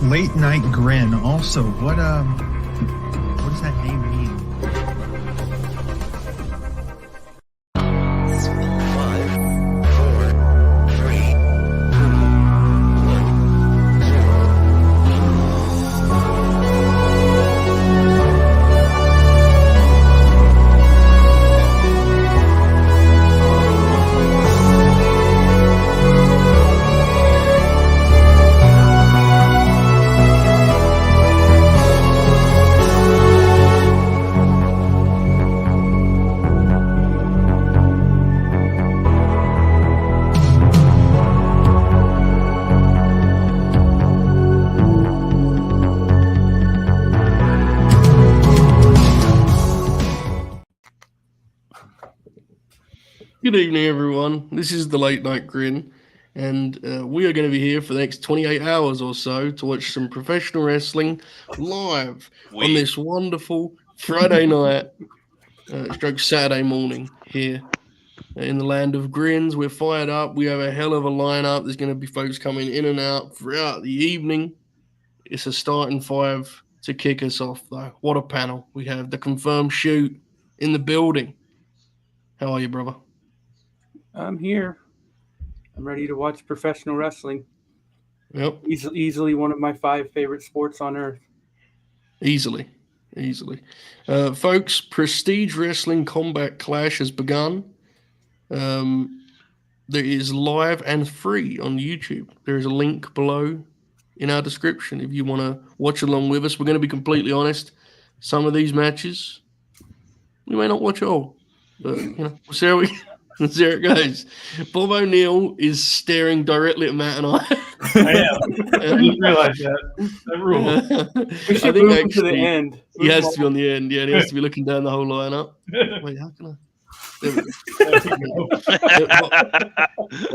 Late Night Grin. Also, what does that name mean? Good evening, everyone. This is the Late Night Grin, and we are going to be here for the next 28 hours or so to watch some professional wrestling live on this wonderful Friday night, stroke Saturday morning here in the land of grins. We're fired up. We have a hell of a lineup. There's going to be folks coming in and out throughout the evening. It's a starting five to kick us off, though. What a panel. We have the confirmed shoot in the building. How are you, brother? I'm here. I'm ready to watch professional wrestling. Yep. Easily one of my 5 favorite sports on earth. Easily. Folks, Prestige Wrestling Combat Clash has begun. There is live and free on YouTube. There is a link below in our description if you want to watch along with us. We're going to be completely honest. Some of these matches, we may not watch all, but we'll see how there it goes. Bob O'Neill is staring directly at Matt and I. I am. I didn't realize that. That rule. We should move him to the end. He has to be on the end, yeah, and he has to be looking down the whole lineup. Wait, how can I? There we go. What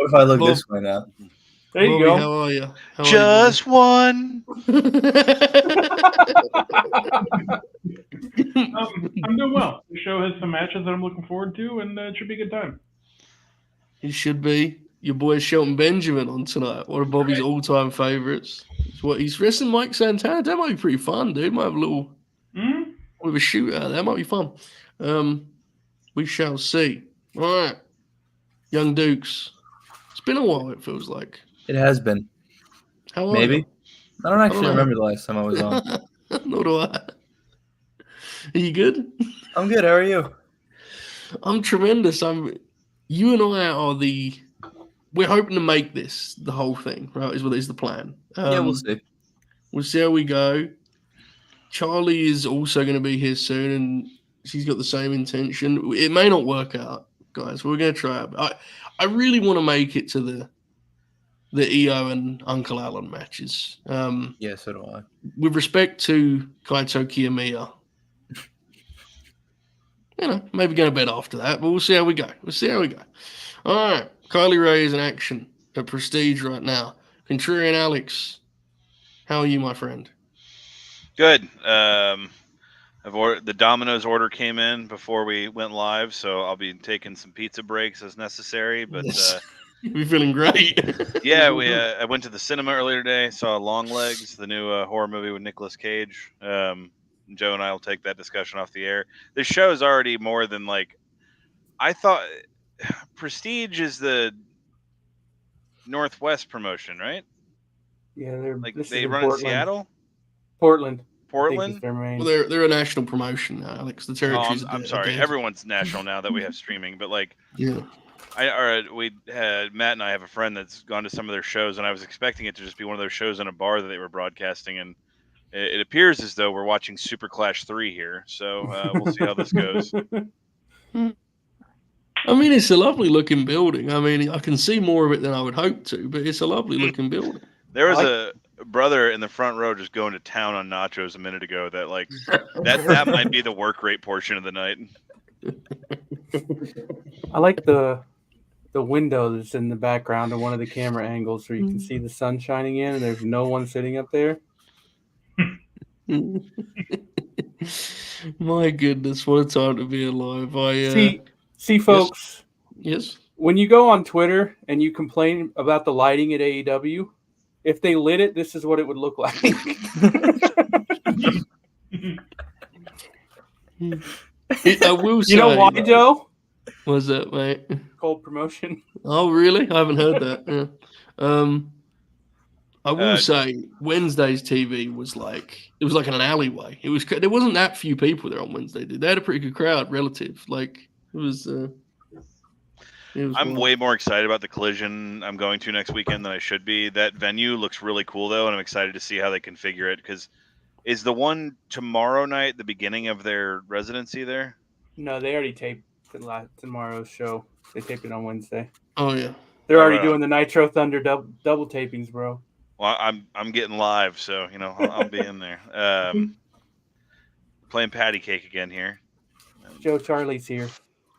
if I look this way now? There you Bobby, go. how are you? Just one. I'm doing well. The show has some matches that I'm looking forward to, and it should be a good time. It should be. Your boy Shelton Benjamin on tonight. One of Bobby's all-time favorites. He's wrestling Mike Santana. That might be pretty fun, dude. Might have a little with a shootout. That might be fun. We shall see. All right, Young Dukes. It's been a while. It feels like it has been. How are Maybe. you? I don't actually remember the last time I was on. Nor do I. Are you good? I'm good. How are you? I'm tremendous. You and I are we're hoping to make this the whole thing, right? Is the plan. Yeah, we'll see. We'll see how we go. Charlie is also going to be here soon, and she's got the same intention. It may not work out, guys. We're going to try. I really want to make it to the EO and Uncle Alan matches. Yeah, so do I. With respect to Kaito Kiyomiya, maybe go to bed after that, but we'll see how we go. All right. Kylie Ray is in action at Prestige right now. Contrarian Alex, how are you, my friend? Good. The Domino's order came in before we went live, so I'll be taking some pizza breaks as necessary. But yes. You'll be feeling great. Yeah, I went to the cinema earlier today, saw Long Legs, the new horror movie with Nicolas Cage. Joe and I will take that discussion off the air. This show is already more than I thought. Prestige is the Northwest promotion, right? Yeah, they run in Seattle, Portland. Well, they're a national promotion now, Alex. The territories. I'm sorry, everyone's national now that we have streaming. But yeah, Matt and I have a friend that's gone to some of their shows, and I was expecting it to just be one of those shows in a bar that they were broadcasting, and it appears as though we're watching Super Clash 3 here. So we'll see how this goes. I mean, it's a lovely looking building. I mean, I can see more of it than I would hope to, but it's a lovely looking building. There was a brother in the front row just going to town on nachos a minute ago. That might be the work rate portion of the night. I like the window that's in the background of one of the camera angles where you can see the sun shining in and there's no one sitting up there. My goodness, what a time to be alive. See, folks. Yes. When you go on Twitter and you complain about the lighting at AEW, If they lit it, this is what it would look like. I will say, You know why, Joe? What's that, mate? Cold promotion. Oh, really? I haven't heard that. Yeah. I will say Wednesday's TV was like it was like in an alleyway. There wasn't that few people there on Wednesday. They had a pretty good crowd, relative. Like it was. I'm way more excited about the Collision I'm going to next weekend than I should be. That venue looks really cool though, and I'm excited to see how they configure it. Because is the one tomorrow night the beginning of their residency there? No, they already taped tomorrow's show. They taped it on Wednesday. Oh yeah, they're already doing the Nitro Thunder double tapings, bro. Well, I'm getting live, so I'll be in there. Playing patty cake again here. Joe Charlie's here.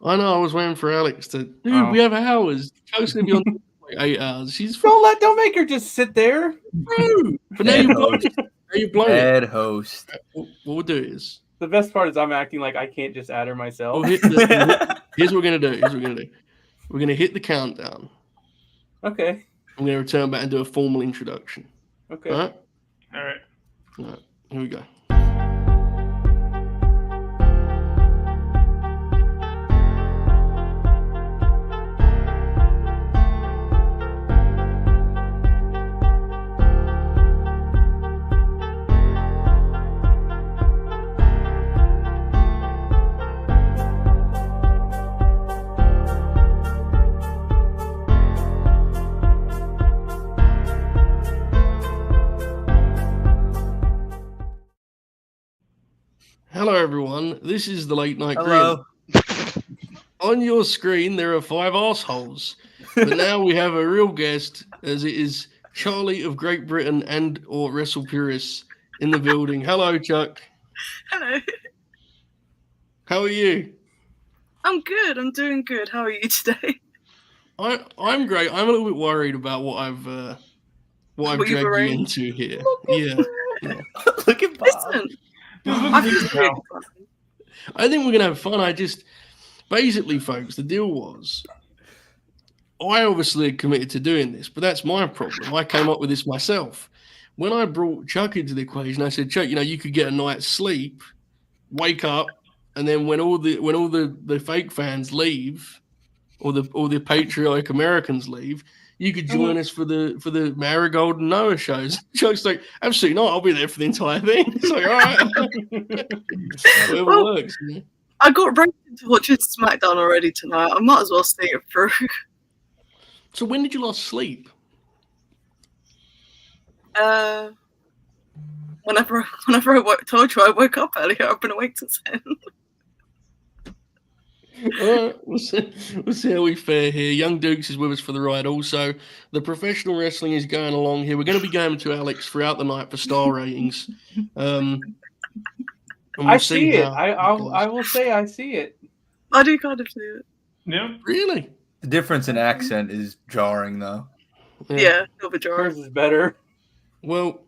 I know. I was waiting for Alex to. Dude, we have hours. Joe's gonna be on like 8 hours. She's don't make her just sit there. Bro. But now you're blown. Bad host. What we'll do is the best part is I'm acting like I can't just add her myself. Here's what we're gonna do. We're gonna hit the countdown. Okay. I'm gonna return back and do a formal introduction. Okay. All right. All right. All right. Here we go. Hello, everyone. This is the Late Night Grin. On your screen, there are 5 arseholes. But now we have a real guest, as it is Charlie of Great Britain and or Wrestle Purists in the building. Hello, Chuck. Hello. How are you? I'm good. I'm doing good. How are you today? I'm great. I'm a little bit worried about what I've dragged you into here. Yeah. Look at Bob. Listen. I think we're gonna have fun. Basically, folks, the deal was I obviously committed to doing this, but that's my problem. I came up with this myself. When I brought Chuck into the equation, I said, Chuck, you could get a night's sleep, wake up, and then when all the fake fans leave, or the patriotic Americans leave, you could join us for the Marigold and Noah shows. Chuck's like, absolutely not. I'll be there for the entire thing. It's like, all right. Whatever works. You know? I got ready to watch SmackDown already tonight. I might as well see it through. So when did you last sleep? Whenever I told you I woke up earlier, I've been awake since then. All right, we'll see how we fare here. Young Dukes is with us for the ride also. The professional wrestling is going along here. We're going to be going to Alex throughout the night for star ratings. I see it. I will say I see it. I do kind of see it. Yeah. Really? The difference in accent is jarring, though. Yeah, a bit jarring. Hers is better. Well,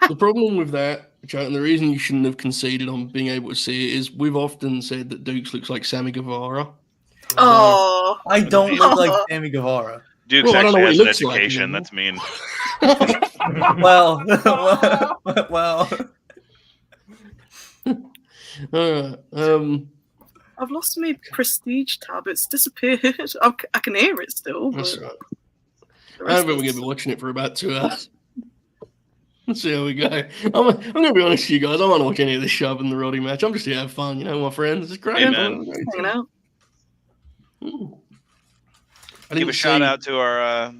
the problem with that, Chuck, and the reason you shouldn't have conceded on being able to see it is we've often said that Dukes looks like Sammy Guevara. Oh. I don't look like Sammy Guevara. Dukes actually has an education. That's mean. well. All right. I've lost my prestige tab. It's disappeared. I can hear it still. That's right. I bet we're going to be watching it for about 2 hours. Let's see how we go. I'm going to be honest with you guys. I don't want to watch any of this shove in the Roddy match. I'm just here to have fun, my friends. It's great. Hey, man. Hanging out. Give a shout out to our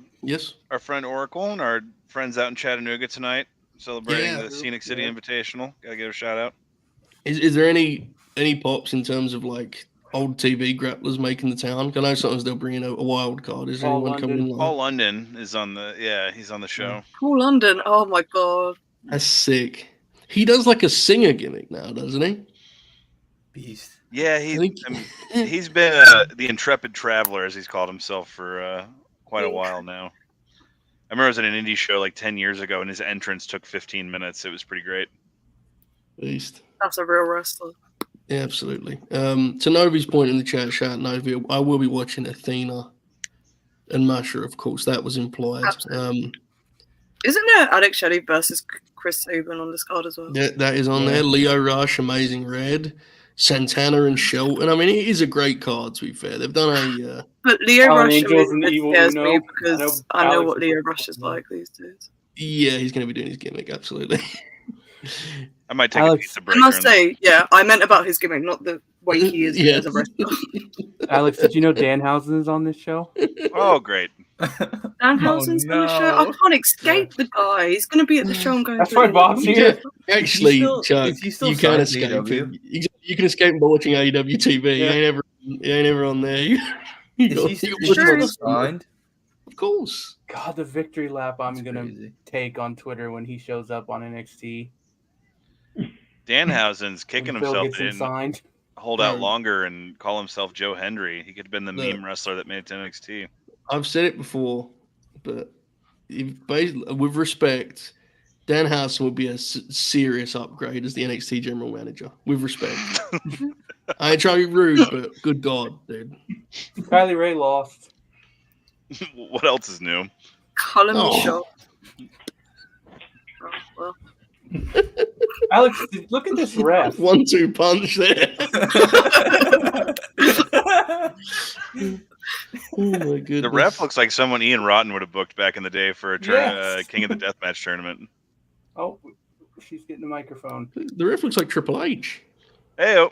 friend Oracle and our friends out in Chattanooga tonight, celebrating the Scenic City Invitational. Gotta give a shout out. Is there any pops in terms of like old TV grapplers making the town? I know sometimes they'll bring in a wild card. Is there anyone coming in? Paul London is on he's on the show. Paul London, oh my god. That's sick. He does like a singer gimmick now, doesn't he? Beast. Yeah, he's been the intrepid traveler, as he's called himself, for quite a while now. I remember I was at an indie show like 10 years ago, and his entrance took 15 minutes. It was pretty great. Beast. That's a real wrestler. Yeah, absolutely. To Novi's point in the chat, Novi, I will be watching Athena and Masha, of course. That was implied. Isn't there Alex Shelley versus Chris Sabin on this card as well? That is on there. Leo Rush, Amazing Red, Santana and Shelton. I mean, it is a great card, to be fair. They've done a... But Leo Alan Rush Angels and Amazing Evil Red scares me Uno. because I I know know what Alex Leo is- Rush is like these days. Yeah, he's going to be doing his gimmick, absolutely. I might take a Alex, pizza I break. must say, yeah, I meant about his gimmick, not the way he is Yes. as a wrestler. Alex, did you know Danhausen is on this show? Oh, great. Danhausen's on the show. I can't escape the guy. He's going to be at the show and going That's through why it. Bob's here. Actually, still- Chuck, is he still you can signed to escape. AEW? You can escape by watching AEW TV. Yeah. He ain't ever on there. You Is he still signed? Of course. God, the victory lap I'm That's gonna crazy. take on Twitter when he shows up on NXT. Danhausen's kicking When Phil himself. gets He him didn't signed. hold out Bro. longer and call himself Joe Hendry. He could have been the Look. meme wrestler that made it to NXT. I've said it before, but with respect, Danhausen would be a serious upgrade as the NXT general manager. With respect. I ain't trying to be rude, but good God, dude. Kylie Ray lost. What else is new? Colin Oh. Shaw. Oh, well. Alex, look at this ref. 1-2 punch there. Oh my goodness. The ref looks like someone Ian Rotten would have booked back in the day for a Yes. King of the Deathmatch tournament. Oh, she's getting the microphone. The ref looks like Triple H. Hey,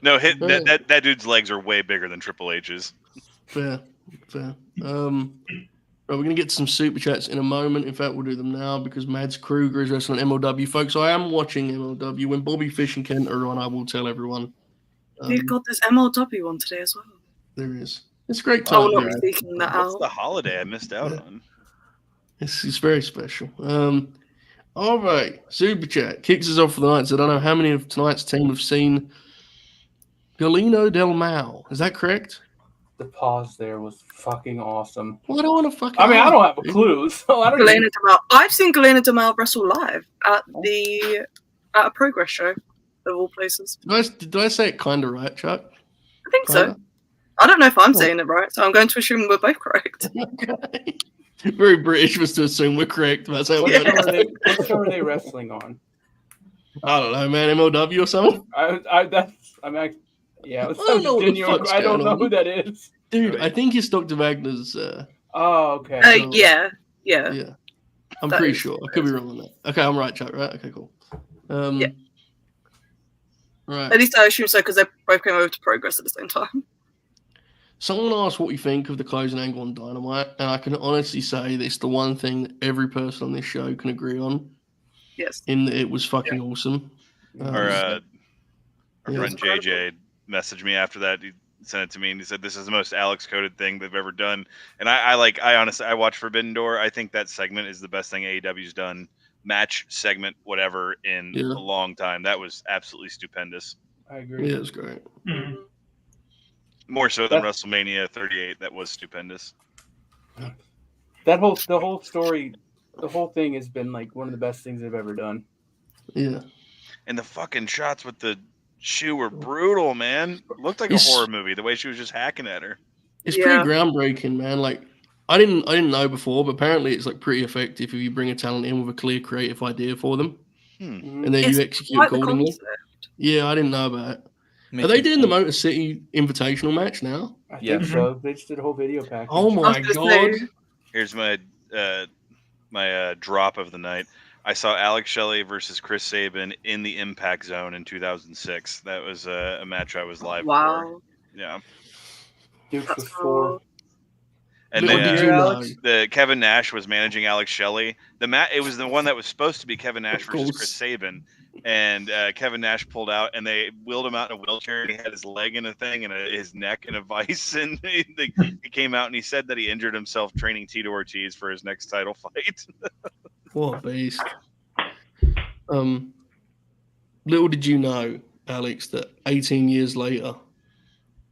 no, that dude's legs are way bigger than Triple H's. Fair. Right, we're going to get some super chats in a moment. In fact, we'll do them now because Mads Kruger is wrestling MLW. Folks, I am watching MLW. When Bobby Fish and Kent are on, I will tell everyone. Dear God, there's MLW one today as well. There is. It's a great I time. will not period. be speaking that What's out. the holiday I missed out on? It's very special. All right. Super chat kicks us off for the night. So I don't know how many of tonight's team have seen Galeno Del Mal. Is that correct? The pause there was fucking awesome. Well, I don't want to fucking. I mean, I don't have a clue, so I don't Galena even... Demal. I've seen Galena Demal wrestle live at a Progress show, of all places. Did I say it kind of right, Chuck? I think so. Kinda? I don't know if I'm Well- saying it right, so I'm going to assume we're both correct. Okay. Very British was to assume we're correct. That's how What we show, are they wrestling on? I don't know, man. MLW or something? Yeah, I don't know what the fuck's I don't going know on. who that is. Dude, I think it's Dr. Wagner's. Oh, okay. Yeah. Yeah. I'm That pretty is- sure. I could be wrong on that. Okay, I'm right, Chuck, right? Okay, cool. Yeah. Right. At least I assume so because they both came over to Progress at the same time. Someone asked what you think of the closing angle on Dynamite, and I can honestly say that it's the one thing that every person on this show can agree on, Yes. in that it was fucking awesome. Our Yeah. friend JJ messaged me after that. He sent it to me and he said, "This is the most Alex coded thing they've ever done." And I honestly, I watch Forbidden Door. I think that segment is the best thing AEW's done, match segment, whatever, in Yeah. a long time. That was absolutely stupendous. I agree. Yeah, it was great. Mhm. More so than WrestleMania 38. That was stupendous. The whole story, the whole thing has been like one of the best things they've ever done. Yeah. And the fucking shots with the shoe were brutal, man. Looked like a It's- horror movie. The way she was just hacking at her. It's Yeah. pretty groundbreaking, man. Like I didn't know before, but apparently it's like pretty effective if you bring a talent in with a clear creative idea for them, Mhm. and then It's you execute quite the accordingly. concept. Yeah, I didn't know about it. Are they doing the Motor City Invitational match now? I Yeah. think so. They just did a whole video package. Oh my I was gonna god! say- Here's my drop of the night. I saw Alex Shelley versus Chris Sabin in the Impact Zone in 2006. That was a match I was live for. Wow. Yeah. Dukes was That's 4. And Little then did you know. the Kevin Nash was managing Alex Shelley. It was the one that was supposed to be Kevin Nash versus course. Chris Sabin. And Kevin Nash pulled out, and they wheeled him out in a wheelchair. And he had his leg in a thing and his neck in a vice. And he came out and he said that he injured himself training Tito Ortiz for his next title fight. What a beast! Little did you know, Alex, that 18 years later,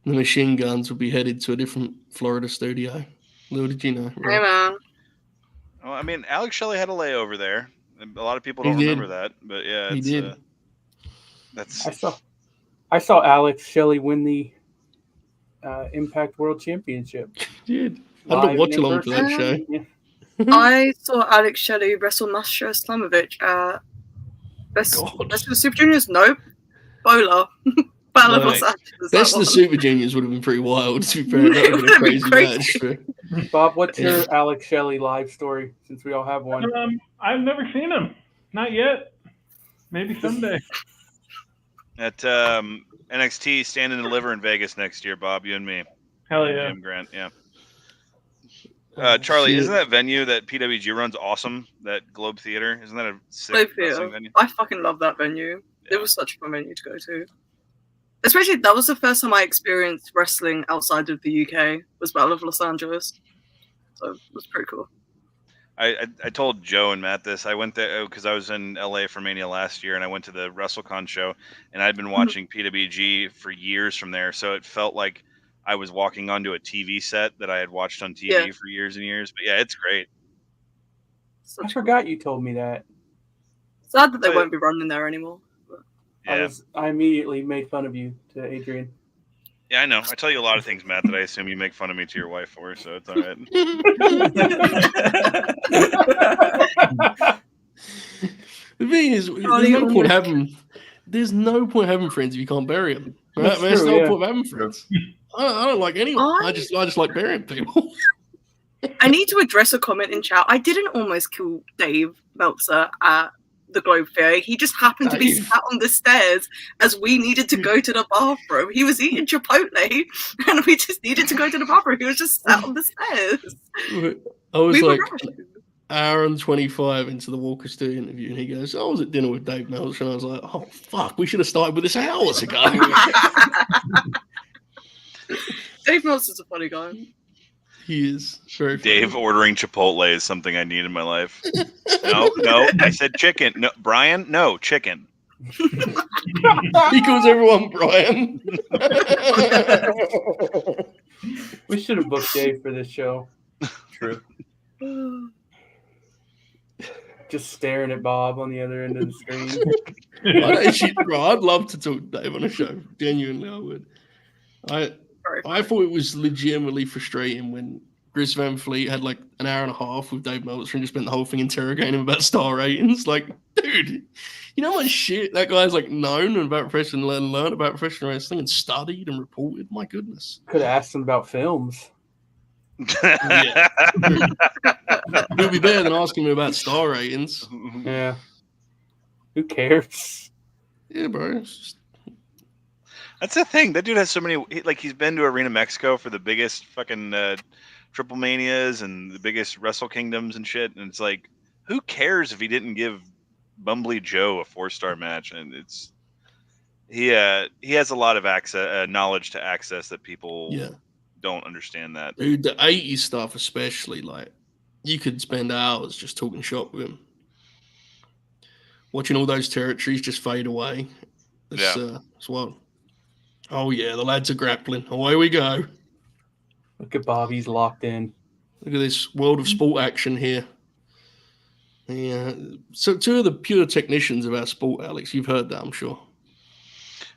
the Machine Guns would be headed to a different Florida studio. Little did you know. Hey, Right? man. Well, I mean, Alex Shelley had a layover there. A lot of people He don't did. remember that, but yeah, He it's, did. that's I saw Alex Shelley win the Impact World Championship. Dude, I had to live watch and in along for that person. show. Yeah. I saw Alex Shelley wrestle Masha Slamovich at Best God. of the Super Juniors. Nope. Bola. Battle of Los Like, Angeles. Best that of the one. Super Juniors would have been pretty wild, to be fair. That would have been a It would've crazy been match. crazy. Bob, what's Yeah. your Alex Shelley live story? Since we all have one. I've never seen him. Not yet. Maybe someday. At NXT Stand and Deliver in Vegas next year, Bob, you and me. Hell And yeah. Jim Grant, yeah. Charlie, shit. isn't that venue that PWG runs awesome? That Globe Theater? Isn't that a sick Globe wrestling Theatre. venue? I fucking love that venue. Yeah. It was such a fun venue to go to. Especially, that was the first time I experienced wrestling outside of the UK, was Battle of Los Angeles. So it was pretty cool. I told Joe and Matt this. I went there because I was in LA for Mania last year, and I went to the WrestleCon show, and I'd been watching PWG for years from there, so it felt like I was walking onto a TV set that I had watched on TV Yeah. for years and years. But yeah, it's great. Such I cool. forgot you told me that. Sad that they But- won't be running there anymore. But Yeah, I immediately made fun of you to Adrian. yeah, I know. I tell you a lot of things, Matt, that I assume you make fun of me to your wife for, so it's all right. The thing is, there's no point having friends if you can't bury them. Right? That's There's true, no yeah. point having friends. I don't like anyone. I just like burying people. I need to address a comment in chat. I didn't almost kill Dave Meltzer at the Globe Fair. He just happened to be Dave. sat on the stairs as we needed to go to the bathroom. He was eating Chipotle and we just needed to go to the bathroom. He was just sat on the stairs. I was We were like rushing. hour and 25 into the Walker Stu interview, and he goes, I was at dinner with Dave Meltzer, and I was like, oh, fuck, we should have started with this hours ago. Dave Meltzer's a funny guy. He is very funny. Dave ordering Chipotle is something I need in my life. No, I said chicken. No, Brian, no, chicken. He calls everyone Brian. We should have booked Dave for this show. True. Just staring at Bob on the other end of the screen. I'd love to talk to Dave on a show. Genuinely, I would. Very I thought it was legitimately frustrating when Chris Van Fleet had like an hour and a half with Dave Meltzer and just spent the whole thing interrogating him about star ratings. Like, dude, you know how much shit that guy's like known about professional and learned about professional wrestling and studied and reported? My goodness. Could have asked him about films. Yeah. It would be better than asking me about star ratings. Yeah. Who cares? Yeah, bro. It's just, That's the thing. That dude has so many. He's been to Arena Mexico for the biggest fucking Triple Manias and the biggest Wrestle Kingdoms and shit. And it's like, who cares if he didn't give Bumbly Joe a 4-star match? And it's he has a lot of knowledge to access that people yeah. don't understand that. Dude, the 80s stuff especially, like, you could spend hours just talking shop with him. Watching all those territories just fade away. It's wild. Oh, yeah, the lads are grappling. Away we go. Look at Bob. He's locked in. Look at this world of sport action here. Yeah. So, two of the pure technicians of our sport, Alex, you've heard that, I'm sure.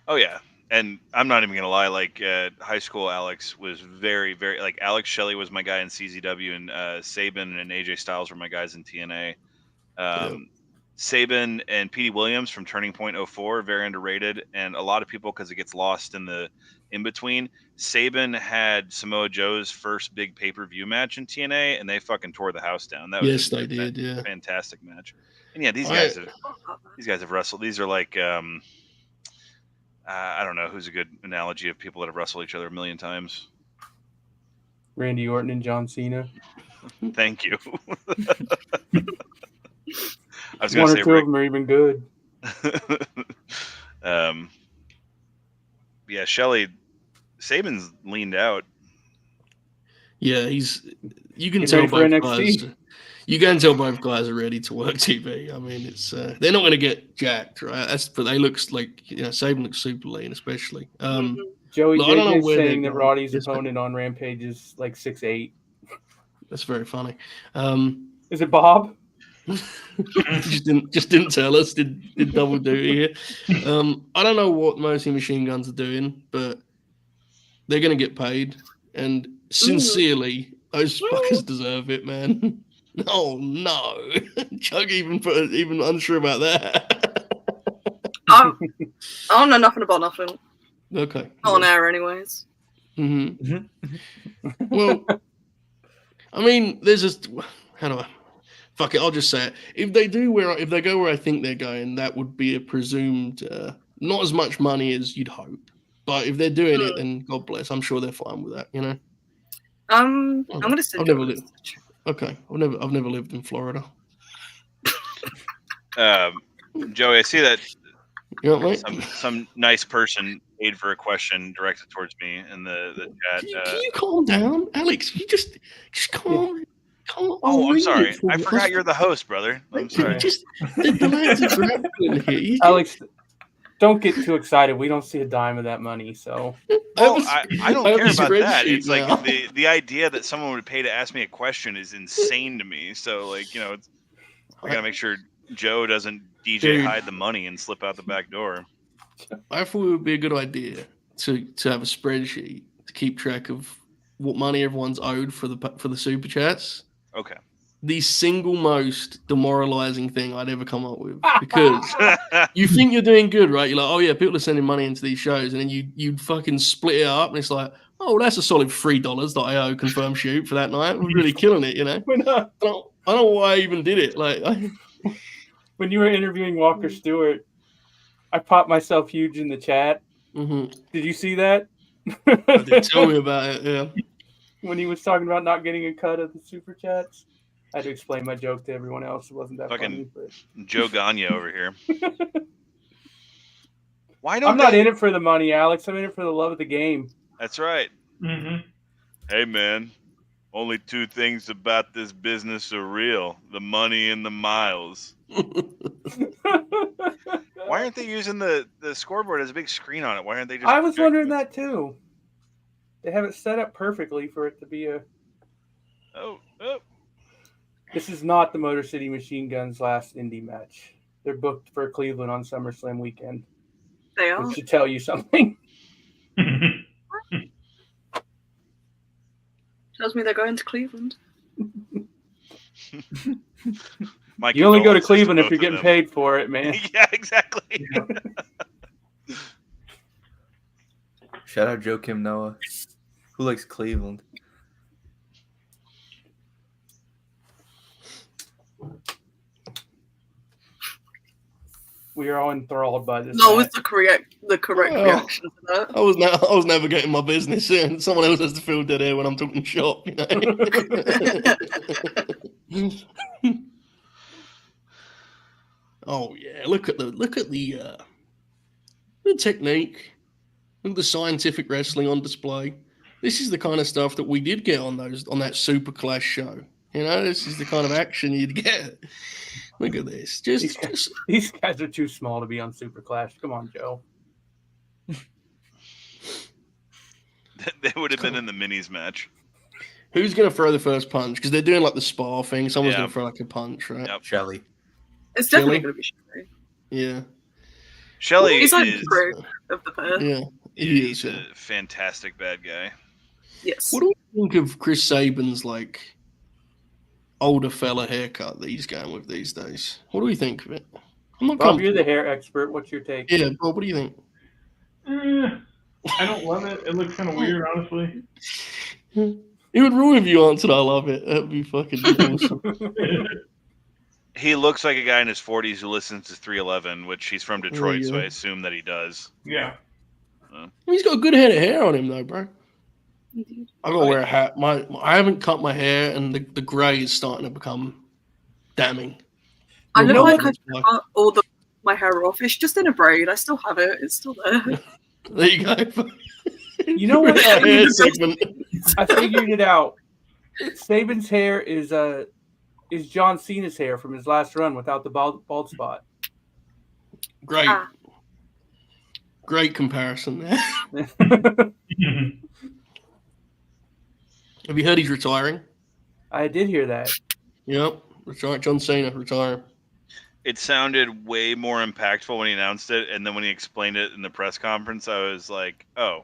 Oh yeah, and I'm not even gonna lie. Like high school, Alex was very, very like Alex Shelley was my guy in CZW, and Sabin and AJ Styles were my guys in TNA. Sabin and Petey Williams from Turning Point 04, very underrated, and a lot of people because it gets lost in the in between. Sabin had Samoa Joe's first big pay-per-view match in TNA, and they fucking tore the house down. That was Yes, they did, yeah. fantastic match. And yeah, these guys have wrestled. These are like I don't know who's a good analogy of people that have wrestled each other a million times. Randy Orton and John Cena. Thank you. I was One going or to say two Rick. of them are even good. Yeah, Shelley, Sabin's leaned out. Yeah, you can Get tell ready for both NXT. guys. You can tell both guys are ready to work TV. I mean, it's they're not going to get jacked, right? But they look like Sabin looks super lean, especially. Joey Look, I don't know J.J. where saying they're that going. Roddy's Yes, opponent on Rampage is like 6'8". That's very funny. Is it Bob? just didn't tell us. Did double duty here. I don't know what Mercy Machine Guns are doing, but they're going to get paid, and sincerely, those fuckers deserve it, man. Oh no, Chug even unsure about that. I don't know nothing about nothing. Okay. Not on air, anyways. Mm-hmm. Well, I mean, there's just how do I? Fuck it, I'll just say it. If they go where I think they're going, that would be a presumed not as much money as you'd hope. But if they're doing it, then God bless. I'm sure they're fine with that. You know. I'm gonna send I've you never a lived. message. Okay, I've never lived in Florida. Joey, I see that You know what, mate? some nice person paid for a question directed towards me in the chat. Can you calm down, Alex? You just calm. Calm. Oh, I'm read sorry. it for I me. forgot you're the host, brother. I'm Thank you. sorry. Just the lads are grabbing in here. Alex, don't get too excited. We don't see a dime of that money, so. Well, I don't have care a about that. spreadsheet It's now. like the idea that someone would pay to ask me a question is insane to me. So, like, I gotta make sure Joe doesn't DJ hide the money and slip out the back door. I thought it would be a good idea to have a spreadsheet to keep track of what money everyone's owed for the super chats. Okay. The single most demoralizing thing I'd ever come up with, because you think you're doing good, right? You're like, oh yeah, people are sending money into these shows, and then you fucking split it up, and it's like, oh, that's a solid $3 that I owe confirm shoot for that night. We're really killing it, you know. I don't know why I even did it. Like, when you were interviewing Walker Stewart, I popped myself huge in the chat. Mm-hmm. Did you see that? Tell me about it. Yeah. When he was talking about not getting a cut of the super chats, I had to explain my joke to everyone else. It wasn't that funny. But... Joe Gagne over here. Why don't I'm not in it for the money, Alex. I'm in it for the love of the game. That's right. Mm-hmm. Hey, man. Only two things about this business are real: the money and the miles. Why aren't they using the scoreboard as a big screen on it? Why aren't they just... I was wondering that too. They have it set up perfectly for it to be a... Oh. This is not the Motor City Machine Guns' last indie match. They're booked for Cleveland on SummerSlam weekend. They are. Which should tell you something. Tells me they're going to Cleveland. You only go to Cleveland if you're getting paid for it, man. Yeah, exactly. Shout out Joe Kim Noah. Who likes Cleveland? We are all enthralled by this. No, it's the correct reaction to that. I was navigating my business here, and someone else has to feel dead air when I'm talking shop. You know? Oh yeah, look at the technique, look at the scientific wrestling on display. This is the kind of stuff that we did get on that Super Clash show. You know, this is the kind of action you'd get. Look at this. These guys are too small to be on Super Clash. Come on, Joe. They would have been in the minis match. Who's going to throw the first punch? Because they're doing like the spar thing. Someone's going to throw like a punch, right? Yep. Shelly. It's definitely going to be Shelly. Yeah. Shelly he's like is... great of the pair. Yeah. He's a fantastic bad guy. Yes. What do you think of Chris Sabin's like older fella haircut that he's going with these days? What do you think of it? I'm not Bob, you're the hair expert. What's your take? Yeah, Bob, what do you think? I don't love it. It looks kind of weird, honestly. It would ruin if you answered I love it. That would be fucking awesome. He looks like a guy in his 40s who listens to 311, which he's from Detroit, so I assume that he does. Yeah. He's got a good head of hair on him, though, bro. I gotta wear a hat. I haven't cut my hair, and the grey is starting to become damning. I know I cut all my hair off. It's just in a braid. I still have it. It's still there. There you go. You know what? Hair segment. I figured it out. Sabin's hair is John Cena's hair from his last run without the bald spot. Great. Great comparison there. Have you heard he's retiring? I did hear that. Yep. John Cena retiring. It sounded way more impactful when he announced it, and then when he explained it in the press conference, I was like, oh,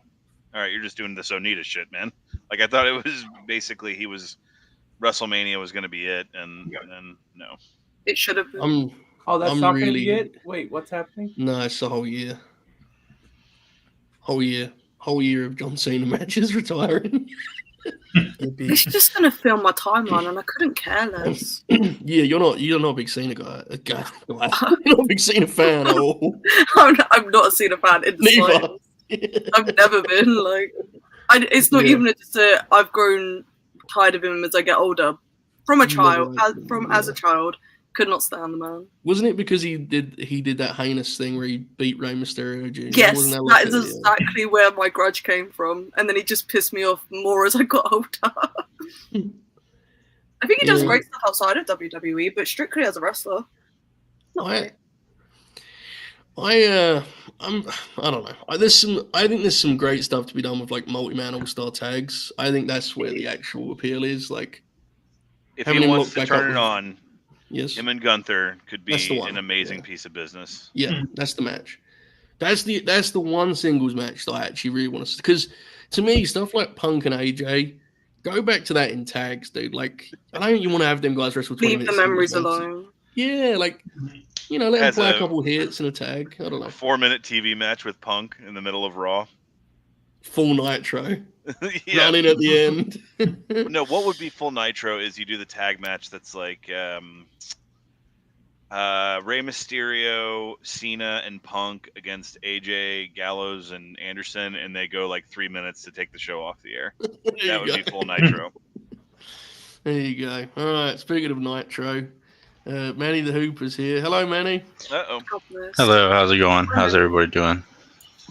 all right, you're just doing this Onita shit, man. Like, I thought it was basically he was WrestleMania was going to be it, and then no. It should have been. That's I'm not going to really- be it? Wait, what's happening? No, it's the whole year. Whole year of John Cena matches retiring. It's just going to fill my timeline, and I couldn't care less. Yeah, you're not a big Cena guy. You're not a big Cena fan at all. I'm not a Cena fan. In the slightest. Neither. I've never been like. It's not even just I've grown tired of him as I get older. From a child, as a child, could not stand the man. Wasn't it because he did that heinous thing where he beat Rey Mysterio Jr.? Yes, Wasn't that is exactly where my grudge came from, and then he just pissed me off more as I got older. I think he does great stuff outside of WWE, but strictly as a wrestler. I don't know. I think there's some great stuff to be done with like multi-man all-star tags. I think that's where the actual appeal is. Like, if having he him wants look to back turn up it with- on, yes, him and Gunther could be That's the one. an amazing Yeah. piece of business. yeah, that's the match. That's the one singles match that I actually really want to see. Because to me, stuff like Punk and AJ, go back to that in tags, dude. Like, I don't think you want to have them guys wrestle 20 Leave the minutes. memories singles matches. alone. Yeah, like, let them As play a a- couple hits in a tag. I don't A know. 4-minute TV match with Punk in the middle of Raw. Full Nitro. Yeah. Running at the end. No, what would be full Nitro is you do the tag match that's like Rey Mysterio, Cena, and Punk against AJ, Gallows, and Anderson, and they go like 3 minutes to take the show off the air. That would be full Nitro. There you go. All right. Speaking of Nitro, Manny the Hooper's here. Hello, Manny. Uh-oh. God bless. Hello, how's it going? How's everybody doing?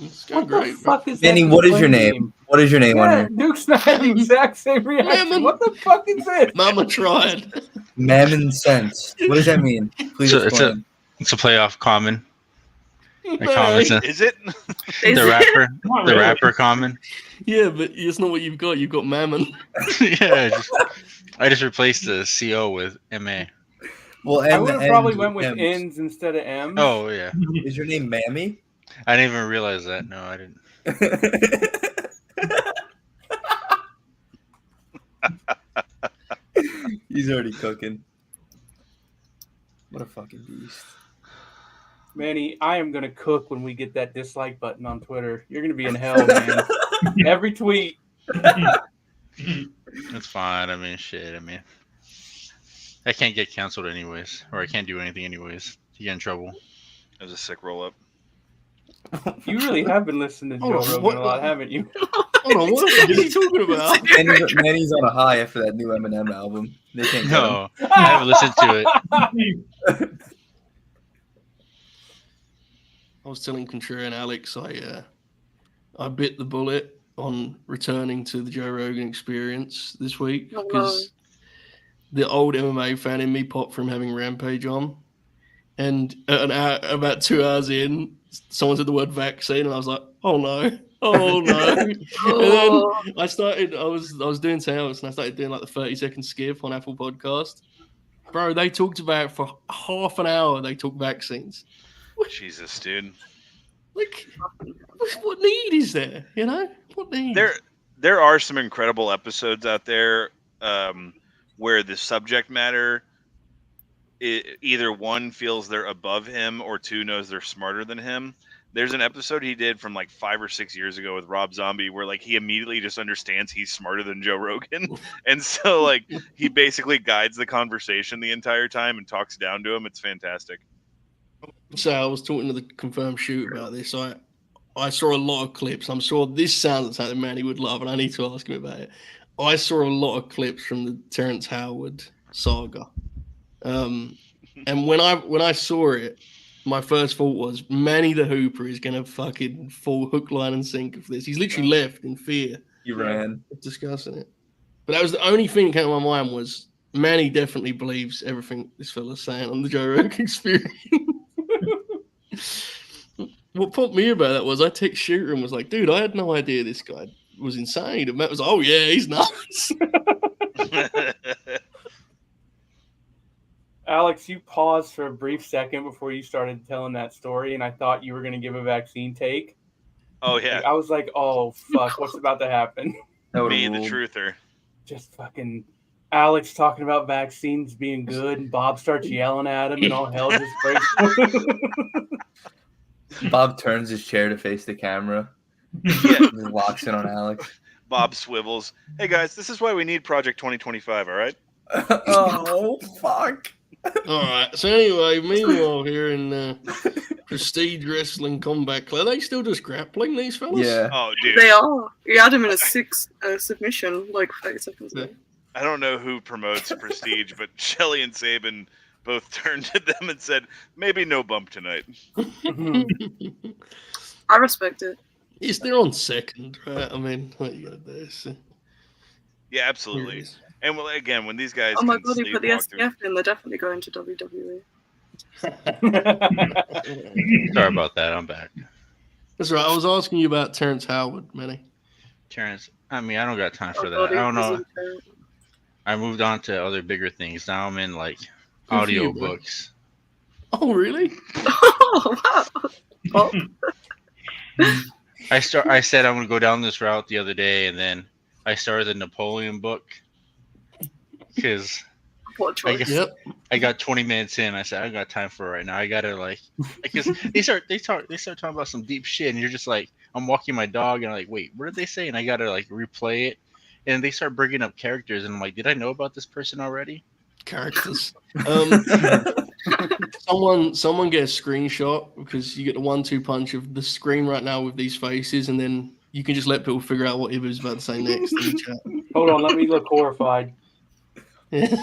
It's going What great. the fuck is Manny, that? what is your complaint name? What is your name on Yeah, here? Duke's had the exact same reaction. Mammon. What the fuck is this? Mama tried. Mammon Sense. What does that mean? Please So it's explain. It's a playoff common. A Manny. common sense. Is it? Not The really. rapper common. Yeah, but it's not what you've got. You've got Mammon. Yeah, I just replaced the CO with MA. Well, I would have probably and went with M's. N's instead of M's. Oh yeah, Is your name Mammy? I didn't even realize that. No, I didn't. He's already cooking. What a fucking beast. Manny, I am gonna cook when we get that dislike button on Twitter. You're gonna be in hell, man. Every tweet. It's fine. I mean, shit. I mean, I can't get canceled anyways, or I can't do anything anyways. You get in trouble. It was a sick roll-up. You really have been listening to Oh, Joe Rogan what- a lot, haven't you? Hold on. What the fuck are you talking about? Manny's on a high after that new Eminem album. They can't get him. No, I haven't listened to it. I was telling Contrarian Alex I bit the bullet on returning to the Joe Rogan Experience this week Oh, because the old MMA fan in me popped from having Rampage on, and about 2 hours in, someone said the word vaccine, and I was like, oh no. Oh no! And then I was doing sales, and I started doing like the 30-second skip on Apple Podcast. Bro, they talked about it for half an hour. They talked vaccines. Jesus, dude. Like, what need is there? You know, what need? There are some incredible episodes out there where the subject matter, either one feels they're above him or two knows they're smarter than him. There's an episode he did from like 5 or 6 years ago with Rob Zombie where like he immediately just understands he's smarter than Joe Rogan. And so like he basically guides the conversation the entire time and talks down to him. It's fantastic. So I was talking to the Confirmed Shoot about this. I saw a lot of clips. I'm sure this sounds like something Manny would love, and I need to ask him about it. I saw a lot of clips from the Terrence Howard saga. And when I saw it, my first thought was Manny the Hooper is going to fucking fall hook, line, and sinker for this. He's literally left in fear He ran. of discussing it. But that was the only thing that came to my mind was Manny definitely believes everything this fella's saying on the Joe Rogan Experience. What popped me about that was I text Shooter and was like, dude, I had no idea this guy was insane. And Matt was like, oh yeah, he's nuts. Alex, you paused for a brief second before you started telling that story, and I thought you were going to give a vaccine take. Oh yeah, I was like, oh, fuck, what's about to happen? That would've me the ruled. truther. Just fucking... Alex talking about vaccines being good, and Bob starts yelling at him, and all hell just breaks. Bob turns his chair to face the camera. Yeah. And just locks in on Alex. Bob swivels. Hey guys, this is why we need Project 2025. All right. Oh fuck! All right. So anyway, meanwhile here in Prestige Wrestling Combat Club, are they still just grappling these fellas? Yeah. Oh, dude. They are. He had him in a 6 submission like 30 seconds ago. I don't know who promotes Prestige, but Shelly and Saban both turned to them and said, "Maybe no bump tonight." I respect it. Yes, they're on second, right? I mean, what you got there? So, Yeah, absolutely. And well, again, when these guys Oh my can god, he put the sleepwalk through- STF in. They're definitely going to WWE. Sorry about that. I'm back. That's right. I was asking you about Terrence Howard, Manny. Terrence, I mean, I don't got time for Oh that. god, I don't know. he I moved on to other bigger things. Now I'm in like for audio you, bro. books. Oh, really? Oh wow. Oh, I said I'm gonna go down this route the other day, and then I started the Napoleon book because what I choice? guess Yep. I got 20 minutes in. I said I got time for it right now. I gotta because they start talking about some deep shit, and you're just like, I'm walking my dog, and I'm like, wait, what did they say? And I gotta like replay it, and they start bringing up characters, and I'm like, did I know about this person already? Characters. Someone get a screenshot because you get the 1-2 punch of the screen right now with these faces, and then you can just let people figure out what Ibou's about to say next in the chat. Hold on, let me look horrified. Yeah.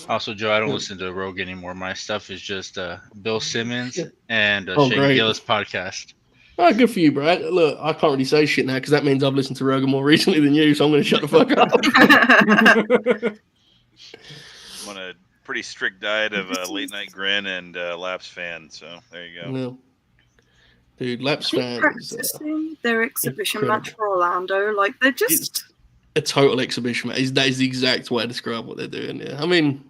Also, Joe, I don't listen to Rogue anymore. My stuff is just Bill Simmons and Oh, Shane great. Gillis podcast. Oh, good for you, Brad. Look, I can't really say shit now because that means I've listened to Rogan more recently than you, so I'm going to shut the fuck up. I'm on a pretty strict diet of late night Grin and Laps fan. So there you go. No. Dude, Laps Keep fan is practicing their exhibition incredible. match for Orlando. Like they're just a total exhibition match. That is the exact way to describe what they're doing. Yeah. I mean,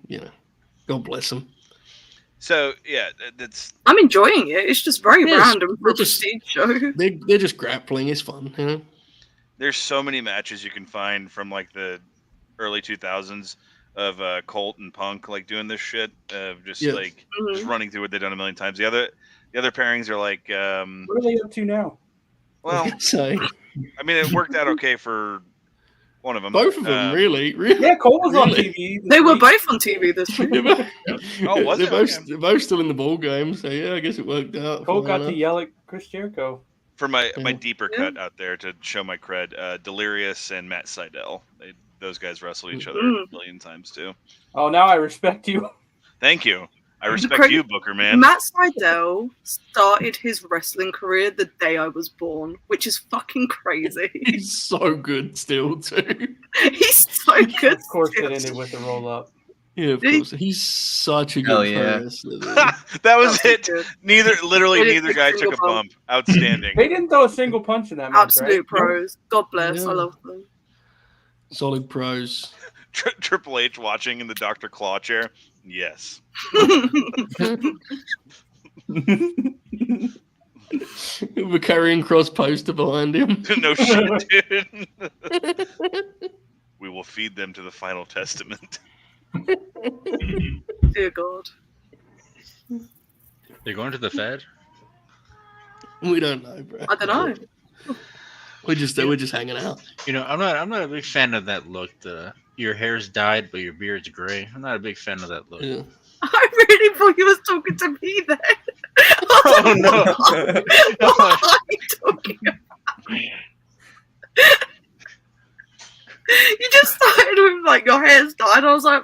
God bless them. So yeah, that's I'm enjoying it. It's just very Yes, random for a they're just- prestige show. They're just grappling. It's fun, you know? there's so many matches you can find from like the early 2000s of Colt and Punk like doing this shit of just Yeah. like just running through what they've done a million times. The other pairings are like What are they up to now? well, So, I mean it worked out okay for one of them. both of them, really. Yeah, Cole was on Really? TV. They were both on TV this week. Oh, was they're it? both, Okay. they're both still in the ball game, so yeah, I guess it worked out. Cole fine got to enough. yell at Chris Jericho. For my Yeah. deeper cut out there to show my cred, Delirious and Matt Sydal. Those guys wrestled each other a million times too. Oh, now I respect you. Thank you. I respect Craig- you, Booker man. Matt Sydal started his wrestling career the day I was born, which is fucking crazy. He's so good still, too. He's so good. Of course, still. it ended with the roll up. Yeah, of course. He's such a Hell good yeah. wrestler. dude. That was So it. good. Literally They didn't neither take guy a took a single bump. Outstanding. They didn't throw a single punch in that match, Absolute right? pros. God bless. Yeah. I love them. Solid pros. Triple H watching in the Dr. Claw chair. Yes. With a carrying cross poster behind him. No shit, dude. We will feed them to the final testament. Dear God. They're going to the Fed. We don't know, bro. I don't know. We're just hanging out. You know, I'm not a big fan of that look. Your hair's dyed, but your beard's gray. I'm not a big fan of that look. Yeah. I really thought you was talking to me there. Oh no! What are you talking about? You just started with like your hair's dyed. I was like,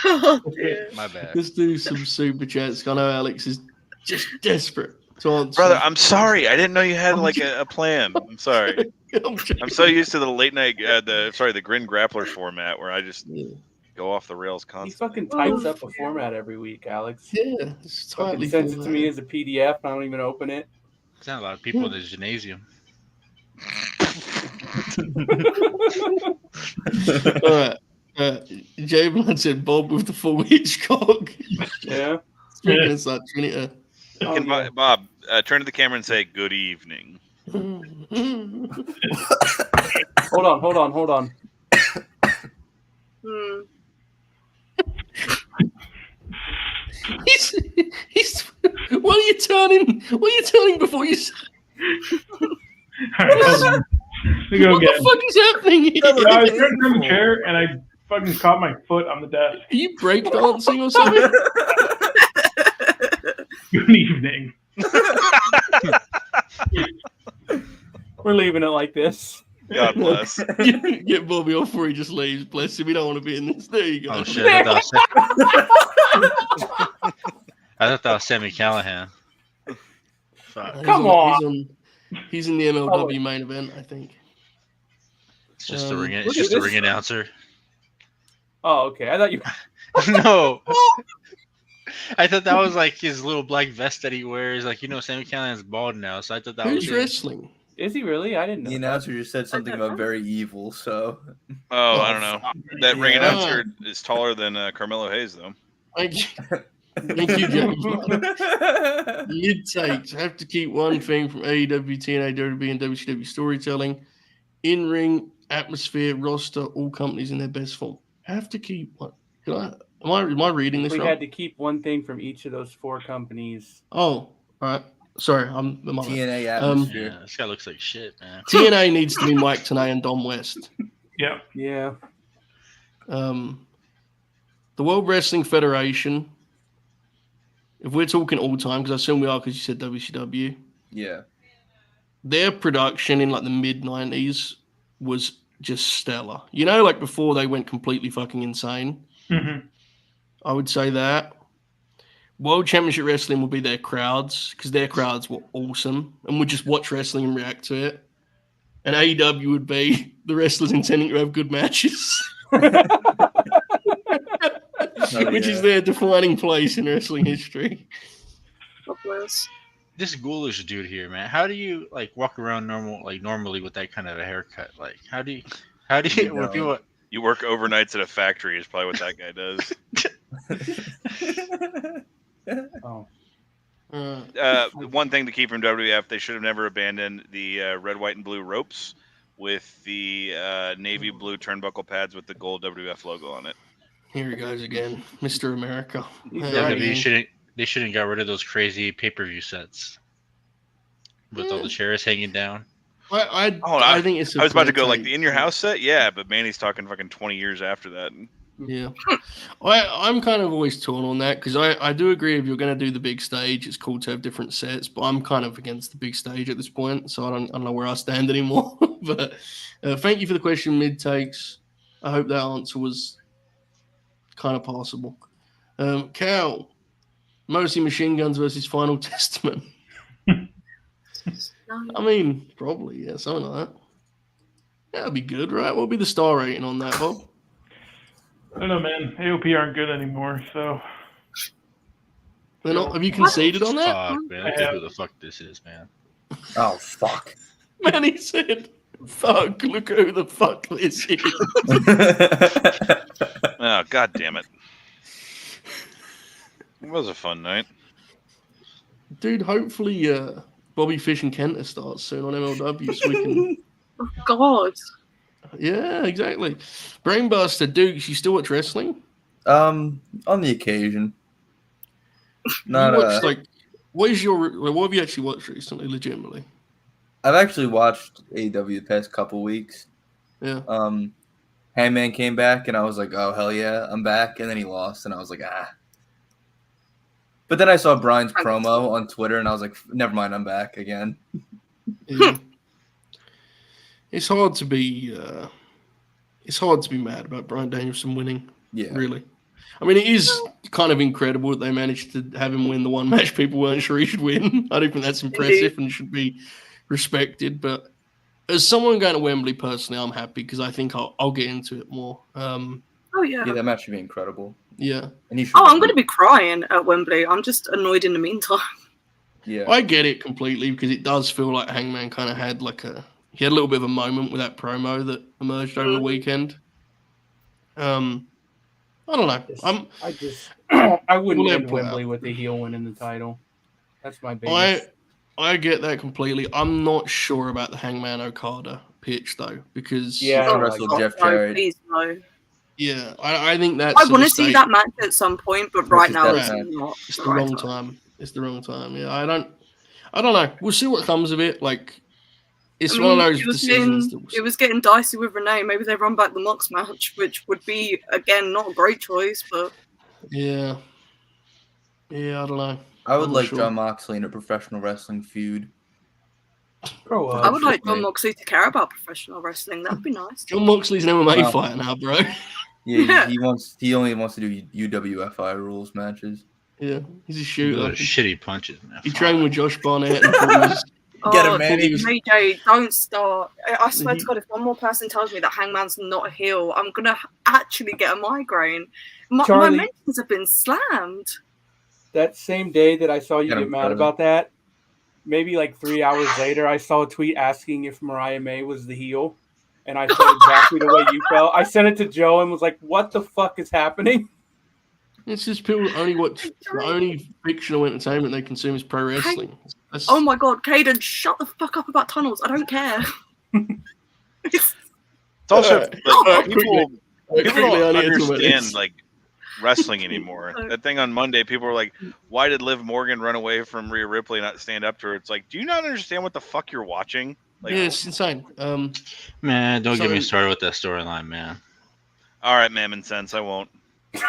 oh dear. My bad. Let's do some super chats. I know Alex is just desperate to answer. Brother, I'm sorry. I didn't know you had like a plan. I'm sorry. I'm joking. I'm so used to the late night, the Grin Grappler format where I just Yeah. go off the rails He constantly. fucking types up a format every week, Alex. Yeah, it's Fucking totally sends it cool, to man. me as a PDF. I don't even open it. There's not a lot of people in the gymnasium. All right. Jay Blood said Bob with the full Hitchcock. Yeah. Speaking of such, we need to Can Bob turn to the camera and say good evening? Hold on. Hmm. He's what are you turning? What are you turning before you? All right, hold on. We go What again. the fuck is happening here? Yeah, I was trying to turn the chair and I fucking caught my foot on the desk. Are you breakdancing or something? Good evening. We're leaving it like this. God bless. Get Bobby off before he just leaves. Bless him. We don't want to be in this. There you go. Oh shit! I thought that was Sammy Callahan. Fuck. Come on. He's in the MLW main event, I think. It's just a ring. look It's at just a this. ring announcer. Oh, okay. I thought you. No. I thought that was like his little black vest that he wears. Like, Sammy Callahan's bald now, so I thought that Who's was him. wrestling? Is he really? I didn't know. The announcer just said something about very evil, so. Oh, I don't know. That ring Yeah. announcer is taller than Carmelo Hayes, though. Thank you, James. Mid takes. Have to keep one thing from AEW, TNA, WWE, and WCW storytelling. In ring, atmosphere, roster, all companies in their best form. Have to keep one. Am I reading this We wrong? had to keep one thing from each of those 4 companies. Oh, all right. Sorry, I'm the mother. TNA Yeah, atmosphere. this guy looks like shit, man. TNA needs to be Mike Tenay and Dom West. Yeah. Yeah. The World Wrestling Federation. If we're talking all time, because I assume we are, because you said WCW. Yeah. Their production in like the mid 90s was just stellar. Like before they went completely fucking insane. Mm-hmm. I would say that. World Championship Wrestling will be their crowds, because their crowds were awesome and would just watch wrestling and react to it. And AEW would be the wrestlers intending to have good matches, which is their defining place in wrestling history. God bless. This ghoulish dude here, man. How do you walk around normally with that kind of a haircut? Like, how do you when people? You work overnights at a factory is probably what that guy does. Oh. One thing to keep from WWF, they should have never abandoned the red, white, and blue ropes with the navy blue turnbuckle pads with the gold WWF logo on it. Here he goes again, Mr. America. WWE shouldn't got rid of those crazy pay-per-view sets with all the chairs hanging down. I think it's. I was about to go like the In Your House set, yeah, but Manny's talking fucking 20 years after that. Yeah, I'm kind of always torn on that, because I do agree if you're going to do the big stage, it's cool to have different sets, but I'm kind of against the big stage at this point, so I don't know where I stand anymore. But thank you for the question, mid takes. I hope that answer was kind of possible. Cal, mostly Machine Guns versus Final Testament. I mean, probably, yeah, something like that. That'd be good, right? What'll be the star rating on that, Bob? I don't know, man. AOP aren't good anymore, so. They're not, have you conceded on that? Fuck, man. I don't know who the fuck this is, man. Oh, fuck. Manny said, fuck, look who the fuck this is. Oh, god damn it. It was a fun night. Dude, hopefully Bobby Fish and Kenta starts soon on MLW so we can... Oh, God. Yeah, exactly. Brainbuster, Dukes, you still watch wrestling? On the occasion. Not you watch, what have you actually watched recently, legitimately? I've actually watched AEW the past couple weeks. Yeah. Hangman came back, and I was like, oh, hell yeah, I'm back. And then he lost, and I was like, ah. But then I saw Brian's promo on Twitter, and I was like, never mind, I'm back again. Yeah. It's hard to be mad about Bryan Danielson winning. Yeah. Really. I mean, it is kind of incredible that they managed to have him win the one match people weren't sure he should win. I don't think that's impressive and should be respected. But as someone going to Wembley personally, I'm happy because I think I'll get into it more. Oh, yeah. Yeah, that match should be incredible. Yeah. And I'm going to be crying at Wembley. I'm just annoyed in the meantime. Yeah. I get it completely because it does feel like Hangman kind of had he had a little bit of a moment with that promo that emerged over the weekend. I don't know. I wouldn't end Wembley with a heel winning the title. That's my biggest. I get that completely. I'm not sure about the Hangman Okada pitch though, because Yeah, I To don't wrestle like Jeff no, Jarrett. please no. yeah, I think that's. I want to see that match at some point, but right Versus now it's Deathmatch. not. It's the the right wrong time. It's the wrong time. Yeah, I don't know. We'll see what comes of it. Like, it's I one of mean, those decisions. it was getting dicey with Renee. Maybe they run back the Mox match, which would be again not a great choice, but Yeah, I don't know. I would I'm not like sure. John Moxley in a professional wrestling feud. Grow I up. would like John me. Moxley to care about professional wrestling. That'd be nice. John Moxley's an MMA Wow. fighter now, bro. Yeah, he only wants to do UWFI rules matches. Yeah, he's a Those shooter. are shitty punches, man. He Fuck. trained with Josh Barnett and thought he was. Get him, Oh, Manny. AJ, don't start. I swear He- to God, if one more person tells me that Hangman's not a heel, I'm going to actually get a migraine. My Charlie- mentions have been slammed. That same day that I saw you Get him, get mad Charlie. about that, maybe like 3 hours later, I saw a tweet asking if Mariah May was the heel. And I felt exactly the way you felt. I sent it to Joe and was like, what the fuck is happening? It's just people only watch the only fictional entertainment they consume is pro wrestling. That's, Oh my God, Caden, shut the fuck up about tunnels. I don't care. It's also Alright. like, Alright, people quickly, don't I need to talk about understand this. like wrestling anymore. That thing on Monday, people were like, "Why did Liv Morgan run away from Rhea Ripley and not stand up to her?" It's like, do you not understand what the fuck you're watching? Like, Yeah, it's insane. Man, don't get me So- started with that storyline, man. all right, Mammon Sense, I won't.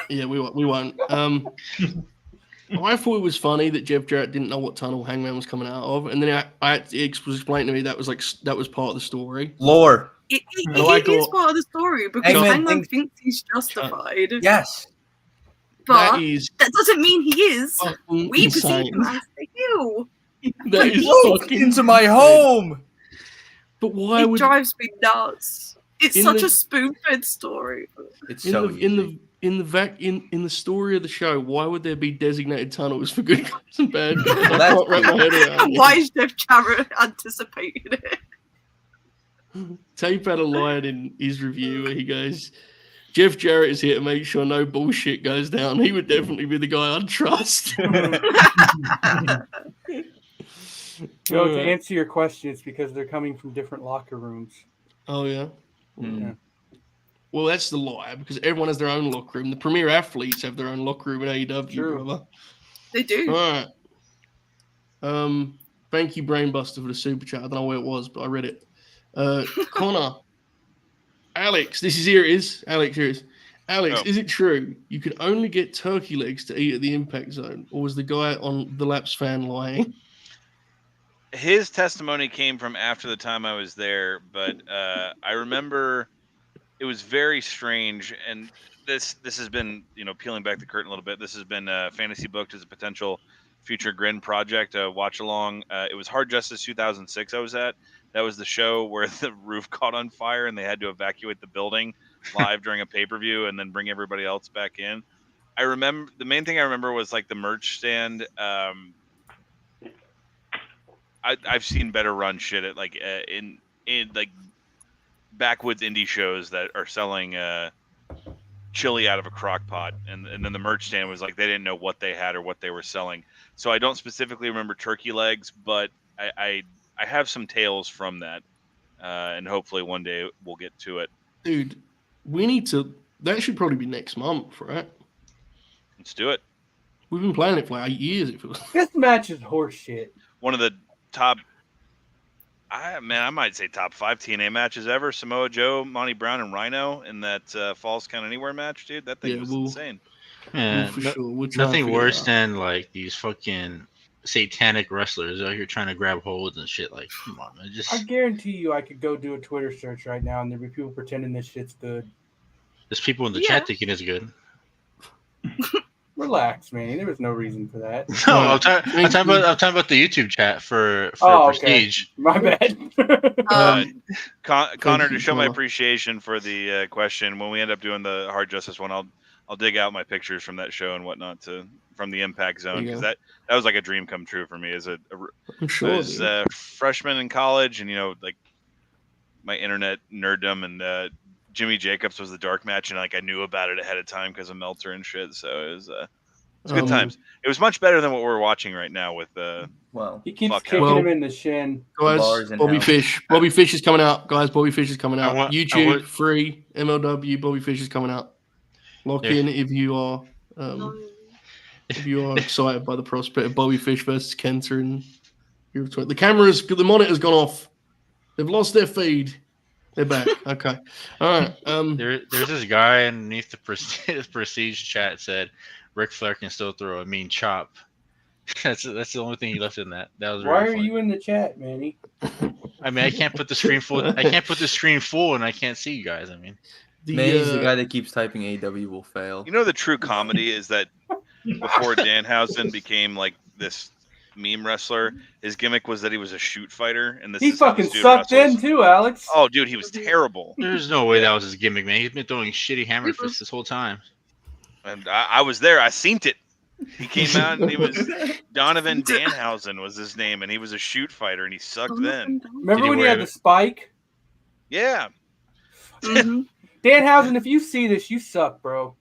Yeah, we won't. I thought it was funny that Jeff Jarrett didn't know what tunnel Hangman was coming out of, and then it was explained to me that was part of the story. Lore. It Oh, I is got- part of the story because Hangman Hangman thinks he's justified. Yes. But That is that doesn't mean he is. fucking We perceive insane. him as the heel. That is Walk fucking into my insane. home. But why It would drives me nuts. It's In such the- a spoon-fed story. It's in so the easy. in the story of the show, why would there be designated tunnels for good guys and bad guys? I That's can't wrap my head around it. Why is Jeff Jarrett anticipating it? Tape had a line in his review where he goes, Jeff Jarrett is here to make sure no bullshit goes down. He would definitely be the guy I'd trust. Joe, to Alright. answer your question, it's because they're coming from different locker rooms. Oh, yeah. Yeah. Well, that's the lie because everyone has their own locker room. The premier athletes have their own locker room in AEW, True. brother. They do. All right. Thank you, Brainbuster, for the super chat. I don't know where it was, but I read it. Connor, Alex, here it is. Alex, here it is. Alex, Oh. is it true you could only get turkey legs to eat at the Impact Zone, or was the guy on the Laps fan lying? His testimony came from after the time I was there, but I remember it was very strange. And this has been, peeling back the curtain a little bit. This has been fantasy booked as a potential future Grin project, watch along. It was Hard Justice 2006 I was at. That was the show where the roof caught on fire and they had to evacuate the building live during a pay-per-view and then bring everybody else back in. I remember the main thing I remember was like the merch stand. I've seen better run shit at like in like backwoods indie shows that are selling chili out of a crock pot, and then the merch stand was like they didn't know what they had or what they were selling. So I don't specifically remember turkey legs, but I have some tales from that, and hopefully one day we'll get to it. Dude, we need to. That should probably be next month, right? Let's do it. We've been playing it for 8 years. It feels. This match is horseshit. One of the top, I might say top 5 TNA matches ever. Samoa Joe, Monty Brown, and Rhino in that Falls Count Anywhere match, dude. That thing was insane. Man, for sure. We'll try and nothing figure it worse out. than like these fucking satanic wrestlers out here trying to grab holds and shit. Like, come on, man. I guarantee you I could go do a Twitter search right now and there'd be people pretending this shit's good. There's people in the Yeah. chat thinking it's good. Relax, man. There was no reason for that. No, Right. I'm talking about the YouTube chat for Oh, okay. Prestige. My bad. Connor, to you, show my Connor. appreciation for the question, when we end up doing the Hard Justice one, I'll dig out my pictures from that show and whatnot from the Impact Zone, There you because go. that was like a dream come true for me as I'm I sure. was dude. freshman in college, and like my internet nerddom, and Jimmy Jacobs was the dark match, and like I knew about it ahead of time because of Meltzer and shit. So it was It's good times. It was much better than what we're watching right now with Well, He keeps Fuck kicking hell. him in the shin. Guys, bars in Bobby hell. Fish. Bobby Fish is coming out. Guys, Bobby Fish is coming out. want- I YouTube, want- free, MLW, Bobby Fish is coming out. Lock Yeah. in if you are excited by the prospect of Bobby Fish versus Kenta and the monitor's gone off. They've lost their feed. They're back. Okay. All right. There's this guy underneath the Prestige chat said Ric Flair can still throw a mean chop. That's the only thing he left in that. That was Why really are funny. you in the chat, Manny? I mean, I can't put the screen full. I can't put the screen full, and I can't see you guys. I mean, Manny's the guy that keeps typing AW will fail. You know, the true comedy is that before Danhausen became like this meme wrestler, his gimmick was that he was a shoot fighter, and this He is how fucking this dude sucked wrestles. in too, Alex. Oh, dude, he was terrible. there's no way that was his gimmick, man. He's been throwing shitty hammer fists this whole time. And I was there. I seen it. He came out and he was Donovan Danhausen was his name, and he was a shoot fighter, and he sucked then. Remember Did he when he wear had it? the spike? Yeah. Mm-hmm. Danhausen, if you see this, you suck, bro.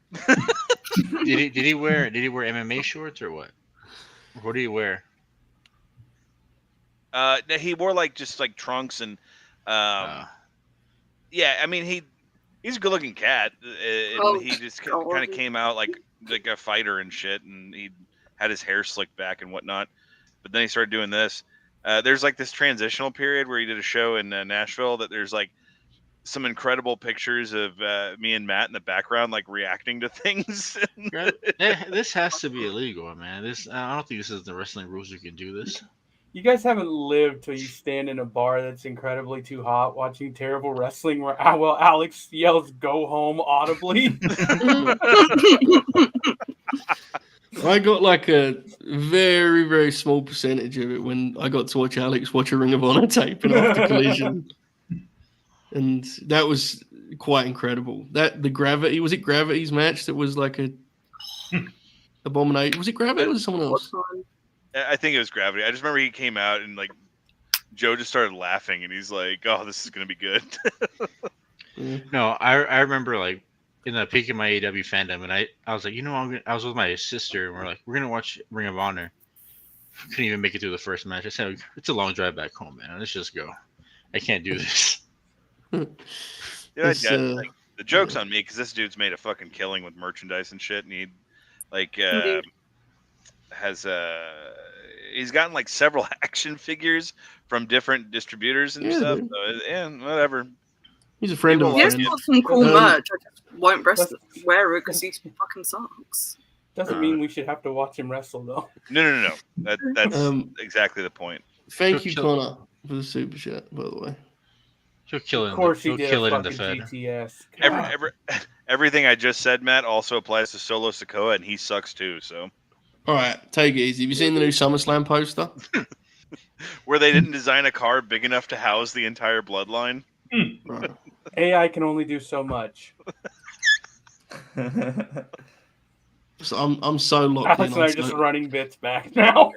Did he wear MMA shorts or what? What did he wear? He wore like just like trunks and yeah. I mean he's a good looking cat. And he just kind of came out like a fighter and shit, and he had his hair slicked back and whatnot. But then he started doing this. There's like this transitional period where he did a show in Nashville that there's like some incredible pictures of me and Matt in the background, like reacting to things. This has to be illegal, man. I don't think this is the wrestling rules. You can do this. You guys haven't lived till you stand in a bar that's incredibly too hot watching terrible wrestling where Alex yells "Go home" audibly. I got like a very, very small percentage of it when I got to watch Alex watch a Ring of Honor tape and after Collision. And that was quite incredible. The Gravity, was it Gravity's match that was like a abomination? Was it Gravity or was it someone else? I think it was Gravity. I just remember he came out and like Joe just started laughing, and he's like, "Oh, this is gonna be good." Yeah. No, I remember like in the peak of my AEW fandom, and I was like, I was with my sister, and we're gonna watch Ring of Honor. Couldn't even make it through the first match. I said, it's a long drive back home, man. Let's just go. I can't do this. Like, the joke's on me because this dude's made a fucking killing with merchandise and shit, and he like he's gotten like several action figures from different distributors and stuff. So, yeah, whatever. He's a friend of He has mine. got some cool merch. I just won't wear it because he fucking sucks. Doesn't mean we should have to watch him wrestle, though. No. That's exactly the point. Thank you, Connor, for the super chat, by the way. He'll kill it. Of course he He'll did. kill a it in the fucking Fed. GTS. Everything I just said, Matt, also applies to Solo Sikoa, and he sucks too. So, all right, take it easy. Have you seen the new SummerSlam poster? Where they didn't design a car big enough to house the entire bloodline. Right. AI can only do so much. So I'm so locked Alex in and I on are just running bits back now.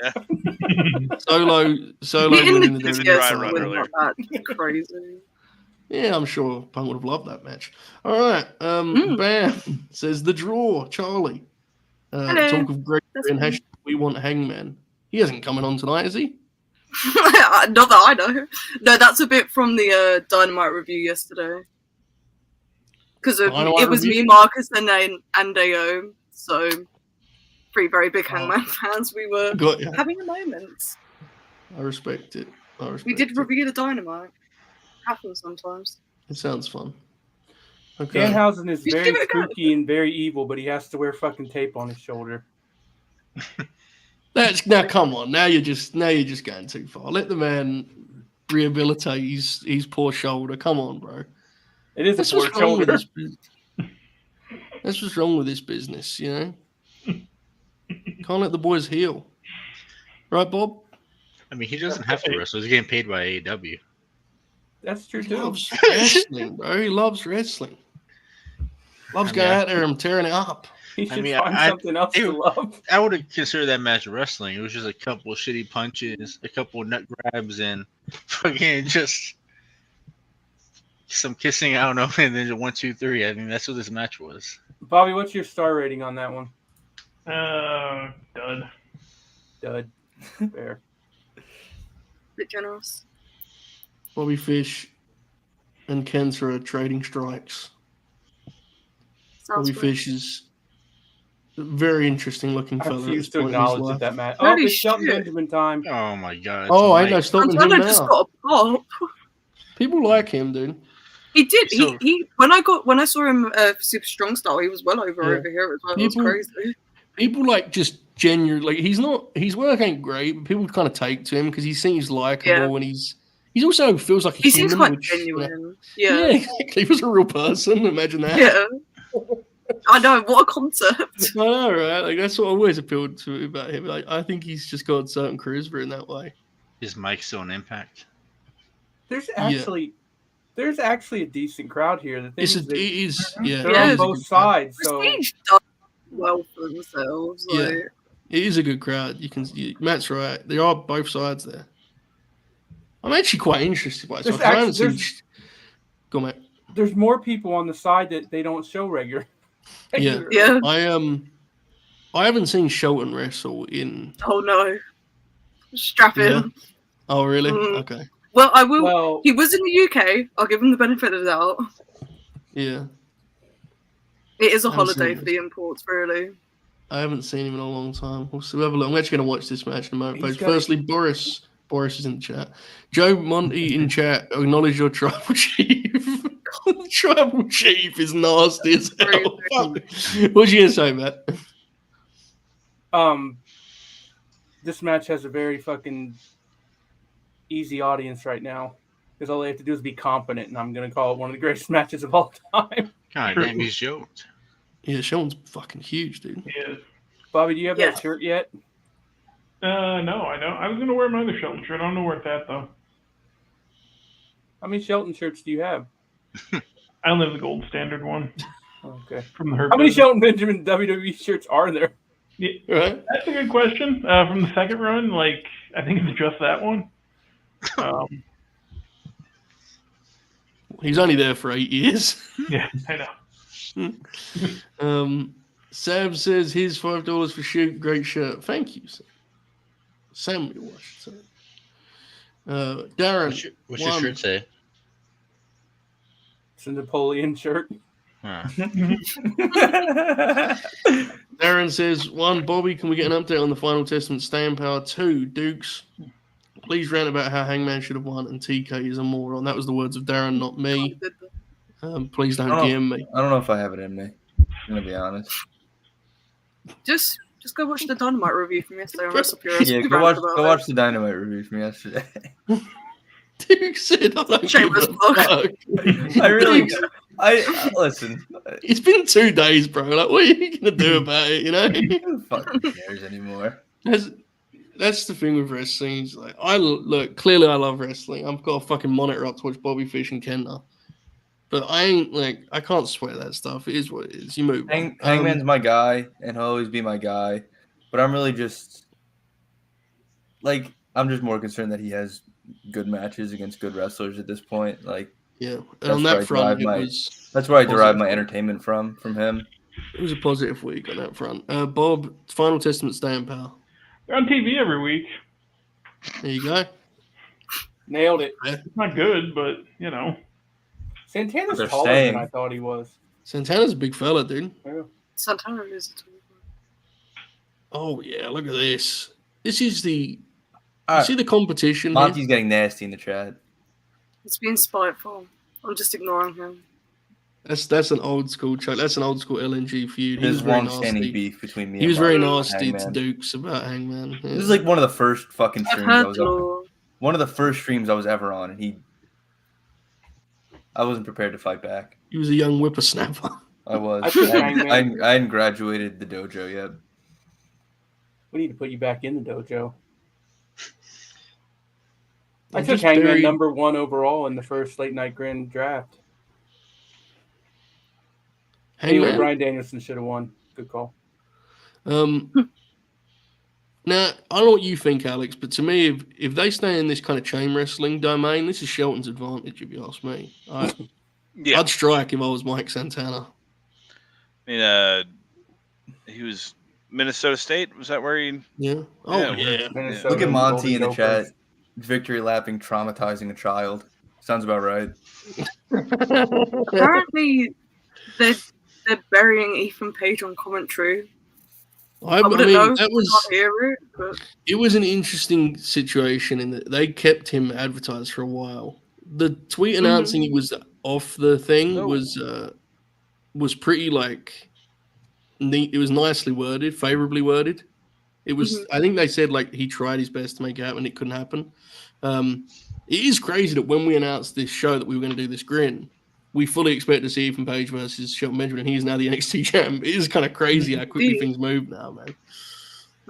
Solo winning the Yes, dry WWE run was earlier. not that crazy. Yeah, I'm sure Punk would have loved that match. All right. Bam says the draw, Charlie. Hello. Talk of great That's and me. hashtag we want Hangman. He hasn't coming on tonight, is he? Not that I know. No, that's a bit from the Dynamite review yesterday. Because Dynamite it was review? me, Marcus, and Ao. So, three very big Hangman fans. We were Got you. having a moment. I respect it. We did review the Dynamite. Happens sometimes. It sounds fun. Okay. Danhausen is You very give it a go. spooky and very evil, but he has to wear fucking tape on his shoulder. Now come on. Now you're just going too far. Let the man rehabilitate his poor shoulder. Come on, bro. It is That's a poor what's wrong with shoulder. this business. That's what's wrong with this business, you know. Can't let the boys heal, right, Bob? I mean, he doesn't have to wrestle. He's getting paid by AEW. That's true He too. loves wrestling, bro. He loves wrestling. Loves going out there and tearing it up. He should mean, find something else to love. I would have considered that match wrestling. It was just a couple of shitty punches, a couple of nut grabs, and fucking just some kissing. I don't know, and then 1, 2, 3. I mean, that's what this match was. Bobby, what's your star rating on that one? Dud. Dud. Fair. Bit generous. Bobby Fish and Kenta are trading strikes. Sounds Bobby good. Fish is a very interesting looking I fella at this refuse to point in his acknowledge life. that match. Holy It's Shelton shit. Benjamin time. Oh my god. Oh, I Mike. know, stopping him Santana just now. got a pop. People like him, dude. He did. So- He when I saw him Super Strong Style, he was well over Yeah. here as well. People- It was crazy. People like just genuinely, like his work ain't great, but people kind of take to him because he seems likable and he's also feels like a He human. seems quite which, you know, genuine. yeah, exactly. He was a real person. Imagine that. Yeah. I know, what a concept. I know, right? Like that's what always appealed to me about him. Like I think he's just got certain charisma in that way. Is Mike still an impact? There's actually a decent crowd here. The thing It's is it is yeah. they're it on is a both good crowd. sides, so Prestige does well for themselves. Yeah. Like, It is a good crowd. Matt's right. There are both sides there. I'm actually quite interested by it. So There's I haven't actually- seen. Go on, Matt. there's more people on the side that they don't show regular. Yeah. yeah. I haven't seen Shelton wrestle in. Oh no. Strap in. Yeah. Oh really? Mm. Okay. Well, I will. Well, He was in the UK. I'll give him the benefit of the doubt. Yeah. It is a I haven't holiday seen for the imports, really. I haven't seen him in a long time. We'll have a look. I'm actually going to watch this match in a moment. He's Folks. got- Firstly, Boris is in the chat. Joe Monty in chat. Acknowledge your tribal chief. Tribal chief is nasty as hell. What's you going to say, Matt? this match has a very fucking easy audience right now because all they have to do is be competent, and I'm gonna call it one of the greatest matches of all time. God damn, he's yoked. Yeah, Shelton's fucking huge, dude. Yes. Bobby, do you have Yeah. that shirt yet? No, I don't. I was gonna wear my other Shelton shirt. I don't know where it's at though. How many Shelton shirts do you have? I only have the gold standard one Okay. from the Hurt How many Business. Shelton Benjamin WWE shirts are there? Right? That's a good question. From the second run, like I think it's just that one. He's only there for 8 years. Yeah, I know. Sam says here's $5 for shoot. Great shirt. Thank you, Sam. Samuel Washington. Darren. What's your shirt say? It's a Napoleon shirt. Huh. Darren says, 1, Bobby, can we get an update on the Final Testament staying power? 2, Dukes, please rant about how Hangman should have won and TK is a moron. That was the words of Darren, not me. Please don't DM me. I don't know if I have it in me. I'm gonna be honest. Just go watch the Dynamite review from yesterday on WrestlePurist. Yeah, go watch the Dynamite review from yesterday. Duke said, I don't Shameless give a plug. fuck. I really, I listen. It's been 2 days, bro. Like, what are you gonna do about it? You know, Who fucking cares anymore? that's the thing with wrestling. It's like look. Clearly, I love wrestling. I've got a fucking monitor up to watch Bobby Fish and Kenta. But I can't swear that stuff. It is what it is. You move. Hangman's my guy, and he'll always be my guy. But I'm really just I'm just more concerned that he has good matches against good wrestlers at this point. Like, yeah, and on that front, that's where I derive my entertainment from him. It was a positive week on that front. Bob, Final Testament staying power. They're on TV every week. There you go. Nailed it. It's not good, but you know. Santana's They're taller staying. than I thought he was. Santana's a big fella, dude. Yeah. Santana is a tall one. Oh yeah, look at this. This is the. All You right. see the competition. Monty's Here? getting nasty in the chat. It's being spiteful. I'm just ignoring him. That's an old school Chuck. That's an old school LNG feud. He There's was very long-standing nasty. beef between me. He was and very Monty nasty and to Hangman. Dukes about Hangman. Yeah. This is like one of the first fucking I've streams I heard was the on. law. One of the first streams I was ever on, and I wasn't prepared to fight back. He was a young whippersnapper. I was. I think I Hangman- hadn't graduated the dojo yet. We need to put you back in the dojo. I I'm took just Hangman very- number 1 overall in the first late night Grin draft. Anyway, Hangman. Bryan Danielson should have won. Good call. Now, I don't know what you think, Alex, but to me, if they stay in this kind of chain wrestling domain, this is Shelton's advantage, if you ask me. Yeah, I'd strike if I was Mike Santana. I mean, he was Minnesota State. Was that where he? Yeah. Oh yeah. Minnesota Look at and Monty in Golden the chat. Gophers. Victory lapping, traumatizing a child. Sounds about right. Apparently, they're burying Ethan Page on commentary. I wouldn't mean, know. that I was can't hear it, but it was an interesting situation in that they kept him advertised for a while. The tweet announcing he was off the thing was pretty like neat. It was nicely worded, favorably worded. It was. I think they said like he tried his best to make it happen. It couldn't happen. It is crazy that when we announced this show that we were going to do this Grin, we fully expect to see Ethan Page versus Shelton Benjamin. He's now the NXT champ. It is kind of crazy how quickly things move now, man.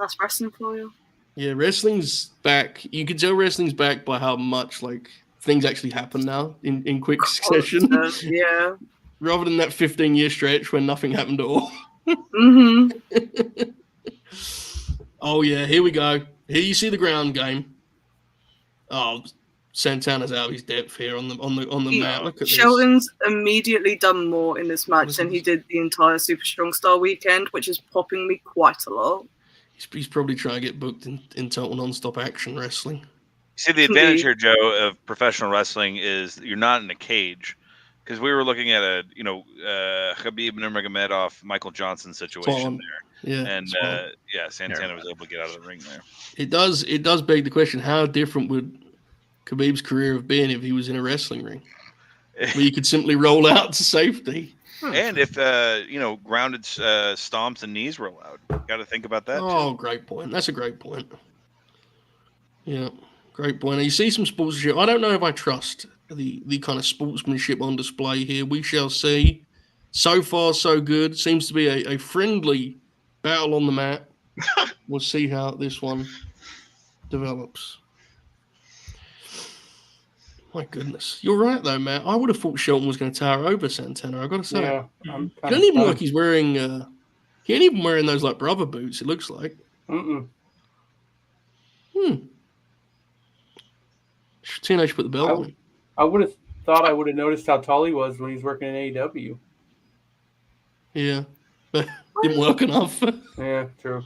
that's wrestling for you. Yeah, wrestling's back. You can tell wrestling's back by how much like things actually happen now in quick succession. Yeah. Rather than that 15-year stretch when nothing happened at all. Oh yeah, here we go. Here you see the ground game. Oh, Santana's out of his depth here on the mat. Look at Shelton's immediately done more in this match than he did the entire Super Strong Star weekend, which is popping me quite a lot. He's probably trying to get booked in total non-stop action wrestling. See, the advantage here, Joe, of professional wrestling is you're not in a cage. Because we were looking at a, Khabib Nurmagomedov, Michael Johnson situation there. Yeah. And, Santana was able to get out of the ring there. It does beg the question, how different would Khabib's career have been if he was in a wrestling ring? Where you could simply roll out to safety. And if, grounded stomps and knees were allowed. Got to think about that, too. Great point. That's a great point. Yeah, great point. And you see some sportsmanship. I don't know if I trust the kind of sportsmanship on display here. We shall see. So far, so good. Seems to be a friendly battle on the mat. We'll see how this one develops. My goodness. You're right, though, Matt. I would have thought Shelton was going to tower over Santana, I've got to say. Yeah, he don't even look like he's wearing... he ain't even wearing those, like, brother boots, it looks like. Teenage put the belt on him. I would have thought I would have noticed how tall he was when he's working in AEW. Yeah. But didn't work enough. Yeah, true.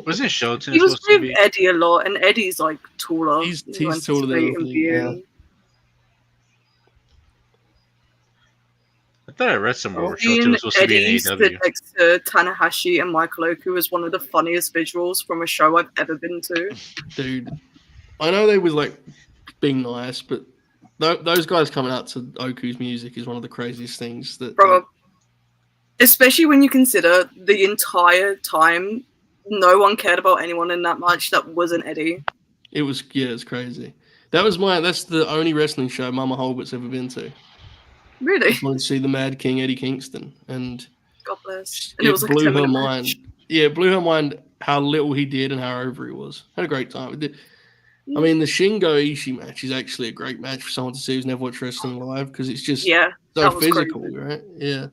Wasn't Shelton He was supposed to with be? Eddie a lot, and Eddie's like taller. He's taller than everything, yeah. I thought I read somewhere where Shelton was supposed to be in Eddie AEW. stood next to Tanahashi and Michael Oku was one of the funniest visuals from a show I've ever been to. Dude, I know they was like being nice, but those guys coming out to Oku's music is one of the craziest things that. Especially when you consider the entire time, no one cared about anyone in that match that wasn't Eddie. It's crazy. That's the only wrestling show Mama Holbert's ever been to. Really? I wanted to see the Mad King Eddie Kingston, and God bless. And it was like blew a 10-minute her mind. match. Yeah, it blew her mind how little he did and how over he was. Had a great time. I mean, the Shingo Ishii match is actually a great match for someone to see who's never watched wrestling live because it's just so physical, crazy. Right? Yeah.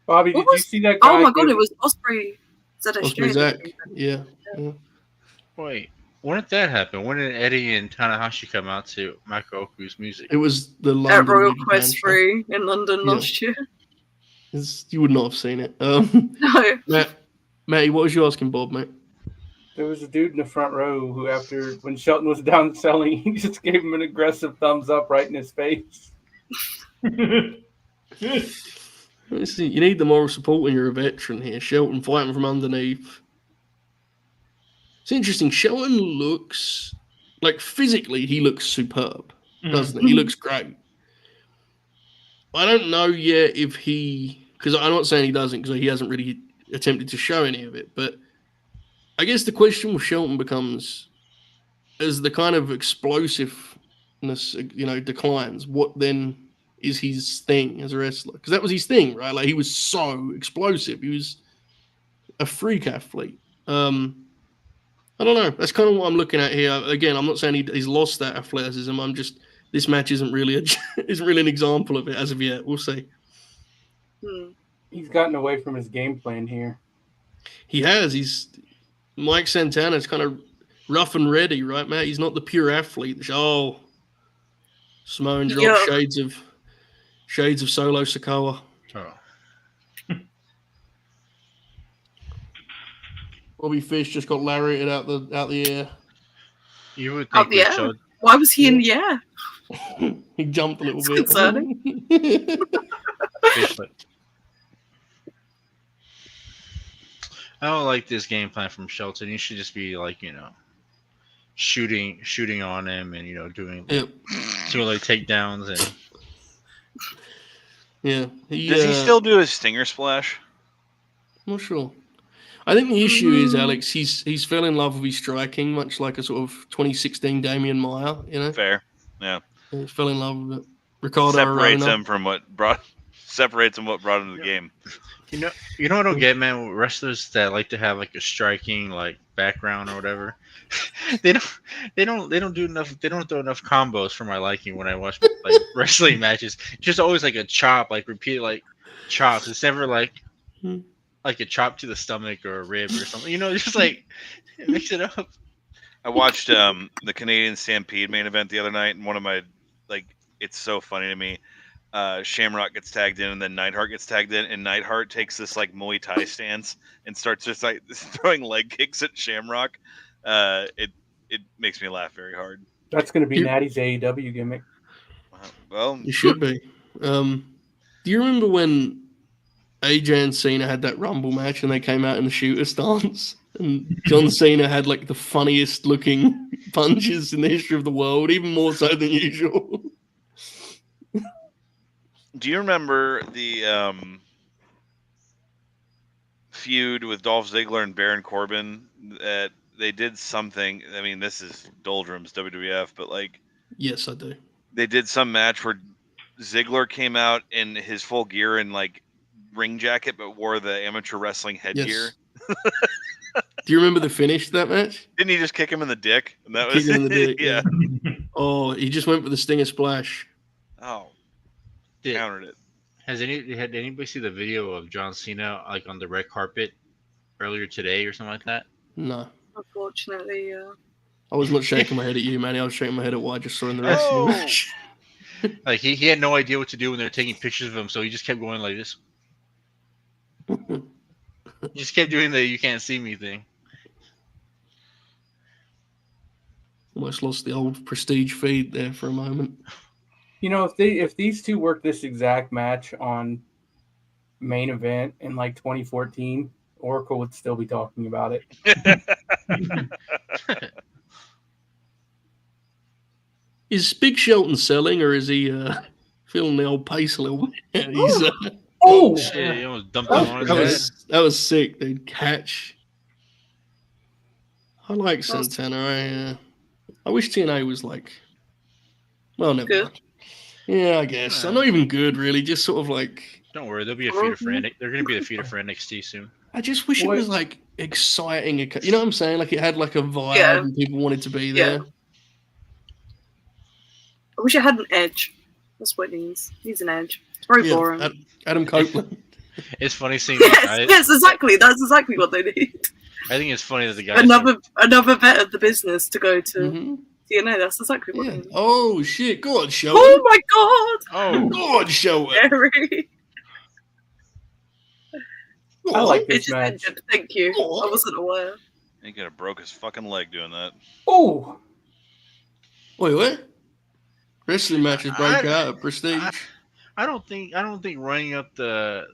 Bobby, did you see that guy? Oh my god, it was Osprey. Osprey Zach. Yeah. Wait, when did that happen? When did Eddie and Tanahashi come out to Michael Oku's music? It was the London at Royal Japan Quest show. 3 in London last year. You would not have seen it. No. Matty, what was you asking Bob, mate? There was a dude in the front row who, when Shelton was down selling, he just gave him an aggressive thumbs up right in his face. Listen, you need the moral support when you're a veteran here. Shelton fighting from underneath. It's interesting. Shelton looks like physically he looks superb, doesn't he? He looks great. I don't know yet if because I'm not saying he doesn't because he hasn't really attempted to show any of it. But I guess the question with Shelton becomes, as the kind of explosiveness, declines, what then is his thing as a wrestler? Because that was his thing, right? Like he was so explosive. He was a freak athlete. I don't know. That's kind of what I'm looking at here. Again, I'm not saying he's lost that athleticism. This match isn't really an example of it as of yet. We'll see. He's gotten away from his game plan here. He has. Mike Santana's kind of rough and ready, right, Matt? He's not the pure athlete. Samoan drop, shades of Solo Sikoa. Oh. Bobby Fish just got lariated out the air. You would Out think the we air? showed. Why was he in the air? He jumped a little It's bit. concerning. Fish, but I don't like this game plan from Shelton. He should just be like, shooting on him and doing Yep. like takedowns and Yeah. Does he still do his stinger splash? I'm not sure. I think the issue is, Alex, he's fell in love with his striking, much like a sort of 2016 Damian Maya, Fair. Yeah. He fell in love with it. Ricardo Separates Arona. him from what brought him to the game. you know what I don't get, man. Wrestlers that like to have like a striking like background or whatever, they don't do enough. They don't throw enough combos for my liking when I watch like wrestling matches. It's just always like a chop, like repeated like chops. It's never like a chop to the stomach or a rib or something. Just like mix it up. I watched the Canadian Stampede main event the other night, and one of my it's so funny to me. Shamrock gets tagged in, and then Neidhart gets tagged in, and Neidhart takes this like Muay Thai stance and starts just like throwing leg kicks at Shamrock. It makes me laugh very hard. That's going to be Natty's AEW gimmick. Well, It should be. Do you remember when AJ and Cena had that Rumble match and they came out in the shooter stance? And John Cena had like the funniest looking punches in the history of the world, even more so than usual. do you remember the feud with Dolph Ziggler and Baron Corbin? That they did something. I mean, this is doldrums WWF, but like, Yes, I do. they did some match where Ziggler came out in his full gear and like ring jacket, but wore the amateur wrestling headgear. Yes. Do you remember the finish to that match? Didn't he just kick him in the dick? And that was Kick him in the dick, yeah. Oh, he just went for the Stinger Splash. Oh, Did, countered it. had anybody see the video of John Cena like on the red carpet earlier today or something like that? No. Unfortunately, yeah. I was not shaking my head at you, Manny. I was shaking my head at what I just saw in the rest of the match. Like he had no idea what to do when they were taking pictures of him, so he just kept going like this. He just kept doing the "you can't see me" thing. Almost lost the old prestige feed there for a moment. If these two work this exact match on main event in like 2014, Oracle would still be talking about it. Is Big Shelton selling, or is he feeling the old pace a little bit? He's, Oh, Shit, he almost dumped him on his head. that was sick, dude. Catch. I like Santana. I wish TNA was like, well, never Good. mind. Yeah, I guess. I'm not even good, really. Just sort of like. Don't worry, they'll be a feeder for NXT. They're going to be the feeder for NXT soon. I just wish it was like exciting. You know what I'm saying? Like it had like a vibe Yeah. and people wanted to be Yeah. there. I wish I had an edge. That's what it needs. Needs an edge. It's very boring. Adam Copeland. It's funny seeing that guy. Yes, exactly. That's exactly what they need. I think it's funny that the guy. Another vet of the business to go to. Mhm. TNA, that's exactly what Yeah. they need. Oh shit! Go on, show Oh it. my god! Oh, Go on, show it. Gary. Go I on. like It this just match. ended. Thank you. I wasn't aware. He could have broke his fucking leg doing that. Oh, Wait, what? Wrestling matches break out at Prestige. I don't think running up the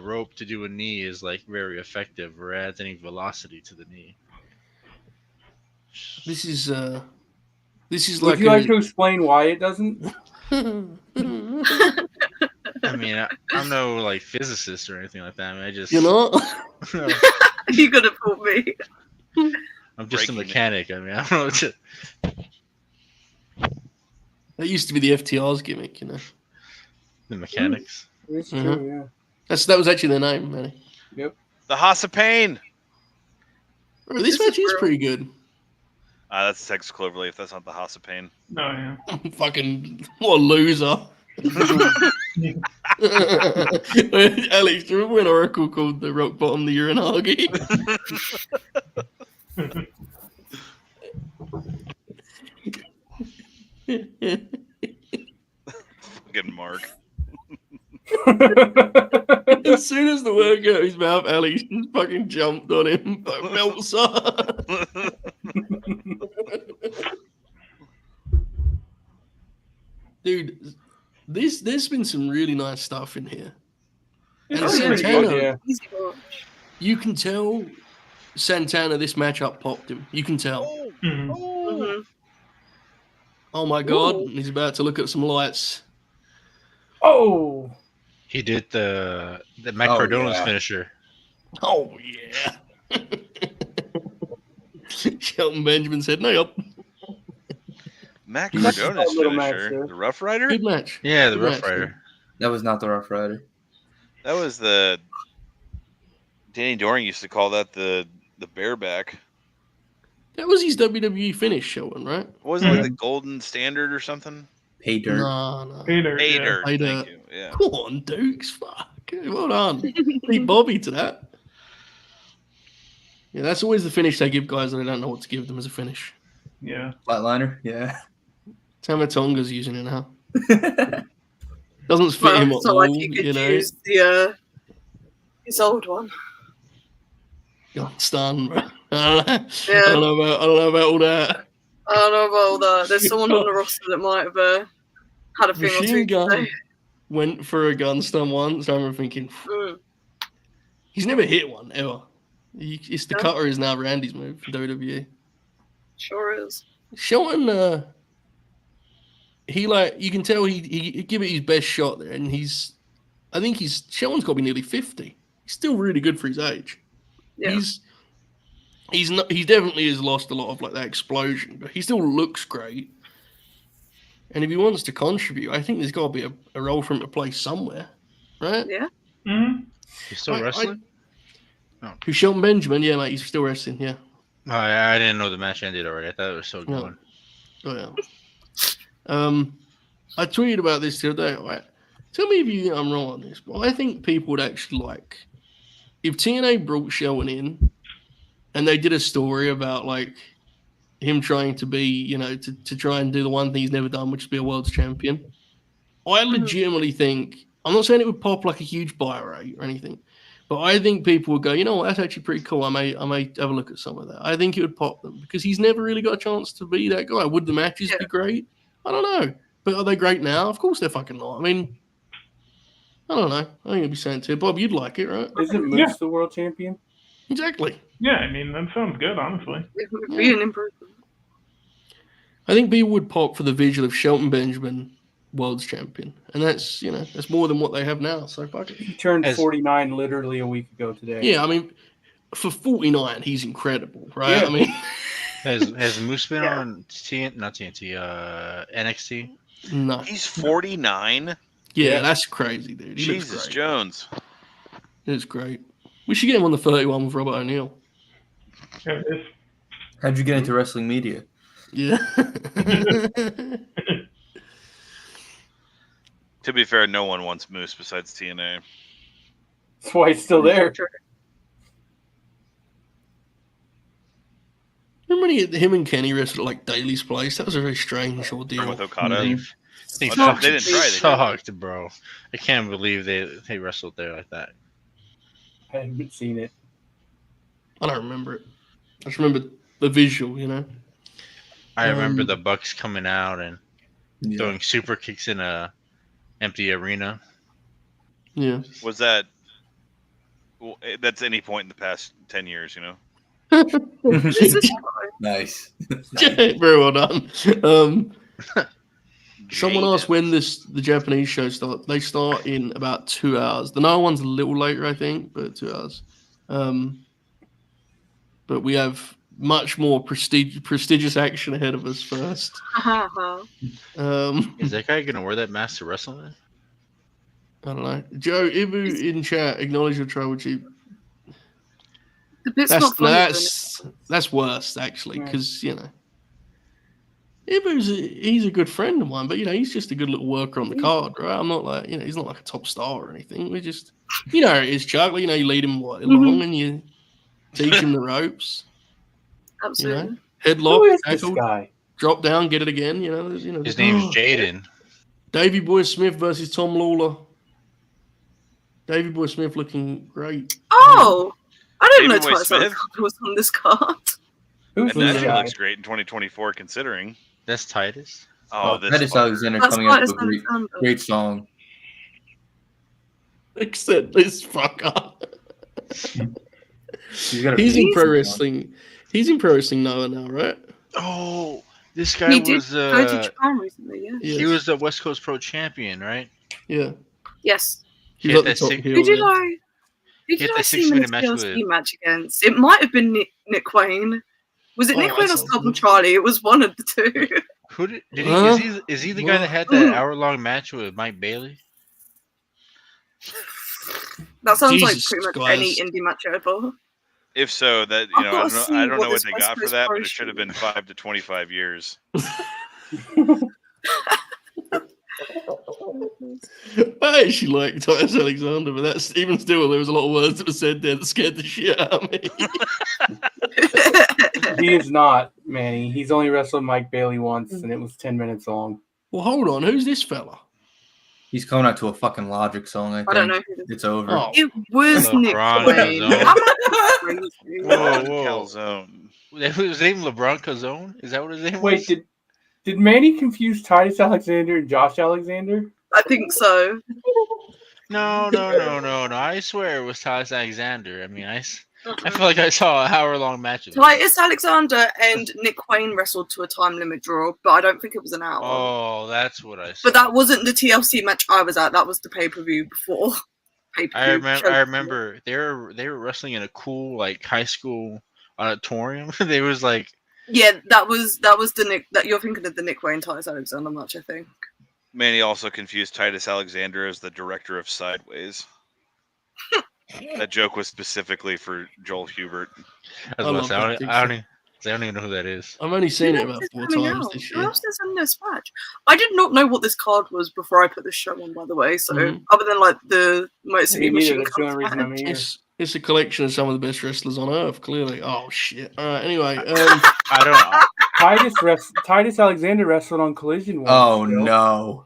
rope to do a knee is like very effective or adds any velocity to the knee. This is would like you like to explain why it doesn't? I mean, I'm no like physicist or anything like that. I mean, I just you know. You could have told me. I'm just a Breaking it. mechanic. I mean, I don't know what to. That used to be the FTR's gimmick, you know. The mechanics. It's Mhm. true, yeah. That was actually their name, Manny. The House of Pain. Bro, this This is match is real. pretty good. That's Texas Cloverleaf. That's not the House of Pain. No, yeah. Fucking what a loser. Alex, do you remember when Oracle called the rock bottom the Uranagi? Fucking Mark. As soon as the word got out of his mouth, Ali just fucking jumped on him. Like, Meltzer. Dude, there's been some really nice stuff in here. It's And pretty Santana, good, yeah. Easy watch. you can tell Santana this matchup popped him. You can tell. Mhm. Mhm. Oh my god, Ooh. he's about to look at some lights. Oh, He did the Matt Oh, Cardona's yeah. finisher. Oh yeah. Shelton Benjamin said, "No, yup." Matt That's a Cardona's little match finisher, there. the Rough Rider. Good match. Yeah, the Good Rough match, Rider. That was not the Rough Rider. That was the Danny Doring used to call that the bareback. That was his WWE finish, Shelton, right? Wasn't it like the Golden Standard or something? Pay dirt. No. Hey there, Pay yeah. dirt. Pay Thank dirt. you. Yeah. Come on, Dukes. Fuck. Well done. Beat Bobby to that. Yeah, that's always the finish they give guys that they don't know what to give them as a finish. Yeah. Flatliner. Yeah. Tamatonga's using it now. Doesn't fit Well, him at it's not all, like you could you know. use his old one. Got stunned, bro. I Yeah. don't know about all that. I don't know about all that. There's someone on the roster that might have had a thing or two Machine Gun today. went for a gun stun once. I remember thinking, Mm. he's never hit one ever. It's the No. cutter is now Randy's move for WWE. Sure is. Shelton, he you can tell he give it his best shot there, and I think Shelton's got to be nearly 50. He's still really good for his age. Yeah. He definitely has lost a lot of like that explosion, but he still looks great. And if he wants to contribute, I think there's got to be a role for him to play somewhere, right? Yeah. Mm-hmm. He's still wrestling? Who's Shelton Benjamin? Yeah, mate, he's still wrestling. Yeah. Oh, I didn't know the match ended already. I thought it was still No. going. Oh yeah. I tweeted about this the other day. Right? Tell me if you think I'm wrong on this, but I think people would actually like if TNA brought Shelton in and they did a story about like him trying to be, you know, to try and do the one thing he's never done, which is be a world's champion. I legitimately think, I'm not saying it would pop like a huge buy rate or anything, but I think people would go, you know what, that's actually pretty cool. I may have a look at some of that. I think it would pop them because he's never really got a chance to be that guy. Would the matches be great? I don't know. But are they great now? Of course they're fucking not. I mean, I don't know. I think it'd be sent to Bob. You'd like it, right? Isn't Moose the world champion? Exactly. Yeah, I mean, that sounds good, honestly. It would be an improvement. I think people would pop for the visual of Shelton Benjamin, world's champion, and that's that's more than what they have now. So fuck it. He turned 49 literally a week ago today. Yeah, I mean, for 49, he's incredible, right? Yeah. I mean, Has Moose been on NXT? No. He's 49. Yeah, that's crazy, dude. He looks Jesus great. Jones. It's great. We should get him on the 31 with Robert O'Neill. Yeah, it is. How'd you get into wrestling media? Yeah. To be fair, no one wants Moose besides TNA. That's why he's still there. Remember when him and Kenny wrestled at like Daly's place? That was a very strange ordeal. With Okada. They They fucking didn't try. They sucked, bro. I can't believe they wrestled there like that. I haven't seen it. I don't remember it. I just remember the visual, you know. I remember the Bucks coming out and throwing super kicks in a empty arena. Yeah. Was that? Well, that's any point in the past 10 years, you know. Nice. Very well done. Someone asked when the Japanese show starts. They start in about 2 hours. The Nile one's a little later, I think, but 2 hours. But we have much more prestigious action ahead of us first. Is that guy gonna wear that mask to wrestle in? I don't know. Joe, Ibou in chat, acknowledge your tribal chief. The bit's not funny. That's worse, actually, because, you know, he's a good friend of mine, but, you know, he's just a good little worker on the card, right? I'm not like, you know, he's not like a top star or anything. We just, you know, it is, Chuck. You know, you lead him along and you teach him the ropes. Absolutely. You know, headlock, Who is this tackle, guy? drop down, get it again. You know, His name's Jaden. Davey Boy Smith versus Tom Lawler. Davey Boy Smith looking great. Oh, I didn't know Davey Boy Titus Smith? Alexander was on this card. Who's And this that guy? looks great in 2024, considering. That's Titus. Oh, this Titus fucker. Alexander That's coming up Titus with a great, Alexander. great song. Except this fucker. He's got a He's in great pro song. wrestling. He's in pro wrestling now, right? Oh, this guy He did was go to Japan recently, yeah. Yes. he was the West Coast Pro Champion, right? Yeah. Yes. He's He like had the that top sick- heel. Who did yeah. I? Who He did had I that see him in a 6-minute match TLC match against? It might have been Nick Wayne. Was it Oh, Nick that Wayne or sounds Stubborn good. Charlie? It was one of the two. Who did he? Huh? Is he the guy that had that Mm. hour-long match with Mike Bailey? That sounds like Jesus pretty much Christ. any indie match ever. If so, that I've gotta see I don't what know what this they West got for Coast that, Pro but it should have been 5 to 25 years. I actually like Titus Alexander, but that's even still there was a lot of words that were said there that scared the shit out of me. He is not, Manny. He's only wrestled Mike Bailey once, and it was 10 minutes long. Well, hold on, who's this fella? He's coming out to a fucking Logic song, I think. I don't know who this is. It's over. Oh, It was Nick LeBron Wayne. Calzone. I'm not crazy. Whoa, Ron whoa. Calzone. His name LeBron Calzone? Is that what his name Wait, was? did Manny confuse Titus Alexander and Josh Alexander? I think so. No. I swear it was Titus Alexander. I mean, I feel like I saw an hour-long match of it. Titus Alexander and Nick Wayne wrestled to a time limit draw, but I don't think it was an hour. Oh, that's what I saw. But that wasn't the TLC match I was at. That was the pay-per-view before. I remember they were wrestling in a cool like high school auditorium. They was like, Yeah, that was the Nick that you're thinking of, the Nick Wayne Titus Alexander match, I think. Manny also confused Titus Alexander as the director of Sideways. That joke was specifically for Joel Hubert. I I love that don't even know who that is. I've only seen it Who about else is 4 coming times out? this Who year. else is in this match? I did not know what this card was before I put this show on, by the way. So Mhm. other than like the Motor Me City neither. Machine That's the Guns only reason I'm match. here. It's a collection of some of the best wrestlers on earth, clearly. Oh, shit. All right, anyway. I don't. Titus Alexander wrestled on Collision once. Oh, still. no.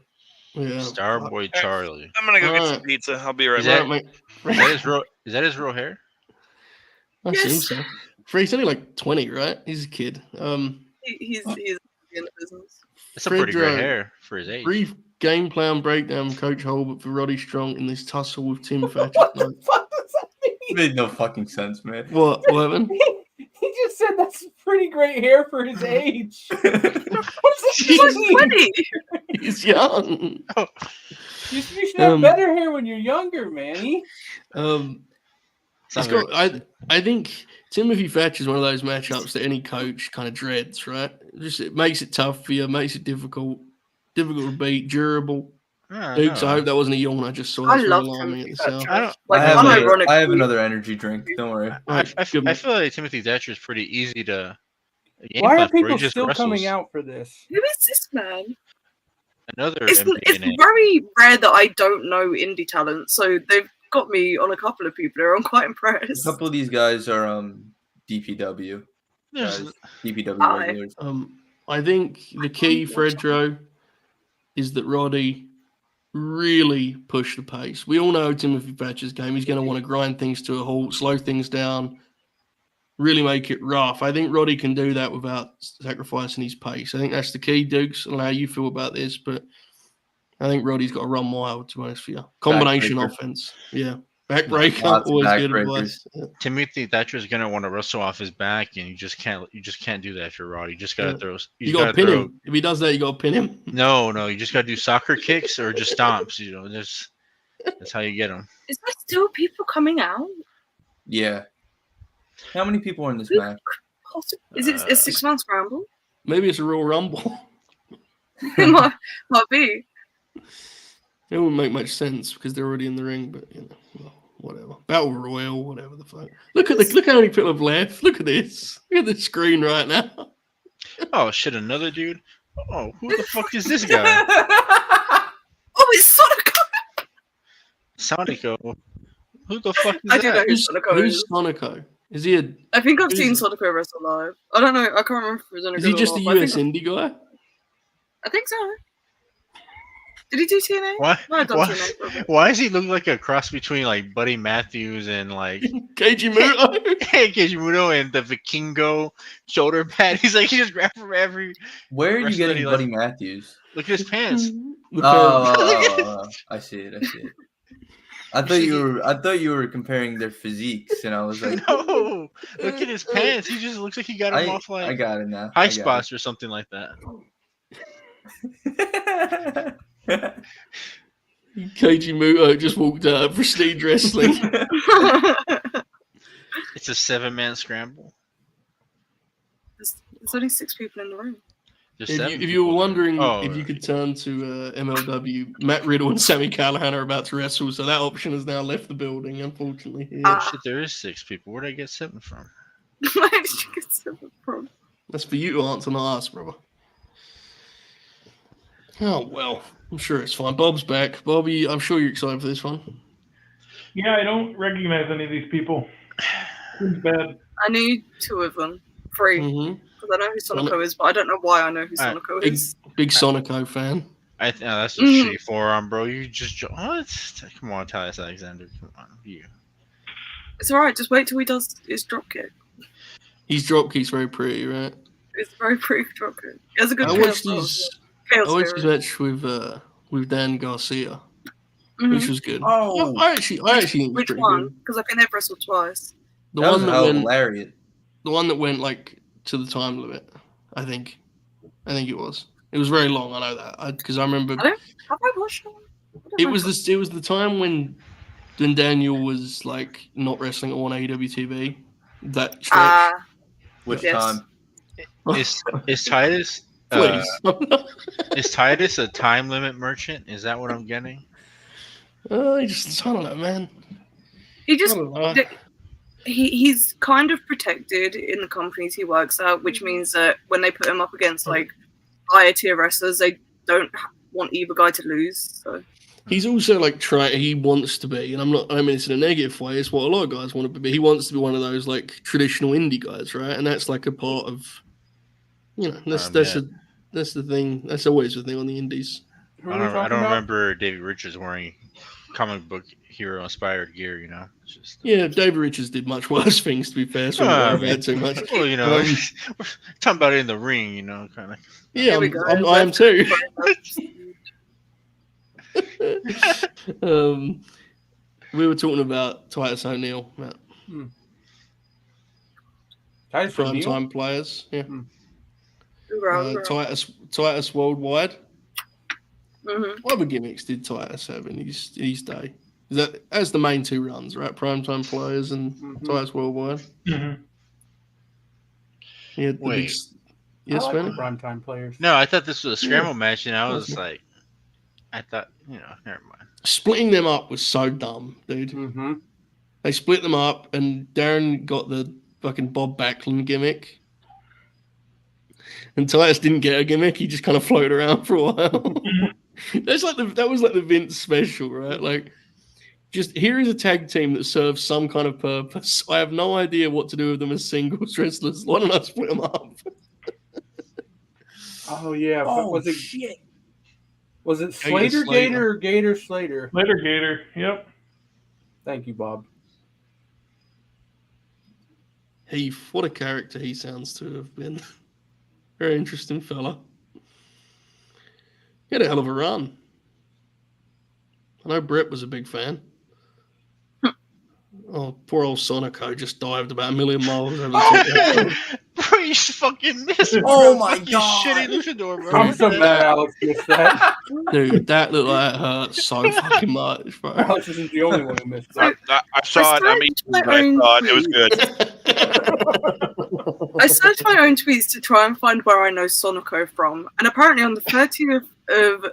Yeah. Starboy Charlie. I'm gonna go get Alright. some pizza. I'll be right Is back. that- Right, mate. Is that his real hair? I Yes. assume so. He's only like 20, right? He's a kid. He's in the business. That's a pretty great Fredro. hair for his age. Brief game plan breakdown, Coach Holbert for Roddy Strong in this tussle with Tim Thatcher. What the fuck does that It mean? made no fucking sense, man. What happened? He just said that's pretty great hair for his age. What does He's that like mean? 20. He's young. You should have better hair when you're younger, Manny. It's got, I think Timothy Thatcher is one of those matchups that any coach kind of dreads, right? Just it makes it tough for you, makes it difficult to beat, durable. Dukes, I hope that wasn't a yawn I just saw. I That's love really alarming Timothy at the sound. Thatcher. I have, unironically. I have another energy drink. Don't worry. I Good man. feel like Timothy Thatcher is pretty easy to. game Why plan are for. He people just still coming wrestles. out for this? Who is this man? Another It's MPNA. very rare that I don't know indie talent, so they've got me on a couple of people here. I'm quite A impressed. couple of these guys are DPW. There's- Guys, DPW Hi. regulars. I think the key, Fredro, is that Roddy really pushed the pace. We all know Timothy Thatcher's game. He's going to want to grind things to a halt, slow things down, really make it rough. I think Roddy can do that without sacrificing his pace. I think that's the key, Dukes. I don't know how you feel about this, but I think Roddy's got to run wild, to be honest with you. Combination Backbreaker. offense. Yeah. Backbreaker, Lots of always good backbreakers. advice. Yeah. Timothy Thatcher is gonna want to wrestle off his back, and you just can't do that if you're Roddy. You just gotta Yeah. throw. You got to pin him. If he does that, you got to pin him. No, you just gotta do soccer kicks or just stomps. You know, that's how you get them. Is there still people coming out? Yeah. How many people are in this match? Is it a 6-man scramble? Maybe it's a Royal Rumble. It might be. It wouldn't make much sense because they're already in the ring, but you know, well, whatever. Battle Royal, whatever the fuck. Look how many people have left. Look at this. Look at the screen right now. Oh shit! Another dude. Oh, who the fuck is this guy? Oh, it's Sonico. Sonico. Who the fuck is I do know that? who Sonico Who's is. Sonico? Is he I think I've who's- seen Sonico wrestle live. I don't know. I can't remember if it was on a is he good just or a not, but US indie guy? I think so. Did he do TNA? Why? No, I've done Why, TNA for a bit. why does he look like a cross between like Buddy Matthews and like Keiji Muto. Keiji and the Vikingo shoulder pad? He's like he just grabbed from every. Where are you Wrestler, getting like- Buddy Matthews? Look at his pants. Oh, I see it. I thought you were comparing their physiques, and I was like, No, look at his pants. He just looks like he got him off I like got it now. High I got Spots or something like that. it. Keiji Muto just walked out of Prestige Wrestling. It's a 7-man scramble. There's only 6 people in the room. There's If 7 you, if you were people there. wondering Oh, if you right. could turn to MLW, Matt Riddle and Sami Callihan are about to wrestle, so that option has now left the building, unfortunately. Here. Ah. Shit, there is 6 people. Where'd I get 7 from? Where did you get 7 from? That's for you to answer, not us, brother. Oh, well, I'm sure it's fine. Bob's back. Bobby, I'm sure you're excited for this one. Yeah, I don't recognize any of these people. Seems bad. I knew 2 of them. 3. Mm-hmm. Because I know who Sonico is, but I don't know why I know who Sonico Big, is. big Sonico fan. That's a Mhm. shitty forearm, bro. You just come on, Tyus Alexander. Come on, you. It's alright, just wait till he does his dropkick. His dropkick's very pretty, right? It's a very pretty dropkick. He has a good I chaos watched pose. his Chaos match theory. with Dan Garcia, Mhm. which was good. Oh. I actually think it was Which pretty one? good. Because I think they've wrestled twice. The That was one that hell went, hilarious. the one that went like to the time limit. I think it was. It was very long. I know that because I remember I don't. Have I watched that one? I don't it know. was this. It was the time when Daniel was like not wrestling on AEW TV. That stretch. Which Yes. time? Is Titus? Please. Is Titus a time limit merchant? Is that what I'm getting? I don't know, man. He I just don't know. he's kind of protected in the companies he works at, which means that when they put him up against like higher tier wrestlers, they don't want either guy to lose. So He's also like he wants to be, and I mean it's in a negative way, it's what a lot of guys want to be. He wants to be one of those like traditional indie guys, right? And that's like a part of, that's the thing. That's always the thing on the indies. I don't remember David Richards wearing comic book hero inspired gear. It's just Yeah, David Richards did much worse things, to be fair, so I don't worry about it too much. Well, we're talking about it in the ring, kind of. Yeah, Here we go. I am too. We were talking about Titus O'Neil, Matt. Titus Prime O'Neil? time players. Yeah. Hoorah. Titus Worldwide. Mhm. What other gimmicks did Titus have in his day? Is that as the main 2 runs, right? Primetime players and Titus Worldwide. Mm-hmm. Yeah. Wait. Yes, I like the man. primetime players. No, I thought this was a scramble match, and I was like, I thought, never mind. Splitting them up was so dumb, dude. Mm-hmm. They split them up, and Darren got the fucking Bob Backlund gimmick. And Titus didn't get a gimmick; he just kind of floated around for a while. That was like the Vince special, right? Like, just here is a tag team that serves some kind of purpose. I have no idea what to do with them as singles wrestlers. Why don't I split them up? Oh yeah. Oh, was it shit. Was it Slater Gator or Gator Slater? Later, Gator. Yep. Thank you, Bob. Heath, what a character he sounds to have been. Very interesting fella. He had a hell of a run. I know Brett was a big fan. Oh, poor old Sonico just dived about a million miles over the top. Bro, you fucking missed. Oh bro. my Fucking God. shitty luchador, bro. I'm so mad Alex missed that. Dude, that looked like it hurt so fucking much, bro. Alex isn't the only one who missed that. I saw it. I mean, but I saw it. It was good. I searched my own tweets to try and find where I know Sonico from, and apparently on the 30th of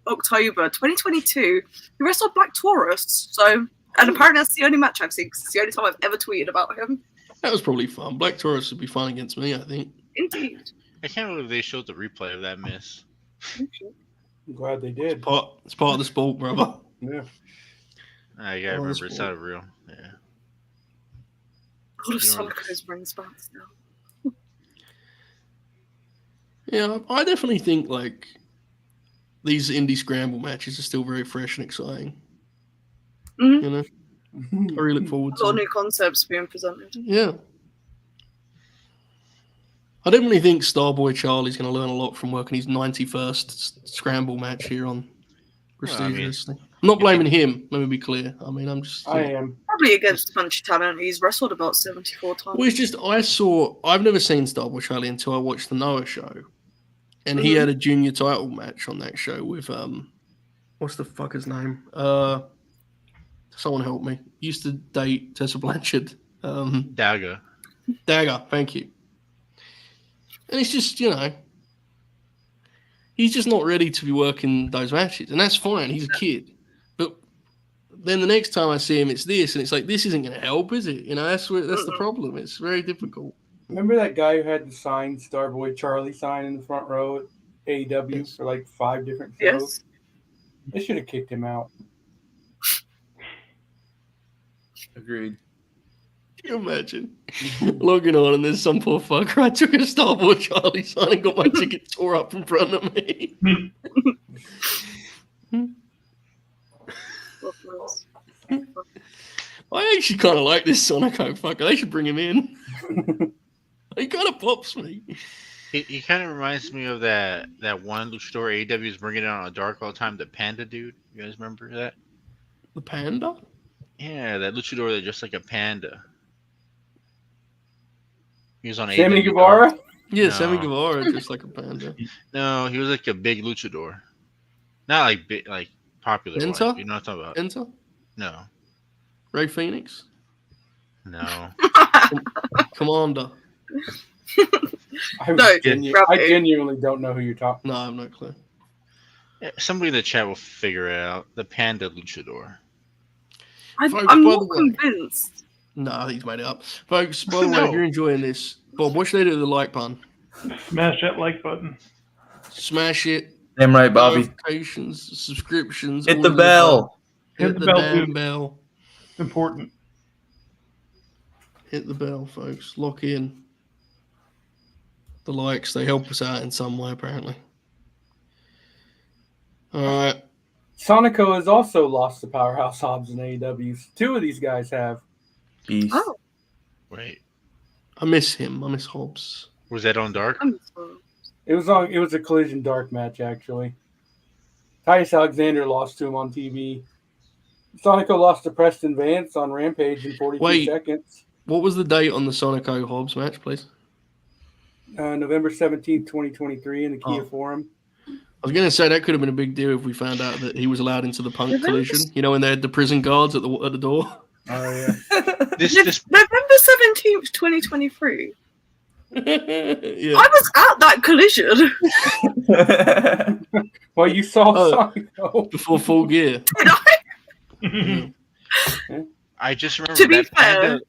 October 2022, he wrestled Black Taurus. So, and apparently that's the only match I've seen, 'cause it's the only time I've ever tweeted about him. That was probably fun. Black Taurus would be fun against me, I think. Indeed. I can't believe they showed the replay of that miss. I'm glad they did. It's part of the sport, brother. Yeah. I gotta remember, it's not real. Yeah. All of You know, Sonico's rings back still. Yeah, I definitely think like these indie scramble matches are still very fresh and exciting. Mhm. You know, I really look forward A to lot of them. new concepts being presented. Yeah. I definitely think Starboy Charlie's going to learn a lot from working his 91st scramble match here on Prestige I mean, Wrestling. I'm not blaming him, let me be clear. I mean, I'm just... I am. Probably against a bunch of talent. He's wrestled about 74 times. Well, it's just, I've never seen Starboy Charlie until I watched the Noah show. And he Mhm. had a junior title match on that show with, what's the fuck his name? Someone help me. Used to date Tessa Blanchard. Dagger. Dagger, thank you. And it's just, you know, he's just not ready to be working those matches. And that's fine. He's a kid. But then the next time I see him, it's this. And it's like, this isn't going to help, is it? You know, that's the problem. It's very difficult. Remember that guy who had the sign, Starboy Charlie sign in the front row at AEW for like 5 different shows? Yes. They should have kicked him out. Agreed. Can you imagine logging on and there's some poor fucker? I took a Starboy Charlie sign and got my ticket tore up in front of me. I actually kind of like this Sonico fucker. They should bring him in. He kind of pops me. He kind of reminds me of that one luchador AEW is bringing it on a dark all the time, the Panda dude. You guys remember that? The Panda? Yeah, that luchador that just like a panda. He was on Sammy AEW Guevara? Dark. Yeah, No. Sammy Guevara, just like a panda. No, he was like a big luchador. Not like big, like popular. Enter? One. You know what I'm talking about? Enter? No. Ray Phoenix? No. Commander? I Rabbit. genuinely don't know who you're talking No, I have no clue. Yeah, somebody in the chat will figure it out. The panda luchador. I'm Folks, by not the way- convinced. No, I think he's made it up. Folks, by the way, No. if you're enjoying this, Bob, what should they do with the like button? Smash that like button. Smash it. Damn right, Bobby. Notifications, subscriptions. Hit all the of bell. Hit Hit the the bell, damn dude. bell. It's important. Hit the bell, folks. Lock in. The likes, they help us out in some way, apparently. All right. Sonico has also lost to Powerhouse Hobbs in AEW. 2 of these guys have. Beast. Oh, Wait. I miss him. I miss Hobbs. Was that on dark? I'm sorry. It was a Collision Dark match, actually. Titus Alexander lost to him on TV. Sonico lost to Preston Vance on Rampage in 42 Wait. seconds. What was the date on the Sonico Hobbs match, please? November 17th, 2023 in the Kia Forum. I was going to say that could have been a big deal if we found out that he was allowed into the Punk November- collision. You know, when they had the prison guards at the door. Oh, yeah. This November 17th, 2023. Yeah. I was at that collision. Well, you saw Oh. Sonico. Before Full Gear. Did I? Yeah. I just remember To be that panda. fair,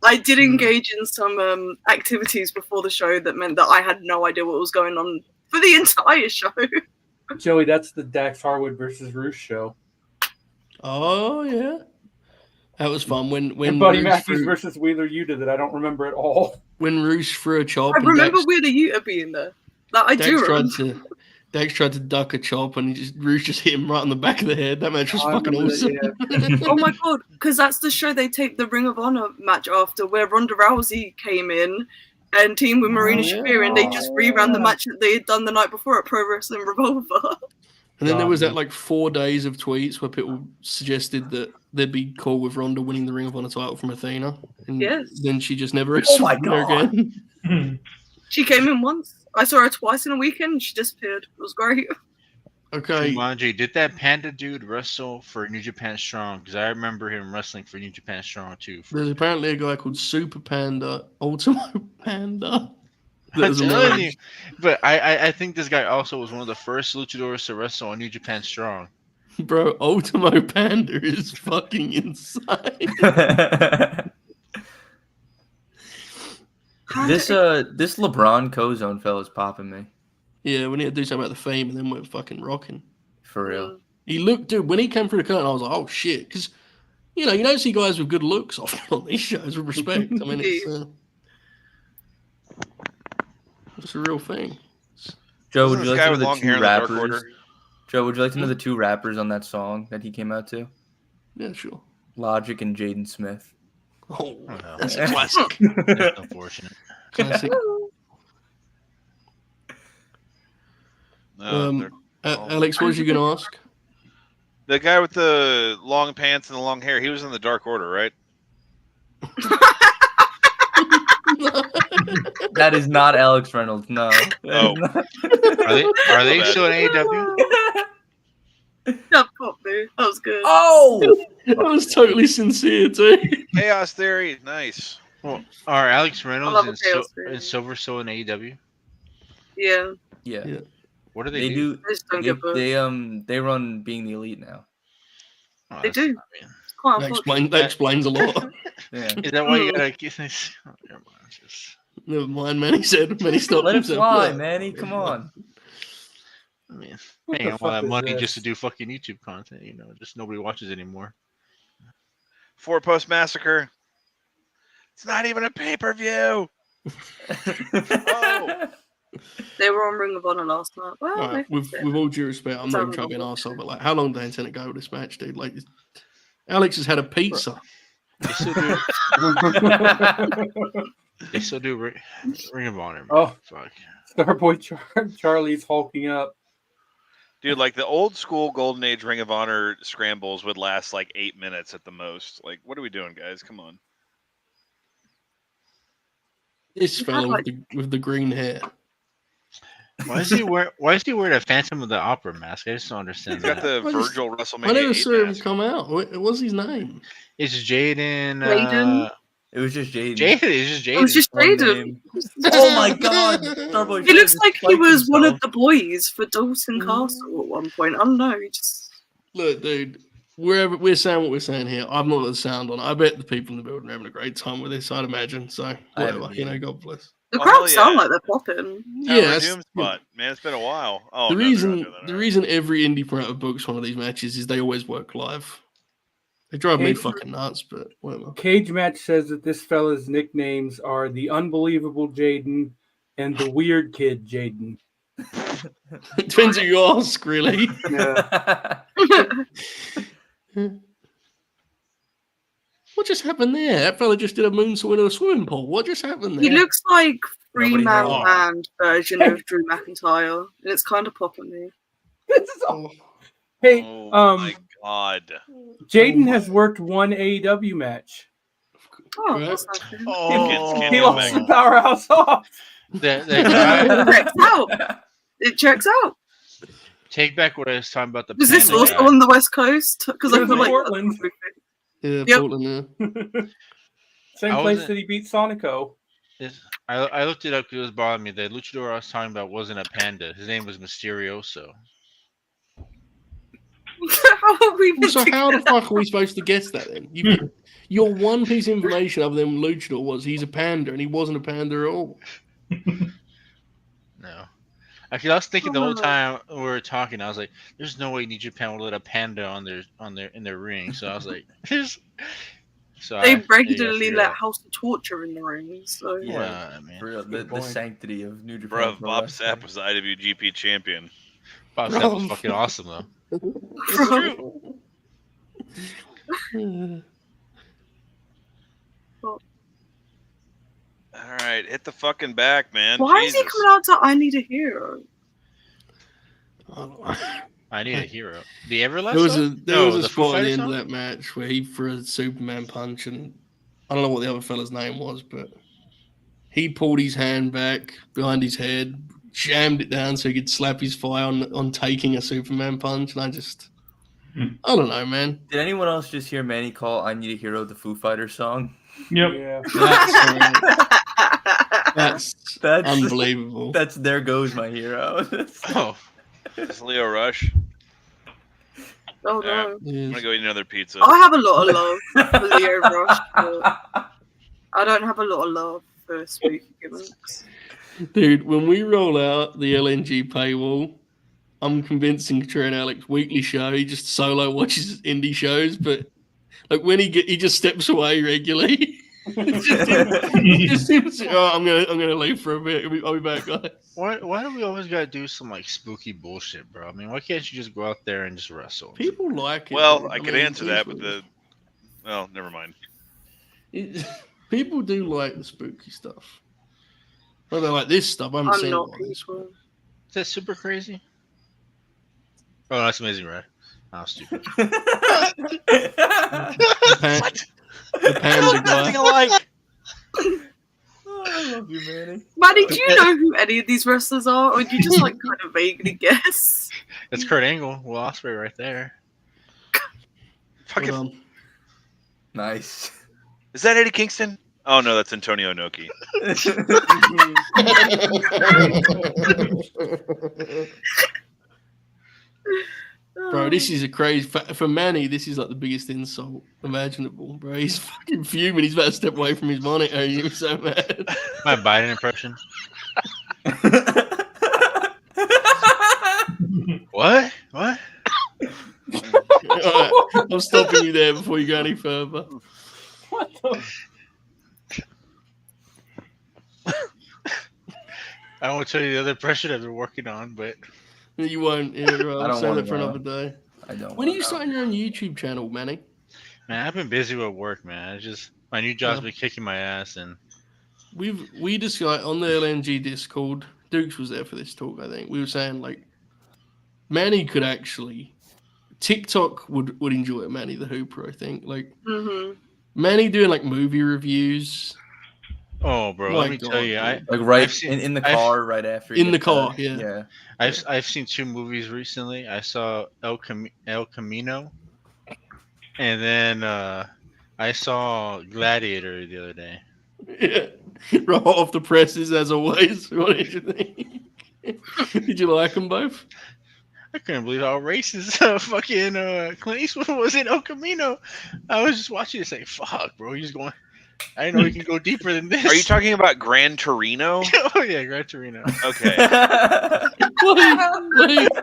I did engage in some activities before the show that meant that I had no idea what was going on for the entire show. Joey, that's the Dax Harwood versus Roos show. Oh, yeah. That was fun. When And Buddy Roos Matthews threw- versus Wheeler Yuta that I don't remember at all. when Roos threw a chop I and remember Dax, Wheeler Yuta being there. Like, I do remember. Dax tried to duck a chop and Roos just hit him right on the back of the head. That match was I fucking remember awesome. that, Oh my god, because that's the show they taped the Ring of Honor match after, where Ronda Rousey came in and teamed with Marina Shafir, and they just reran the match that they had done the night before at Pro Wrestling Revolver. And then there was that like 4 days of tweets where people suggested that they'd be cool with Ronda winning the Ring of Honor title from Athena. And Yes. then she just never Oh my wrestled her God. again. She came in once. I saw her twice in a weekend and she disappeared. It was great. Okay. Jumanji, did that panda dude wrestle for New Japan Strong? Because I remember him wrestling for New Japan Strong too. There's apparently a guy called Super Panda, Ultimo Panda. I'm That was telling amazing. you. But I think this guy also was one of the first luchadors to wrestle on New Japan Strong. Bro, Ultimo Panda is fucking insane. This LeBron Cozone fella's popping me. Yeah, we need to do something about the fame and then we're fucking rocking. For real. He looked, dude, when he came through the curtain, I was like, oh shit. Because, you don't see guys with good looks often on these shows with respect. I mean, it's a real thing. Joe, Isn't would you this like guy to with know long the hair two in the Dark rappers? Order? Joe, would you like to know the 2 rappers on that song that he came out to? Yeah, sure. Logic and Jaden Smith. Oh, Oh, no. that's a classic. That's unfortunate. Classic. No, Alex, what was you going to ask? the guy with the long pants and the long hair, he was in the Dark Order, right? That is not Alex Reynolds. No. Oh. Are they still in AEW? Shut up, dude. That was good. Oh. That was totally sincere too. Chaos Theory, nice. Well, are Alex I love Reynolds a and, Chaos Theory. and Silver still in AEW? Yeah. Yeah. Yeah. What do They do? do. I just don't get booked. They run Being the Elite now. Oh, They that's- do. I mean, It's quite That, unfortunate. that explains a lot. Yeah. is that why you gotta get this? Oh, never mind. Just, Never mind, Manny said. Manny stopped Let it himself. fly, Yeah. Manny. Come on. I mean, What paying the all fuck that is money this? just to do fucking YouTube content, just nobody watches anymore. 4 Post Massacre. It's not even a pay-per-view. Oh. They were on Ring of Honor last night. Well, All right, they with all due respect, I'm not even trying to be an arsehole, but like, how long did they intend to go with this match, dude? Like, Alex has had a pizza. They still do. They still do Ring of Honor. Man. Oh. Fuck. Starboy Charlie's hulking up. Dude, like the old school Golden Age Ring of Honor scrambles would last like 8 minutes at the most. Like, what are we doing, guys? Come on. This fellow with the green hair. Why is he wearing a Phantom of the Opera mask? I just don't understand He's got that. the I just- Virgil I WrestleMania never 8 saw him mask. come out. What's his name? It's Jaden. Jaden? It was just Jaden. Jaden. It's just Jaden. It was just One Jaden. name. Oh my God! Starboy He looks just like he spiked was one of himself. the boys for Dalton Castle at one point. I don't know. He just Look, dude, we're saying what we're saying here. I've not got the sound on. I bet the people in the building are having a great time with this, I'd imagine. So, haven't whatever. either. God bless. the Oh, crowd hell sound yeah. like they're popping. Yeah, Tower that's- Doom spot. Man, it's been a while. Oh, the no, they're not doing that. the reason every indie promoter books one of these matches is they always work live. They drive me Hey. fucking nuts, but whatever. Cage Match says that this fella's nicknames are the Unbelievable Jaden and the Weird Kid Jaden. Depends who you ask, really. Yeah. What just happened there? That fella just did a moonsault into a swimming pool. What just happened there? He looks like Nobody three-man knows. band version of Drew McIntyre, and it's kind of popping me. This is all- Hey, Oh my god. Jaden has worked one AEW match. Oh, Right. that's nice. Oh, Get He him lost back. the powerhouse off. that guy. It checks out. It checks out. Take back what I was talking about. The Was this panda also guy. on the West Coast? Because It I was feel in like Portland. Yeah, Yep. Portland, yeah. Same I place wasn't- that he beat Sonico. I looked it up because it was bothering me. The luchador I was talking about wasn't a panda. His name was Mysterioso. How are we meant So to how the get that? fuck are we supposed to guess that then? Your one piece of information other than Luchador was he's a panda, and he wasn't a panda at all. No. Actually, I was thinking the whole Oh. time we were talking. I was like, "There's no way New Japan would let a panda in their ring." So I was like, "There's." So They I regularly figured let out. House of Torture in the ring, so Yeah. Well, I mean, For real, Good the point. sanctity of New Japan. Bro, Pro Bob Wrestling. Sapp was the IWGP champion. Bob Sapp was fucking awesome though. It's true. All right, hit the fucking back, man. why is he Jesus. coming out to I Need a Hero? I need a hero. The Everlast. There was a song? there No, was a the Foo spot at the Fighters end of song? that match where he threw a Superman punch, and I don't know what the other fella's name was, but he pulled his hand back behind his head, jammed it down so he could slap his thigh on taking a Superman punch, and I don't know, man. Did anyone else just hear Manny call "I Need a Hero" the Foo Fighters song? Yep. Yeah. That's That's unbelievable. That's "There Goes My Hero." Oh, It's Leo Rush. Oh no. I'm gonna go eat another pizza. I have a lot of love for Leo Rush, but I don't have a lot of love for spooky gimmicks. Dude, when we roll out the LNG paywall, I'm convincing Trent Alex weekly show. He just solo watches indie shows, but like when he just steps away regularly. Oh, I'm gonna leave for a bit. I'll be back, guys. Why do we always gotta do some like spooky bullshit, bro? I mean, why can't you just go out there and just wrestle? People like it. Well, dude. I could mean, answer it that, is but what it well, never mind. is. People do like the spooky stuff. Well, they like this stuff. I haven't I'm seen not all this. people. Is that super crazy? Oh, that's amazing, right? How stupid. The panda guy. alike. Oh, I love you, Manny. Manny, do you know who any of these wrestlers are, or do you just like kind of vaguely guess? That's Kurt Angle, Will Ospreay right there. Fucking, Hold on. Nice. is that Eddie Kingston? Oh no, that's Antonio Inoki. Bro, this is a crazy. For Manny, this is like the biggest insult imaginable, bro. He's fucking fuming. He's about to step away from his monitor. He was so mad. My Biden impression. What? What? Alright, I'm stopping you there before you go any further. What the? I won't tell you the other impression I've been working on, but You won't. Yeah, right. I I'll don't save wanna that for know. another day. I don't. When are you know. starting your own YouTube channel, Manny? man, I've been busy with work, man. It's just my new job's Yeah. been kicking my ass, and We discussed on the LNG Discord. Dukes was there for this talk. I think we were saying like Manny could actually TikTok would enjoy it. Manny the Hooper, I think. Like Mm-hmm. Manny doing like movie reviews oh, bro, My let me God, tell you, dude. Like right I've seen- in the I've- car, right after. you in get the car, back. yeah. Yeah. I've seen 2 movies recently. I saw El Camino, and then I saw Gladiator the other day. Yeah, right off the presses as always. What did you think? Did you like them both? I couldn't believe how racist fucking Clint Eastwood was in El Camino. I was just watching it saying, fuck, bro, he's going. I didn't know he can go deeper than this. Are you talking about Gran Torino? Oh, yeah, Gran Torino. Okay.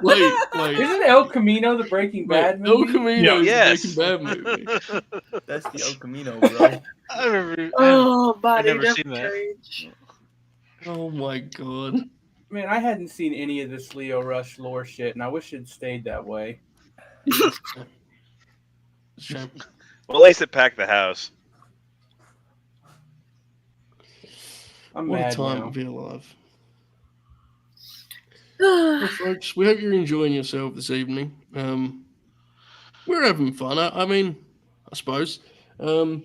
Wait. Isn't El Camino the Breaking Bad El movie? Camino is Yes. a Breaking Bad movie. That's the El Camino, bro. Oh, buddy, never that's seen that. strange. Oh my god. Man, I hadn't seen any of this Leo Rush lore shit, and I wish it stayed that way. Shame. Well, at least it packed the house. I'm What a mad time now. to be alive. Well, folks, we hope you're enjoying yourself this evening. We're having fun. I mean, I suppose. The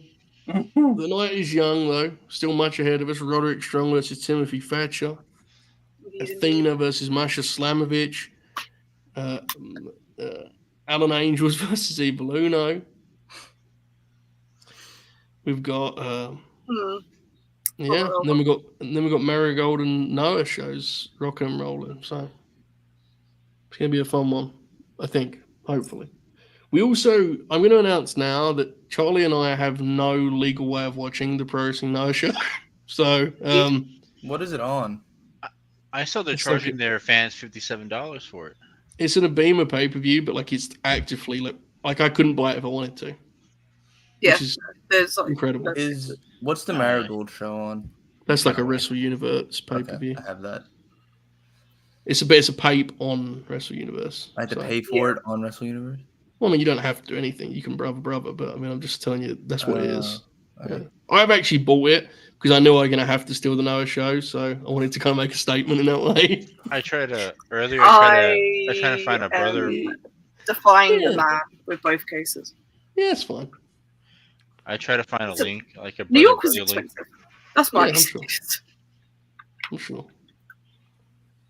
night is young, though. Still much ahead of us. Roderick Strong versus Timothy Thatcher. Athena versus Masha Slamovich. Alan Angels versus Evil Uno. We've got yeah, and then we got Marigold and Noah shows rocking and rolling. So it's gonna be a fun one, I think. Hopefully, I'm going to announce now that Charlie and I have no legal way of watching the Pro Wrestling Noah show. So What is it on? I saw they're It's charging like- their fans $57 for it. it's an Abema pay-per-view, but like it's actively like I couldn't buy it if I wanted to. Yeah, Which is there's like incredible. What's the Marigold show on? That's like a Wrestle Universe pay-per-view. Okay, I have that. It's a pape on Wrestle Universe. I have to So- pay for it on Wrestle Universe. Well, I mean, you don't have to do anything. You can brother, but I mean, I'm just telling you that's what it is. Okay. Yeah. I've actually bought it because I knew I was going to have to steal the Noah show, so I wanted to kind of make a statement in that way. I tried to earlier. I tried to find a brother. defying Yeah. the man with both cases. Yeah, it's fine. I tried to find a It's a- link, like a New York was brother link. expensive. That's my Yeah, I'm sure. excuse. I'm sure.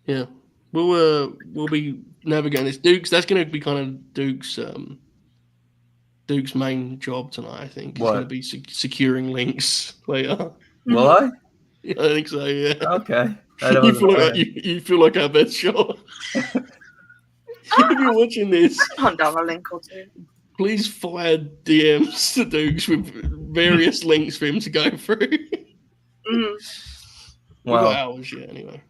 Yeah, we'll be navigating this. Duke's that's going to be kind of Duke's main job tonight. I think. It's What? going to be securing links later. Will I? Yeah, I think so. Yeah. Okay. You feel like our best shot. If you're watching this, Hunt down a link or two. please fire DMs to Dukes with various links for him to go through. Mhm. We got Wow. hours yet, anyway.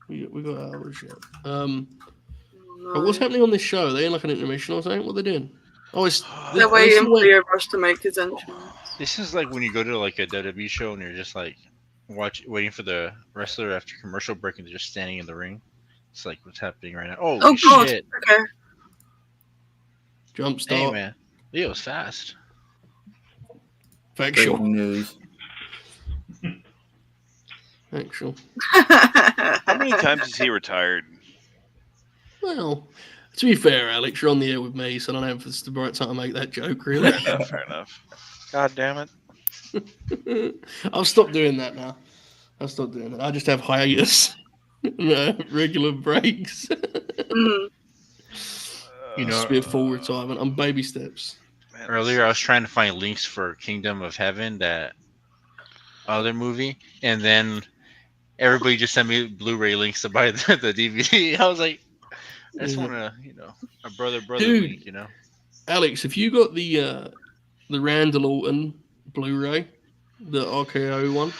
We got hours yet. But what's happening on this show? Are they in like an intermission or something? What are they doing? Oh, it's They're waiting for Leo Rush to make his entrance. This is like when you go to like a WWE show and you're just like waiting for the wrestler after commercial break and they're just standing in the ring. It's like what's happening right now. Oh God. shit! Okay. Jump start. Hey man, Leo's fast. Factual. Breaking news. Factual. How many times has he retired? Well, to be fair, Alex, you're on the air with me, so I don't know if it's the right time to make that joke, really. Fair enough. God damn it. I'll stop doing that now. I'll stop doing that. I just have hiatus. Regular breaks. You know, just be a full retirement. I'm baby steps. Man, earlier I was trying to find links for Kingdom of Heaven, that other movie, and then everybody just sent me Blu-ray links to buy the DVD. I was like, I just want to, a brother Dude, link, Alex, if you got the Randall Orton Blu-ray, the RKO one,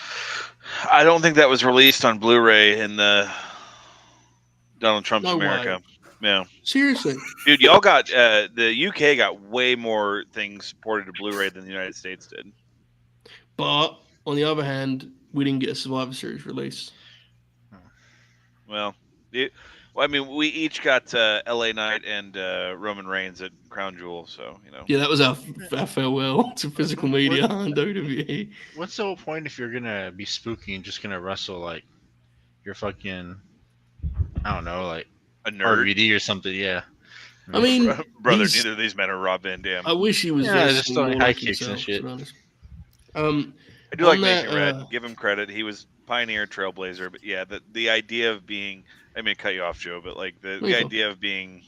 I don't think that was released on Blu-ray in the Donald Trump's No America. way. Yeah, seriously, dude, y'all got the UK got way more things ported to Blu-ray than the United States did. but on the other hand, we didn't get a Survivor Series release. Well, we each got LA Knight and Roman Reigns at Crown Jewel, so Yeah, that was our farewell to physical media on WWE. What's the whole point if you're gonna be spooky and just gonna wrestle like you're fucking, I don't know, like a nerd. RVD or something? Yeah. I mean, brother, neither of these men are Rob Van Dam. I wish he was just throwing more high like kicks and himself, shit. to be honest. I do like on Making that, Red. Give him credit. He was pioneer, trailblazer. But yeah, the idea of being, I mean, cut you off, Joe, but like the idea of being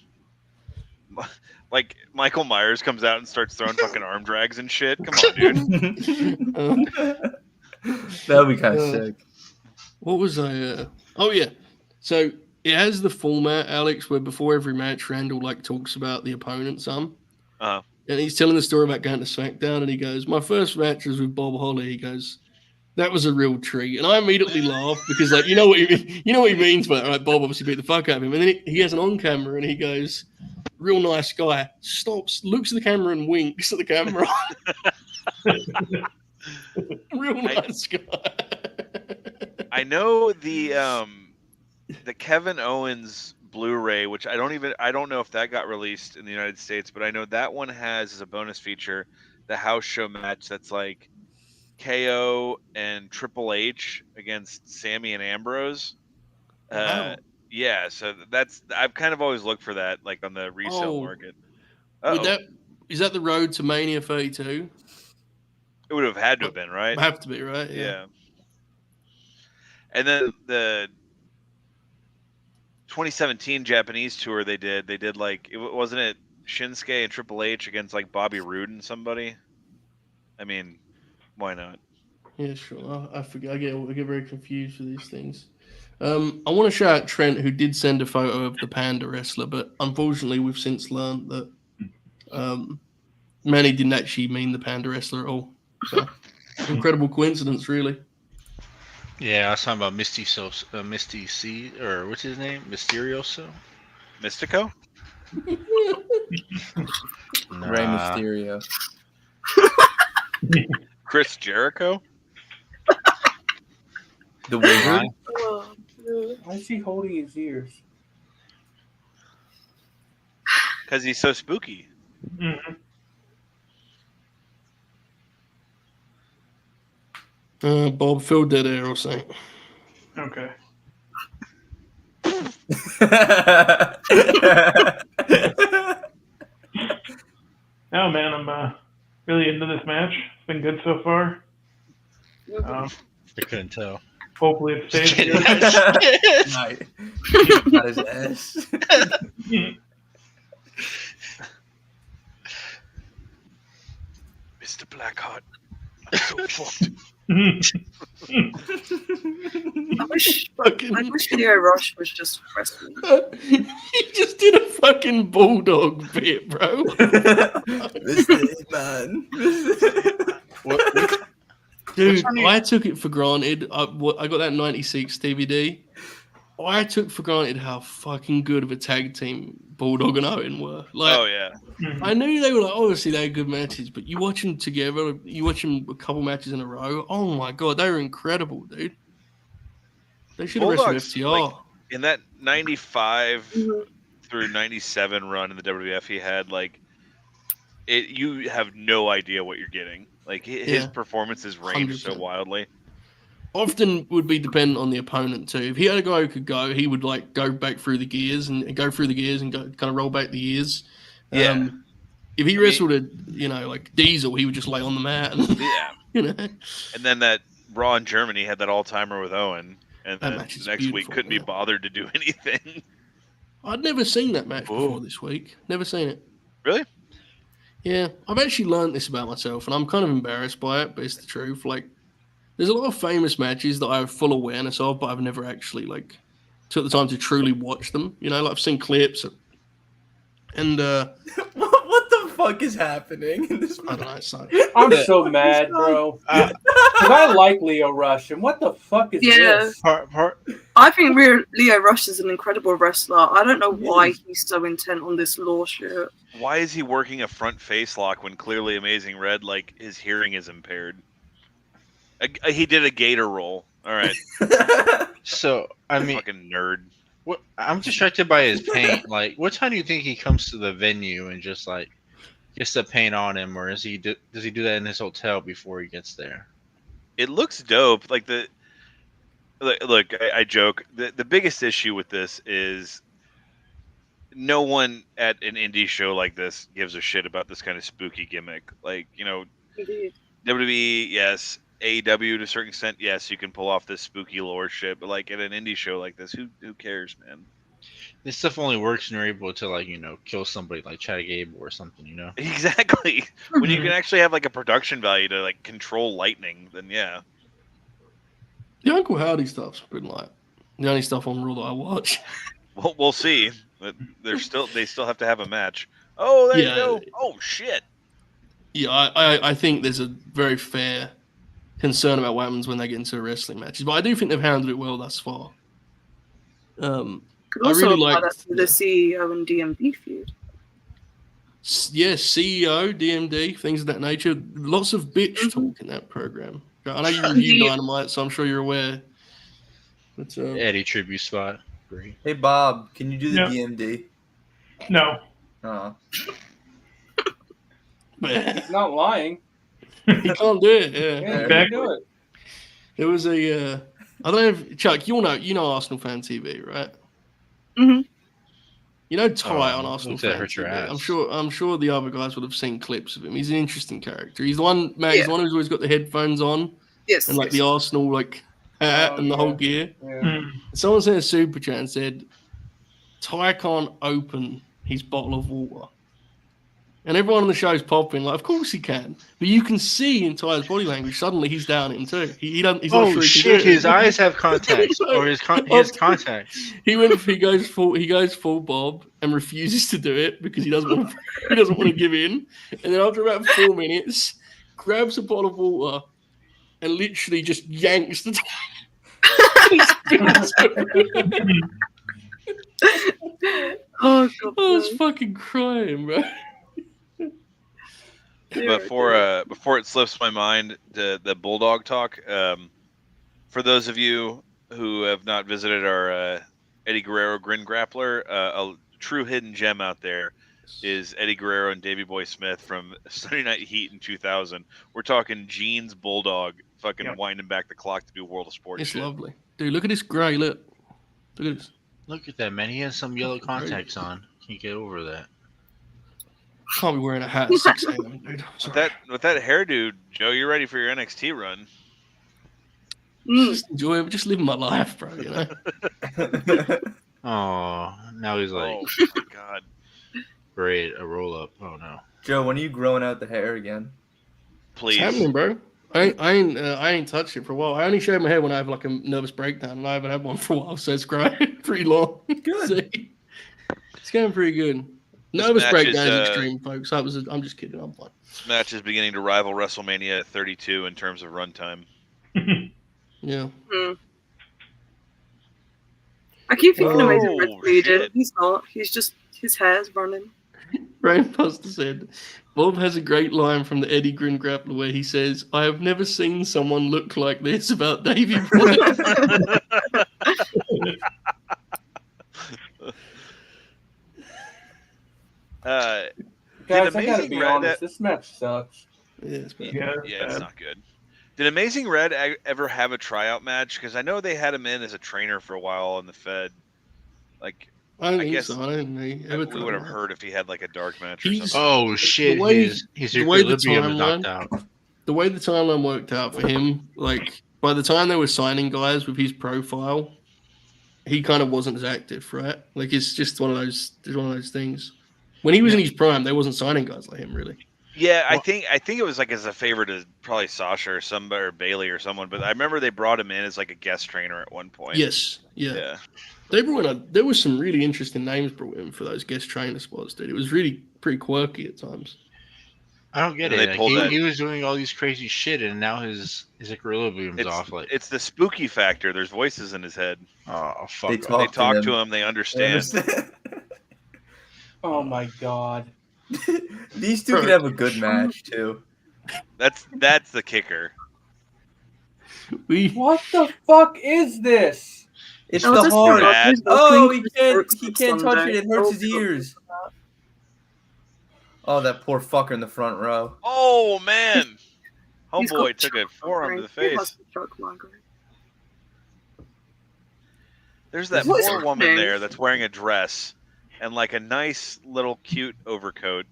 like Michael Myers comes out and starts throwing fucking arm drags and shit. Come on, dude. That would be kind of sick. What was I? Oh yeah. So it has the format, Alex, where before every match, Randall like talks about the opponent some. And he's telling the story about going to SmackDown, and he goes, "My first match was with Bob Holly." He goes, "That was a real treat," and I immediately laughed because, like, you know what he means by that, right? Bob obviously beat the fuck out of him, and then he has an on camera, and he goes, "Real nice guy." Stops, looks at the camera, and winks at the camera. Real nice guy. I know the Kevin Owens Blu-ray, which I don't know if that got released in the United States, but I know that one has as a bonus feature the house show match that's like KO and Triple H against Sammy and Ambrose. Wow. Yeah, so I've kind of always looked for that, like on the resale market. Is that the road to Mania 32? It would have had to have been, right? Have to be, right? Yeah. And then the 2017 Japanese tour they did like, wasn't it Shinsuke and Triple H against like Bobby Roode and somebody? I mean, why not? Yeah, sure. I forget. I get very confused with these things. I want to shout out Trent, who did send a photo of the Panda wrestler, but unfortunately, we've since learned that Manny didn't actually mean the Panda wrestler at all. So, incredible coincidence, really. Yeah, I was talking about Misty C, or what's his name? Mysterioso? Mystico? Rey Mysterio. Chris Jericho? The Wizard? Why is he holding his ears? Because he's so spooky. Mm-hmm. Bob, fill dead air or something. Okay. No, man, I'm really into this match. It's been good so far. I couldn't tell. Hopefully it stays good. Night. Got his ass. Mr. Blackheart, I'm so fucked. I wish Leo Rush was just wrestling. He just did a fucking bulldog bit, bro. Man. Dude, I took it for granted. I got that 96 DVD. I took for granted how fucking good of a tag team Bulldog and Owen were. Like, Oh yeah, I knew they were like, obviously they had good matches, but you watch them together, you watch them a couple matches in a row. Oh my god, they were incredible, dude. They should have wrestled Bulldogs, FTR. like, in that 95 Mhm. through 97 run in the WWF, he had like it. You have no idea what you're getting. Like his Yeah. performances range so 100%. wildly. Often would be dependent on the opponent too. If he had a guy who could go, he would like go back through the gears and go through the gears and go, kind of roll back the gears. Yeah. If he wrestled like Diesel, he would just lay on the mat. And, Yeah. And then that Raw in Germany had that all timer with Owen, and That then match is the next week beautiful, couldn't be yeah. bothered to do anything. I'd never seen that match Whoa. before this week. Never seen it. Really? Yeah, I've actually learned this about myself, and I'm kind of embarrassed by it, but it's the truth. Like, there's a lot of famous matches that I have full awareness of, but I've never actually like took the time to truly watch them. Like I've seen clips, and What the fuck is happening in this? I don't know. It's like, I'm so mad, bro. Because I like Leo Rush, and what the fuck is Yeah. this? I think Leo Rush is an incredible wrestler. I don't know why he's so intent on this law shit. Why is he working a front face lock when clearly Amazing Red, like, his hearing is impaired? He did a gator roll. All right. So I mean, Fucking nerd. what, I'm distracted by his paint. Like, what time do you think he comes to the venue and just like gets the paint on him, or does he do that in his hotel before he gets there? It looks dope. Like look, I joke. The biggest issue with this is no one at an indie show like this gives a shit about this kind of spooky gimmick. Like, Indeed. WWE, yes. AEW to a certain extent, yes, you can pull off this spooky lore shit. But like at an indie show like this, who cares, man? This stuff only works when you're able to like kill somebody like Chad Gable or something. Exactly. When you can actually have like a production value to like control lightning, then yeah. the Uncle Howdy stuff's been like the only stuff on Raw that I watch. Well, we'll see. But they still have to have a match. Oh, there Yeah. you go. Oh shit. Yeah, I think there's a very fair concern about what happens when they get into wrestling matches, but I do think they've handled it well thus far. Could I also really apply like that to the CEO and DMV feud. CEO, DMD, things of that nature. Lots of bitch talk in that program. I know you review Yeah. Dynamite, so I'm sure you're aware. But Eddie tribute spot. Great. Hey Bob, can you do the Yeah. DMD? No. Oh. He's not lying. he can't do it. Yeah. Yeah, he Exactly. can do it. There was a. I don't know if Chuck, you know Arsenal Fan TV, right? Mhm. You know Ty on Oh, Arsenal won't that Fan hurt your TV. ass? I'm sure the other guys would have seen clips of him. He's an interesting character. He's the one, Matt. He's the one who's always got the headphones on Yes. and like the Arsenal like hat Oh, and the yeah. whole gear. Yeah. Someone sent a super chat and said, Ty can't open his bottle of water. And everyone on the show's popping, like, of course he can. But you can see in Ty's body language, suddenly he's down him too. He's not sure Oh he can shit! do it. His eyes have contacts, or he has contacts. He goes full Bob and refuses to do it because he doesn't want to give in. And then after about 4 minutes, grabs a bottle of water and literally just yanks the Oh god. I was fucking crying, bro. But before it slips my mind, the Bulldog talk. For those of you who have not visited our Eddie Guerrero Grin Grappler, a true hidden gem out there is Eddie Guerrero and Davey Boy Smith from Sunday Night Heat in 2000. We're talking jeans Bulldog, fucking winding back the clock to do World of Sport. It's shit. lovely. Dude, look at this grey, look at this. Look at that, man. He has some yellow contacts on. Can you get over that? Can't be wearing a hat at 6 a.m., dude. With that hairdo, Joe, you're ready for your NXT run. Just enjoy it, just living my life, bro, you know? Oh, now he's like, Oh my god. great, a roll up. Oh no. Joe, when are you growing out the hair again? Please. It's happening, bro. I ain't touched it for a while. I only shave my hair when I have like a nervous breakdown, and I haven't had one for a while, so it's growing pretty long. Good. See? It's going pretty good. This Nervous match breakdown is, is extreme, folks. I'm just kidding. I'm fine. This match is beginning to rival WrestleMania 32 in terms of runtime. Yeah. I keep thinking Amazing Red's Oh, bleeding. shit. He's not. He's just his hair's running. Rainbuster said, Bob has a great line from the Eddie Grin grappler where he says, I have never seen someone look like this about Davey Boy. Did Guys, I gotta Amazing be Red? honest. This match sucks. Yeah, it's bad. Yeah, Yeah, it's not good. Did Amazing Red ever have a tryout match? Because I know they had him in as a trainer for a while on the Fed. Like, I don't I think guess so. I don't think he ever we would have tried. heard if he had like a dark match or He's- something. Oh shit! The way- his the way the equilibrium was timeline- knocked out. The way the timeline worked out for him, like by the time they were signing guys with his profile, he kind of wasn't as active, right? Like it's just one of those things. When he was in his prime, they wasn't signing guys like him, really. Yeah, I think it was like as a favor to probably Sasha or somebody or Bailey or someone. But I remember they brought him in as like a guest trainer at one point. Yes, yeah. Yeah. They brought in there was some really interesting names brought in for those guest trainer spots, dude. It was really pretty quirky at times. I don't get And it. they Like, pulled that- he was doing all these crazy shit, and now his equilibrium's It's, off. Like, it's the spooky factor. There's voices in his head. oh fuck. They off. talk They to talk them. to him. They understand. Oh my god. These two could have a good match too. That's the kicker. What the fuck is this? It's Oh, the that's heart. right. He's Oh, walking he through can't. works He on can't touch Sunday. it. It hurts his Oh, ears. Oh, that poor fucker in the front row. Oh man, He's homeboy got took a shock forearm to the migraine. He face. has shock migraine. There's that What's poor woman happening? there that's wearing a dress and like a nice little cute overcoat,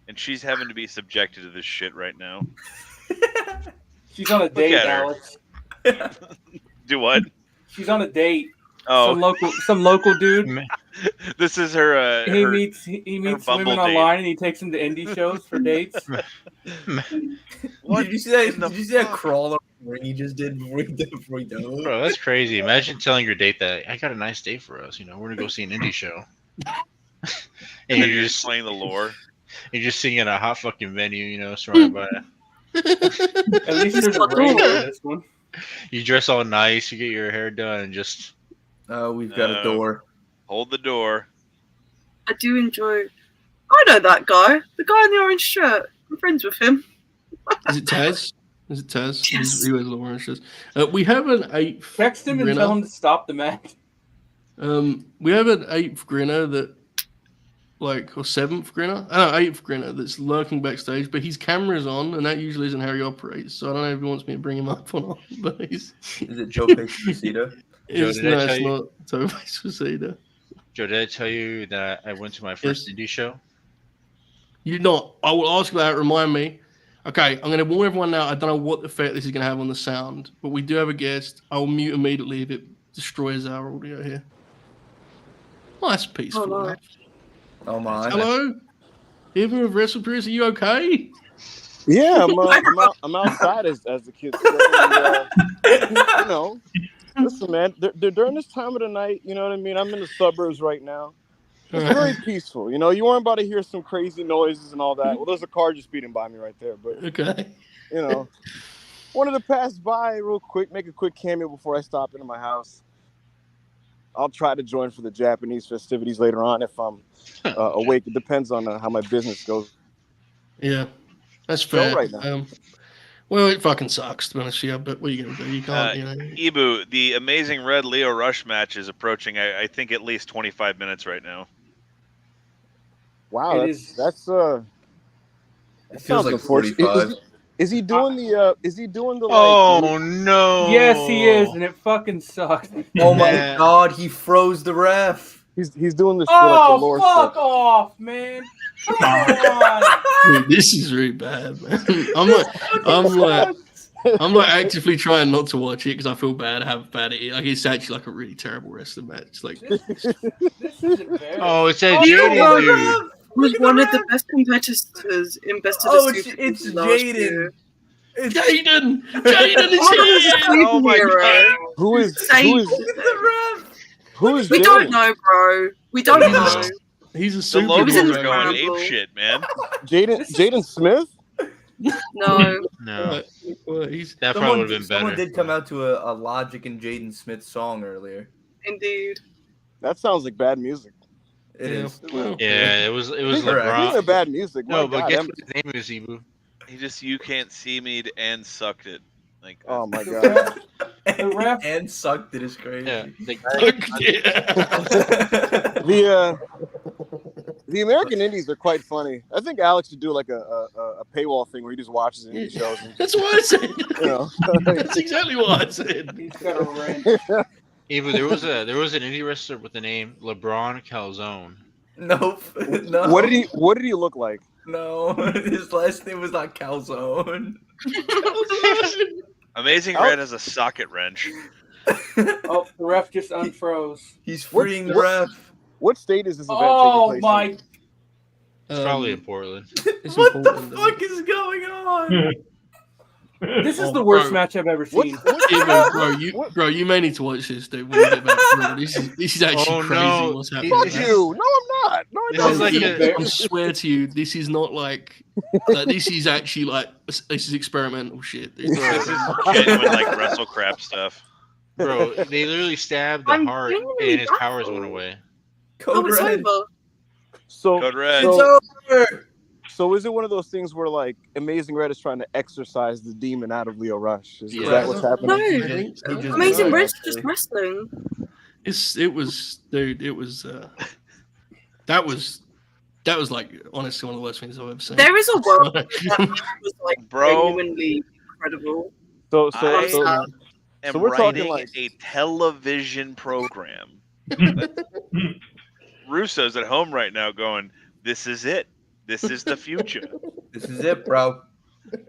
and she's having to be subjected to this shit right now. She's on a date, at her. Alex. Do what? She's on a date. Oh, Some local dude. this is her. He her meets Bumble women date. online and he takes them to indie shows for dates. What Did you see that? in the Did you see that fuck? crawler ring he just did before he dove? Bro, that's crazy. Imagine telling your date that I got a nice date for us. You know, we're gonna go see an indie show, and and you're you're just explaining the lore. you're just singing a hot fucking venue. You know, surrounded by. At least there's a ring in this one. You dress all nice. You get your hair done, and just Oh, we've got a door. Hold the door. I do enjoy. I know that guy. The guy in the orange shirt. I'm friends with him. Is it Taz? Is it Taz? Yes. He wears little orange shirts. We have an eighth. Text him and Grinner. tell him to stop the match. We have an eighth grinner that, or seventh grinner. Eighth grinner that's lurking backstage, but his camera's on, and that usually isn't how he operates. So I don't know if he wants me to bring him up or not. But he's. Is it Joe Pixie? It's, did I no, tell it's you- not Toby Suicida. Joe, did I tell you that I went to my first Yes. indie show? You did not. I will ask you that. Remind me. Okay, I'm going to warn everyone now. I don't know what effect this is going to have on the sound, but we do have a guest. I will mute immediately if it destroys our audio here. Oh, that's peaceful. Oh, no. enough. Oh my! Hello? Even with WrestlePrews, are you okay? Yeah, I'm outside as the kids say. And, you know, listen, man. During this time of the night, you know what I mean. I'm in the suburbs right now. It's very peaceful. You know, you weren't about to hear some crazy noises and all that. Well, there's a car just speeding by me right there, but Okay. you know, wanted to pass by real quick, make a quick cameo before I stop into my house. I'll try to join for the Japanese festivities later on if I'm awake. It depends on how my business goes. Yeah, that's Go fair. right now. Well, it fucking sucks, to be honest with you, but what are you going to do? You can't, Ibou, the Amazing Red Leo Rush match is approaching. I think at least 25 minutes right now. Wow, It that's It feels sounds like unfortunate. 45. Is he doing the? Is he doing the? Like, Oh no! Yes, he is, and it fucking sucks. Oh my Man. God! He froze the ref. He's doing this for like the Oh, lore fuck stuff. off, man. Come on. Dude, this is really bad, man. I'm like actively trying not to watch it because I feel bad how bad it is. Like it's actually like a really terrible wrestling match. Like This is embarrassing. Oh, it's that Oh, Jaden no, dude. Was one of the best competitors in Best of Oh, the Super it's Juniors last Jaden. year. Jaden is Oh, this is here. Oh my superhero. God. Who is We Jaden? don't know, bro. We don't know. He's a The super locals in are the going Rumble. ape shit, man. Jaden Smith? No. No, He's that probably would have been Someone better. did come out to a Logic and Jaden Smith song earlier. Indeed. That sounds like bad music. It is. Yeah, it was Speaking LeBron. of bad music, my No, but God, guess what his name is, Ibou? He just you can't see me and sucked it. Like oh my The God. ref, the ref, And sucked it is crazy. Yeah, like, The American Indies are quite funny. I think Alex should do like a paywall thing where he just watches indie shows. And, That's what I said. you know, That's exactly what I said. he's got a wrench. Ibou, there was an indie wrestler with the name LeBron Calzone. Nope. No. what did he look like? No. His last name was not Calzone. Amazing Red has a socket wrench. Oh, the ref just unfroze. He's freeing the What- ref. What state is this event Oh taking place my! in? It's probably in Portland. It's What the important, though. fuck is going on? This is Oh, the worst bro. match I've ever seen. Bro, you may need to watch this, dude. When you get back through. This is actually Oh, crazy. no. What's happening? Fuck This man. you! No, I'm not. No, This I'm is not. like I swear to you, this is not like this is actually like this is experimental shit. Dude. This is genuine like wrestle crap stuff. Bro, they literally stabbed the I'm heart genuinely and his powers went baffled. away. Oh, Code it's Red. over. So, Code Red. It's so, over. so is it one of those things where like Amazing Red is trying to exorcise the demon out of Leo Rush? Is Yeah. that what's happening? No. He just Amazing died, Red's actually. just wrestling. It was that was like honestly one of the worst things I've ever seen. There is a world where that match was like Bro. genuinely incredible. So, I am so we're talking writing like- a television program. Russo's at home right now going, "This is it. This is the future." This is it, bro.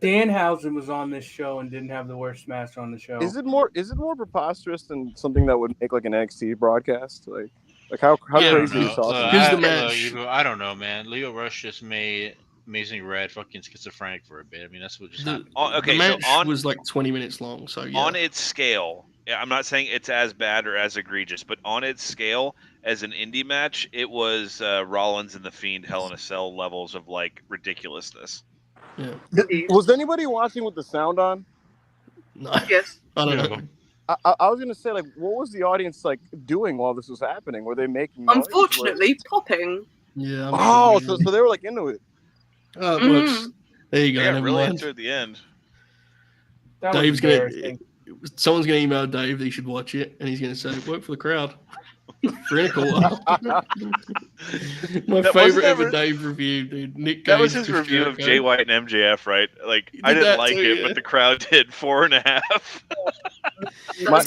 Danhausen was on this show and didn't have the worst match on the show. is it more preposterous than something that would make like an NXT broadcast? Like how I don't crazy are you know. talking? Here's the match. I don't know, man. Leo Rush just made Amazing Red fucking schizophrenic for a bit. I mean, that's what just The, happened. Okay, the so match on- was like 20 minutes long. So yeah. On its scale, yeah, I'm not saying it's as bad or as egregious, but on its scale, as an indie match, it was Rollins and the Fiend Hell in a Cell levels of like ridiculousness. yeah. Was anybody watching with the sound on? No, Yes. I don't Yeah. know. I was gonna say, like, what was the audience like doing while this was happening? Were they making noise? Unfortunately, popping. Yeah. I'm Oh, sure. so they were like into it. Oh, it works. There you go. Yeah, never really mind. into at the end. That was Dave's gonna. embarrassing. Someone's gonna email Dave that he should watch it, and he's gonna say, "Work for the crowd." For in a quarter. My That favorite wasn't ever ever- Dave review, dude. Nick That was Gage, his Chris review of Jericho. Jay White and MJF, right? Like, He I did didn't that like too, it, yeah. but the crowd did 4.5.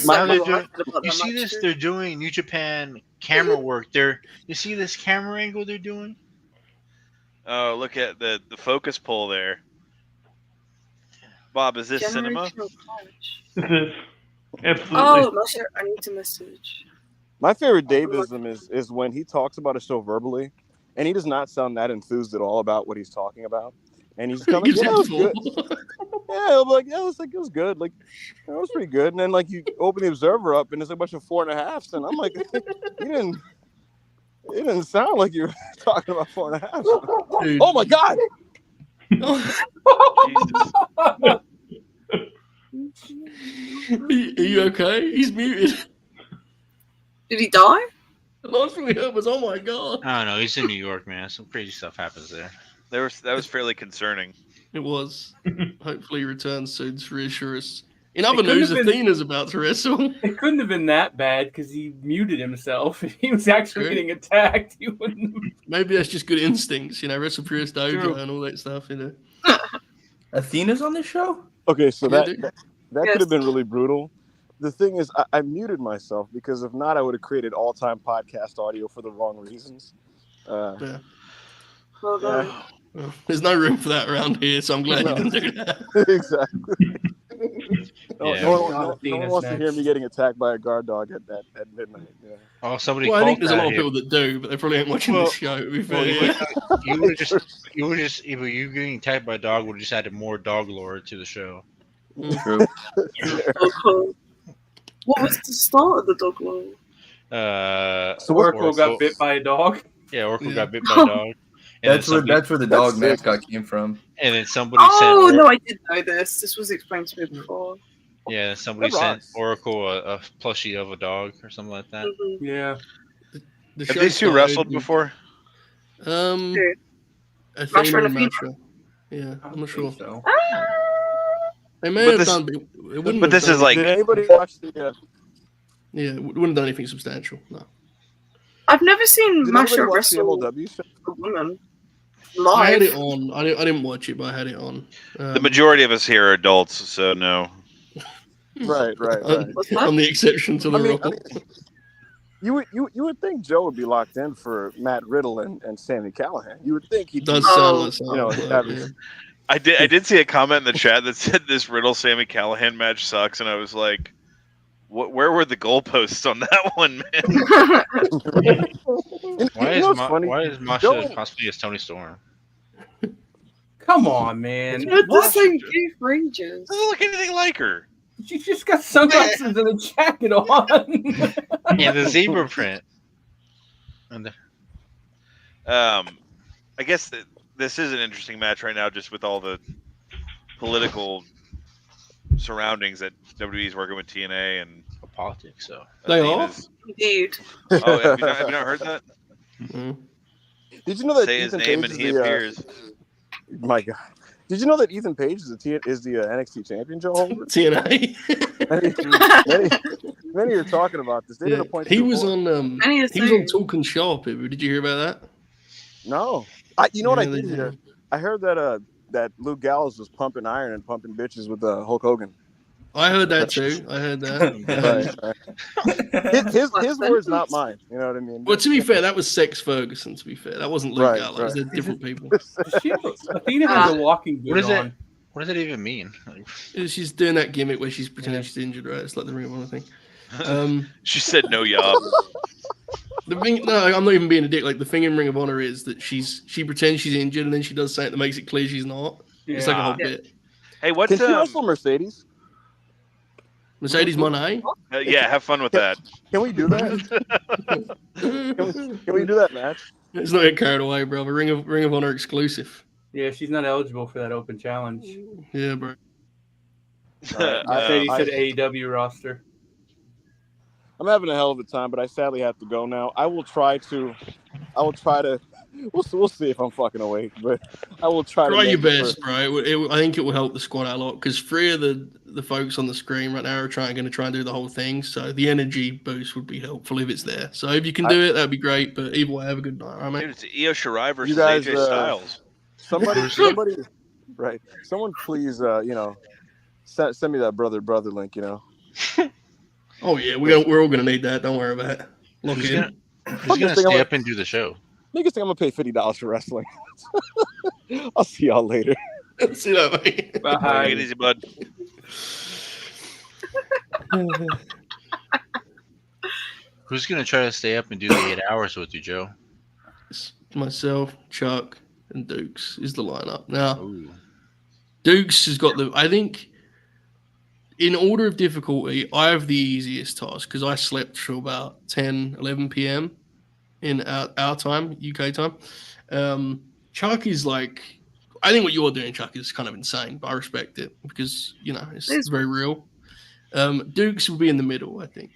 Now they're doing- you see this? They're doing New Japan camera work. You see this camera angle they're doing? Oh, look at the focus pull there. Bob, is this cinema? This is absolutely. Oh, Masha, I need to message. My favorite Daveism is when he talks about a show verbally, and he does not sound that enthused at all about what he's talking about. And he's kind of like, yeah, it was good. Yeah, he'll be like, yeah, it was good. Like, it was pretty good. And then like you open the Observer up, and there's a bunch of 4.5s, and I'm like, it didn't sound like you were talking about 4.5s. Dude. Oh my God! Are you okay? He's muted. Did he die? The last thing we heard was, "Oh my god!" I don't know. He's in New York, man. Some crazy stuff happens there. That was fairly concerning. It was. Hopefully, he returns soon to reassure us. In other couldn't news, have been- Athena's about to wrestle. It couldn't have been that bad because he muted himself. If he was actually True. getting attacked, he wouldn't. Maybe that's just good instincts, Wrestle Purist Dojo True. and all that stuff, Athena's on this show? Okay, so Yeah, that dude. could have been really brutal. The thing is, I muted myself because if not, I would have created all-time podcast audio for the wrong reasons. Yeah. Hold Yeah. on. Well, there's no room for that around here, so I'm glad No. you didn't do that. Exactly. No, Yeah. no one Athena's wants to hear next. me getting attacked by a guard dog at midnight. Yeah. Oh, somebody Well, I called think there's a lot of that people that do, but they probably ain't watching Well- this show. To be fair, Well, yeah. you would just, if you getting attacked by a dog would have just added more dog lore to the show. True. Oh, cool. What was the start of the dog law? So Oracle got bit by a dog. Yeah, Oracle Yeah. got bit by a dog. And That's then somebody- where the dog That's it. mascot came from. And then somebody Oh, sent. no, I did know this. This was explained to me before. Yeah, somebody That sent rocks. Oracle a plushie of a dog or something like that. Mhm. Yeah. The Have show these two started wrestled with, before? Who? Athena Masha and and Athena? Masha. Yeah, I I'm don't not sure. think so. They may But have this- done, but it wouldn't. But have this done is like Did anybody watch the? yeah, it wouldn't have done anything substantial. No, I've never seen Did Masha anybody watch the wrestle MLW show? a woman I had live. it on. I didn't watch it, but I had it on. the majority of us here are adults, so no. Right. What's that? I'm the exception to the rule. You would think Joe would be locked in for Matt Riddle and Sami Callihan. You would think he'd Does be, sound Oh. like something. you know, like, that was- yeah. I did see a comment in the chat that said this Riddle Sami Callihan match sucks, and I was like, where were the goalposts on that one, man? And Why you know is what's funny? why is Masha Joe- cosplaying as Tony Storm? Come on, man. They're the same Keith Rangers. Doesn't look anything like her. She just got sunglasses and a jacket on. And the zebra print. And the, I guess that this is an interesting match right now, just with all the political surroundings that WWE is working with TNA and politics, so They Athena's- Indeed. Oh, have you not heard that? Mhm. Did you know that Say his Ethan name Page and is he the? appears. My God, did you know that Ethan Page is the NXT champion, Joe Holder? TNA. Many are talking about this. They Yeah. did a point. He two was four. on. Many is He was on saying- Talking Shop. Did you hear about that? No, you know what I Yeah, they did hear? did. I heard that Luke Gallows was pumping iron and pumping bitches with Hulk Hogan. I heard that too. I heard that. Right. His words, not mine. You know what I mean? Well, to be fair, that was Sex Ferguson. To be fair, that wasn't Luke Right, Gallows. right. They're different people. Athena has a walking what good is it? on. What does that even mean? Like, She's doing that gimmick where she's pretending she's injured, right? It's like the Ring of Honor thing. She said no yob. The thing, no, I'm not even being a dick. Like the thing in Ring of Honor is that she pretends she's injured and then she does something that makes it clear she's not. It's like a whole Yeah. bit. Hey, what? Can she wrestle Mercedes? Mercedes Moné. Yeah, have fun with that. Can we do that? Can we do that match? Let's not get carried away, bro. Ring of Honor exclusive. Yeah, she's not eligible for that open challenge. Yeah, bro. Mercedes said AEW roster. I'm having a hell of a time, but I sadly have to go now. I will try to. We'll see if I'm fucking awake, but I will try to. Try your make it best, bro. I think it will help the squad out a lot because 3 of the folks on the screen right now are going to try and do the whole thing. So the energy boost would be helpful if it's there. So if you can do it, that'd be great. But either way, have a good night, all right, mate? Dude, it's Io Shirai versus You guys, AJ Styles. Somebody, right? Someone, please, send me that brother link. Oh yeah, we're all gonna need that. Don't worry about it. Look who's in. gonna stay up and do the show? Niggas think I'm gonna pay $50 for wrestling. I'll see y'all later. See that, mate. Bye. Take it easy, bud. Who's gonna try to stay up and do the 8 hours with you, Joe? It's myself, Chuck, and Dukes is the lineup. Now, Ooh. Dukes has got I think, in order of difficulty, I have the easiest task because I slept till about 10, 11 p.m. in our time, UK time. Chuck is like, I think what you're doing, Chuck, is kind of insane, but I respect it because, it's very real. Dukes will be in the middle, I think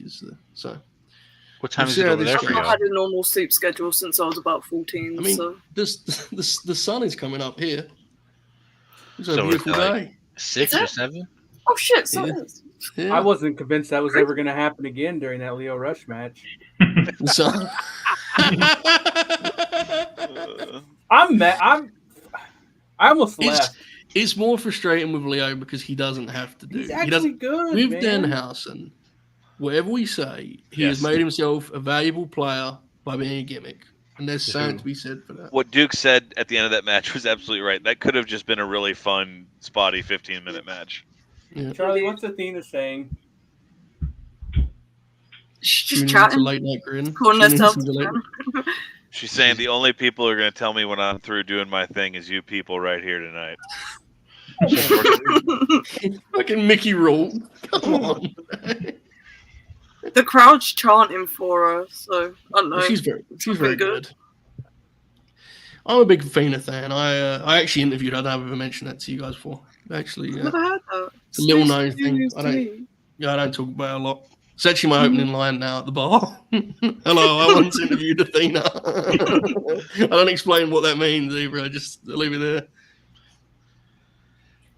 is the, so. What time is See it how over this there I've for not you? had a normal sleep schedule since I was about 14. I mean, so the sun is coming up here. It's a So it's beautiful like- day. 6 or 7? oh shit, so Yeah. it is. Yeah. I wasn't convinced that was ever going to happen again during that Leo Rush match. The sun. I'm mad. I almost It's, left. it's more frustrating with Leo because he doesn't have to do. He's He actually doesn't. good, With man. Danhausen, whatever we say, he Yes. has made himself a valuable player by being a gimmick, and there's something to be said for that. What Duke said at the end of that match was absolutely right. That could have just been a really fun, spotty 15-minute match. Yeah. Charlie, what's Athena saying? She's Tune just in to chatting. Late Night Grin. Calling Tune in herself. to the Late- She's saying the only people who are going to tell me when I'm through doing my thing is you people right here tonight. Fucking Mickey Rourke. Come on. The crowd's chanting for her, so I don't know. She's very Pretty good. I'm a big Athena fan. I actually interviewed her. I haven't mentioned that to you guys before. Actually, Never heard that. it's a little known News thing. to me. I don't talk about it a lot. It's actually my opening line now at the bar. Hello, I once interviewed Athena. I don't explain what that means either. I just leave it there.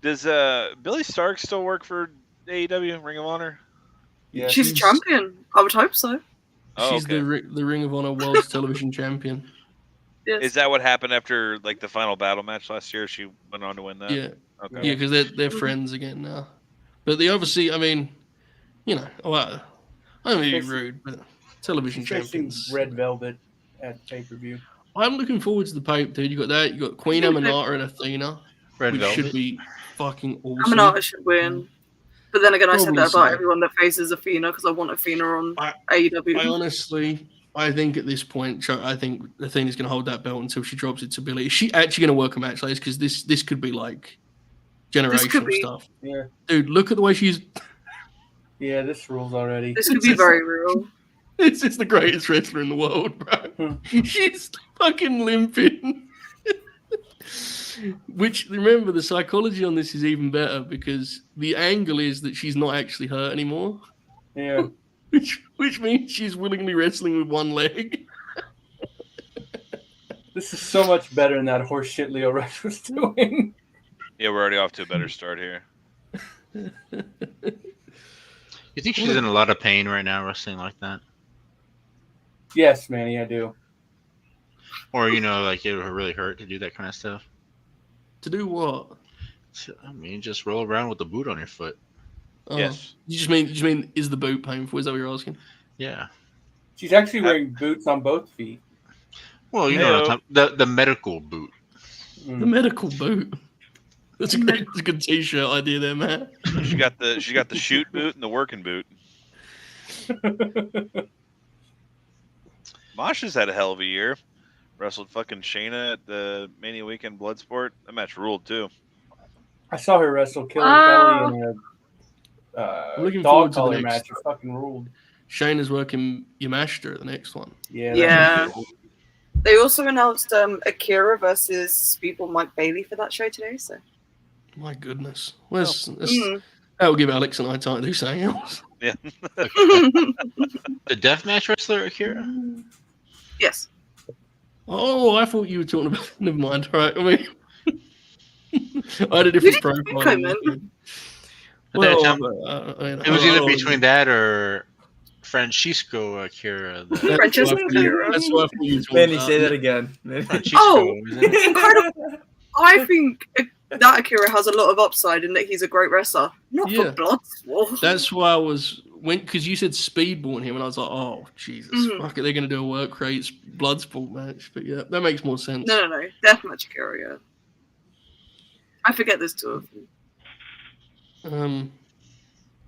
Does Billy Stark still work for AEW Ring of Honor? Yeah, She's a champion. I would hope so. Oh, She's okay. the Ring of Honor World's Television Champion. Yes. Is that what happened after like the final battle match last year? She went on to win that. Yeah, Okay. yeah, because they're friends again now. But they obviously, I mean, you know, well, I don't mean to be rude, but television champions. Red Velvet at pay-per-view. I'm looking forward to the Pope, dude. You got that. You got Queen Aminata and Athena, which should be fucking awesome. Aminata should win. But then again, I said Probably that about so. everyone that faces Athena because I want Athena on AEW. I honestly, I think at this point, I think Athena's going to hold that belt until she drops it to Billy. Is she actually going to work a match like this? Because this could be like generational stuff. Yeah. Dude, look at the way she's. Yeah, this rules already. This could be very real. This is the greatest wrestler in the world, bro. She's fucking limping. Which, remember, the psychology on this is even better because the angle is that she's not actually hurt anymore. Yeah. Which means she's willingly wrestling with one leg. This is so much better than that horse shit Leo Rush was doing. Yeah, we're already off to a better start here. You think she's in a lot of pain right now wrestling like that? Yes, Manny, I do. Or, you know, like it would really hurt to do that kind of stuff? To do what? I mean, just roll around with the boot on your foot. Oh, Yes. You just mean is the boot painful? Is that what you're asking? Yeah. She's actually wearing boots on both feet. Well, you know, the medical boot. The medical boot. That's a good T-shirt idea there, man. She got the shoot boot and the working boot. Masha's had a hell of a year. Wrestled fucking Shayna at the Mania Weekend Bloodsport. That match ruled too. I saw her wrestle Killer Kelly in I'm looking a forward dog to the collar next. match. It fucking ruled. Shayna's working Yamashita at the next one. Yeah. They also announced Akira versus people Mike Bailey for that show today. So. My goodness. That will give Alex and I time to do something else. Yeah. The deathmatch wrestler Akira? Yes. Oh, I thought you were talking about. Never mind. All right. I mean, I had a different profile. Well, it was either between that or Francisco Akira. Francisco Akira. That's what I thought you were talking Manny, about. say that again. Oh, incredible. I think that Akira has a lot of upside in that he's a great wrestler. Not for Bloodsport. That's why I because you said Speedball in him, and I was like, oh, Jesus, fuck it, they're going to do a work rates Bloodsport match. But yeah, that makes more sense. No. Deathmatch Akira, yeah. I forget there's two of them.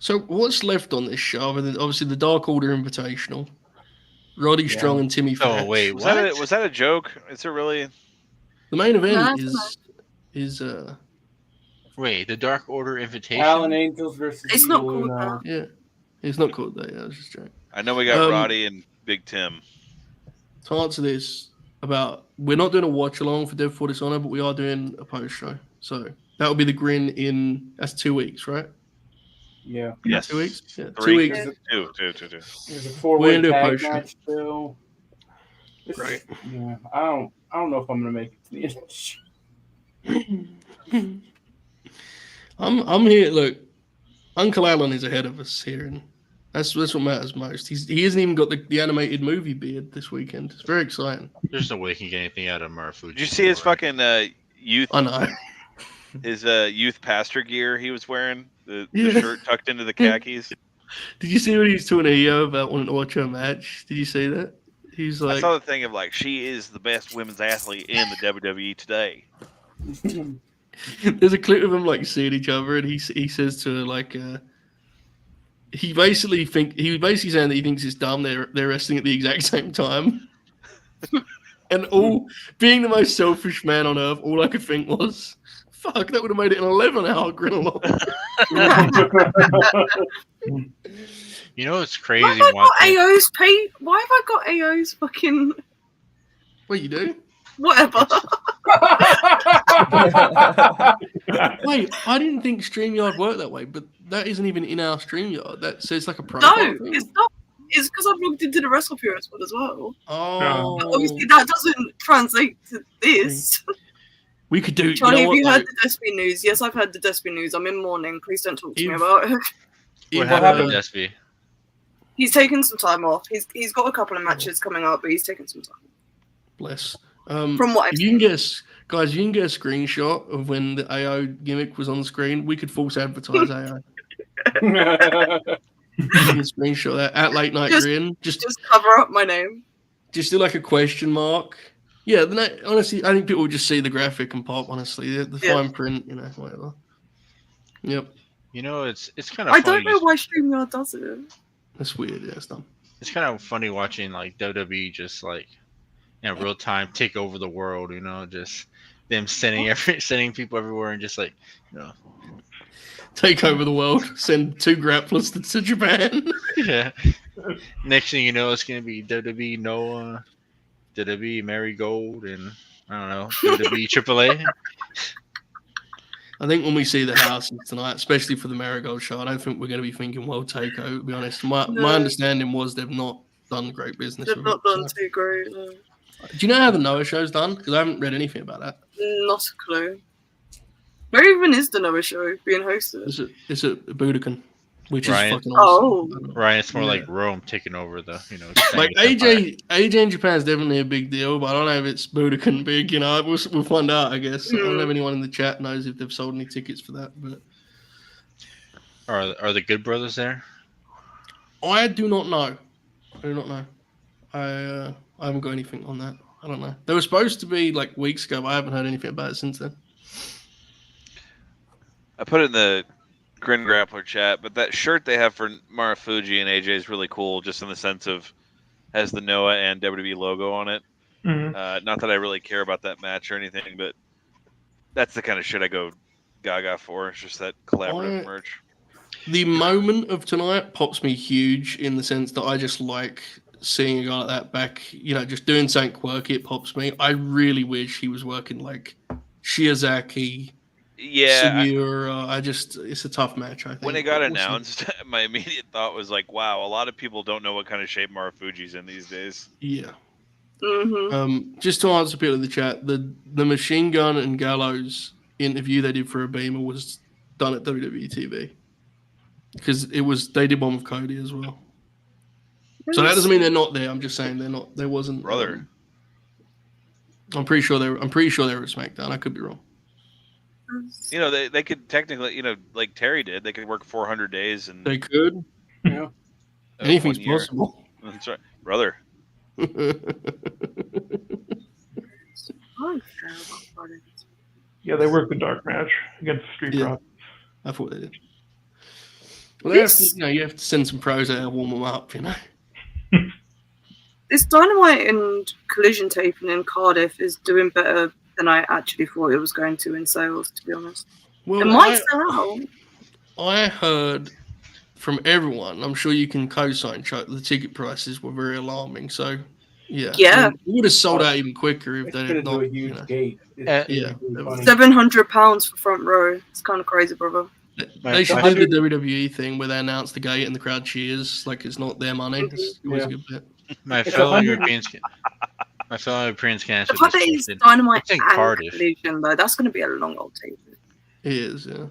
So what's left on this show? Other than obviously the Dark Order Invitational, Roddy Strong and Timmy Thatch. Oh wait, was that a joke? Is it really? The main event is wait, the Dark Order Invitation. Alan Angels versus. It's not called that. Yeah, it's not called that. Yeah, it's just joking. I know we got Roddy and Big Tim. To answer this, we're not doing a watch along for Dev for Dishonor, but we are doing a post show. So that will be the Grin that's 2 weeks, right? Yeah. Yes. 2 weeks. Yeah, 3 weeks. Two. There's a We're gonna do four-way a tag post show. match still. Right. Yeah. I don't know if I'm gonna make it to the end. I'm here. Look, Uncle Alan is ahead of us here, and that's what matters most. He hasn't even got the animated movie beard this weekend. It's very exciting. There's no way he can get anything out of Marafuji. Did you see his fucking youth? I know. His youth pastor gear he was wearing, the shirt tucked into the khakis. Did you see what he was talking to EO about wanting to watch her match? Did you see that? He's like, I saw the thing of like, she is the best women's athlete in the WWE today. There's a clip of them like seeing each other, and he says to her like, he basically saying that he thinks it's dumb they're wrestling at the exact same time. And being the most selfish man on earth, all I could think was, fuck, that would have made it an 11-hour Grin along. You know it's crazy. Why have I got AO's pay? Why have I got AO's fucking? What you do? Whatever. Wait, I didn't think StreamYard worked that way, but that isn't even in our StreamYard. That says like a No, profile thing. it's not. It's because I've logged into the Wrestle Purist one as well. Oh, Obviously, that doesn't translate to this. We could do. Charlie, you know have you what, heard the Despy news? Yes, I've heard the Despy news. I'm in mourning. Please don't talk to me If- about it. What If, happened to Despy? He's taken some time off. He's got a couple of matches coming up, but he's taken some time. Bless. From what I've if you can guess, guys, you can get a screenshot of when the AO gimmick was on screen. We could false advertise AO. You can screenshot that at Late Night Grin. Just cover up my name. Just do like a question mark. Yeah, honestly, I think people would just see the graphic and pop. Honestly, the fine print, whatever. Yep. You know, it's kind of. I don't know why StreamYard does it. That's weird. Yeah, it's dumb. It's kind of funny watching like WWE just like in real time take over the world. You know, just them sending people everywhere and just like take over the world. Send 2 grapplers to Japan. Yeah. Next thing you know, it's gonna be WWE Noah, WWE Marigold, and I don't know, WWE AAA. I think when we see the houses tonight, especially for the Marigold show, I don't think we're going to be thinking World Takeover, to be honest. My understanding was they've not done great business. They've not done too great. No. Do you know how the Noah show's done? Because I haven't read anything about that. Not a clue. Where even is the Noah show being hosted? It's at Budokan, which Ryan. is fucking awesome. Ryan, it's more like Rome taking over the, like AJ in Japan is definitely a big deal, but I don't know if it's Budokan big. We'll find out. I guess I don't know if anyone in the chat knows if they've sold any tickets for that. But are the Good Brothers there? I do not know. I haven't got anything on that. I don't know. They were supposed to be like weeks ago, but I haven't heard anything about it since then. I put it in the Grin Grappler chat, but that shirt they have for Marufuji and AJ is really cool, just in the sense of has the Noah and WWE logo on it. Mm-hmm. Not that I really care about that match or anything, but that's the kind of shit I go gaga for. It's just that collaborative merch. The moment of tonight pops me huge in the sense that I just like seeing a guy like that back, just doing something quirky. It pops me. I really wish he was working like Shiozaki. Yeah, it's a tough match. I think when it got announced, my immediate thought was like, "Wow, a lot of people don't know what kind of shape Marufuji's in these days." Yeah. Mm-hmm. Just to answer people in the chat, the Machine Gun and Gallows interview they did for a Beamer was done at WWE TV because they did one with Cody as well. So that doesn't mean they're not there. I'm just saying they're not. There wasn't. Brother. I'm pretty sure they were at SmackDown. I could be wrong. They could technically, like Terry did, they could work 400 days and they could. Yeah. Anything's possible. That's right, brother. Yeah, they worked the dark match against the Street Profits. I thought they did. Well, you have to send some pros out and warm them up, This Dynamite and Collision taping in Cardiff is doing better than I actually thought it was going to in sales, to be honest. Well, it might sell out. I heard from everyone, I'm sure you can co-sign, Chuck, the ticket prices were very alarming. So, yeah. Yeah. It would have sold out even quicker if they had not. Do a huge gate. Yeah. £700 for front row. It's kind of crazy, brother. They should do the WWE thing where they announce the gate and the crowd cheers like it's not their money. It's always a good bit. My fellow Europeans can answer The fact that this it's Dynamite question. and Cardiff. Collision, though, that's going to be a long old tape. It is, yeah.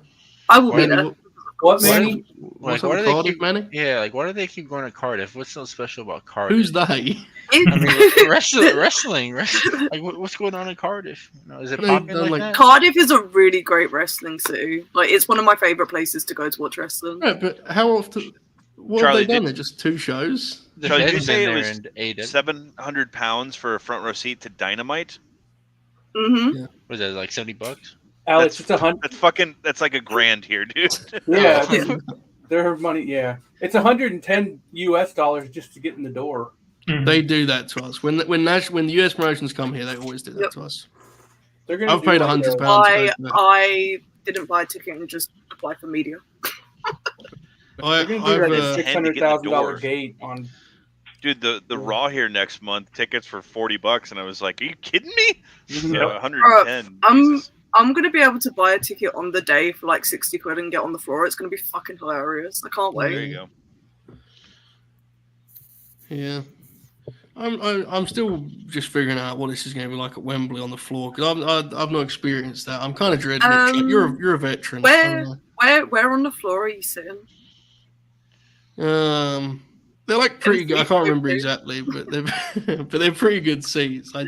I will be there. What, Manny? What's why up, do Cardiff, Manny? Yeah, why do they keep going to Cardiff? What's so special about Cardiff? Who's they? I mean, wrestling. Like, what's going on in Cardiff? Is it popular like that? Cardiff is a really great wrestling city. Like, it's one of my favorite places to go to watch wrestling. Right, but how often? What Charlie, have they done? They're just 2 shows. Charlie, did you say it was £700 for a front row seat to Dynamite? Mm-hmm. Yeah. Was that like $70? Alex, it's $100. That's like $1,000 here, dude. Yeah, their money. Yeah, it's $110 US just to get in the door. They do that to us when the US promotions come here. They always do that to us. They're gonna. I've paid £100. I didn't buy a ticket and just applied for media. They're gonna do like a $600,000 gate on. Dude, the Raw here next month, tickets for $40, and I was like, "Are you kidding me?" Yeah. 110. I'm gonna be able to buy a ticket on the day for like 60 quid and get on the floor. It's gonna be fucking hilarious. I can't wait. There you go. Yeah. I'm still just figuring out what this is going to be like at Wembley on the floor because I've not experienced that. I'm kind of dreading it. You're a veteran. Where on the floor are you sitting? They're like pretty good. I can't remember exactly, but they're pretty good seats. They're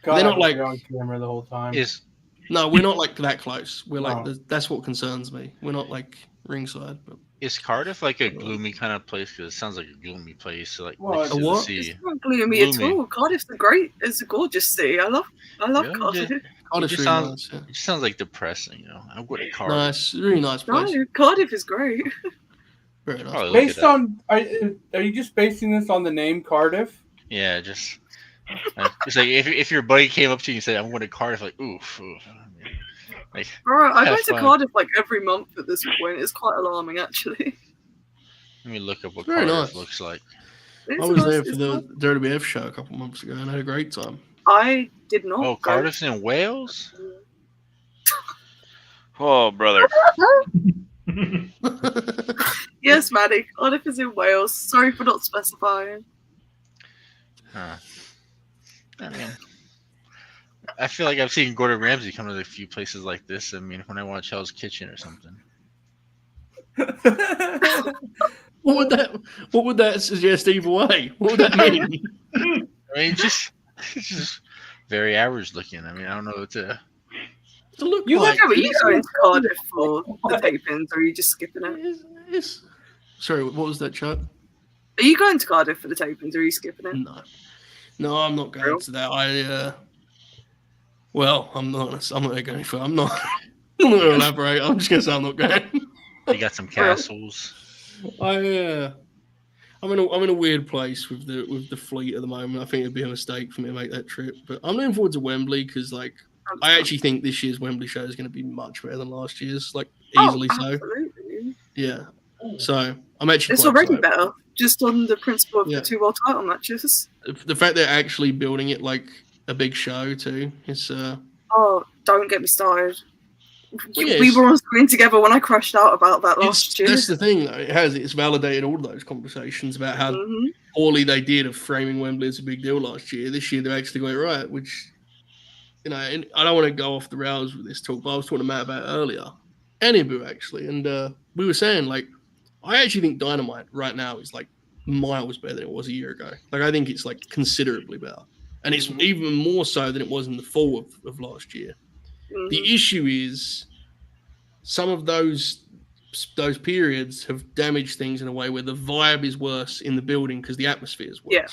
not like on camera the whole time. No, we're not like that close. We're like that's what concerns me. We're not like ringside. But is Cardiff like a gloomy kind of place? Because it sounds like a gloomy place. So like, Well, a what? It's not gloomy at all. Cardiff's it's a gorgeous city. I love Really? Cardiff. Cardiff's It really sounds, nice. Yeah. it just sounds like depressing, you know. I'm going to Cardiff. Nice, really nice place. No, Cardiff is great. Very nice. Probably look Based it up. on, are you just basing this on the name Cardiff? Yeah, just it's like if your buddy came up to you and said, "I'm going to Cardiff," like oof. Like, Bro, I go have to fun. Cardiff like every month at this point. It's quite alarming, actually. Let me look up what Very Cardiff nice. looks like. I was there for the WWF show a couple months ago and had a great time. I did not. Oh, go. Cardiff's in Wales? Oh, brother. Yes, Maddie. Cardiff is in Wales. Sorry for not specifying. Huh. I mean, I feel like I've seen Gordon Ramsay come to a few places like this. I mean, when I watch Hell's Kitchen or something. What would that suggest either way? What would that mean? I mean, it's just very average looking. I mean, I don't know what to look You like. are you going to Cardiff for the tapings, or are you just skipping it? Sorry, what was that, Chuck? Are you going to Cardiff for the tapings, or are you skipping it? No, I'm not going to that. Well, I'm not going any further. I'm not going to elaborate. I'm just going to say I'm not going. You got some castles. I'm in a weird place with the fleet at the moment. I think it'd be a mistake for me to make that trip, but I'm looking forward to Wembley because, like, I actually think this year's Wembley show is going to be much better than last year's, like easily so. Absolutely. Yeah. So I'm actually. It's quite already excited. better, just on the principle of Yeah. the 2 world title matches. The fact they're actually building it like a big show too. It's Oh, don't get me started. Yeah, We it's- were on screen together when I crashed out about that last year. That's the thing, though. It's validated all of those conversations about how Mhm. poorly they did of framing Wembley as a big deal last year. This year, they've actually got it right, which, you know, and I don't want to go off the rails with this talk, but I was talking to Matt about it earlier, and Ibou, actually, and we were saying, like, I actually think Dynamite right now is, like, miles better than it was a year ago. Like, I think it's, like, considerably better. And it's even more so than it was in the fall of last year. Mhm. The issue is some of those periods have damaged things in a way where the vibe is worse in the building because the atmosphere is worse. Yeah.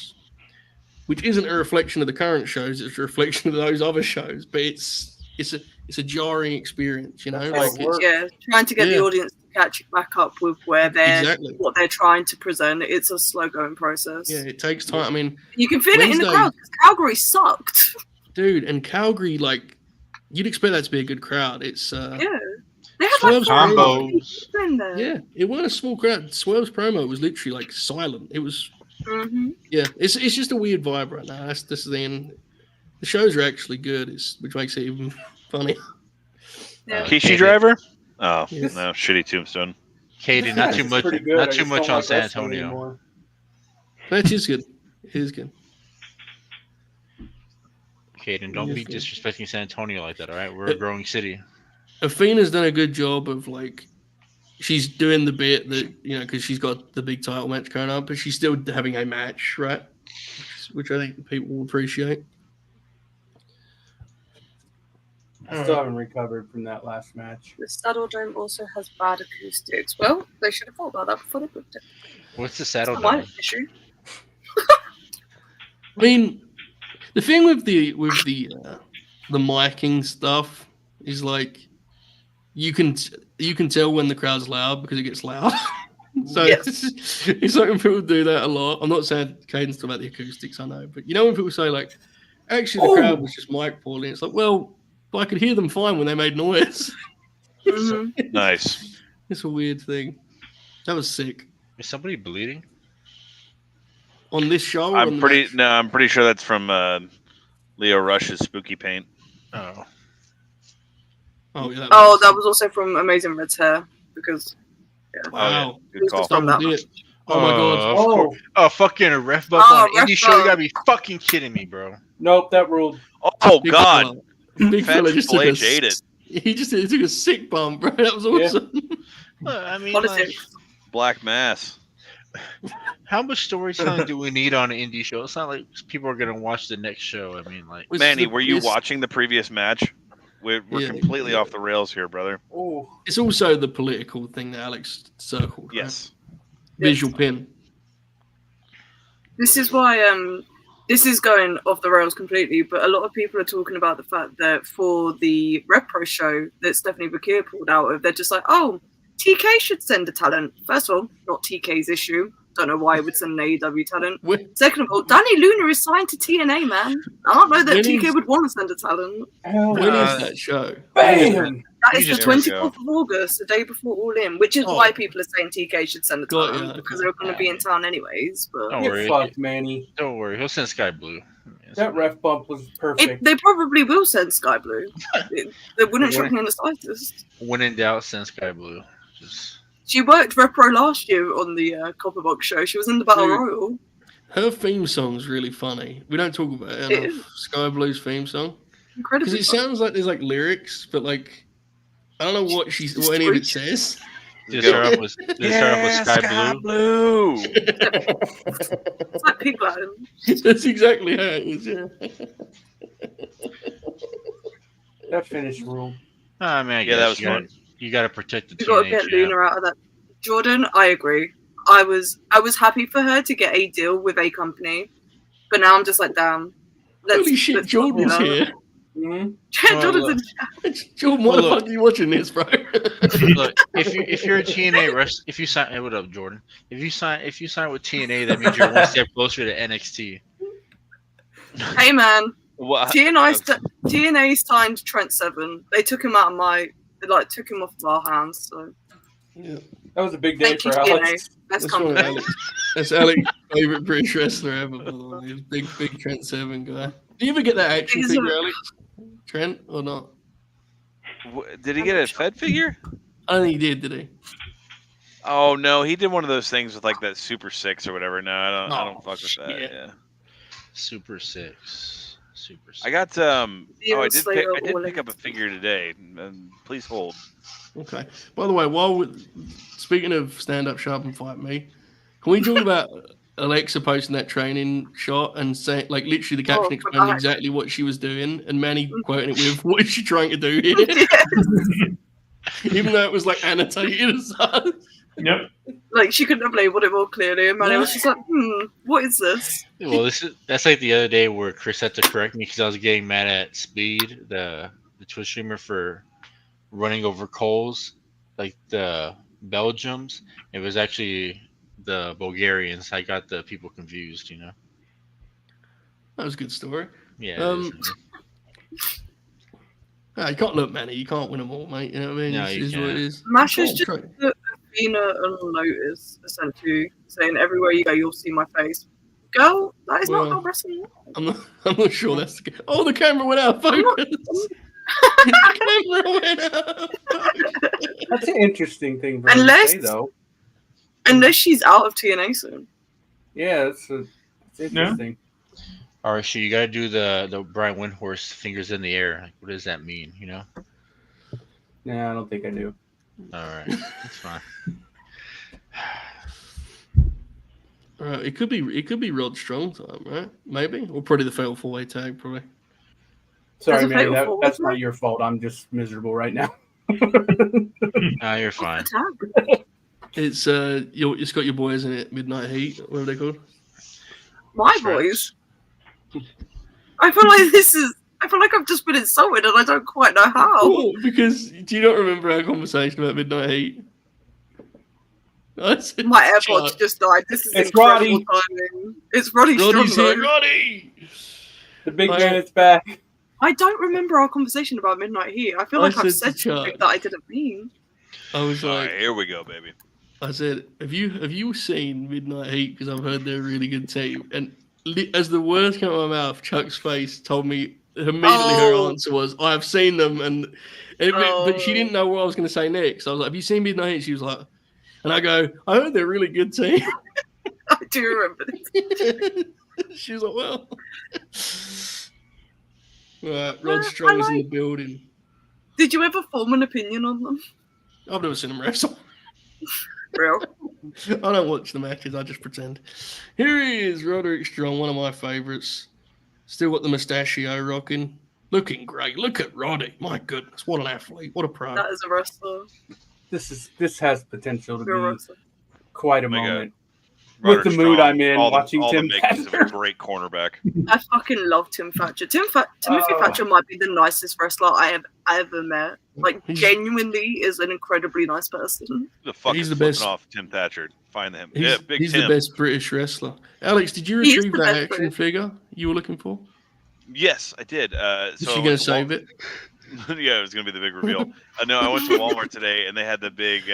Which isn't a reflection of the current shows; it's a reflection of those other shows. But it's a jarring experience, you know. That's how Like it works. Yeah, trying to get the Yeah. audience to catch back up with where they're Exactly. what they're trying to present. It's a slow going process. yeah, it takes time. I mean, You can feel it in the Wednesday- crowd because Calgary sucked. dude, and Calgary, like, you'd expect that to be a good crowd. It's Yeah, they had like Swerve's 400 combos. people in there. yeah, it wasn't a small crowd. Swerve's promo was literally like silent. It was. Mm-hmm. Yeah, it's just a weird vibe right now. That's the thing. The shows are actually good, which makes it even funny. Yeah. Kishi driver? Oh, Yes. no, shitty tombstone. Katie, not too It's much. pretty good. Not I too just much don't on like San wrestling Antonio. anymore. That is good. It is good. Kaden, don't Yes, be good. disrespecting San Antonio like that. All right, we're a growing city. Athena's done a good job of, like, she's doing the bit that, you know, because she's got the big title match going up, but she's still having a match, right? Which I think people will appreciate. I still haven't recovered from that last match. The Saddle Dome also has bad acoustics. Well, they should have thought about that before they booked it. What's the It's saddle not my dome? issue. I mean, the thing with the miking stuff is, like, you can tell when the crowd's loud because it gets loud. So Yes. it's like when people do that a lot. I'm not saying Caden's talking about the acoustics, I know, but you know when people say, like, actually the crowd was just mic poorly, it's like, well, I could hear them fine when they made noise. Mhm. Nice. It's a weird thing. That was sick. Is somebody bleeding? On this show, or on I'm the match? I'm pretty sure that's from Leo Rush's spooky paint. Oh, Oh, yeah. That was also from Amazing Red's hair because Wow. Good it was call. just from that Double much. dip. Oh my god. of Oh. course. Oh, fucking a ref bump Oh, on an ref indie show. You bump. gotta be fucking kidding me, bro. Nope, that ruled. Oh Big God, fella. Big Fat fella just Triple took H ate it. He just took a sick bump, bro. That was awesome. Well, I mean, like, Politics. Black Mass. how much storytelling do we need on an indie show? It's not like people are gonna watch the next show. I mean, like, Manny, were you watching the previous match? We're Yeah. completely off the rails here, brother. Oh, It's also the political thing that Alex circled. Right? Yes. Visual pin. This is why this is going off the rails completely, but a lot of people are talking about the fact that for the Repro show that Stephanie Bakir pulled out of, they're just like, oh, TK should send a talent. First of all, not TK's issue. Don't know why I would send an AEW talent. Second of all, Danny Luna is signed to TNA, man. I don't know that When TK is- would want to send a talent. hell When no. is that show? Bam! That You is the just- 24th of August, the day before All In, which is Oh. why people are saying TK should send a Got talent ya. because they're going to be in town anyways. But Don't Get worry. fucked, Manny. Don't worry, he'll send Sky Blue. Yes. That ref bump was perfect. they probably will send Sky Blue. They wouldn't shock me in the slightest. When in doubt, send Sky Blue. Just She worked Repro last year on the Copperbox show. She was in the Battle Dude. Royal. Her theme song's really funny. We don't talk about it It enough. Sky Blue's theme song. Because Incredibly it fun. sounds like there's like lyrics, but like I don't know what any of it says. just start off with Sky Blue. Blue. It's like Pig Latin. That's exactly how it is. Yeah. That finish ruled. I mean, I Yeah, guess that was you gotta, fun. you gotta protect the You got to TNA get champ. Luna out of that. Jordan, I agree. I was happy for her to get a deal with a company, but now I'm just like, damn. Holy shit, let's Jordan's not do here. that. Mm-hmm. Jordan's Well, in Jordan, why the Well, fuck are you watching this, bro? Look, if you're a TNA wrestler, if you sign, hey, what up, Jordan? If you sign with TNA, that means you're one step closer to NXT. Hey man, What? TNA signed Trent Seven. They took him out of took him off of our hands. So Yeah. That was a big day thank you, for TNA. Alex. That's That's one of coming. Alex. That's Alex's favorite British wrestler ever. By the way. He's a big Trent Seven guy. Do you ever get that action He's a- figure, Alex? Trent or not? Did he get a Fed figure? I think he did he? Oh no, he did one of those things with like that Super 6 or whatever. No, I Oh, don't fuck with that. shit. Yeah. Super Six. I got I Demon did Slayer pick All up a figure today. Please hold. Okay. By the way, speaking of stand up, sharp and fight me, can we talk about Alexa posting that training shot and saying, like, literally the caption explaining God. exactly what she was doing, and Manny quoting it with, "What is she trying to do here?" Even though it was like annotated as such. Yep. Like she couldn't have labeled it more clearly, and Manny was just like, what is this? Well, that's like the other day where Chris had to correct me because I was getting mad at Speed, the Twitch streamer, for running over Coles, like the Belgians. It was actually the Bulgarians. I got the people confused, you know. That was a good story. Yeah. You can't look, Manny. You can't win them all, mate. You know what I mean? No, It you is what it can't. is. Mash is Can't just try- put Athena on notice, essentially, saying everywhere you go, you'll see my face. Girl, that is not Well, how wrestling works. I'm not sure that's the case. Oh, the camera went out of focus. The camera went out of focus. That's an interesting thing for him to Unless- say, though. Unless she's out of TNA soon. Yeah, it's interesting. All right, so you gotta do the Brian Windhorse fingers in the air. Like, what does that mean? You know? Nah, I don't think I do. All right, that's fine. All right, it could be Rod Strong time, right? Maybe, or probably the Fatal 4-Way tag, probably. Sorry, There's a man. fatal That, flaw, that's wasn't not your fault. I'm just miserable right now. Nah, you're fine. It's it's got your boys in it, Midnight Heat. What are they called? My That's right. boys. I feel like I've just been insulted and I don't quite know how. Oh, because do you not remember our conversation about Midnight Heat? I said, My AirPods "Shut just died. This is It's incredible Roddy. timing. It's Roddy Roddy's Strong. here, Roddy. The big I- man is back. I don't remember our conversation about Midnight Heat. I feel I like I've said said to something Chuck. that I didn't mean. I was All like, right, here we go, baby. I said, have you seen Midnight Heat? Because I've heard they're a really good team. And as the words came out of my mouth, Chuck's face told me immediately her answer was, "I've seen them," but she didn't know what I was going to say next. I was like, "Have you seen Midnight Heat?" She was like, and I go, "I heard they're a really good team." I do remember this. She was like, "Well." Right, Rod Strong is in the building. Did you ever form an opinion on them? I've never seen them wrestle. Real? I don't watch the matches. I just pretend. Here he is, Roderick Strong, one of my favorites. Still got the mustachio rocking. Looking great. Look at Roddy. My goodness, what an athlete. What a pro. That is a wrestler. This has potential to Real be wrestler. quite a my God. moment. Roderick With the mood Strong, I'm in, all watching the Tim makings of a Thatcher. great cornerback. I fucking love Tim Thatcher. Timothy Thatcher might be the nicest wrestler I have ever met. Like, genuinely is an incredibly nice person. The fuck He's is the flipping best. off Tim Thatcher. Find him. He's, Yeah, big he's Tim. the best British wrestler. Alex, did you He is retrieve the that best action British. figure you were looking for? Yes, I did. Is So she I going went to to save it? Yeah, it was gonna be the big reveal. No, I went to Walmart today, and they had the big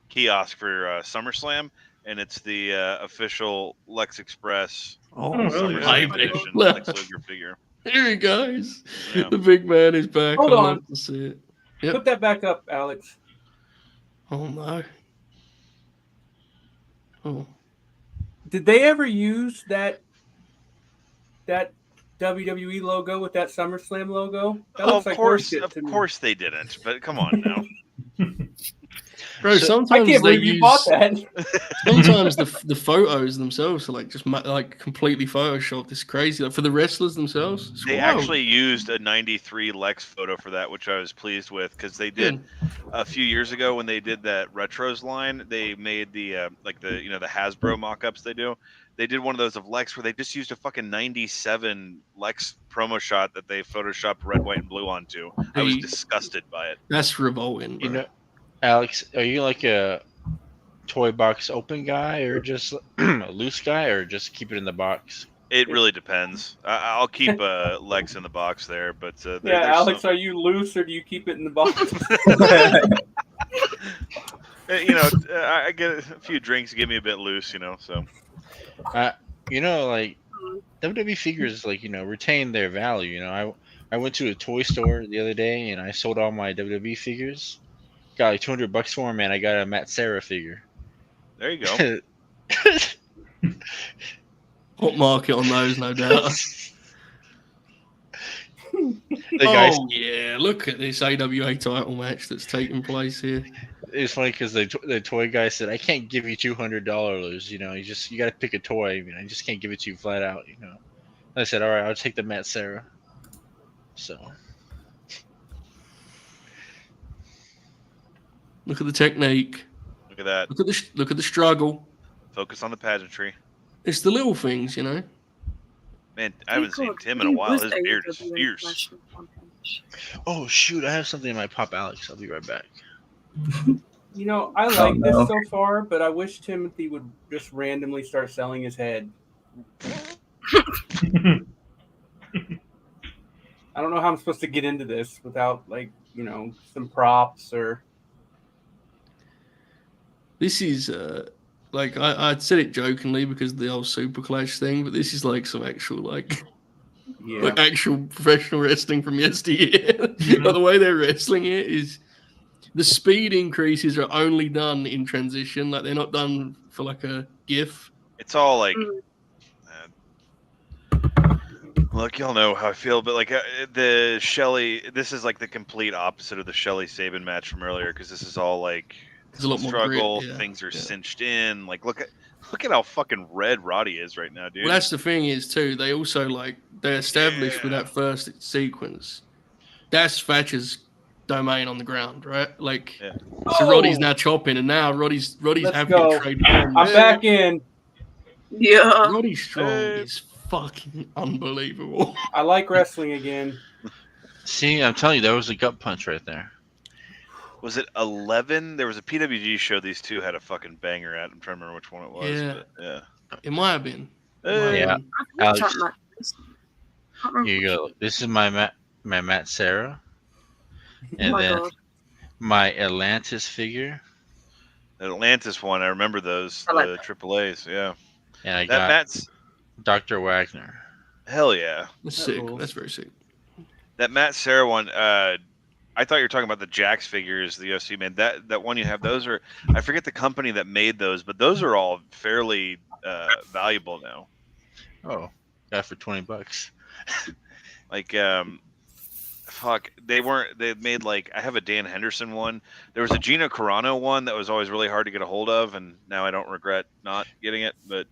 kiosk for SummerSlam, and it's the official Lex Express Oh, SummerSlam baby. edition Lex Luger figure. Here he goes. Yeah. The big man is back. Hold I on. love to see it. Yep. Put that back up, Alex. Oh, no. Oh. Did they ever use that WWE logo with that SummerSlam logo? That looks like horseshit to me. Of course they didn't. But come on now. Bro, I sometimes can't they believe you use... bought that. Sometimes the photos themselves are like just like completely photoshopped. It's crazy. Like for the wrestlers themselves, it's They wild. actually used a '93 Lex photo for that, which I was pleased with because they did a few years ago when they did that retros line. They made the the Hasbro mock-ups they do. They did one of those of Lex where they just used a fucking '97 Lex promo shot that they photoshopped red, white, and blue onto. I was disgusted by it. That's revolting, bro. You know, Alex, are you like a toy box open guy or just a loose guy or just keep it in the box? It really depends. I'll keep Lex in the box there, but Yeah, Alex, are you loose or do you keep it in the box? I get a few drinks, give me a bit loose, so. Like WWE figures, retain their value. I went to a toy store the other day and I sold all my WWE figures. Got like $200 for them, and I got a Matt Serra figure. There you go. Hot market on those, no doubt. Yeah, look at this AWA title match that's taking place here. It's funny because the toy guy said, "I can't give you $200. You got to pick a toy. I just can't give it to you flat out. I said, "All right, I'll take the Matt Serra." So. Look at the technique. Look at that. Look at the struggle. Focus on the pageantry. It's the little things, Man, I haven't seen Tim in a while. His beard is fierce. Oh shoot! I have something in my pop, Alex. I'll be right back. I like this so far, but I wish Timothy would just randomly start selling his head. I don't know how I'm supposed to get into this without some props or. This is I said it jokingly because of the old Super Clash thing, but this is like some actual actual professional wrestling from yesteryear. But the way they're wrestling it is the speed increases are only done in transition, like they're not done for like a GIF. It's all like look, y'all know how I feel, but the Shelly, this is like the complete opposite of the Shelly Sabin match from earlier because this is all like there's a lot more struggle. grit, yeah. Things are cinched in. Like look at how fucking red Roddy is right now, dude. Well, that's the thing is too. They also they established with that first sequence. That's Thatcher's domain on the ground, right? So Roddy's now chopping, and now Roddy's having to trade. I'm back in. Yeah. Roddy Strong is fucking unbelievable. I like wrestling again. See, I'm telling you, that was a gut punch right there. Was it 11? There was a PWG show these two had a fucking banger at. I'm trying to remember which one it was. Yeah. But, yeah. It might have been. Yeah. Alex, here you go. This is my Matt Serra. And then my Atlantis figure. The Atlantis one, I remember those. The AAAs, yeah. And I got Dr. Wagner. Hell yeah. That's That sick. rules. That's very sick. That Matt Serra one, I thought you were talking about the Jax figures, the UFC man. That one you have, those are, I forget the company that made those, but those are all fairly valuable now. Oh, got it for $20. Like, fuck, they made like, I have a Dan Henderson one. There was a Gina Carano one that was always really hard to get a hold of, and now I don't regret not getting it. But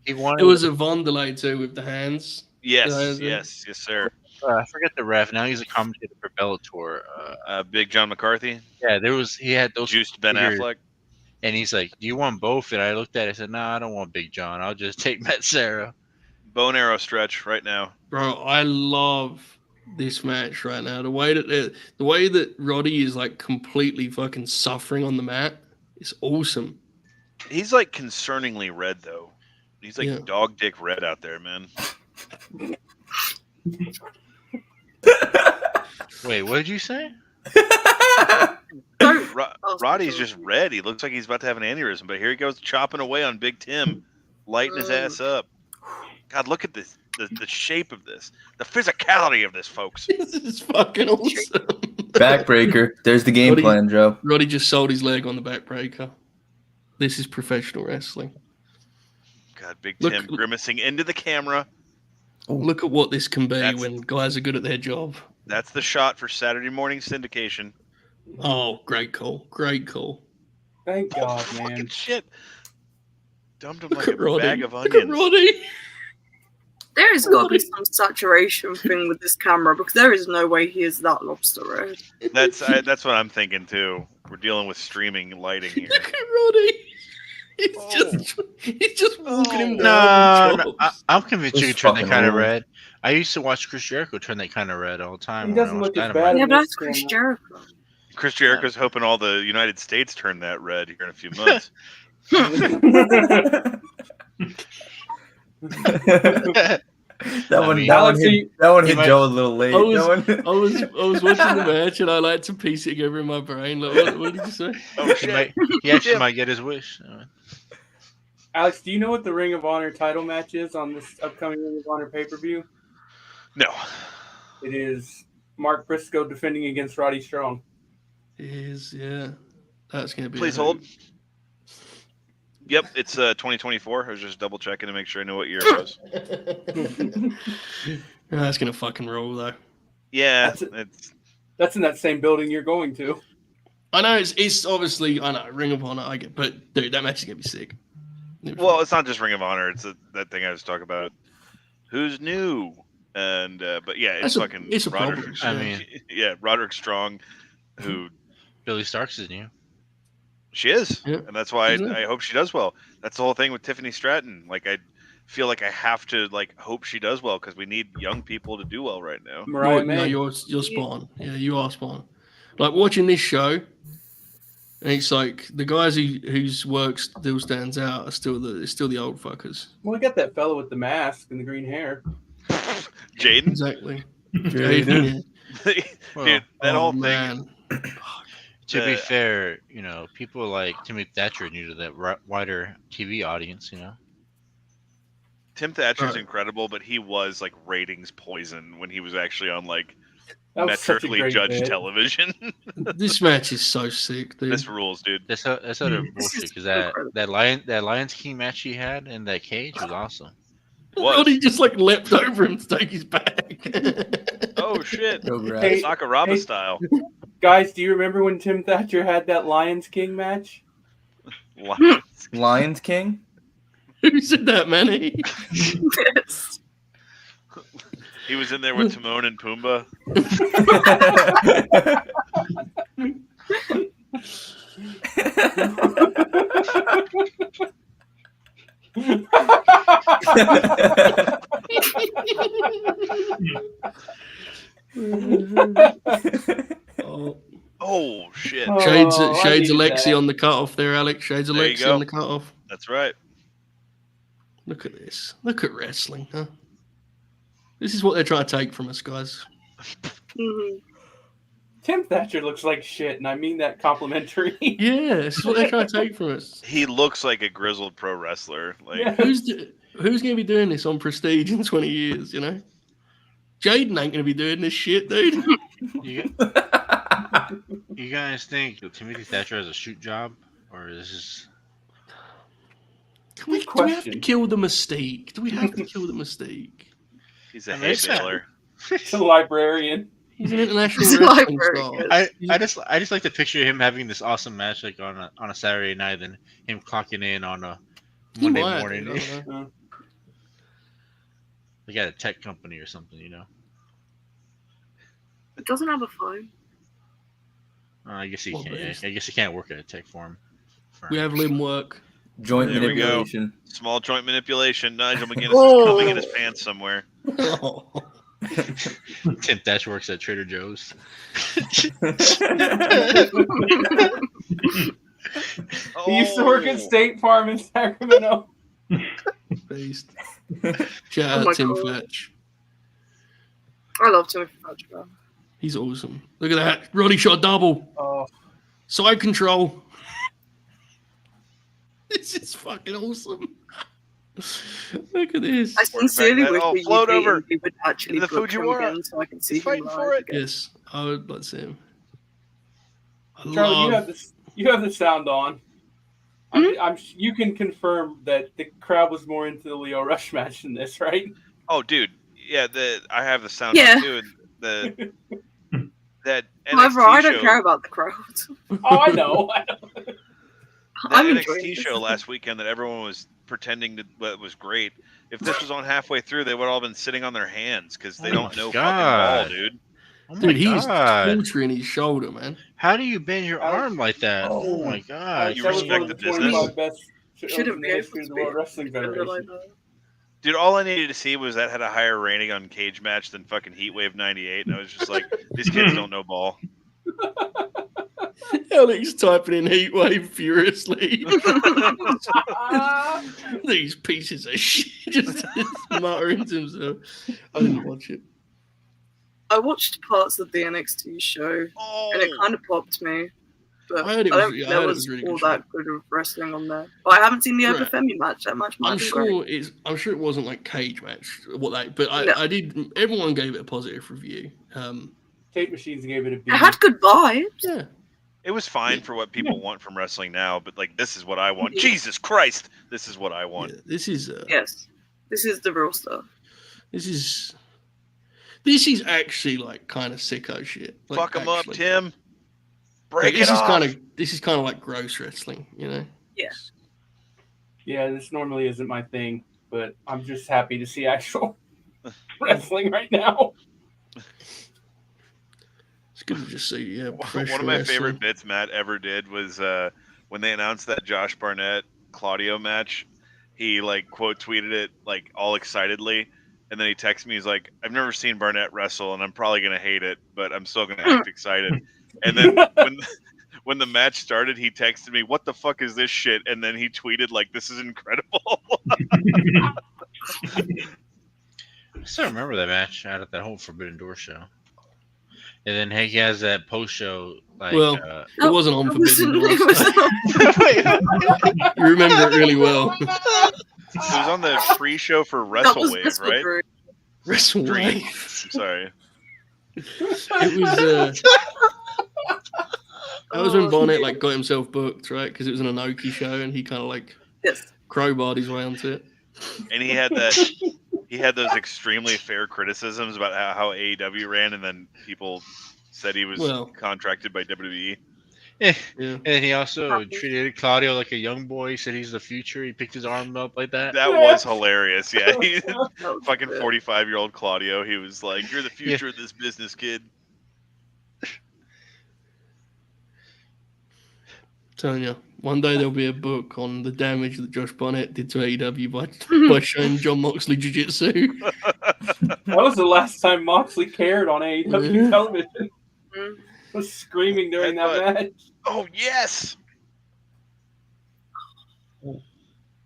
He wanted. It was a Vondelay too with the hands. yes, Yeah, yes, sir. I forget the ref. Now he's a commentator for Bellator. Big John McCarthy, Yeah, he had those juiced Ben figures, Affleck. and he's like, "Do you want both?" And I looked at it and said, "No, I don't want Big John. I'll just take Matt Serra." Bow and arrow stretch right now. Bro, I love this match right now. The way that Roddy is like completely fucking suffering on the mat is awesome. He's like concerningly red though. He's like Yeah. dog dick red out there, man. Wait, what did you say? Roddy's just red. He looks like he's about to have an aneurysm, but here he goes chopping away on Big Tim, lighting his ass up. God, look at this. The shape of this. The physicality of this, folks. This is fucking awesome. Backbreaker. There's the game Roddy- plan, Joe. Roddy just sold his leg on the backbreaker. This is professional wrestling. God, Big Look- Tim grimacing into the camera. Look at what this can be That's- when guys are good at their job. That's the shot for Saturday morning syndication. Oh, great call. Great call. Thank God, man. Fucking shit. Dumped him Look like at a Roddy. bag of Look at onions. Roddy. There has got to be some saturation thing with this camera because there is no way he is that lobster red. That's what I'm thinking too. We're dealing with streaming lighting here. Look at Roddy. He's just walking him No, down. no, I'm convinced you This could turn that fucking kind of rules. red. I used to watch Chris Jericho turn that kind of red all the time. He when I doesn't watched look as Dynamite. bad. Yeah, but this that's Chris camera. Jericho. Chris Jericho's hoping all the United States turn that red here in a few months. That I one, mean- that one Alex, hit, that one he hit might- Joe a little late. I was- That one- I was watching the match and I like to piece it together in my brain. Like, what did you say? Oh He, shit! he actually might get his wish. Alex, do you know what the Ring of Honor title match is on this upcoming Ring of Honor pay-per-view? No. It is Mark Briscoe defending against Roddy Strong. Yeah. That's gonna be. Please a hold. Yep, it's 2024. I was just double checking to make sure I knew what year it was. That's gonna fucking roll though. Yeah, That's it. it's That's in that same building you're going to. I know it's obviously I know Ring of Honor. I get, but dude, that match is gonna be sick. well, it's not just Ring of Honor. It's that thing I was talking about. Who's new? And but yeah, it's fucking. It's a Roderick. problem. I mean- yeah, Roderick Strong, who Billy Starks is new. she is, Yeah. and that's why Isn't it? I hope she does well. That's the whole thing with Tiffany Stratton. Like I feel like I have to like hope she does well because we need young people to do well right now. Mariah No, May. you're spot on. Yeah, you are spot on. Like watching this show, and it's like the guys whose work still stands out are still the old fuckers. Well, we got that fellow with the mask and the green hair. Jaden, Exactly. Jaden. Well, dude, that Oh, whole thing. man. To be Uh, fair, people like Timmy Thatcher are new to that wider TV audience. Tim Thatcher's Right. incredible, but he was like ratings poison when he was actually on like That was such a metrically great judged bit. television. This match is so sick, dude. This rules, dude. That's utter This bullshit is because incredible. that Lions King match he had in that cage was awesome. Was. Roddy just like leapt over him to take his bag. Oh shit, Go grab. Hey, Sakuraba hey. style. Guys, do you remember when Tim Thatcher had that Lions King match? Lions King. Who said that, Manny? Yes. He was in there with Timon and Pumbaa. Oh. Oh shit, Oh, Shades I Shades needed Alexi that. on the cutoff there, Alex. Shades There you Alexi go. on the cutoff. that's right. Look at this. Look at wrestling, huh? This is what they're trying to take from us, guys. Mhm. Tim Thatcher looks like shit, and I mean that complimentary. Yeah, this is what they're trying to take from us. He looks like a grizzled pro wrestler. Like Yeah. who's going to be doing this on Prestige in 20 years, you know? Jaden ain't going to be doing this shit, dude. You guys think Timothy Thatcher has a shoot job? Or is this... Do we have to kill the Mystique? Do we have to kill the Mystique? He's a hay baler. He's a librarian. He's an international wrestling star. I just like to picture him having this awesome match like on a Saturday night, and him clocking in on a Monday morning. Like at a tech company or something, you know. He doesn't have a phone. I guess he can't. I guess he can't work at a tech firm. We have limb work. Joint There manipulation. we go. Small joint manipulation. Nigel McGuinness is coming in his pants somewhere. Tim Thatcher works at Trader Joe's. He used to work at State Farm in Sacramento. Based. Shout out Tim Thatch. I love Timothy Thatcher. He's awesome. Look at that. Roddy shot double. Oh. Side control. This is fucking awesome. Look at this. I sincerely wish Oh, the float UK over would actually the book him Fujiwara. again so I can see He's fighting him for live it. again. Yes, I would like to see him. Charlie, you have the sound on. You can confirm that the crowd was more into the Leo Rush match than this, right? Oh, dude. Yeah, I have the sound Yeah. too. And that However, NXT I don't show, care about the crowd. Oh, I know. the I'm enjoying NXT this. show last weekend that everyone was pretending that was great. If this was on halfway through, they would all been sitting on their hands because they don't know God. fucking ball, dude. Oh my Dude, he's God. torturing his shoulder, man. How do you bend your arm like that? Oh my God. You That was respect one of the business? 25 best shows Shouldn't in be the able history of to the World be Wrestling bender like Federation. that. Dude, all I needed to see was that had a higher rating on Cage Match than fucking Heatwave 98, and I was just like, these kids don't know ball. Alex typing in Heatwave furiously. These pieces of shit. Just muttering to himself. I didn't watch it. I watched parts of the NXT show and it kind of popped me. But I heard it I don't was- think I there heard it was was really all good that good of wrestling on there. But I haven't seen the Right. Obafemi match. That match might I'm be sure great. I'm sure it wasn't like Cage Match, but No. I did. Everyone gave it a positive review. Tape Machines gave it a B. It had good vibes. Yeah, It was fine for what people want from wrestling now, but like, this is what I want. Jesus Christ, this is what I want. yeah, this is Yes. This is the real stuff. this is actually like kind of sicko shit. Like, Fuck them up, actually. Tim. Like, Break this it is off. this is kind of like gross wrestling, you know. Yeah. Yeah, this normally isn't my thing, but I'm just happy to see actual wrestling right now. It's good to just see. Yeah, One of my favorite bits Matt ever did was when they announced that Josh Barnett Claudio match. He like quote tweeted it like all excitedly, and then he texted me. He's like, "I've never seen Barnett wrestle, and I'm probably gonna hate it, but I'm still gonna act excited." And then when the match started, he texted me, "What the fuck is this shit?" And then he tweeted like, "This is incredible." I still remember that match out at that whole Forbidden Door show. And then he has that post show like Well, it wasn't on Forbidden Door. Wait. You remember it really well. It was on the pre-show for WrestleWave, right? WrestleWave. I'm sorry. It was. That was when Barnett like got himself booked, right? Because it was an Inoki show, and he kind of like crowbarred his way onto it. And he had that. He had those extremely fair criticisms about how AEW ran, and then people said he was contracted by WWE. Yeah. And he also treated Claudio like a young boy. He said he's the future. He picked his arm up like that. That was hilarious. Yeah, he, fucking 45-year-old Claudio. He was like, "You're the future of this business, kid." Telling you, one day there'll be a book on the damage that Josh Barnett did to AEW by showing John Moxley jiu-jitsu. That was the last time Moxley cared on AEW television. Was screaming during that match. Oh yes!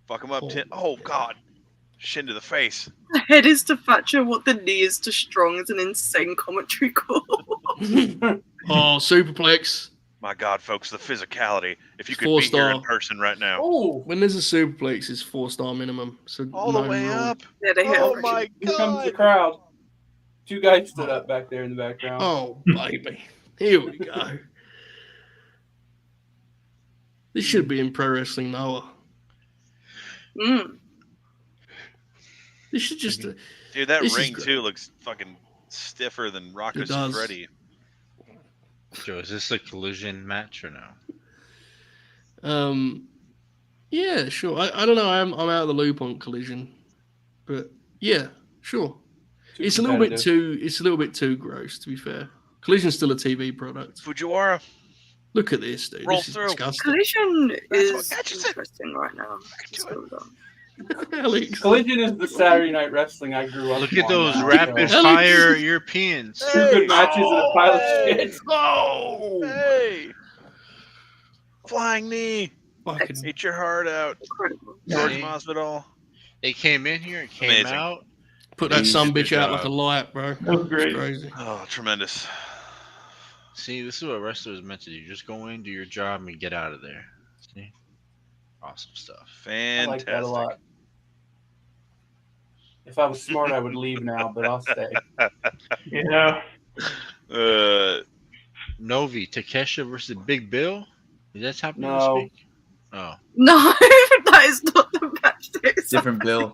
Fuck him up, Tim. Oh god, shin to the face. The head is to Thatcher what the knee is to Strong is an insane commentary call. Oh, superplex. My God, folks, the physicality. If you could Four be here in star. person right now. Oh, When there's a superplex, it's 4-star minimum. So All the no way rule. up. Yeah, they hit Oh already. my here comes the God. crowd. 2 guys stood up back there in the background. Oh, baby. Here we go. This should be in Pro Wrestling Noah. This should just... Dude, that This is ring, great. too, looks fucking stiffer than Rocco It does. Siffredi. Joe, is this a collision match or no? Yeah, sure. I don't know. I'm out of the loop on Collision, but yeah, sure. It's a little bit too gross, to be fair. Collision's still a TV product. Fujiwara. Look at this, dude. Roll This is through. disgusting. Collision is what catches it. interesting right now. Just hold on. Alex. Collision is the Saturday Night Wrestling I grew up Look at on those now, rapid so. fire Europeans. 2 good matches and a pile of shit. Oh! Hey! Flying knee. Fucking Eat your heart out. Incredible. George Yeah. Masvidal. They came in here and came Amazing. out. put that They son did bitch their out like a job. light, bro. That was great. It's crazy. Oh, tremendous. See, this is what wrestlers meant to do. Just go in, do your job, and get out of there. See? Awesome stuff. I Fantastic. like that a lot. If I was smart, I would leave now, but I'll stay. Yeah. Novi, Takesha versus Big Bill? Is that happening No. this week? Oh. No, that is not the match. Different bill.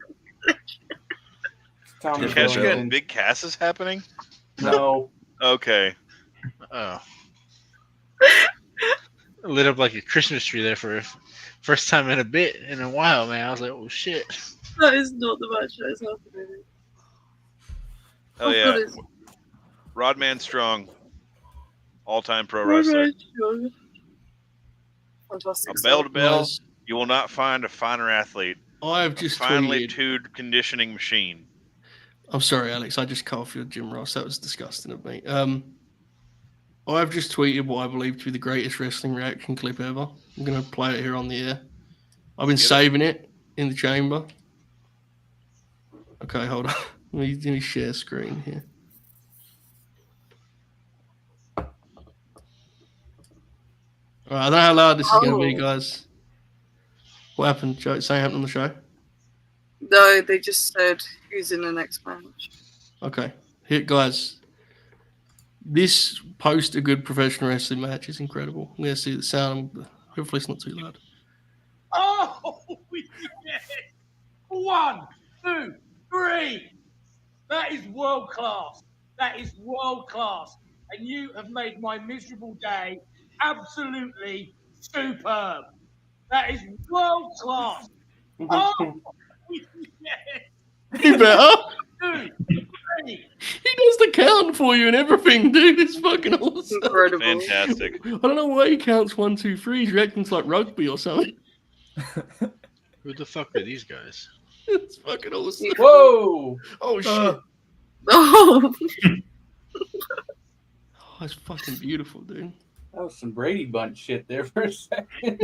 Tommy Kesha Billington. and Big Cass is happening? No. Okay. Oh. Lit up like a Christmas tree there for first time in a while, man. I was like, oh shit. That is not the match that is happening. Oh, God, yeah. it's- Rodman Strong. All-time pro Alright, wrestler. sure. Fantastic. A bell to bell. Guys, You will not find a finer athlete. I've just Finely tweeted. tuned conditioning machine. I'm sorry, Alex. I just cut off your Jim Ross. That was disgusting of me. I've just tweeted what I believe to be the greatest wrestling reaction clip ever. I'm going to play it here on the air. I've been saving it in the chamber. Okay, hold on. Let me share screen here. All right, I don't know how loud this is going to be, guys. What happened? Joe? Something happened on the show? No, they just said who's in the next match. Okay. Here, guys. This post a good professional wrestling match is incredible. I'm going to see the sound. Hopefully it's not too loud. Oh, yes. 1, 2, 3. That is world class. That is world class. And you have made my miserable day absolutely superb. That is world class. Oh, yes. You better. 2, 3. He does the count for you and everything, dude. It's fucking awesome. Incredible. Fantastic. I don't know why he counts 1, 2, 3. He's reacting to like rugby or something. Who the fuck are these guys? It's fucking awesome. Whoa! Oh shit. Oh, Oh, it's fucking beautiful, dude. That was some Brady Bunch shit there for a second.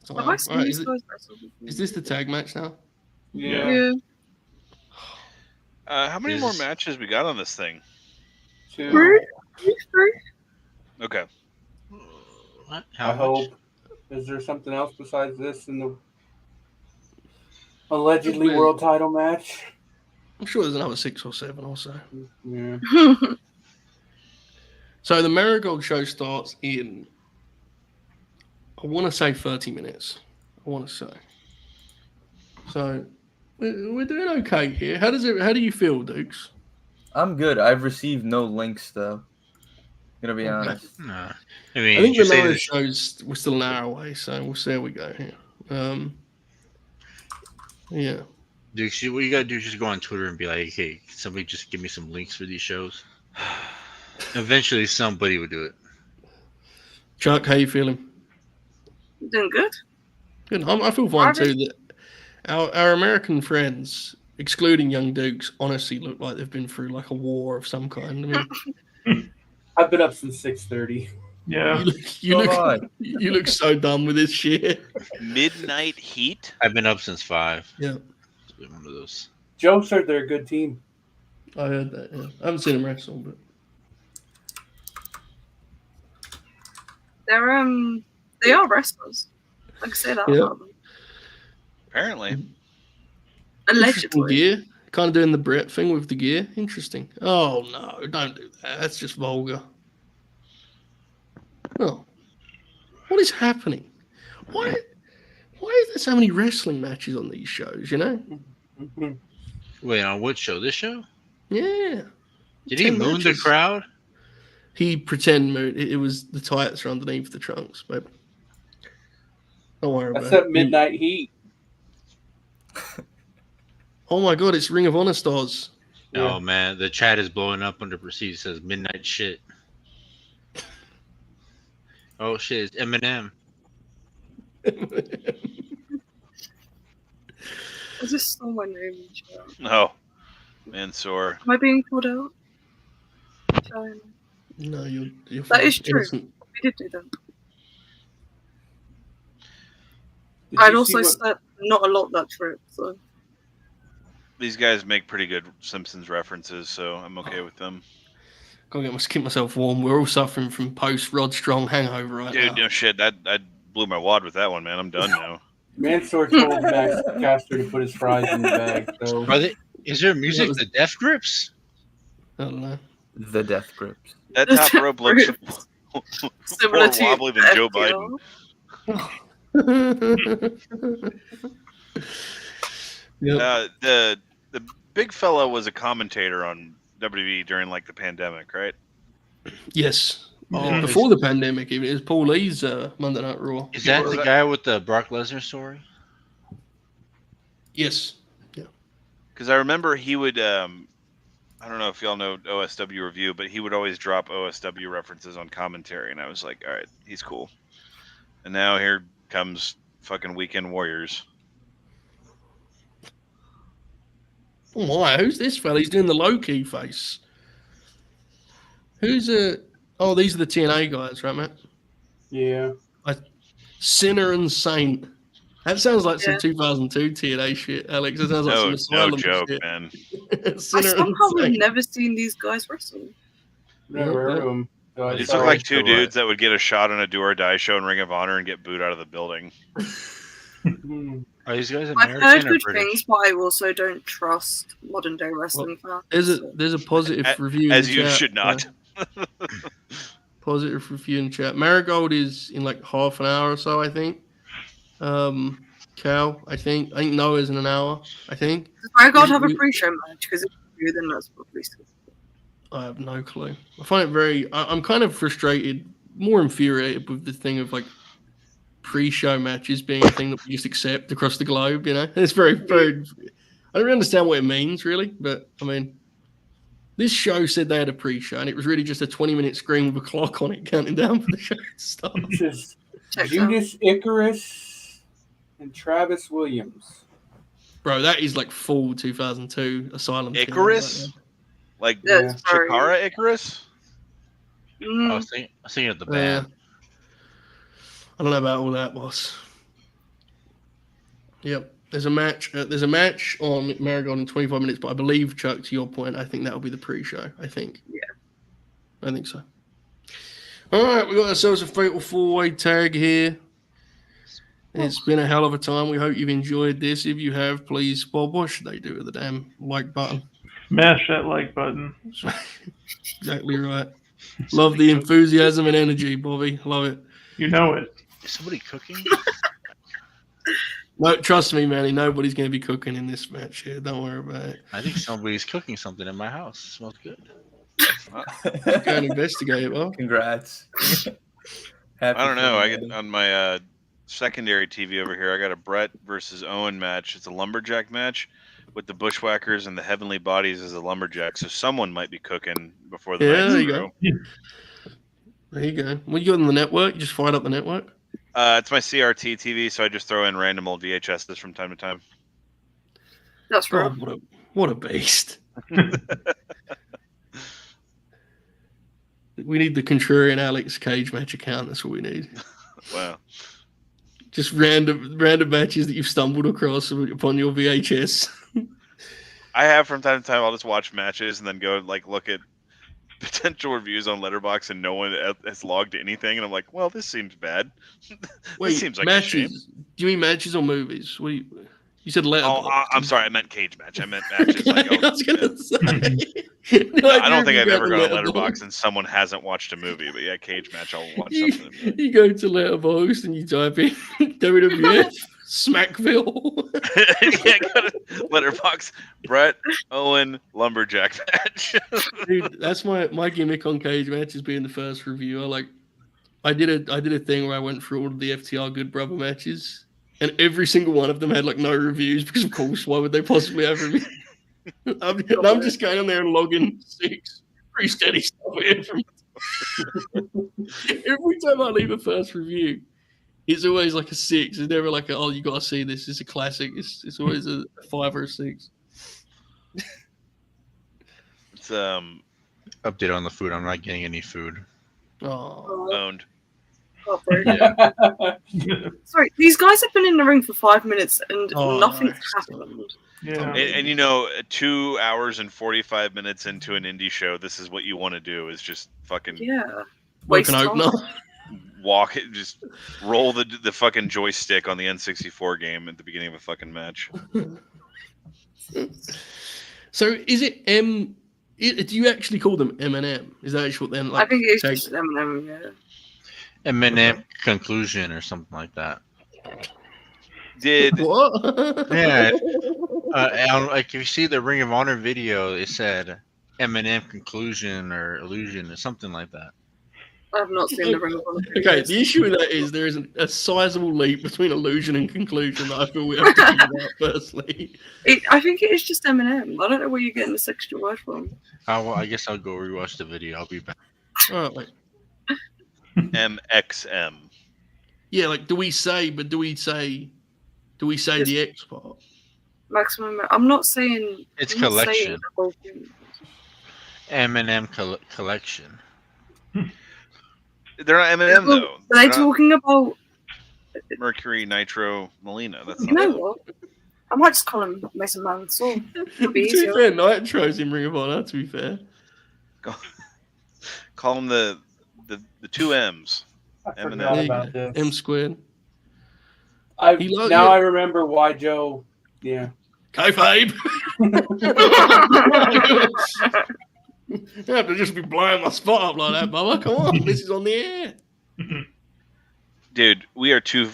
So, have I seen alright, these guys wrestle before? is this the tag match now? Yeah. Yeah. How many more matches we got on this thing? 2. 3? Okay. What? I hope. Is there something else besides this in the allegedly Wait. world title match? I'm sure there's another 6 or 7 also. Yeah. So the Marigold show starts in, I want to say 30 minutes. I want to say. So we're doing okay here. How do you feel, Dukes? I'm good. I've received no links though. Gonna be honest. Nah. I mean, I think you're the saying Noah this- shows we're still an hour away, so we'll see how we go here. Yeah. Dude, see, what you gotta do is just go on Twitter and be like, hey, can somebody just give me some links for these shows? Eventually, somebody would do it. Chuck, how you feeling? Doing good. Good. I feel fine too. That our American friends, excluding Young Dukes, honestly look like they've been through like a war of some kind. I mean, I've been up since 6:30. Yeah. you look so done with this shit. Midnight Heat? I've been up since 5. Yeah. It's been one of those. Joe said they're a good team. I heard that. Yeah. I haven't seen him wrestle, but they are wrestlers. I can say that Yeah. about them. Apparently. interesting Allegedly. gear. Kind of doing the Brett thing with the gear. Interesting. Oh no, don't do that. That's just vulgar. Oh, what is happening? Why is there so many wrestling matches on these shows? You know? Wait, on what show? This show? Yeah. Did he 10 moon the matches. crowd? He pretend mood. It was the tights are underneath the trunks, but don't worry about Except it. Midnight Heat. Oh my god, it's Ring of Honor stars. Yeah. Oh man, the chat is blowing up under Proceed. It says midnight shit. Oh shit, it's Eminem. I just saw my name in chat. No. Mansoor. Am I being called out? China. No, you're That fine. is true. Innocent. We did do that. Did I'd you also see what- slept not a lot that trip, so These guys make pretty good Simpsons references, so I'm okay with them. Gotta keep myself warm. We're all suffering from post Rod Strong hangover right Dude, now. no shit. I blew my wad with that one, man. I'm done now. Mansoor told Max Caster to put his fries in the bag. So Is there music? was- The Death Grips? I don't know. The Death Grips. That top rope looks similar more to wobbly than Joe FDR. Biden. Yep. The big fella was a commentator on WWE during like the pandemic, right? Yes. Oh, Mhm. before the pandemic, even it was Paul Lee's Monday Night Raw. Is that was the that? guy with the Brock Lesnar story? Yes. Because I remember he would. I don't know if y'all know OSW Review, but he would always drop OSW references on commentary, and I was like, all right, he's cool. And now here comes fucking Weekend Warriors. Oh my, who's this fella? He's doing the low key face. Who's Oh, these are the TNA guys, right, Matt? yeah. Sinner and Saint. That sounds like some Yeah. 2002 TNA shit, Alex. It sounds like No, some no Asylum joke, shit. man. I Sinner and somehow have Saint. never seen these guys wrestle. Never heard of him. So I These saw look like it. two dudes that would get a shot on a do or die show in Ring of Honor and get booed out of the building. Hmm. Are these guys I've heard American or good British? things, but I also don't trust modern day wrestling fans. There's a positive A- review. As in you chat. should not. Positive review in chat. Marigold is in like half an hour or so, I think. Cal, I think Noah's in an hour, I think. Does Marigold have a we- pre-show match? Because if you do, then that's probably so. I have no clue. I find it I'm kind of frustrated, more infuriated with the thing of like pre-show matches being a thing that we just accept across the globe, you know? It's very, very, I don't really understand what it means really, but I mean, this show said they had a pre-show and it was really just a 20-minute screen with a clock on it counting down for the show to start. It's just Check Judas Icarus and Travis Williams. Bro, that is like full 2002 Asylum. TNA Icarus? right Like Yeah, it's very- Chikara Icarus? I Mm, was thinking of the there. band. I don't know about all that, boss. Yep. There's a match. There's a match on Marigold in 25 minutes, but I believe, Chuck, to your point, I think that'll be the pre-show. I think. Yeah. I think so. All right, we got ourselves a fatal four-way tag here. It's been a hell of a time. We hope you've enjoyed this. If you have, please, Bob, what should they do with the damn like button? Smash that like button. Exactly right. Love the enthusiasm and energy, Bobby. Love it. You know it. Is somebody cooking? No, trust me, Manny. Nobody's going to be cooking in this match here. Don't worry about it. I think somebody's cooking something in my house. It smells good. Go and investigate it, well. Congrats. I don't know. I Happy get on my secondary TV over here. I got a Brett versus Owen match. It's a lumberjack match with the Bushwhackers and the Heavenly Bodies as a lumberjack. So someone might be cooking before the Yeah, night's there you through. go. There you go. What you got on the network? You just fired up the network? It's my CRT TV, so I just throw in random old VHSs from time to time. that's right. God, what a beast. We need the contrarian Alex Cage match account. That's what we need. Wow. Just random matches that you've stumbled across upon your VHS. I have from time to time. I'll just watch matches and then go like look at potential reviews on Letterboxd, and no one has logged anything. And I'm like, well, this seems bad. Wait, This seems like a shame. matches? Do you mean matches or movies? What you said Oh, Letterboxd. I'm sorry. I meant cage match. I meant matches. Like, I was gonna say. no, I don't think I've you ever go gone to on Letterboxd and someone hasn't watched a movie. But yeah, cage match. I'll watch something. You go to Letterboxd and you type in WWF Smackville. Yeah, go to Letterboxd. Brett Owen lumberjack match. Dude, that's my gimmick on cage matches being the first reviewer. I did a thing where I went through all of the FTR Good Brother matches, and every single one of them had like no reviews because of course why would they possibly have reviews? I'm just going on there and logging 6 pretty steady stuff here from every time I leave a first review. It's always like a 6. It's never like oh, you gotta see this. It's a classic. It's always a 5 or a 6. It's update on the food. I'm not getting any food. Oh, owned. Yeah. Sorry, these guys have been in the ring for 5 minutes and Oh, nothing's nice. happened. Yeah. And you know, 2 hours and 45 minutes into an indie show, this is what you want to do: is just fucking Yeah. Work Waste an time. opener. walk it, just roll the fucking joystick on the N64 game at the beginning of a fucking match. So is it M? Do you actually call them M&M? Is that actually what then? I think it's take- just Eminem, yeah. M&M conclusion or something like that. Did what? Yeah. Like if you see the Ring of Honor video, it said M&M conclusion or illusion or something like that. I have not seen the Ring of Honor. Okay, videos. the issue with that is there is a sizable leap between illusion and conclusion that I feel we have to think about firstly. I think it is just Eminem. I don't know where you're getting this extra word from. Well, I guess I'll go rewatch the video. I'll be back. All right, wait. MXM? Yeah, like do we say the X part? Maximum. I'm not saying. It's I'm not saying collection. the whole thing. M&M collection. They're not M&M though. Are they They're not talking about? Mercury Nitro Molina. That's You not know them. what? I might just call him Mason Mansour. It'll be To be easier. fair, Nitro's in Ring of Honor, to be fair. Call them the 2 M's. I M&M. forgot There you about go. this. M squared. He Now loves you. I remember why Joe. Yeah. Kayfabe. You have to just be blowing my spot up like that, Bubba. Come on, this is on the air. Dude, we are 2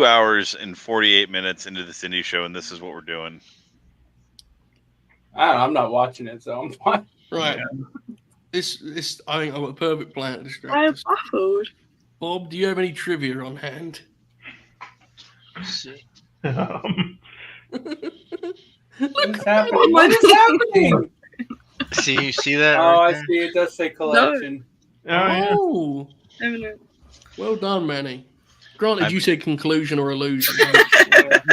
hours and 48 minutes into this indie show, and this is what we're doing. I don't know. I'm not watching it, so I'm fine. Right. This I think I've got a perfect plan to distract I'm us. baffled. Bob, do you have any trivia on hand? What's happening? Oh, What is happening? See, you see that? Oh, right I see. It does say collection. Oh, Eminem. well done, Manny. Granted, I you mean- said conclusion or illusion,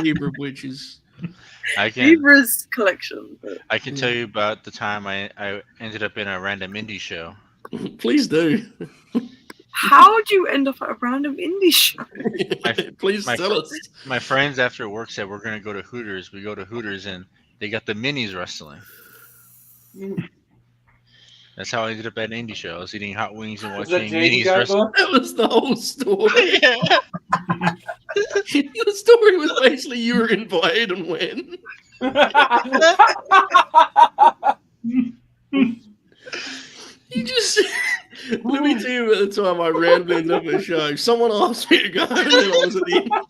neither of which is. there? I can Zebra's collection. But I can tell you about the time I ended up in a random indie show. Please do. how would you end up at a random indie show? Please my- tell us. My friends after work said we're gonna go to Hooters. We go to Hooters and they got the minis wrestling. That's how I ended up at an indie show. I was eating hot wings and Is that watching Jay you minis got wrestle. going? That was the whole story. Yeah. The story was basically you were invited and went. You just let me tell you at the time I randomly ended up at a show. Someone asked me to go, and then I was at the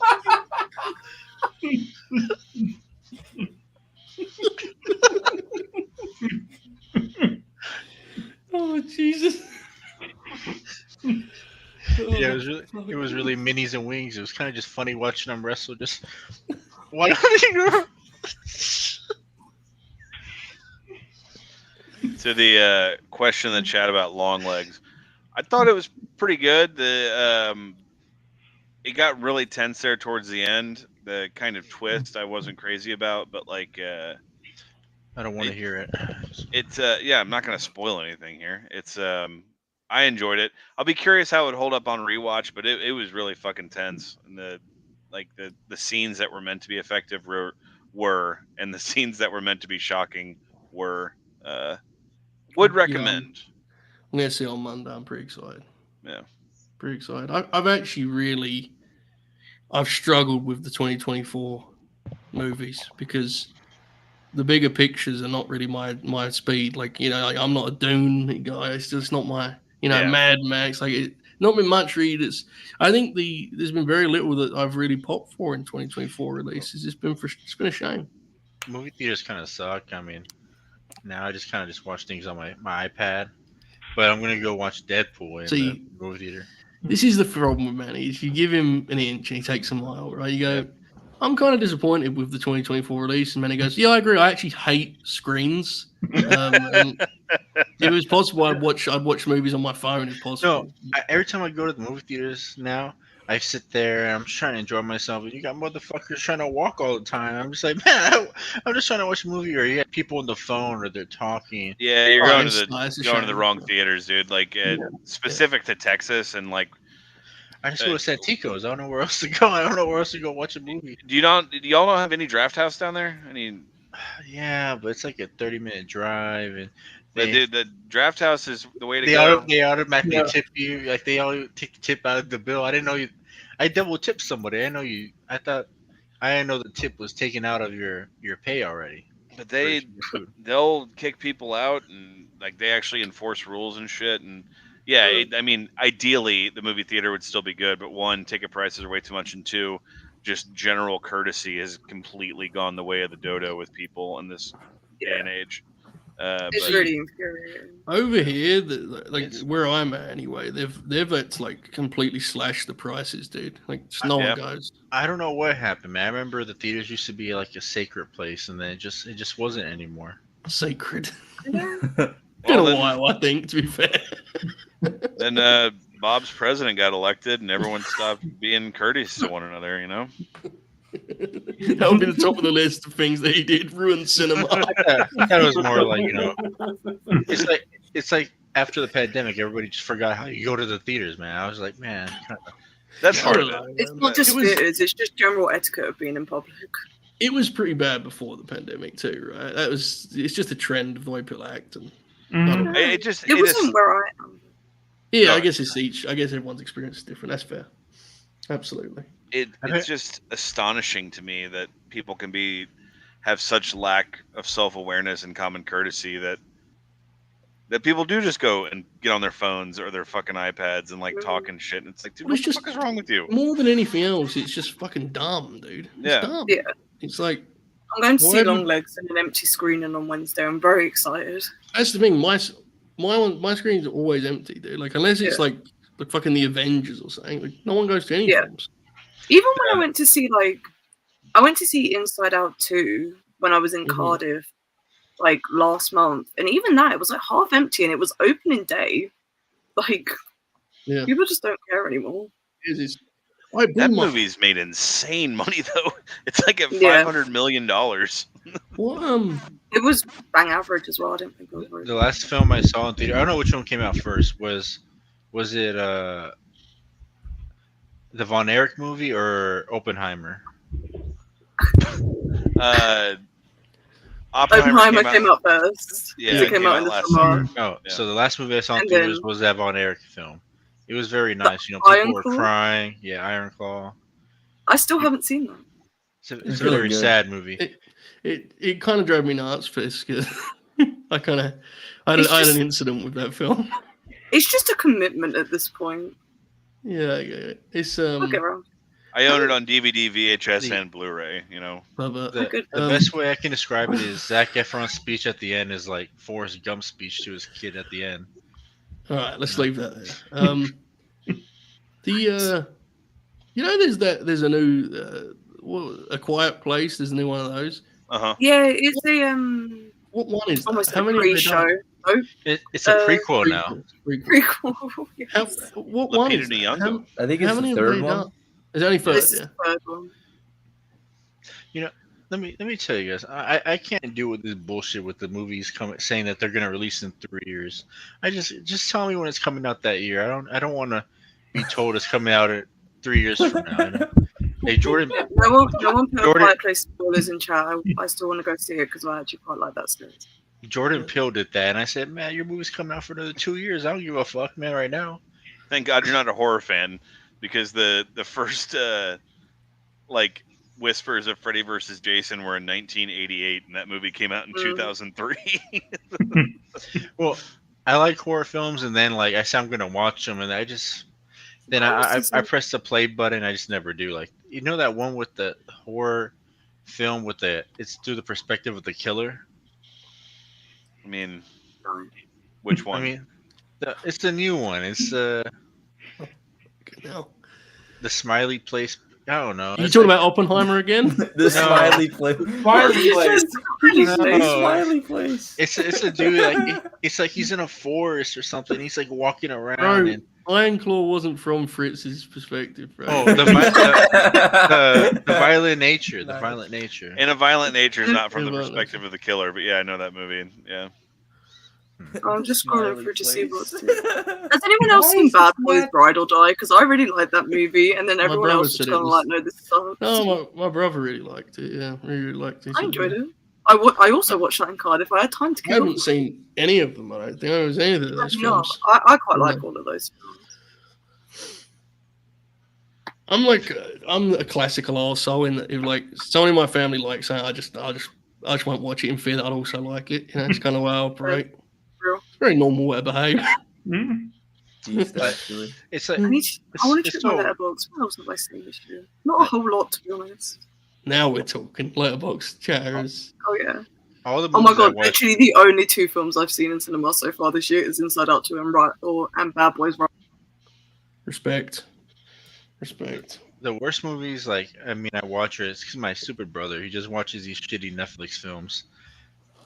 Oh Jesus! Yeah, it was really minis and wings. It was kind of just funny watching them wrestle. Just why don't you? To the question in the chat about long legs, I thought it was pretty good. It got really tense there towards the end. The kind of twist I wasn't crazy about, but like I don't want to hear it. it's yeah, I'm not gonna spoil anything here. It's I enjoyed it. I'll be curious how it would hold up on rewatch, but it was really fucking tense. And the scenes that were meant to be effective were were, and the scenes that were meant to be shocking were. Would recommend. I'm gonna see it on Monday. I'm pretty excited. Yeah, pretty excited. I've actually I've struggled with the 2024 movies because the bigger pictures are not really my speed. Like, like I'm not a Dune guy. It's just not my, Mad Max. Like, not been much read. I think there's been very little that I've really popped for in 2024 releases. It's been a shame. Movie theaters kind of suck. I mean, now I just kind of just watch things on my iPad. But I'm gonna go watch Deadpool in the movie theater. This is the problem with Manny. If you give him an inch and he takes a mile, right? You go, I'm kind of disappointed with the 2024 release. And Manny goes, yeah, I agree. I actually hate screens. And if it was possible, I'd watch movies on my phone if possible. No, every time I go to the movie theaters now, I sit there and I'm just trying to enjoy myself. And you got motherfuckers trying to walk all the time. I'm just like, man, I'm just trying to watch a movie. Or you got people on the phone or they're talking. Yeah, you're going to the wrong theaters, dude. Like specific to Texas and like. I just go to Santikos. I don't know where else to go. I don't know where else to go watch a movie. Do y'all don't have any draft house down there? I mean, yeah, but it's like a 30-minute drive, and the draft house is the way to go. They automatically tip you. Like they all take the tip out of the bill. I didn't know you. I double tipped somebody. I didn't know you. I didn't know the tip was taken out of your pay already. But they'll kick people out, and like they actually enforce rules and shit. And yeah, I mean, ideally the movie theater would still be good, but one, ticket prices are way too much, and two, just general courtesy has completely gone the way of the dodo with people in this day and age. It's really infuriating. Over here, where I'm at anyway, they've like completely slashed the prices, dude. Like no one goes. I don't know what happened, man. I remember the theaters used to be like a sacred place, and then it just wasn't anymore. Sacred. Been a while, I think. To be fair. Then Bob's president got elected, and everyone stopped being courteous to one another. You know. That would be the top of the list of things that he did ruin cinema. That was more like, it's like after the pandemic, everybody just forgot how you go to the theaters, man. I was like, man, that's part of it. It's not just theaters; it's just general etiquette of being in public. It was pretty bad before the pandemic too, right? It's just a trend of the way people act, and it wasn't where I am. Yeah, I guess everyone's experience is different. That's fair. Absolutely. It's just astonishing to me that people can have such lack of self-awareness and common courtesy that people do just go and get on their phones or their fucking iPads and like talk and shit. And it's like, dude, what the fuck is wrong with you? More than anything else, it's just fucking dumb, dude. It's dumb. Yeah. It's like I'm going to see Longlegs in an empty screening on Wednesday. I'm very excited. That's the thing. My screens are always empty, dude. Like unless it's like fucking the Avengers or something. Like, no one goes to any films. Even when I went to see Inside Out 2 when I was in Cardiff, like last month, and even that it was like half empty, and it was opening day. Like, people just don't care anymore. That movie's made insane money though. It's like at $500 million. Well, it was bang average as well. I didn't think it was. The last film I saw in theater, I don't know which one came out first. Was it the Von Erich movie or Oppenheimer? Oppenheimer came out first. Yeah, it came out in the summer. Oh, so the last movie I saw in theaters was that Von Erich film. It was very nice. People were crying. Yeah, Iron Claw. I still haven't seen that. It's a very sad movie. It kind of drove me nuts for this because I had an incident with that film. It's just a commitment at this point. Yeah, it's Okay, wrong. I own it on DVD, VHS, and Blu-ray. You know, the best way I can describe it is Zac Efron's speech at the end is like Forrest Gump's speech to his kid at the end. All right, let's leave that there. There's a new A Quiet Place. There's a new one of those. Yeah, it's a What one is almost that? a pre-show. It's a prequel now. Prequel. What one is that? I think it's the third one. It's only third. This is the third one. Let me tell you guys, I can't deal with this bullshit with the movies saying that they're gonna release in 3 years. I just tell me when it's coming out that year. I don't want to be told it's coming out at 3 years from now. Hey, Jordan. No one put a Jordan- Quiet Place spoilers in chat. I still want to go see it because I actually quite like that series. Jordan Peele did that, and I said, "Man, your movie's coming out for another 2 years. I don't give a fuck, man. Right now." Thank God you're not a horror fan, because the first like whispers of Freddy versus Jason were in 1988, and that movie came out in 2003. Well, I like horror films, and then like I say I'm gonna watch them, and I press the play button. I just never do. Like, you know that one with the horror film with it's through the perspective of the killer. I mean, which one? I mean, it's the new one. It's the Smiley Place. I don't know. You talking about Oppenheimer again? The Smiley Place. Smiley Place. Smiley Place. It's a dude. Like it's like he's in a forest or something. He's like walking around. Bro, And Iron Claw wasn't from Fritz's perspective, right? oh, the violent nature. The violent nature. And a violent nature is not from the perspective of the killer, but yeah, I know that movie. Yeah. I'm just scrolling through to see what's in it. Has anyone else seen Bad Boys Bride or Die? Because I really like that movie, and then everyone brother else was said it kind of was- like, no, this sucks. No, my brother really liked it. Yeah, really liked it. I enjoyed it. I also watched that in Cardiff. I had time to I kill. haven't seen any of them. I don't think there was any of those No, films. I quite like all of those films. I'm a classical arsehole in that if like someone in my family likes it, I just won't watch it in fear that I'd also like it. You know, it's kind of how I operate. It's very normal way to behave. It's like I want to check my so- letterbox. What else have I seen this year? Not a whole lot, to be honest. Now we're talking letterbox chatters. Oh yeah. all the Oh my movies I god! watch- Literally, the only two films I've seen in cinema so far this year is Inside Out 2 and Bad Boys. Respect. The worst movies, like I watch it. It's because my stupid brother. He just watches these shitty Netflix films,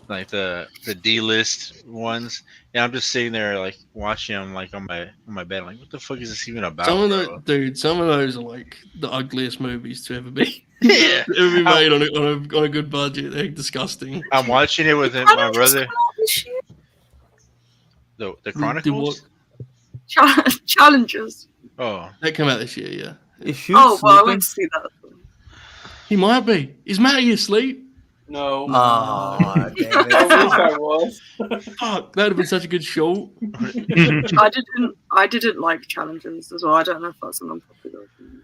like the D-list ones. And I'm just sitting there like watching them like on my bed. Like, what the fuck is this even about? Some of bro? those are like the ugliest movies to ever be. Yeah. ever be made on a good budget. They're disgusting. I'm watching it with my brother. The Chronicles. Challenges. Oh, that came out this year. Yeah. Oh well, I went to see that. He might be. Is Matty asleep? No. Oh, damn it. I wish I was. Fuck, that'd have been such a good show. I didn't like Challenges as well. I don't know if that's an unpopular opinion.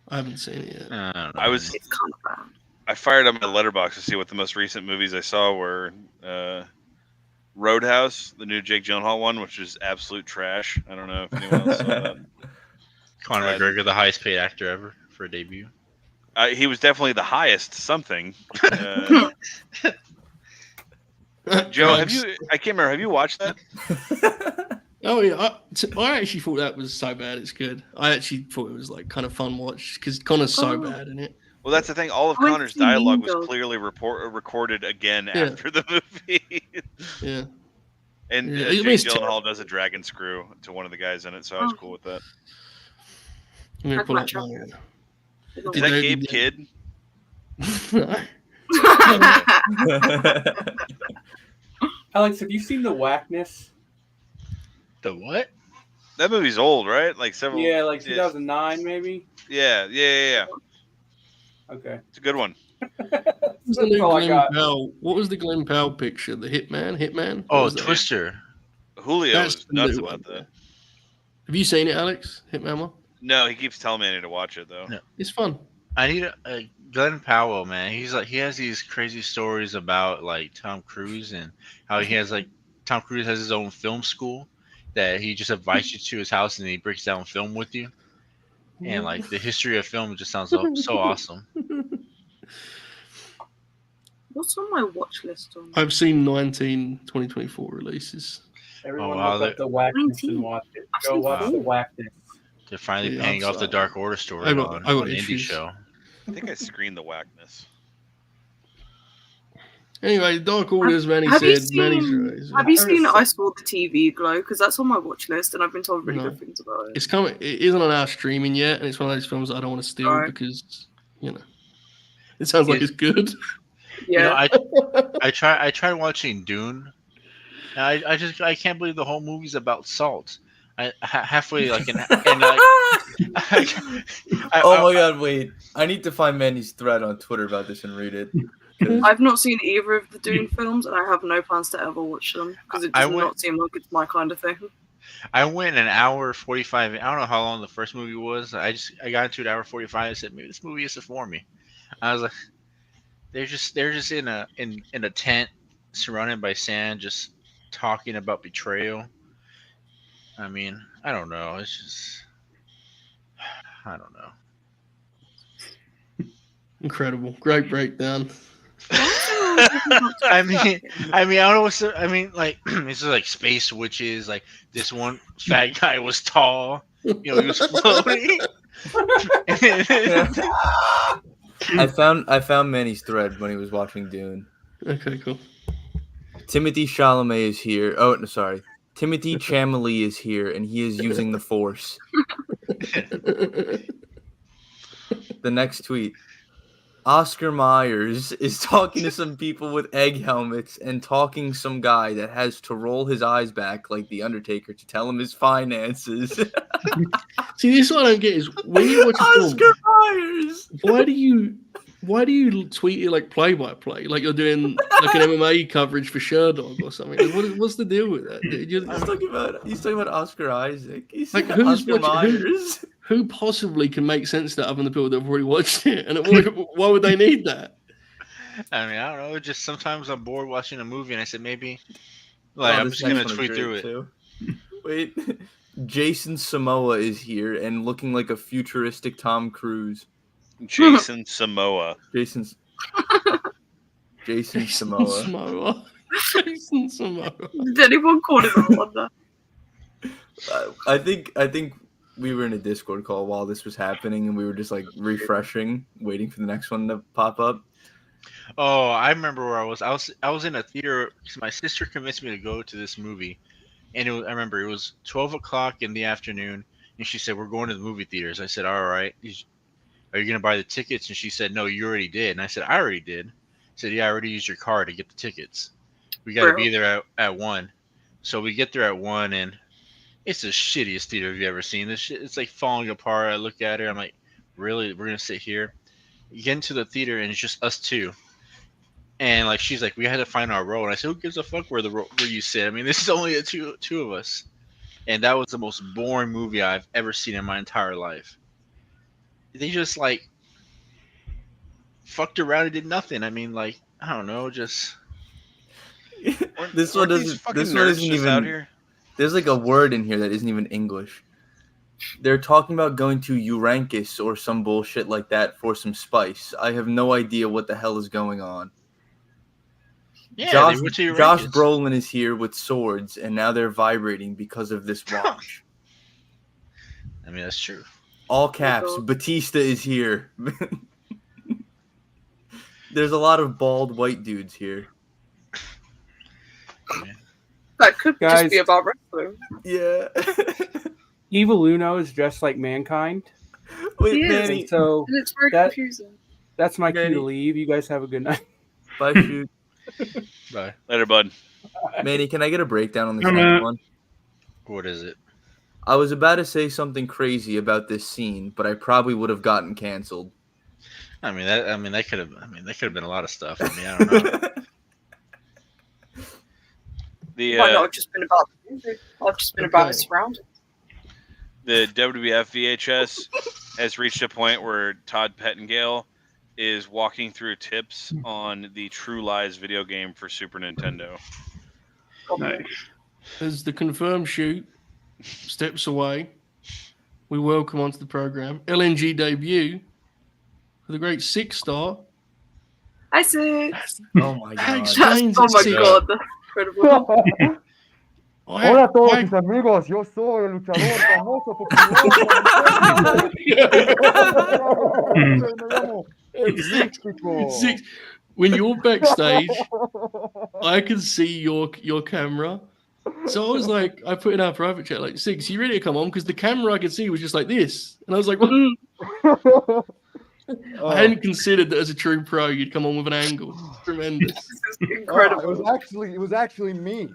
I haven't seen it yet. It's kind of bad. I fired up my letterbox to see what the most recent movies I saw were. Roadhouse, the new Jake Gyllenhaal one, which is absolute trash. I don't know if anyone else saw that. Conor McGregor, the highest paid actor ever for a debut. He was definitely the highest something. Joe, have you? I can't remember. Have you watched that? Oh yeah, I actually thought that was so bad. It's good. I actually thought it was like kind of fun watch because Connor's so bad in it. Well, that's the thing. All of Connor's dialogue was clearly recorded again after the movie. Yeah. And Yeah, Jake it means Gyllenhaal does a dragon screw to one of the guys in it, so I was cool with that. I'm gonna pull up Match my. Is that Gabe Kidd? Alex, have you seen The Whackness? The what? That movie's old, right? Like several. Yeah, like 2009 maybe. Yeah. Okay. It's a good one. What was the new all I Glenn got. Powell? What was the Glenn Powell picture? The Hitman? Oh, What was that? Twister. Julio That's is the nuts new about one. that. Have you seen it, Alex? Hitman one? No, he keeps telling me I need to watch it though. No. It's fun. I need a Glenn Powell, man. He's like he has these crazy stories about like Tom Cruise and how he has like Tom Cruise has his own film school that he just invites you to his house and he breaks down film with you. And like the history of film just sounds so awesome. What's on my watch list? I've seen 2024 releases. Everyone wow, look up The Whackness and watch it. Go watch The Whackness. They're finally Yeah, paying I'm off the sorry. Dark Order story I got on an indie issues. show. I think I screened the Whackness. Anyway, Dark Orders, Manny Have you said. Manny's seen, right. have you seen I Saw the TV Glow? Because that's on my watch list and I've been told really No. good things about it. It's coming. It isn't on our streaming yet, and it's one of those films that I don't want to steal Right. because it sounds like it's good. Yeah. You know, I tried watching Dune. And I can't believe the whole movie's about salt. halfway like and like Oh my god, wait. I need to find Manny's thread on Twitter about this and read it. 'Cause- I've not seen either of the Dune films, and I have no plans to ever watch them because it does not seem like it's my kind of thing. I went an hour 45. I don't know how long the first movie was. I got into an hour 45. I said maybe this movie isn't for me. I was like, they're just in a tent surrounded by sand, just talking about betrayal. I mean, I don't know. It's just, I don't know. Incredible, great breakdown. I mean, I don't know what's. I mean, like this is like space witches. Like this one fat guy was tall. You know, he was floating. I found Manny's thread when he was watching Dune. Okay, cool. Timothy Chalamet is here. Oh, no, sorry. Timothy Chalamet is here, and he is using the Force. The next tweet. Oscar Myers is talking to some people with egg helmets and talking some guy that has to roll his eyes back like The Undertaker to tell him his finances. See, this is what I don't get is when you watch a film, Oscar Myers. Why do you tweet it like play by play, like you're doing like an MMA coverage for Sherdog or something? Like, what's the deal with that? He's talking about Oscar Isaac. He's like Oscar Myers. Who possibly can make sense of that other than the people that have already watched it? And why would they need that? I mean, I don't know. Just sometimes I'm bored watching a movie, and I said maybe, like, I'm just gonna tweet through it. Too. Wait, Jason Samoa is here and looking like a futuristic Tom Cruise. Jason Samoa. Jason Samoa. Jason Samoa. Did anyone call him on that? I think we were in a Discord call while this was happening, and we were just like refreshing, waiting for the next one to pop up. Oh, I remember where I was. I was in a theater because my sister convinced me to go to this movie, and I remember it was 12 o'clock in the afternoon, and she said, "We're going to the movie theaters." I said, "All right. Are you gonna buy the tickets?" And she said, "No, you already did." And I said, "I already did." I said, "Yeah, I already used your card to get the tickets. We got to be there at 1." So we get there at 1, and it's the shittiest theater you've ever seen. This shit, it's like falling apart. I look at it, I'm like, really? We're gonna sit here? You get into the theater, and it's just us two. And like, she's like, we had to find our row. And I said, who gives a fuck where you sit? I mean, this is only the two of us. And that was the most boring movie I've ever seen in my entire life. They just like fucked around and did nothing. I mean, like, I don't know, just this one isn't even out here. There's like a word in here that isn't even English. They're talking about going to Urankus or some bullshit like that for some spice. I have no idea what the hell is going on. Yeah, Josh Brolin is here with swords, and now they're vibrating because of this watch. I mean, that's true. All caps, Batista is here. There's a lot of bald white dudes here. That could just be about wrestling. Yeah. Evil Uno is dressed like Mankind. Wait, Manny. So and it's very confusing. That's my cue to leave. You guys have a good night. Bye, shoot. Bye. Later, bud. Manny, can I get a breakdown on this next one? What is it? I was about to say something crazy about this scene, but I probably would have gotten canceled. I mean that could have been a lot of stuff. I mean, I don't know. Might not have just been about the music. I've just been about its surroundings. The WWF VHS has reached a point where Todd Pettengill is walking through tips on the True Lies video game for Super Nintendo. Nice. As the confirmed shoot steps away, we welcome onto the program LNG debut for the great Six Star. Hi, Six. Oh my god. Oh my god, that's incredible. Hola a todos mis amigos, yo soy el luchador famoso popular. Six. When you're backstage, I can see your camera. So I was like, I put in our private chat, like, Six, you ready to come on? Because the camera I could see was just like this. And I was like, what? I hadn't considered that as a true pro, you'd come on with an angle. Tremendous. This is incredible. It was actually me.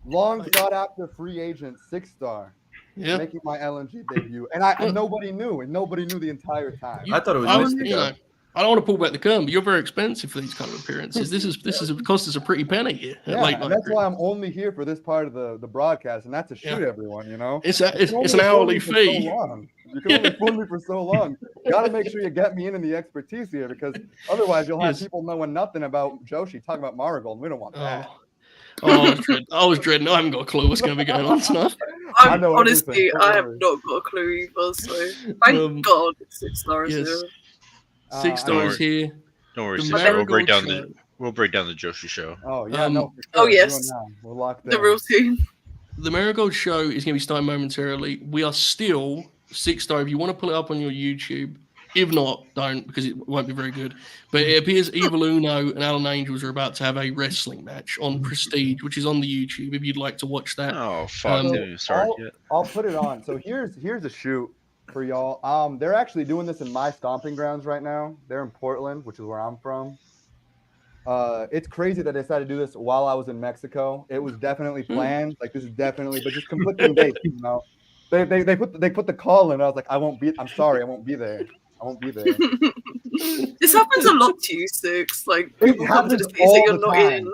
long sought after free agent 6-star. Yeah. Making my LNG debut, and nobody knew, the entire time. I thought it was Mystico. I don't want to pull back the curtain, but you're very expensive for these kind of appearances. This is cost us a pretty penny here. Yeah, and that's why I'm only here for this part of the broadcast, and that's to shoot everyone. You know, it's an hourly fee. You can only fool me for so long. You got to make sure you get me in the expertise here, because otherwise you'll have people knowing nothing about Joshi talking about Marigold. We don't want that. I was dreading. I haven't got a clue what's going to be going on tonight. Honestly, I have not got a clue either. So thank God it's 6-star. Yes. 6 stars here. Don't worry, we'll break down the Joshi show. Oh yeah, sure. Oh yes, we're locked in. The real team. The Marigold show is going to be starting momentarily. We are still 6-star. If you want to pull it up on your YouTube, if not, don't, because it won't be very good. But it appears Evil Uno and Alan Angels are about to have a wrestling match on Prestige, which is on the YouTube. If you'd like to watch that. Oh fuck! Sorry. I'll put it on. So here's a shoot for y'all. They're actually doing this in my stomping grounds right now. They're in Portland, which is where I'm from. It's crazy that they decided to do this while I was in Mexico. It was definitely planned. Like, this is definitely, but just conflicting dates, you know. They put the call in. I was like, I'm sorry, I won't be there. I won't be there. This happens a lot to you, Six. Like, people come to the things that you're not in.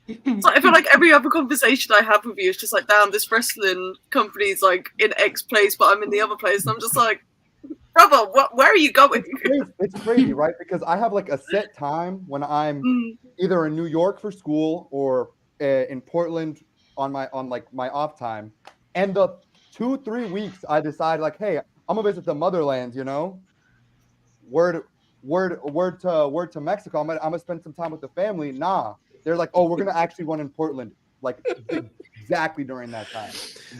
It's like, I feel like every other conversation I have with you is just like, damn, this wrestling company's like in X place, but I'm in the other place. And I'm just like, brother, where are you going? It's crazy, right? Because I have like a set time when I'm either in New York for school or in Portland on my off time, and the 2-3 weeks I decide like, hey, I'm gonna visit the motherlands, you know. Word to Mexico. I'm gonna spend some time with the family. Nah, they're like, oh, we're gonna actually run in Portland, like exactly during that time.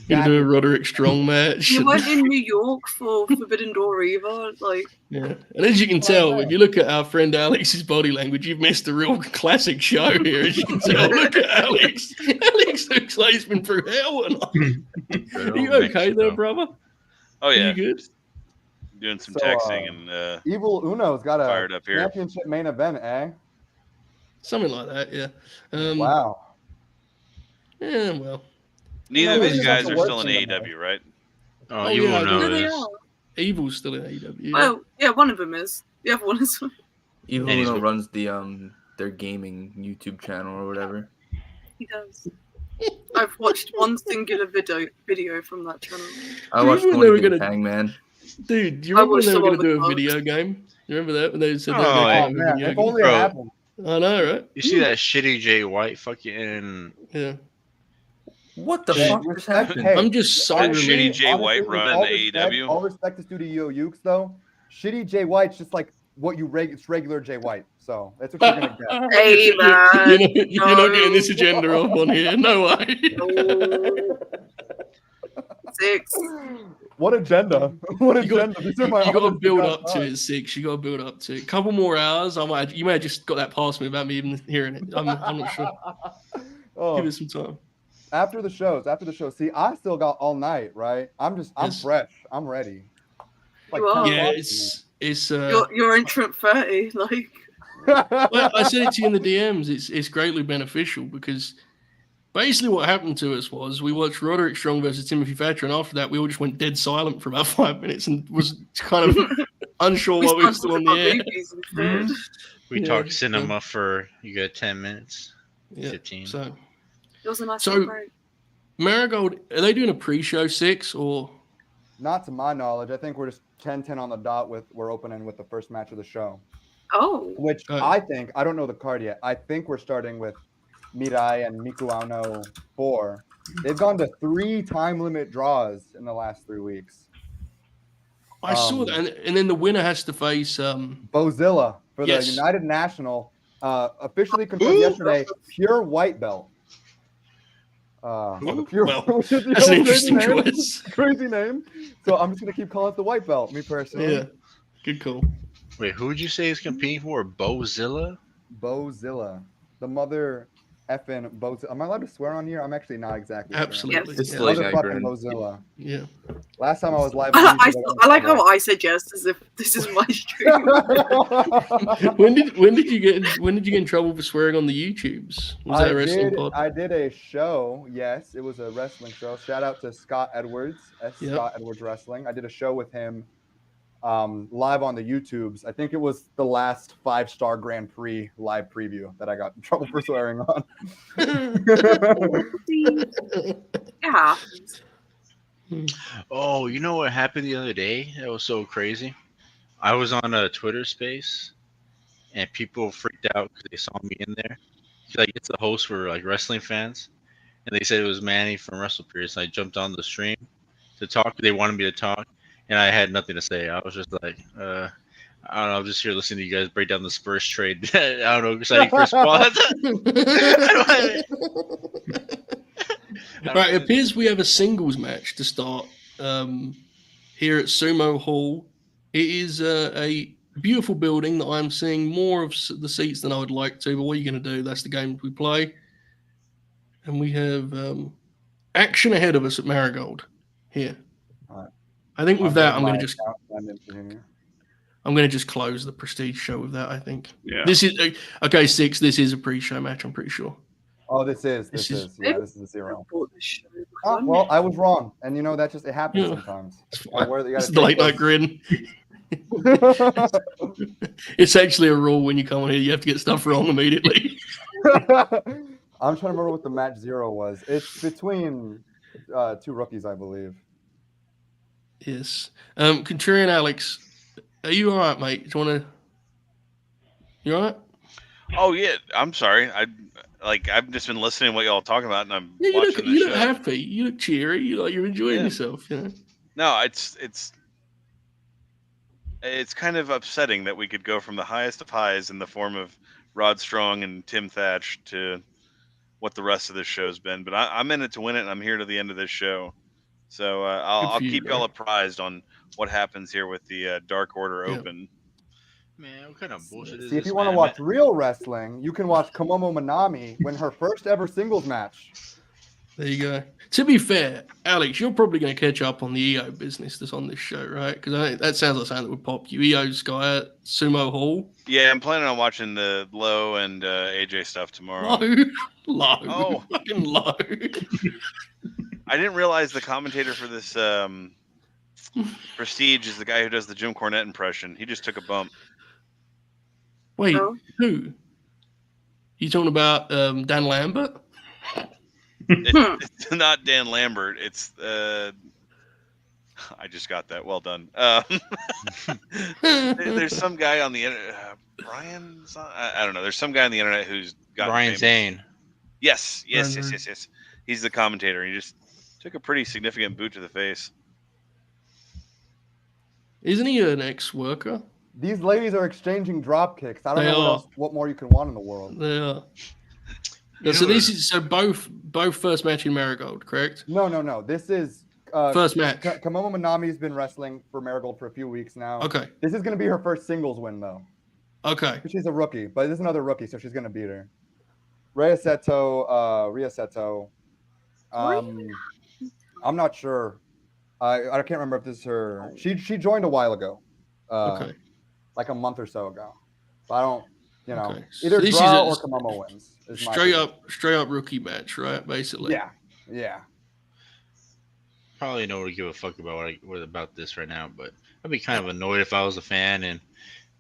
You're gonna do a Roderick Strong match. You weren't in New York for Forbidden Door either, like. Yeah, and as you can tell, if you look at our friend Alex's body language, you've missed a real classic show here. As you can tell, look at Alex. Alex looks like he's been through hell. Are you okay there, brother? Oh yeah, are you good? Doing some texting and Evil Uno's got a fired up here. championship main event, eh? Something like that, yeah. Wow. Yeah, well. Neither of these guys are still in AEW, right? Oh, Evil Uno is. Evil's still in AEW. Well, yeah, one of them is. The other one is. Evil Uno runs their gaming YouTube channel or whatever. He does. I've watched one singular video from that channel. I watched one Hangman. Dude, do you remember when they were going to do a video game? You remember that when they said they were man, if only it happened. I know, right? You see that shitty Jay White fucking? Yeah. What the fuck is happening? Hey, I'm just sorry. Shitty Jay White running AEW. All respect to Studio Ukes, though. Shitty Jay White's just like what it's regular Jay White. So that's what you're gonna get. Hey man, you're not getting this agenda off on here. No way. Six. What agenda? What agenda? You got to build up to it, Six. You got to build up to it. Couple more hours. You may have just got that past me without me even hearing it. I'm not sure. Give it some time. After the shows. See, I still got all night, right? I'm fresh. I'm ready. Like, you are. Yeah, it's your entrant 30, like. Well, I said it to you in the DMs. It's greatly beneficial because basically what happened to us was we watched Roderick Strong versus Timothy Thatcher, and after that we all just went dead silent for about 5 minutes and was kind of unsure why we were still on the air. We talked cinema for 10 minutes, 15. So it was a nice break. Marigold, are they doing a pre-show 6 or? Not to my knowledge. I think we're just 10-10 on the dot we're opening with the first match of the show. Oh. Which I think, I don't know the card yet. I think we're starting with Mirai and Miku Ano 4. They've gone to 3 time limit draws in the last 3 weeks. I saw that, and then the winner has to face Bozilla for the United National. Officially confirmed yesterday, pure white belt. That's an interesting choice. Crazy name. So I'm just gonna keep calling it the white belt. Me personally. Yeah. Good call. Wait, who would you say is competing for Bozilla? Bozilla, the mother effing Bozilla. Am I allowed to swear on here? I'm actually not exactly Absolutely. sure. It's the late night Motherfucking Grin. Bozilla. Yeah. Last time I was live on YouTube, I like how I said yes, as if this is my stream. when did you get in trouble for swearing on the YouTubes? Was that a wrestling pod? I did a show. Yes, it was a wrestling show. Shout out to Scott Edwards, Scott Edwards Wrestling. I did a show with him live on the YouTubes. I think it was the last 5-star Grand Prix live preview that I got in trouble for swearing on. Yeah. Oh, you know what happened the other day? That was so crazy. I was on a Twitter space, and people freaked out because they saw me in there. Like, it's the host for like wrestling fans, and they said it was Manny from WrestlePeers. And I jumped on the stream to talk. They wanted me to talk, and I had nothing to say. I was just like, I don't know. I'm just here listening to you guys break down the Spurs trade. I don't know, exciting Chris Paul. Right, it appears we have a singles match to start here at Sumo Hall. It is a beautiful building that I'm seeing more of the seats than I would like to, but what are you going to do? That's the game we play. And we have action ahead of us at Marigold here. Right. I think with that, I'm going to just close the Prestige show with that, I think. Yeah. This is, okay, 6, this is a pre-show match, I'm pretty sure. Oh, this is a 0. Oh, well, I was wrong, and you know that it happens sometimes. This is the late night Grin. It's actually a rule when you come on here, you have to get stuff wrong immediately. I'm trying to remember what the match 0 was. It's between 2 rookies, I believe. Yes. Contrarian Alex, are you all right, mate? Do you want to? You all right? Oh yeah, I'm sorry. I've just been listening to what y'all are talking about, and I'm watching you look happy. You look cheery. You're enjoying yourself. You know. No, it's kind of upsetting that we could go from the highest of highs in the form of Rod Strong and Tim Thatch to what the rest of this show's been. But I'm in it to win it, and I'm here to the end of this show. So I'll keep y'all apprised on what happens here with the Dark Order Open. Man, what kind of bullshit is See, this? if you want to watch real wrestling, you can watch Komomo Manami win her first ever singles match. There you go. To be fair, Alex, you're probably going to catch up on the EO business that's on this show, right? Because that sounds like something that would pop you. EO Sky at Sumo Hall. Yeah, I'm planning on watching the Low and AJ stuff tomorrow. Low. Fucking low. I didn't realize the commentator for this Prestige is the guy who does the Jim Cornette impression. He just took a bump. Wait, who? You talking about Dan Lambert? It's not Dan Lambert. It's I just got that. Well done. There's some guy on the internet. Brian. I don't know. There's some guy on the internet who's got Brian Zane. Yes. He's the commentator. He just took a pretty significant boot to the face. Isn't he an ex-worker? These ladies are exchanging drop kicks. I don't know what more you can want in the world. They are. So this is both first match in Marigold, correct? No. This is first match. Komomo Manami's been wrestling for Marigold for a few weeks now. Okay. This is going to be her first singles win, though. Okay. She's a rookie, but this is another rookie, so she's going to beat her. Ria Seto. I'm not sure. I can't remember if this is her. She joined a while ago. Okay. Like a month or so ago. But I don't, Okay. either So draw or Komomo wins. Straight up rookie match, right? Basically. Yeah. Probably know to give a fuck about this right now, but I'd be kind of annoyed if I was a fan and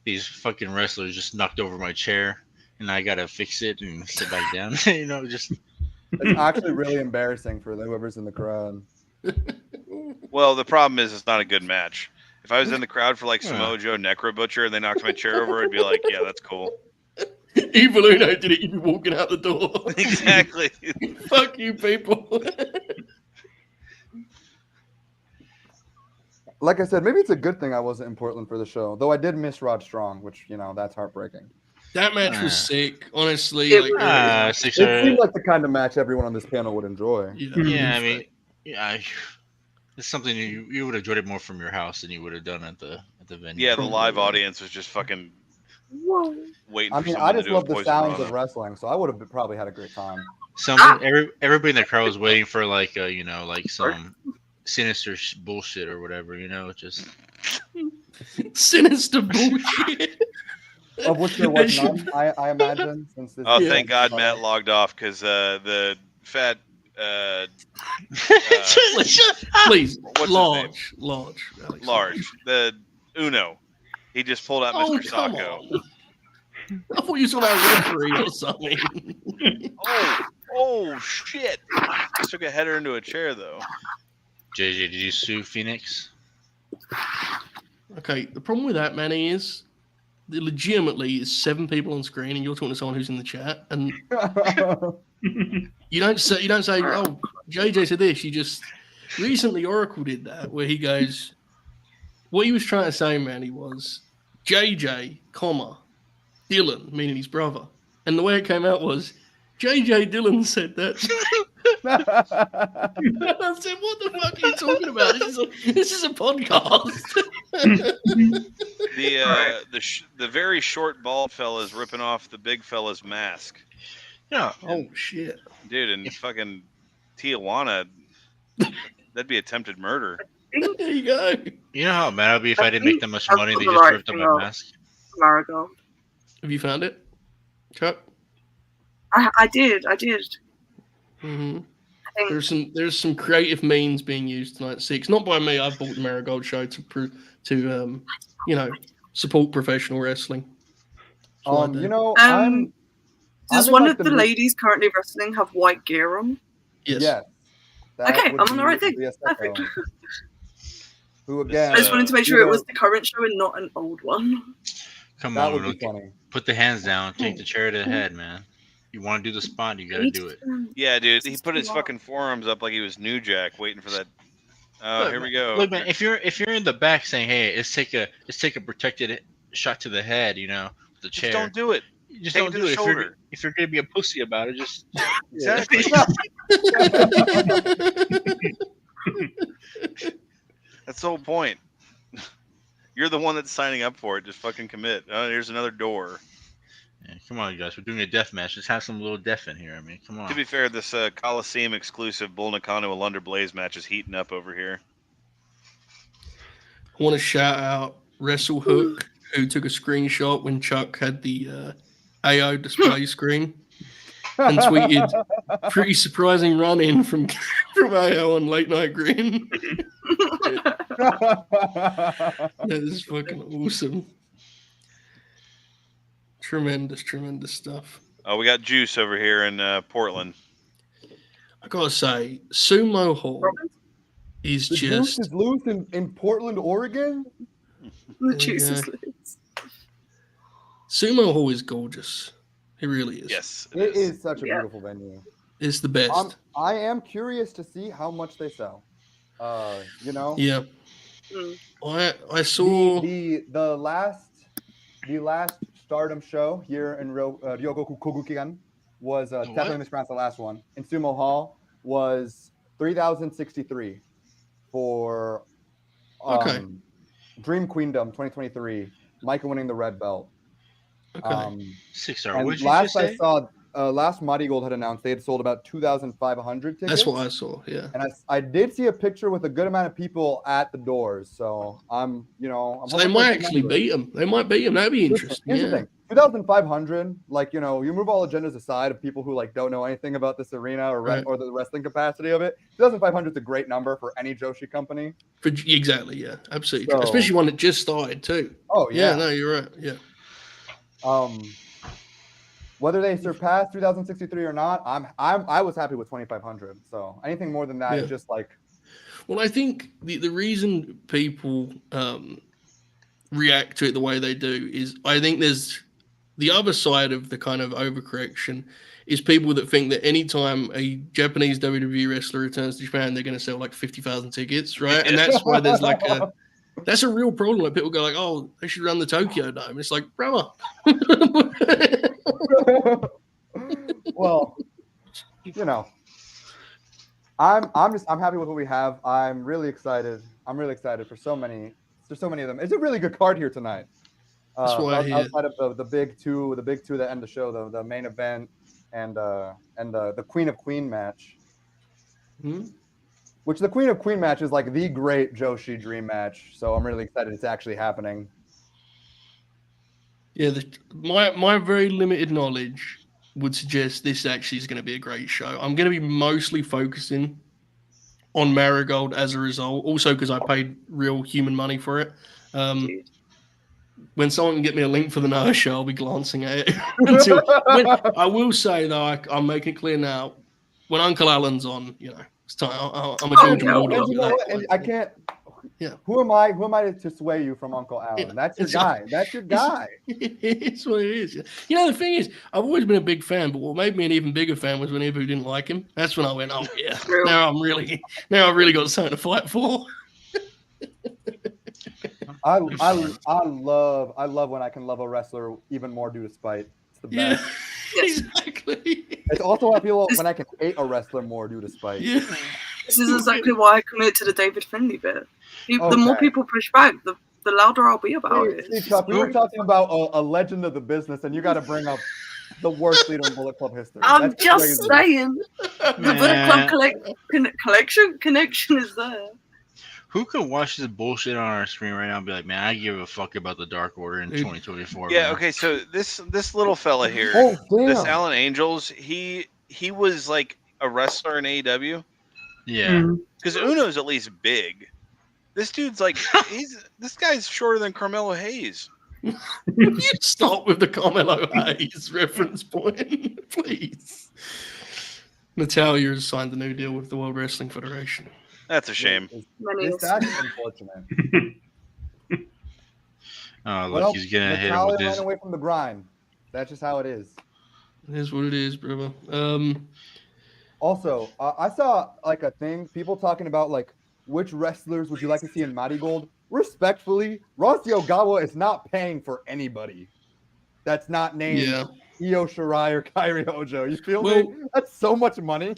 these fucking wrestlers just knocked over my chair and I gotta fix it and sit back down. Just. It's actually really embarrassing for whoever's in the crowd. Well, the problem is it's not a good match. If I was in the crowd for like Samoa Joe Necro Butcher and they knocked my chair over, I'd be like, yeah, that's cool. Evil Uno did it, you'd be walking out the door. Exactly. Fuck you, people. Like I said, maybe it's a good thing I wasn't in Portland for the show, though I did miss Rod Strong, which, that's heartbreaking. That match was sick, honestly. It seemed like the kind of match everyone on this panel would enjoy. Yeah, I mean, it's something you would have enjoyed it more from your house than you would have done at the venue. Yeah, the live audience was just fucking Whoa. Waiting I for mean, I someone to just do a love the poison sounds rana. of wrestling, so I would have probably had a great time. Everybody in the crowd was waiting for like like some sinister bullshit or whatever, just sinister bullshit. Of which there was none, I imagine, since this. Oh, is thank God Matt logged off because the fat. Please, what's large. his name? Large. The Uno. He just pulled out Mr. Sacco. I thought you saw that referee or something. Oh shit! Just took a header into a chair though. JJ, did you sue Phoenix? Okay, the problem with that, Manny, is there legitimately is 7 people on screen, and you're talking to someone who's in the chat, and you don't say, oh, JJ said this. You just recently Oracle did that, where he goes, what he was trying to say, Manny, was JJ, Dylan, meaning his brother, and the way it came out was JJ Dylan said that. I said, "What the fuck are you talking about? This is a podcast." The very short bald fella is ripping off the big fella's mask. Yeah. Oh shit, dude! And fucking Tijuana, that'd be attempted murder. There you go. You know how mad I'd be if I didn't make that much money. They just ripped up my mask. Marigold. Have you found it, Chuck? I did. Mm-hmm. There's some creative means being used tonight at 6. Not by me. I bought the Marigold show to support professional wrestling. Does one of the ladies currently wrestling have white gear on? Yes. Okay, I'm on the right thing. Perfect. Who again? I just wanted to make sure it was the current show and not an old one. Come that on, would be funny. Put the hands down. Take the chair to the head, man. You want to do the spot, you gotta do it. Yeah, dude. He put his fucking forearms up like he was New Jack, waiting for that. Oh, here we go. Look, man. If you're in the back saying, "Hey, let's take a protected shot to the head," with the chair. Just don't do it. Just Take don't it do to it. If you're gonna be a pussy about it, just exactly. That's the whole point. You're the one that's signing up for it. Just fucking commit. Oh, here's another door. Yeah, come on, you guys. We're doing a death match. Let's have some little death in here. I mean, come on. To be fair, this Coliseum exclusive Bull Nakano and Lunder Blaze match is heating up over here. I want to shout out Wrestle Hook, who took a screenshot when Chuck had the AO display screen and tweeted, "Pretty surprising run in from AO on Late Night Grin." That is fucking awesome. Tremendous stuff. Oh, we got Juice over here in Portland. I gotta say, Sumo Hall is the just juice is loose in Portland, Oregon. The juice is loose. Sumo Hall is gorgeous. It really is. Yes, it is such a beautiful venue. It's the best. I am curious to see how much they sell. Yeah. I saw the last Stardom show here in Ryogoku Kogukigan was definitely mispronounced the last one. In Sumo Hall was 3,063 for Dream Queendom 2023. Micah winning the red belt. Okay. 6 hours. And What did last you I say? saw, last Marigold had announced they had sold about 2,500 tickets. That's what I saw. Yeah. And I did see a picture with a good amount of people at the doors. So I'm so they might actually beat them. They might beat them. That'd be interesting. Here's the thing. 2,500, you move all agendas aside of people who don't know anything about this arena or the wrestling capacity of it. 2,500 is a great number for any Joshi company. Exactly, yeah, absolutely, So, especially one that just started too. Oh yeah, no, you're right. Yeah. Whether they surpass 3,063 or not, I was happy with 2,500. So anything more than that is just like. Well, I think the reason people react to it the way they do is I think there's the other side of the kind of overcorrection is people that think that anytime a Japanese WWE wrestler returns to Japan, they're going to sell like 50,000 tickets, right? And that's why there's that's a real problem. Like people go like, "Oh, they should run the Tokyo Dome." It's like, brother. Well, I'm happy with what we have. I'm really excited. I'm really excited for so many. There's so many of them. It's a really good card here tonight. That's what I hear. Outside of the big two that end the show, the main event and the Queen of Queen match. Which the Queen of Queen match is like the great Joshi dream match. So I'm really excited it's actually happening. Yeah, my very limited knowledge would suggest this actually is going to be a great show. I'm going to be mostly focusing on Marigold as a result, also because I paid real human money for it. When someone can get me a link for the Noah show, I'll be glancing at it. I will say, though, I'm making it clear now, when Uncle Alan's on, it's time. I'm a golden bulldog. And I can't. Yeah. Who am I to sway you from Uncle Alan? That's your guy. That's your guy. It's what it is. The thing is, I've always been a big fan, but what made me an even bigger fan was when Ibou didn't like him. That's when I went, oh yeah, now I've really got something to fight for. I love when I can love a wrestler even more due to spite. It's the best. Yeah, exactly. It's also I feel when I can hate a wrestler more due to spite. Yeah. This is exactly why I commit to the David Finlay bit. The more people push back, the louder I'll be about it. See, Chuck, we were talking about a legend of the business, and you got to bring up the worst leader in Bullet Club history. I'm just saying, the Bullet Club connection is there. Who can watch this bullshit on our screen right now and be like, man, I give a fuck about the Dark Order in 2024. Yeah, man. Okay, so this little fella here, this Alan Angels, he was like a wrestler in AEW. Yeah. Because Uno's at least big. This dude's like, this guy's shorter than Carmelo Hayes. You stop with the Carmelo Hayes reference point, please. Natalia has signed a new deal with the World Wrestling Federation. That's a shame. That's unfortunate. Oh, look, he's getting hit with this. Ran away from the grind. That's just how it is. It is what it is, brother. Also, I saw like a thing, people talking about like which wrestlers would you like to see in Marigold? Respectfully, Rossi Ogawa is not paying for anybody that's not named Io Shirai or Kairi Hojo. You feel me? That's so much money.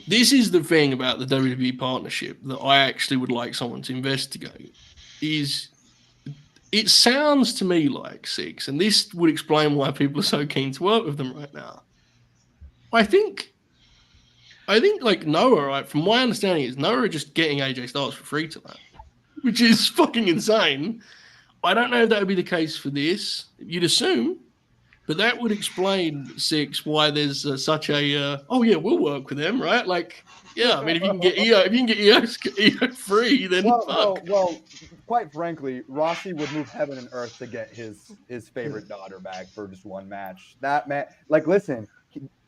This is the thing about the WWE partnership that I actually would like someone to investigate. It sounds to me like Six, and this would explain why people are so keen to work with them right now. I think like Noah, right? From my understanding, is Noah just getting AJ Styles for free tonight, which is fucking insane. I don't know if that would be the case for this. You'd assume, but that would explain Six why there's such a we'll work with them, right? Like, yeah, I mean, if you can get EO free, then well, quite frankly, Rossi would move heaven and earth to get his favorite daughter back for just one match. That man, like, listen.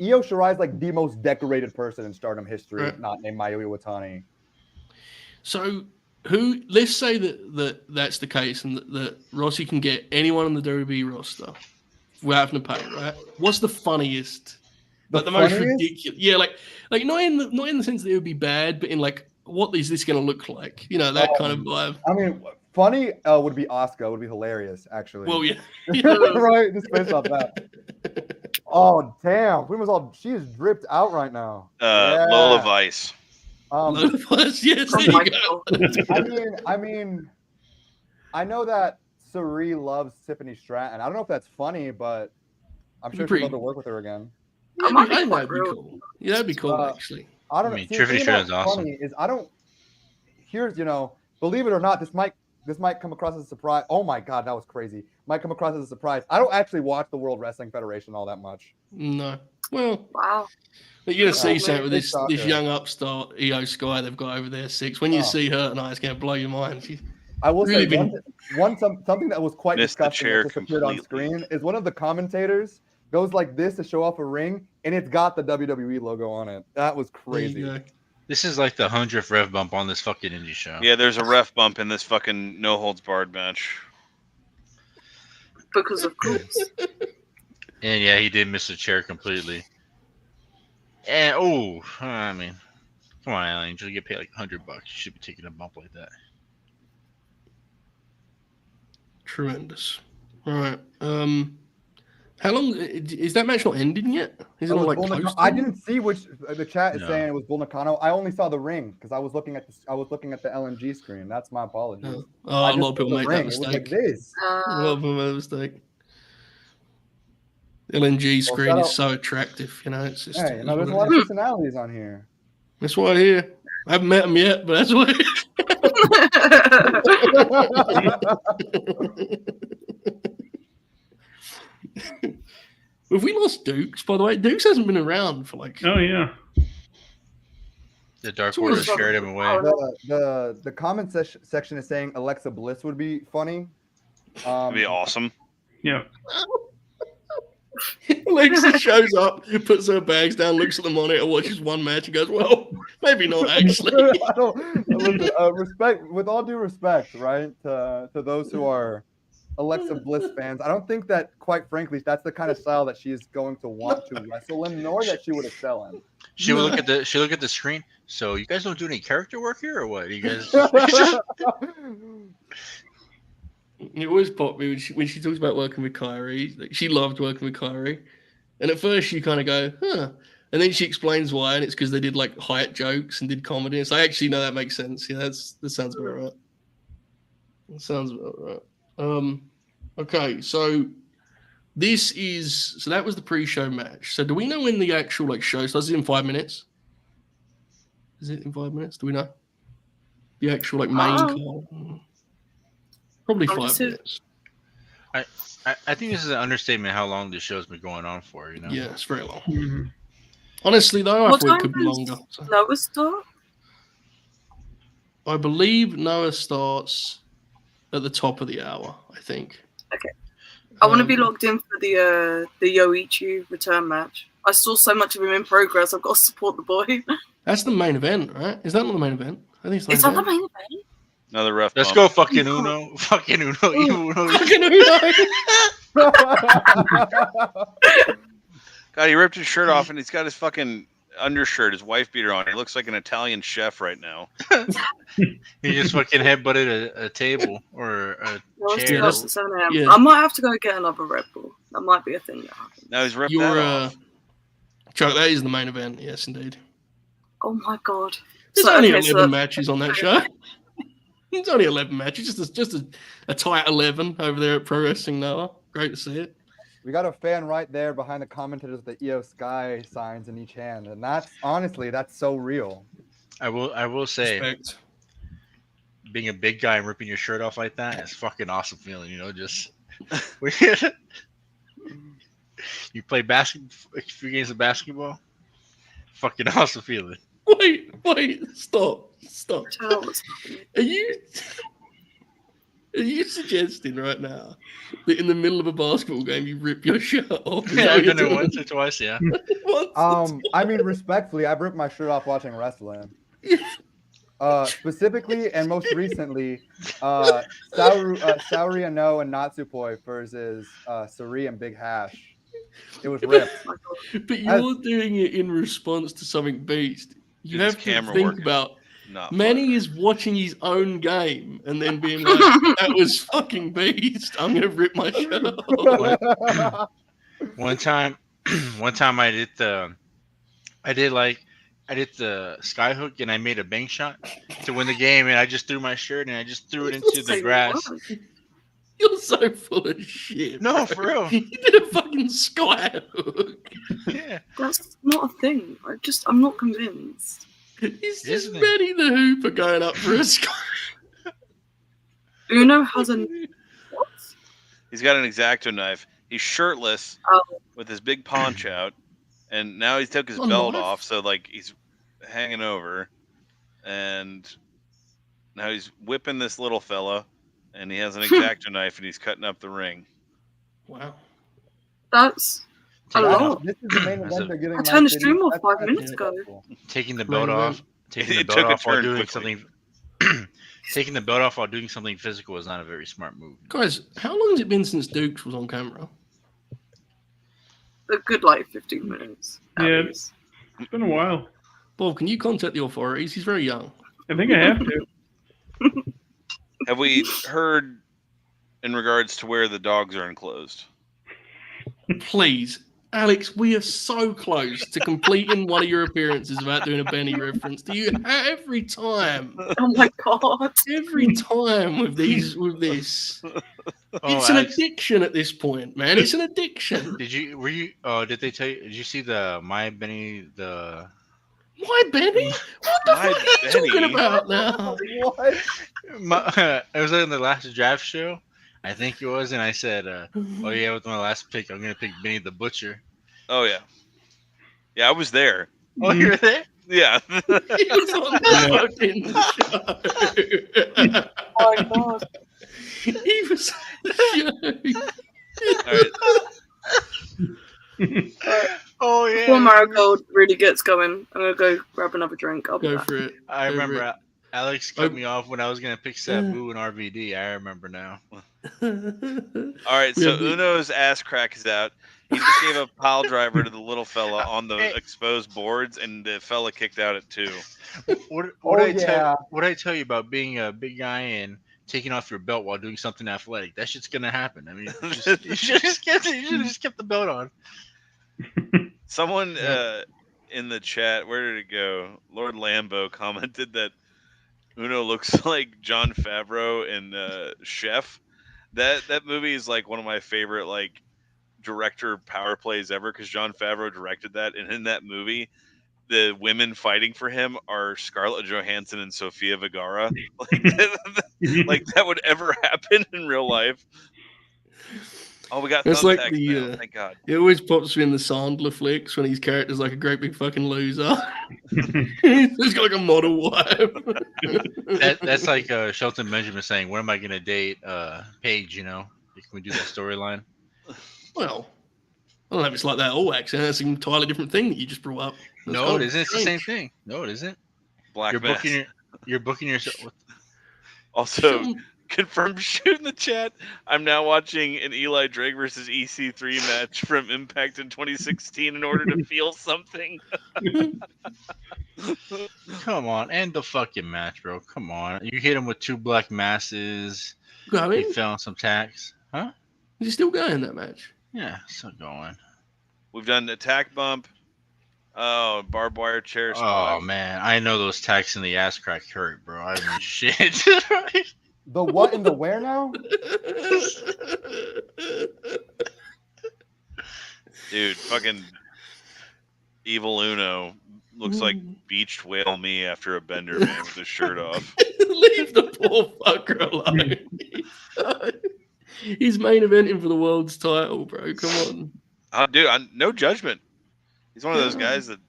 Io Shirai is like the most decorated person in Stardom history, not named Mayu Iwatani. So, let's say that's the case, and that Rossi can get anyone on the WWE roster without having to pay, right? What's the funniest? Like the most ridiculous? Yeah, like not in the sense that it would be bad, but in like, what is this going to look like? That kind of vibe. I mean, funny would be Asuka. Would be hilarious, actually. Well, yeah. Right, just based off that. Oh damn! She is dripped out right now. Lola Vice. Lola Vice, yes. There you go. I mean, I know that Sari loves Tiffany Stratton. I don't know if that's funny, but I'm sure she'd love to work with her again. That'd be cool. Yeah, that'd be cool, actually. I don't know. Tiffany Stratton's awesome. Believe it or not, this might come across as a surprise. Oh my god, that was crazy. Might come across as a surprise. I don't actually watch the World Wrestling Federation all that much. No. Well, wow. But you're gonna see something with this young upstart Io Sky they've got over there, Six. When you see her tonight, it's gonna blow your mind. I will say something that was quite disgusting that just appeared on screen is one of the commentators goes like this to show off a ring, and it's got the WWE logo on it. That was crazy. This is like the 100th ref bump on this fucking indie show. Yeah, there's a ref bump in this fucking no holds barred match. Because of course. And yeah, he did miss the chair completely. And I mean, come on, Alan, you get paid like $100. You should be taking a bump like that. Tremendous. All right. How long is that match not ending yet? Is it not like close? I didn't see which the chat is saying it was Bull Nakano. I only saw the ring because I was looking at the LMG screen. That's my apology. A lot of people make that mistake. It was like this. A lot of people make that mistake. LNG screen is so attractive, you know. It's just, hey, you know, there's a lot of personalities on here. That's why I hear. I haven't met them yet, but that's why. Have we lost Dukes, by the way? Dukes hasn't been around for like. Oh yeah. The Dark Horse carried him away. The comment section is saying Alexa Bliss would be funny. It'd be awesome. Yeah. Alexa shows up, puts her bags down, looks at the monitor, watches one match, and goes, "Well, maybe not actually." Listen, respect, with all due respect, right, to those who are Alexa Bliss fans, I don't think that, quite frankly, that's the kind of style that she is going to want to wrestle in, nor that she would excel in. She would look at the screen. So you guys don't do any character work here, or what? You guys. It always popped me when she talks about working with Kyrie. Like, she loved working with Kyrie, and at first you kind of go, "Huh," and then she explains why, and it's because they did like height jokes and did comedy. It's like, actually, no, that makes sense. Yeah, that sounds about right. That sounds about right. Okay, so that was the pre-show match. So do we know when the actual like show starts? Is it in 5 minutes? Is it in 5 minutes? Do we know the actual like main call? Probably 5 minutes. I think this is an understatement how long this show's been going on for, you know? Yeah, it's very long. Mm-hmm. Honestly, though, I thought it could be longer. So. Noah start? I believe Noah starts at the top of the hour, I think. Okay. I want to be logged in for the Yoichi return match. I saw so much of him in progress. I've got to support the boy. That's the main event, right? Is that not the main event? I think it's not the main event. Another rough. Let's go, fucking Uno. Fucking Uno. Fucking Uno. God, he ripped his shirt off and he's got his fucking undershirt, his wife beater on. He looks like an Italian chef right now. He just fucking headbutted a table or a chair. At 7 a.m. Yeah. I might have to go get another Red Bull. That might be a thing that happens. No, he's ripped that off. Chuck, that is the main event. Yes, indeed. Oh my god. There's only 11 matches on that show. It's only 11 matches, just a tight 11 over there at Pro Wrestling Noah. Great to see it. We got a fan right there behind the commentators with the EO Sky signs in each hand, and that's so real. I will say, respect. Being a big guy and ripping your shirt off like that is fucking awesome feeling. You know, just you play a few games of basketball, fucking awesome feeling. Wait, stop. Are you suggesting right now that in the middle of a basketball game you rip your shirt off? Yeah, I've done it once or twice, yeah. I mean, respectfully, I've ripped my shirt off watching wrestling. Specifically and most recently, Saori Ano and Natsupoi versus Suri and Big Hash. It was ripped. But you're doing it in response to something beast. You have to think about Manny is watching his own game and then being like, "That was fucking beast. I'm gonna rip my shirt off." One time I did the skyhook and I made a bank shot to win the game, and I just threw my shirt and I just threw it into the grass. You're so full of shit. No, for real. You did a fucking skyhook. Yeah. That's not a thing. I'm not convinced. He's just Manny the Hooper going up for a sky. Uno has a what? He's got an X-Acto knife. He's shirtless with his big paunch out, and now he took his belt off, so like he's hanging over, and now he's whipping this little fella, and he has an X-Acto knife, and he's cutting up the ring. Wow. That's a lot. This is the main event they're getting. I turned the stream off 5 minutes ago. Taking the belt off. Taking the belt off while doing something. Taking the belt off while doing something physical is not a very smart move. Guys, how long has it been since Dukes was on camera? A good 15 minutes. Yeah, it's been a while. Bob, can you contact the authorities? He's very young. I think I have to. Have we heard in regards to where the dogs are enclosed? Please, Alex, we are so close to completing one of your appearances without doing a Benny reference. Do you every time? Oh my god! Every time with this. It's an Alex, addiction at this point, man. It's an addiction. Did they tell you? Did you see the My Benny Why, Benny? What the fuck are you talking about now? What? It was in the last draft show, I think it was, and I said, "Oh yeah, with my last pick, I'm gonna pick Benny the Butcher." Oh yeah, I was there. Oh, you were there? Yeah. He was on the fucking show. Oh my god! He was. All right. Oh yeah. Before Marigold really gets going, I'm gonna go grab another drink. I'll be Go back. for it. I Go for remember it. Alex cut me off when I was gonna pick Sabu and RVD. I remember now. All right, so Uno's ass crack is out. He just gave a pile driver to the little fella on the exposed boards, and the fella kicked out at 2. What I tell you about being a big guy and taking off your belt while doing something athletic? That shit's gonna happen. I mean, you should have just kept the belt on. Someone in the chat, where did it go? Lord Lambo commented that Uno looks like Jon Favreau in Chef. That movie is like one of my favorite like director power plays ever because Jon Favreau directed that, and in that movie, the women fighting for him are Scarlett Johansson and Sofia Vergara. Like that would ever happen in real life. Oh, we got It's like thumbtacks the now. Thank God. It always pops me in the Sandler flicks when his character's like a great big fucking loser. He's got like a model wife. That's like Shelton Benjamin saying, "When am I gonna date Paige?" You know, can we do that storyline? Well, I don't know if it's like that at all. Actually, that's an entirely different thing that you just brought up. That's No, kind it of isn't. It's the same strange. thing. No, it isn't. Black Mass. You're booking yourself. Also, confirmed shoot in the chat. I'm now watching an Eli Drake versus EC3 match from Impact in 2016 in order to feel something. Come on, end the fucking match, bro. Come on. You hit him with 2 black masses. Going? He fell on some tacks. Huh? Is he still going that match? Yeah, still going. We've done attack bump. Oh, barbed wire chair Oh spot. man, I know those tacks in the ass crack hurt, bro. I mean, shit. The what and the where now? Dude, fucking evil Uno looks like beached whale me after a bender, man, with his shirt off. Leave the poor fucker alone. He's main eventing for the world's title, bro. Come on. Dude, no judgment. He's one of those guys that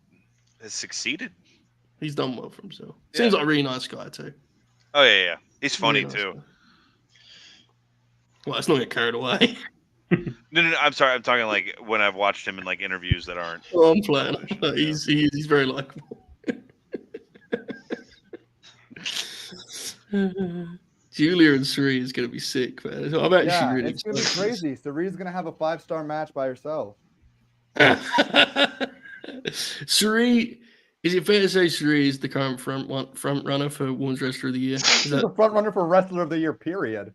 has succeeded. He's done well for himself. Yeah. Seems like a really nice guy too. Oh yeah. He's funny Really nice too. guy. Well, let's not get carried away. No, I'm sorry. I'm talking like when I've watched him in like interviews that aren't. Oh, I'm playing. He's very likable. Julia and Suri is going to be sick, man. I'm actually really it's gonna be crazy. Suri's gonna have a 5-star match by herself. Suri, is it fair to say Suri is the current front runner for Women's Wrestler of the Year? She's the front runner for Wrestler of the Year, period.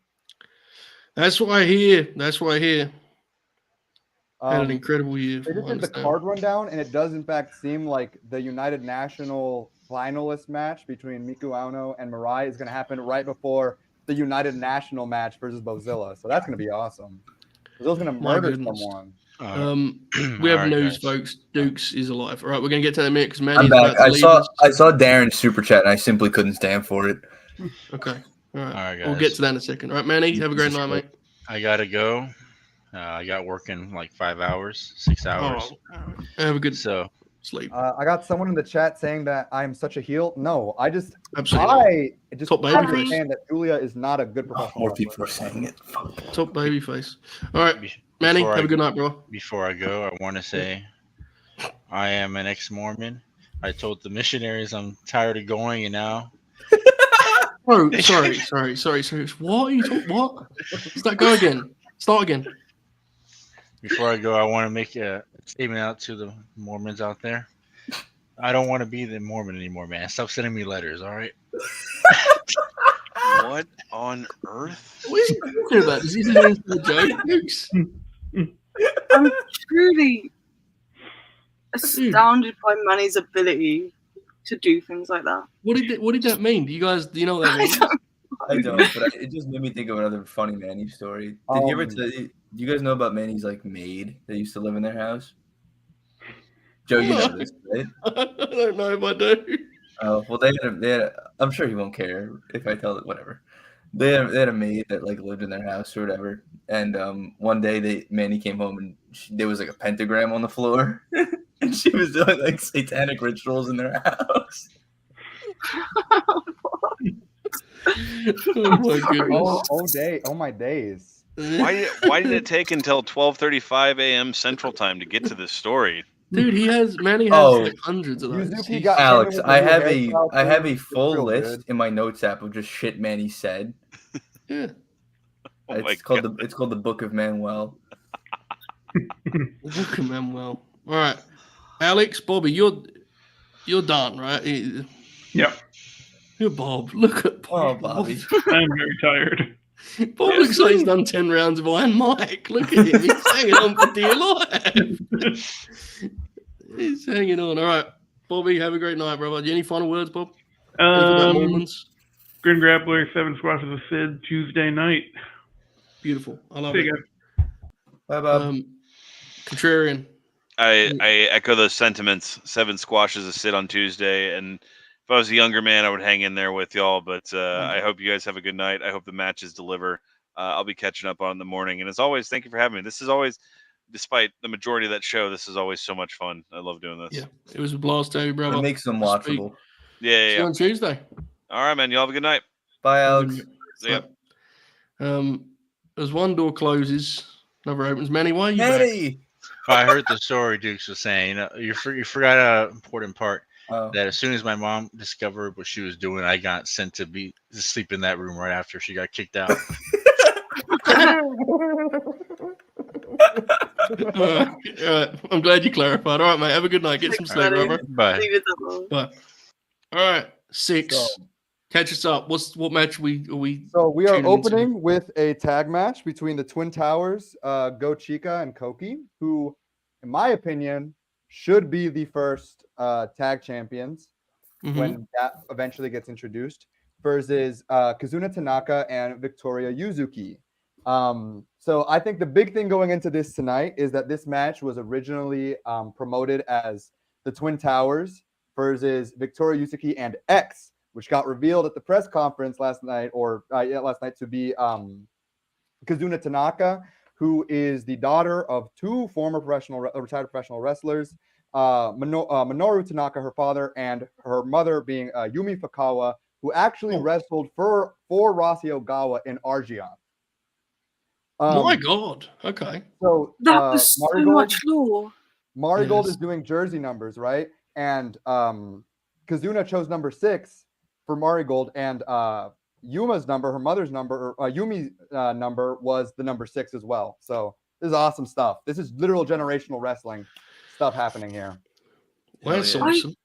That's what I hear. Had an incredible year. They just did the card rundown, and it does in fact seem like the United National finalist match between Miku Aono and Mirai is going to happen right before the United National match versus Bozilla. So that's going to be awesome. Bozilla's going to murder someone. We have news, folks. Dukes is alive. All right, we're going to get to that in a minute because Manny I'm is back. about to leave us. I saw Darren's super chat, and I simply couldn't stand for it. Okay. All right, guys. we'll get to that in a second. All right, Manny, have a great night, mate. I gotta go. I got work in like 5 hours, 6 hours. Have a good sleep. I got someone in the chat saying that I'm such a heel. No, I just Top baby understand that Julia is not a good professional. More people are saying it. Top baby face. All right, Manny, have a good night, bro. Before I go, I want to say I am an ex-Mormon. I told the missionaries I'm tired of going, and now. Oh, sorry. What are you talking? What? Go again. Start again. Before I go, I want to make a statement out to the Mormons out there. I don't want to be the Mormon anymore, man. Stop sending me letters, all right? What on earth? What is he talking about? Is he listening to the joke? I'm truly astounded by Manny's ability to do things like that. What did that mean? Do you know what that means? I don't, but it just made me think of another funny Manny story. Did he ever tell you? Do you guys know about Manny's like maid that used to live in their house? Joe, you know this, right? I don't know if I do. Oh well, they had. I'm sure he won't care if I tell it. Whatever. They had a maid that like lived in their house or whatever. And one day Manny came home and there was like a pentagram on the floor, and she was doing like satanic rituals in their house. Oh my goodness! Oh my days! Why did it take until 12:35 a.m. Central Time to get to this story? Dude, Manny has like hundreds of those. Alex, I have a full list in my notes app of just shit Manny said. Yeah. It's called the Book of Manuel. The Book of Manuel. All right, Alex, Bobby, you're done, right? Yep. You're Bob. Look at Bob. Oh, Bobby. I'm very tired. Bob looks like he's done 10 rounds of Iron Mike. Look at him. He's hanging on for dear life. He's hanging on. All right. Bobby, have a great night, brother. Any final words, Bob? Grin Grappler, 7 Squashes of Sid, Tuesday night. Beautiful. I love it. Bye, Bob. Contrarian. I echo those sentiments. 7 Squashes of Sid on Tuesday, and if I was a younger man, I would hang in there with y'all, but I hope you guys have a good night. I hope the matches deliver. I'll be catching up on in the morning. And as always, thank you for having me. This is always, despite the majority of that show, this is always so much fun. I love doing this. Yeah, it was a blast, Davey, brother. It makes them watchable. Yeah. See you on Tuesday. All right, man. Y'all have a good night. Bye, Alex. Yeah. As one door closes, another opens. Manny, why are you Manny! back? I heard the story Dukes was saying. You forgot an important part. That as soon as my mom discovered what she was doing, I got sent to sleep in that room right after she got kicked out. I'm glad you clarified. All right, mate. Have a good night. Get some sleep, brother. Bye. Bye. All right, 6. Catch us up. What match are we? So we are opening into? with a tag match between the Twin Towers, Go Chica and Koki, who, in my opinion, should be the first tag champions when that eventually gets introduced, versus Kazuna Tanaka and Victoria Yuzuki. So I think the big thing going into this tonight is that this match was originally promoted as the Twin Towers versus Victoria Yuzuki and X, which got revealed at the press conference last night to be Kazuna Tanaka, who is the daughter of 2 former retired professional wrestlers, Minoru Tanaka, her father, and her mother being Yumi Fukawa, who actually wrestled for Rossi Ogawa in Argion. My God. Okay. So that was so much lore. Marigold is doing jersey numbers, right? And Kazuna chose number 6 for Marigold, and Yuma's number, her mother's number, or Yumi's number was the number 6 as well. So this is awesome stuff. This is literal generational wrestling stuff happening here. Well, that's awesome.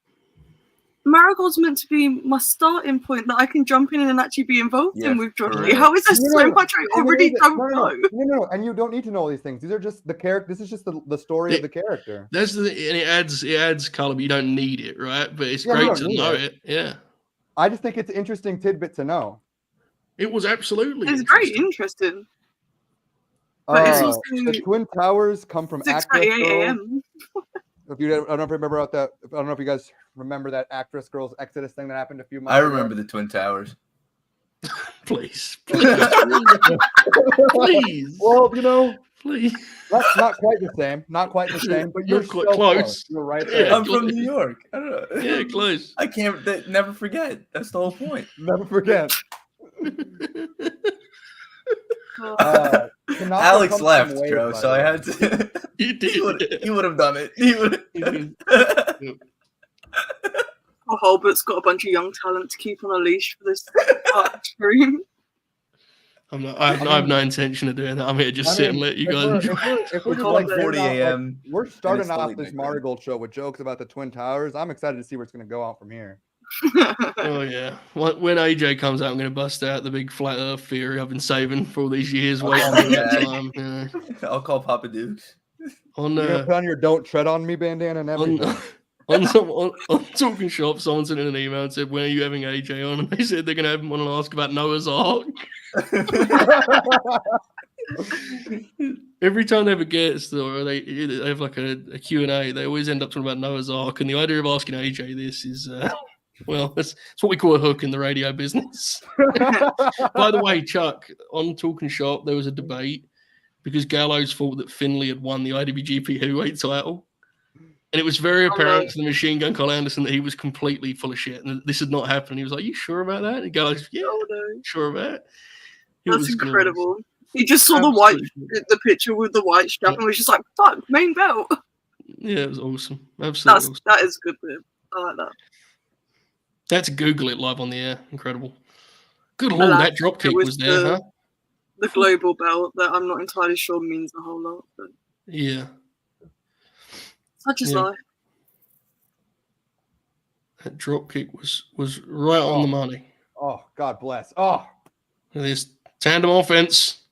Marigold's meant to be my starting point that I can jump in and actually be involved in with Johnny. How is there so much I already don't know? No, and you don't need to know all these things. These are just the character. This is just the story of the character. That's and it adds color, but you don't need it, right? But it's great to know it. Yeah. I just think it's an interesting tidbit to know. It was absolutely. It's very interesting. But it's also the Twin Towers come from 6:38 a.m. I don't know if you remember about that. I don't know if you guys remember that Actress Girls Exodus thing that happened a few months I ago. remember the Twin Towers. Please. Well, please. That's not quite the same. Not quite the same, but you're quite so close. You're right there. I'm from New York. I don't know. Yeah, close. I can't never forget. That's the whole point. Never forget. Alex left, Joe, so I had to. You did. He would have done it. He would. Holbert's got a bunch of young talent to keep on a leash for this stream. I have no intention of doing that. I'm here to sit and let you guys enjoy. If we're like 40 a.m. We're starting off this Marigold show with jokes about the Twin Towers. I'm excited to see where it's going to go out from here. Oh yeah, when AJ comes out, I'm going to bust out the big flat Earth theory I've been saving for all these years. Waiting for that time. I'll call Papa Dukes. On You're gonna put on your "Don't Tread on Me" bandana and everything. on Talking Shop, someone sent in an email and said, "When are you having AJ on?" And they said they're gonna have him on and ask about Noah's Ark. Every time they have a guest or they have like a Q&A, they always end up talking about Noah's Ark. And the idea of asking AJ this is, well, that's what we call a hook in the radio business. By the way, Chuck, on Talking Shop, there was a debate because Gallows thought that Finlay had won the IWGP Heavyweight title. And it was very apparent to the Machine Gun Carl Anderson that he was completely full of shit. And this had not happened. He was like, "You sure about that?" And Gallows, "Yeah, sure about it." That's incredible. He just saw the picture with the white strap and was just like, "Fuck, main belt." Yeah, it was awesome. Absolutely awesome. That is good bit. I like that. That's Google it live on the air. Incredible. Good lord, that dropkick was there, huh? The global belt that I'm not entirely sure means a whole lot. But yeah. Such is life. That dropkick was right on the money. Oh, God bless. Oh. This tandem offense.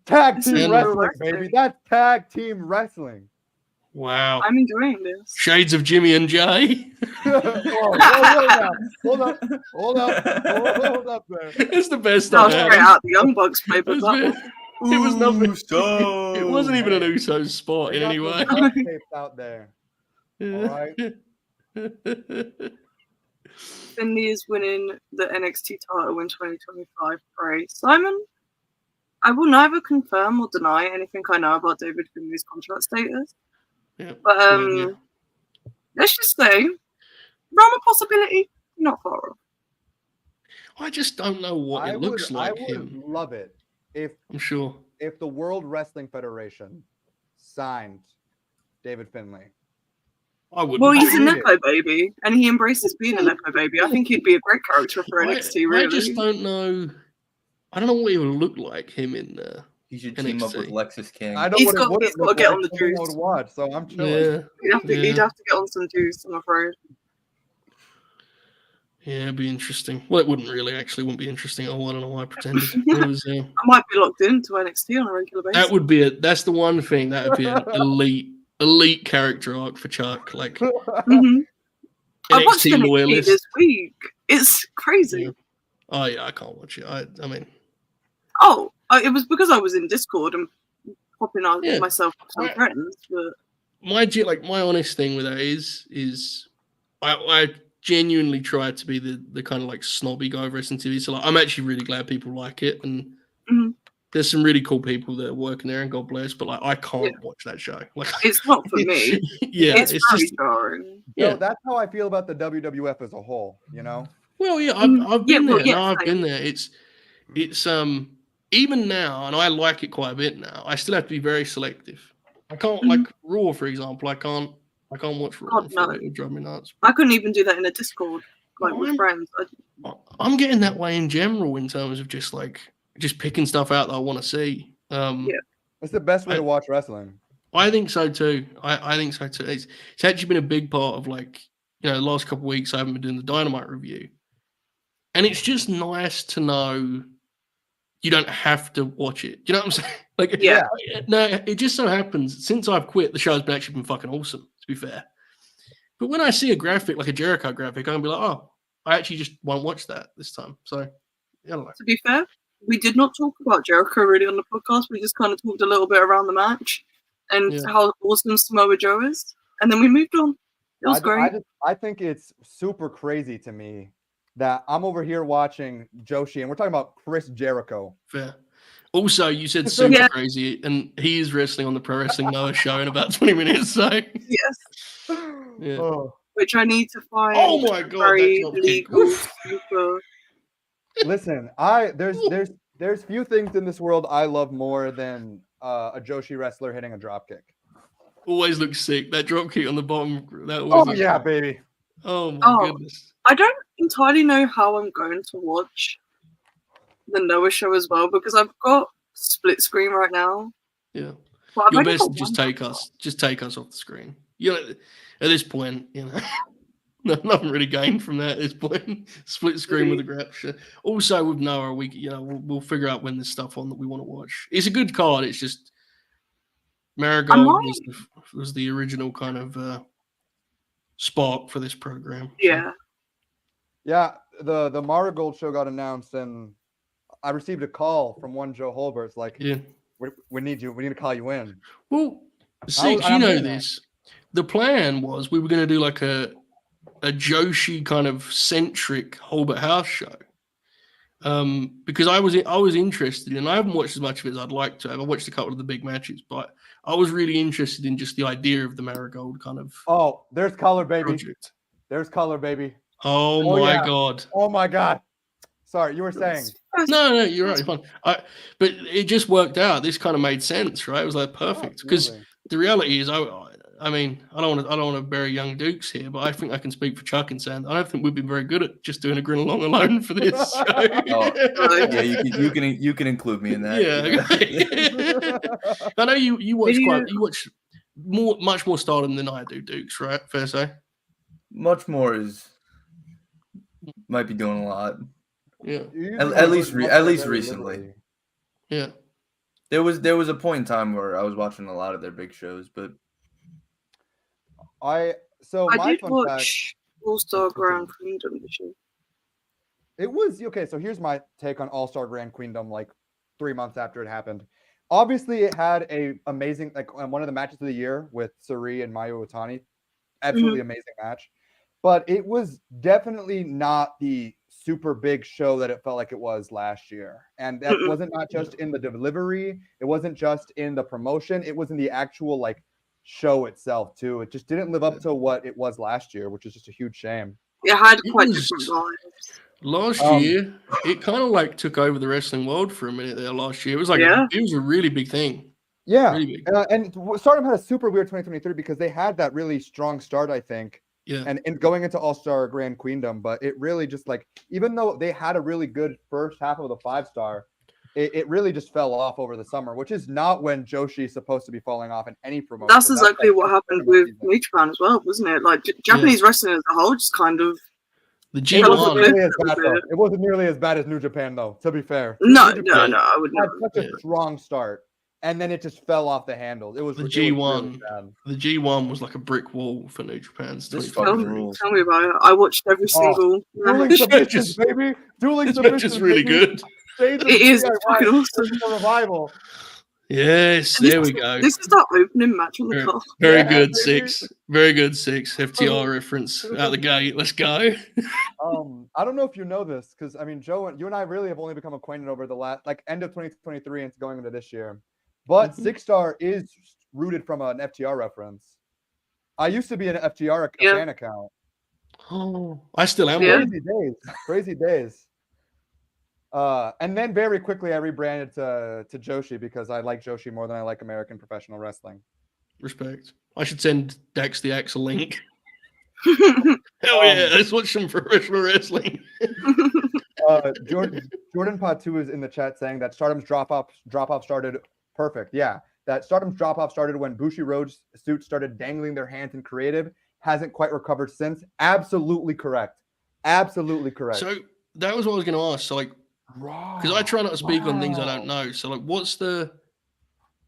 Tag team wrestling, baby. That's tag team wrestling. Wow. I'm enjoying this. Shades of Jimmy and Jay. Hold up there. It's the best I'll straight out the Young Bucks paper. It was nothing. It wasn't even an Usos spot in any way. Out there. All right. Finlay is winning the NXT title in 2025. Pray, Simon. I will neither confirm or deny anything I know about David Finlay's contract status. Yeah, but let's just say, realm of possibility, not far off. I just don't know what it looks like. I would love it if if the World Wrestling Federation signed David Finlay. I would. Well, he's a Nepo baby, and he embraces being a Nepo baby. I think he'd be a great character for NXT. Really, I just don't know. I don't know what he would look like him in. He should team up with Lexus King. I don't he's got to get on the juice. To watch, so I'm chilling. Yeah. He'd have to get on some juice, I'm afraid. Yeah, it'd be interesting. Well, it wouldn't be interesting. Oh, I don't know why I pretended. It was, I might be locked into NXT on a regular basis. That would be that's the one thing. That would be an elite character arc for Chuck. Like, I watched NXT this week. It's crazy. Yeah. Oh, yeah, I can't watch it. I mean... Oh, it was because I was in Discord and popping out myself with some friends. But my honest thing with that is I genuinely try to be the kind of like snobby guy of wrestling TV. So like, I'm actually really glad people like it, and there's some really cool people that are working there, and God bless. But like, I can't watch that show. Like, it's not for me. It's just jarring. Yeah, that's how I feel about the WWF as a whole. You know. Well, yeah, I've been there. I've been there. It's even now, and I like it quite a bit now. I still have to be very selective. I can't like Raw, for example. I can't watch Raw. God, no. It would drive me nuts. I couldn't even do that in a Discord, with friends. I'm getting that way in general in terms of just picking stuff out that I want to see. It's the best way to watch wrestling. I think so too. I think so too. It's actually been a big part of the last couple of weeks I haven't been doing the Dynamite review. And it's just nice to know you don't have to watch it. You know what I'm saying? No, it just so happens since I've quit, the show's actually been fucking awesome, to be fair. But when I see a graphic like a Jericho graphic, I'm gonna be like, oh, I actually just won't watch that this time. So I don't know. To be fair, we did not talk about Jericho really on the podcast. We just kind of talked a little bit around the match and how awesome Samoa Joe is, and then we moved on. It was great. I think it's super crazy to me that I'm over here watching Joshi, and we're talking about Chris Jericho. Fair. Also, you said super crazy, and he is wrestling on the Pro Wrestling Noah show in about 20 minutes. So yes, which I need to find. Oh my god, very legal, super. Listen, there's few things in this world I love more than a Joshi wrestler hitting a dropkick. Always looks sick. That dropkick on the bottom. Baby. Oh my goodness. I don't entirely know how I'm going to watch the Noah show as well because I've got split screen right now. Yeah. But Your best just take us off the screen. At this point, nothing really gained from that at this point. Split screen with a grab. Also with Noah, we'll figure out when there's stuff on that we want to watch. It's a good card. It's just Marigold was the original kind of spark for this program. Yeah. Yeah, the Marigold show got announced, and I received a call from one Joe Holbert's like, yeah, we need you. We need to call you in. Well, Six, you I'm know doing that. this. The plan was we were going to do like a Joshi kind of centric Holbert House show. Because I was interested, and I haven't watched as much of it as I'd like to. I've watched a couple of the big matches, but I was really interested in just the idea of the Marigold kind of. Oh, there's color, baby. Project. There's color, baby. Oh my god. Oh my god. Sorry, you were saying. No, you're right. Fine. But it just worked out. This kind of made sense, right? It was like perfect because the reality is, I mean, I don't want to bury young Dukes here, but I think I can speak for Chuck and saying I don't think we've been very good at just doing a Grin Along alone for this show. Yeah, you can include me in that. Yeah, I know you watch much more Stardom than I do, Dukes, right? Fair to say. Much more might be doing a lot. Yeah, at least recently. Yeah, there was a point in time where I was watching a lot of their big shows, but I did watch All-Star Grand Queendom this year. It was okay. So here's my take on All-Star Grand Queendom. Like 3 months after it happened, obviously it had a amazing one of the matches of the year with Suri and Mayu Iwatani. Absolutely amazing match, but it was definitely not the super big show that it felt like it was last year. And that wasn't not just in the delivery. It wasn't just in the promotion. It was in the actual show itself too. It just didn't live up to what it was last year, which is just a huge shame. It had quite different vibes. Last year, it kind of took over the wrestling world for a minute there last year. It was it was a really big thing. Yeah. Really big. And Stardom had a super weird 2023 because they had that really strong start, I think. Yeah. And going into All-Star Grand Queendom, but it really just even though they had a really good first half of the 5-star, it really just fell off over the summer, which is not when Joshi is supposed to be falling off in any promotion. That's exactly what happened with New Japan as well, wasn't it? Japanese wrestling as a whole just kind of. The G1. It wasn't nearly as bad as New Japan, though, to be fair. No, I would not. Such a strong start. And then it just fell off the handles. It was the G1. The G1 was like a brick wall for New Japan's. Tell me about it. I watched every single. Dueling submissions, baby. Dueling submissions is really good. It is fucking awesome. Revival. Yes, there we go. This is that opening match on the card. Very good, Six. Very good, Six. FTR reference out the gate. Let's go. I don't know if you know this, because I mean, Joe, you and I really have only become acquainted over the last end of 2023 and going into this year. But Six Star is rooted from an FTR reference. I used to be an FTR fan account. Oh, I still am. Crazy days. And then very quickly I rebranded to Joshi because I like Joshi more than I like American professional wrestling. Respect. I should send Dax the Axe a link. Hell yeah, let's watch some professional wrestling. Jordan Patu is in the chat saying that Stardom's drop off started perfect. Yeah, that Stardom's drop off started when Bushiroad's suits started dangling their hands in creative. Hasn't quite recovered since. Absolutely correct. So that was what I was going to ask. So because I try not to speak on things I don't know. So what's the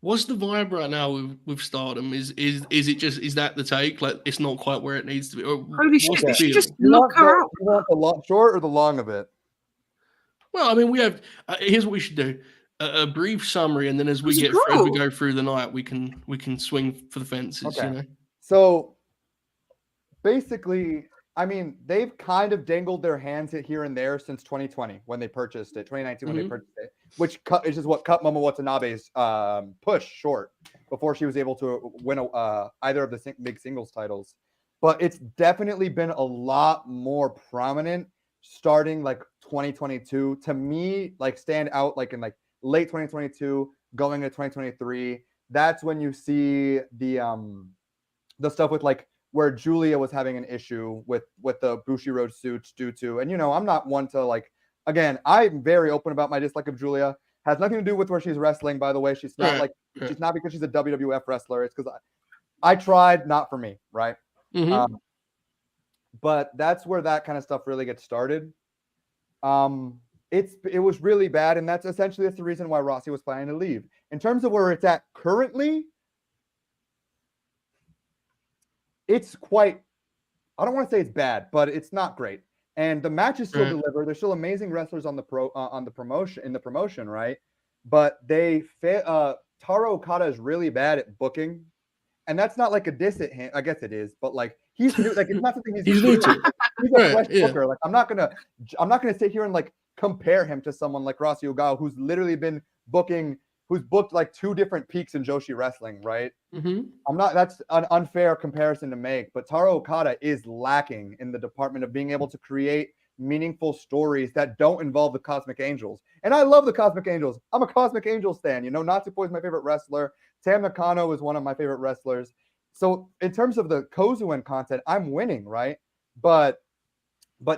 vibe right now with Stardom? Is that the take? It's not quite where it needs to be. Holy shit! They should just knock her out. You want the short or the long of it? Well, I mean, we have. Here's what we should do: a brief summary, and then as we go through the night, we can swing for the fences. Okay. You know. So basically, I mean, they've kind of dangled their hands here and there since 2020 when they purchased it, 2019 when they purchased it, which is what cut Momo Watanabe's push short before she was able to win either of the big singles titles. But it's definitely been a lot more prominent starting 2022. To me, stand out in late 2022 going into 2023. That's when you see the stuff with where Julia was having an issue with the Bushiroad suits due to, and I'm not one to again, I'm very open about my dislike of Julia. Has nothing to do with where she's wrestling, by the way. She's not she's not because she's a WWF wrestler. It's because I tried, not for me, right? Mm-hmm. But that's where that kind of stuff really gets started. It was really bad, and that's the reason why Rossi was planning to leave. In terms of where it's at currently, it's quite. I don't want to say it's bad, but it's not great. And the matches still deliver. There's still amazing wrestlers on the promotion, right? But Taro Okada is really bad at booking, and that's not like a diss at him. I guess it is, but like he's new, like it's not something he's new to. He's a fresh booker. Like I'm not gonna sit here and like compare him to someone like Rossy Ogawa, who's literally been who's booked like 2 different peaks in Joshi wrestling, right? That's an unfair comparison to make, but Taro Okada is lacking in the department of being able to create meaningful stories that don't involve the Cosmic Angels. And I love the Cosmic Angels. I'm a Cosmic Angels fan. You know, Natsupoi is my favorite wrestler. Tam Nakano is one of my favorite wrestlers. So in terms of the Kozuen content, I'm winning, right? But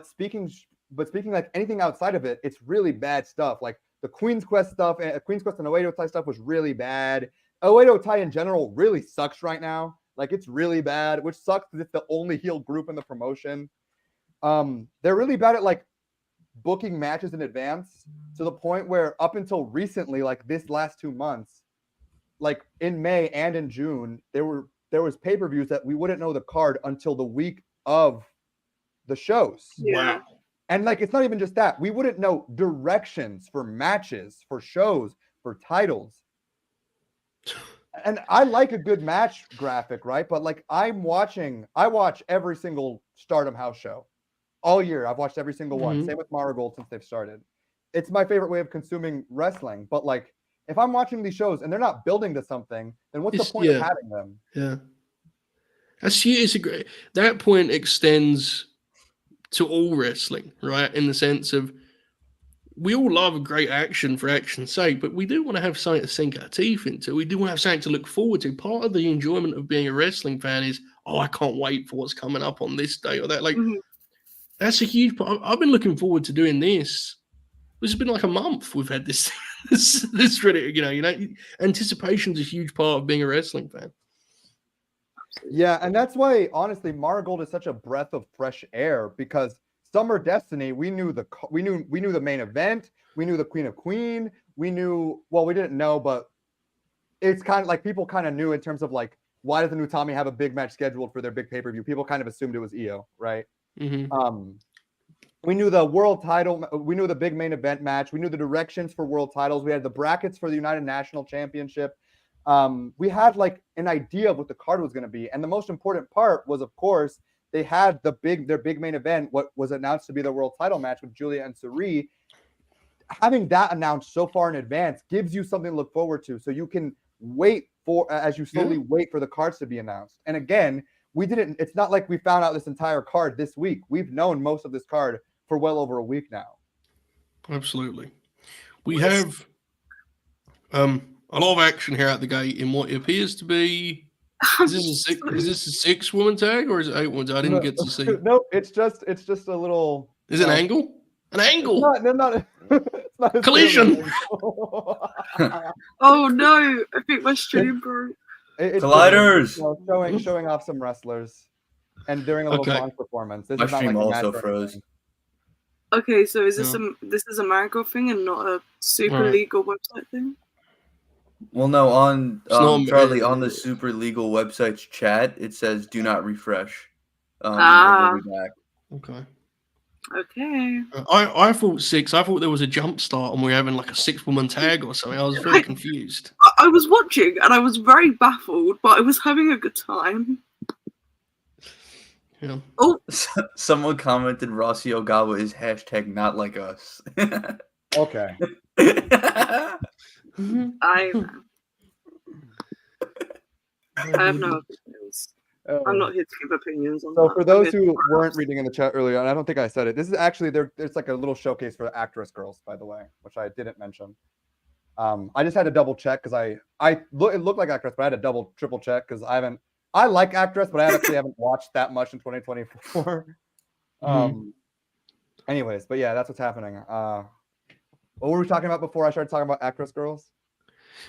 speaking like anything outside of it, it's really bad stuff. Like the Queen's Quest stuff, Queen's Quest and Oedo Tai stuff was really bad. Oedo Tai in general really sucks right now. Like it's really bad, which sucks because it's the only heel group in the promotion. They're really bad at like booking matches in advance to the point where up until recently, like this last 2 months, like in May and in June, there was pay-per-views that we wouldn't know the card until the week of the shows. Yeah. And like it's not even just that. We wouldn't know directions for matches, for shows, for titles. And I like a good match graphic, right? But like I watch every single Stardom house show all year. I've watched every single one. Same with Marigold since they've started. It's my favorite way of consuming wrestling. But like if I'm watching these shows and they're not building to something, then what's the point of having them? Yeah. It's a great, that point extends to all wrestling, right? In the sense of we all love great action for action's sake, but we do want to have something to sink our teeth into. We do want to have something to look forward to. Part of the enjoyment of being a wrestling fan is, I can't wait for what's coming up on this day or that. Like, that's a huge part. I've been looking forward to doing this. This has been like a month we've had this this really, you know, anticipation's a huge part of being a wrestling fan. Yeah, and that's why honestly Marigold is such a breath of fresh air, because Summer Destiny, we knew the main event, we knew the Queen of Queen, we didn't know, but it's kind of like people kind of knew in terms of like, why doesn't Utami have a big match scheduled for their big pay-per-view? People kind of assumed it was Io, right? We knew the world title, we knew the big main event match, we knew the directions for world titles, we had the brackets for the United National Championship. We had like an idea of what the card was going to be, and the most important part was, of course, they had their big main event, what was announced to be the world title match with Julia and Suri. Having that announced so far in advance gives you something to look forward to, so you can wait for as you slowly wait for the cards to be announced. And again, it's not like we found out this entire card this week. We've known most of this card for well over a week now. Absolutely. We have a lot of action here at the gate in what appears to be. Is this a 6-woman tag or is it 8-woman tag? I didn't get to see. No, it's just a little. Is it an angle? An angle. It's not a collision. Oh no! I think my stream broke. Colliders. Showing off some wrestlers, and during a little song performance. This my is not stream like also froze. Okay, so is this this is a Marigold thing and not a super legal website thing? Well, no, on Charlie, on the Super Legal website's chat, it says do not refresh. We'll be back. Okay. Okay. I thought 6. I thought there was a jump start and we were having like a 6-woman tag or something. I was very confused. I was watching and I was very baffled, but I was having a good time. Yeah. Oh. Someone commented Rossy Ogawa is hashtag not like us. Okay. I have no opinions. I'm not here to give opinions on that. So for those who weren't reading in the chat earlier, and I don't think I said it, this is actually there's like a little showcase for the actress girls, by the way, which I didn't mention. I just had to double check because it looked like actress, but I had to triple check because I like actress, but I actually haven't watched that much in 2024. Anyways, but yeah, that's what's happening. What were we talking about before I started talking about actress girls?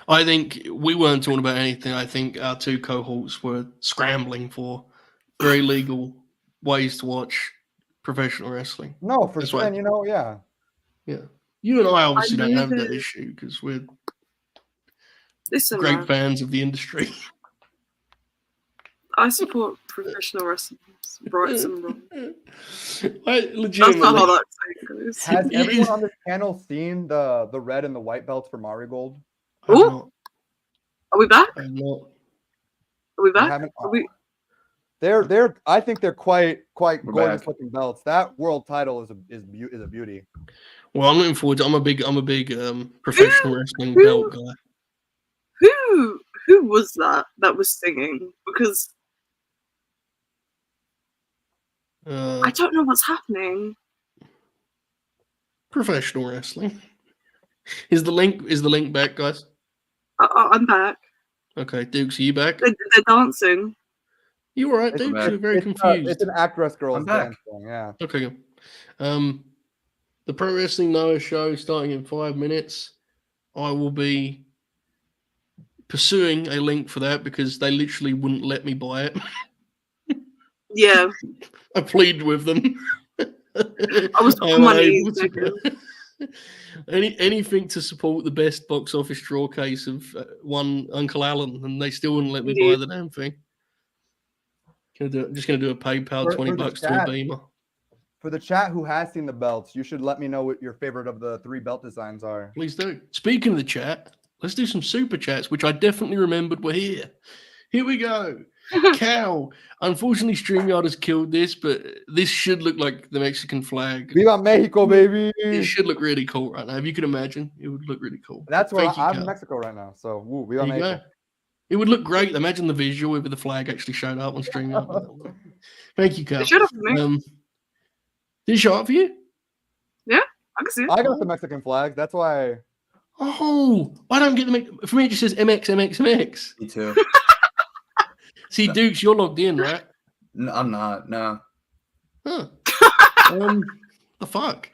I think we weren't talking about anything. I think our 2 cohorts were scrambling for very legal ways to watch professional wrestling. No, for sure. And yeah. You and I obviously don't have that issue because we're great fans of the industry. I support professional wrestling. Rights and wrong. I That's not how that goes. Has everyone on this panel seen the red and the white belts for Marigold? Ooh. Are we back? I'm not. Are we You back? haven't? Are we... They're. I think they're quite We're gorgeous back. looking belts. That world title is a beauty. Well, I'm looking forward to. I'm a big professional wrestling belt guy. Who was that was singing? Because I don't know what's happening. Professional wrestling. Is the link back, guys? I'm back. Okay, Dukes, are you back? They're dancing. You all right, Dukes? You're very confused. It's an actress girl's I'm back. dancing. Yeah. Okay. Good. The Pro Wrestling Noah show starting in 5 minutes. I will be pursuing a link for that because they literally wouldn't let me buy it. Yeah. I pleaded with them. I was on my knees. Anything to support the best box office draw case of one Uncle Alan, and they still wouldn't let me buy the damn thing. Just gonna do a PayPal $20 to a Beamer. For the chat who has seen the belts, you should let me know what your favorite of the 3 belt designs are. Please do. Speaking of the chat, let's do some super chats, which I definitely remembered were here. Here we go. Cal. Unfortunately, StreamYard has killed this, but this should look like the Mexican flag. Viva Mexico, baby! It should look really cool right now. If you could imagine, it would look really cool. That's where Thank you, I'm Cal. in Mexico right now. So, woo, Viva There you Mexico. go. It would look great. Imagine the visual if the flag actually showed up on StreamYard. Thank you, Cal. It showed up for me. Did it show up for you? Yeah, I can see it. I got the Mexican flag. That's why. Oh, I don't get the. For me, it just says MX, MX, MX. Me too. See, Dukes, you're logged in, right? No, I'm not. No. Huh. The fuck?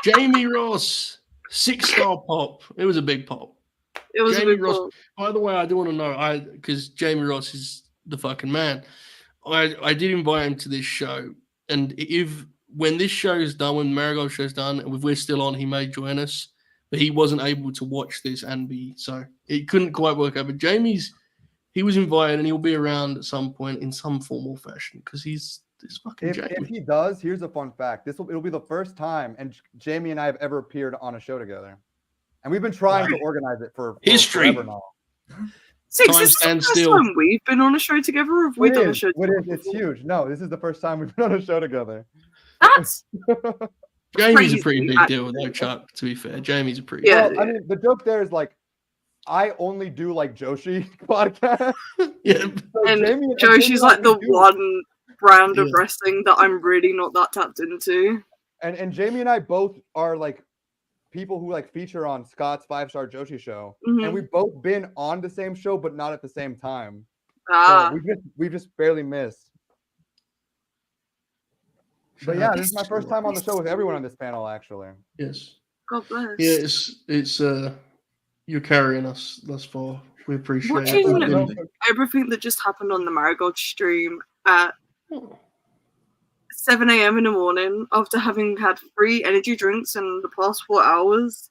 Jamie Ross, 6-star pop. It was a big pop. It was Jamie a big Ross. pop. By the way, I do want to know, because Jamie Ross is the fucking man. I did invite him to this show, and when this show is done, when Marigold show's done, and if we're still on, he may join us. But he wasn't able to watch this and so it couldn't quite work out. But he was invited, and he'll be around at some point in some formal fashion because he's this fucking Jamie. If he does, here's a fun fact. It'll be the first time, and Jamie and I have ever appeared on a show together, and we've been trying to organize it for history. Forever now. Six, this is the first time we've been on a show together, or have we done a show together? It's huge. No, this is the first time we've been on a show together. That's Jamie's a pretty big deal, though, Chuck, to be fair. Jamie's a pretty Well, big I mean, the joke there is like, I only do like Joshi podcast. Yeah. And Joshi's like the one brand of wrestling that I'm really not that tapped into. And Jamie and I both are like people who like feature on Scott's 5-Star Joshi show. Mhm. And we've both been on the same show, but not at the same time. Ah. So we just barely missed. But yeah, this is my first time on the show with everyone on this panel, actually. Yes. God bless. Yeah, it's you're carrying us thus far. We appreciate Watching it. everything that just happened on the Marigold stream at 7 a.m. in the morning after having had 3 energy drinks in the past 4 hours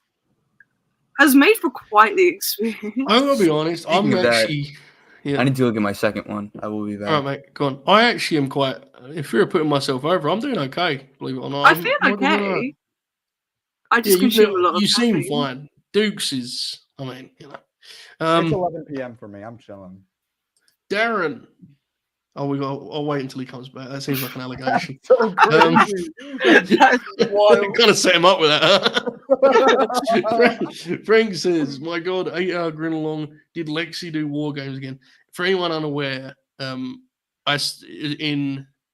has made for quite the experience. I'm gonna be honest. Speaking of that, actually. Yeah. I need to go get my second one. I will be back. All right, mate. Go on. I actually am quite. If you're putting myself over, I'm doing okay. Believe it or not. I feel okay. I just consume a lot of You seem caffeine. fine. Dukes is. I mean, you know. It's 11 p.m. for me. I'm chilling. Darren. Oh, I'll wait until he comes back. That seems like an allegation. So crazy. That's wild. Gotta set him up with that. Frank says, "My God, 8-hour grin along. Did Lexi do War Games again?" For anyone unaware, in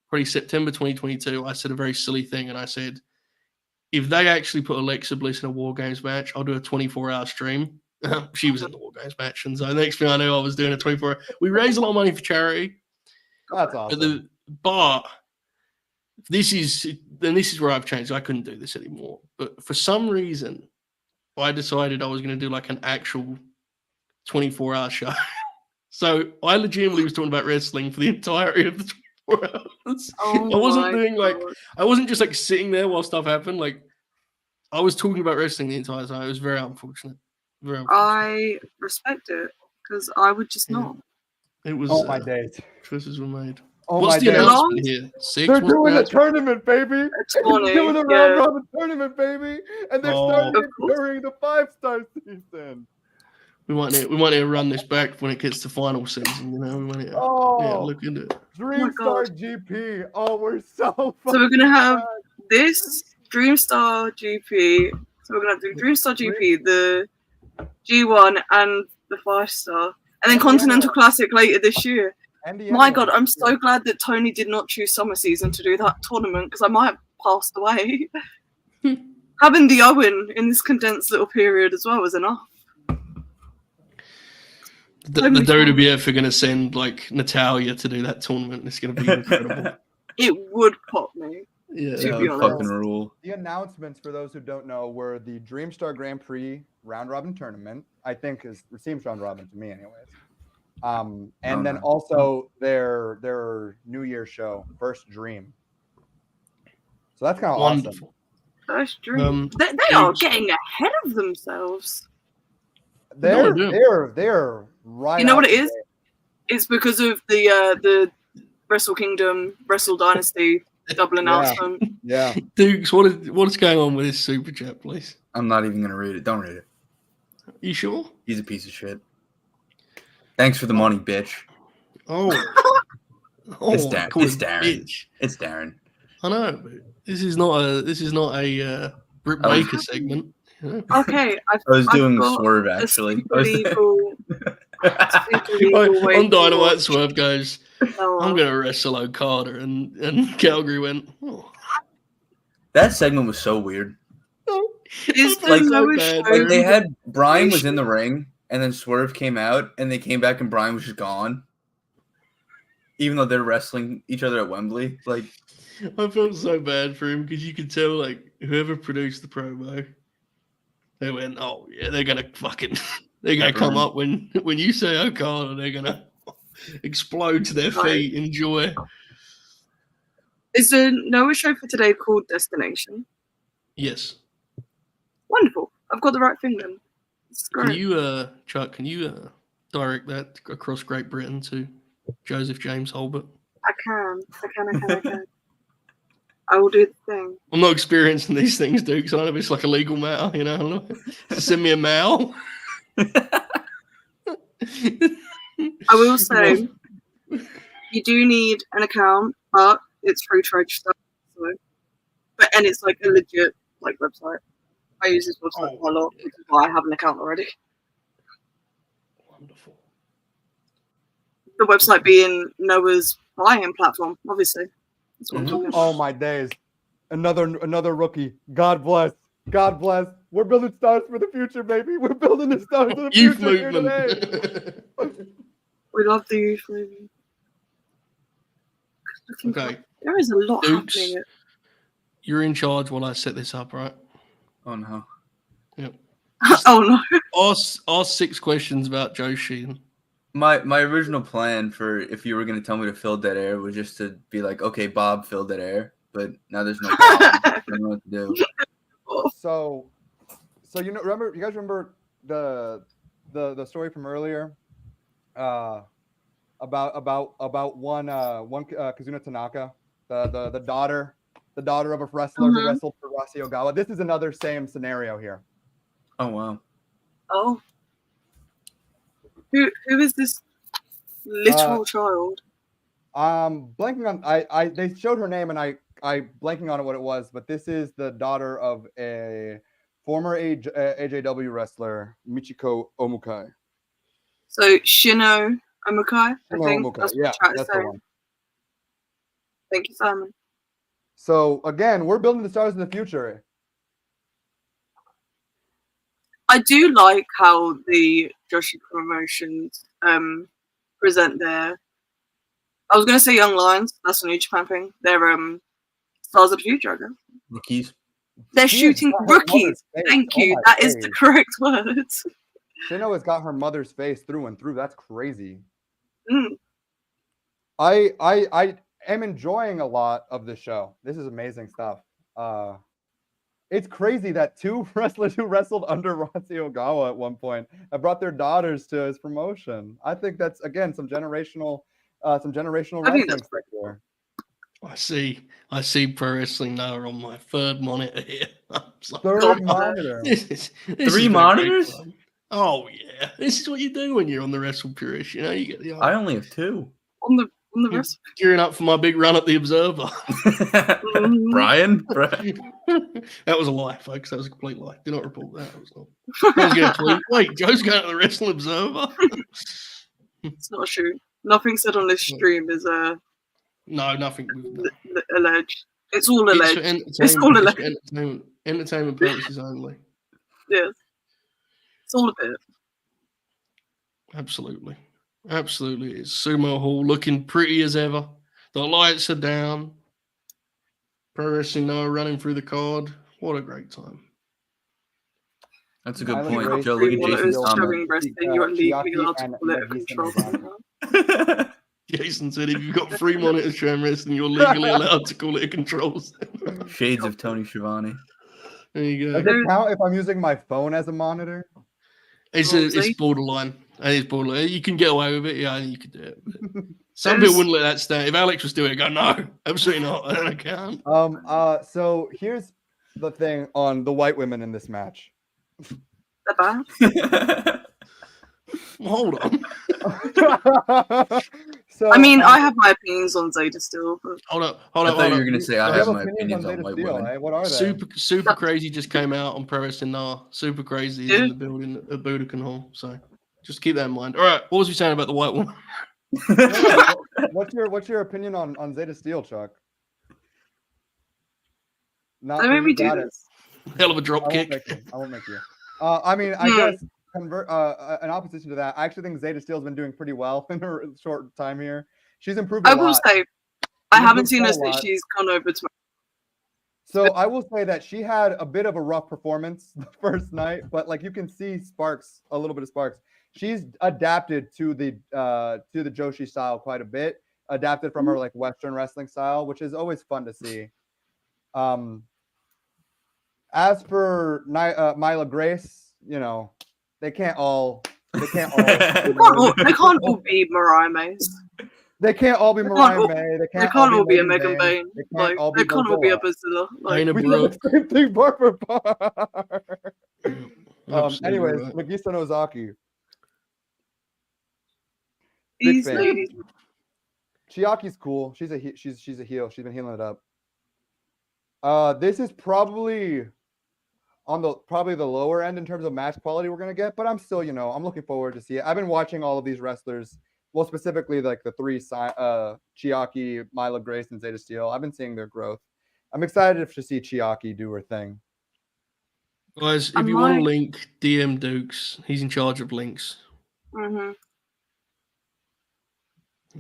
probably September 2022, I said a very silly thing, and I said, if they actually put Alexa Bliss in a War Games match, I'll do a 24-hour stream. She was in the War Games match, and so the next thing I knew, I was doing a 24-hour. We raised a lot of money for charity. That's awesome. But this is where I've changed. I couldn't do this anymore. But for some reason, I decided I was going to do like an actual 24-hour show. So I legitimately was talking about wrestling for the entirety of the 24 hours. Oh I wasn't my doing God. I wasn't just like sitting there while stuff happened. Like I was talking about wrestling the entire time. It was very unfortunate. Very unfortunate. I respect it because I would just not. It was. Oh my days. Choices were made. Oh What's my the days. announcement here? 6. They're What's the doing a announcement? tournament, baby. They're 20, doing a round robin tournament, baby, and they're starting Of it course. during the 5-star season. We might need to run this back when it gets to final season. You know, we might need to look into it. Dreamstar GP. Oh, we're so. So we're gonna have this Dreamstar GP. So we're gonna do Dreamstar GP, the G1, and the 5-star, and then Continental Classic later this year. My God, I'm so glad that Tony did not choose summer season to do that tournament because I might have passed away. Having the Owen in this condensed little period as well was enough. The WWF are going to send like Natalia to do that tournament. It's going to be incredible. It would pop me. Yeah, to be honest. Fucking rule. The announcements, for those who don't know, were the Dreamstar Grand Prix round robin tournament. I think seems round robin to me, anyways. And then also their New Year show, First Dream. So that's kind of wonderful. Awesome. First Dream. They are getting ahead of themselves. They're right. You know what it is? It's because of the Wrestle Kingdom, Wrestle Dynasty double announcement. Yeah. Dukes, what is going on with this super chat, please? I'm not even gonna read it. Don't read it. You sure? He's a piece of shit. Thanks for the money, bitch. Oh, it's Darren. It's Darren. Bitch. It's Darren. I know, but this is not a Britt Baker segment. You know? Okay, I was doing Swerve actually. On Dynamite, Swerve goes, I'm going to wrestle Okada. And Calgary went, oh. That segment was so weird. Is like, so like they had Brian was in the ring, and then Swerve came out, and they came back, and Brian was just gone. Even though they're wrestling each other at Wembley. Like, I felt so bad for him because you could tell, like, whoever produced the promo, they went, oh, yeah, they're going to come up when you say Okada, they're going to explode to their feet in joy. Is the Noah show for today called Destination? Yes. Wonderful. I've got the right thing then. It's great. Can you, Chuck, direct that across Great Britain to Joseph James Holbert? I can. I will do the thing. I'm not experiencing these things, dude, because I know if it's like a legal matter, you know. Send me a mail. I will say, you do need an account, but it's free to register. And it's like a legit like website. I use this website a lot, which is why I have an account already. Wonderful. Mm-hmm. The website being Noah's buy-in platform, obviously. That's what I'm talking about. Oh my days. Another rookie. God bless. God bless. We're building stars for the future, baby. We're building the stars for the Youth future here movement. today. We love the youth movement. Okay. There is a lot Dukes, happening. You're in charge while I set this up, right? Oh no. Yep. Oh no. Ask 6 questions about Joe Sheehan. My original plan for if you were going to tell me to fill dead air was just to be like, okay, Bob, fill dead air. But now there's no Bob. I don't know what to do. So you guys remember the story from earlier about one Kazuna Tanaka, the daughter of a wrestler who wrestled for Rossi Ogawa. This is another same scenario here. Oh wow. Oh. Who is this little child? Blanking on they showed her name and I blanking on what it was, but this is the daughter of a former AJW wrestler, Michiko Omukai. So Shino Omukai, I think. Omukai. That's what Yeah, I'm trying to that's say. the one. Thank you, Simon. So again, we're building the stars in the future. I do like how the Joshi promotions present their. I was going to say Young Lions. That's a New Japan thing. They're stars of the future, I guess. Rookies. They're shooting rookies. Thank you. That is the correct word. Shino has got her mother's face through and through. That's crazy. Mm. I am enjoying a lot of the show. This is amazing stuff. It's crazy that two wrestlers who wrestled under Rossi Ogawa at one point have brought their daughters to his promotion. I think that's again some generational wrestling stuff there. I see pro wrestling now on my third monitor here. Third monitor. This Three monitors? Oh yeah, this is what you do when you're on the Wrestle Purist. You know, you get the. I only have two. On the Wrestle. Gearing up for my big run at the Observer. Brian? That was a lie, folks. That was a complete lie. Do not report that. I was going to tweet. Wait, Joe's going to the Wrestling Observer. It's not true. Nothing said on this stream is no, nothing. Alleged. It's all alleged. It's all alleged. Entertainment purposes only. Yes. It's all a bit. Absolutely. It's Sumo Hall looking pretty as ever. The lights are down. Pro Wrestling Noah running through the card. What a great time. That's a good point, Joe. Look at Jason's comment. You're legally allowed to pull it control. Jason said, if you've got 3 monitors showing wrestling, you're legally allowed to call it a control center. Shades of Tony Schiavone. There you go. Does it count if I'm using my phone as a monitor? It's borderline. It's borderline. You can get away with it. Yeah, you could do it. Some people wouldn't let that stand. If Alex was doing it, I'd go, no, absolutely not. I can't. So here's the thing on the white women in this match. Hold on. I mean, I have my opinions on Zeta still. But... Hold up. I thought you were going to say I have my opinions on white women. Eh? What are they? Super Crazy just came out on Pro Wrestling Now. Super Crazy is in the building at Budokan Hall. So just keep that in mind. All right, what was we saying about the white woman? What's your opinion on Zeta Steel, Chuck? Let me do this. Hell of a drop kick. I won't make you. I mean, I guess in opposition to that, I actually think Zeta Steel's been doing pretty well in her short time here. She's improved a lot. I will say, I haven't seen her since she's gone over to. So I will say that she had a bit of a rough performance the first night, but like you can see a little bit of sparks. She's adapted to the Joshi style quite a bit. Adapted from her like Western wrestling style, which is always fun to see. As for Myla Grace, you know, they can't all be Mariah Mays. They can't all be Mariah May. They can't all be a Megan Bain. They can't all be a Bazilla. Same thing, bar for bar. Anyways, Nagisa Nozaki. Big fan. Chiaki's cool. She's a heel. She's been healing it up. This is probably on the lower end in terms of match quality we're gonna get, but I'm still, I'm looking forward to see it. I've been watching all of these wrestlers, well, specifically like the three Chiaki, Myla Grace, and Zeta Steel. I've been seeing their growth. I'm excited to see Chiaki do her thing. Guys, if you want to link, DM Dukes. He's in charge of links. Mm-hmm.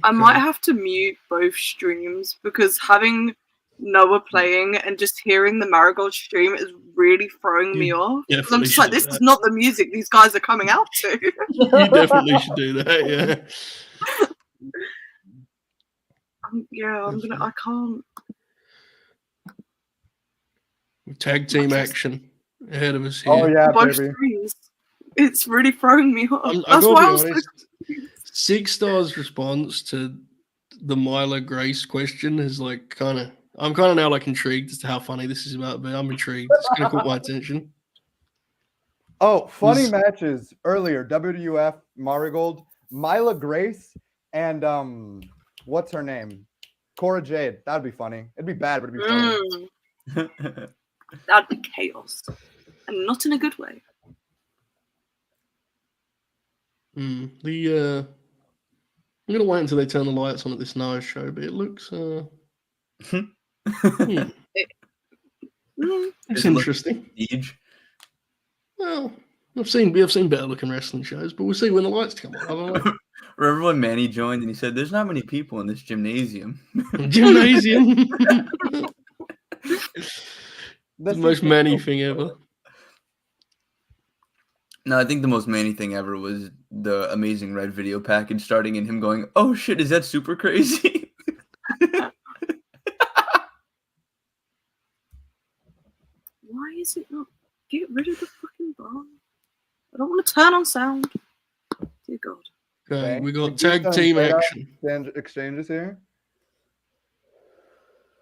I might have to mute both streams because having Noah playing and just hearing the Marigold stream is really throwing me off. I'm just like, this is not the music these guys are coming out to. You definitely should do that, yeah. I can't. Tag team action ahead of us here. Oh, yeah, both baby. Streams. It's really throwing me off. That's why I was honest, 6 stars response to the Myla Grace question is like I'm kind of now like intrigued as to how funny this is about, but I'm intrigued. It's going to caught my attention. Oh, funny matches earlier. WWF Marigold, Myla Grace, and what's her name? Cora Jade. That'd be funny. It'd be bad, but it'd be funny. That'd be chaos, and not in a good way. I'm gonna wait until they turn the lights on at this Noah show, but it looks it's interesting. Well, we have seen better looking wrestling shows, but we'll see when the lights come on. I don't know. Remember when Manny joined and he said, "There's not many people in this gymnasium." Gymnasium. The most Manny thing ever. No, I think the most Manny thing ever was the Amazing Red video package starting and him going, "Oh shit, is that Super Crazy?" Why is it not? Get rid of the fucking bar. I don't want to turn on sound. Dear God. Okay, we got do tag some team straight up action. exchanges here.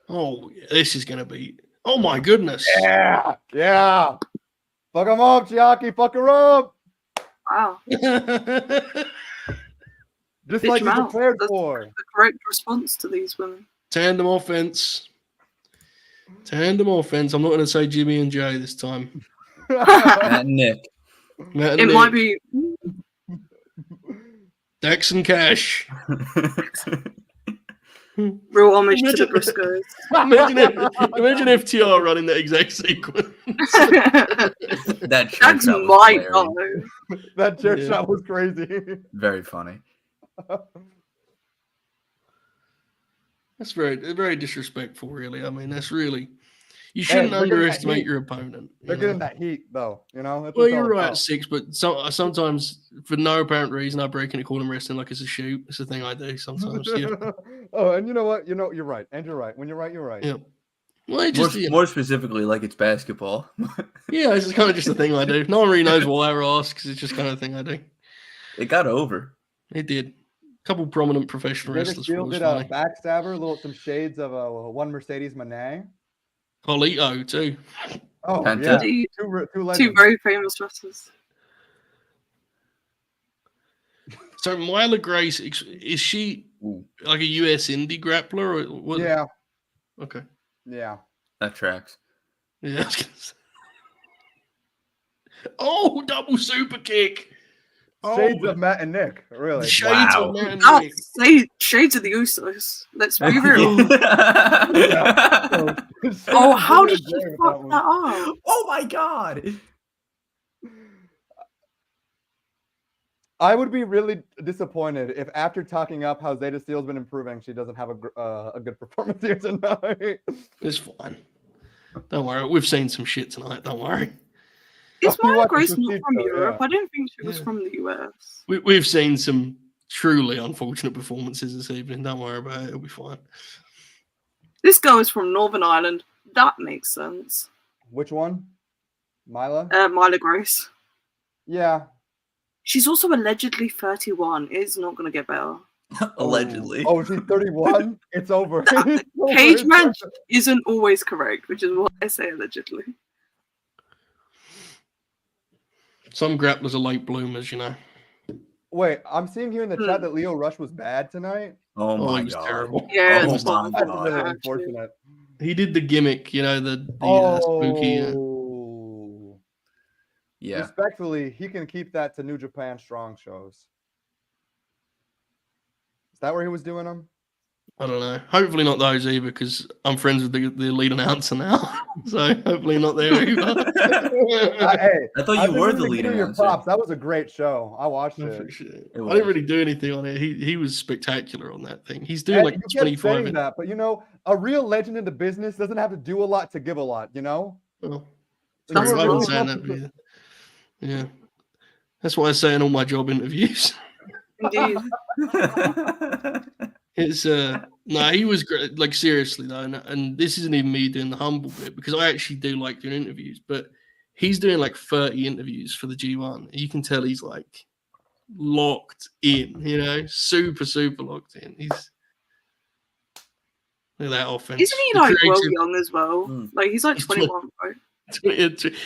Oh, this is gonna be. Oh my goodness. Yeah, yeah. Fuck him up, Chiaki. Fuck her up. Wow. Just Bitch like you mouth. prepared That's for. the correct response to these women. Tandem offense. Tandem offense. I'm not going to say Jimmy and Jay this time. Matt and Nick. Matt and It Nick. might be. Dex and Cash. Real homage to the Briscoes. Imagine FTR running that exact sequence. That chair That's shot was my hilarious. That chair Yeah. shot was crazy. Very funny. That's very disrespectful, really. I mean, that's really. You Hey, shouldn't they're getting that underestimate heat. your opponent. They're you getting know? that heat, though. You know. That's Well, what it's you're all right, about. Six, but sometimes, for no apparent reason, I break into call them wrestling like it's a shoot. It's the thing I do sometimes. Yeah. Oh, and you know what? You're right. And you're right. When you're right, you're right. Yeah. Well, it just, More specifically, like it's basketball. yeah, it's kind of just a thing I do. No one really knows why or asks because it's just kind of thing I do. It got over. It did. A couple prominent professional David wrestlers. Steele For did a backstabber, some shades of one Mercedes Monet. Carlito too. Oh Penta. yeah, Two two legends. very famous wrestlers. So Myla Grace, is she like a US indie grappler? Or what? Yeah. Okay. Yeah. That tracks. Yeah. I was gonna say. Oh, double super kick. Shades of Matt and Nick, really. Shades of Matt and Oh, Nick. shades of the Usos. Let's be Yeah. real. Oh, how did Shades she of fuck one. that up? Oh my god. I would be really disappointed if after talking up how Zeta Steele's been improving, she doesn't have a good performance here tonight. It's fine. Don't worry. We've seen some shit tonight. Don't worry. Is We Myla watched Grace the not Prestige from show, Europe? yeah. I didn't think she was Yeah. from the US. We've seen some truly unfortunate performances this evening. Don't worry about it. It'll be fine. This girl is from Northern Ireland. That makes sense. Which one? Myla? Myla Grace. Yeah. She's also allegedly 31. It's not going to get better. Allegedly. Oh, she's 31? It's over. It's over. Page match isn't always correct, which is why I say allegedly. Some grapplers are late bloomers, you know. Wait, I'm seeing here in the chat that Leo Rush was bad tonight. Oh my he was god. terrible. Yeah, Oh it's my not That's god. really actually. unfortunate. He did the gimmick, you know, the spooky. Yeah. Respectfully, he can keep that to New Japan Strong shows. Is that where he was doing them? I don't know. Hopefully not those either, because I'm friends with the lead announcer now. So hopefully not there either. Hey, I thought you were the lead Your announcer. props. That was a great show. I watched I it. appreciate it. It I was. didn't really do anything on it. He was spectacular on that thing. He's doing And like you kept 25. saying that, but you know, a real legend in the business doesn't have to do a lot to give a lot. You know. Well, So you sorry, were I really wasn't saying that, but comfortable- yeah. That's what I say in all my job interviews. Indeed. It's no, he was great. Like seriously though, and this isn't even me doing the humble bit because I actually do like doing interviews, but he's doing like 30 interviews for the G1. You can tell he's like locked in, you know, super locked in. He's look at that offense. Isn't he The like well creative- young as well? Like he's like He's 21, right?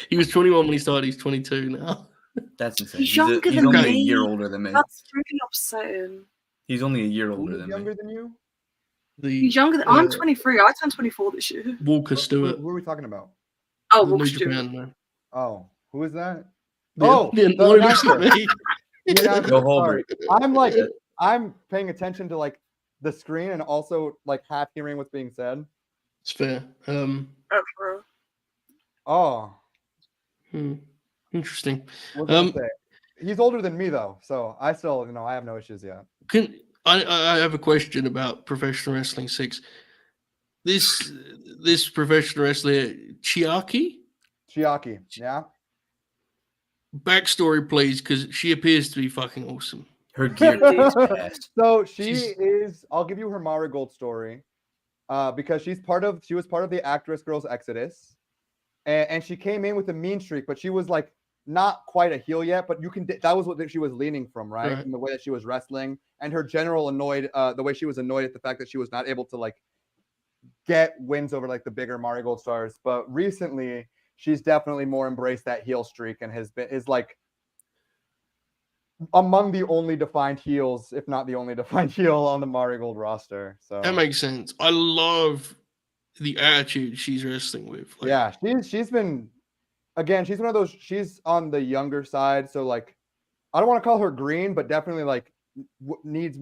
He was 21 when he started. He's 22 now. That's insane. He's younger he's than only me. a year older than me. That's really upsetting. He's only a year older Who's than younger me. than you? He's younger than I'm 23. I turned 24 this year. Walker Who, Stewart. who are we talking about? Oh, the Walker New Stewart. Japan man. Oh, who is that? Yeah, Oh, yeah, the no, it looks like announcer. me. The announcer, Go sorry. Holbert. I'm paying attention to like the screen and also like half hearing what's being said. It's fair. Oh, Interesting. what was I gonna say? He's older than me though, so I still, I have no issues yet. Can I have a question about professional wrestling 6? This professional wrestler Chiaki, yeah. backstory please, because she appears to be fucking awesome. Her gear kicks ass. So is. I'll give you her Marigold story, because she was part of the Actress Girls Exodus. and she came in with a mean streak, but she was like not quite a heel yet. But that was what she was leaning from, right? In the way that she was wrestling, and her general the way she was annoyed at the fact that she was not able to like get wins over like the bigger Marigold stars. But recently, she's definitely more embraced that heel streak and is like among the only defined heels, if not the only defined heel on the Marigold roster. So that makes sense. I love the attitude she's wrestling with. Like, yeah, she's been, again, she's one of those, she's on the younger side. So like, I don't want to call her green, but definitely like needs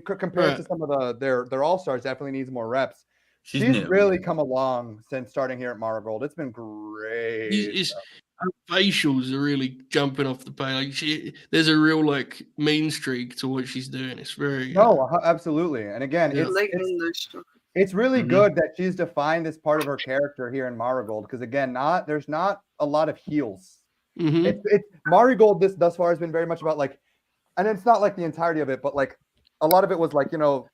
compared to some of their all-stars, definitely needs more reps. She's really come along since starting here at Marigold. It's been great. Her facials are really jumping off the page. Like there's a real like mean streak to what she's doing. It's very absolutely. And again, it's really good that she's defined this part of her character here in Marigold, because again, there's not a lot of heels. It's Marigold thus far has been very much about like, and it's not like the entirety of it, but like a lot of it was like, you know,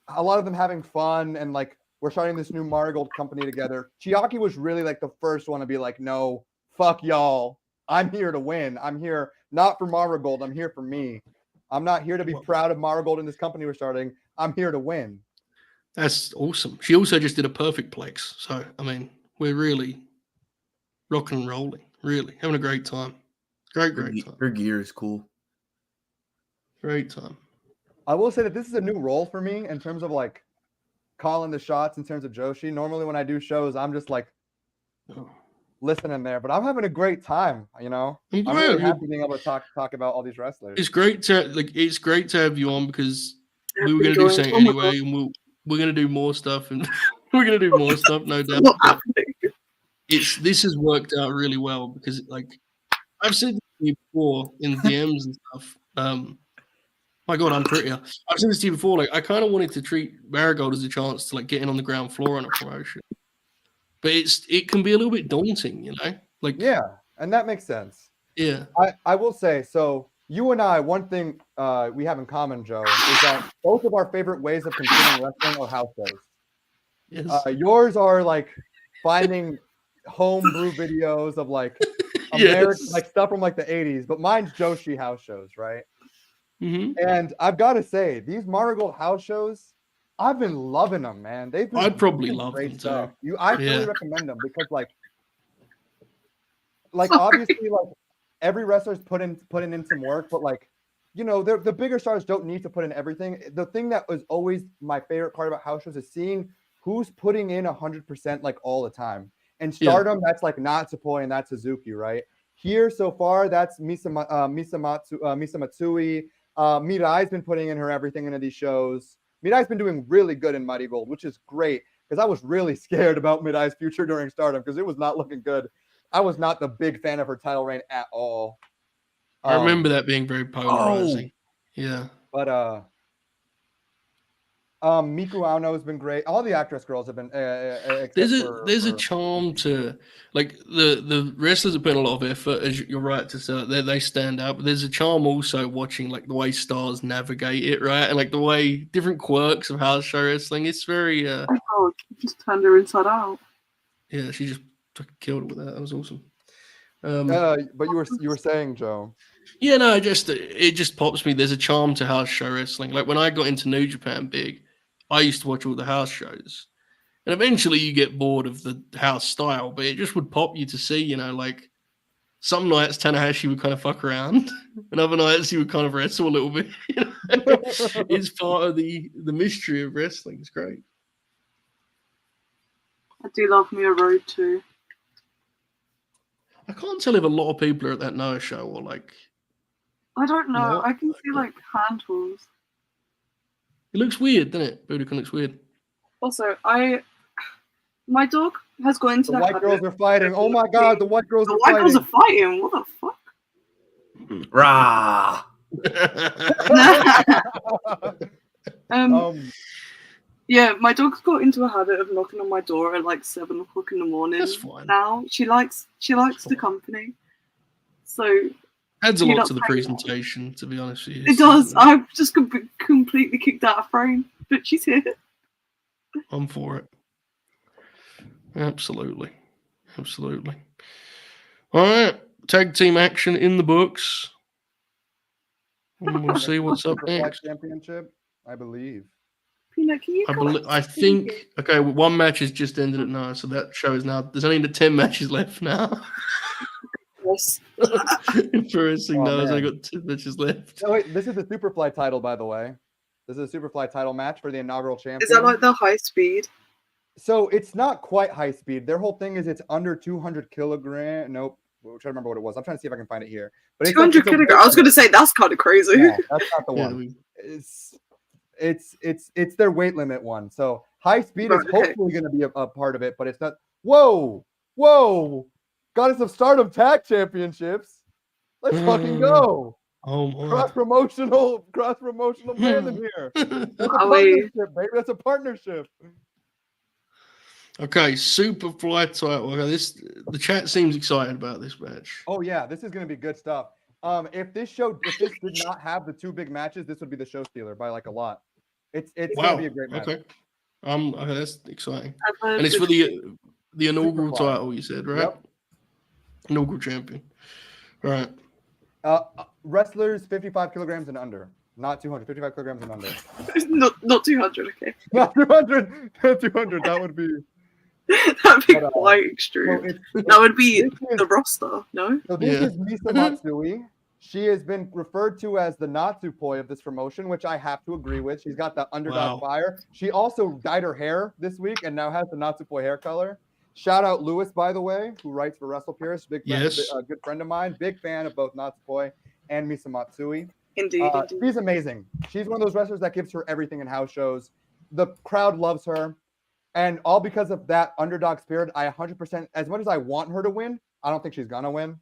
a lot of them having fun and like, we're starting this new Marigold company together. Chiaki was really like the first one to be like, no, fuck y'all. I'm here to win. I'm here not for Marigold. I'm here for me. I'm not here to be proud of Marigold in this company we're starting. I'm here to win. That's awesome. She also just did a perfect plex. So, I mean, we're really rocking and rolling. Really having a great time. Great time. Her gear is cool. Great time. I will say that this is a new role for me in terms of like calling the shots in terms of Joshi. Normally when I do shows, I'm just like listening there, but I'm having a great time, you know. I'm really happy being able to talk about all these wrestlers. It's great to have you on, because we were going to do something anyway, and we're going to do more stuff, and we're going to do more stuff, no doubt. This has worked out really well, because like I've said to you before in DMs and stuff. My God, I'm prettier. I've said this to you before. Like, I kind of wanted to treat Marigold as a chance to like get in on the ground floor on a promotion, but it can be a little bit daunting, you know. Like, yeah, and that makes sense. Yeah, I will say, so you and I, one thing we have in common, Joe, is that both of our favorite ways of consuming wrestling are house shows. Yes. Yours are like finding homebrew videos of like American, like stuff from like the 80s, but mine's Joshi house shows, right? And I've got to say, these Marigold house shows, I've been loving them, man. I'd probably love them too. I really recommend them, because like obviously like every wrestler's putting in some work, but like, you know, the bigger stars don't need to put in everything. The thing that was always my favorite part about house shows is seeing who's putting in 100% like all the time. And Stardom, that's like Natsupoi and that's Suzuki, right? Here so far, that's Misamatsui. Mirai's been putting in her everything into these shows. Mirai's been doing really good in Marigold, which is great, because I was really scared about Mirai's future during Stardom, because it was not looking good. I was not the big fan of her title reign at all. I remember that being very polarizing. Yeah. But Miku Aono has been great. All the actress girls have been. There's a charm to like the wrestlers are putting a lot of effort, as you're right to say. They stand out, but there's a charm also watching like the way stars navigate it, right, and like the way different quirks of house show wrestling. It's very. Oh my God! Just turned her inside out. Yeah, she just killed it with that. That was awesome. But you were saying, Joe. Yeah, no, it just pops me. There's a charm to house show wrestling. Like when I got into New Japan big, I used to watch all the house shows, and eventually you get bored of the house style, but it just would pop you to see, you know, like some nights Tanahashi would kind of fuck around, and other nights he would kind of wrestle a little bit. You know? It's part of the mystery of wrestling. It's great. I do love me a road too. I can't tell if a lot of people are at that Noah show or like. I don't know. I can see like handfuls. It looks weird, doesn't it? Budokan looks weird. Also, my dog has gone into the white girls are fighting. Oh my God, the white girls are fighting. The white girls are fighting. What the fuck? Rah! Yeah, my dog's got into a habit of knocking on my door at like 7 o'clock in the morning. That's fine. Now she likes the company, so adds a lot to the presentation. To be honest with you, it does. I've just completely kicked out of frame, but she's here. I'm for it. Absolutely. Absolutely. All right. Tag team action in the books. And we'll see what's up Superfly next. Championship, I believe. Peanut, can you I think, okay, one match has just ended at 9, so that shows now there's only 10 matches left now. Yes. Interesting. Oh, Now, I man. got 2 matches left. Oh, wait, this is the Superfly title, by the way. This is a Superfly title match for the inaugural champion. Is that like the high speed? So it's not quite high speed. Their whole thing is it's under 200 kilogram. Nope. I'm trying to remember what it was. I'm trying to see if I can find it here. But it's 200 kilograms. I was going to say that's kind of crazy. No, that's not the one. It's their weight limit one. So high speed is hopefully going to be a part of it, but it's not. Whoa, Goddess of Stardom Tag Championships. Let's fucking go. Oh my. Cross promotional man in here. That's a partnership, baby. That's a partnership. Okay, Superfly title. Okay, the chat seems excited about this match. Oh yeah, this is going to be good stuff. If this did not have the 2 big matches, this would be the show stealer by like a lot. It's going to be a great match. Okay. Okay, that's exciting. And it's for the inaugural title, you said, right? Yep. Inaugural champion. Right. Wrestlers 55 kilograms and under, not 200. 55 kilograms and under. not 200. Okay. Not 200. 200. That would be. That'd be quite extreme. That would be the roster, no? So this is Misa Matsui. She has been referred to as the Natsupoi of this promotion, which I have to agree with. She's got the underdog fire. She also dyed her hair this week and now has the Natsupoi hair color. Shout out Lewis, by the way, who writes for Wrestle Pierce. Big friend, good friend of mine. Big fan of both Natsupoi and Misa Matsui. Indeed. She's amazing. She's one of those wrestlers that gives her everything in house shows. The crowd loves her. And all because of that underdog spirit, I 100%, as much as I want her to win, I don't think she's going to win.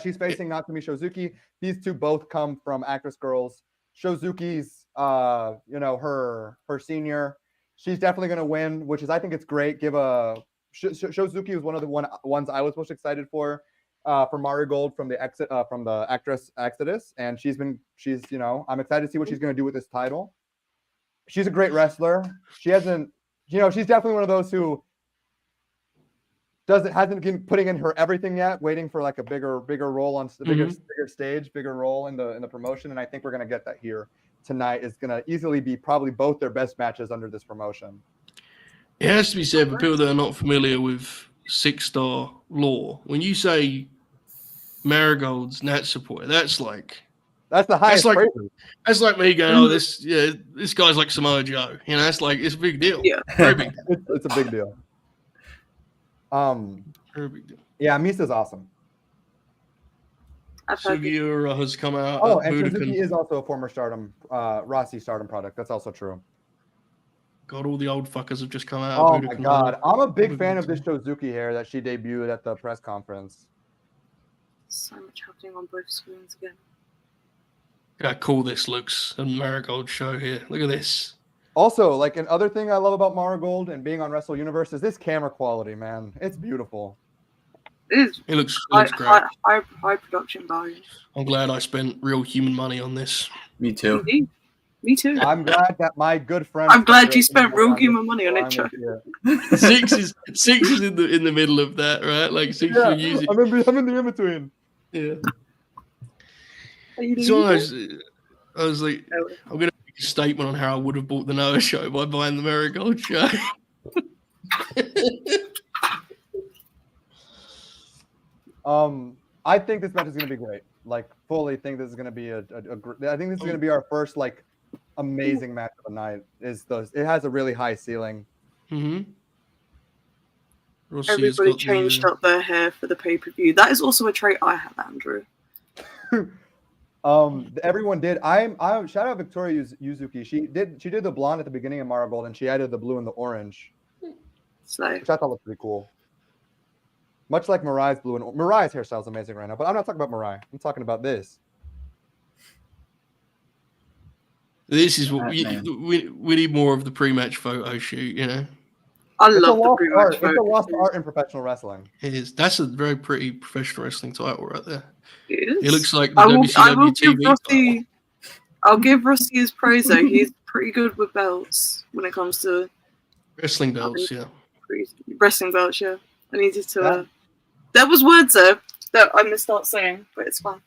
She's facing Natsumi Shozuki. These two both come from Actress Girls. Shozuki's, her senior. She's definitely going to win, which is, I think it's great. Shozuki was one of the ones I was most excited for Marigold from the Actress Exodus. And I'm excited to see what she's going to do with this title. She's a great wrestler. She's definitely one of those who hasn't been putting in her everything yet, waiting for like a bigger role on the bigger stage, bigger role in the promotion. And I think we're going to get that here tonight. Is going to easily be probably both their best matches under this promotion. It has to be said for people that are not familiar with 6-star lore. When you say Marigold's Natsupoi, that's the highest. That's like me going, this guy's like Samoa Joe. It's a big deal. Yeah, very big deal. It's a big deal. Very big deal. Yeah, Misa's awesome. Sugiura has come out. Oh, and Suzuki is also a former Rossi Stardom product. That's also true. God, all the old fuckers have just come out. Oh my God, I'm a big fan of this Shozuki hair that she debuted at the press conference. So much happening on both screens again. Look how cool this looks. A Marigold show here. Look at this. Also, like another thing I love about Marigold and being on Wrestle Universe is this camera quality, man. It's beautiful. It looks great. High production value. I'm glad I spent real human money on this. Me too. Indeed. Me too. I'm glad that my good friend. I'm glad you spent real human money on it, Chuck. Six is in the middle of that, right? Like 6 for music. I'm in the in between. Yeah. So I was like, I'm gonna make a statement on how I would have bought the Noah show by buying the Marigold show. I think this match is gonna be great. Like, fully think this is gonna be I think this is gonna be our first like amazing match of the night. It has a really high ceiling. Mm-hmm. Everybody changed up their hair for the pay-per-view. That is also a trait I have, Andrew. Everyone did. I shout out Victoria Yuzuki. She did the blonde at the beginning of Marigold, and she added the blue and the orange, which I thought looked pretty cool. Much like Mariah's blue and Mariah's hairstyle is amazing right now, but I'm not talking about Mariah. I'm talking about this. This is what we need more of the pre-match photo shoot. I love the pre-match photo. It's a lost art in professional wrestling. It is. That's a very pretty professional wrestling title right there. It is. It looks like the WCW TV. I'll give Rusty his praise though. He's pretty good with belts when it comes to wrestling belts. Yeah. Wrestling belts, yeah. I needed to. There was words there that I missed out saying, but it's fine.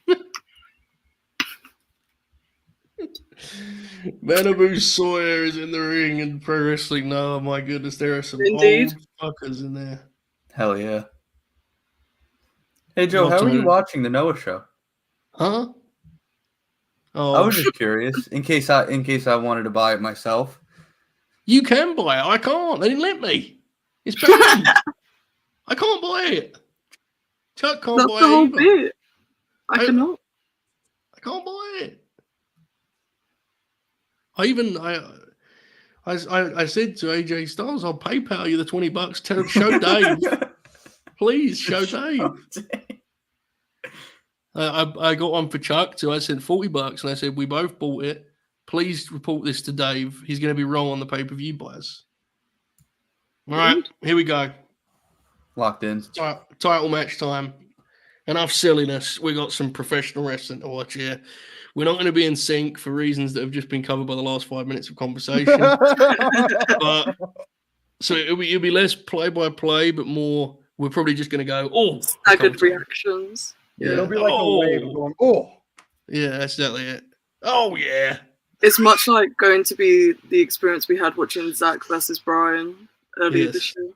Manabu Sawyer is in the ring in Pro Wrestling. No, my goodness, there are some Indeed. old fuckers in there. Hell yeah. Hey Joe, how are you watching the Noah show? Huh? Oh, I was just curious, in case I wanted to buy it myself. You can buy it. I can't. They didn't let me. It's banned. I can't buy it. Chuck can't That's buy the it whole either. bit. I cannot. I can't buy it. I said to AJ Styles, I'll PayPal you the $20. Show Dave. Please show Dave. I got one for Chuck too. I said $40 and I said we both bought it. Please report this to Dave. He's going to be wrong on the pay-per-view buys. All right, here we go. Locked in. Title match time. Enough silliness. We got some professional wrestling to watch here. We're not going to be in sync for reasons that have just been covered by the last 5 minutes of conversation. But so it'll be less play-by-play, but more. We're probably just going to go, staggered reactions. Yeah, it'll be like a wave going, Yeah, that's exactly it. Oh, yeah. It's much like going to be the experience we had watching Zach versus Brian earlier this year.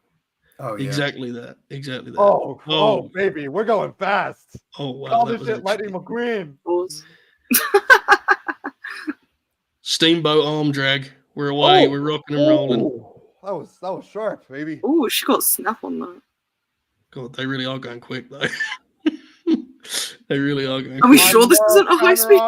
Oh, yeah. Exactly that. Exactly that. Oh, baby, we're going fast. Oh, wow. Call this shit Lightning McQueen. Steamboat arm drag. We're away. We're rocking and rolling. That was sharp, baby. Oh, she got snap on that. God, they really are going quick, though. They really are going quick. Are we sure this isn't a high speed?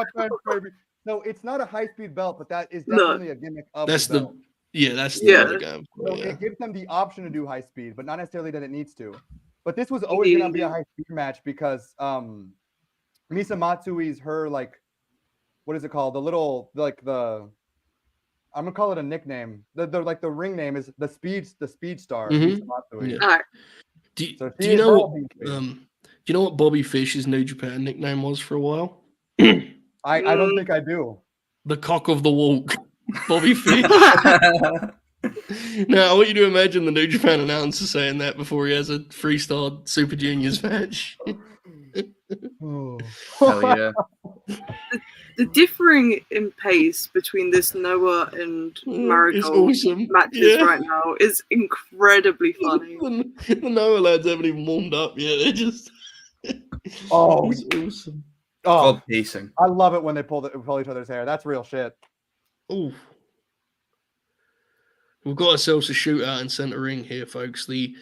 No, it's not a high speed belt, but that is definitely a gimmick of that's the belt. That's the other game. So it gives them the option to do high speed, but not necessarily that it needs to. But this was always going to be a high speed match because Misa Matsui's her what is it called? The little I'm gonna call it a nickname. The ring name is the speed star. Misa Matsui. Yeah. Do you know what Bobby Fish's New Japan nickname was for a while? I don't think I do. The cock of the walk. Bobby Fish. Now, I want you to imagine the New Japan announcer saying that before he has a freestyle Super Juniors match. Hell yeah. The differing in pace between this Noah and Marigold matches right now is incredibly funny. The Noah lads haven't even warmed up yet. They're just... It's It's awesome. called pacing. I love it when they pull each other's hair. That's real shit. Ooh. We've got ourselves a shootout in center ring here, folks. The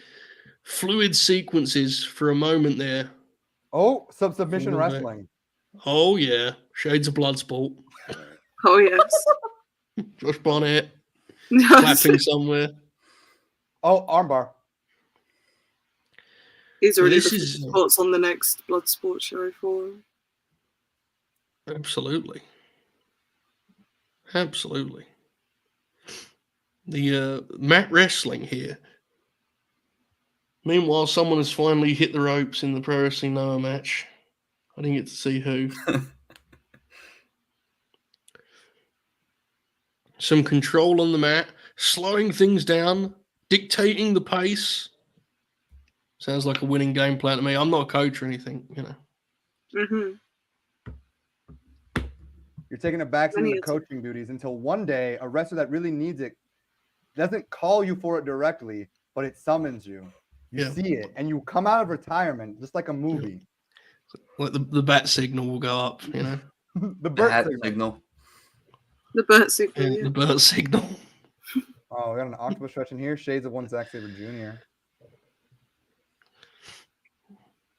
fluid sequences for a moment there. Oh, submission wrestling. Oh, yeah. Shades of Bloodsport. Oh, yes. Josh Barnett. Clapping somewhere. Oh, armbar. He's already looking spots on the next Bloodsport show for him. Absolutely. Absolutely. The mat wrestling here. Meanwhile, someone has finally hit the ropes in the Pro Wrestling Noah match. I didn't get to see who. Some control on the mat, slowing things down, dictating the pace. Sounds like a winning game plan to me. I'm not a coach or anything, you know. Mm-hmm. You're taking it back to the coaching duties until one day a wrestler that really needs it doesn't call you for it directly, but it summons you. You see it, and you come out of retirement just like a movie. Like the bat signal will go up, you know. The bat signal. The bat signal. The bat signal. Oh, we got an octopus stretch in here. Shades of one Zack Sabre Jr.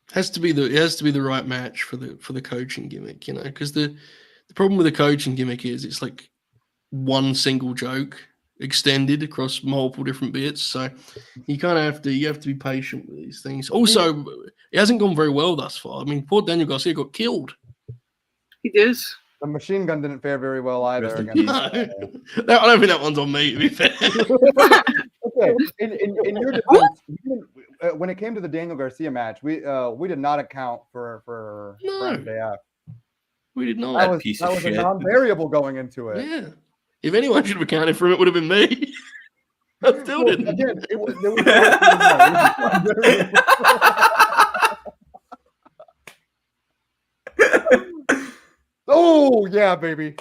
It has to be the right match for the coaching gimmick, you know, because the problem with the coaching gimmick is it's like one single joke extended across multiple different bits. So you kind of have to be patient with these things. Also, it hasn't gone very well thus far. I mean, poor Daniel Garcia got killed. He did. The machine gun didn't fare very well either. I don't think that one's on me, to be fair. Okay, in your defense, when it came to the Daniel Garcia match, we did not account for MJF. We did not. That was a non-variable going into it. Yeah. If anyone should have accounted for him, it would have been me. I still didn't. Again, there was no Oh yeah, baby.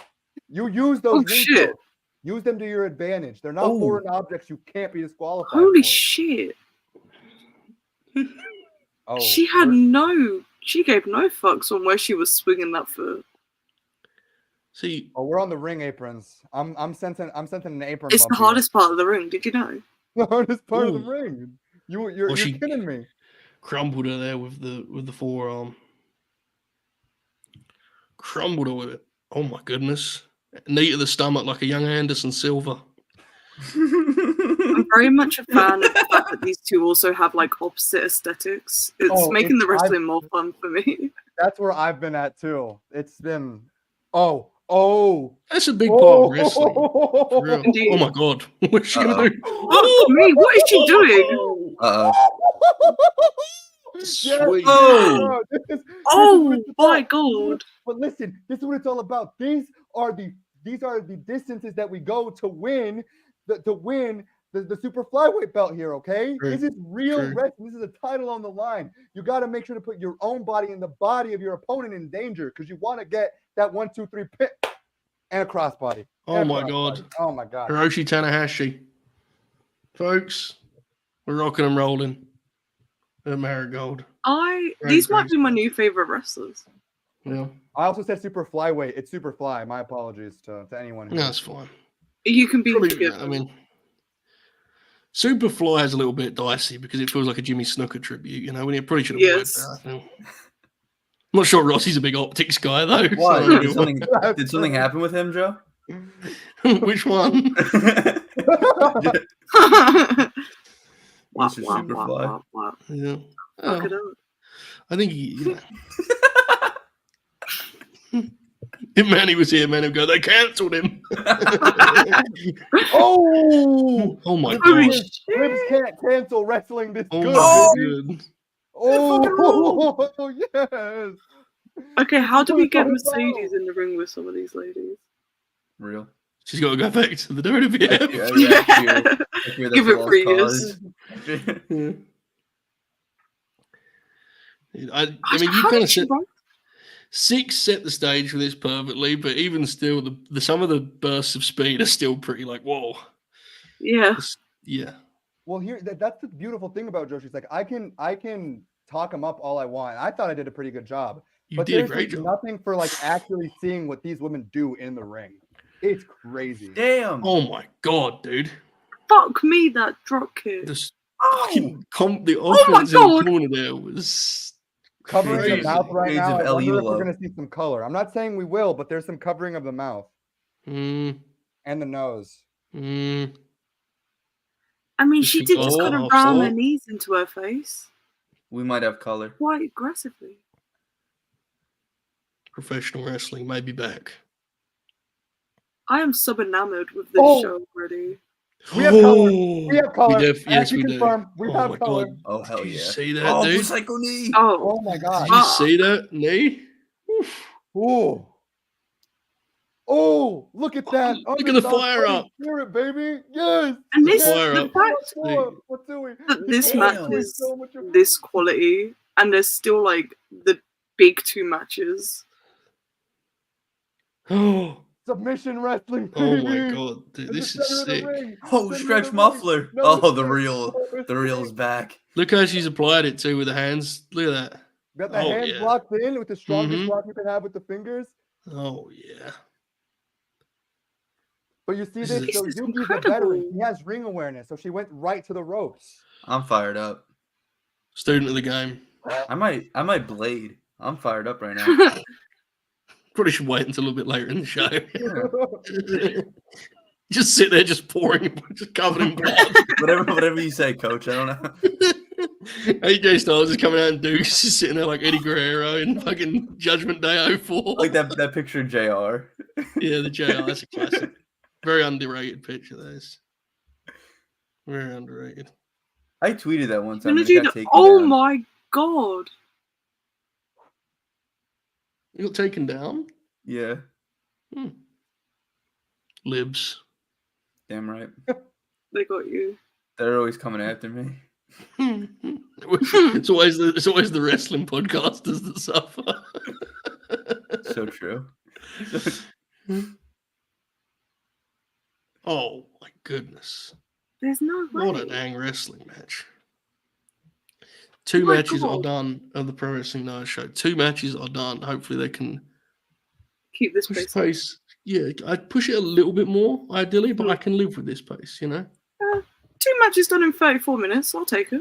You use those ring shit. codes. Use them to your advantage. They're not foreign objects. You can't be disqualified. Holy for. shit. Oh, She gave no fucks on where she was swinging that foot. See, we're on the ring aprons. I'm sensing an apron. It's bump the here. hardest part of the ring. Did you know? The hardest part of Ooh. the ring. You're she- kidding me. crumbled her there with the forearm. Crumbled her with it. Oh my goodness. Knee to the stomach like a young Anderson Silva. I'm very much a fan of the fact that these two also have like opposite aesthetics. It's making the wrestling more fun for me. That's where I've been at too. It's been oh. That's a big part of wrestling. For real. Indeed. Oh my god. What's she gonna do? Oh, me, what is she doing? Sweet. Oh, Oh my god. But listen, this is what it's all about. These are the distances that we go to win the super flyweight belt here, okay? True. This is real True. wrestling. This is a title on the line. You got to make sure to put your own body and the body of your opponent in danger because you want to get that 1, 2, 3 pit and a crossbody. Oh my god. Oh my god. Hiroshi Tanahashi. Folks, we're rocking and rolling at Marigold. These might be my new favorite wrestlers. Yeah. I also said super flyweight. It's super fly. My apologies to anyone. No, that's fine. You can be Probably, forgiven. I mean, Superfly is a little bit dicey because it feels like a Jimmy Snuka tribute, you know, when it probably should have Yes. worked out. I think. I'm not sure Rossi's a big optics guy, though. Why? so- Did something happen with him, Joe? Which one? Mr. Superfly. Yeah. Fuck it Oh, up. I think he, if Manny was here, Manny would go, they cancelled him. Oh! Oh my Holy gosh. shit. Ribs can't cancel wrestling this Oh good, my baby. god. Oh, yes. Okay, how do What we is get that Mercedes about? in the ring with some of these ladies? Real. She's got to go back to the WWF. Yeah, Give it 3 years. Yeah. I mean, you How kind did of she set run? 6 set the stage for this perfectly, but even still, the some of the bursts of speed are still pretty like whoa. Yeah. Yeah. Well, here that's the beautiful thing about Joe. She's like, I can talk him up all I want. I thought I did a pretty good job. You But did a there's great just job. nothing for like actually seeing what these women do in the ring. It's crazy. Damn. Oh my god, dude. Fuck me, that drop kick. This Oh, fucking the my offense in God. the corner there was Covering crazy. the mouth right Shades now. of I wonder if we're Elulo. gonna see some color. I'm not saying we will, but there's some covering of the mouth Mm, and the nose. mm. I mean, Just she think did just oh, kind of oh, ram oh. her knees into her face We might have color. quite aggressively. Professional wrestling may be back. I am sub enamored with this Oh. show already. We have color. We have color. Yes, I we can do. confirm. We Oh have my color. god. Oh, hell Did you yeah. see that, Oh, dude? Psycho knee. Oh, Oh my god. Did you see that knee? Ooh. Oh, look at that. Look at the fire up. Spirit, baby. Yes. and this, Fire the up. fact What's doing? that this Damn. match is this quality, and there's still like the big 2 matches. Oh, Submission wrestling. oh baby. my god, dude, In the this is center of the sick. ring. Oh, Center stretch of the muffler. ring. No, Oh, the it's real. sick. The real's back. Look how she's applied it too with the hands. Look at that. Got the Oh, hands yeah. locked in with the strongest Mhm. lock you can have with the fingers. Oh yeah. But you see This this, is- so This is Yuki's a veteran. incredible. He has ring awareness, so she went right to the ropes. I'm fired up. Student of the game. I might blade. I'm fired up right now. Probably should wait until a little bit later in the show. Just sit there, just pouring, just covered in blood. whatever you say, coach. I don't know. AJ Styles is coming out and Dukes is sitting there like Eddie Guerrero in fucking Judgment Day 04. Like that picture of JR. Yeah, the JR, that's a classic. Very underrated picture, that is. Very underrated. I tweeted that one I'm time. gonna and it do got the, taken oh down. my god. You got taken down? Yeah, Libs. damn right. They got you. They're always coming after me. It's always the wrestling podcasters that suffer. So true. Oh my goodness! There's no way. What a dang wrestling match! Two my matches are God. done of the Pro Wrestling Night show. 2 matches are done. Hopefully they can Keep this push pace. the pace. Yeah, I'd push it a little bit more, ideally, but I can live with this pace, you know? 2 matches done in 34 minutes. I'll take it.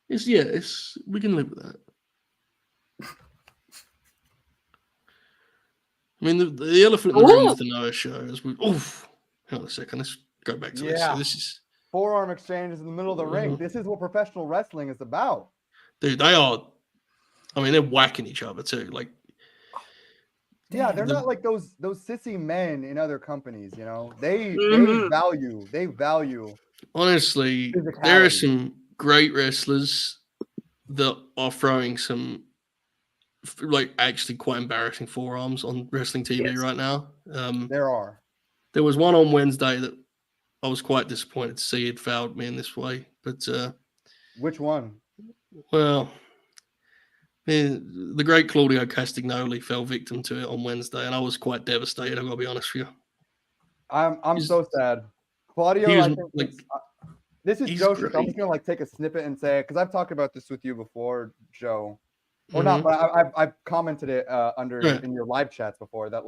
We can live with that. I mean, the elephant in the room with the Noah show is hang on a second, let's go back to this. So this is forearm exchanges in the middle of the ring. This is what professional wrestling is about. Dude, they are. I mean, they're whacking each other too. Like, yeah, they're not like those sissy men in other companies. You know, they value. Honestly, there are some great wrestlers that are throwing some like actually quite embarrassing forearms on wrestling TV right now. There was one on Wednesday that I was quite disappointed to see it fouled me in this way. But which one? Well, the great Claudio Castagnoli fell victim to it on Wednesday, and I was quite devastated. I've got to be honest with you. I'm so sad. Claudio, I think this is Joe. I'm just gonna take a snippet and say, because I've talked about this with you before, Joe, or not, but I've commented it in your live chats before that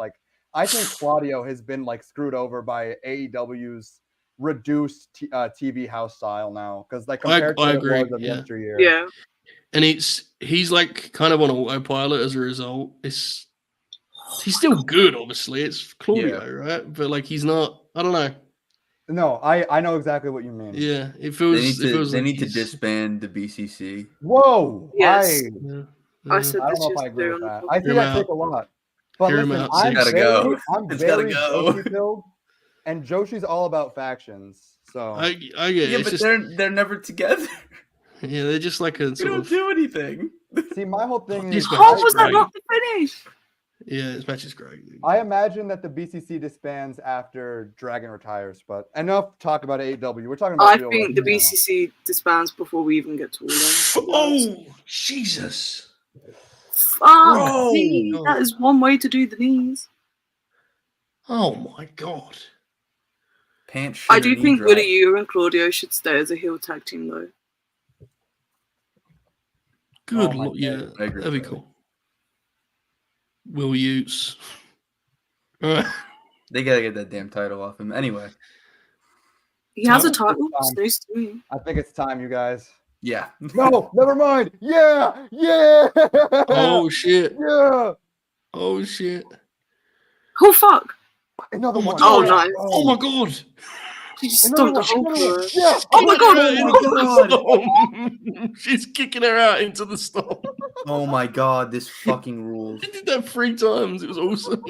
I think Claudio has been screwed over by AEW's reduced TV house style now, because compared to what it was of yesteryear. Yeah. And he's kind of on autopilot as a result. He's still good, obviously. It's Claudio, right? But he's not. I don't know. No, I know exactly what you mean. Yeah, it feels. They need to disband the BCC. Whoa! Yes. I don't know if I agree with that. I think that take a lot. But listen, I'm gotta go. It's gotta very go. Joshi-filled, and Joshi's all about factions. So I get it. Yeah, but they're never together. Yeah, they're just like a. They don't do anything. See, my whole thing is. How was that not the finish? Yeah, this match is great. Dude. I imagine that the BCC disbands after Dragon retires, but enough talk about AEW. We're talking about. I think the BCC disbands before we even get to all them. Oh, Jesus. That is one way to do the knees. Oh my God. I do think Willie Yu and Claudio should stay as a heel tag team though. Good Lord, yeah, that'd be cool. Will Utes. They gotta get that damn title off him. Anyway. He has a title. Snooze to me. I think it's time, you guys. Yeah. No, never mind. Yeah. Oh shit. Yeah. Oh shit. Oh fuck. Another one. Oh nice. Oh my God. She just stomped the whole floor. Yeah. Oh my God. She's kicking her out into the storm. Oh my God, this fucking rules. She did that 3 times. It was awesome.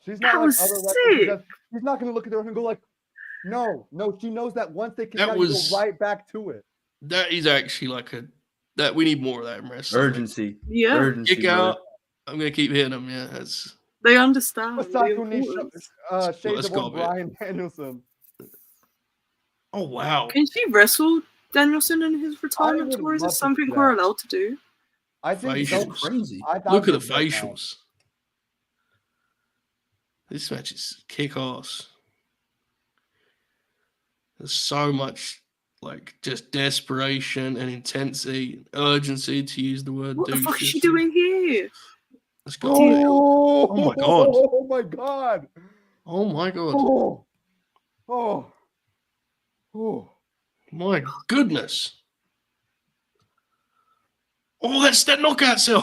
She's not like other wrestlers. She's not going to look at her and go no. She knows that once they can go right back to it. That is actually that we need more of that in wrestling. Urgency. Yeah. Urgency. Kick out. I'm going to keep hitting them. Yeah, that's. They understand. Masaku needs shades of old Bryan Danielson. Oh wow! Can she wrestle Danielson in his retirement tour? Is it something we're allowed to do? I think it's so crazy. Look at the facials. This match is kick ass. There's so much just desperation and intensity, urgency to use the word. What the fuck is she doing here? Let's go. Oh my God. Oh my God. Oh my God. Oh. My goodness. Oh, that's that knockout cell.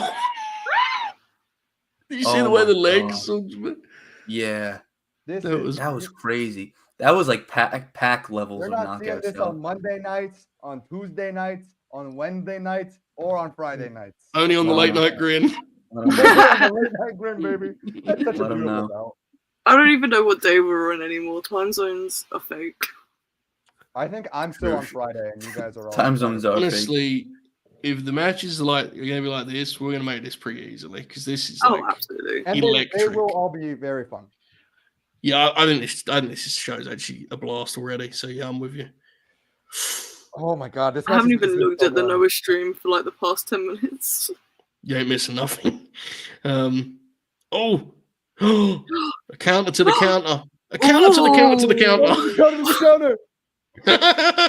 Did you see the way the legs? Yeah. That was crazy. That was pack levels of knockout. They're not seeing this on Monday nights, on Tuesday nights, on Wednesday nights, or on Friday nights. Only on the late night Grin. Late night Grin, baby. That's such Let a them beautiful know. belt. I don't even know what day we're on anymore. Time zones are fake. I think I'm still on Friday, and you guys are all Time zones are honestly. If the matches are going to be like this, we're going to make this pretty easily because this is absolutely, and electric. they will all be very fun. Yeah, I think this show's actually a blast already. So yeah, I'm with you. Oh my god, this I haven't match is even gonna be looked so at the good. Noah stream for like the past 10 minutes. You ain't missing nothing. Oh, a counter to the counter. A counter to the counter to the counter. Counter to the counter.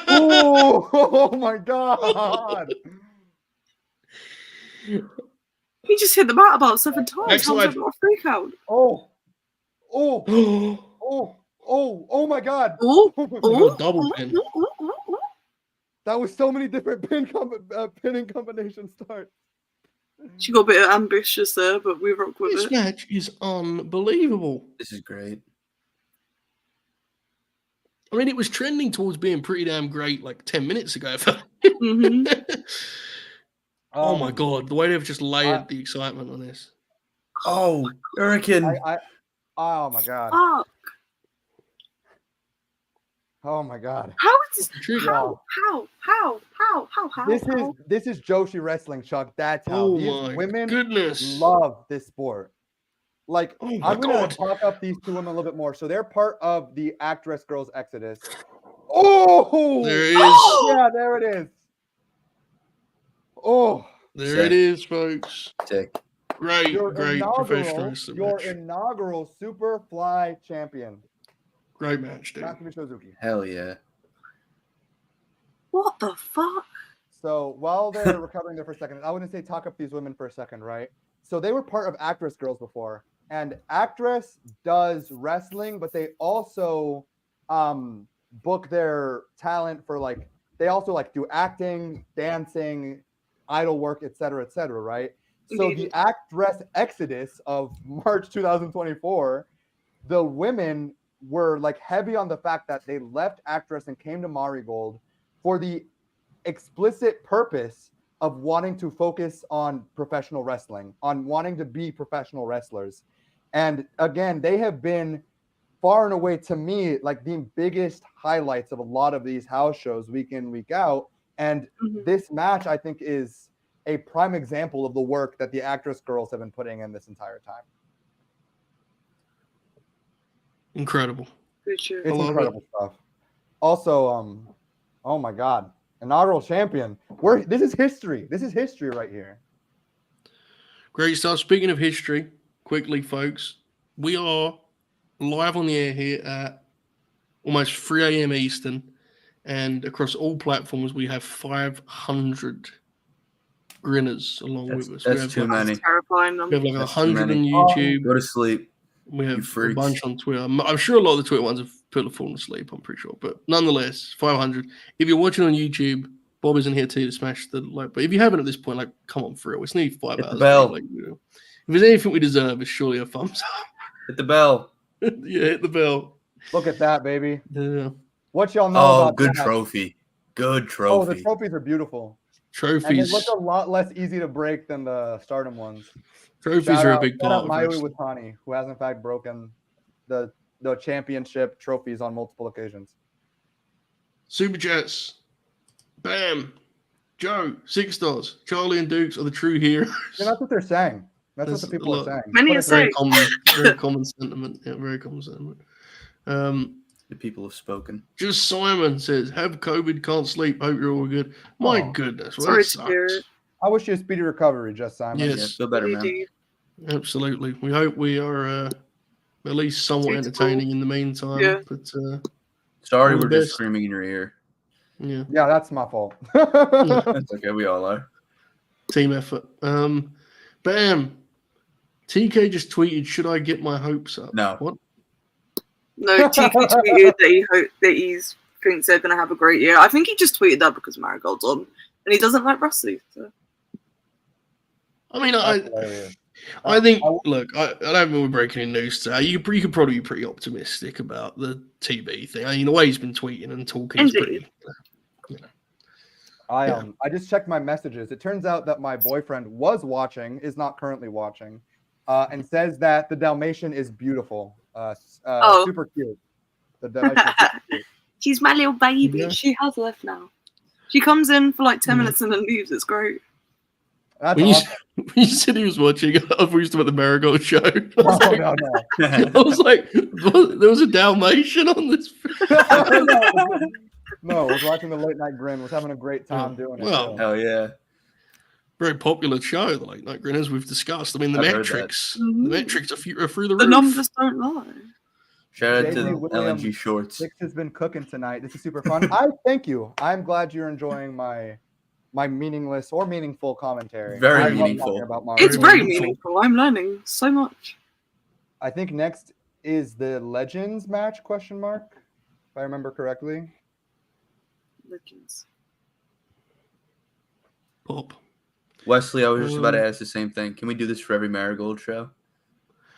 Oh my god. He just hit the mat about 7 times. Next How was slide. that not a freak out? Oh my god. Oh, oh, double pin. That was so many different pinning combination starts. She got a bit ambitious there, but we rock with This it. match is unbelievable. This is great. I mean, it was trending towards being pretty damn great like 10 minutes ago. Oh my god, the way they've just layered the excitement on this. Oh, Hurricane. Oh my god. Fuck. Oh my god. How is this? How? This is Joshi wrestling, Chuck. That's how Oh these my women goodness. love this sport. Like, Oh my I'm gonna God. talk up these two women a little bit more. So they're part of the Actress Girls Exodus. Oh, There it is. Yeah, there it is. Oh, There it is, folks. Sick. Great, great professional your match. inaugural Superfly champion. Great match, dude. Nakami Suzuki. Hell yeah. What the fuck? So while they're recovering there for a second, I want to say talk up these women for a second, right? So they were part of Actress Girls before, and Actress does wrestling, but they also book their talent for like they also like do acting, dancing, idol work, etc., right? So the Actress Exodus of March 2024, the women were like heavy on the fact that they left Actress and came to Marigold for the explicit purpose of wanting to focus on professional wrestling, on wanting to be professional wrestlers. And again, they have been far and away, to me, like the biggest highlights of a lot of these house shows week in, week out. And this match, I think, is a prime example of the work that the Actress Girls have been putting in this entire time. Incredible. It's incredible stuff. Also, oh my God, inaugural champion. This is history. This is history right here. Great stuff. Speaking of history, quickly, folks, we are live on the air here at almost 3 a.m. Eastern, and across all platforms, we have 500 grinners along with us. That's too many. Terrifying. We have like 100 on YouTube. Go to sleep. We have a bunch on Twitter. I'm sure a lot of the Twitter ones have fallen asleep, I'm pretty sure. But nonetheless, 500. If you're watching on YouTube, Bob isn't here to smash the like. But if you haven't at this point, like, come on for real. It's nearly 5 hours. Bell. Like, you know. If there's anything we deserve, it's surely a thumbs up. Hit the bell. Yeah, hit the bell. Look at that, baby. Yeah. What y'all know Oh, about good that? trophy. Good Oh, trophy. the trophies are beautiful. Trophies. And they look a lot less easy to break than the Stardom ones. Trophies Shout are a out- big shout part out of Mayu wrestling. Iwatani, who has in fact broken the championship trophies on multiple occasions. Super Chats. Bam. Joe, 6 stars. Charlie and Dukes are the true heroes. Yeah, that's what they're saying. That's what the That's people a are lot. saying. Many are saying. Very common sentiment. Yeah, very common sentiment. The people have spoken. Just Simon says, have COVID, can't sleep, hope you're all good. My Oh. goodness. Well, Sorry that to hear sucks. it. I wish you a speedy recovery, Just Simon. Yes. Yeah, feel better, man. Indeed. Absolutely. We hope we are at least somewhat Suitable. entertaining in the meantime. Yeah. But Sorry, all the we're just best. screaming in your ear. yeah, Yeah, that's my fault. That's okay. We all are. team effort. Bam. TK just tweeted, should I get my hopes up? No. What? No, TK tweeted that he thinks they're going to have a great year. I think he just tweeted that because Marigold's on, and he doesn't like wrestling. So. I mean, That's hilarious. I think, look, I don't mean we're breaking in news today. You could probably be pretty optimistic about the TV thing. I mean, the way he's been tweeting and talking is pretty. I just checked my messages. It turns out that my boyfriend was watching, is not currently watching, and says that the Dalmatian is beautiful. Super cute. The Dalmatian is super cute. She's my little baby. Yeah. She has left now. She comes in for like 10 minutes and then leaves. It's great. That's when awesome. you said he was watching, I thought he was about the Marigold show. I was like, No. I was like, there was a Dalmatian on this. No, I was watching the late night Grin. Was having a great time doing it. Well, too. Hell yeah. Very popular show, the Late Night Grin, as we've discussed. I mean, the I've heard metrics, Mhm. the metrics are through the The roof. numbers don't lie. Shout out to JD William, LNG Shorts. Six has been cooking tonight. This is super fun. I thank you. I'm glad you're enjoying my meaningless or meaningful commentary. Very I love meaningful. talking about Mario. It's very meaningful. I'm learning so much. I think next is the Legends match, question mark, if I remember correctly. Legends. Pop. Wesley, I was just about to ask the same thing. Can we do this for every Marigold show?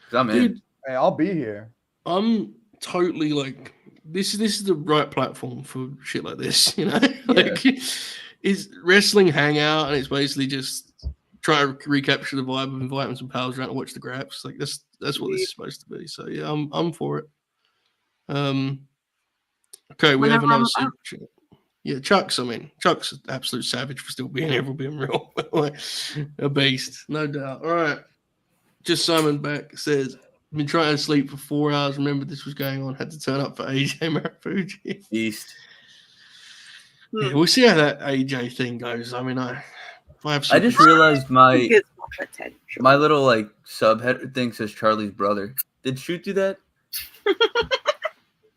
'Cause I'm in. Dude, Hey, I'll be here. I'm totally like this is the right platform for shit like this, you know? Like it's wrestling hangout and it's basically just try to recapture the vibe of inviting some pals around to watch the graps. Like that's what this is supposed to be. So yeah, I'm for it. Okay, we have another super chat. Yeah, Chuck's an absolute savage for still being here, for being real. A beast, no doubt. All right. Just Simon back says, been trying to sleep for 4 hours. Remember this was going on. Had to turn up for AJ Marufuji. Beast. Yeah, we'll see how that AJ thing goes. I mean, I just realized my little like subheader thing says Charlie's brother. Did Shoot do that?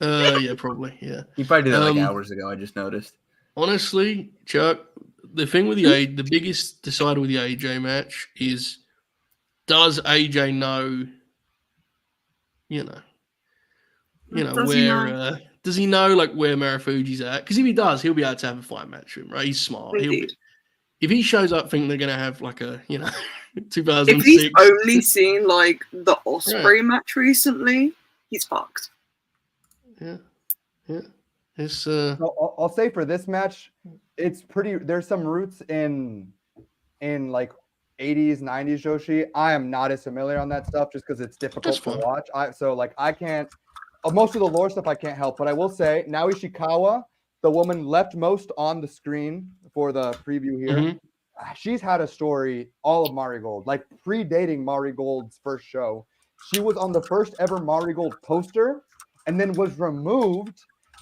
Yeah, probably. Yeah, he probably did that like hours ago. I just noticed. Honestly, Chuck, the thing with the biggest decider with the AJ match is, does AJ know? Does he know like where Marufuji's at? Because if he does, he'll be able to have a fight match with him, right? He's smart. If he shows up thinking they're gonna have like a 2006. If he's only seen like the Osprey match recently, he's fucked. Yeah. It's I'll say for this match, it's pretty. There's some roots in like 80s, 90s Joshi. I am not as familiar on that stuff just because it's difficult to watch. I can't. Most of the lore stuff I can't help, but I will say Naoi Ishikawa, the woman leftmost on the screen for the preview here, she's had a story all of Marigold, like predating Marigold's first show. She was on the first ever Marigold poster and then was removed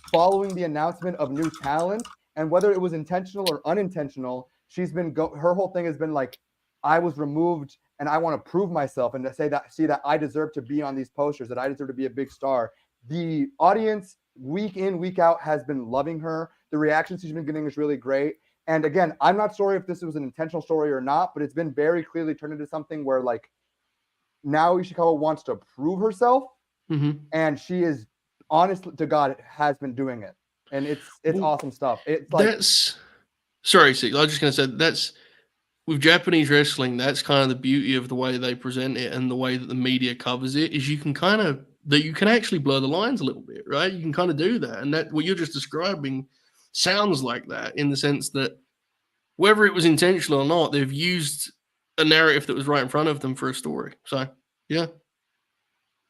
following the announcement of new talent. And whether it was intentional or unintentional, she's been her whole thing has been like, I was removed and I want to prove myself and to see that I deserve to be on these posters, that I deserve to be a big star. The audience week in, week out has been loving her. The reactions she's been getting is really great. And again, I'm not sure if this was an intentional story or not, but it's been very clearly turned into something where like now Ishikawa wants to prove herself, and she is honest to God has been doing it, and it's awesome stuff. It's like sorry, Sig, I was just gonna say that's with Japanese wrestling. That's kind of the beauty of the way they present it and the way that the media covers it. Is you can actually blur the lines a little bit, right? You can kind of do that, and that what you're just describing sounds like that in the sense that whether it was intentional or not, they've used a narrative that was right in front of them for a story. So yeah,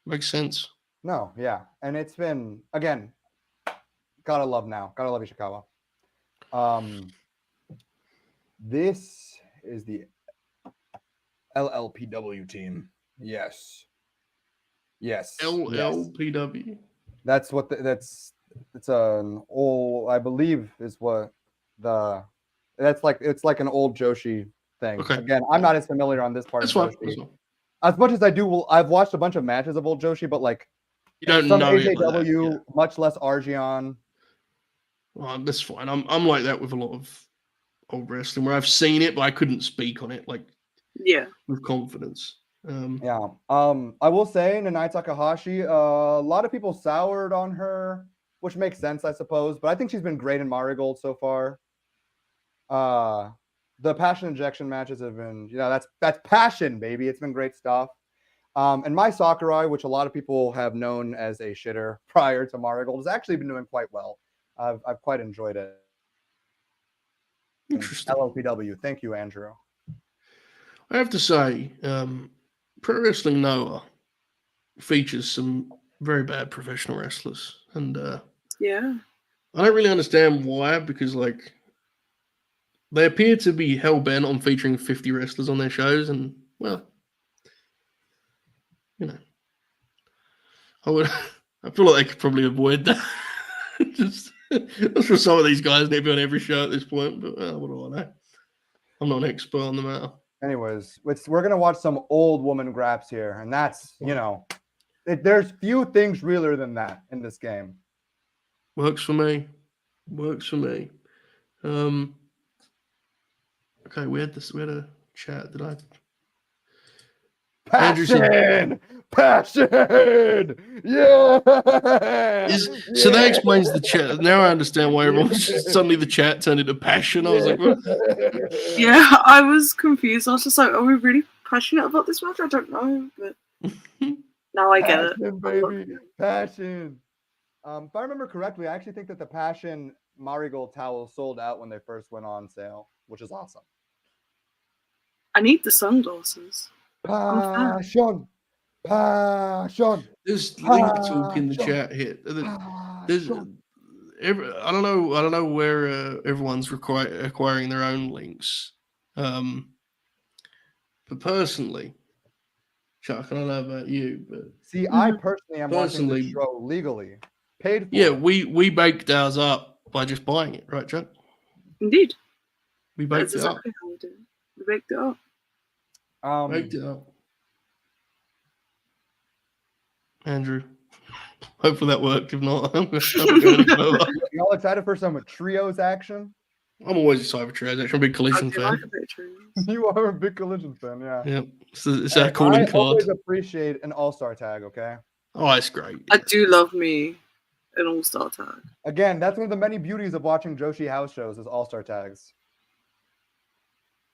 makes sense. No, yeah, and it's been again. Gotta love Ishikawa. This is the LLPW team. Yes. LLPW. That's what it's an old, I believe is what it's like an old Joshi thing. Okay. Again, I'm not as familiar on this part That's of fine. Joshi. As much as I do, I've watched a bunch of matches of old Joshi, but like you don't some know AJW, much less Argion. Well, that's fine. I'm like that with a lot of old wrestling where I've seen it, but I couldn't speak on it with confidence. I will say Nanai Takahashi, a lot of people soured on her, which makes sense, I suppose, but I think she's been great in Marigold so far. The passion injection matches have been, that's passion, baby. It's been great stuff. And Mai Sakurai, which a lot of people have known as a shitter prior to Marigold, has actually been doing quite well. I've quite enjoyed it. Interesting. LLPW. Thank you, Andrew. I have to say, Pro Wrestling Noah features some very bad professional wrestlers. And I don't really understand why, because like they appear to be hell bent on featuring 50 wrestlers on their shows, and well, you know, I feel like they could probably avoid that. Just I'm sure some of these guys need to be on every show at this point, but what do I know? I'm not an expert on the matter. Anyways, we're gonna watch some old woman graps here, and that's there's few things realer than that in this game. Works for me. Works for me. Okay, we had a chat. Did I? Passion! Yeah! So that explains the chat. Now I understand why everyone's suddenly the chat turned into passion. I was like, what? Yeah, I was confused. I was just like, are we really passionate about this match? I don't know, but now I get it. Passion, baby. Passion. If I remember correctly, I actually think that the Passion Marigold towels sold out when they first went on sale, which is awesome. I need the sunglasses. Passion. There's link talk in the chat here. There's I don't know where everyone's acquiring their own links. But personally, Chuck, I don't know about you, but see, I personally am watching the show legally, paid for. Yeah, we baked ours up by just buying it, right, Chuck? Indeed. We baked That's it up. exactly how we did it. We baked it up. Baked it up. Andrew, hopefully that worked. If not, I'm going to go any further. Y'all excited for some trios action? I'm always excited for trios action. I'm a big Collision fan. Like a bit of trios. You are a big Collision fan, yeah. Yep. It's that calling I card. always appreciate an all-star tag, okay? Oh, it's great. I do love me an all-star tag. Again, that's one of the many beauties of watching Joshi house shows is all-star tags.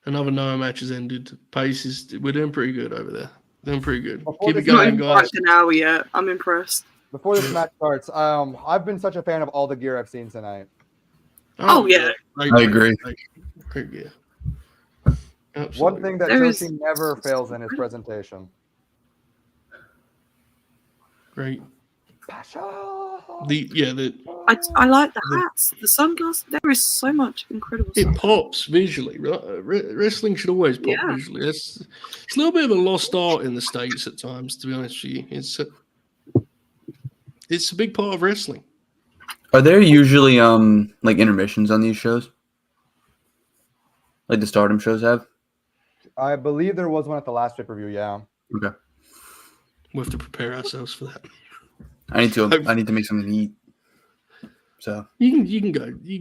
Another Noah match has ended. Pace is we're doing pretty good over there. Doing pretty good. Before Keep it this going, match guys. An hour yet. I'm impressed. Before this match starts, I've been such a fan of all the gear I've seen tonight. Oh yeah. I agree. Great gear. One thing that Joshi never fails in is presentation. Great. Passion. I like the hats, the sunglasses. There is so much incredible It stuff. pops visually. Wrestling should always pop visually. It's a little bit of a lost art in the States at times, to be honest with you. It's a big part of wrestling. Are there usually like intermissions on these shows? Like the Stardom shows have? I believe there was one at the last pay-per-view, yeah. Okay. We'll have to prepare ourselves for that. I need to make something to eat. So you can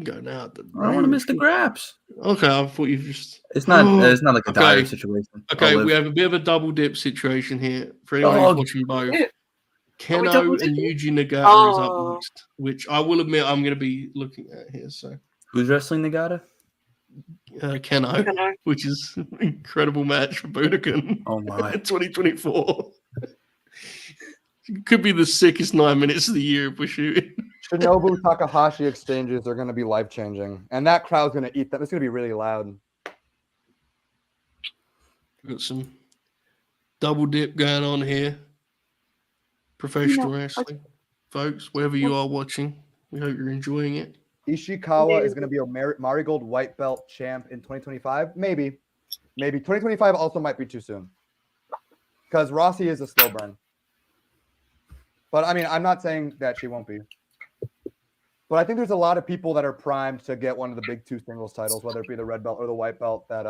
go now. I don't want to miss the graps. Okay, I thought you just. It's not like a dire situation. Okay, we have a bit of a double dip situation here for anyone who's watching both. Keno and Yuji Nagata is up next, which I will admit I'm going to be looking at here. So who's wrestling Nagata? Keno, which is an incredible match for Budokan. Oh my! 2024. Could be the sickest 9 minutes of the year if we're shooting. Shinobu Takahashi exchanges are going to be life-changing. And that crowd's going to eat them. It's going to be really loud. We've got some double dip going on here. Professional wrestling. Folks, wherever you are watching, we hope you're enjoying it. Ishikawa is going to be a Marigold white belt champ in 2025. Maybe. 2025 also might be too soon. Because Rossi is a slow burn. But, I mean, I'm not saying that she won't be. But I think there's a lot of people that are primed to get one of the big two singles titles, whether it be the red belt or the white belt, that,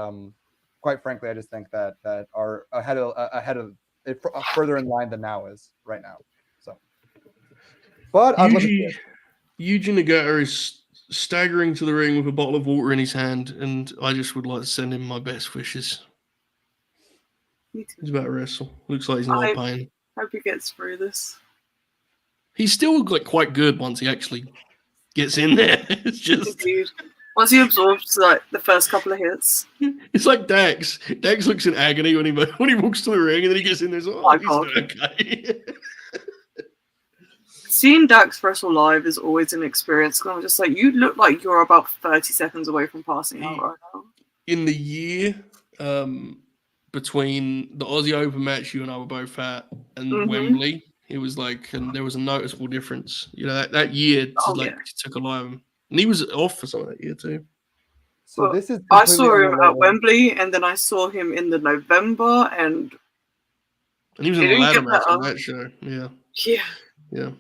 quite frankly, I just think that are ahead of it, further in line than now is right now. So, but Yuji Nagata is staggering to the ring with a bottle of water in his hand, and I just would like to send him my best wishes. He's about to wrestle. Looks like he's in a lot of pain. Hope he gets through this. He's still quite good once he actually gets in there. It's just once he absorbs like the first couple of hits. It's like Dax. Dax looks in agony when he walks to the ring, and then he gets in there. He's okay. Seeing Dax wrestle live is always an experience. I'm just like, you look like you're about 30 seconds away from passing out right now. In the year between the Aussie Open match you and I were both at and Wembley, it was and there was a noticeable difference. You know, that year took a lot of him. And he was off for some of that year too. So Well, this is I completely saw him at unrelated. Wembley, and then I saw him in the November, and he was it in the didn't ladder get match on better. that show. Yeah, Yeah. yeah,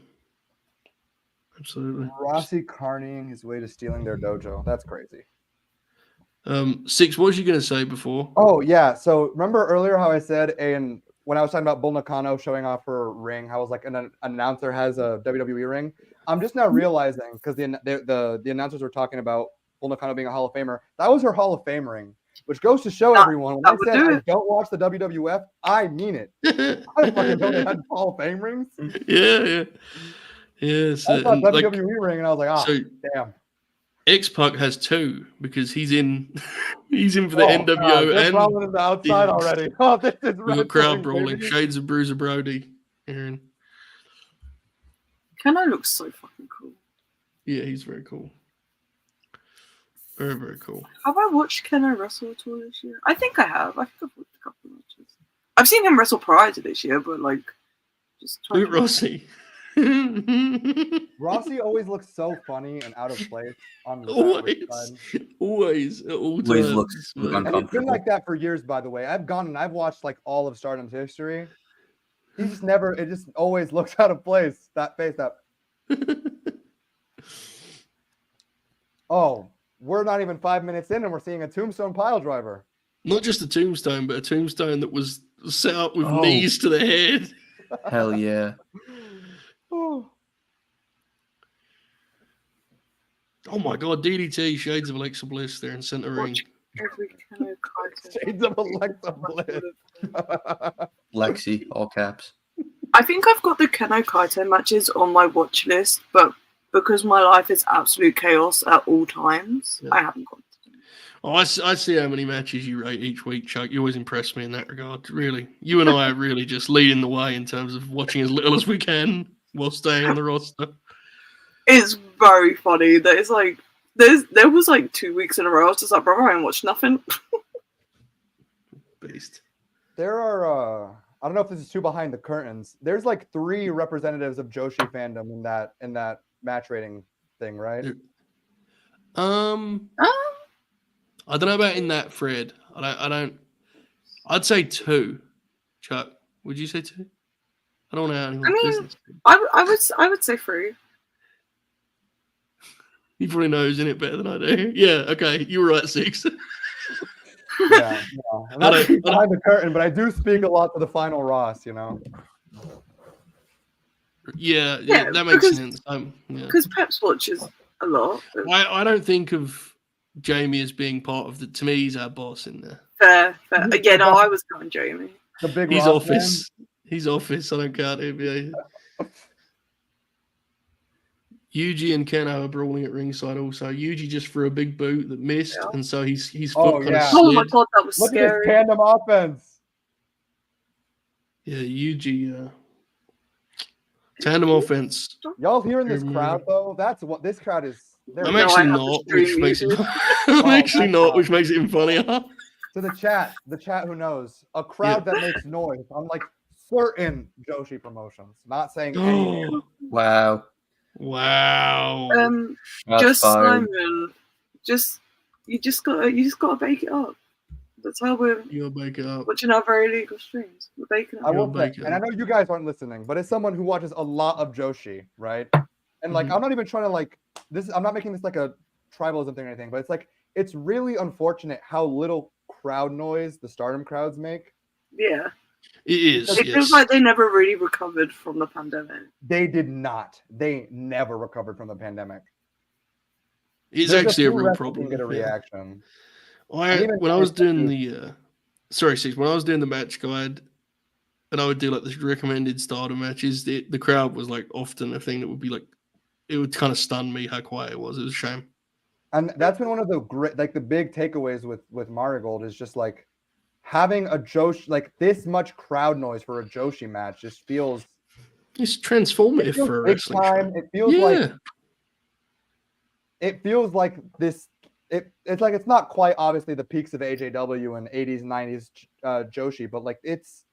absolutely. Rossi carnying his way to stealing their dojo. That's crazy. Six, what was you going to say before? Oh yeah. So remember earlier how I said when I was talking about Bull Nakano showing off her ring, how I was like an announcer has a WWE ring. I'm just now realizing because the announcers were talking about Bull Nakano being a Hall of Famer. That was her Hall of Fame ring, which goes to show everyone when I would said do I it. don't watch the WWF, I mean it. I fucking know they had Hall of Fame rings. Yeah. I I thought WWE ring, and I was like, so damn. X-Pac has two because he's in for the Oh, NWO God, they're and brawling in the outside already. Oh, this is we got crowd wrestling, brawling. baby. Shades of Bruiser Brody. Aaron. Keno looks so fucking cool. Yeah, he's very cool. Very, very cool. Have I watched Keno wrestle at all this year? I think I have. I think I've watched a couple of matches. I've seen him wrestle prior to this year, but like, just trying Look at Rossi. Rossi always looks so funny and out of place on the Always at all times. Always looks And it's been uncomfortable. like that for years, by the way. I've gone and I've watched like all of Stardom's history. He just never, it just always looks out of place. That face up. Oh, we're not even 5 minutes in and we're seeing a tombstone pile driver. Not just a tombstone, but a tombstone that was set up with Oh. knees to the head. Hell yeah. Oh my god, DDT, Shades of Alexa Bliss there in center ring. every Keno Kaito. Shades of Alexa Bliss. Lexi, all caps. I think I've got the Keno Kaito matches on my watch list, but because my life is absolute chaos at all times, I haven't got. Oh, I see how many matches you rate each week, Chuck. You always impress me in that regard. Really, you and I are really just leading the way in terms of watching as little as we can while staying on the roster. It's very funny that it's like there was like 2 weeks in a row. I was just like, bro, I ain't watched nothing. Beast. There are, I don't know if this is too behind the curtains. There's like 3 representatives of Joshi fandom in that match rating thing, right? I don't know about in that thread. I'd say 2. Chuck, would you say 2? I don't know anyone's business. I would say 3. He probably knows in it better than I do. Yeah, okay, you were right, 6. Yeah, no. I'm not behind the curtain, but I do speak a lot to the final Ross, you know. Yeah, that makes sense. Because Peps watches a lot. I don't think of Jamie as being part of the. To me, he's our boss in there. Fair. Yeah, no, I was going Jamie. The big He's Ross office. man. He's office. I don't count him. Yeah. Yuji and Keno are brawling at ringside also. Yuji just threw a big boot that missed, and so his foot kind of slid. Oh my god, that was Look scary. at this tandem offense. Yeah, Yuji. Tandem offense. Y'all hearing this crowd though? That's what this crowd is. I'm actually not, which makes it. I'm actually not, which makes it even funnier. To the chat who knows, a crowd that makes noise. I'm like certain Joshi promotions, not saying any. Wow. Just fired. Simon, you just gotta bake it up. That's how we're bake it up. watching our very illegal streams. We're baking it I up. will say, and I know you guys aren't listening, but as someone who watches a lot of Joshi, right? And like, I'm not even trying to like this. I'm not making this like a tribalism thing or anything, but it's like it's really unfortunate how little crowd noise the Stardom crowds make. Yeah. It is. It feels like they never really recovered from the pandemic. They did not. They never recovered from the pandemic. It's There's actually a few real wrestlers problem. who get a yeah. reaction. When I was doing the when I was doing the match guide, and I would do like the recommended Stardom matches, the crowd was like often a thing that would be like, it would kind of stun me how quiet it was. It was a shame. And that's been one of the great, like the big takeaways with Marigold is just like having a Joshi, like this much crowd noise for a Joshi match just feels. It's transformative for a wrestling show. It feels like. It feels like this. It's like it's not quite obviously the peaks of AJW and 80s, 90s Joshi, but like it's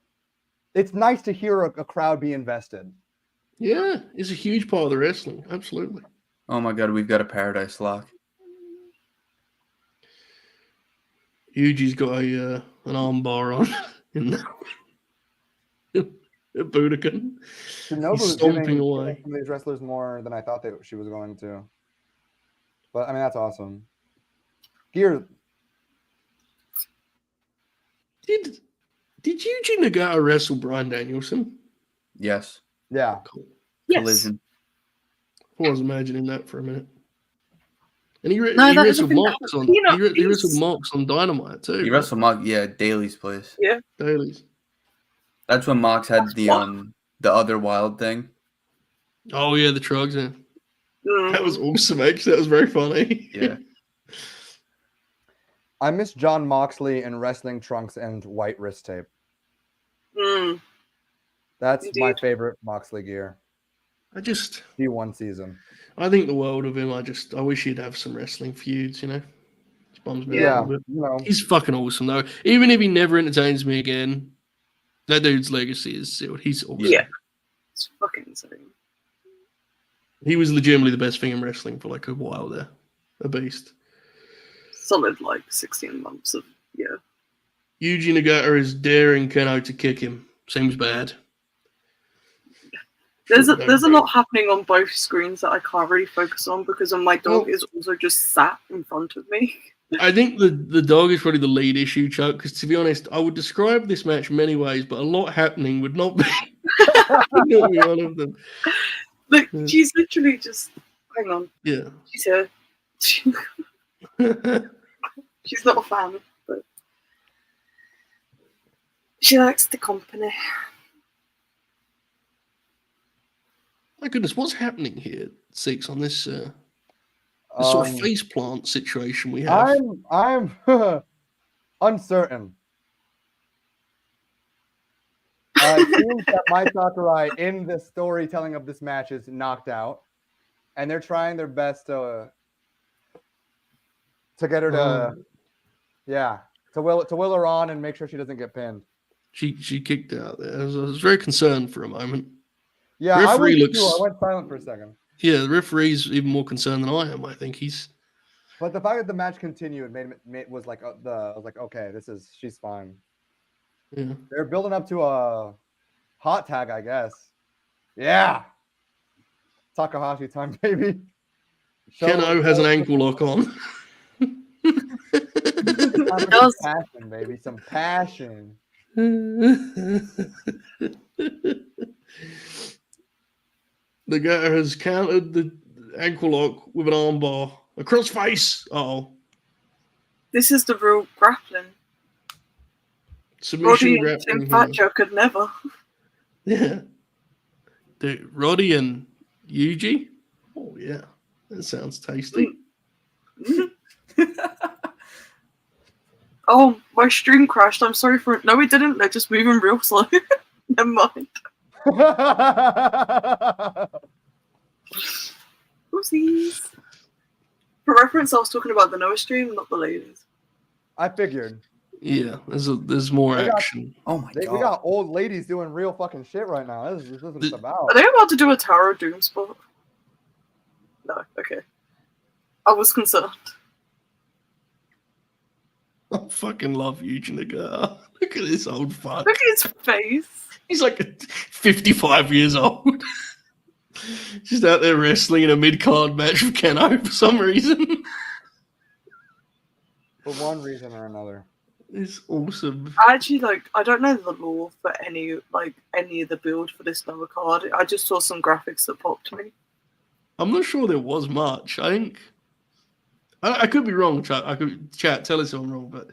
nice to hear a crowd be invested. Yeah, it's a huge part of the wrestling. Absolutely. Oh my god, we've got a Paradise Lock. Yuji's got an arm bar on in the Budokan. Shinobu's He's stomping giving away. some of these wrestlers more than I thought that she was going to. But I mean, that's awesome. Gear. Did Yuji Nagata wrestle Bryan Danielson? Yes. Yeah. Cool. Yes. Collision. I was imagining that for a minute. And he No, that wrestled is a Mox on peanut he wrestled piece. Mox on Dynamite too. He wrestled Mox, yeah, Daly's place. Yeah. Dailies. That's when Mox had the other wild thing. Oh yeah, the trugs. Yeah. Mm. That was awesome. Actually, that was very funny. Yeah. I miss John Moxley in wrestling trunks and white wrist tape. Mm. That's my Indeed. favorite Moxley gear. P1 season. I think the world of him. I wish he'd have some wrestling feuds. It bums me out Yeah, a little bit. you know. He's fucking awesome though. Even if he never entertains me again, that dude's legacy is sealed. He's awesome. Yeah. It's fucking insane. He was legitimately the best thing in wrestling for like a while there. A beast. Solid like 16 months of Yuji Nagata is daring Keno to kick him. Seems bad. There's a lot happening on both screens that I can't really focus on because my dog is also just sat in front of me. I think the dog is probably the lead issue, Chuck, because to be honest, I would describe this match many ways, but a lot happening would not be, would not be one of them. Look, she's literally just hang on. Yeah. She's here. She's not a fan, but she likes the company. My goodness, what's happening here, Six, on this sort of face plant situation we have? I'm uncertain. It seems that Mai Sakurai in the storytelling of this match is knocked out, and they're trying their best to get her to will her on and make sure she doesn't get pinned. She kicked out there. I was very concerned for a moment. Yeah, Referee I went silent for a second. Yeah, the referee's even more concerned than I am. I think he's. But the fact that the match continued was like I was like, okay, she's fine. Yeah. They're building up to a hot tag, I guess. Yeah. Takahashi time, baby. Keno has an ankle lock on. Some passion, baby. Some passion. The guy has countered the ankle lock with an armbar. A crossface. Oh. This is the real grappling. Submission Roddy and Tim grappling. Thatcher could never. Yeah. Dude, Roddy and Yuji? Oh, yeah. That sounds tasty. Oh, my stream crashed. I'm sorry for it. No, it didn't. They're just moving real slow. Never mind. Oopsies. For reference, I was talking about the Noah stream, not the ladies. I figured. Yeah, there's more action. Oh my god. We got old ladies doing real fucking shit right now. This isn't about. Are they about to do a Tower of Doom spot? No, okay. I was concerned. I fucking love Yuji Nagata. Look at this old fuck. Look at his face. He's like 55 years old. Just out there wrestling in a mid-card match with Keno for some reason. For one reason or another. It's awesome. I actually I don't know the lore for any of the build for this Noah card. I just saw some graphics that popped to me. I'm not sure there was much. I think I could be wrong, chat. Tell us if I'm wrong, but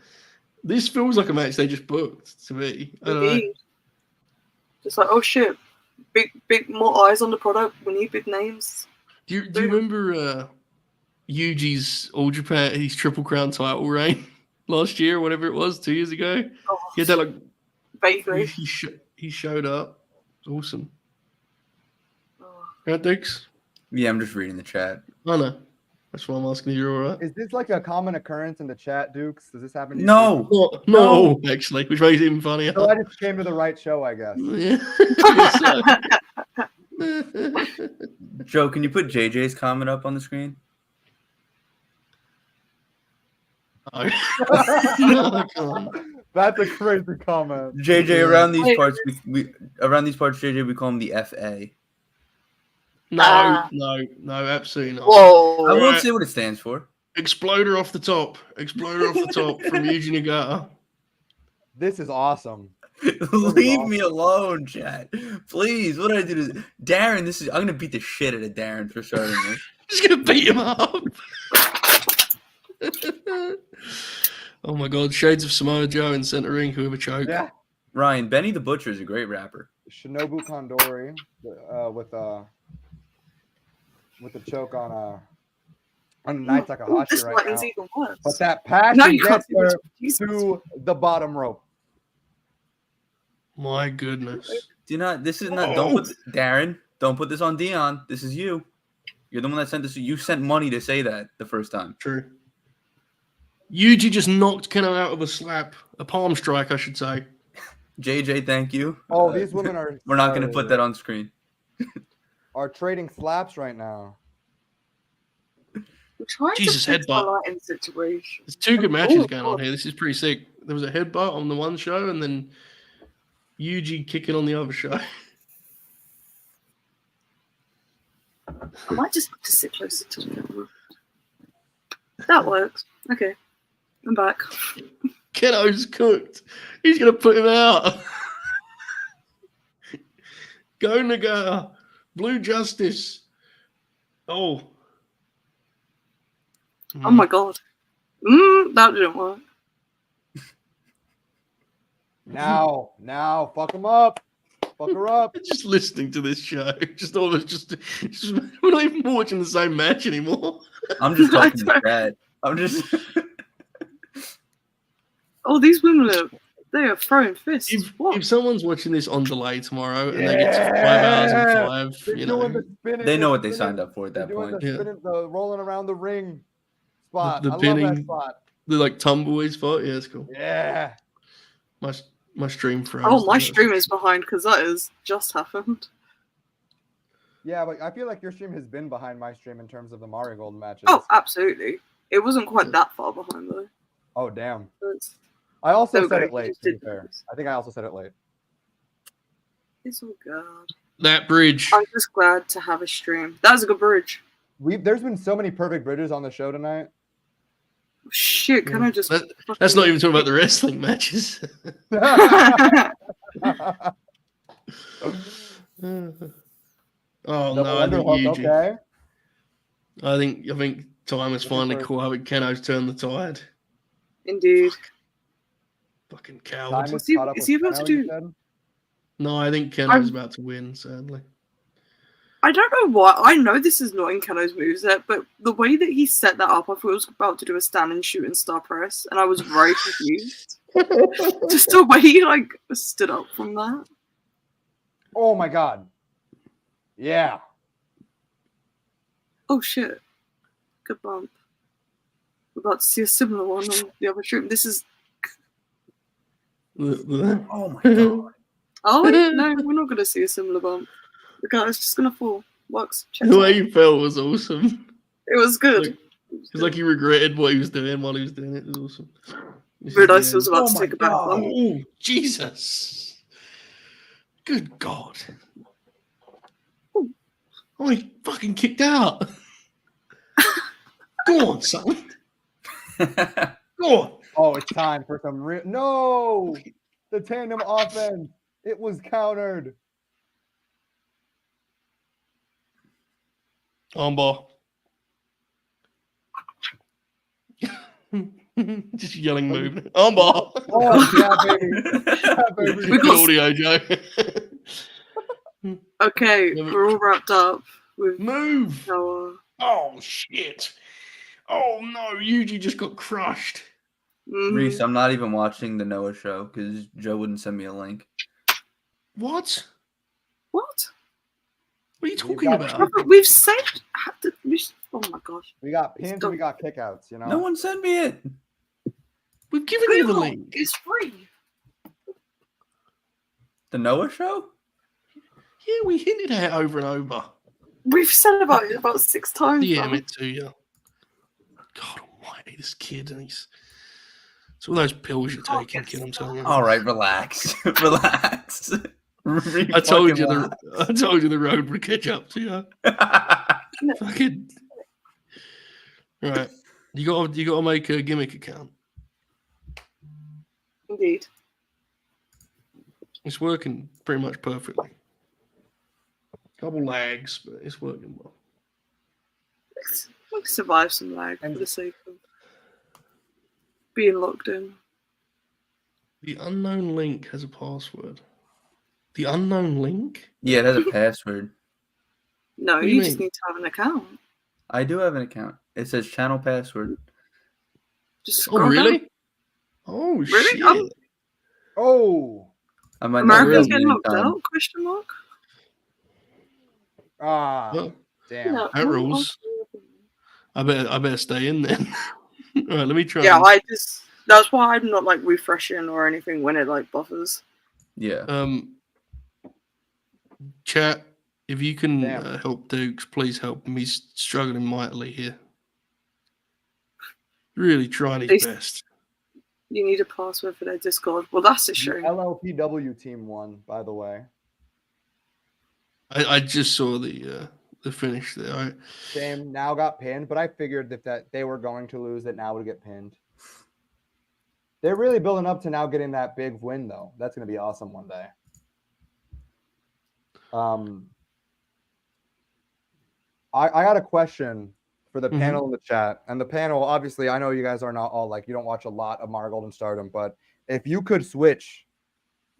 this feels like a match they just booked to me. I don't know. Just like, oh shit, big more eyes on the product. We need big names. Do you remember Yuji's All Japan, his Triple Crown title reign last year, or whatever it was, 2 years ago? Oh, He had that vaguely. He showed up. It was awesome. Right, Dix? Yeah, I'm just reading the chat. I know. That's why I'm asking if you're all right. Is this like a common occurrence in the chat, Dukes? Does this happen to you? No, actually, which makes it even funnier. So I just came to the right show, I guess. Yeah. Joe, can you put JJ's comment up on the screen? Oh. No, come on. That's a crazy comment. JJ, around these parts, JJ, we call him the FA. No, absolutely not. Whoa! I won't say what it stands for. Exploder off the top from Eugene Nagata. This is awesome. Leave me alone, chat. Please. What did I do to Darren? I'm gonna beat the shit out of Darren for starting this. Just gonna beat him up. Oh my god, Shades of Samoa Joe in center ring, whoever choke. Yeah. Ryan, Benny the Butcher is a great rapper. Shinobu Kondori with the choke on Night Takahashi right now. Even worse. But that passion gets her to the bottom rope. My goodness. This is not don't put Darren, don't put this on Dion. This is you. You're the one that sent this. You sent money to say that the first time. True. Yuji just knocked Keno out of a palm strike, I should say. JJ, thank you. Oh, these women are. We're not going to put that on screen. Are trading slaps right now. We're trying Jesus, to fix headbutt. the lighting situation. There's two good matches going on here. This is pretty sick. There was a headbutt on the one show, and then Yuji kicking on the other show. I might just have to sit closer to the camera. That works. Okay. I'm back. Keno's cooked. He's going to put him out. Go Nagata. Blue Justice. Oh. Oh my god. That didn't work. Now, fuck him up. Fuck her up. Just listening to this show. We're not even watching the same match anymore. I'm just talking to Dad. I'm just. Oh, these women they are throwing fists. If someone's watching this on delay tomorrow and they get to 5 hours and 5, you know, they know what they signed up for at that point. The rolling around the ring spot. The I pinning, love that spot. the like tumbleweed spot. Yeah, it's cool. Yeah. My stream froze. Oh, my stream is behind because that has just happened. Yeah, but I feel like your stream has been behind my stream in terms of the Marigold matches. Oh, absolutely. It wasn't quite that far behind though. Oh, damn. I also said great. it late, to be fair. I think I also said it late. It's all good. That bridge. I'm just glad to have a stream. That was a good bridge. There's been so many perfect bridges on the show tonight. Shit, can I just... That's not even talking about the wrestling matches. Oh no, I think Yuji. Okay. I think time has finally caught up and Keno's turned the tide. Indeed. Fucking coward. Is he about to do... No, I think Keno's about to win, sadly. I don't know why. I know this is not in Keno's moveset, but the way that he set that up, I thought he was about to do a stand and shooting star press, and I was very confused. Just the way he stood up from that. Oh my god. Yeah. Oh shit. Good bump. We're about to see a similar one on the other stream. This is... Oh my god. Oh, no, we're not going to see a similar bump. The guy's just going to fall. Works. The way he fell was awesome. It was good. It's like he regretted what he was doing while he was doing it. It was awesome. Realised he was about to take a back bump. Oh, Jesus. Good God. Oh, he fucking kicked out. Go on, son. Go on. Oh, it's time for some real... No! The tandem offense. It was countered. On ball. Just yelling movement. On ball. Oh, yeah, baby. Yeah, baby. We got audio, Joe. Okay, we're all wrapped up with move. Our... Oh shit! Oh no, Yuji just got crushed. Reese, I'm not even watching the Noah show because Joe wouldn't send me a link. What? What? What are you talking about? We've saved. Oh my gosh. We got pins and we got kickouts, you know? No one sent me it. We've given you the link. It's free. The Noah show? Yeah, we hinted at it over and over. We've said about 6 times. Yeah, me too, yeah. God almighty, this kid, and he's... It's all those pills you're taking, kid. I'm telling you. All right, relax, relax. I told you the road would catch up to you. Fucking right. You gotta make a gimmick account. Indeed. It's working pretty much perfectly. Couple lags, but it's working well. We'll survive some lag for the sake of being locked in. The unknown link has a password. The unknown link? Yeah, it has a password. No, do you you just mean? need to have an account. I do have an account. It says channel password. Just Oh, scroll really? down. Oh, Really? shit. Oh. I might not Americans be getting in locked time. out? Question mark. Ah. Well, Damn. No, that rules. I better stay in then. All right, let me try. Yeah, and- that's why I'm not like refreshing or anything when it like buffers. Yeah. Chat, if you can Damn. help Dukes, please help him. He's struggling mightily here. Really trying his They- best. You need a password for their Discord. Well, that's a The shame. LLPW team won, by the way. I just saw the finish there. Shame now got pinned, but I figured that they were going to lose, that now would get pinned. They're really building up to now getting that big win, though. That's going to be awesome one day. I got a question for the panel in the chat. And the panel, obviously, I know you guys are not all like, you don't watch a lot of Marigold and Stardom, but if you could switch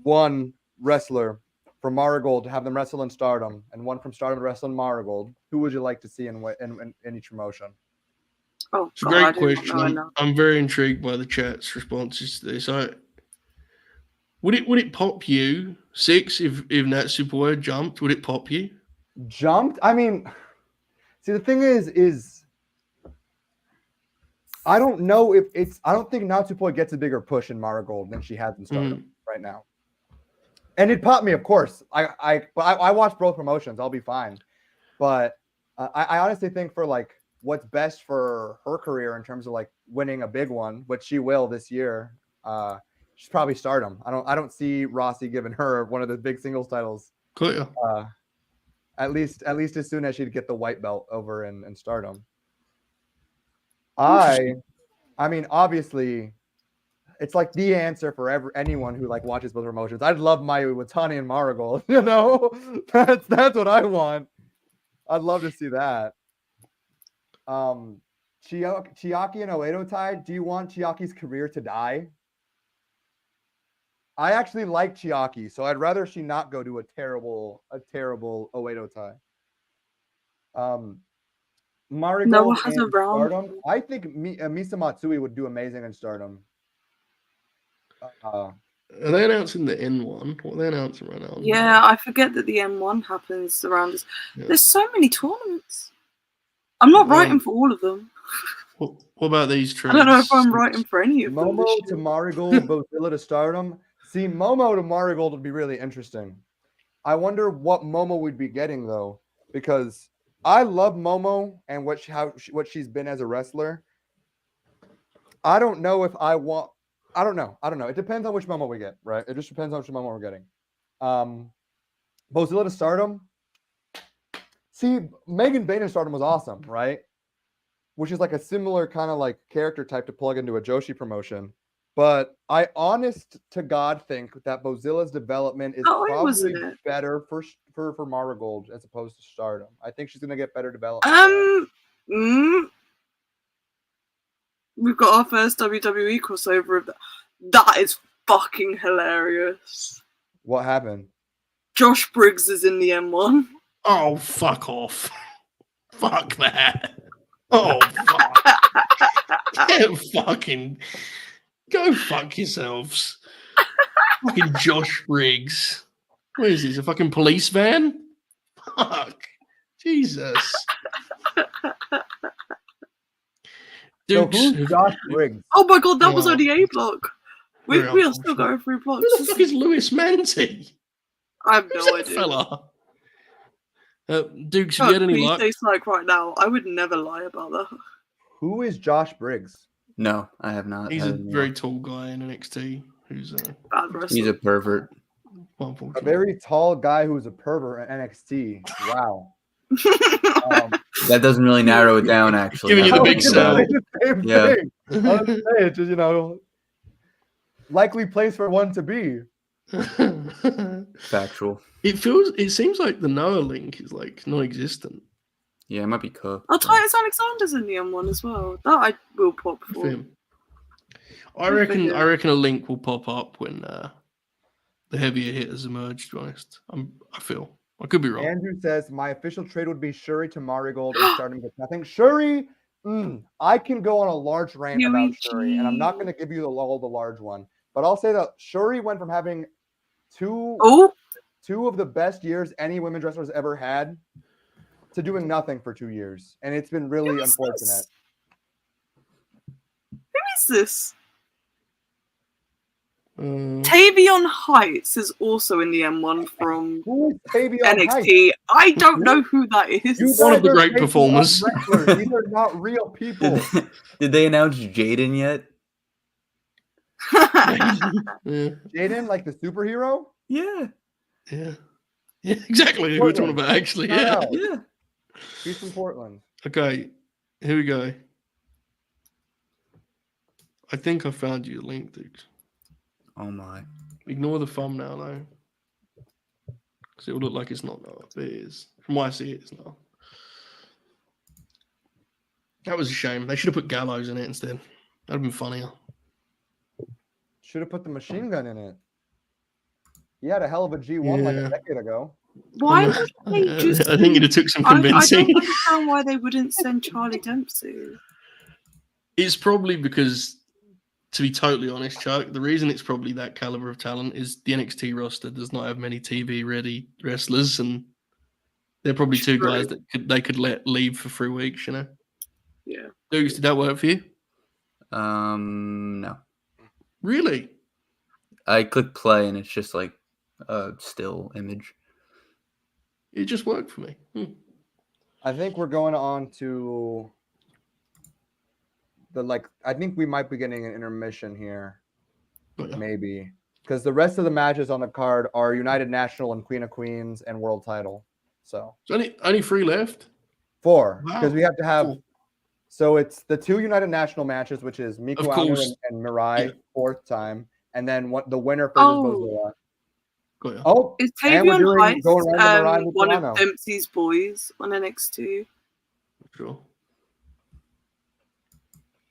one wrestler from Marigold to have them wrestle in Stardom and one from Stardom to wrestle in Marigold, who would you like to see in each promotion? Oh, It's a great question. I'm very intrigued by the chat's responses to this. Would it pop you 6 if Natsupoi jumped? Would it pop you? Jumped? I mean, see, the thing is I don't know if it's. I don't think Natsupoi gets a bigger push in Marigold than she has in Stardom right now. And it popped me, of course. I watched both promotions. I'll be fine. But I honestly think for like what's best for her career in terms of like winning a big one, which she will this year, she's probably Stardom. I don't see Rossi giving her one of the big singles titles. Cool. At least as soon as she'd get the white belt over in Stardom. I mean, obviously, it's like the answer for anyone who like watches both promotions. I'd love Mayu Iwatani and Marigold. You know, that's what I want. I'd love to see that. Chiaki and Oedo Tai. Do you want Chiaki's career to die? I actually like Chiaki, so I'd rather she not go to a terrible Oedo Tai. Marigold Noah has and a round. Stardom. I think Misa Matsui would do amazing in Stardom. Are they announcing the N1? What are they announcing right now? Yeah, I forget that the M1 happens around this. Yeah. There's so many tournaments. I'm not writing for all of them. What about these trades? I don't know if I'm writing for any of them. Momo to Marigold, Bozilla to Stardom. See, Momo to Marigold would be really interesting. I wonder what Momo would be getting though, because I love Momo and what she's been as a wrestler. I don't know if I want. I don't know. It depends on which Momo we get, right? It just depends on which Momo we're getting. Bozilla to Stardom. See, Megan Bain in Stardom was awesome, right? Which is like a similar kind of like character type to plug into a Joshi promotion. But I honest to God think that Bozilla's development is probably better for Marigold as opposed to Stardom. I think she's gonna get better development. We've got our first WWE crossover of that. That is fucking hilarious. What happened? Josh Briggs is in the M1. Oh, fuck off. Fuck that. Oh, fuck. Go fuck yourselves. Fucking Josh Briggs. What is this, a fucking police van? Fuck. Jesus. Dukes. So who's Josh Briggs? Oh my god, that was only A block. We are still going through blocks. Who the fuck is Lewis Manti? I have no idea. Fella? Dukes, have you had any luck? Please say like right now. I would never lie about that. Who is Josh Briggs? No, I have not. He's had a any very luck. tall guy in NXT who's Bad wrestler. He's a pervert. A very tall guy who's a pervert at NXT. Wow. That doesn't really narrow it down, actually. Giving you the now big that I think Same Yeah. thing. I was saying, it's just, likely place for one to be. Factual. It seems like the Noah link is like non-existent. Yeah, it might be cooked. Oh, Titus Alexander's in the M1 as well. That I will pop for. Him. I reckon a link will pop up when the heavier hitters emerge. To be honest, I feel I could be wrong. Andrew says my official trade would be Shuri to Marigold and starting with nothing. Shuri, I can go on a large rant about Shuri, and I'm not going to give you the large one, but I'll say that Shuri went from having two of the best years any women's wrestler has ever had to doing nothing for 2 years, and it's been really unfortunate. Who is this? Tavion Heights is also in the M1 from NXT. I don't know who that is. One of the great performers. These are not real people. Did they announce Jaden yet? Jaden, like the superhero? Yeah. Yeah, exactly. Who we're talking about, actually. Yeah. Yeah. He's from Portland. Okay, here we go. I think I found you a link, dude. Oh my. Ignore the thumbnail though, because it will look like it's not Noah, but it is. From what I see, it's not. That was a shame. They should have put Gallows in it instead. That'd have been funnier. Should have put the machine gun in it. He had a hell of a G1 like a decade ago. Why would they just? I think it took some convincing. I don't understand why they wouldn't send Charlie Dempsey. It's probably because, to be totally honest, Chuck, the reason it's probably that caliber of talent is the NXT roster does not have many TV-ready wrestlers, and they're probably two guys that they could let leave for 3 weeks. You know. Yeah. Dukes, did that work for you? No. Really? I click play and it's just like a still image. It just worked for me. I think we're going on to I think we might be getting an intermission here. Maybe. Because the rest of the matches on the card are United National and Queen of Queens and World Title. So only 3 left? 4. Wow. Because we have to have so it's the 2 United National matches, which is Miku Aono and Mirai, 4th time, and then the winner for Bozilla. Oh, is Tavion Heights one of Dempsey's boys on NXT? Sure.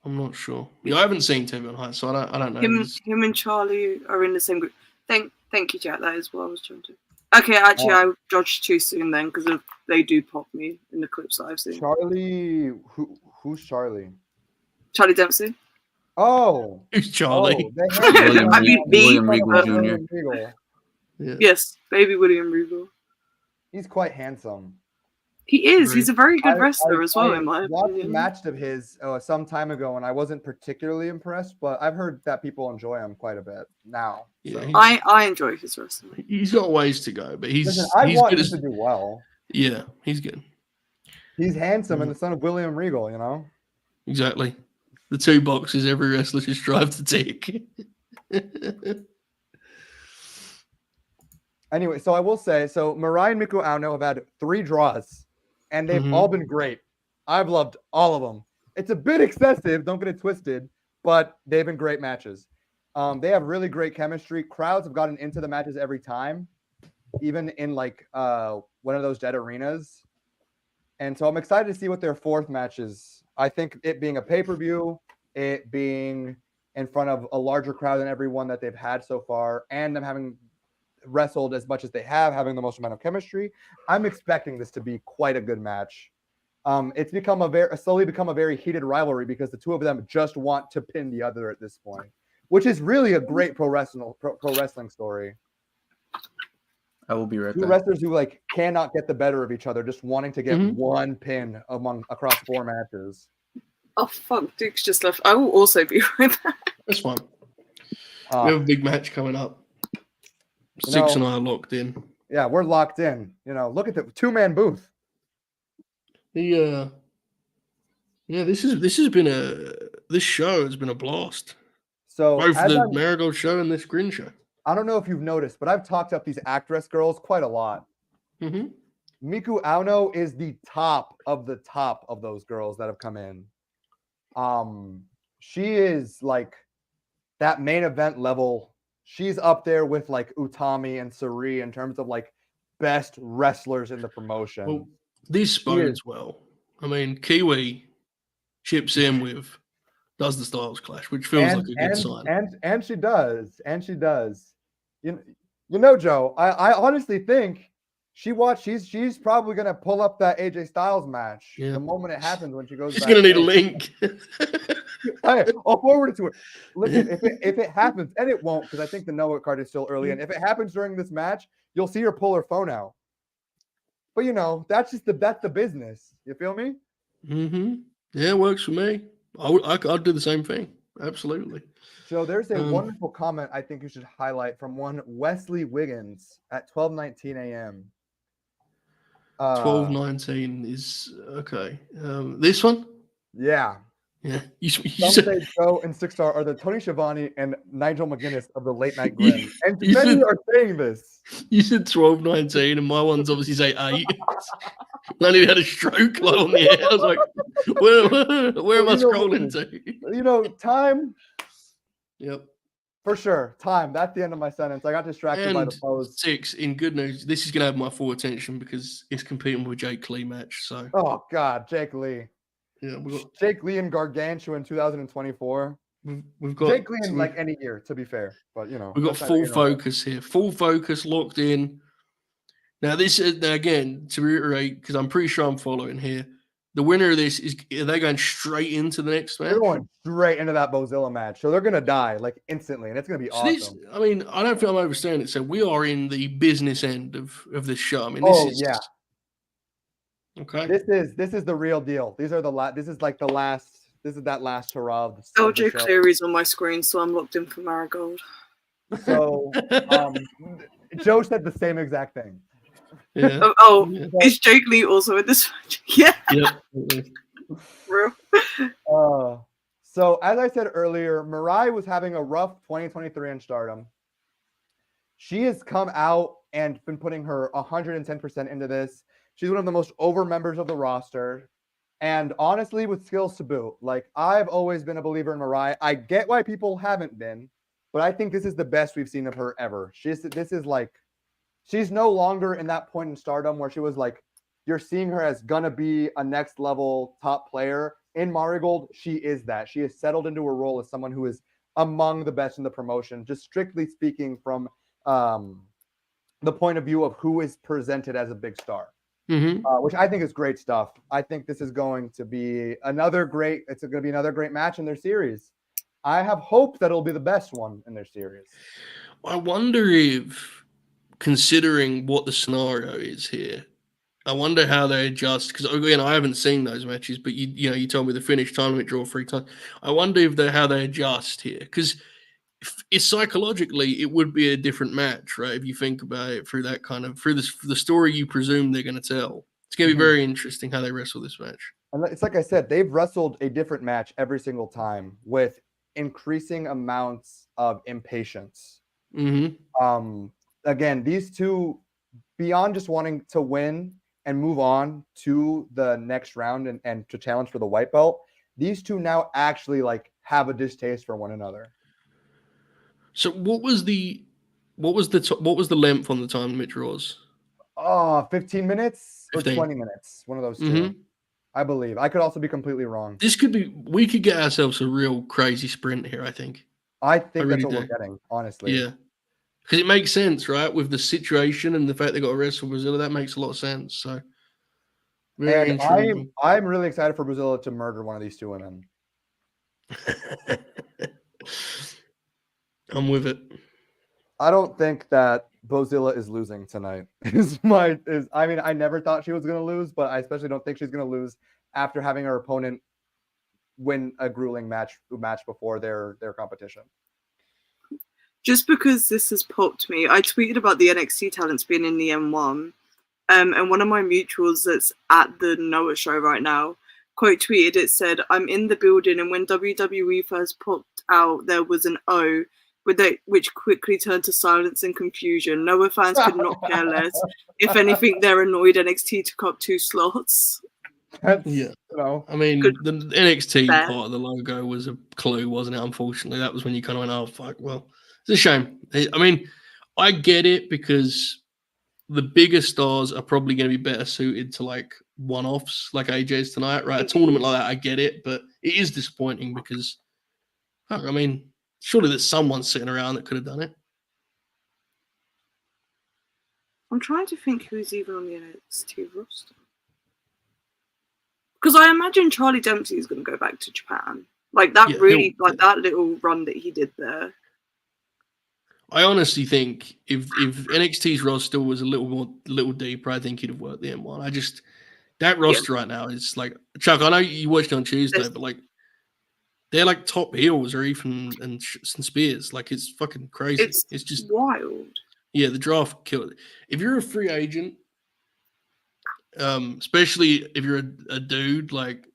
I'm not sure. Yeah, I haven't seen Tavion Heights, so I don't know. Him and Charlie are in the same group. Thank you, Jack. That is what I was trying to. Okay, actually, I dodged too soon then because they do pop me in the clips that I've seen. Charlie, who's Charlie? Charlie Dempsey. Oh, who's Charlie? William Regal Jr. Yes, baby William Regal. He's quite handsome. He is. He's a very good wrestler as well, in my opinion. I watched a opinion. match of his some time ago, and I wasn't particularly impressed, but I've heard that people enjoy him quite a bit now. Yeah, so. I enjoy his wrestling. He's got ways to go, but he's want good him to do well. Yeah, he's good. He's handsome and the son of William Regal, you know? Exactly. The 2 boxes every wrestler should strive to tick. Anyway, so I will say, Mirai and Miku Aono have had 3 draws, and they've all been great. I've loved all of them. It's a bit excessive, don't get it twisted, but they've been great matches. They have really great chemistry. Crowds have gotten into the matches every time, even in like one of those dead arenas. And so I'm excited to see what their 4th match is. I think it being a pay-per-view, it being in front of a larger crowd than everyone that they've had so far, and them having wrestled as much as they have, having the most amount of chemistry. I'm expecting this to be quite a good match. It's slowly become a very heated rivalry because the 2 of them just want to pin the other at this point, which is really a great pro wrestling story. I will be right 2 back. wrestlers who cannot get the better of each other, just wanting to get one pin across 4 matches. Oh fuck, Duke's just left. I will also be right back. That's fine. We have a big match coming up. Six and I are locked in. Yeah, we're locked in. Look at the 2-man booth. This has been this show has been a blast. So both as the I'm- Marigold show and this Grin show. I don't know if you've noticed, but I've talked up these actress girls quite a lot. Mm-hmm. Miku Aono is the top of those girls that have come in. She is like that main event level. She's up there with like Utami and Sari in terms of like best wrestlers in the promotion. Well, this bodes well. I mean, Kiwi chips in with does the Styles Clash, which feels like a good sign. And she does. You know, Joe, I honestly think she's probably gonna pull up that AJ Styles match the moment it happens when she goes. She's gonna need a link. I'll forward it to her. Listen, if it happens, and it won't, because I think the Noah card is still early, and if it happens during this match, you'll see her pull her phone out. But you know, that's the business. You feel me? Mm-hmm. Yeah, it works for me. I'd do the same thing. Absolutely. So there's a wonderful comment I think you should highlight from one Wesley Wiggins at 12:19 a.m. 12:19 is okay. This one? Yeah. Yeah. Some say Joe and Six Star are the Tony Schiavone and Nigel McGuinness of the late night Grin. And many are saying this. You said 12:19, and my ones obviously say 8. I nearly had a stroke like on the air. I was like, where am I scrolling to? You know, time. Yep. For sure. Time. That's the end of my sentence. I got distracted by the pose. 6, in good news, this is going to have my full attention because it's competing with Jake Lee match. So. Oh, God. Jake Lee. Yeah, Jake Lee and Gargantua in 2024. We've got Jake Lee in like any year, to be fair. But, you know. We've got full focus here. Full focus locked in. Now, this is, again, to reiterate, because I'm pretty sure I'm following here, the winner of this are they going straight into the next match? They're going straight into that Bozilla match. So they're going to die like instantly, and it's going to be awesome. I mean, I don't think I'm overstaying it. So we are in the business end of this show. I mean, yeah. Okay. This is the real deal. These are this is that last hurrah of the LJ Cleary's on my screen, so I'm locked in for Marigold. So Joe said the same exact thing. Yeah. Is Jake Lee also in this match? Yeah. Yep. Real. So as I said earlier, Mirai was having a rough 2023 in Stardom. She has come out and been putting her 110% into this. She's one of the most over members of the roster. And honestly, with skills to boot, like I've always been a believer in Mirai. I get why people haven't been, but I think this is the best we've seen of her ever. She's no longer in that point in Stardom where she was like, you're seeing her as gonna be a next level top player. In Marigold, she is that. She has settled into a role as someone who is among the best in the promotion, just strictly speaking from the point of view of who is presented as a big star, which I think is great stuff. I think this is going to be another great match in their series. I have hope that it'll be the best one in their series. I wonder if, considering what the scenario is here, I wonder how they adjust, because again, I haven't seen those matches, but you told me the Finnish tournament draw 3 times. I wonder if how they adjust here, because it's psychologically it would be a different match, right? If you think about it through that kind of the story you presume they're going to tell, it's going to be very interesting how they wrestle this match. And it's like I said, they've wrestled a different match every single time with increasing amounts of impatience. Again, these two, beyond just wanting to win and move on to the next round and to challenge for the white belt, these two now actually like have a distaste for one another. So what was the length on the time limit draws? 15 minutes 15. or 20 minutes, one of those two. I believe. I could also be completely wrong. We could get ourselves a real crazy sprint here, I think. That's what we're getting, honestly. Yeah. Because it makes sense, right? With the situation and the fact they got to wrestle Brazil, that makes a lot of sense. So, and I'm really excited for Brazil to murder one of these two women. I'm with it. I don't think that Bozilla is losing tonight. I never thought she was going to lose, but I especially don't think she's going to lose after having her opponent win a grueling match before their competition. Just because this has popped me, I tweeted about the NXT talents being in the M1, and one of my mutuals that's at the Noah show right now quote tweeted, it said, "I'm in the building, and when WWE first popped out, there was an O, which quickly turned to silence and confusion. Noah fans could not care less. If anything, they're annoyed NXT took up 2 slots." Yeah. You know, I mean, the NXT Fair. part of the logo was a clue, wasn't it? Unfortunately, that was when you kind of went, "Oh fuck." Well, it's a shame. I mean, I get it because the bigger stars are probably going to be better suited to like one-offs, like AJ's tonight, right? A tournament like that, I get it, but it is disappointing because, I mean, surely there's someone sitting around that could have done it. I'm trying to think who's even on the NXT roster. Because I imagine Charlie Dempsey is going to go back to Japan. Like that that little run that he did there. I honestly think if NXT's roster was a little deeper, I think he'd have worked the M1. That roster right now is like, Chuck, I know you watched it on Tuesday, but like they're like top heels or even and Spears. Like it's fucking crazy. It's just wild. Yeah, the draft killed it. If you're a free agent, especially if you're a dude, like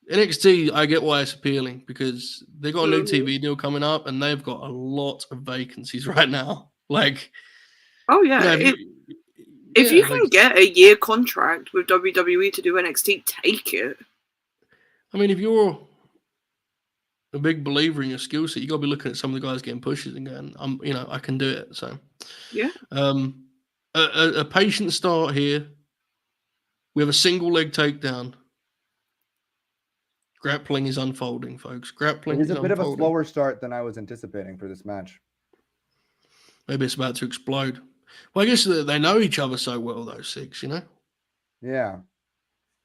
NXT, I get why it's appealing because they got a new TV deal coming up and they've got a lot of vacancies right now. Like, oh yeah, if you can get a year contract with WWE to do NXT, take it. I mean, if you're a big believer in your skill set, you got to be looking at some of the guys getting pushes and going, I can do it. So, yeah. A patient start here. We have a single leg takedown. Grappling is unfolding, folks. Grappling is a bit unfolding. of a slower start than I was anticipating for this match. Maybe it's about to explode. Well, I guess they know each other so well, those 6, you know? Yeah,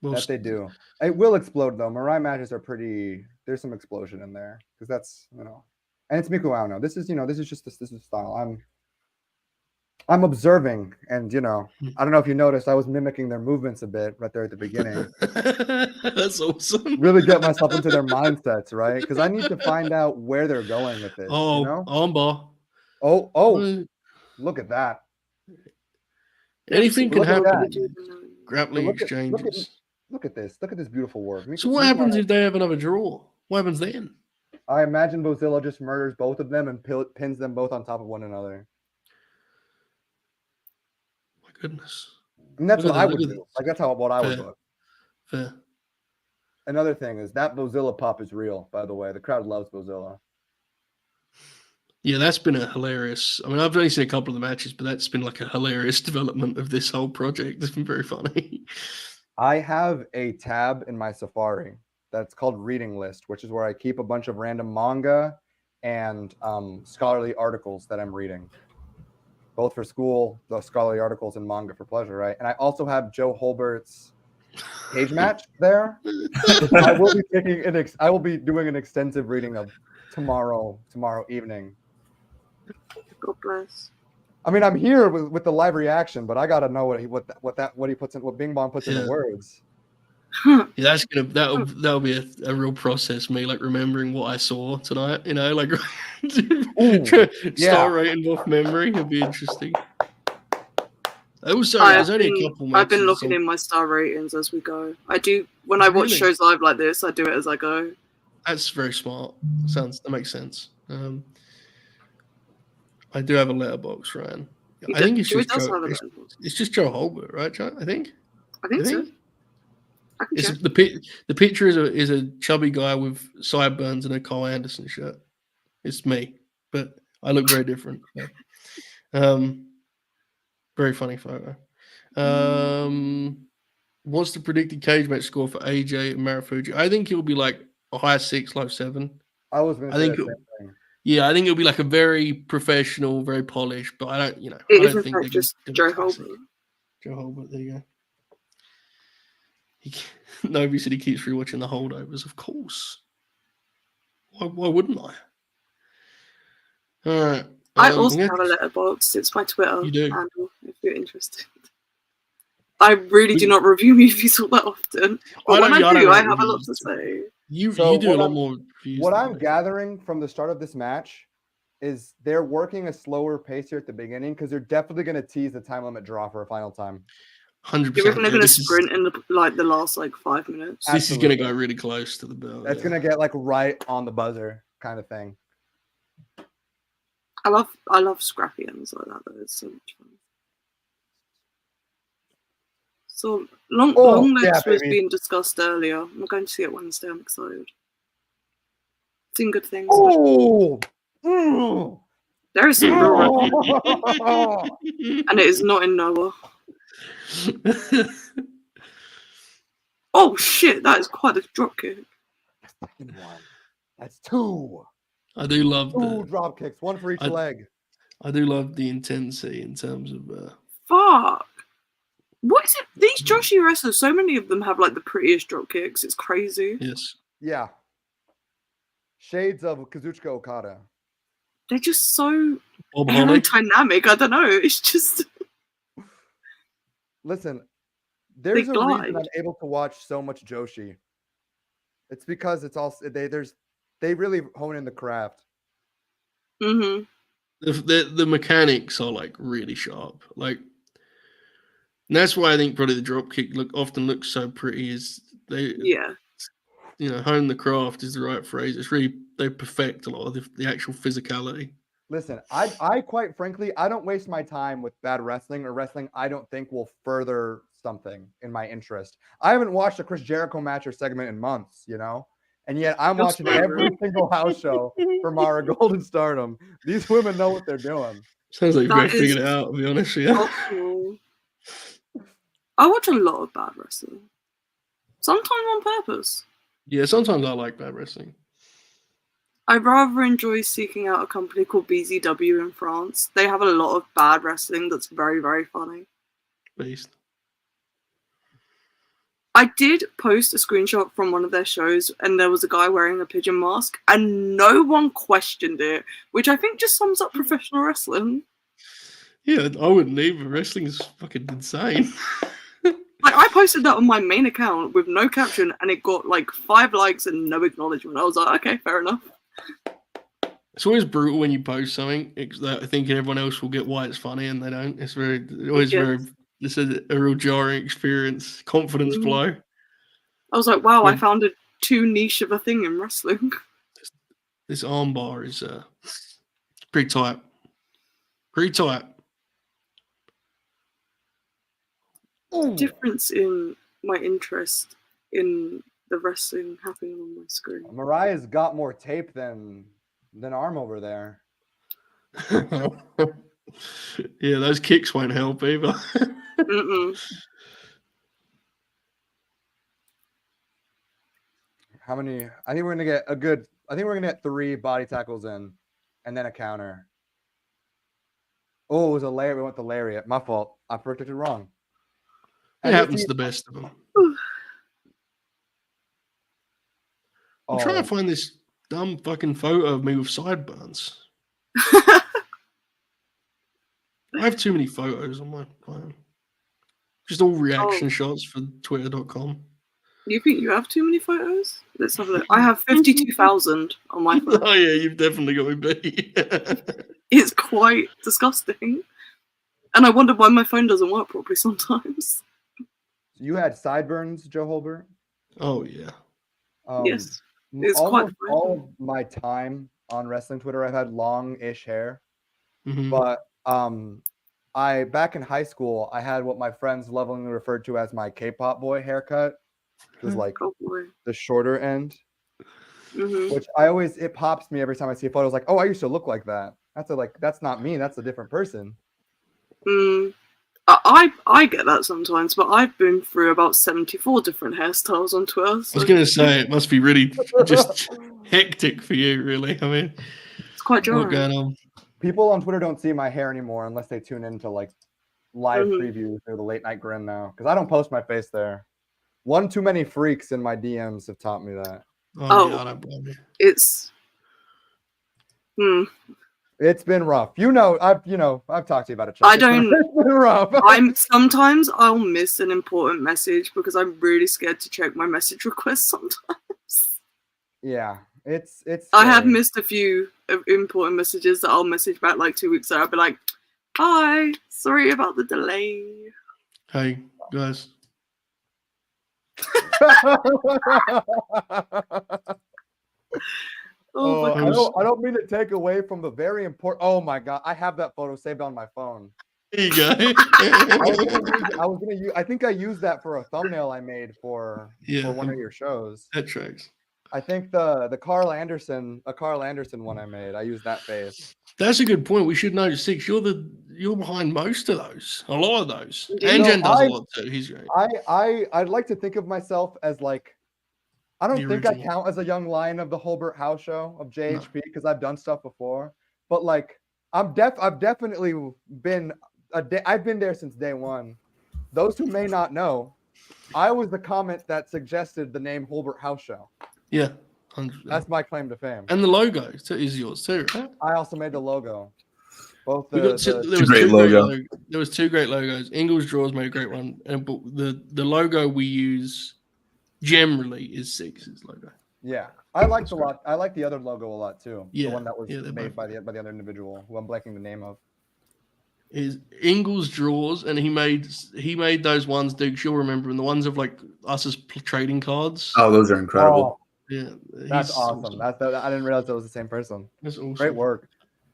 that they do. It will explode, though. Mirai matches are pretty... There's some explosion in there. Because that's, and it's Miku Ueno. This is just this is style. I'm observing, and I don't know if you noticed, I was mimicking their movements a bit right there at the beginning. That's awesome. Really get myself into their mindsets, right? Because I need to find out where they're going with this. Armbar. Oh, look at that. Anything can happen. That. Grappling exchanges. Look at this. Look at this beautiful work. So what happens if they have another draw? What happens then? I imagine Bozilla just murders both of them and pins them both on top of one another. Goodness. And that's what I would do. Like that's what I would do. Fair. Another thing is that Bozilla pop is real, by the way. The crowd loves Bozilla. Yeah, that's been a hilarious. I mean, I've only seen a couple of the matches, but that's been like a hilarious development of this whole project. It's been very funny. I have a tab in my Safari that's called Reading List, which is where I keep a bunch of random manga and scholarly articles that I'm reading. Both for school, the scholarly articles, and manga for pleasure, right? And I also have Joe Holbert's cage match there. I will be doing an extensive reading of tomorrow evening. God bless. I mean, I'm here with the live reaction, but I gotta know what Bing Bong puts in the words. Yeah, that'll be a real process. Me like remembering what I saw tonight. Like star rating off memory. It'd be interesting. Also, there's only a couple. I've been looking in my star ratings as we go. I do when I watch shows live like this. I do it as I go. That's very smart. That makes sense. I do have a letterbox, Ryan. I think it's just Joe Holbert, right, Joe? I think so. The picture is a chubby guy with sideburns and a Cole Anderson shirt. It's me, but I look very different. Yeah. Very funny photo. What's the predicted cage match score for AJ and Marufuji? I think it'll be like a high 6, low 7. I was going to say the same thing. Yeah, I think it'll be like a very professional, very polished, but I don't think just Joe Holbert. Joe Holbert, there you go. Nobody said he keeps rewatching the holdovers, of course. Why wouldn't I? All right. I also have a letterbox. It's my Twitter handle, if you're interested. I really do not review movies all that often. But when I do, I have a lot to say. You do a lot more reviews. What I'm gathering from the start of this match is they're working a slower pace here at the beginning because they're definitely going to tease the time limit draw for a final time. 100%. You reckon they're going to This is sprint in the last 5 minutes? this is going to go really close to the bell. It's gonna get like right on the buzzer kind of thing. I love scrappy ends like that. Though. It's so much fun. So long legs was being discussed earlier. I'm going to see it Wednesday. I'm excited. Seen good things. Oh, there is some real and it is not in Noah. Oh shit! That is quite a drop kick. Second one. That's two. I do love two drop kicks, one for each leg. I do love the intensity in terms of. Fuck. What is it? These Joshi wrestlers, so many of them have like the prettiest drop kicks. It's crazy. Yes. Yeah. Shades of Kazuchika Okada. They're just so aerodynamic. I don't know. It's just. Listen, there's a reason I'm able to watch so much Joshi. It's because it's also they really hone in the craft. Mm-hmm. The mechanics are like really sharp. Like, and that's why I think probably the drop kick often looks so pretty. Is they hone the craft is the right phrase. It's really they perfect a lot of the actual physicality. Listen, I quite frankly, I don't waste my time with bad wrestling or wrestling I don't think will further something in my interest. I haven't watched a Chris Jericho match or segment in months, and yet I'm watching every single house show for Marigold and Stardom. These women know what they're doing. Sounds like you've figured it out, to be honest with you. Cool. I watch a lot of bad wrestling. Sometimes on purpose. Yeah, sometimes I like bad wrestling. I rather enjoy seeking out a company called BZW in France. They have a lot of bad wrestling that's very, very funny. Beast. I did post a screenshot from one of their shows, and there was a guy wearing a pigeon mask, and no one questioned it, which I think just sums up professional wrestling. Yeah, I wouldn't either. Wrestling is fucking insane. I posted that on my main account with no caption, and it got 5 likes and no acknowledgement. I was like, okay, fair enough. It's always brutal when you post something thinking everyone else will get why it's funny and they don't. It's this is a real jarring experience. Confidence blow. I was like, wow, I found it too niche of a thing in wrestling. This armbar is pretty tight. Pretty tight. The difference in my interest in the wrestling happening on my screen. Mariah's got more tape than arm over there. Yeah, those kicks won't help either. How many? I think we're gonna get 3 body tackles in, and then a counter. Oh, it was a lariat. We went the lariat. My fault. I predicted wrong. It happens to the best of them. I'm trying to find this dumb fucking photo of me with sideburns. I have too many photos on my phone. Just all reaction shots for Twitter.com. You think you have too many photos? Let's have a look. I have 52,000 on my phone. Oh yeah, you've definitely got me beat. It's quite disgusting. And I wonder why my phone doesn't work properly sometimes. You had sideburns, Joe Holbert? Oh yeah. Yes. It's quite all of my time on wrestling Twitter, I've had long-ish hair. Mm-hmm. But I back in high school, I had what my friends lovingly referred to as my K-pop boy haircut. It was the shorter end, which it pops me every time I see a photo. It's like, oh, I used to look like that. That's not me. That's a different person. I get that sometimes, but I've been through about 74 different hairstyles on Twitter. So. I was going to say, it must be really just hectic for you, really. I mean, it's quite jarring. What's going on? People on Twitter don't see my hair anymore unless they tune into live previews or the late night grin now, because I don't post my face there. One too many freaks in my DMs have taught me that. Oh yeah, I don't blame you. It's It's been rough. I've talked to you about it. I don't. It's been rough. Sometimes I'll miss an important message because I'm really scared to check my message requests sometimes. Yeah, it's. I have missed a few important messages that I'll message back 2 weeks later. I'll be like, "Hi, sorry about the delay." Hey, guys. I don't mean to take away from the very important. Oh my god, I have that photo saved on my phone. There you go. I think I used that for a thumbnail I made for one of your shows. That tracks. I think the Carl Anderson one I made. I used that face. That's a good point. We should know, Six. You're behind most of those. A lot of those. And Jen does a lot too. He's great. I'd like to think of myself as like, I don't think I count as a young lion of the Holbert House show of JHP because I've done stuff before. But like, I've definitely been I've been there since day one. Those who may not know, I was the comment that suggested the name Holbert House Show. Yeah. That's my claim to fame. And the logo is yours too, right? I also made the logo. Both there was two great logos. Ingles Drawers made a great one, and but the logo we use generally is Six's logo. Yeah, I liked a lot. I like the other logo a lot too. Yeah, the one that was made by the other individual who I'm blanking the name of. Is Ingles Drawers, and he made those ones, Duke. You'll remember them, the ones of like us as trading cards. Oh, those are incredible. Yeah, that's awesome. I didn't realize that was the same person. That's awesome. Great work.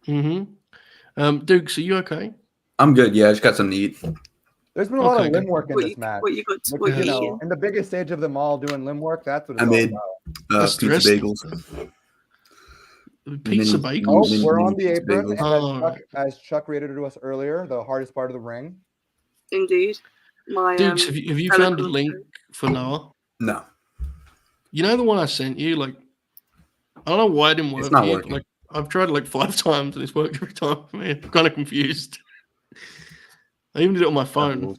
Mm-hmm. Duke, so you okay? I'm good. Yeah, I just got something to eat. There's been a lot of limb work in this match. What you got? In the biggest stage of them all, doing limb work. That's what it's I made all pizza bagels. Pizza bagels. Oh, we're on the apron. And as Chuck rated to us earlier, the hardest part of the ring. Indeed. Dukes, have you found a link for Noah? No. You know the one I sent you? Like, I don't know why it didn't work. It's not for you. working. Like, I've tried it like 5 times and it's worked every time for me. I'm kind of confused. I even did it on my phone.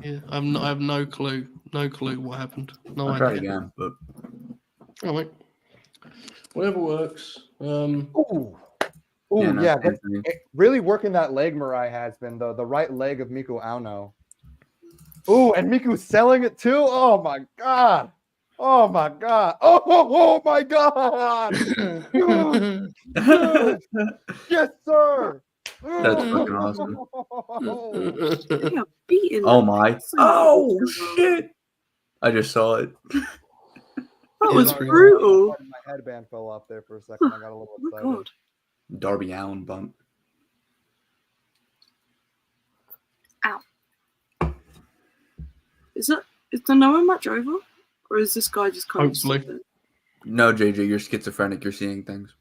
Yeah, I have no clue. No clue what happened. No I'll idea. try again, but all right. Whatever works. Really working that leg Mirai has been the right leg of Miku Aono. Ooh, and Miku's selling it too. Oh my god. Oh my god. Oh my god. Yes, sir. That's fucking awesome. Beaten. Oh my. Oh shit. I just saw it. That was brutal. My headband fell off there for a second. I got a little excited. God. Darby Allin bump. Ow. Is the Noah match over? Or is this guy just kind Hopefully. of No, JJ, you're schizophrenic. You're seeing things.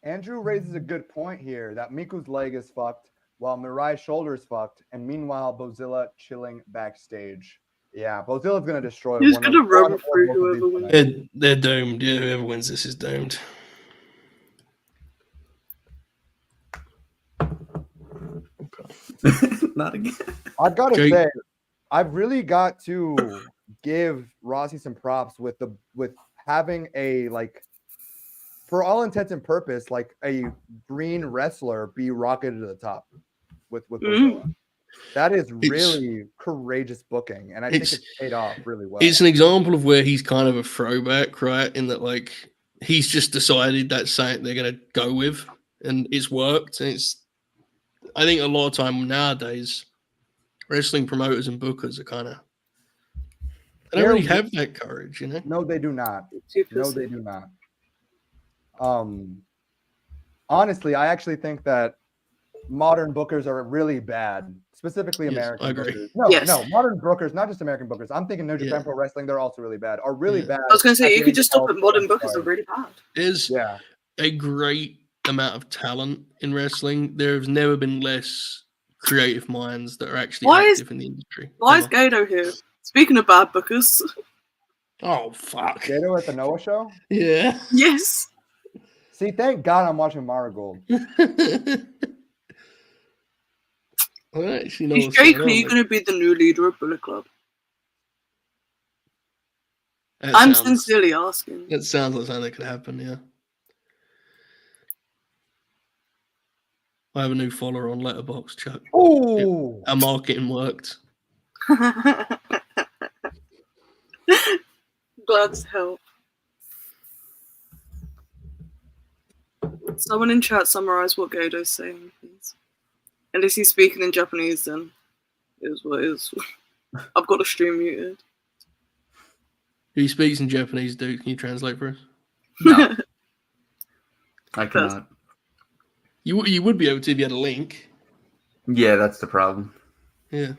Andrew raises a good point here that Miku's leg is fucked while Mirai's shoulder is fucked, and meanwhile Bozilla chilling backstage. Yeah, Bozilla's gonna destroy. He's gonna run through whoever wins. They're doomed. Yeah, whoever wins this is doomed. Not again. I've got to say, I've really got to give Rossi some props with having a, like, for all intents and purpose, like a green wrestler be rocketed to the top with Bozilla. That is really courageous booking, and I think it's paid off really well. It's an example of where he's kind of a throwback, right? In that, like, he's just decided that's something they're going to go with, and it's worked. And I think a lot of time nowadays, wrestling promoters and bookers are kind of, they don't really have that courage, you know? No, they do not. No, they do not. Honestly, I actually think that modern bookers are really bad, specifically American I agree. bookers. No, modern bookers, not just American bookers. I'm thinking New Japan Pro Wrestling, they're also really bad. Are really bad. I was going to say, you could just stop at modern bookers are really bad. There's a great amount of talent in wrestling. There has never been less creative minds that are actually active in the industry. Why is Gato here? Speaking of bad bookers. Oh, fuck. Gato at the Noah show? Yeah. Yes. See, thank God I'm watching Marigold. Is Jake Lee going to be the new leader of Bullet Club? I'm sincerely asking. It sounds like something that could happen, yeah. I have a new follower on Letterboxd, Chuck. Oh, our marketing worked. Glad to help. Someone in chat summarize what Godo's saying, please. And if he's speaking in Japanese, then it is what it is. I've got the stream muted. He speaks in Japanese, dude. Can you translate for us? No. I cannot. You would be able to if you had a link. Yeah, that's the problem. Yeah.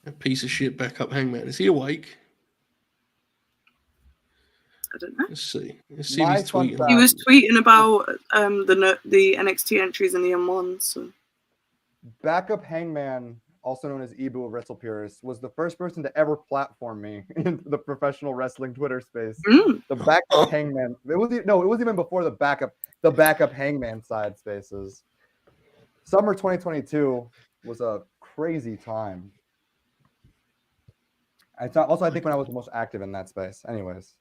A piece of shit backup hangman. Is he awake? I don't know. Let's see if he's tweeting. He was tweeting about the NXT entries in the M1. So. Backup Hangman, also known as Ibou of Wrestle Purist, was the first person to ever platform me in the professional wrestling Twitter space. The Backup Hangman. It was even before the backup Hangman side spaces. Summer 2022 was a crazy time. I think when I was the most active in that space. Anyways.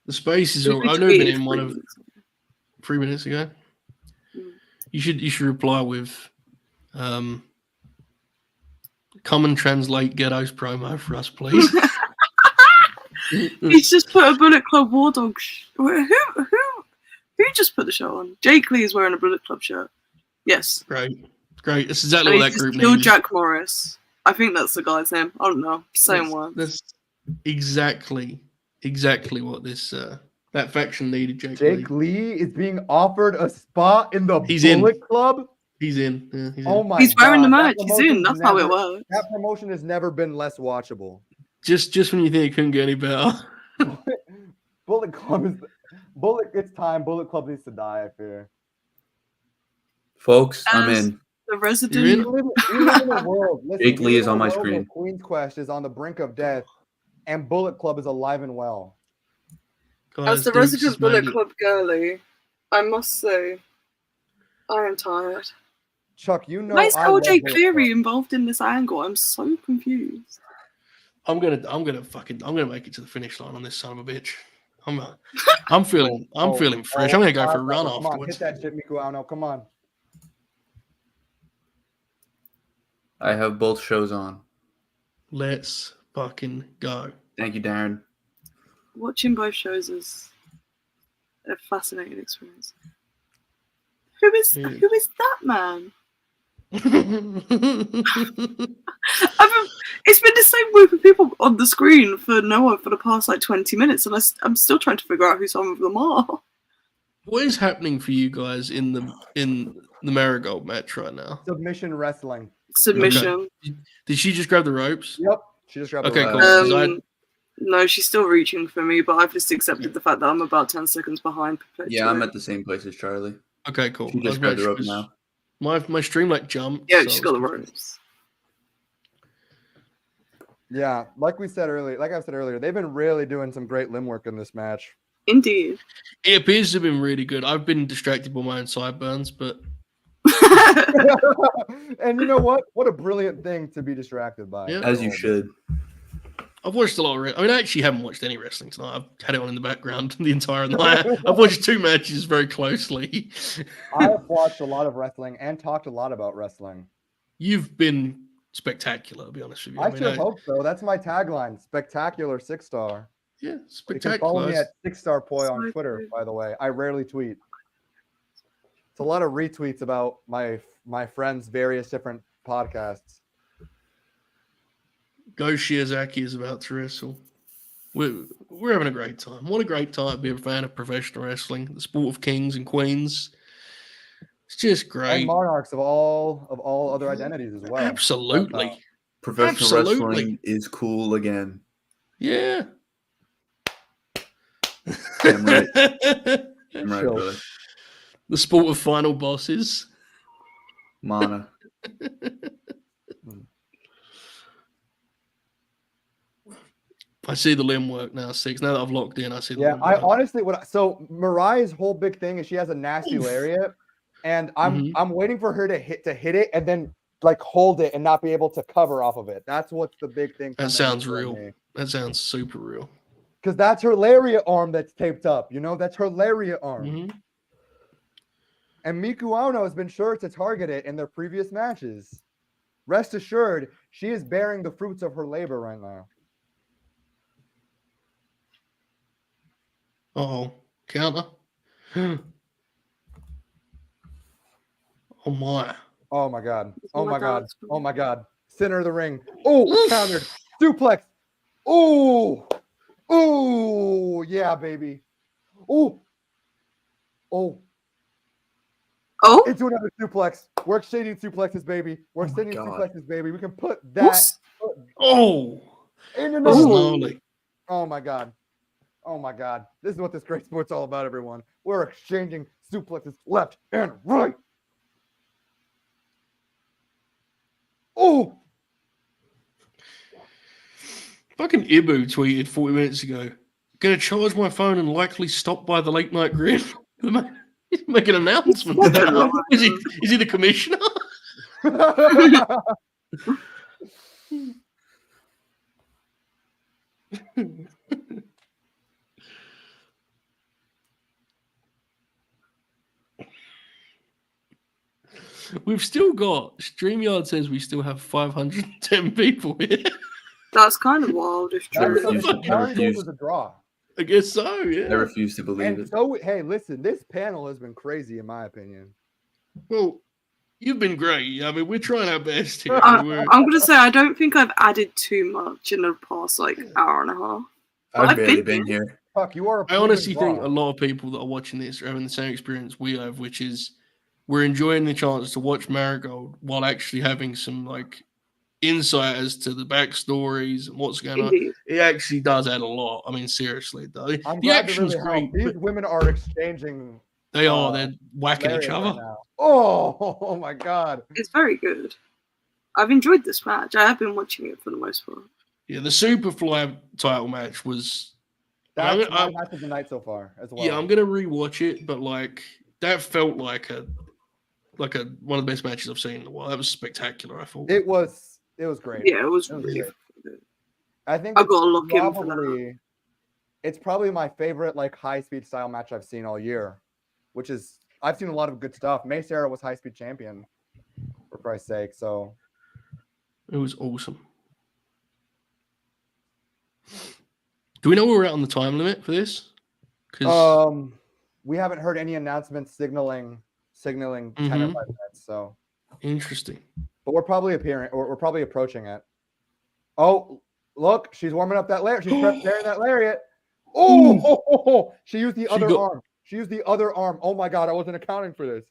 The space is. I've never been in one of 3 minutes ago. You should reply with, come and translate Ghetto's promo for us, please. He's just put a Bullet Club War Dog. Who just put the shirt on? Jake Lee is wearing a Bullet Club shirt. Yes. Great. That's exactly what that group killed needs. Jack Morris. I think that's the guy's name. I don't know. Same one. That's exactly what this that faction needed. Jake Lee is being offered a spot in the He's Bullet Club. He's in. Yeah, he's oh in. my! He's wearing the God. merch. He's in. That's how it works. That promotion has never been less watchable. Just when you think it couldn't get any better. Bullet Club is It's time. Bullet Club needs to die. I fear. Folks, I'm in. The resident. We live in a world. Listen, Jake Lee is on my world where screen. Queen's Quest is on the brink of death, and Bullet Club is alive and well. As the resident Bullet Club girly, I must say, I am tired. Chuck, you know, why is I LJ love Cleary involved in this angle? I'm so confused. I'm gonna make it to the finish line on this son of a bitch. I'm feeling fresh. I'm gonna go for a run come afterwards. On, hit that shit, Miku. Come on. I have both shows on. Let's fucking go. Thank you, Darren. Watching both shows is a fascinating experience. Who is that man? It's been the same group of people on the screen for Noah for the past 20 minutes, and I'm still trying to figure out who some of them are. What is happening for you guys in the Marigold match right now? Submission wrestling. Submission. Okay. Did she just grab the ropes? Yep, she just grabbed the ropes. Okay, cool. No, she's still reaching for me, but I've just accepted the fact that I'm about 10 seconds behind. Yeah, I'm at the same place as Charlie. Okay, cool. She just grabbed the rope now. My stream jumped. Yeah, she's got the ropes. Yeah, like I said earlier, they've been really doing some great limb work in this match. Indeed. It appears to have been really good. I've been distracted by my own sideburns, but and you know what? What a brilliant thing to be distracted by. Yeah. As you should. I've watched a lot of I actually haven't watched any wrestling tonight. I've had it on in the background the entire night. I've watched 2 matches very closely. I have watched a lot of wrestling and talked a lot about wrestling. You've been spectacular, to be honest with you. I sure hope so. That's my tagline. Spectacular 6-star. Yeah, You spectacular. can follow me at 6-star Poi on Twitter, by the way. I rarely tweet. It's a lot of retweets about my friends' various different podcasts. Go Shiozaki is about to wrestle. We're having a great time. What a great time to be a fan of professional wrestling, the sport of kings and queens. It's just great. And monarchs of all other identities as well. Absolutely. Professional wrestling is cool again. Yeah. Damn right. Damn right, brother. The sport of final bosses. Mana. I see the limb work now, 6. Now that I've locked in, I see the Yeah, limb work. honestly, Mariah's whole big thing is she has a nasty lariat, and I'm waiting for her to hit it and then hold it and not be able to cover off of it. That's what's the big thing. That sounds real. That sounds super real. Because that's her lariat arm that's taped up. That's her lariat arm. Mm-hmm. And Miku Ono has been sure to target it in their previous matches. rest assured, she is bearing the fruits of her labor right now. Oh, counter. Oh my. Oh my god. Oh Oh my my god. God. Oh my god. Center of the ring. Oh, countered. Suplex. Oh. Oh, yeah, baby. Oh. Oh. Oh, Into another suplex. We're exchanging suplexes, baby. We're extending God. suplexes, baby. We can put that what's Oh, in this is another. gnarly. Oh my god. Oh my god. This is what this great sport's all about, everyone. We're exchanging suplexes left and right. Oh. Fucking Ibou tweeted 40 minutes ago. Gonna charge my phone and likely stop by the late night grin. He's making an announcement. Is he the commissioner? We've still got StreamYard says we still have 510 people here. that's kind of wild. If I true. refuse. I Marigold refuse. was a draw. I guess so, yeah. I refuse to believe And it. so, hey, listen, this panel has been crazy, in my opinion. Well, you've been great. I mean, we're trying our best here. I'm gonna say I don't think I've added too much in the past like hour and a half. I've I've barely been been here. Fuck, you are. I honestly think a lot of people that are watching this are having the same experience we have, which is we're enjoying the chance to watch Marigold while actually having some like insight as to the backstories and what's going on. Indeed. It actually does add a lot. I mean, seriously, though. I'm The glad to action's really great. help. These but women are exchanging. They are. They're whacking each lariats other. right now. Oh my god. It's very good. I've enjoyed this match. I have been watching it for the most part. Yeah, the Superfly title match was. That's my match of the night so far as well. Yeah, I'm gonna rewatch it, but like that felt like one of the best matches I've seen in a while. That was spectacular. I thought It was great. Yeah, it was really great. good. I think I it's gotta look in for that. probably it's probably my favorite like high speed style match I've seen all year, which is I've seen a lot of good stuff. May Sarah was high speed champion, for Christ's sake. So it was awesome. Do we know where we're at on the time limit for this? we haven't heard any announcements signaling 10 or 5 minutes. So interesting. But we're probably approaching it. Oh, look, she's warming up that lariat. She's preparing that lariat. Oh, she used the other arm. She used the other arm. Oh my god, I wasn't accounting for this.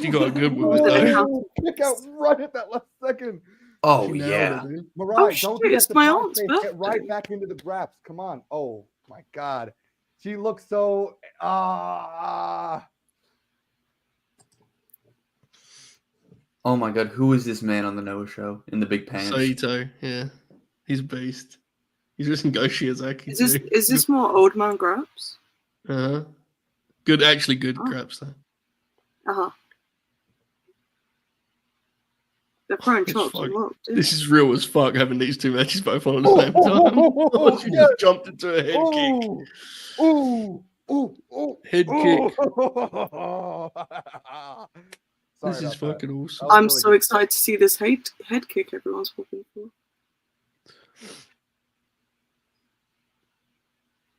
She got a good one with that. Kick out right at that last second. Oh yeah. Mariah, don't forget it's the my back aunt's face. birthday. Get right back into the graps. Come on. Oh my god. She looks so Oh my god, who is this man on the Noah show in the big pants? Saito, yeah. He's a beast. He's just in Goshiyazaki. Is this more old man grabs? Uh-huh. Good, actually good grabs though. Uh-huh. They're throwing chops fuck. and what? This is real as fuck having these two matches both on at the same time. She just jumped into a head kick. Head kick. This is fucking awesome. I'm so excited to see this head kick everyone's hoping for.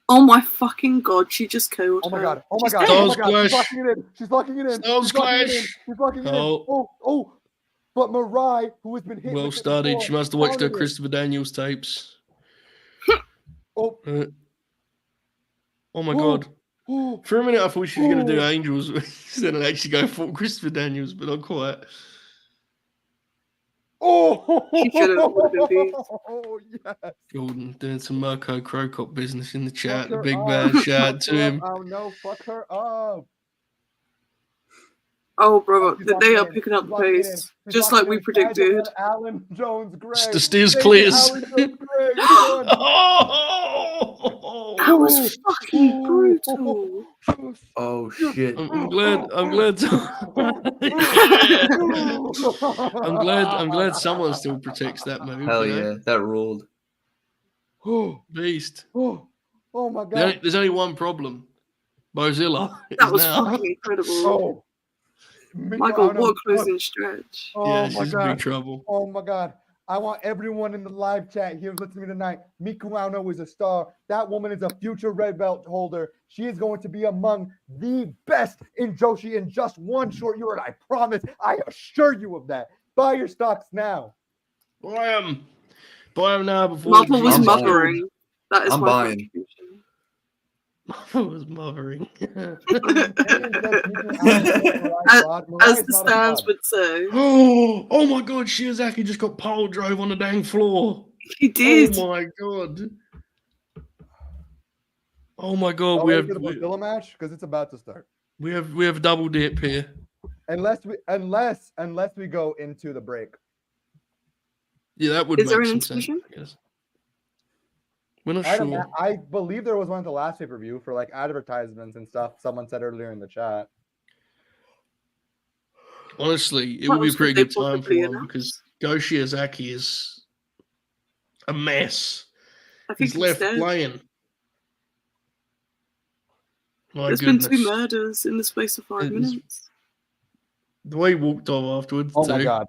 Oh my fucking god, she just killed her. god. Oh my She's god. dead. Oh my god. She's locking it in. She's locking it in. Stars She's locking it in. clash. She's locking it in. Oh. Oh. But Mariah, who has been hit. Well started. She must have watched her Christopher Daniels tapes. Oh. Oh my god. For a minute, I thought she was going to do Angels instead of actually go for Christopher Daniels, but not quite. She should have been beat. Oh, yes. Jordan doing some Mirko Crocop business in the chat. Fuck The her big up. bad shout out Fuck to her him. up. Oh, no. Fuck her up. Oh, brother, She's they locking are in. picking up She's the locking in. pace, She's just locking like we in. predicted. Alan Jones Gray. The steers Baby clears. Alan Jones Gray. Come on. That was fucking brutal. Oh shit. I'm glad. I'm glad someone still protects that move. Hell you know? yeah, that ruled. Beast. Oh my god. There's only one problem. Bozilla. That is was now. fucking incredible. Oh. Michael, what a closing stretch. Oh yeah, my she's god. in big trouble. Oh my god. I want everyone in the live chat here listening to me tonight. Miku Auno is a star. That woman is a future red belt holder. She is going to be among the best in Joshi in just one short year, and I promise, I assure you of that. Buy your stocks now. Buy them now before Marvel was I'm mothering. That is I'm my buying. contribution. Marvel was mothering. As the stands would say. Oh my god, Shiozaki just got pole drove on the dang floor. He did. Oh my god. Oh my god, Are we we have ready for the Godzilla match? Because it's about to start. we have double dip here. Unless we go into the break. Yeah, that would Is make there an some sense. intermission? I guess. We're not I don't sure. know. I believe there was one at the last pay-per-view for like advertisements and stuff. Someone said earlier in the chat. Honestly, it What would be a else pretty would they good time for possibly one announce? because Go Shiozaki is a mess. I think He's left dead. playing. My There's goodness. been 2 murders in the space of 5 minutes. The way he walked off afterwards. Oh my too. god.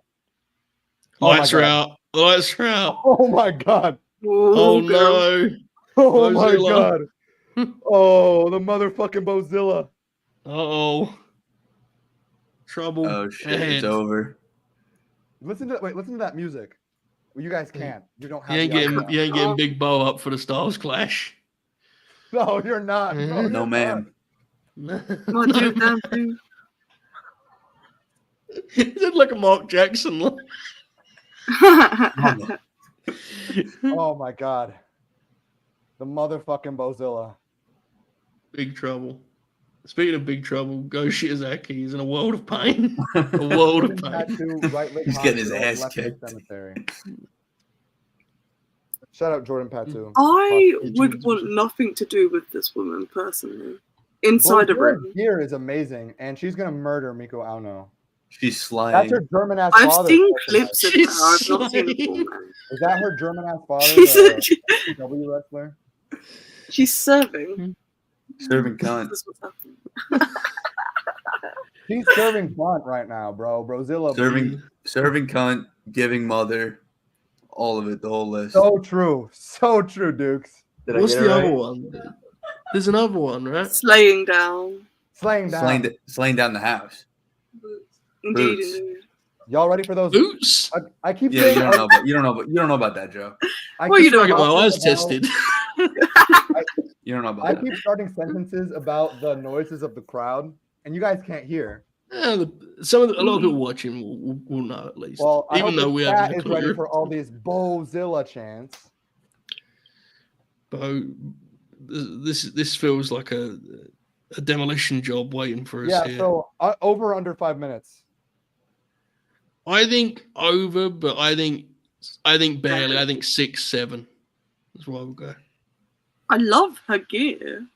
Oh my Lights are God. out. Lights are out. Oh my god. Oh no. Oh my Bozilla. god. Oh, the motherfucking Bozilla. Uh-oh. Trouble. Oh shit, ahead. it's over. Listen to that music. Well, you guys can't. You don't have You ain't the getting audio. you ain't getting Big Bo up for the Styles Clash. No, you're not. No, No, you're ma'am. Might do it then too. Is it like a Mark Jackson? Oh my god. The motherfucking Bozilla. Big trouble. Speaking of big trouble, Go Shiozaki. He's in a world of pain. A world of pain. Tattoo, right leg He's getting his hospital, ass left leg kicked. cemetery. Shout out Jordan Patu. I would want nothing to do with this woman personally. Inside a Bozilla ring. here is amazing, and she's gonna murder Miku Auno. She's slaying. That's her German ass I've father. seen clips of her. I've not seen a full man. Is that her German ass father? She's the WCW wrestler. She's serving. Serving cunt. This is what's happening. She's serving bunt right now, bro. Brozilla. Serving cunt, giving mother, all of it, the whole list. So true. So true, Dukes. Did I What's get it the right? other one? There's another one, right? Slaying down. Slaying down. Slaying down the house. Indeed, Boots. indeed. Y'all ready for those boots? I keep Yeah, saying, you don't know about that, Joe. I Well, keep you don't I got my talking eyes about- tested. You don't know about I that. keep starting sentences about the noises of the crowd, and you guys can't hear. Yeah, a lot of people watching will know at least. Well, I even hope though the we chat haven't is a ready clue. for all these Bozilla chants. Bo, this feels like a demolition job waiting for us Yeah, here. so over under 5 minutes. I think over, but I think barely. I think 6, 7. That's why we'll go. I love her gear.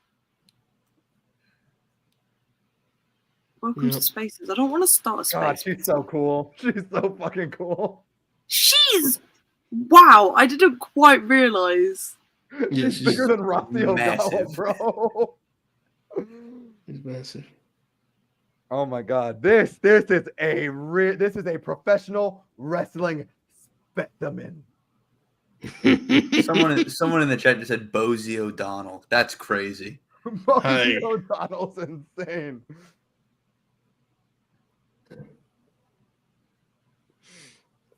Welcome Yep. to Spaces. I don't want to start a space. God, she's so cool. She's so fucking cool. She's wow. I didn't quite realize. Yeah, She's bigger than Rocky Ogawa, massive. bro. It's massive. Oh my god, this is a professional wrestling specimen. Someone in the chat just said Bozy O'Donnell. That's crazy. Hey. O'Donnell's insane.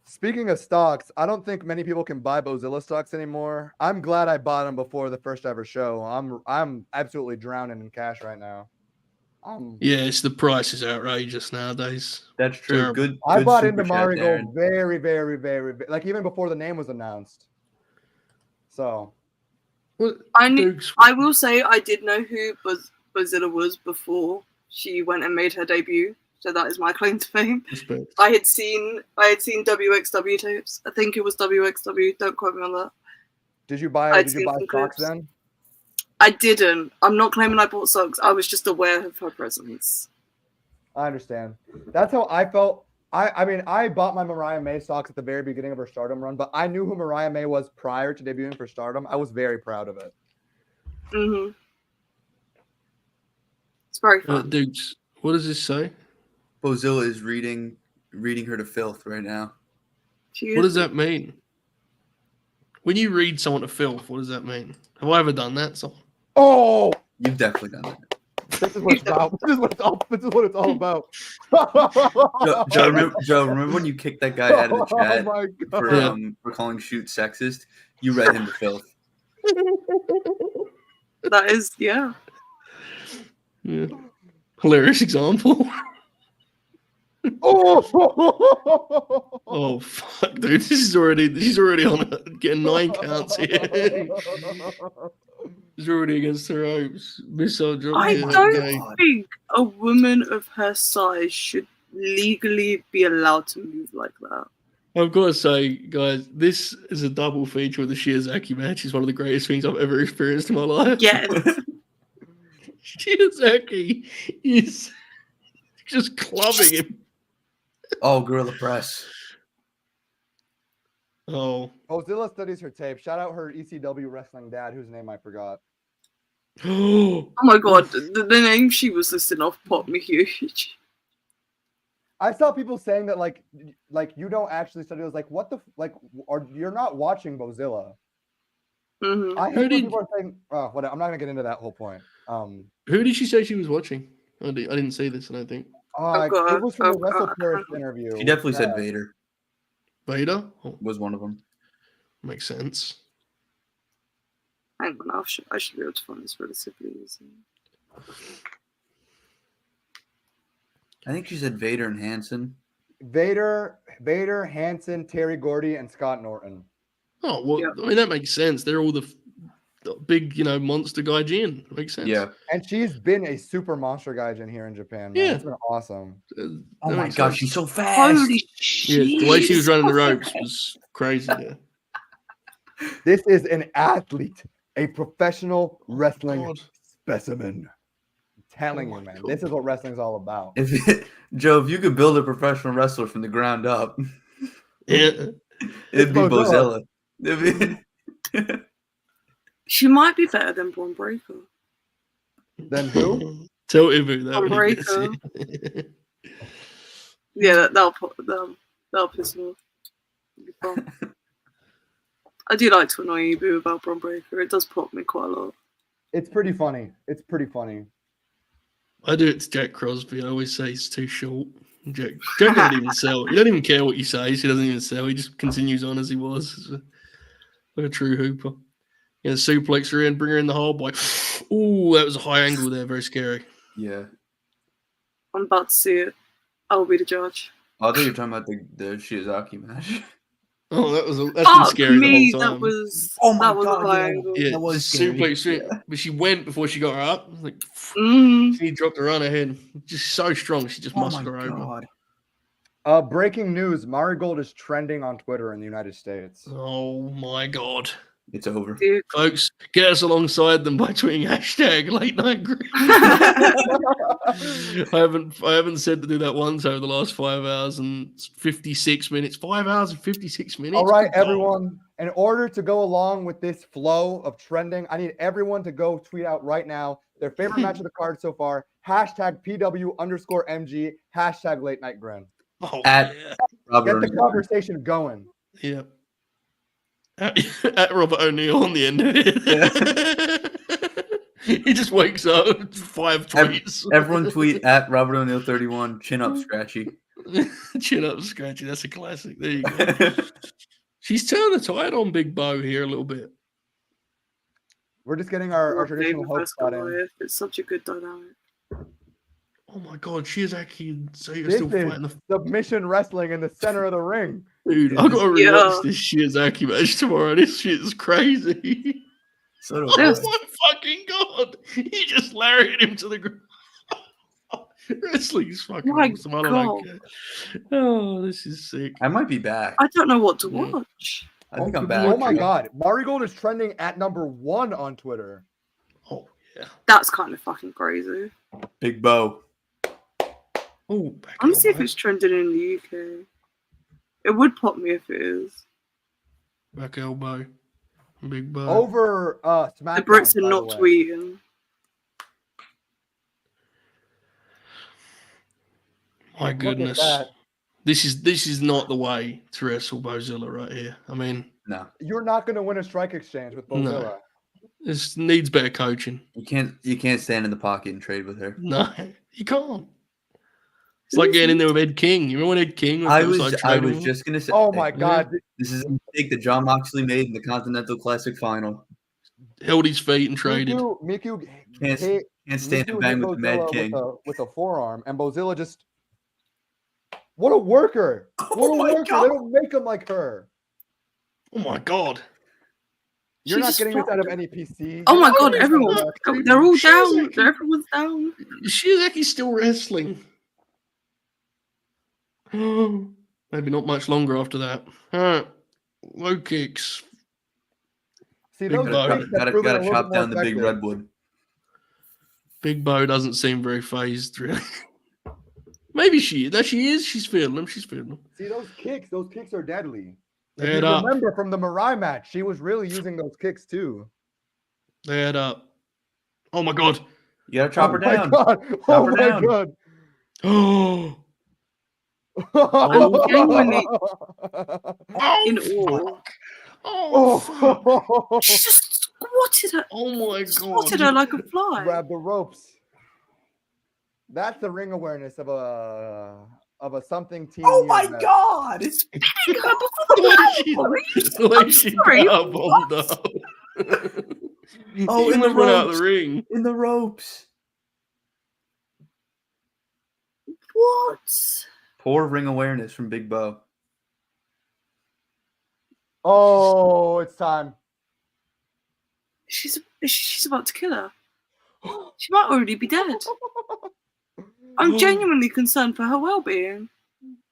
Speaking of stocks, I don't think many people can buy Bozilla stocks anymore. I'm glad I bought them before the first ever show. I'm absolutely drowning in cash right now. Yeah, it's the price is outrageous nowadays. That's true. Terrible. Good. I good bought super into chat, Marigold Darren. very, very, very, like even before the name was announced. So I will say I did know who Bozilla was before she went and made her debut. So that is my claim to fame. Respect. I had seen WXW tapes. I think it was WXW. Don't quote me on that. did you buy I'd stocks seen some clips. then? I didn't. I'm not claiming I bought socks. I was just aware of her presence. I understand. That's how I felt. I mean, I bought my Mariah May stocks at the very beginning of her Stardom run, but I knew who Mariah May was prior to debuting for Stardom. I was very proud of it. Mm-hmm. It's very fun. Dudes, what does this say? Bozilla is reading her to filth right now. What does that mean? When you read someone to filth, what does that mean? Have I ever done that? Oh, you've definitely done that. This is what it's about. This is what it's all about. Joe, remember when you kicked that guy out of the chat Oh my God. for calling Shoot sexist? You read him to filth. That is, yeah. Hilarious example. Oh fuck, dude! She's already on getting 9 counts here. She's already against her hopes. I don't think a woman of her size should legally be allowed to move like that. I've got to say, guys, this is a double feature with the Shiozaki match. It's one of the greatest things I've ever experienced in my life. Yes. Shiozaki is just clubbing him. Oh, Gorilla Press. Oh. Bozilla studies her tape. Shout out her ECW wrestling dad, whose name I forgot. Oh my God, the name she was listing off popped me huge. I saw people saying that like you don't actually study. I was like, what the you're not watching Bozilla. Mm-hmm. I hate when people are saying, whatever. I'm not gonna get into that whole point. Who did she say she was watching? I didn't see this, I don't think. It was from the Wrestle Paris interview. She definitely said Vader. Vader was one of them. Makes sense. Hang on, I should be able to find this relatively easy. I think she said Vader and Hansen. Vader, Hansen, Terry Gordy, and Scott Norton. Oh well, yeah. I mean that makes sense. They're all the big, monster gaijin. Makes sense. Yeah. And she's been a super monster gaijin here in Japan. Man. Yeah, it's been awesome. Oh my God, she's so fast. Holy shit! Yeah, the way she was running the ropes was crazy. There. This is an athlete, a professional wrestling specimen. I'm telling you, man, this is what wrestling's all about. Joe, if you could build a professional wrestler from the ground up, it'd be Bozilla. She might be better than Braun Breaker. Then who? Tell Ibou that. Braun Breaker. Yeah, that'll piss me off. It'll be fun. I do like to annoy Ibou about Braun Breaker. It does pop me quite a lot. It's pretty funny. I do it to Jack Crosby. I always say he's too short. Jack doesn't even sell. He doesn't even care what you say. He doesn't even sell. He just continues on as he was. Like a true hooper. Yeah, suplex her in, bring her in the hole, boy. Ooh, that was a high angle there. Very scary. Yeah. I'm about to see it. I'll be the judge. I thought you were talking about the Shiozaki match. Oh, that's been scary the whole time. That was God, a high angle. Yeah, that was suplex. Yeah. But she went before she got her up. Like, she dropped her on her head. Just so strong. She just muscled her over. Breaking news: Marigold is trending on Twitter in the United States. Oh my God. It's over. Dude. Folks, get us alongside them by tweeting hashtag late night Grin. I haven't said to do that once over the last 5 hours and 56 minutes. 5 hours and 56 minutes. All right, everyone. In order to go along with this flow of trending, I need everyone to go tweet out right now their favorite match of the card so far. Hashtag PW_MG. Hashtag late night Grin. Oh, Get the conversation going. Yeah. At Robert O'Neill on the end of it. He just wakes up 5 tweets. Everyone tweet at Robert O'Neill 31. Chin up, Scratchy. Chin up, Scratchy. That's a classic. There you go. She's turned the tide on Big Bo here a little bit. We're just getting our traditional hope spot in. It's such a good dynamic. Oh my God, Shiozaki and Sato This still is fighting submission wrestling in the center of the ring. Dude, I gotta rewatch this Shiozaki match tomorrow. This shit is crazy. So Oh my fucking God. He just lariated him to the ground. Wrestling's fucking awesome. I don't care. Oh, this is sick. I might be back. I don't know what to watch. I think I'm back. Oh my God. Marigold is trending at #1 on Twitter. Oh, yeah. That's kind of fucking crazy. Big Bo. Oh, I'm gonna see if it's trending in the UK. It would pop me if it is. Back elbow. Big Bo. Over SmackDown. The Brits are not tweeting. My goodness. that. This is not the way to wrestle Bozilla right here. I mean, No, You're not going to win a strike exchange with Bozilla. no. This needs better coaching. you can't stand in the pocket and trade with her. No, you can't. It's like getting in there with Ed King. You remember when Ed King was I outside trading was him? just gonna say. Oh my God. This is a mistake that John Moxley made in the Continental Classic final. Held his feet and traded. Miku Can't stand Miku and bang hit with the Mad Bozilla King. with a forearm, and Bozilla just. What a worker! What a worker! God. They don't make him like her. Oh my God. You're She not just getting this out of flopped. any PC. Oh my You're god, not everyone. getting this out of They're all Shizaki. down. Everyone's down. Shiozaki's still wrestling. Maybe not much longer after that. Low kicks. See, Big those Bo. kicks have Gotta proven a little chop bit more down the big effective. redwood. Big Bo doesn't seem very phased, really. Maybe she is. She is. She's feeling them. She's feeling them. See, those kicks are deadly. If Head you up. remember from the Mirai match, she was really using those kicks too. Head up. Oh my God. You gotta chop her down. My God. Chop Oh her my down. God. Oh. I'm genuinely Oh, in awe. fuck. Oh, fuck. She just squatted her. Oh my Squatted God. her like a fly. Grab the ropes. That's the ring awareness of a something team. Oh my event. God! Spinning her before the The way I'm she sorry, bombed up. Oh, He in the almost run out of ropes. the ring. In the ropes. What? Poor ring awareness from Big Bo. Oh, it's time. She's about to kill her. She might already be dead. I'm genuinely concerned for her well-being.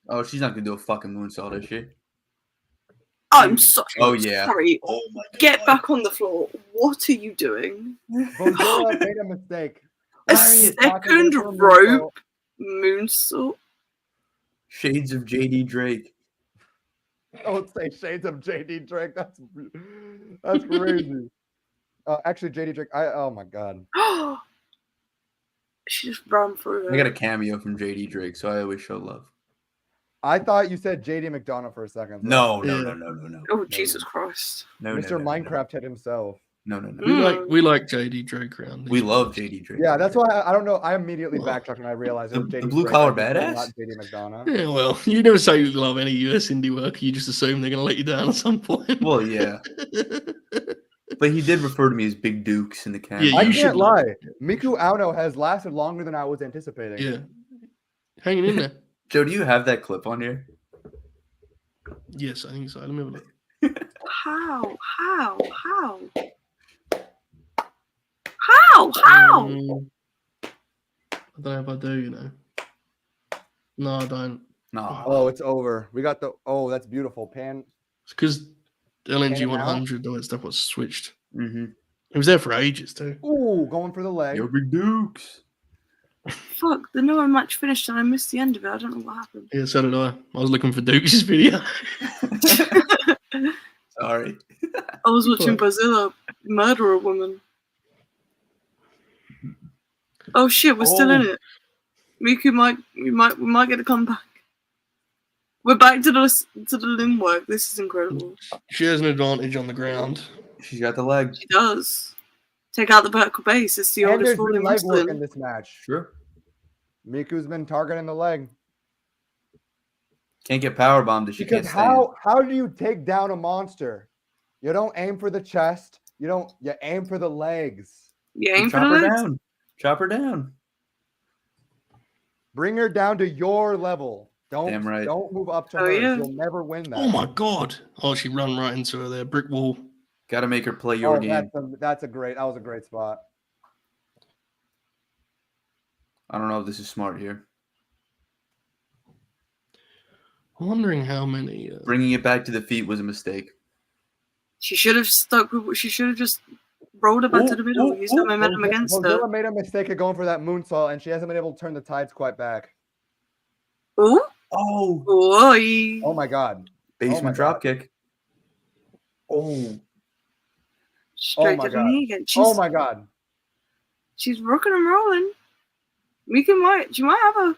Oh, she's not gonna do a fucking moonsault, is she? I'm sorry. Oh yeah. Sorry. Oh my God. Get back on the floor. What are you doing? Bozilla made a mistake. A Harriet second talking to her rope moonsault. Shades of JD Drake. Don't say shades of JD Drake. That's crazy. Actually, JD Drake. Oh my God. She just ran through I it. got a cameo from JD Drake, so I always show love. I thought you said JD McDonough for a second. No. Oh, Jesus Christ. No, Mr. Minecraft hit himself. No. We like JD Drake around. We love JD Drake. Yeah, that's why I don't know. I immediately backtracked and I realized it was JD the blue Drake, collar not badass? JD McDonough. Yeah, well, you never say you love any US indie worker. You just assume they're going to let you down at some point. Well, yeah. But he did refer to me as Big Dukes in the camera. Yeah, I you can't should lie. Miku Auno has lasted longer than I was anticipating. Yeah. Hanging in there. Joe, do you have that clip on here? Yes, I think so. Let me have a look. How? How? I don't know if I do, you know. No, I don't. No. Oh, it's over. We got the. Oh, that's beautiful. Pan. It's because LNG Pan him out? 100, all that stuff was switched. Mm-hmm. It was there for ages, too. Ooh, going for the leg. Yo, Big Dukes. Fuck, the no match finished and I missed the end of it. I don't know what happened. Yeah, so did I. I was looking for Duke's video. Sorry. I was watching Brazil murder a woman. Oh shit, we're still in it. Miku we might get a comeback. We're back to the limb work. This is incredible. She has an advantage on the ground. She's got the leg. She does. Take out the vertical base. It's the And oldest there's rule been in leg work in wrestling. this match. Sure. Miku's been targeting the leg. Can't get power bombed if she Because can't how do you take down a monster? You don't aim for the chest. You aim for the legs. You aim for Chop the her legs? down. Chop her down. Bring her down to your level. Damn right. Don't move up to Oh, her. yeah. You'll never win that. Oh, my God. Oh, she run right into her there. Brick wall. Got to make her play your game. That was a great spot. I don't know if this is smart here. I'm wondering how many. Bringing it back to the feet was a mistake. She should have stuck with. She should have just rolled her back to the middle. Used that momentum against her. Bozilla made a mistake of going for that moonsault, and she hasn't been able to turn the tides quite back. Ooh. Oh. Boy. Oh my God. Basement drop kick. Oh. Straight my to the God. knee again. Oh my God. She's rocking and rolling. She might have a.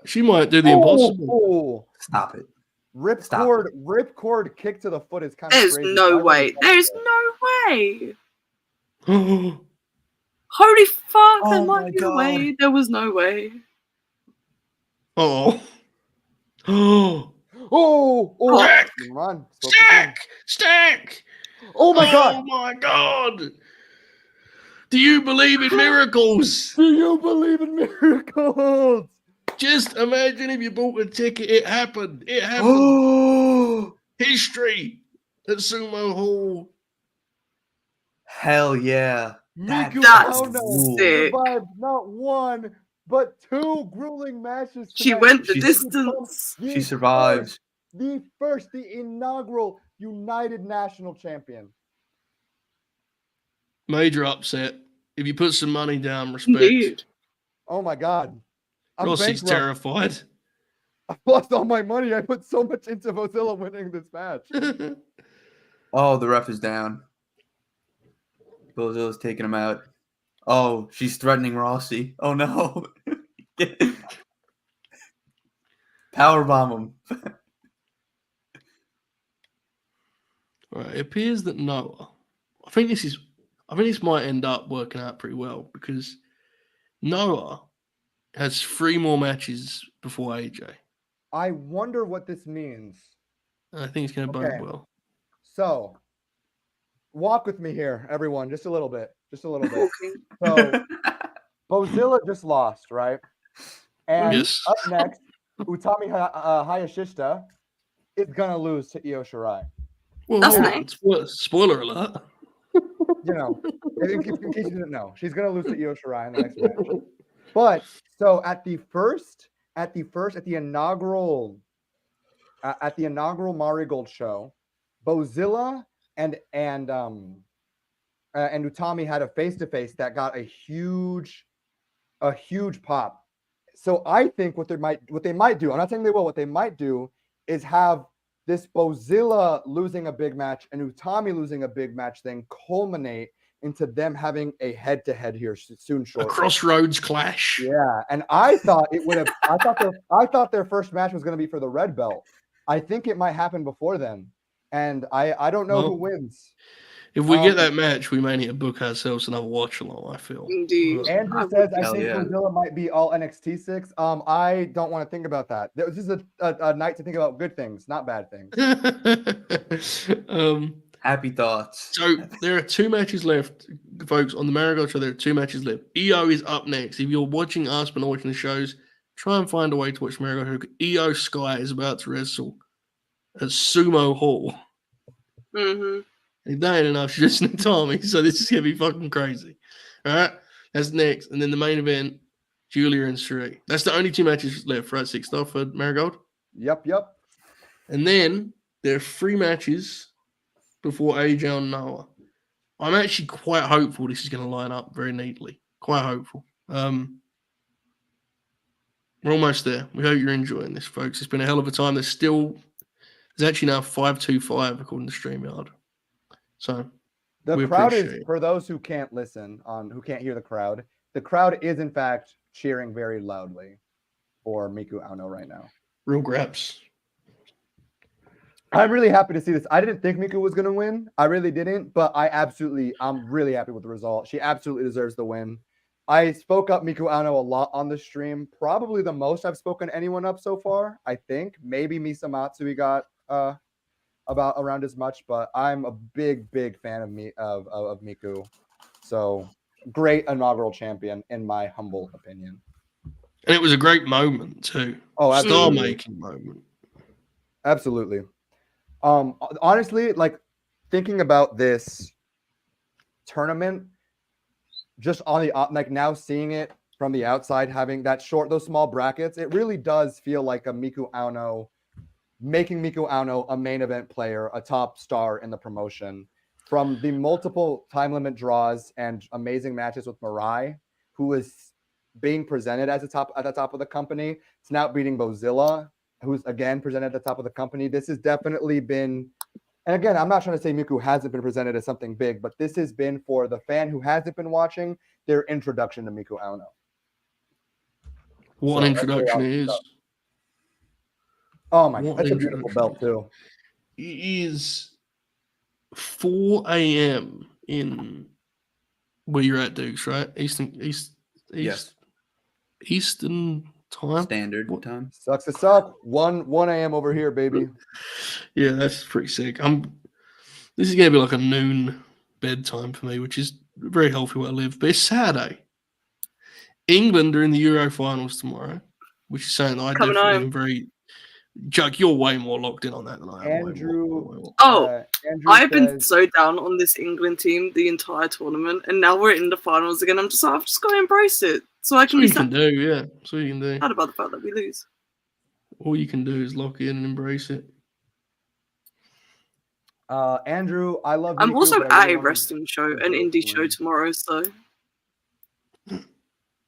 She might do the impossible. Stop it. Ripcord kick to the foot is kind of There's crazy. no way. There's no way. Holy fuck! There might be a way. There was no way. Oh. Oh! Run. Stack! Oh my god! Oh my god! Do you believe in miracles? Do you believe in miracles? Just imagine if you bought a ticket, it happened. It happened. History at Sumo Hall. Hell yeah. That's sick. Survived not one, but two grueling matches. She tonight. went the distance. She survived. The inaugural United National Champion. Major upset. If you put some money down, respect. Indeed. Oh my god. I'm Rossi's bankrupt. terrified. I lost all my money. I put so much into Mozilla winning this match. Oh, the ref is down. Bozilla's taking him out. Oh, she's threatening Rossi. Oh no. Powerbomb him. Right, it appears that Noah. I think this might end up working out pretty well because Noah has 3 more matches before AJ. I wonder what this means. I think it's going to bode well. So, walk with me here, everyone, just a little bit. So, Bozilla just lost, right? And Yes. up next, Utami Hayashishita is going to lose to Io Shirai. Well, That's nice. Spoiler alert. You know, in case you didn't know, she's going to lose to Io Shirai in the next match. But, so at the inaugural Marigold show, Bozilla and Utami had a face-to-face that got a huge pop. So I think what they might do, I'm not saying they will, what they might do is have this Bozilla losing a big match and Utami losing a big match thing culminate into them having a head-to-head here soon. A crossroads clash. Yeah, and I thought it would have. I thought their first match was going to be for the red belt. I think it might happen before then, and I don't know who wins. If we get that match, we may need to book ourselves another watch along. I feel. Indeed. Andrew says I think Bozilla might be all NXT 6. I don't want to think about that. This is a night to think about good things, not bad things. Happy thoughts. So there are 2 matches left, folks, on the Marigold show. There are 2 matches left. EO is up next. If you're watching us but not watching the shows, try and find a way to watch Marigold. EO Sky is about to wrestle at Sumo Hall. Mm-hmm. If that ain't enough, she's listening to Tommy, so this is going to be fucking crazy. All right? That's next. And then the main event, Julia and Sheree. That's the only 2 matches left, right? 6 stuff for Marigold? Yep. And then there are 3 matches before AJ and Noah. I'm actually quite hopeful this is going to line up very neatly. Quite hopeful. We're almost there. We hope you're enjoying this, folks. It's been a hell of a time. There's actually now 525 according to StreamYard. So the crowd is, for those who can't listen, who can't hear the crowd is in fact cheering very loudly for Miku Ano right now. Real graps. I'm really happy to see this. I didn't think Miku was going to win. I really didn't, but I'm really happy with the result. She absolutely deserves the win. I spoke up Miku Ano a lot on the stream, probably the most I've spoken anyone up so far. I think maybe Misa Matsui got about around as much, but I'm a big fan of Miku. So great inaugural champion in my humble opinion. And it was a great moment too. Oh, absolutely. Star-making moment. Absolutely. Honestly, like thinking about this tournament, just on the like now seeing it from the outside, having those small brackets, it really does feel like making Miku Ano a main event player, a top star in the promotion. From the multiple time limit draws and amazing matches with Mirai, who is being presented as at the top of the company, it's now beating Bozilla, who's again presented at the top of the company. This has definitely been, and again, I'm not trying to say Miku hasn't been presented as something big, but this has been, for the fan who hasn't been watching, their introduction to Miku Ano. What an introduction it is. Oh my God, that's a beautiful belt too. It is 4 a.m. in where you're at, Dukes, right? Eastern time. Standard time. Sucks to suck. 1 a.m. over here, baby. Yeah, that's pretty sick. This is gonna be like a noon bedtime for me, which is very healthy where I live. But it's Saturday. England are in the Euro finals tomorrow, which is saying I Coming definitely home. am very. Chuck, you're way more locked in on that than I am. Andrew. Oh, I've been so down on this England team the entire tournament, and now we're in the finals again. I'm just like, I've just got to embrace it, so I can be you can do, yeah. So you can do. sad about the fact that we lose. All you can do is lock in and embrace it. Andrew, I love. I'm Miku, also but I at really a wanted wrestling show, an indie show tomorrow, so.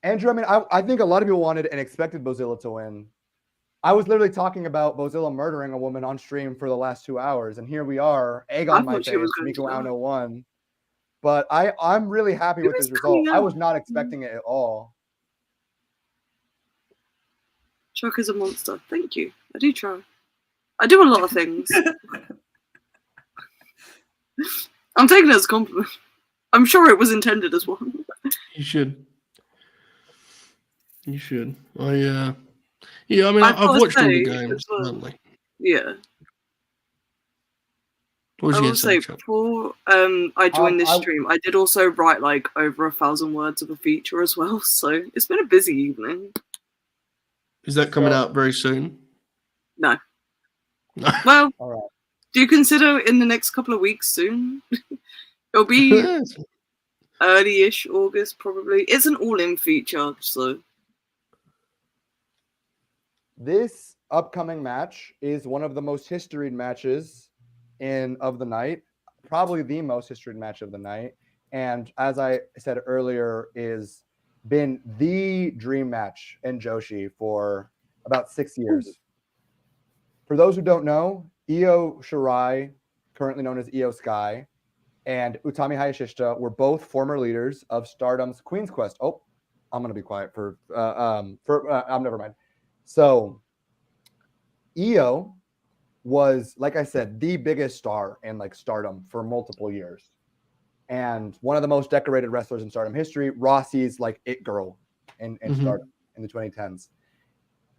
Andrew, I mean, I think a lot of people wanted and expected Bozilla to win. I was literally talking about Bozilla murdering a woman on stream for the last 2 hours, and here we are, egg on my face, Miku Ano won. But I'm really happy with this result. I was not expecting it at all. Chuck is a monster. Thank you. I do try. I do a lot of things. I'm taking it as a compliment. I'm sure it was intended as one. You should. You should. Yeah, I mean, I've watched all the games. Well. Yeah. What was I you will going to say, Chuck? before I joined this stream, I did also write like over 1,000 words of a feature as well. So it's been a busy evening. Is that coming out very soon? No. No. Well, all right. Do you consider in the next couple of weeks soon? It'll be early-ish August, probably. It's an all-in feature, so. This upcoming match is one of the most historied matches of the night, probably the most historied match of the night. And as I said earlier, is been the dream match in Joshi for about 6 years. For those who don't know, Io Shirai, currently known as Io Sky, and Utami Hayashishita were both former leaders of Stardom's Queen's Quest. Oh, I'm gonna be quiet never mind. So Io was, like I said, the biggest star in like Stardom for multiple years, and one of the most decorated wrestlers in Stardom history. Rossi's like it girl in Stardom in the 2010s.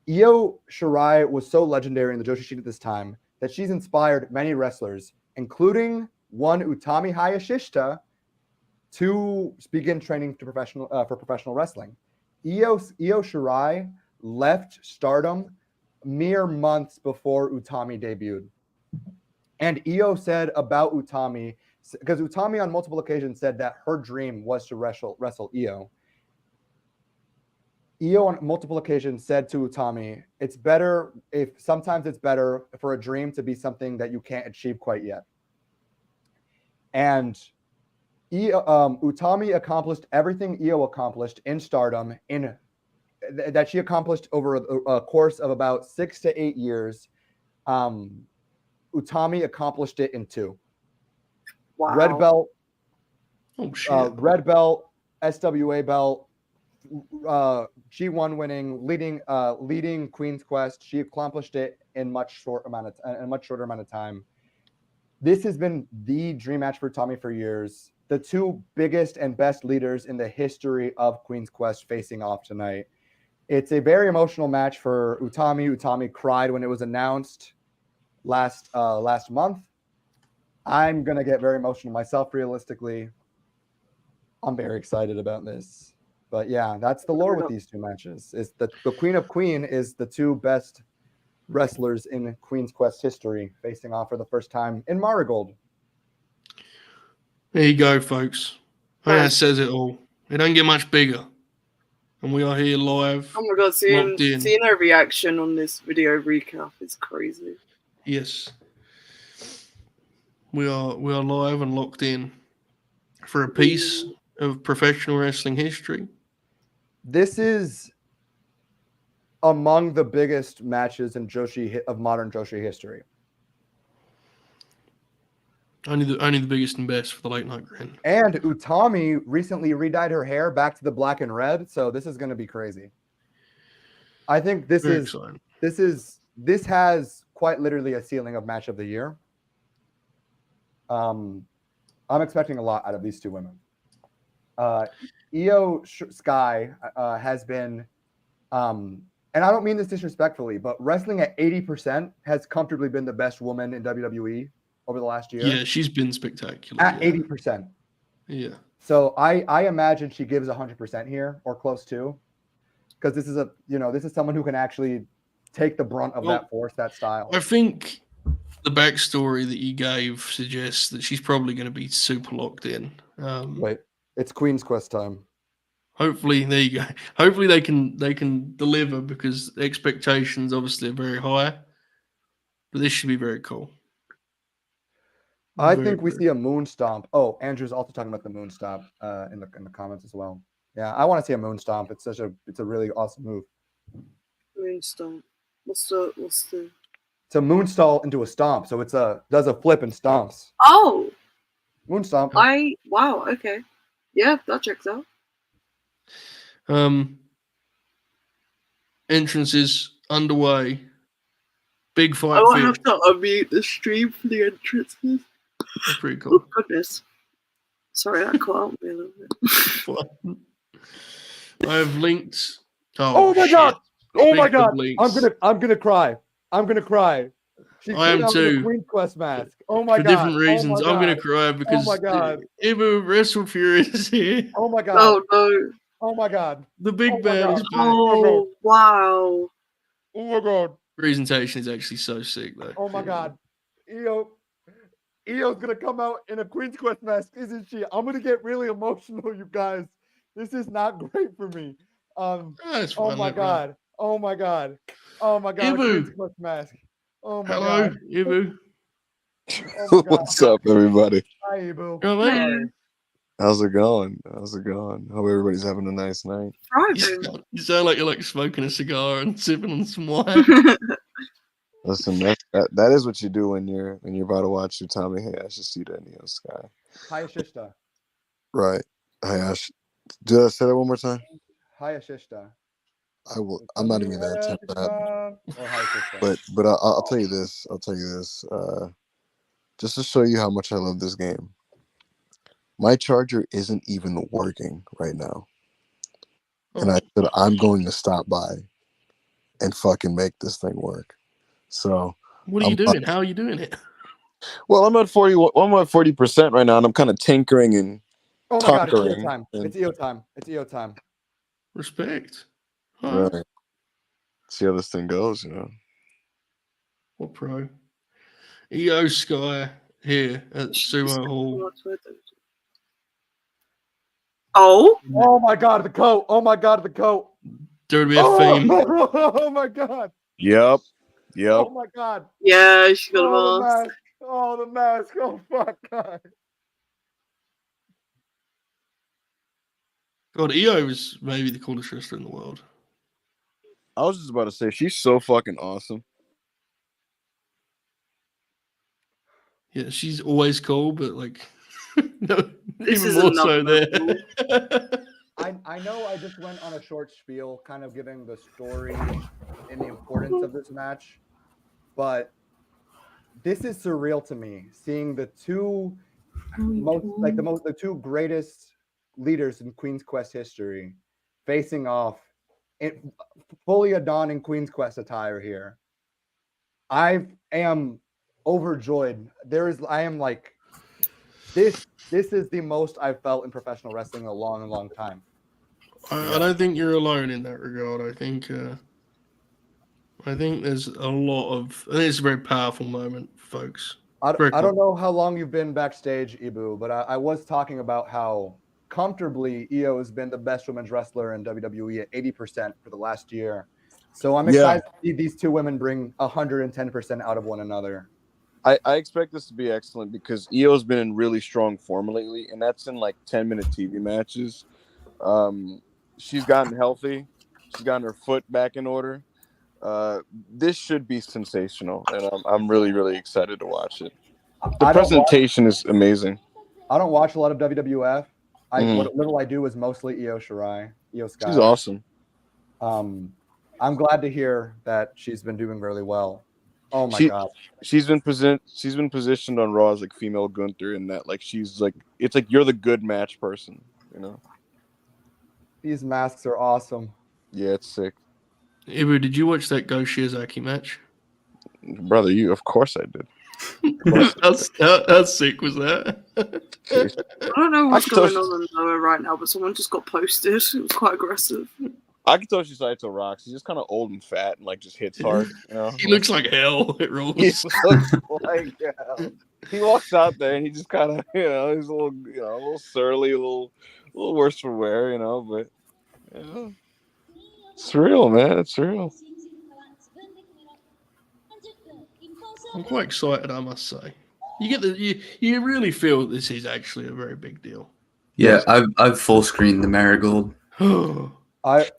Io Shirai was so legendary in the Joshi scene at this time that she's inspired many wrestlers, including one Utami Hayashishita, to begin training for professional wrestling. Io Shirai left Stardom mere months before Utami debuted. And Io said about Utami, because Utami on multiple occasions said that her dream was to wrestle Io. Io on multiple occasions said to Utami, sometimes it's better for a dream to be something that you can't achieve quite yet. And Utami accomplished everything Io accomplished in Stardom that she accomplished over a course of about 6 to 8 years. Utami accomplished it in 2. Wow. Red belt. Oh shit. Red belt, SWA belt, G1 winning, leading Queen's Quest. She accomplished it in a much shorter amount of time. This has been the dream match for Utami for years. The two biggest and best leaders in the history of Queen's Quest facing off tonight. It's a very emotional match for Utami. Utami cried when it was announced last month. I'm gonna get very emotional myself. Realistically, I'm very excited about this. But yeah, that's the lore with these two matches. Is the Queen of Queen is the two best wrestlers in Queen's Quest history facing off for the first time in Marigold. There you go, folks. That says it all. It don't get much bigger. And we are here live. Oh my god, seeing her reaction on this video recap is crazy. Yes. We are live and locked in for a piece of professional wrestling history. This is among the biggest matches in modern Joshi history. Only the biggest and best for the late night Grin. And Utami recently redyed her hair back to the black and red, so this is going to be crazy. I think this Very is exciting. this has quite literally a ceiling of match of the year. I'm expecting a lot out of these two women. Io Sky has been, and I don't mean this disrespectfully, but wrestling at 80% has comfortably been the best woman in WWE over the last year. Yeah, she's been spectacular. At 80%. Yeah. So I imagine she gives 100% here or close to, because this is someone who can actually take the brunt of that force, that style. I think the backstory that you gave suggests that she's probably going to be super locked in. Wait, it's Queen's Quest time. Hopefully, there you go. Hopefully they can deliver, because the expectations obviously are very high. But this should be very cool. I think we see a moon stomp. Oh, Andrew's also talking about the moon stomp in the comments as well. Yeah, I want to see a moon stomp. It's a really awesome move. Moon stomp. What's the? It's a moon stall into a stomp, so does a flip and stomps. Oh, moon stomp. Wow. Okay, yeah, that checks out. Entrances underway. Big fight. I will have to unmute the stream for the entrances. That's pretty cool. Oh, goodness. Sorry, that cut out me a little bit. I have linked. Oh my god! Oh my god! I'm gonna cry. I'm gonna cry. I am too. Queen Quest mask. Oh my god! For different reasons, I'm gonna cry because Ibou Wrestle Fury is here. Oh my god! Oh no! Oh my god! The big bad is back. Oh wow! Oh my god! Presentation is actually so sick though. Oh my god! Io's gonna come out in a Queen's Quest mask, isn't she? I'm gonna get really emotional, you guys. This is not great for me. Oh my god! Oh my god! Oh my god! Ibou. Queen's Quest mask. Oh my Hello, god! Ibou. Oh What's up, everybody? Hi, Ibou. Hello. How's it going? How's it going? Hope everybody's having a nice night. You sound like you're like smoking a cigar and sipping on some wine. Listen, that is what you do when you're about to watch your Tommy Hayashishita and Io Sky. Hayashishita. Right. Hayash. Did I say that one more time? Hayashishita. I will. I'm not even gonna attempt that. But I'll tell you this. Just to show you how much I love this game. My charger isn't even working right now. And I said I'm going to stop by and fucking make this thing work. So what are you doing? How are you doing it? Well, I'm at 40% right now, and I'm kind of tinkering and oh my god, it's Io time. It's Io time. It's Io time. Respect. Right. See how this thing goes, you know. What pro? Io Sky here at Sumo Hall. Oh my god, the coat. Oh my god, the coat. WWF theme. Oh my god. Yep. Oh my god. Yeah, she got a mask. Oh, the mask. Oh fuck god. God, Io is maybe the coolest wrestler in the world. I was just about to say she's so fucking awesome. Yeah, she's always cool, but like no, this even more so there. I know I just went on a short spiel, kind of giving the story and the importance of this match, but this is surreal to me. Seeing the two the two greatest leaders in Queen's Quest history facing off in fully adorned in Queen's Quest attire here. I am overjoyed. I am like this is the most I've felt in professional wrestling in a long time. I don't think you're alone in that regard. I think there's a lot of. I think it's a very powerful moment, folks. I don't know how long you've been backstage, Ibou, but I was talking about how comfortably Io has been the best women's wrestler in WWE at 80% for the last year. So I'm excited to see these two women bring 110% out of one another. I expect this to be excellent because Io's been in really strong form lately, and that's in like 10-minute TV matches. She's gotten healthy. She's gotten her foot back in order. This should be sensational, and I'm really, really excited to watch it. The presentation is amazing. I don't watch a lot of WWF. What little I do is mostly Io Sky. She's awesome. I'm glad to hear that she's been doing really well. Oh my god. She's been positioned on Raw as like female Gunther, and that like she's like it's like you're the good match person, you know. These masks are awesome. Yeah, it's sick. Ibou, did you watch that Go Shiozaki match? Brother, of course I did. How sick was that? I don't know what's going on in Noah right now, but someone just got posted. It was quite aggressive. I can tell she's Saito rocks. He's just kind of old and fat and like just hits hard. You know? He looks like hell. It rolls. He looks like he walks out there and he just kind of he's a little a little surly, a little worse for wear, you know. But it's real, man. It's real. I'm quite excited, I must say. You get you really feel this is actually a very big deal. Yeah, I've full screened the Marigold. I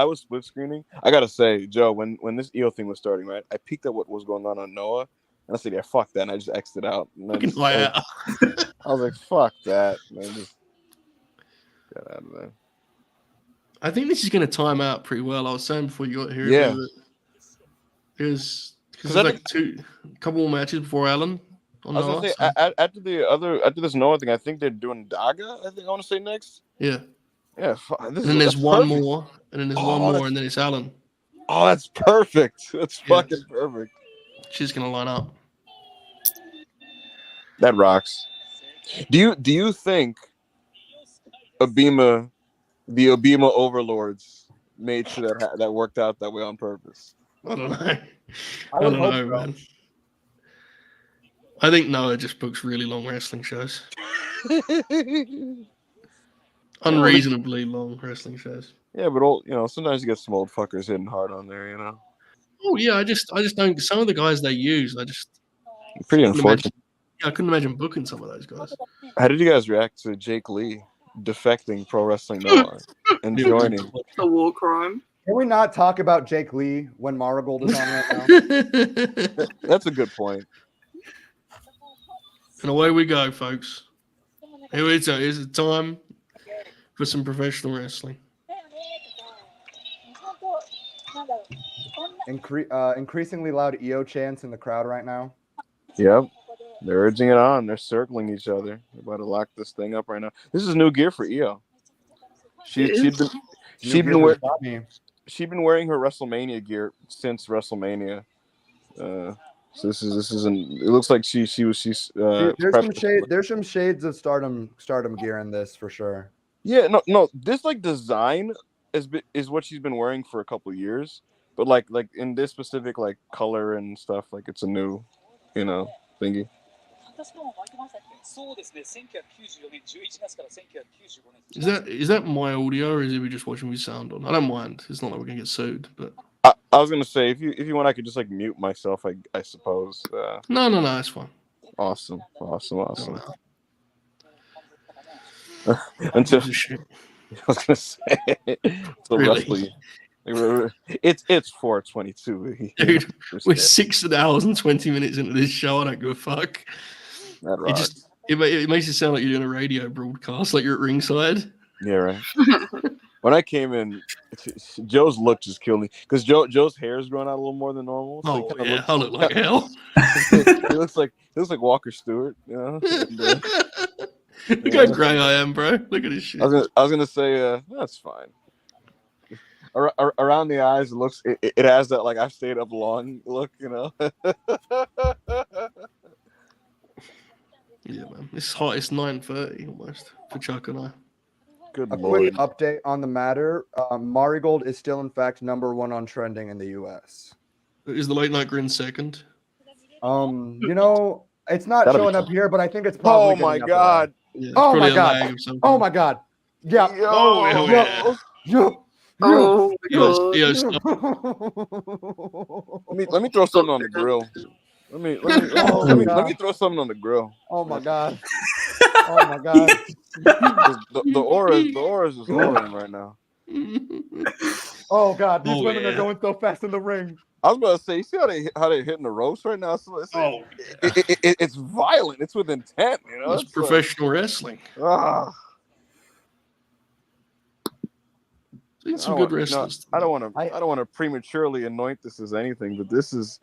was split screening. I gotta say, Joe, when this EO thing was starting, right, I peeked at what was going on Noah, and I said, "Yeah, fuck that," and I just exited out. And I was like, "Fuck that," man, just get out of there. I think this is going to time out pretty well. I was saying before you got here, yeah, because there's like a couple more matches before Allen. I was gonna say after this Noah thing, I think they're doing Daga. I want to say next. Yeah. Yeah, and then there's one more, and then there's one more, and then it's Allen. Oh, that's perfect. That's fucking perfect. She's gonna line up. That rocks. Do you think the Obima overlords made sure that worked out that way on purpose? I don't know. I don't know, man. I think Noah just books really long wrestling shows. Unreasonably long wrestling shows. Yeah, but sometimes you get some old fuckers hitting hard on there, you know. Oh yeah, I just don't. Some of the guys they use, pretty unfortunate. I couldn't imagine booking some of those guys. How did you guys react to Jake Lee defecting Pro Wrestling Noah and joining? The war crime. Can we not talk about Jake Lee when Marigold is on right now? That's a good point. And away we go, folks. It's a time for some professional wrestling. Increasingly loud EO chants in the crowd right now. Yep. They're urging it on. They're circling each other. They're about to lock this thing up right now. This is new gear for EO. She'd been wearing her WrestleMania gear since WrestleMania. So this isn't. It looks like she's. There's some shades of stardom gear in this for sure. Yeah, no. This like design is what she's been wearing for a couple years, but like in this specific like color and stuff, like it's a new, thingy. Is that my audio, or is it we just watching me sound on? I don't mind. It's not like we're gonna get sued, but I was gonna say if you want, I could just like mute myself. I suppose. No, it's fine. Awesome. Until I was gonna say, really? It's 4:22. Dude, we're 6 hours and 20 minutes into this show. I don't give a fuck. It makes it sound like you're doing a radio broadcast, like you're at ringside. Yeah, right. When I came in, Joe's look just killed me because Joe's hair is growing out a little more than normal. So I look like hell. He looks like Walker Stewart, And, look how gray I am, bro. Look at this shit. I was gonna say that's fine. Around the eyes, it has that like I've stayed up long look, Yeah, man. It's hot. It's 9:30 almost for Chuck and I. Good Lord. Quick update on the matter. Marigold is still, in fact, #1 on trending in the U.S. Is the Late Night Grin second? It's not showing up here, but I think it's probably. Oh my god! Yeah, oh my god! Oh my god! Yeah! Oh Let me throw something on the grill. Let me throw something on the grill. Oh my god! Oh my god! The aura is just rolling right now. Oh god! These women are going so fast in the ring. I was about to say, you see how they hitting the ropes right now? So it's violent. It's with intent. It's professional wrestling. Seen some good wrestlers. I don't want to prematurely anoint this as anything, but this is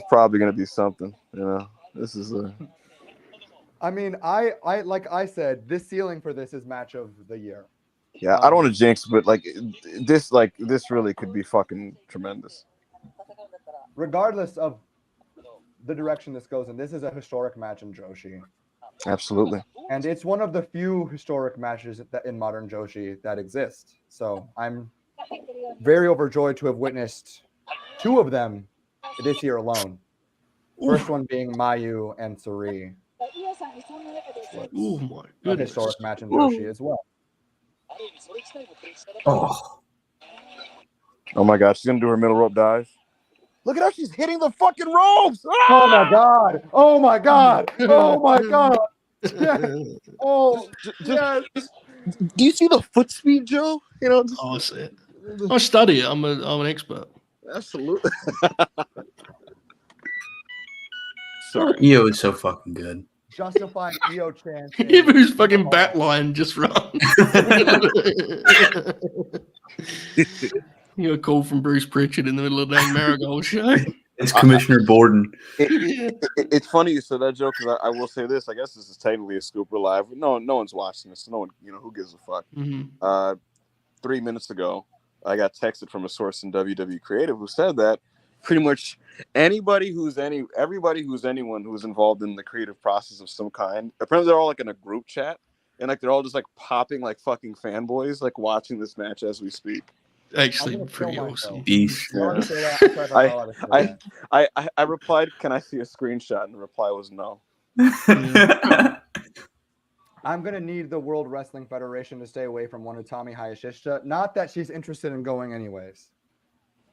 probably going to be something. You know, this is a. I mean, I like I said, this ceiling for this is match of the year. Yeah, I don't want to jinx, but this really could be fucking tremendous. Regardless of the direction this goes in, this is a historic match in Joshi. Absolutely. And it's one of the few historic matches that in modern Joshi that exist. So I'm very overjoyed to have witnessed 2 of them this year alone. First one being Mayu and Suri. Oh my A goodness. historic match in Joshi as well. Oh my God, she's gonna do her middle rope dive. Look at how she's hitting the fucking ropes. Oh my God! Oh my God! Oh my God! Yes. Oh, yes. Do you see the foot speed, Joe? You know, I see it. I study it. I'm an expert. Absolutely. Sorry. Io is so fucking good. Justifying Io chance. Ibou's fucking bat line just run. You got a call from Bruce Pritchard in the middle of the dang Marigold show. It's Commissioner Borden. It's funny you said that, Joe, because I will say this. I guess this is technically a scoop. We're live. No one's watching this. No one, who gives a fuck. Mm-hmm. 3 minutes ago, I got texted from a source in WWE Creative who said that pretty much everybody who's anyone who's involved in the creative process of some kind, apparently they're all like in a group chat, and like they're all just like popping like fucking fanboys, like watching this match as we speak. Actually, pretty awesome. Beast. Yeah. I replied, "Can I see a screenshot?" And the reply was no. I'm gonna need the World Wrestling Federation to stay away from one Utami Hayashishita. Not that she's interested in going anyways.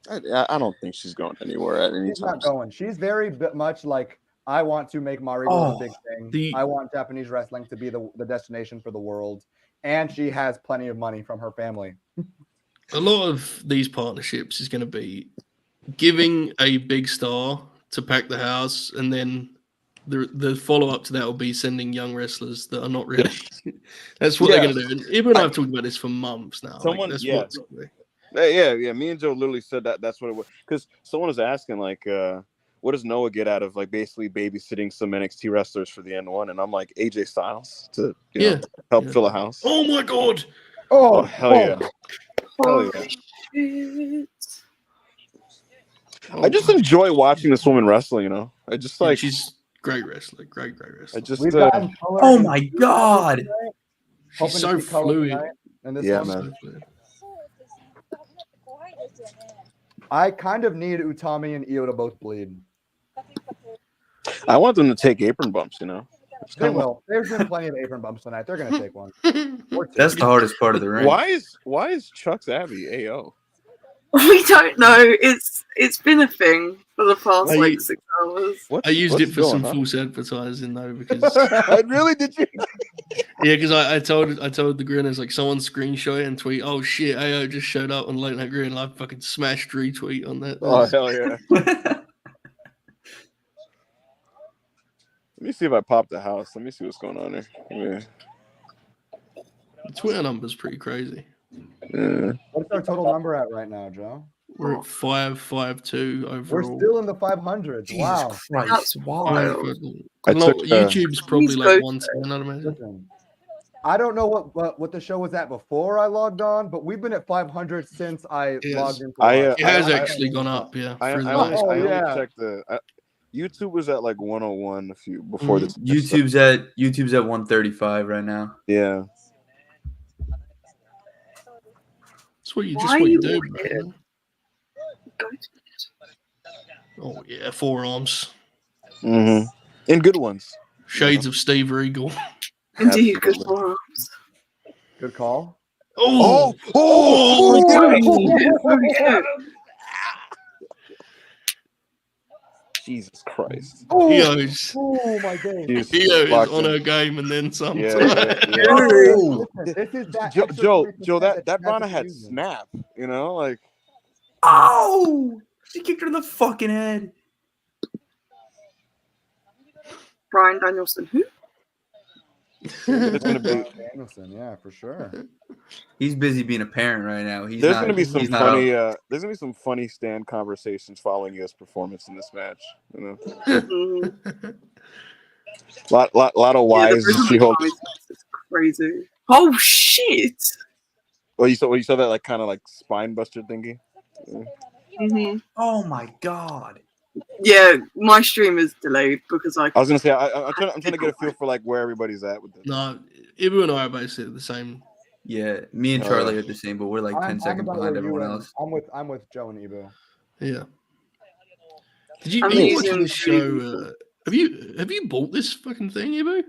I don't think she's going anywhere at any She's time. not going. She's very much like, I want to make Marigold a big thing. I want Japanese wrestling to be the destination for the world. And she has plenty of money from her family. A lot of these partnerships is going to be giving a big star to pack the house, and then the follow up to that will be sending young wrestlers that are not really. That's what they're going to do. And Ibou and I have talked about this for months now. Yeah. Me and Joe literally said that. That's what it was. Because someone was asking, like, what does Noah get out of like basically babysitting some NXT wrestlers for the N1? And I'm like, AJ Styles to help fill a house. Oh my God! Oh hell yeah! Hell yeah! I just enjoy watching this woman wrestle. I just like she's great wrestler, great wrestler. I just oh my God! She's so fluid. Yeah, man. I kind of need Utami and Io to both bleed. I want them to take apron bumps. They will. There's been plenty of apron bumps tonight. They're gonna take one. That's the hardest part of the ring. Why is Chuck's Abby AO? We don't know. It's been a thing for the past 6 hours. I used it for some false advertising though, because really did you? Yeah, because I told the Grinners, like, someone screenshot it and tweet, "Oh shit, AO just showed up on Late Night Grin." And I fucking smashed retweet on that. Oh hell yeah! Let me see if I pop the house. Let me see what's going on there. Yeah. The Twitter number's pretty crazy. Yeah. What's our total number at right now, Joe? We're at 552 overall. We're still in the 500s. Wow. That's wild. YouTube's probably like 110, I'd imagine. Listen, I don't know what the show was at before I logged on, but we've been at 500 since I logged into it. It has actually gone up, yeah. I only checked YouTube was at like 101 before this. YouTube's at 135 right now. Yeah. That's what you do, bro. Oh yeah, forearms. Mm-hmm. And good ones. Shades of Steve Regal. Indeed, good forearms. Good call. Oh! Jesus Christ. Oh my God. Io is on her game and then some. Yeah. This is that Joe, that Rana had snap, like. Oh! She kicked her in the fucking head. Brian Danielson, who? It's gonna be. Danielson, yeah, for sure. He's busy being a parent right now. There's gonna be some funny. There's gonna be some funny stand conversations following his performance in this match. You know, lot of whys. She holds. It's crazy. Oh shit! Well, you saw that like kind of like spine buster thingy. Mm-hmm. Oh my god. Yeah, my stream is delayed because I was gonna say I'm trying to get a feel for like where everybody's at with this. No, Ibou and I are basically the same. Yeah, me and Charlie are the same, but we're like 10 seconds behind everyone else. I'm with Joe and Ibou. Yeah. Did you watch this show? Have you bought this fucking thing, Ibou?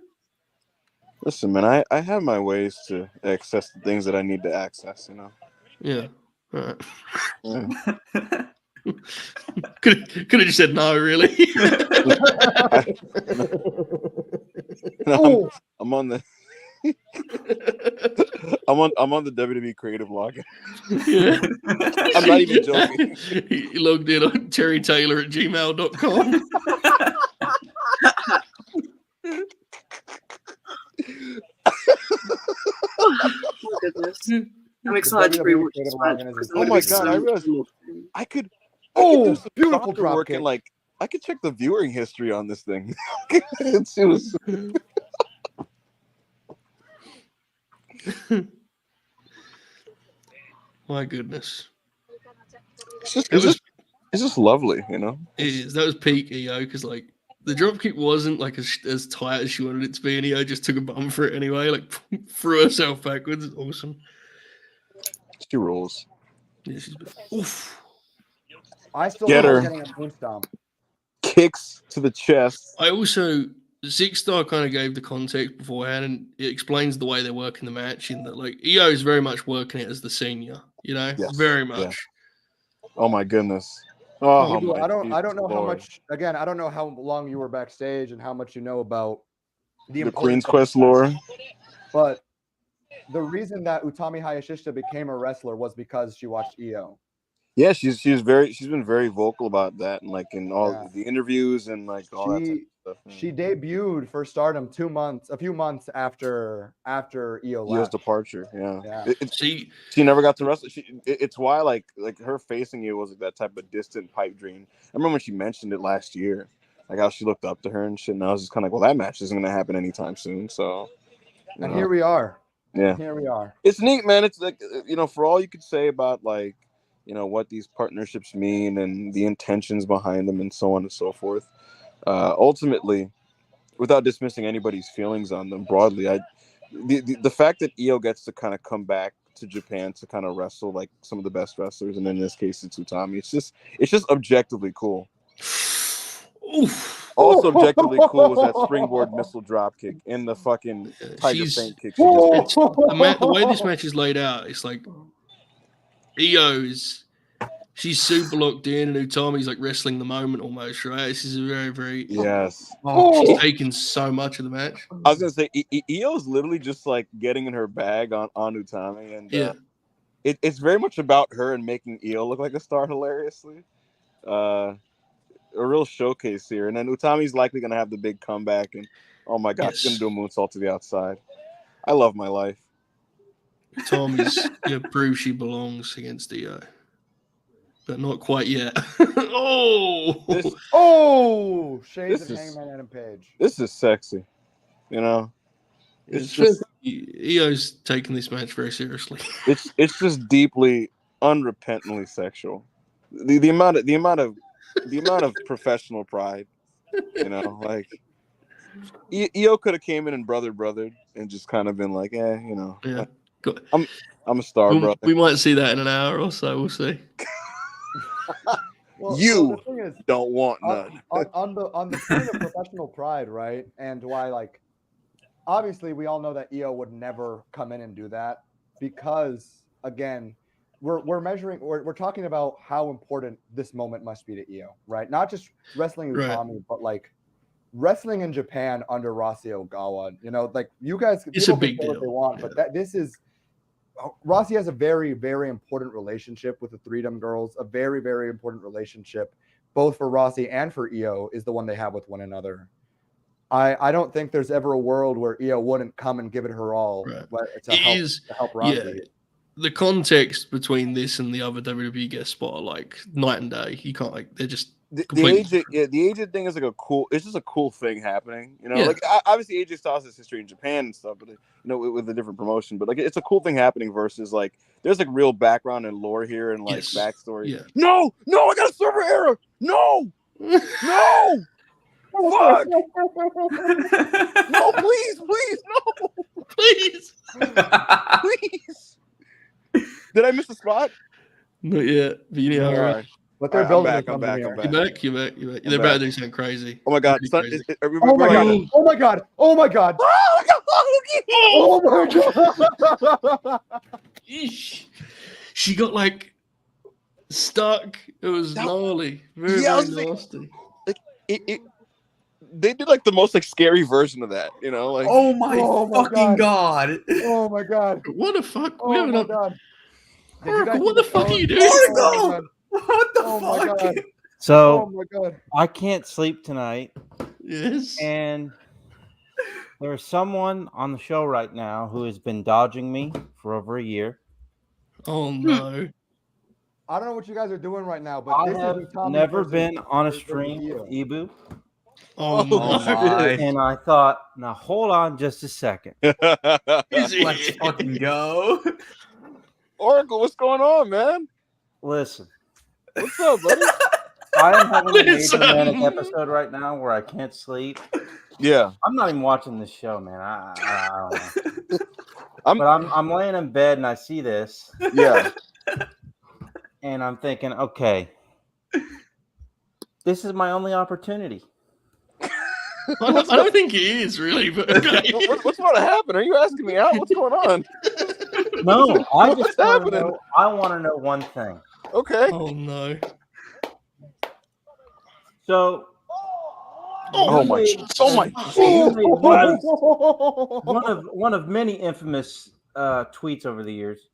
Listen, man, I have my ways to access the things that I need to access. You know. Yeah. All right. Yeah. Could have just said no, really. No, I'm on the I'm on the WWE creative login. Yeah. I'm not even joking. He logged in on terrytaylor@gmail.com. Oh my goodness. I'm excited to rewatch this match. Oh my god, I realized I could do some beautiful drop work and like I could check the viewing history on this thing. It was My goodness. It's just lovely, you know. It is. That was peak EO because like the dropkick wasn't like as tight as she wanted it to be, and EO just took a bum for it anyway. Like threw herself backwards. It's awesome. She rules. Yeah, she's oof. I still Get her. getting a moon stomp. Kicks to the chest. I also Six Star kind of gave the context beforehand, and it explains the way they work in the match. In that, like EO is very much working it as the senior, you know, very much. Yeah. Oh my goodness. Oh, my I don't know Lord. how much. Again, I don't know how long you were backstage and how much you know about the Queen's Quest lore. But the reason that Utami Hayashishita became a wrestler was because she watched EO. Yeah, she's been very vocal about that, and like in all the interviews and like all that type of stuff. She debuted for Stardom a few months after EO left. EO's departure. Yeah. She never got to wrestle. It's why like her facing EO was like that type of distant pipe dream. I remember when she mentioned it last year, like how she looked up to her and shit. And I was just kind of like, well, that match isn't going to happen anytime soon. So, and here we are. Yeah, here we are. It's neat, man. It's like, you know, for all you could say about like, you know, what these partnerships mean and the intentions behind them and so on and so forth. Ultimately, without dismissing anybody's feelings on them broadly, the fact that EO gets to kind of come back to Japan to kind of wrestle like some of the best wrestlers, and in this case it's Utami, it's just objectively cool. Oof. Also objectively cool was that springboard missile drop kick and the fucking Tiger Feint kick. The way this match is laid out, it's like she's super locked in, and Utami's like wrestling the moment almost, right? This is a very, very yes. She's taking so much of the match. I was gonna say Io's literally just like getting in her bag on Utami, and it's very much about her and making Io look like a star hilariously. A real showcase here, and then Utami's likely gonna have the big comeback, and oh my god, she's gonna do a moonsault to the outside. I love my life. Tommy's prove she belongs against Io. But not quite yet. Shades of Hangman Adam Page. This is sexy, you know. It's just Io's taking this match very seriously. It's just deeply, unrepentantly sexual. The amount of professional pride, you know, like Io could have came in and brothered and just kind of been like, you know, I'm a star, brother. We might see that in an hour or so. We'll see. Well, you the thing is, don't want none. on the point of professional pride, right? And why, like, obviously we all know that Io would never come in and do that because, again, we're talking about how important this moment must be to Io, right? Not just wrestling Utami, but like wrestling in Japan under Rossi Ogawa. You know, like you guys, it's a big deal. What they want, but this is. Rossi has a very, very important relationship with the Freedom Girls. A very, very important relationship, both for Rossi and for Io, is the one they have with one another. I don't think there's ever a world where Io wouldn't come and give it her all to help Roxy. The context between this and the other WWE guest spot are like night and day. You can't they're just the completely AJ thing is like it's just a cool thing happening, you know. Yeah. Like obviously AJ Styles has history in Japan and stuff, but with a different promotion. But like it's a cool thing happening versus like there's like real background and lore here and like backstory. Yeah. No, I got a server error. No, no. Fuck! No, please, no, please. Did I miss a spot? Not yet. But you know, all right. But they're I'm building back. You're back. They're about to do something crazy. Oh my god! Oh my god! Oh my god! She got like stuck. It was gnarly. Very nasty. They did like the most like scary version of that, you know? Like oh my fucking god! Oh my god! What the fuck? Oh my god! Oracle, what the fuck are you doing? Oracle! What the fuck? So oh my god! I can't sleep tonight. Yes. And there's someone on the show right now who has been dodging me for over a year. Oh no. I don't know what you guys are doing right now, but I this have is Tommy never versus- been on a versus stream Io. with Ibou. Oh my. And I thought, now hold on just a second. Let's fucking go. Oracle, what's going on, man? Listen. What's up, buddy? I am having a major manic episode right now where I can't sleep. Yeah. I'm not even watching this show, man. I don't know. But I'm laying in bed and I see this. Yeah. And I'm thinking, okay, this is my only opportunity. I don't think it is really, but okay. What's about to happen? Are you asking me out? What's going on? No, I What's just want to happening? know. I want to know one thing. Okay. Oh no. So. Oh my! Oh my! One of many infamous tweets over the years.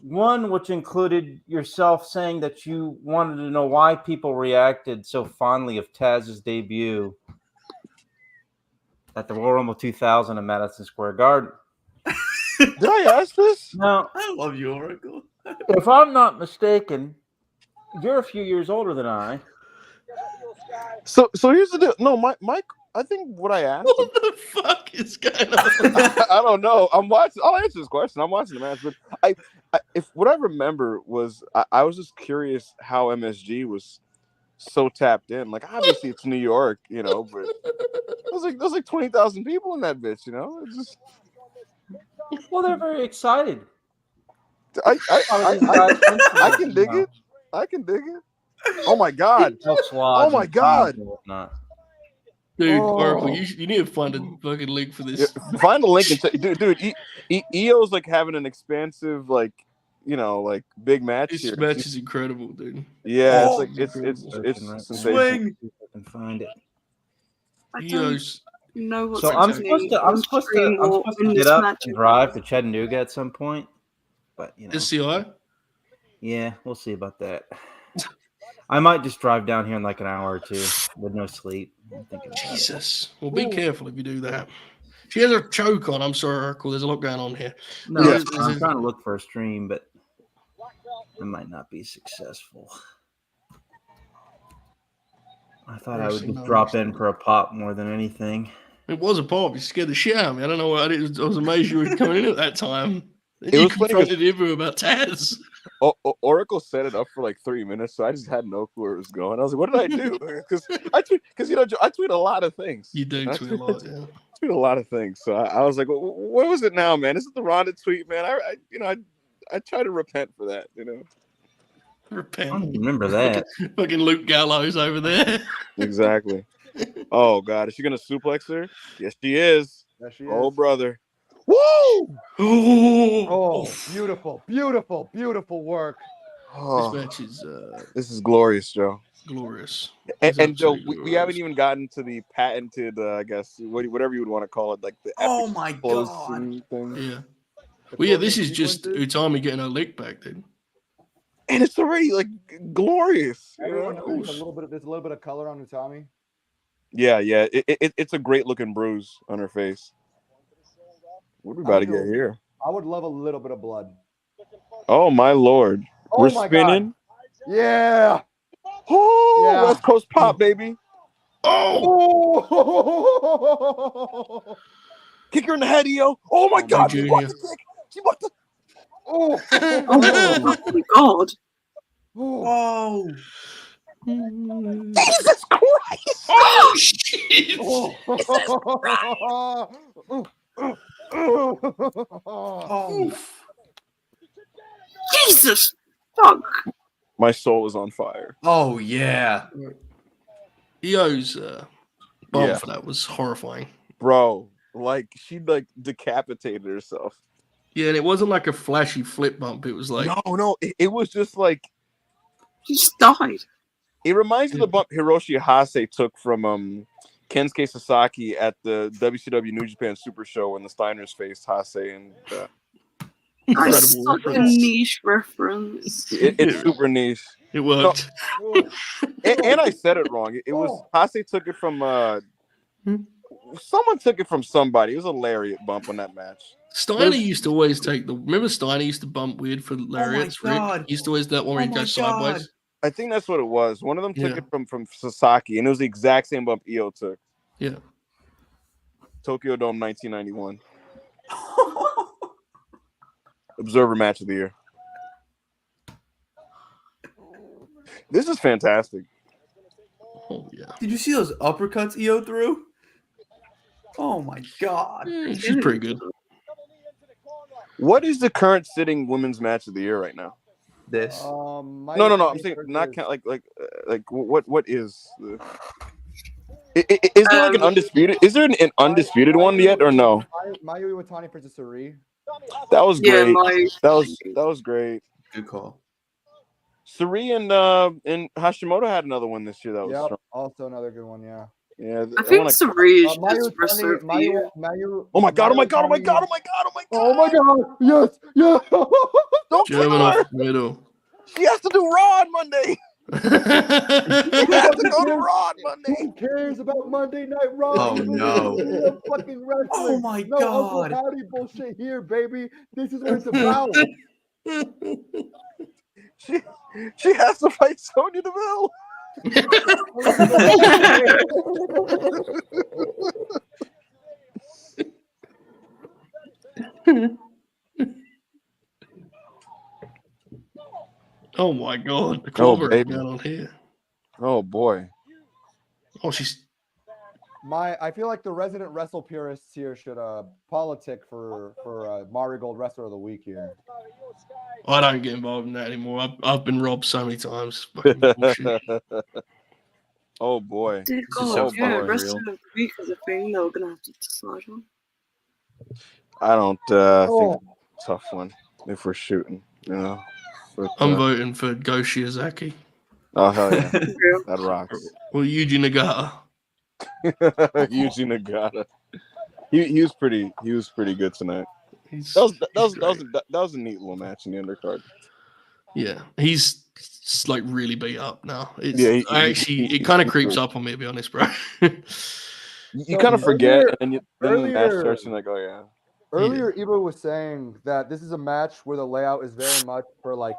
One which included yourself saying that you wanted to know why people reacted so fondly of Taz's debut at the Royal Rumble 2000 in Madison Square Garden. Did I ask this? Now, I love you, Oracle. if I'm not mistaken, you're a few years older than I. So here's the deal. No, Mike. I think what I asked. What the fuck is going on? I don't know. I'm watching. I'll answer this question. I'm watching the match, but if what I remember was, I was just curious how MSG was so tapped in. Like, obviously it's New York, you know, but there's like 20,000 people in that bitch, you know. It's just. Well, they're very excited. I can dig it. I can dig it. Oh my god! Oh my god! Dude, Oracle, you need to find a fucking link for this. Yeah, find a link and dude. EO's like having an expansive, like, you know, like big match This here. match is incredible, dude. Yeah, it's sensational. Swing. I can find it. I EO's. don't know what's So I'm happening supposed to on get this up match. and drive to Chattanooga at some point, but you know. SCI? Yeah, we'll see about that. I might just drive down here in like an hour or two with no sleep. I'm thinking about it. Jesus. Well, be careful if you do that. She has her choke on. I'm sorry, Oracle. There's a lot going on here. No, I'm trying to look for a stream, but I might not be successful. I thought I would just drop in for a pop more than anything. It was a pop. You scared the shit out of me. I don't know what I did. I was amazed you were coming in at that time. It You was funny confronted Ibou about Taz. Oracle set it up for like 3 minutes, so I just had no clue where it was going. I was like, "What did I do?" Because you know, I tweet a lot of things. You do tweet a lot, yeah. Tweet a lot of things. So I was like, "What was it now, man? Is it the Ronda tweet, man?" I try to repent for that, you know. Repent. I don't remember that. Fucking Luke Gallows over there. Exactly. Oh God, is she gonna suplex her? Yes, she is. Yes, she is. Oh brother. Woo! Oh, beautiful, beautiful, beautiful work. Oh, This match is this is glorious, Joe. glorious. And Joe, we haven't even gotten to the patented, I guess, whatever you would want to call it, like the Oh epic my close god! scene thing. Yeah. Well, yeah, this is just Utami getting her lick back, dude. And it's already like glorious. You Everyone know? knows there's a little bit of color on Utami. Yeah. It's a great looking bruise on her face. What are we about to get here? I would love a little bit of blood. Oh my lord. Oh We're my spinning. God. Yeah. Oh, Yeah. West Coast pop, baby. Oh. Kick her in the head, EO. Oh my God. She blocked the kick. She blocked the. Oh. Oh my God. Oh. Jesus Christ. Oh, shit. Oh. Jesus. Fuck. My soul is on fire. Oh yeah. EO's bump Yeah. for that was horrifying. Bro, like she like decapitated herself. Yeah, and it wasn't like a flashy flip bump. It was like No, it was just like She just died. it reminds me of the bump Hiroshi Hase took from Kensuke Sasaki at the WCW New Japan Super Show when the Steiners faced Hase and That's such a niche reference. it's super niche. It worked. No, and I said it wrong. It was Hase took it from someone took it from somebody. It was a lariat bump on that match. Steiner used to always take the. Remember Steiner used to bump weird for lariats. God. Rick? He used to always do that one where he goes sideways. I think that's what it was. One of them took it from Sasaki, and it was the exact same bump EO took. Yeah. Tokyo Dome 1991. Observer match of the year. This is fantastic. Oh yeah. Did you see those uppercuts EO threw? Oh my God. She's pretty good. What is the current sitting women's match of the year right now? This. No. I'm saying not count like what is the? Is there like an undisputed? Is there an undisputed one yet or no? Mayu Iwatani versus Suri. That was great. Yeah, that was great. Good call. Suri and Hashimoto had another one this year. That was strong. Also another good one. Yeah. Yeah, I think Suri is just wrestler of the year. Oh my God! Oh my God! Oh my God! Oh my God! Oh my God! Oh my God! Yes! Yeah! Don't German off the middle. She has to do Raw on Monday. She has to go to Raw on Monday. Who cares about Monday Night Raw? Oh, no. Fucking wrestling. Oh my no God. Uncle Howdy bullshit here, baby. This is what it's about. She has to fight Sonya Deville. Oh my God! The clover is down on here. Oh boy! Oh, she's. I feel like the resident wrestle purists here should politic for Marigold Wrestler of the Week here. I don't get involved in that anymore. I've been robbed so many times. Fucking bullshit. Oh boy! Dear This is God, so yeah, fucking wrestler real. of the week is a thing that we're gonna have to decide on. I don't think it's a tough one if we're shooting. You know. But, I'm voting for Go Shiozaki. Oh hell yeah! That rocks. Well, Yuji Nagata. Yuji Nagata. He was pretty good tonight. That was a neat little match in the undercard. Yeah, he's like really beat up now. It's, yeah, it kind of creeps up on me, to be honest, bro. You kind of forget, and then the match starts, and like, oh yeah. Earlier, Ibou was saying that this is a match where the layout is very much for like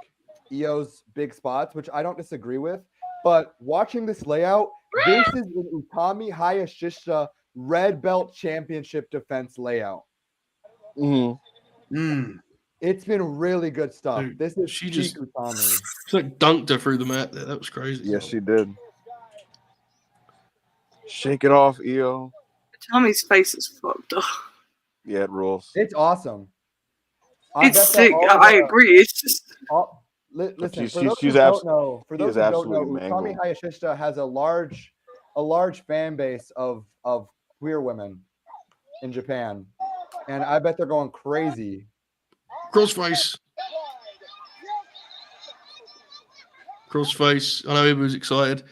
EO's big spots, which I don't disagree with. But watching this layout, this is an Utami Hayashishita red belt championship defense layout. It's been really good stuff. Dude, this is she peak just Utami. She like dunked her through the mat there. That was crazy. Yes, she did. Shake it off, EO. Tommy's face is fucked up. Yeah, it rules. It's awesome. It's sick. I agree. It's just. Listen, for she's those who don't know, absolutely Utami Hayashishita has a large fan base of queer women in Japan, and I bet they're going crazy. Crossface. I know Ibou's excited.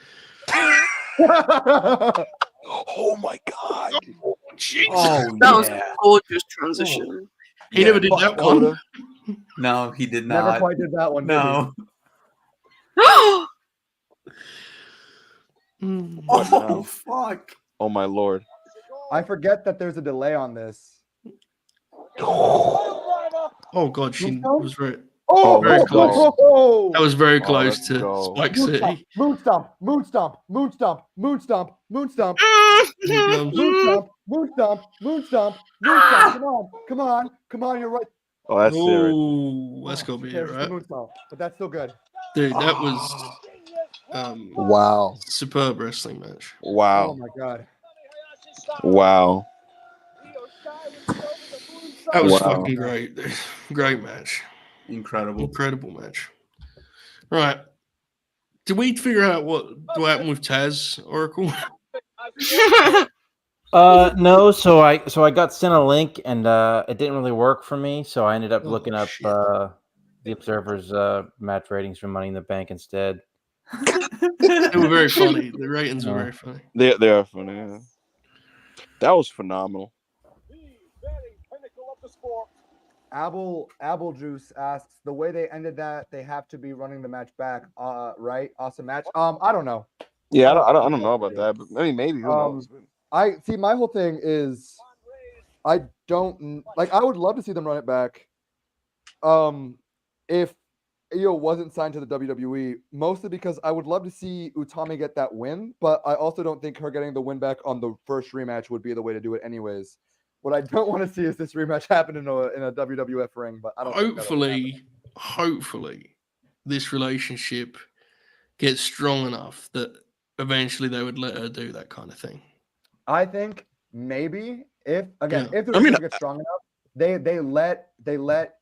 Oh my God! Jesus. Oh, that was a gorgeous transition. He never did that one. No, he did not. Never quite did that one. No. Oh, Oh fuck! Oh my lord. I forget that there's a delay on this. Oh god, she was very Let's close. go. That was very Oh, close let's to go. Spike City. Moon stomp, moon stomp, moon stomp, moon stomp, moon stomp, Here it comes. moon stomp, moon stomp, moon stomp, moon stomp. Come on, come on, come on. You're right. Oh, that's it. Oh, that's gotta be it, There's the right? moon stomp, but that's still good. Dude, that was Wow. superb wrestling match. Wow. Oh my god. Wow. That was Wow. fucking great. Dude. Great match. Incredible. Incredible match. Right. Did we figure out what happened with Taz, Oracle? No. So I got sent a link and it didn't really work for me. So I ended up looking up the Observer's match ratings for Money in the Bank instead. They were very funny. The ratings were very funny. They are funny. Yeah. That was phenomenal. Apple Juice asks, the way they ended that, they have to be running the match back. Right? Awesome match. I don't know. Yeah, I don't know about that, but I mean, maybe who knows? I see. My whole thing is, I don't like. I would love to see them run it back. If Io wasn't signed to the WWE, mostly because I would love to see Utami get that win, but I also don't think her getting the win back on the first rematch would be the way to do it, anyways. What I don't want to see is this rematch happen in a WWF ring, but I don't. Hopefully, this relationship gets strong enough that eventually they would let her do that kind of thing. I think maybe if the relationship gets strong enough, they let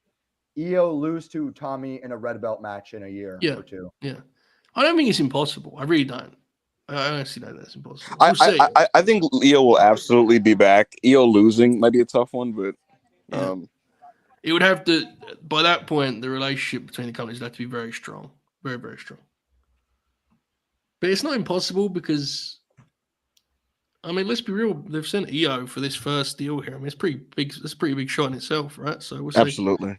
Io lose to Tommy in a red belt match in a year or two. Yeah, I don't think it's impossible. I really don't. I honestly know that's impossible. We'll I think Io will absolutely be back. Io losing might be a tough one, but it would have to. By that point, the relationship between the companies would have to be very strong, very very strong. But it's not impossible because, I mean, let's be real. They've sent Io for this first deal here. I mean, it's pretty big. It's a pretty big shot in itself, right? So we'll see. Absolutely.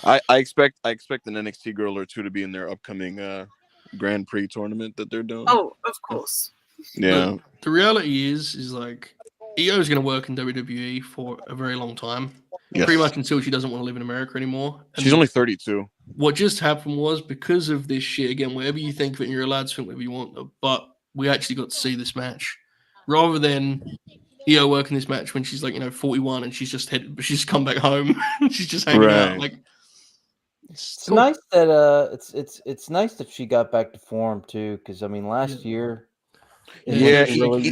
I expect an NXT girl or two to be in their upcoming Grand Prix tournament that they're doing. Oh, of course. Yeah. But the reality is like Io is going to work in WWE for a very long time. Yes. Pretty much until she doesn't want to live in America anymore. And she's only 32. What just happened was because of this shit, again, whatever you think of it, and you're allowed to think whatever you want, but we actually got to see this match. Rather than Io working this match when she's like, 41 and she's just come back home. She's just hanging out. Like, it's nice that it's nice that she got back to form too, because I mean last year, really,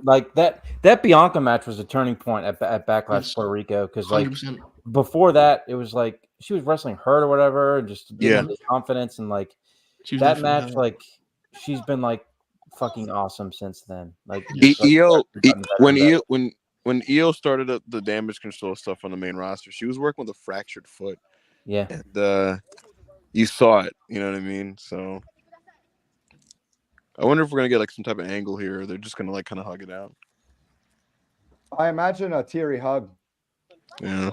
like that Bianca match was a turning point at Backlash Puerto Rico, because like 100%. Before that it was like she was wrestling hurt or whatever, and just didn't have the confidence, and like that match, like she's been like fucking awesome since then. Like when Io started the damage control stuff on the main roster, she was working with a fractured foot. Yeah, and you saw it. You know what I mean? So I wonder if we're gonna get like some type of angle here, or they're just gonna like kind of hug it out. I imagine a teary hug. Yeah.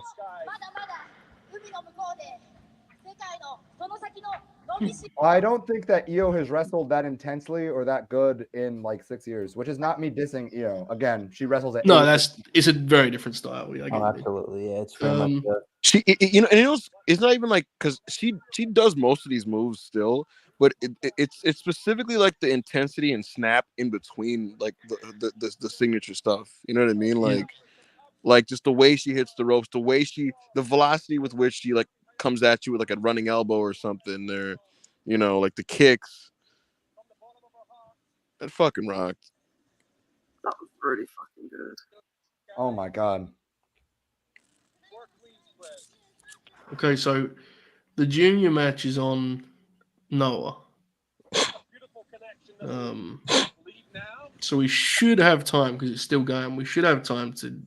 I don't think that Io has wrestled that intensely or that good in like 6 years, which is not me dissing Io. Again, she wrestles at it's a very different style. Absolutely, yeah, it's very much she, and it's not even like, because she does most of these moves still, but it's specifically like the intensity and snap in between, like the signature stuff. You know what I mean? Like just the way she hits the ropes, the velocity with which she like comes at you with like a running elbow or something, or like the kicks. That fucking rocked. That was pretty fucking good. Oh my god. Okay, so the junior match is on Noah. So we should have time, because it's still going. We should have time to.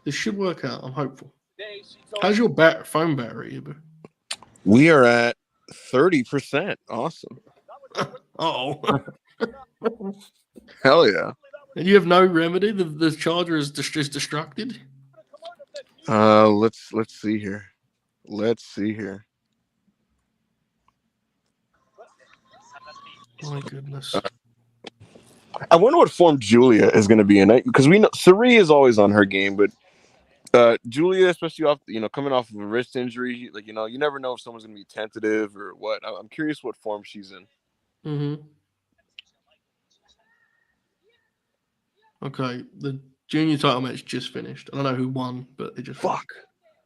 This should work out. I'm hopeful. How's your phone battery, Ibou? We are at 30%. Awesome. Oh. Hell yeah. And you have no remedy? The charger is distracted? Let's see here. Let's see here. My goodness. I wonder what form Julia is going to be in it, because we know Sari is always on her game, but Julia, especially off, coming off of a wrist injury, like, you never know if someone's going to be tentative or what. I'm curious what form she's in. Mm-hmm. Okay, the junior title match just finished. I don't know who won, but it just finished.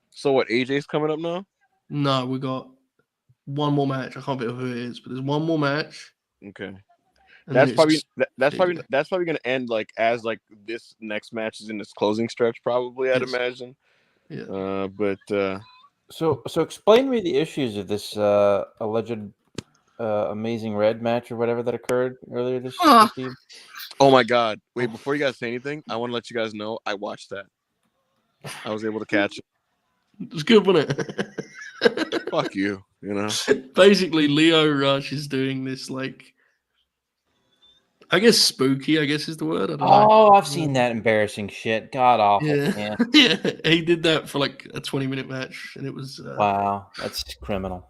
So what? AJ's coming up now? No, we got one more match. I can't think of who it is, but there's one more match. Okay. And That's probably going to end as this next match is in this closing stretch, probably. I'd imagine. Yeah. So explain to me the issues of this alleged Amazing Red match or whatever that occurred earlier this evening. Oh my God! Wait, before you guys say anything, I want to let you guys know I watched that. I was able to catch it. It was good, wasn't it? Fuck you. Basically, Leo Rush is doing this I guess spooky, I guess is the word. I don't know. I've seen that embarrassing shit. God awful. Yeah. Yeah. He did that for a 20-minute match, and it was wow, that's criminal.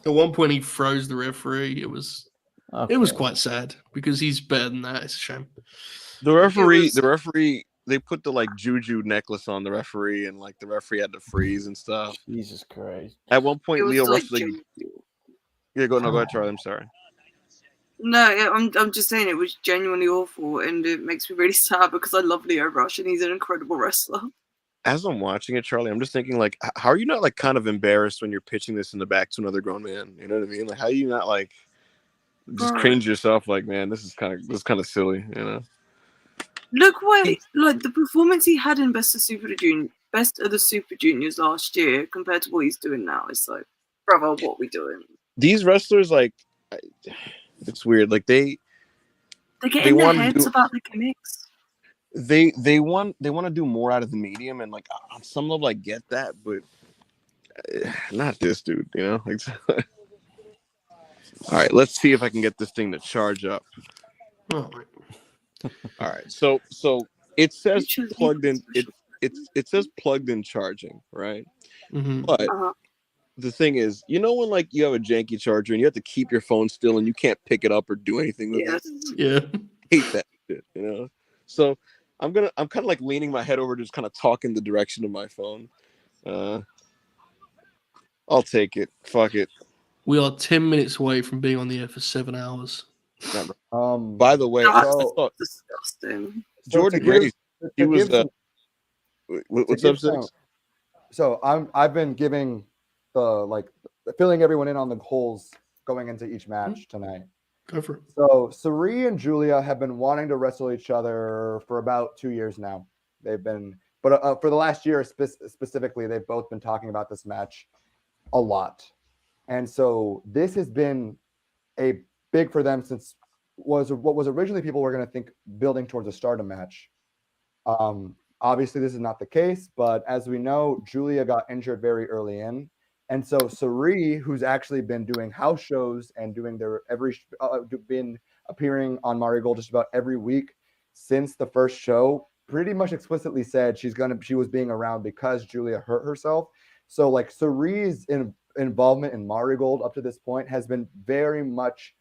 At one point, he froze the referee. It was quite sad because he's better than that. It's a shame. The referee, they put the juju necklace on the referee, and the referee had to freeze and stuff. Jesus Christ! At one point, Leo Rush go ahead, Charlie. I'm sorry. No, I'm just saying it was genuinely awful, and it makes me really sad because I love Leo Rush and he's an incredible wrestler. As I'm watching it, Charlie, I'm just thinking how are you not kind of embarrassed when you're pitching this in the back to another grown man? You know what I mean? How are you not just cringe yourself? Man, this is kind of silly, Look the performance he had in Best of the Super Juniors last year compared to what he's doing now. It's brother, what are we doing? These wrestlers, it's weird. They get in their heads about the gimmicks. They want to do more out of the medium, and on some level I get that, but not this dude, All right, let's see if I can get this thing to charge up. All right, so it says plugged in. It says plugged in charging, right? Mm-hmm. But the thing is, when you have a janky charger and you have to keep your phone still and you can't pick it up or do anything with it. Yeah, I hate that shit, So I'm kind of leaning my head over, just kind of talking the direction of my phone. I'll take it. Fuck it. We are 10 minutes away from being on the air for 7 hours. By the way, that's disgusting. Jordan Grace, he was what's up, Six? So I've been giving filling everyone in on the holes going into each match tonight. Go for it. So Sari and Julia have been wanting to wrestle each other for about 2 years now. They've been, but for the last year specifically, they've both been talking about this match a lot. And so this has been a big for them since what was originally people were going to think building towards a Stardom match. Obviously, this is not the case, but as we know, Julia got injured very early in. And so Sari, who's actually been doing house shows and doing been appearing on Marigold just about every week since the first show, pretty much explicitly said she was being around because Julia hurt herself. So Sari's involvement in Marigold up to this point has been very much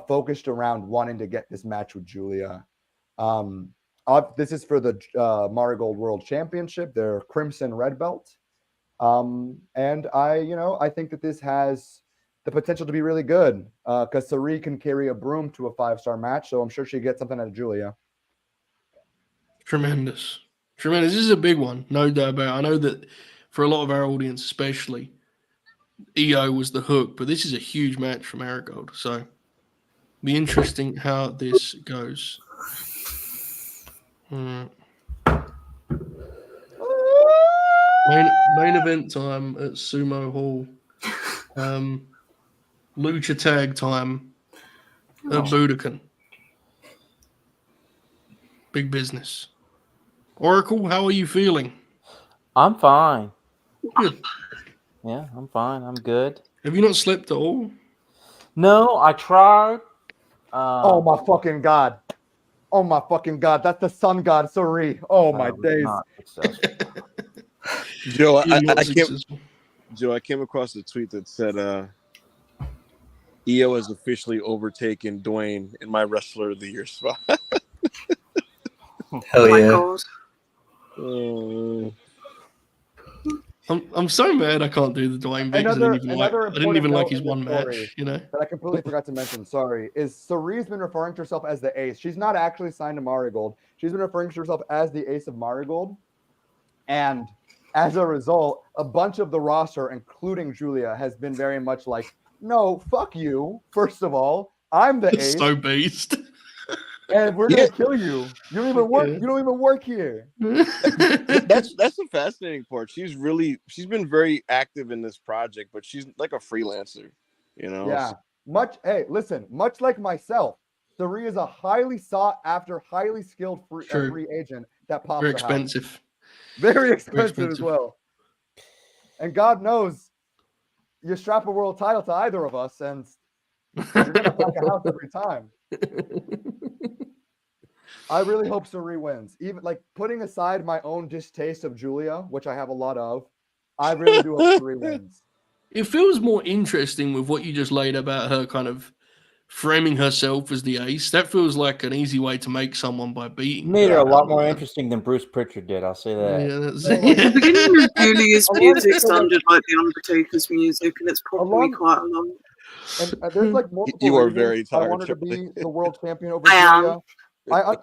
focused around wanting to get this match with Julia. This is for the Marigold World Championship, their Crimson Red Belt. And I think that this has the potential to be really good because Sari can carry a broom to a 5-star match, so I'm sure she gets something out of Julia. Tremendous. This is a big one, no doubt about it. I know that for a lot of our audience, especially, EO was the hook, but this is a huge match for Marigold, so be interesting how this goes. Main event time at Sumo Hall. Lucha tag time at Budokan. Big business. Oracle, how are you feeling? I'm fine. Good. Yeah, I'm fine. I'm good. Have you not slept at all? No, I tried. Oh my fucking God. Oh my fucking God. That's the sun god, Sari. Oh my days. Joe, I came across a tweet that said EO has officially overtaken Dwayne in my Wrestler of the Year spot. Hell yeah. I'm so mad I can't do the Dwayne bit because I didn't even like his one match, you know. That I completely forgot to mention, sorry, is Sarie's been referring to herself as the ace. She's not actually signed to Marigold. She's been referring to herself as the ace of Marigold. And as a result, a bunch of the roster, including Julia, has been very much like, no, fuck you. First of all, I'm the ace. So based. And we're gonna kill you. You don't even work. You don't even work here. That's the fascinating part. She's been very active in this project, but she's like a freelancer, you know. Yeah. Much like myself, Sarie is a highly sought after, highly skilled free agent that pops. Very expensive. Very expensive as well. And God knows, you strap a world title to either of us, and you're gonna pack a house every time. I really hope Sarie wins. Even like putting aside my own distaste of Julia, which I have a lot of, I really do hope Sarie wins. It feels more interesting with what you just laid about her kind of framing herself as the ace. That feels like an easy way to make someone by beating. Made her a lot more interesting than Bruce Pritchard did. I'll say that. Yeah, that's The beginning of Julia's music sounded like the Undertaker's music, and it's probably quite a lot. And there's like multiple. You are reasons very tired, I wanted to Charlie. be the world champion over I am. Julia.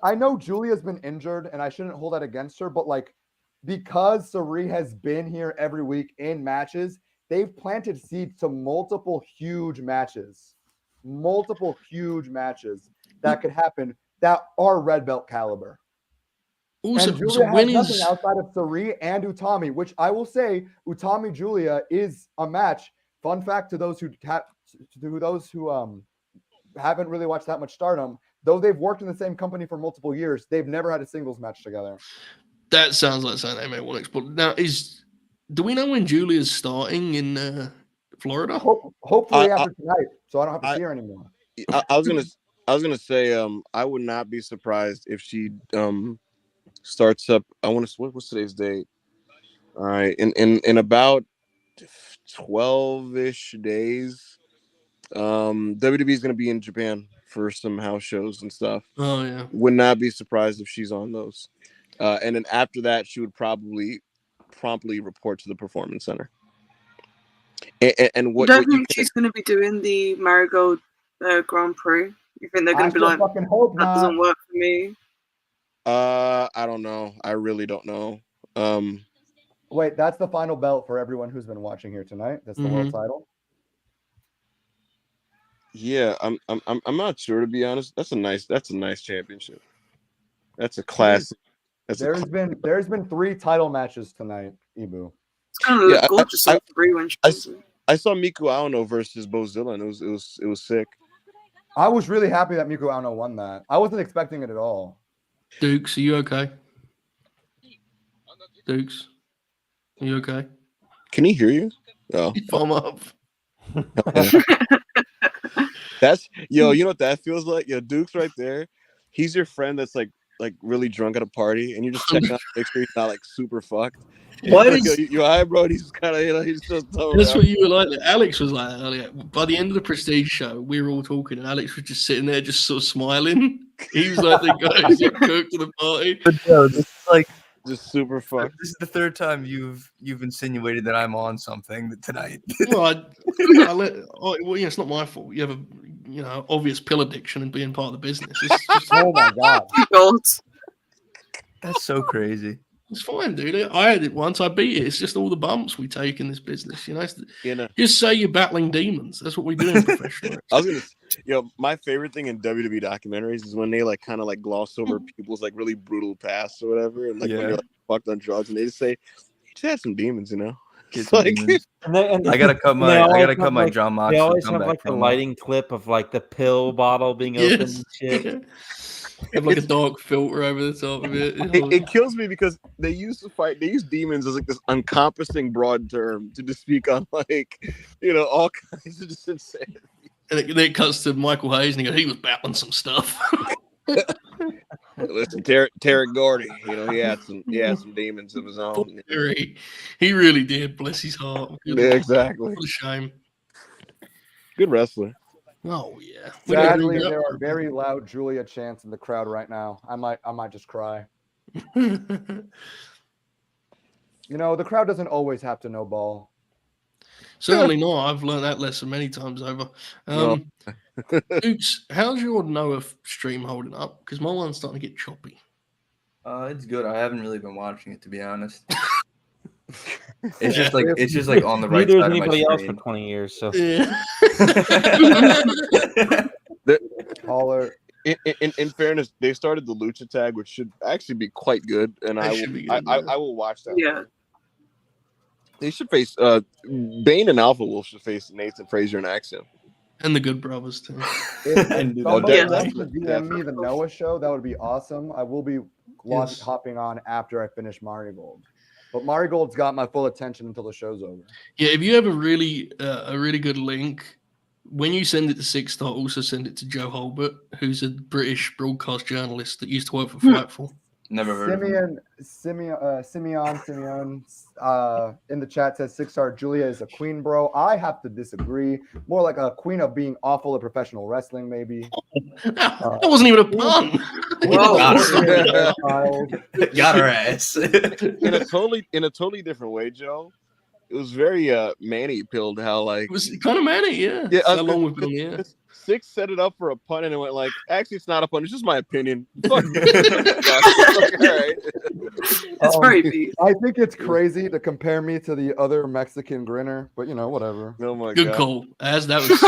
I know Julia's been injured, and I shouldn't hold that against her, but like because Sarie has been here every week in matches, they've planted seeds to multiple huge matches that could happen that are red belt caliber. Also, and Julia has nothing outside of Sarie and Utami, which I will say, Utami Julia is a match. Fun fact to those who haven't really watched that much Stardom, though they've worked in the same company for multiple years, they've never had a singles match together. That sounds like something they may want to explore. Now, do we know when Julia's starting in Florida? Hopefully after tonight, so I don't have to see her anymore. I was gonna say I would not be surprised if she starts up. What's today's date? All right, in about 12-ish days, WWE is gonna be in Japan for some house shows and stuff. Oh yeah, would not be surprised if she's on those. And then after that, she would probably promptly report to the Performance Center. And what? You don't think she's going to be doing the Marigold Grand Prix? You think they're going to be like, fucking hope that not. doesn't work for me? I don't know. I really don't know. Wait, that's the final belt for everyone who's been watching here tonight. That's the world title. Yeah, I'm not sure, to be honest. That's a nice championship. That's a classic. There's been 3 title matches tonight, Ibou. It's going to look gorgeous on 3 when she does it. I saw Miku Aono versus Bozilla, and it was sick. I was really happy that Miku Aono won that. I wasn't expecting it at all. Dukes, are you okay? Dukes, are you okay? Can he hear you? Oh, thumb up. That's you know what that feels like? Yo, Duke's right there. He's your friend that's like really drunk at a party, and you're just checking out to make sure he's not like super fucked. What like, is you high, bro? And he's just kind of he's just. That's what you were like. Alex was like earlier. By the end of the Prestige show, we were all talking, and Alex was just sitting there, just sort of smiling. He was like the guy who's like cooked to the party. But no, this is like just super fucked. This is the 3rd time you've insinuated that I'm on something tonight. Well, it's not my fault. You have a obvious pill addiction and being part of the business. It's just, oh my god, that's so crazy. It's fine, dude. I had it once. I beat it. It's just all the bumps we take in this business. Just say you're battling demons. That's what we do in professional. I was gonna, my favorite thing in WWE documentaries is when they like kind of like gloss over people's like really brutal past or whatever, and like when they're like fucked on drugs, and they just say, "You just had some demons," you know. Like, I gotta cut my John Moxley. They always have comeback like the promo. lighting clip of like the pill bottle being opened and shit. Have like a dark filter over the top of it. It kills me because they use demons as like this encompassing broad term to just speak on like all kinds of just insanity. And it cuts to Michael Hayes, and he was battling some stuff. Listen, Tarek Gordy, he had some demons of his own. He really did. Bless his heart. Yeah, exactly. What a shame. Good wrestler. Oh yeah. Sadly, there are very loud Julia chants in the crowd right now. I might just cry. You know, the crowd doesn't always have to know ball. Certainly not. I've learned that lesson many times over. Oops, how's your Noah stream holding up? Because my one's starting to get choppy. It's good. I haven't really been watching it, to be honest. It's just like on the right side of my anybody else screen. for 20 years, so In fairness, they started the Lucha tag, which should actually be quite good, and I will watch that. Yeah. They should face Bane and Alpha Wolf should face Nathan Frazier and Axiom. And the Good Brothers too. If somebody wants to definitely. DM me the Noah show, that would be awesome. I will be hopping on after I finish Marigold. But Marigold's got my full attention until the show's over. Yeah, if you have a really good link, when you send it to Six Star, also send it to Joe Holbert, who's a British broadcast journalist that used to work for Fightful. Never heard of him. Simeon in the chat says 6-star Julia is a queen, bro. I have to disagree. More like a queen of being awful at professional wrestling, maybe. That wasn't even a pun. Got her ass. in a totally different way, Joe. It was very Manny pilled how like it was kind of Manny, yeah. How long we've been here. Six set it up for a pun and it went like, actually, it's not a pun. It's just my opinion. It's very deep. I think it's crazy to compare me to the other Mexican grinner, but you know, whatever. Oh my Good God. call. As that was.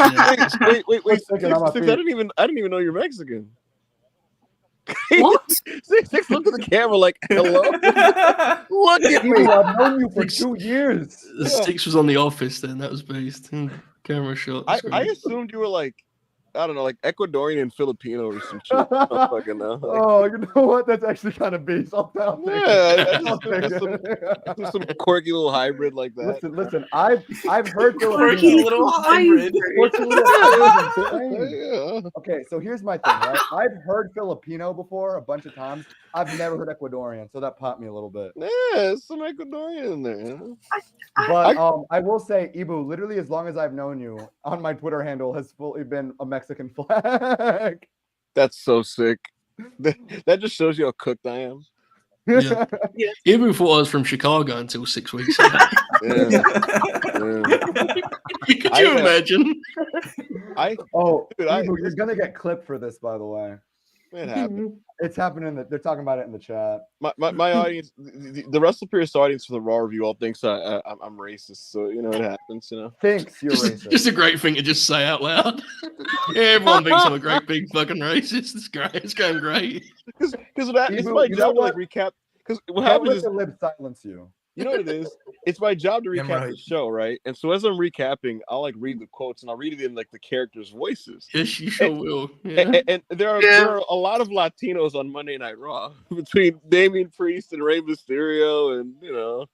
Wait. Six, I didn't even know you're Mexican. What? Six looked at the camera like, hello. Look at me. I've known you for 2 years. The Six was on The Office then. That was based. Camera shot. I assumed you were like, I don't know, like Ecuadorian and Filipino or some shit. I don't fucking know. Oh, you know what? That's actually kind of beast. I'll take some quirky little hybrid like that. Listen. I've heard Quirky little hybrid. Okay, so here's my thing, right? I've heard Filipino before a bunch of times. I've never heard Ecuadorian, so that popped me a little bit. Yeah, some Ecuadorian in there. You know? But I will say, Ibou, literally as long as I've known you, on my Twitter handle has fully been a Mexican flag. That's so sick. That just shows you how cooked I am. Yeah. Even thought I was from Chicago until 6 weeks ago. Could you imagine? Ibou, you're gonna get clipped for this, by the way. It happened. It's happening. They're talking about it in the chat. My audience, the WrestlePierce audience for the Raw review all thinks I'm racist, so you know it happens. You know, thinks you're racist. Just a great thing to just say out loud. Yeah, everyone thinks I'm a great big fucking racist. It's great. It's going great. Because it's my job to like recap. Because what happens is the lip silence you. You know what it is? It's my job to recap the show, right? And so as I'm recapping, I'll like read the quotes and I'll read it in like the characters' voices. Yes, you sure will. Yeah. And there are a lot of Latinos on Monday Night Raw between Damian Priest and Rey Mysterio, and you know.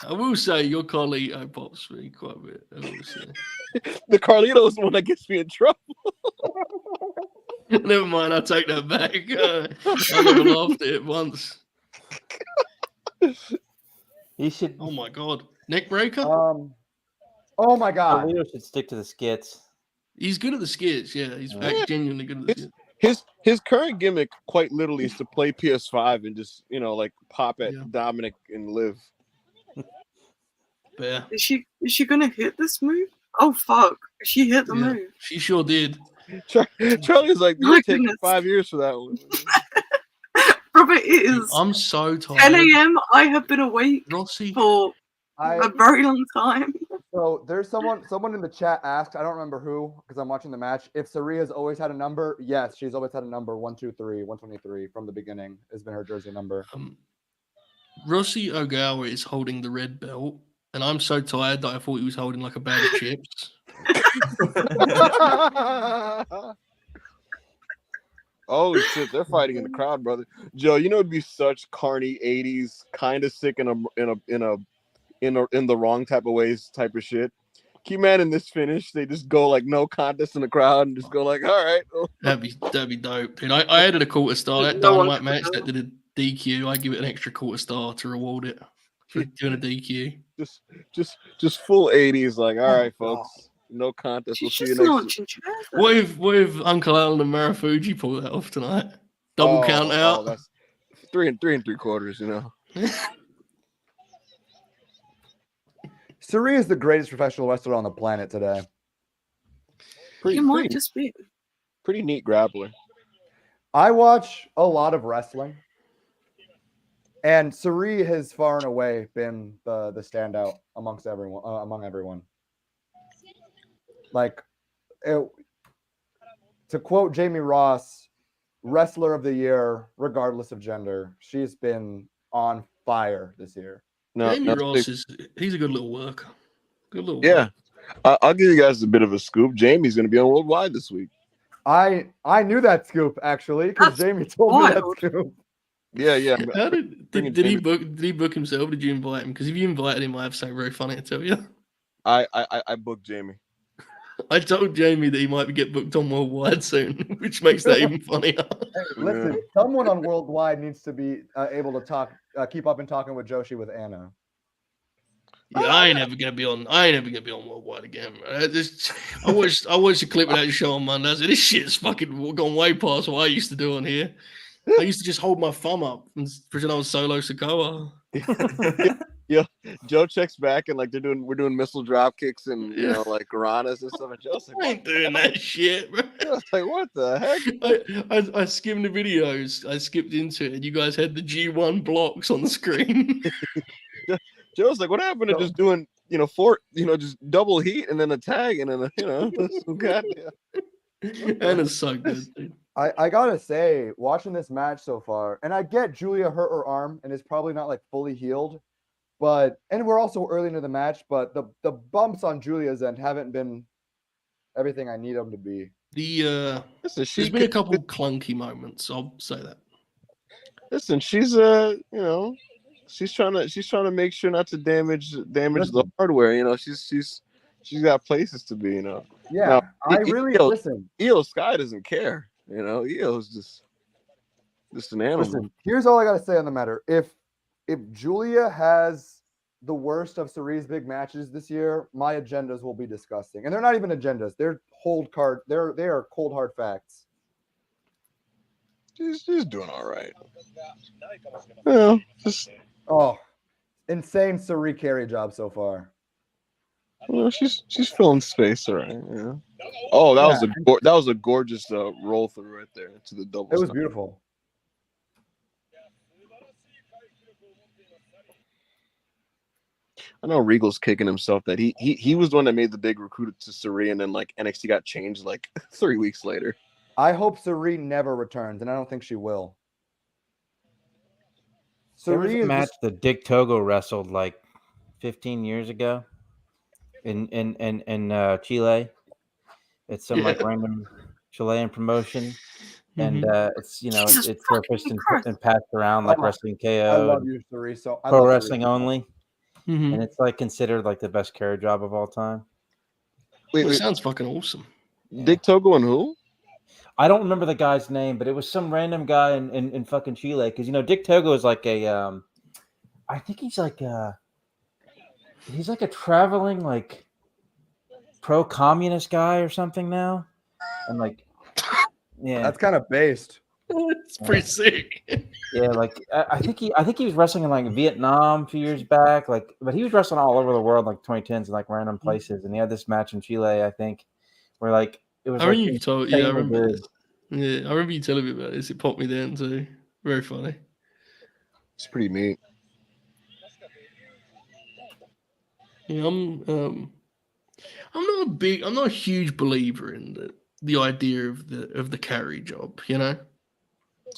I will say your Carlito pops me quite a bit. I will say. The Carlito is the one that gets me in trouble. Never mind, I take that back. I never laughed at it once. He should. Oh my God, neck breaker. Oh my God, Leo should stick to the skits. He's good at the skits. Yeah, he's genuinely good at the skits. His current gimmick, quite literally, is to play PS5 and just like pop at Dominic and Liv. Yeah. Is she gonna hit this move? Oh fuck! She hit the move. She sure did. Charlie's like, "You're taking 5 years for that one." Robert, it is. I'm so tired. 10 a.m. I have been awake for a very long time. So there's someone in the chat asked, I don't remember who, because I'm watching the match, if Saria's always had a number. Yes, she's always had a number 123, 123 from the beginning has been her jersey number. Rossi Ogawa is holding the red belt, and I'm so tired that I thought he was holding like a bag of chips. Oh shit, they're fighting in the crowd, brother. Joe, you know it'd be such carny 80s, kind of sick in the wrong type of ways type of shit. Keep man in this finish, they just go like no contest in the crowd and just go like, all right. That'd be dope. Dude, I added a quarter star. That Dynamite match that did a DQ, I give it an extra quarter star to reward it for doing a DQ. Just full 80s, like, all right, folks. No contest. We'll She's see you just next launching week. chairs. What if Uncle Alan and Marufuji pull that off tonight? Double count out. Oh, that's 3 3/4. You know. Suri is the greatest professional wrestler on the planet today. You might just be. Pretty neat grappler. I watch a lot of wrestling, and Suri has far and away been the standout amongst everyone. Among everyone, like to quote Jamie Ross, wrestler of the year, regardless of gender. She's been on fire this year. Jamie Ross he's a good little worker. Good little yeah. I'll give you guys a bit of a scoop. Jamie's going to be on Worldwide this week. I knew that scoop actually because Jamie told me that scoop. Yeah. How did he book himself? Did you invite him? Because if you invited him, I have something very funny to tell you. I booked Jamie. I told Jamie that he might get booked on Worldwide soon, which makes that even funnier. Hey, listen, someone on Worldwide needs to be able to talk, keep up and talking with Joshi with Anna. Yeah, I ain't ever gonna be on Worldwide again. Bro. I watched a clip of that show on Monday. I said, this shit's fucking gone way past what I used to do on here. I used to just hold my thumb up and pretend I was Solo Sikoa. Yeah, Joe checks back and like we're doing missile drop kicks and you know like Ranas and stuff. And Joe's like, I ain't doing that shit, bro. I was like, what the heck? I skimmed the videos. I skipped into it, and you guys had the G1 blocks on the screen. Joe's like, what happened to just doing just double heat and then a tag and then goddamn. And it's so good, dude. I gotta say, watching this match so far, and I get Julia hurt her arm and is probably not like fully healed, and we're also early into the match, but the bumps on Julia's end haven't been everything I need them to be. There's been a couple clunky moments. I'll say that. Listen, she's she's trying to make sure not to damage the hardware. You know, she's got places to be. You know. Yeah, now, I really listen. Io Sky doesn't care. You know, Io's just an animal. Listen, here's all I gotta say on the matter. If Julia has the worst of Suri's big matches this year, my agendas will be disgusting. And they're not even agendas. They're they are cold hard facts. She's doing all right. Yeah, insane Suri carry job so far. Well, she's filling space, all right. Yeah. Oh, that was a gorgeous roll through right there to the double. It was beautiful. I know Regal's kicking himself that he was the one that made the big recruit to Suri, and then like NXT got changed like 3 weeks later. I hope Suri never returns, and I don't think she will. There was a match that Dick Togo wrestled like 15 years ago in Chile. It's some like random Chilean promotion, and it's it's surfaced and passed around like Wrestling KO. I love you, Suri. So Pro Wrestling Only, and it's like considered like the best carry job of all time. Wait, it sounds fucking awesome. Dick Togo and who? I don't remember the guy's name, but it was some random guy in fucking Chile. Because Dick Togo is like a, I think he's like a traveling like pro-communist guy or something now, and like, yeah, that's kind of based. It's pretty sick. Yeah, like I think he was wrestling in like Vietnam a few years back, like, but he was wrestling all over the world, like 2010s, in like random places, and he had this match in Chile, I think, where like. It was I remember you told, yeah, I remember. Yeah, I remember you telling me about this. It popped me down too. Very funny. It's pretty neat. Yeah, I'm not a huge believer in the idea of the carry job. You know,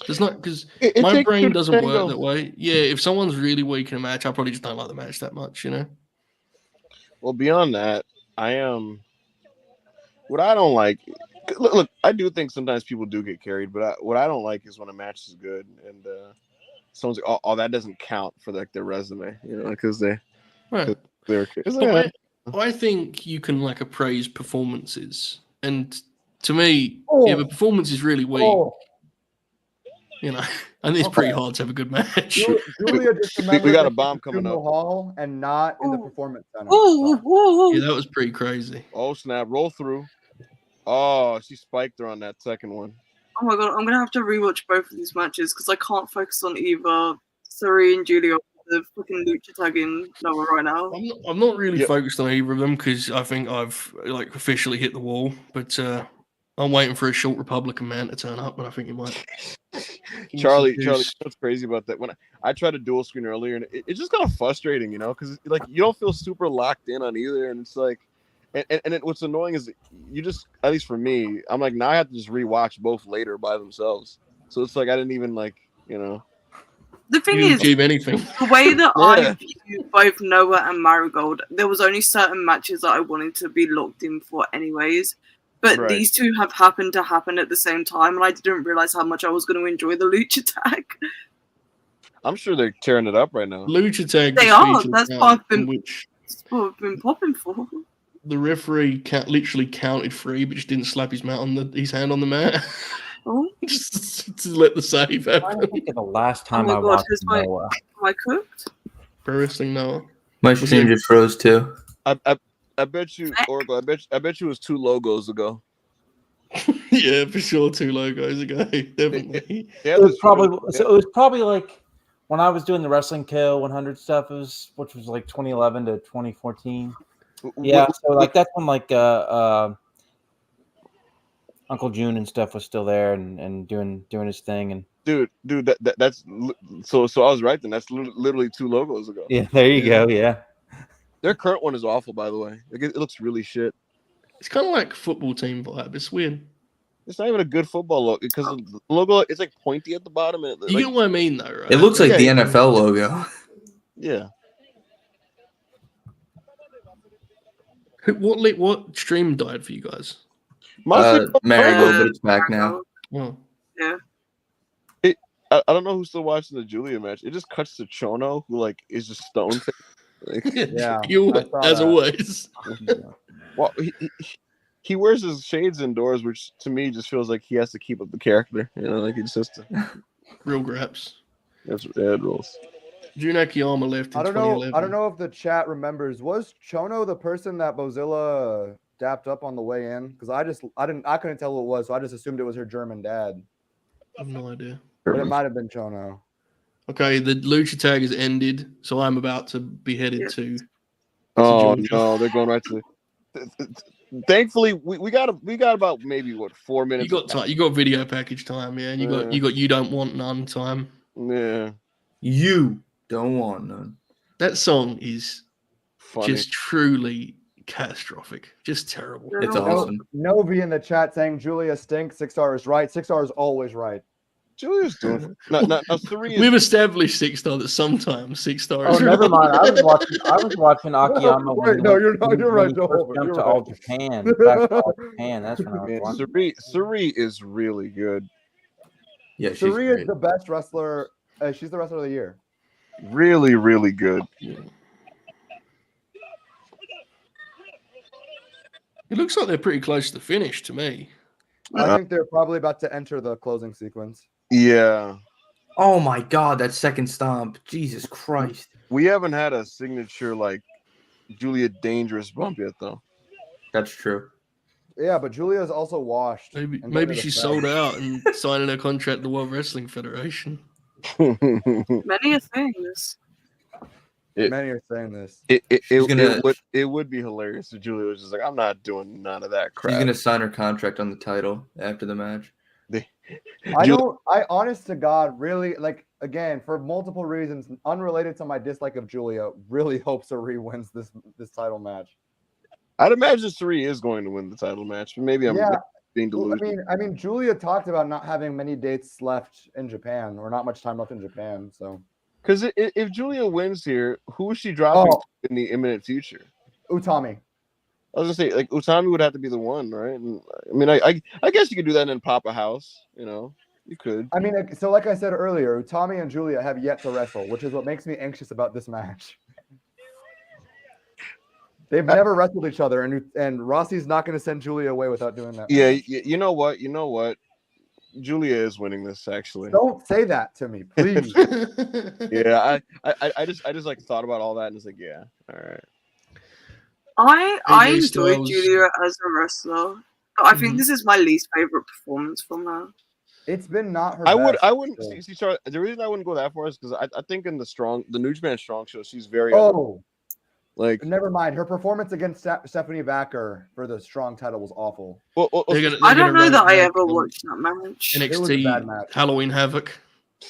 it's not because my brain doesn't work that way. Yeah, if someone's really weak in a match, I probably just don't like the match that much. You know. Well, beyond that, I am. What I don't like, look, I do think sometimes people do get carried, but what I don't like is when a match is good and someone's like, oh, that doesn't count for like their resume, because they're. I think you can like appraise performances, and to me, if a performance is really weak, you know, and it's pretty hard to have a good match. Julia just we got a remembered bomb it's coming Sumo up. Hall and not in the performance center. Yeah, that was pretty crazy. Oh snap! Roll through. Oh, she spiked her on that second one. Oh my god, I'm gonna have to rewatch both of these matches because I can't focus on either Suri and Julia or the fucking lucha tag in Noah right now. I'm not really focused on either of them because I think I've like officially hit the wall. But I'm waiting for a short Republican man to turn up, and I think he might. Charlie, what's crazy about that? When I tried to dual screen earlier, and it's just kind of frustrating, you know, because like you don't feel super locked in on either, and it's like, what's annoying is you just, at least for me, I'm like now I have to just rewatch both later by themselves. So it's like I didn't even like, you know. The thing You is, achieve anything. the way that Yeah. I view both Noah and Marigold, there was only certain matches that I wanted to be locked in for anyways. But Right. these two have happened to happen at the same time, and I didn't realize how much I was going to enjoy the lucha tag. I'm sure they're tearing it up right now. Lucha tag. They was are. featured That's in what I've been, which that's what I've been popping for. the referee literally counted 3, but just didn't slap his his hand on the mat. Oh. just to let the save I happen. think of the last Oh time my I god, watched has my, Noah. am I cooked? Pro Wrestling Noah. My stream just froze too. I bet you, Oracle. I bet you it was 2 logos ago. Yeah, for sure. 2 logos ago, definitely. Yeah, It was probably like when I was doing the Wrestling Kill 100 stuff, which was like 2011 to 2014. Yeah, so like that's when like Uncle June and stuff was still there and doing his thing and dude, that's so I was right then. That's literally 2 logos ago. yeah, there you go. Yeah, their current one is awful, by the way. It looks really shit. It's kind of like football team vibe. It's weird. It's not even a good football logo because the logo it's like pointy at the bottom. And You get what I mean, though, right? It looks like the NFL logo. Yeah. What stream died for you guys? Marigold, but it's back now. Oh. Yeah. I don't know who's still watching the Julia match. It just cuts to Chono, who like is just stone faced. Like, Yeah, as always. Well, he wears his shades indoors, which to me just feels like he has to keep up the character. You know, like he just has to. Real graps. That's what it rules. Jun Akiyama left in I don't 2011. know. I don't know if the chat remembers. Was Chono the person that Bozilla dapped up on the way in? Because I couldn't tell who it was, so I just assumed it was her German dad. I have no idea. But it might have been Chono. Okay, the lucha tag has ended, so I'm about to be headed to. Oh Georgia. no, they're going right to. Thankfully, we got about maybe 4 minutes. You got time. You got video package time, yeah. And you got you don't want none time. Yeah. You don't want none. That song is Funny. just truly catastrophic. Just terrible. It's awesome. Novi in the chat saying Julia stinks. 6-star is right. 6-star is always right. Julia's doing. We've established 6-star that sometimes 6-star Oh, is never right. mind. I was watching Akiyama. Wait, no, you're not. You're right, Joel. Jumped You're to right. All Japan. Back to All Japan. That's when I was watching. Suri is really good. Yeah, she's Suri is great. the best wrestler. She's the wrestler of the year. Really, really good. It looks like they're pretty close to the finish to me. I think they're probably about to enter the closing sequence. Yeah. Oh my god, that second stomp. Jesus Christ. We haven't had a signature like Julia Dangerous bump yet, though. That's true. Yeah, but Julia's also washed. Maybe she's sold out and signing her contract to the World Wrestling Federation. Many are saying this. Many are saying this. It would be hilarious if Julia was just like, I'm not doing none of that crap. She's gonna sign her contract on the title after the match. I honest to God, really, like, again, for multiple reasons, unrelated to my dislike of Julia, really hope Suri wins this title match. I'd imagine Suri is going to win the title match, but maybe I'm being delusional. I mean, Julia talked about not having many dates left in Japan, or not much time left in Japan. So, because if Julia wins here, who is she dropping in the imminent future? Utami. I was gonna say, like, Utami would have to be the one, right? And I mean, I guess you could do that in Papa House. You know, you could. I mean, so like I said earlier, Utami and Julia have yet to wrestle, which is what makes me anxious about this match. They've never wrestled each other, and Rossi's not going to send Julia away without doing that. Yeah, you know what? Julia is winning this actually. Don't say that to me, please. Yeah, I just like thought about all that and it's like, yeah, all right. I AJ enjoyed Styles. Julia as a wrestler. But I think this is my least favorite performance from her. It's been not her. I best, wouldn't so. see Charlotte. The reason I wouldn't go that far is because I think in the New Japan Strong show, she's very like. Never mind. Her performance against Stephanie Baker for the Strong title was awful. I don't know that I ever watched that match. It was a bad NXT match. Halloween Havoc.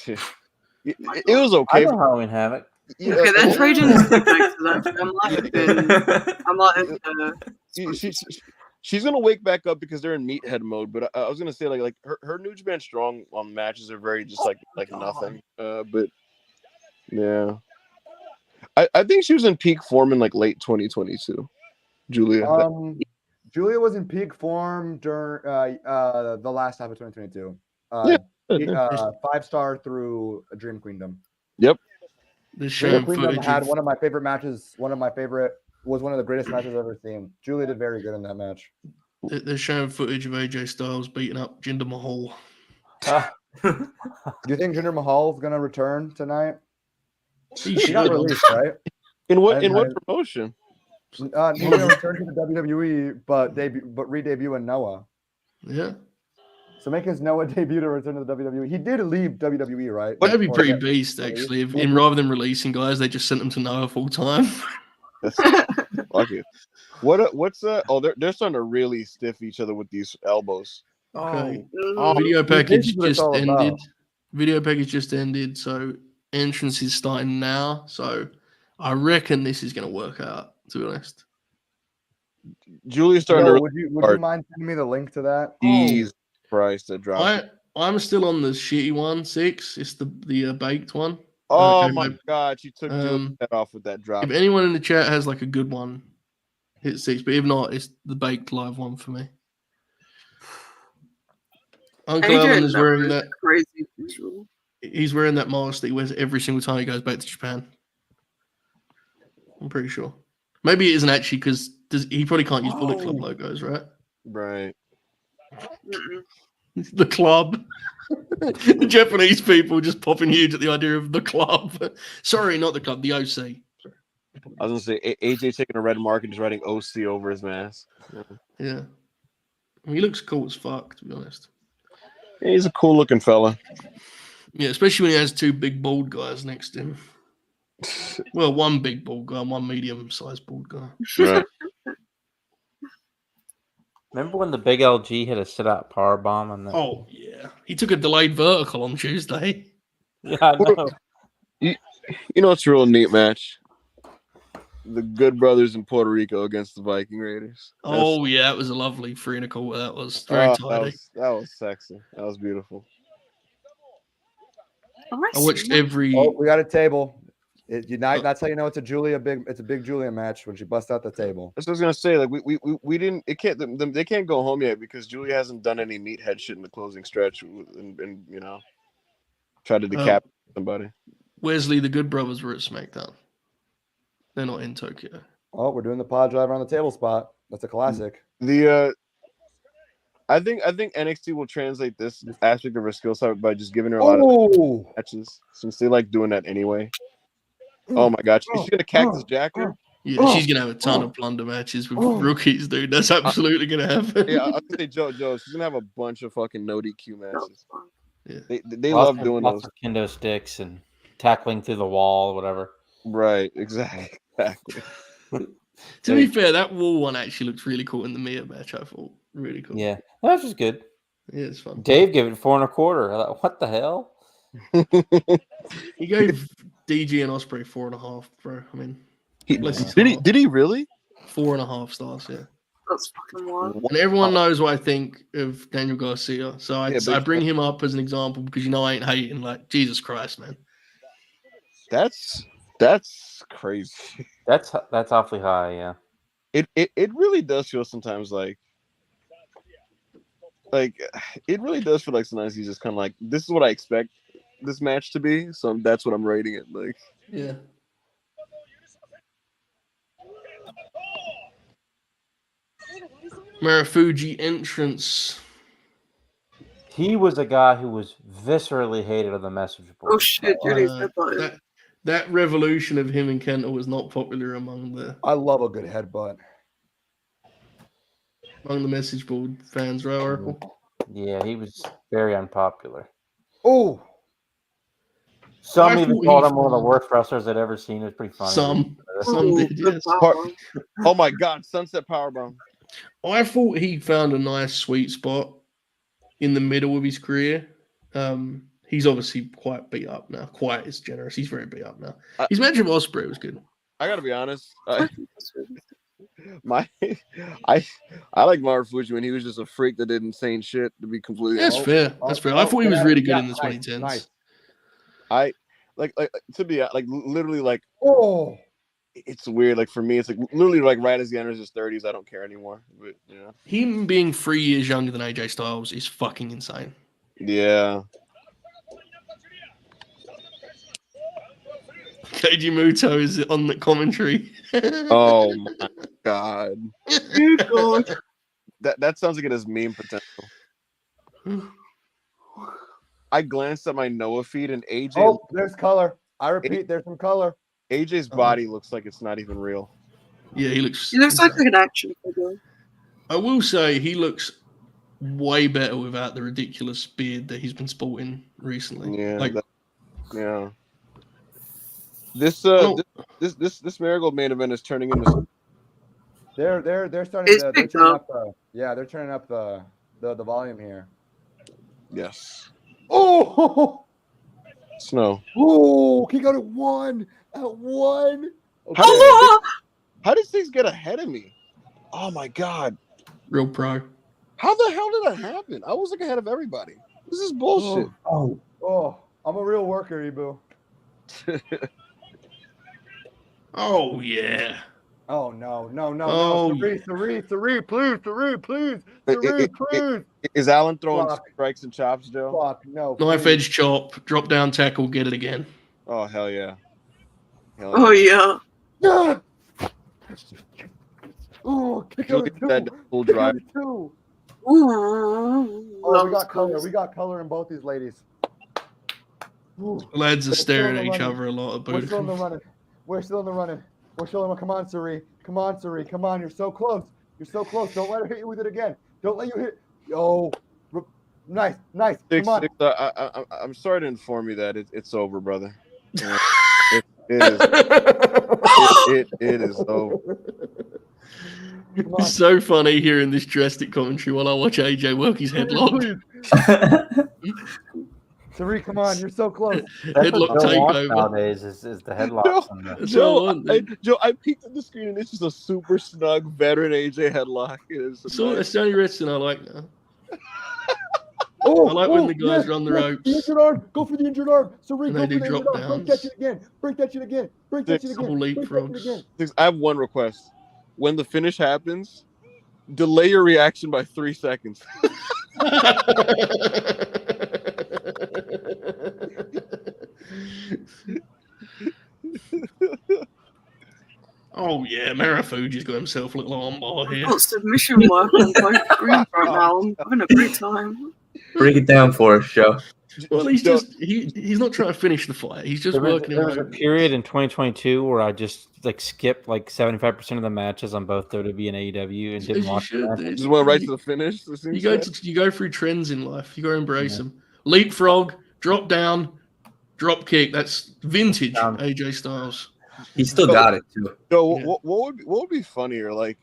It was okay. I know Halloween Havoc. Okay, then Trajan is too big for that. I might have. She's gonna wake back up because they're in meathead mode. But I was gonna say like her New Japan Strong matches are very just like nothing. But yeah, I think she was in peak form in like late 2022. Julia. Julia was in peak form during the last half of 2022. 5-star through Dream Queendom. Yep. Dream Queendom had one of my favorite matches. One of the greatest matches I've ever seen. Julia did very good in that match. They're showing footage of AJ Styles beating up Jinder Mahal. Do you think Jinder Mahal is going to return tonight? He got should. released, right? In what promotion? He's going to return to the WWE, but re-debut in Noah. Yeah. So make his Noah debut to return to the WWE. He did leave WWE, right? That'd be pretty beast, actually. If rather than releasing guys, they just sent them to Noah full time. Fuck it. What's Oh, they're starting to really stiff each other with these elbows. Okay. Oh. Video package what it's just all ended. about. Video package just ended, so entrance is starting now. So I reckon this is going to work out. To be honest, Julia's starting to. Would you mind sending me the link to that? Jesus Christ, that dropped. I'm still on the shitty one, 6. It's the baked one. Oh my God, you took Julia's head off with that drop. If anyone in the chat has like a good one, hit 6. But if not, it's the baked live one for me. Uncle Alan is wearing that crazy visual. He's wearing that mask that he wears every single time he goes back to Japan. I'm pretty sure. Maybe it isn't actually because he probably can't use Bullet Club logos, right? Right. The club. The Japanese people just popping huge at the idea of the club. Sorry, not the club, the OC. Sorry. I was gonna say AJ taking a red mark and just writing OC over his mask. Yeah. He looks cool as fuck, to be honest. Yeah, he's a cool looking fella. Yeah, especially when he has 2 big bald guys next to him. Well, one big bald guy and one medium-sized bald guy. Right. Remember when the big LG hit a sit-out power bomb on the? Oh yeah, he took a delayed vertical on Tuesday. Yeah, I know. You know it's a real neat match. The Good Brothers in Puerto Rico against the Viking Raiders. Oh yeah, that was a lovely 3 1/4. That was very tidy. That was sexy. That was beautiful. I watched every. Oh, we got a table. That's how you know it's a big Julia match when she busts out the table. That's what I was gonna say. Like we didn't. It can't. They can't go home yet because Julia hasn't done any meathead shit in the closing stretch, and you know, try to decapitate somebody. Wesley, the Good Brothers were at SmackDown. They're not in Tokyo. Oh, we're doing the pod driver on the table spot. That's a classic. I think NXT will translate this aspect of her skill set by just giving her a lot of matches since they like doing that anyway. Oh my God, she's gonna Cactus Jack her. Yeah, she's gonna have a ton of plunder matches with rookies, dude. That's absolutely gonna happen. Yeah, I was gonna say Joe. She's gonna have a bunch of fucking no DQ matches. Yeah, they love doing lots those of kendo sticks and tackling through the wall, whatever. Right, exactly. To be fair, that wall one actually looked really cool in the Mia match. I thought really cool. Yeah, that was good. Yeah, it's fun. Dave gave it 4 1/4. Like, what the hell? He gave DG and Osprey 4.5, bro. I mean, did he really? 4.5 stars. Yeah. That's fucking wild. And everyone knows what I think of Daniel Garcia, so I bring him up as an example because I ain't hating. Like Jesus Christ, man. That's crazy. That's awfully high. Yeah. It really does feel sometimes like it really does feel like sometimes he's just kind of like, this is what I expect this match to be, so that's what I'm rating it. Like, yeah. Marufuji entrance. He was a guy who was viscerally hated on the message board. Oh shit, Judy's headbutted. That revolution of him and Kenta was not popular among the I love a good headbutt. message board fans, right, Oracle? Yeah, he was very unpopular. Oh, some even called him one of the worst wrestlers I'd ever seen. It was pretty funny. Some did, yes. Oh my God, Sunset Powerbomb. I thought he found a nice sweet spot in the middle of his career. He's obviously quite beat up now. Quite is generous. He's very beat up now. His match of Ospreay was good. I gotta be honest. I like Marufuji when he was just a freak that did insane shit. To be completely That's fair. That's fair. I thought he was really good in the 2010s. Nice. I like to be like literally like oh, it's weird. Like for me, it's like literally like right as he enters his 30s, I don't care anymore. But yeah, him being 3 years younger than AJ Styles is fucking insane. Yeah. Keiji Muto is on the commentary. Oh my God. That sounds like it has meme potential. I glanced at my Noah feed and AJ. Oh, there's color. I repeat, there's some color. AJ's body looks like it's not even real. Yeah, he looks. He looks like an action figure. I will say he looks way better without the ridiculous beard that he's been sporting recently. Yeah, like, This Marigold main event is turning into. They're starting to. They're turning up they're turning up the volume here. Yes. Oh. Snow. Oh, he got it one at one. Okay. How did things get ahead of me? Oh my God. Real pro. How the hell did that happen? I was like ahead of everybody. This is bullshit. Oh, I'm a real worker, Ibou. Oh yeah. Oh no. Oh, Three, please. Is Allen throwing strikes and chops, Joe? Fuck, no. Knife edge chop, drop down tackle, get it again. Oh hell yeah. Oh yeah. Yeah. Oh, kick out that full drive. Two. Ooh, oh, we got color. We got color in both these ladies. Ooh. Lads are staring at each other a lot. We're still in the running. We're still in the running. Come on, Suri. Come on. You're so close. Don't let her hit you with it again. Don't let you hit. Yo, nice. Come on. I'm sorry to inform you that it's over, brother. It is over. It's so funny hearing this drastic commentary while I watch AJ work his headlock. Suri, come on, you're so close. Headlock takeover. Nowadays is the headlocks. Joe, I peeked at the screen and it's just a super snug veteran AJ headlock. That's the only wrestling I like now. I like when the guys run the ropes. The injured arm. Go for the injured arm. Suri, and go they for do the drop injured arm. downs. Break that shit again. Double leapfrogs. I have one request. When the finish happens, delay your reaction by 3 seconds. Oh yeah, Marufuji's got himself a little armbar here. I've got submission work on both screens right now. I'm having a great time. Break it down for us, Joe. Well, he's not trying to finish the fight. He's just working. There was a period in 2022 where I just skipped 75% of the matches on both WWE and AEW and didn't watch them. Just went right to the finish. You go through trends in life. You got to embrace them. Leapfrog, drop down, drop kick. That's vintage AJ Styles. He still got it too. So what would be funnier, like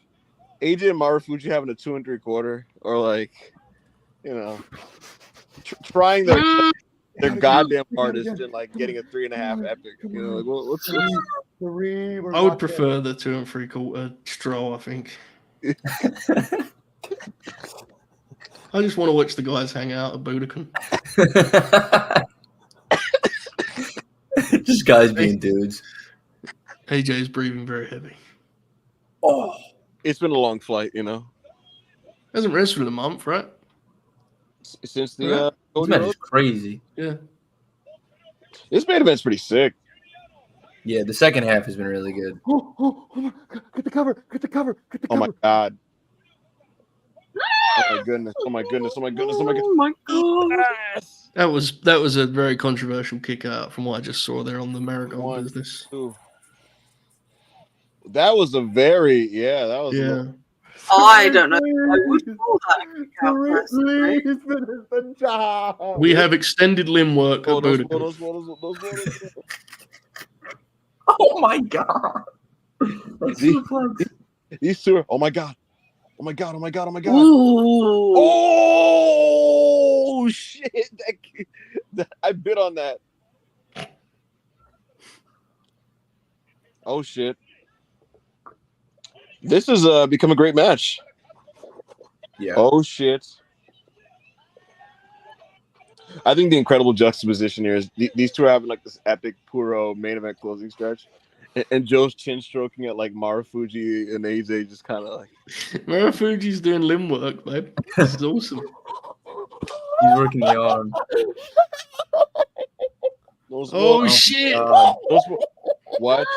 AJ and Marufuji having a 2 3/4, or trying their goddamn hardest and getting a 3.5 epic. What's I would prefer the 2 3/4 straw. I think. I just want to watch the guys hang out at Budokan. Just guys being dudes. AJ's breathing very heavy. Oh, it's been a long flight, Hasn't wrestled in a month, right? Since the this man is crazy. Yeah. This main event's pretty sick. Yeah, the second half has been really good. Oh my God. Get the cover. Oh my God. Oh my goodness! Oh my goodness! Oh my goodness! Oh my goodness! Oh my god! Yes! That was a very controversial kick out from what I just saw there on the Marigold business. Two. That was a very that was a little, I don't know. I would call that a kick out personally. Please finish the job. We have extended limb work at Budokan. Oh my god. That's so close. These two are, oh my god. Oh my god, oh my god, oh my god. Ooh. Oh shit. I bit on that. Oh shit. This has become a great match. Yeah. Oh shit. I think the incredible juxtaposition here is these two are having like this epic Puro main event closing stretch. And Joe's chin stroking at like Marufuji and AJ just kind of like. Marufuji's doing limb work, babe. This is awesome. He's working the arm. Oh shit! What?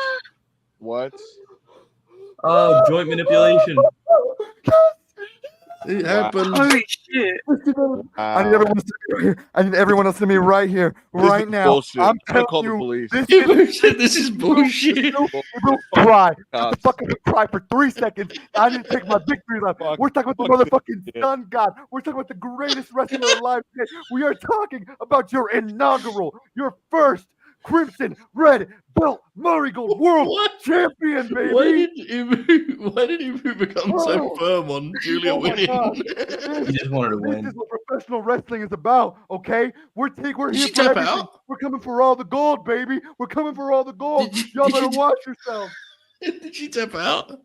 What? Oh, joint manipulation. It happened. Holy shit! I need everyone else to be right here, right now. Bullshit. I'm I'll call telling the you, police. This is bullshit. Don't cry. Just fucking cry for 3 seconds. I didn't take my victory lap. We're talking about the motherfucking sun god. We're talking about the greatest wrestler alive today. We are talking about your inaugural, your first Crimson Red Belt Marigold World Champion, baby. Why did Ibou become so firm on Julia winning? He just wanted to win. This is what professional wrestling is about, okay? We're here for tap everything. out? We're coming for all the gold, baby. We're coming for all the gold. Y'all better watch yourselves. Did she tap out?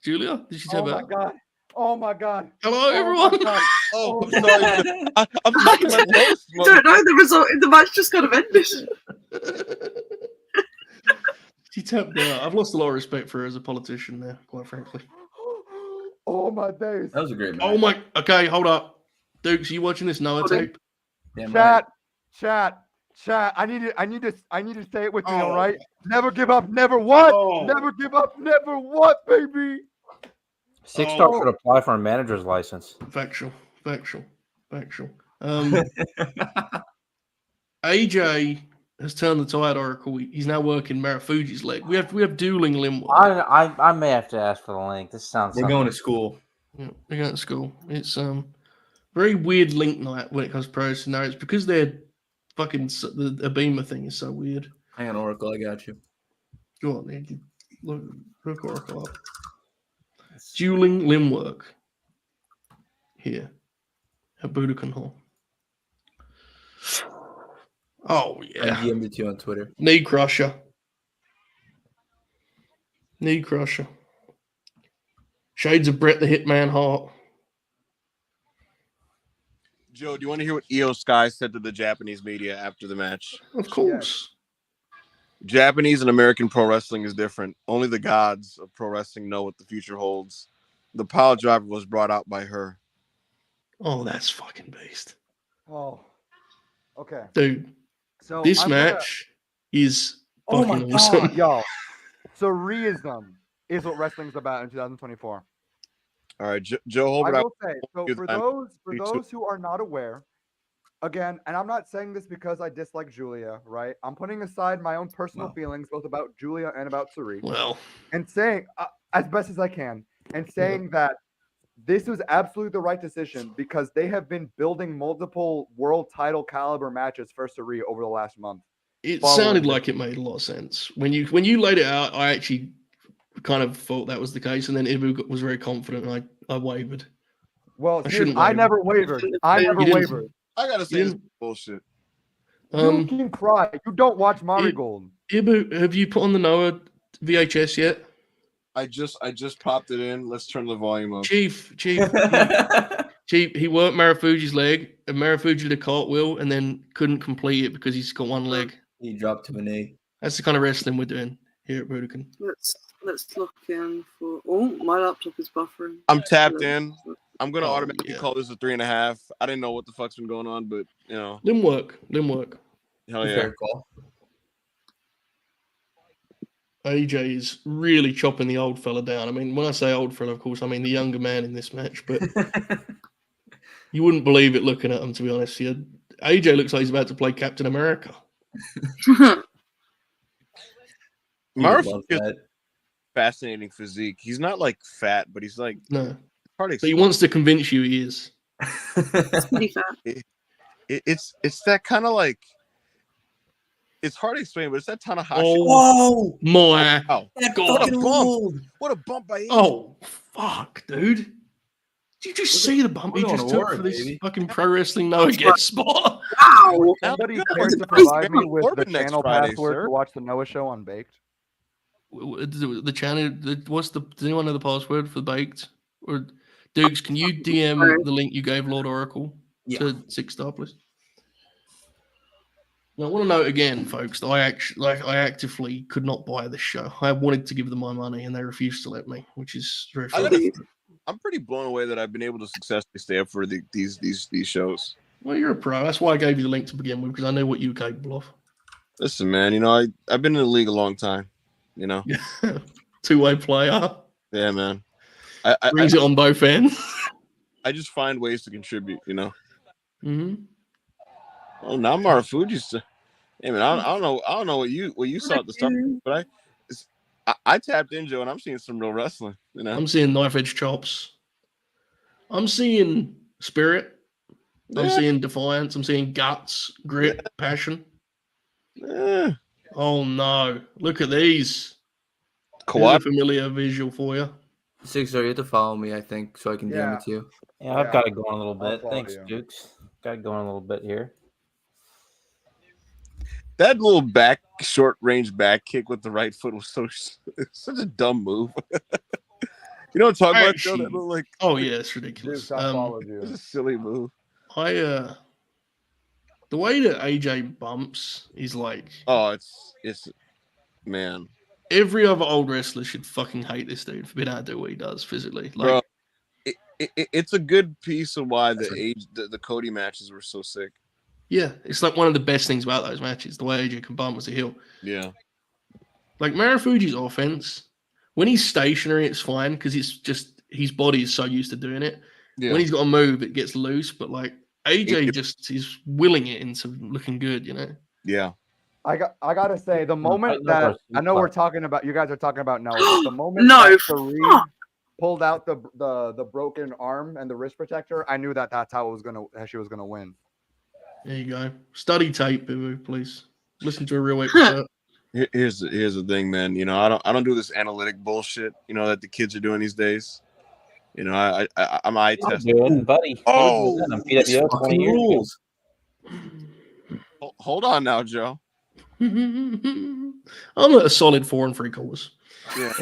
Julia, did she tap Oh out? my god. Oh my god. Hello, everyone. Oh, I'm sorry. I'm making my toast. I don't know the result. The match just kind of ended. She tapped out. I've lost a lot of respect for her as a politician there, quite frankly. Oh my days. That was a great match. Oh my. Okay, hold up. Dukes, are you watching this Noah tape? Chat. I need to say it with me, all right? Never give up, never what? Never give up, never what, baby? 6-star should apply for a manager's license. Factual. AJ has turned the tide, Oracle. He's now working Marufuji's leg. We have dueling limb work. I may have to ask for the link. This sounds. They're going to school. Yeah, they're going to school. It's very weird link night when it comes to pro scenarios because they're fucking the Abima thing is so weird. Hang on, Oracle. I got you. Go on, man. Look Oracle up. Dueling limb work here at Budokan Hall. Oh yeah. I DM'd it to you on Twitter. Knee crusher. Shades of Bret the Hitman Hart. Joe, do you want to hear what Io Sky said to the Japanese media after the match? Of course. Japanese and American pro wrestling is different. Only the gods of pro wrestling know what the future holds. The pile driver was brought out by her. Oh, that's fucking beast. Oh. Okay. Dude. So this match is fucking awesome. Y'all. Surrealism is what wrestling's about in 2024. All right, Joe Holbert. I will say, so for those who are not aware, again, and I'm not saying this because I dislike Julia, right? I'm putting aside my own personal feelings, both about Julia and about Suri. Well, and saying as best as I can, and saying that this was absolutely the right decision because they have been building multiple world title caliber matches for Suri over the last month. It sounded like it made a lot of sense when you laid it out. I actually kind of thought that was the case, and then Ibou was very confident, and I wavered. Well, I never wavered. I gotta say, this bullshit. You can cry. You don't watch Marigold. Ibou, have you put on the Noah VHS yet? I just popped it in. Let's turn the volume up. Chief. He worked Marufuji's leg, and Marufuji did a cartwheel, and then couldn't complete it because he's got one leg. He dropped to a knee. That's the kind of wrestling we're doing here at Budokan. Let's look in for. Oh, my laptop is buffering. I'm tapped in. I'm gonna automatically call this a 3.5. I didn't know what the fuck's been going on, but you know. Limb work. Hell yeah. AJ is really chopping the old fella down. I mean, when I say old fella, of course, I mean the younger man in this match, but you wouldn't believe it looking at him, to be honest. AJ looks like he's about to play Captain America. Murphy is fascinating physique. He's not like fat, but he's like no. But he wants to convince you he is. It's that kind of like. It's hard to explain, but it's that Tanahashi. Oh my God! What a bump! What a bump by AJ. Oh fuck, dude! Did you just see the bump he just took for this fucking pro wrestling Noah guest spot? Wow! Somebody cares to provide me with the channel password to watch the Noah show on Baked? The channel. Does anyone know the password for Baked? Or Dukes, can you DM the link you gave Lord Oracle to 6-star, please? Now, I want to note again, folks, that I actively could not buy this show. I wanted to give them my money, and they refused to let me, which is very funny. I'm pretty blown away that I've been able to successfully stay up for these shows. Well, you're a pro. That's why I gave you the link to begin with, because I know what you were capable of. Listen, man, I've been in the league a long time. Two-way player. Yeah, man. Brings it on both ends. I just find ways to contribute. Mm-hmm. Oh, now Marufuji's. Hey man, I don't know what you saw at the start, but I tapped in, Joe, and I'm seeing some real wrestling. I'm seeing knife edge chops. I'm seeing spirit. I'm seeing defiance. I'm seeing guts, grit, passion. Yeah. Oh no! Look at these. Kawhi. A familiar visual for you. Sixer, you have to follow me, I think, so I can DM it to you. Yeah, I've got it going a little bit. Thanks, Dukes. Got it going a little bit here. That little short range back kick with the right foot was such a dumb move. You know what I'm talking about, Joe? That little, oh yeah, it's ridiculous. I followed you. It's a silly move. The way that AJ bumps is like, oh, it's man. Every other old wrestler should fucking hate this dude for being able to do what he does physically. Bro, it's a good piece of why the Cody matches were so sick. Yeah, it's like one of the best things about those matches, the way AJ can bump as a heel. Yeah. Like Marufuji's offense, when he's stationary, it's fine because it's just his body is so used to doing it. Yeah. When he's got to move, it gets loose. But like AJ is willing it into looking good, Yeah. I gotta say, the moment that I know we're talking about, you guys are talking about Noah. But the moment No, that Fareed pulled out the broken arm and the wrist protector, I knew that's how she was gonna win. There you go. Study tape, Ibou, please. Listen to a real expert. Here's the thing, man. I don't do this analytic bullshit. That the kids are doing these days. I'm eye testing, buddy. Oh, I'm PWO 20 years ago. Hold on now, Joe. I'm at a solid 4 3/4. Yeah.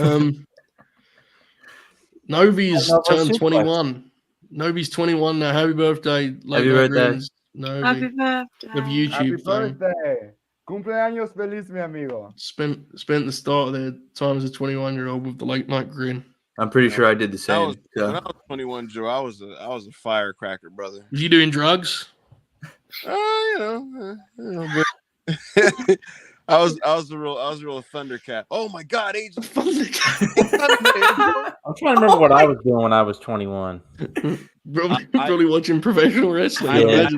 Novi's turned 21. Novi's 21 now. Happy birthday. Happy birthday. Novi. Happy birthday. Of YouTube. Happy birthday. Cumpleaños feliz, mi amigo. Spent the start of their time as a 21-year-old with the late night grin. I'm pretty sure I did the same. When I was 21, Joe, I was a firecracker, brother. Was you doing drugs? But I was a real Thundercat. Oh my God, Age Thundercat. I'm trying to remember what I was doing when I was 21. Probably watching professional wrestling. Yeah.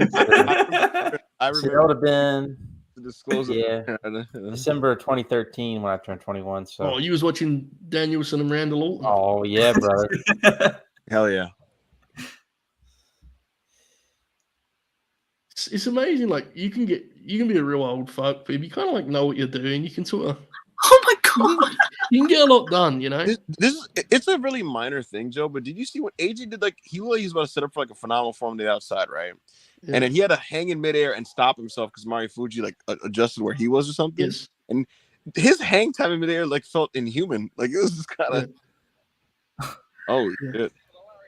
I So remember. that would have been To disclose it. Yeah. December of 2013 when I turned 21. So. Oh, you was watching Danielson and Randall Orton. Oh yeah, brother. Hell yeah. It's amazing. Like you can be a real old fuck, but if you kind of like know what you're doing, you can sort of. Oh my God. You can get a lot done, It's a really minor thing, Joe. But did you see what AJ did? Like he was about to set up for like a phenomenal form on the outside, right? Yeah. And then he had to hang in midair and stop himself because Marufuji like adjusted where he was or something. Yes. And his hang time in midair like felt inhuman. Like it was just kind of. Oh shit!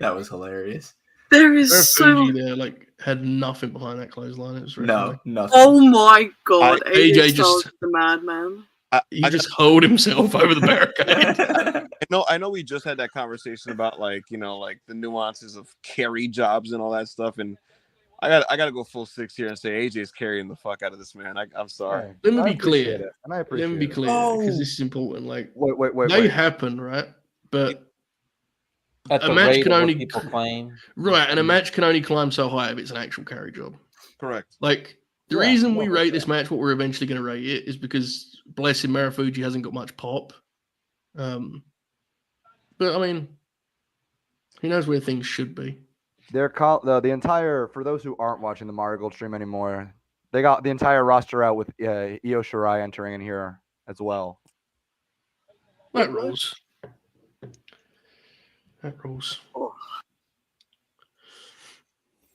That was hilarious. There is Fuji there, like had nothing behind that clothesline. It was really funny. Nothing. Oh my God! AJ AJ just the madman. He just hurled himself over the barricade. I know we just had that conversation about like the nuances of carry jobs and all that stuff, and I got to go full 6 here and say AJ's carrying the fuck out of this man. I'm sorry. Let me I be appreciate clear. it, and I appreciate Let me be it. clear because this is important. Like, wait. they happen, right? But At a the match rate can of what only people claim. right, and a match can only climb so high if it's an actual carry job. Correct. Like the reason we rate this match, what we're eventually going to rate it, is because bless him, Marufuji hasn't got much pop. But I mean, he knows where things should be. The entire, for those who aren't watching the Marigold stream anymore, they got the entire roster out with Io Shirai entering in here as well. That rules. That rules.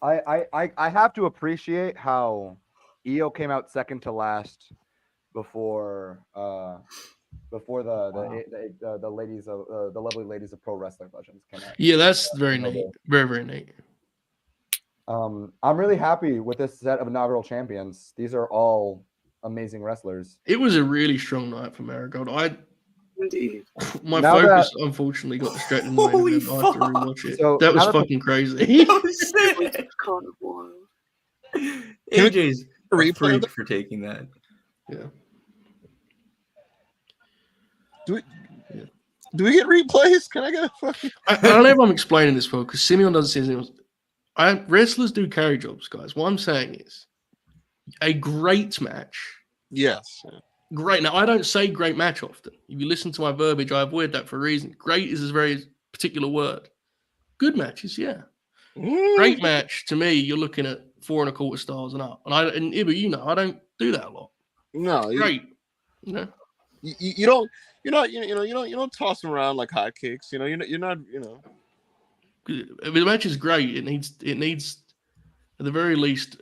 I have to appreciate how Io came out second to last before the ladies of the lovely ladies of Pro Wrestling Legends came out. Yeah, that's very neat. Very, very neat. I'm really happy with this set of inaugural champions. These are all amazing wrestlers. It was a really strong night for Marigold. Indeed. My Now focus unfortunately got distracted in the main event. I have to rewatch it. So that was now that fucking crazy. Kind of wild. AJ's a replay freak for taking that. Yeah. Do we get replays? Can I get a fucking? I don't know if I'm explaining this well because Simeon doesn't say anything else. Wrestlers do carry jobs, guys. What I'm saying is a great match. Yes. Great. Now, I don't say great match often. If you listen to my verbiage, I avoid that for a reason. Great is a very particular word. Good matches, yeah. Great match, to me, you're looking at 4 1/4 stars and up. And Ibou, you know, I don't do that a lot. No. Great. You know? You don't toss them around like hotcakes. You're not. If the match is great, it needs at the very least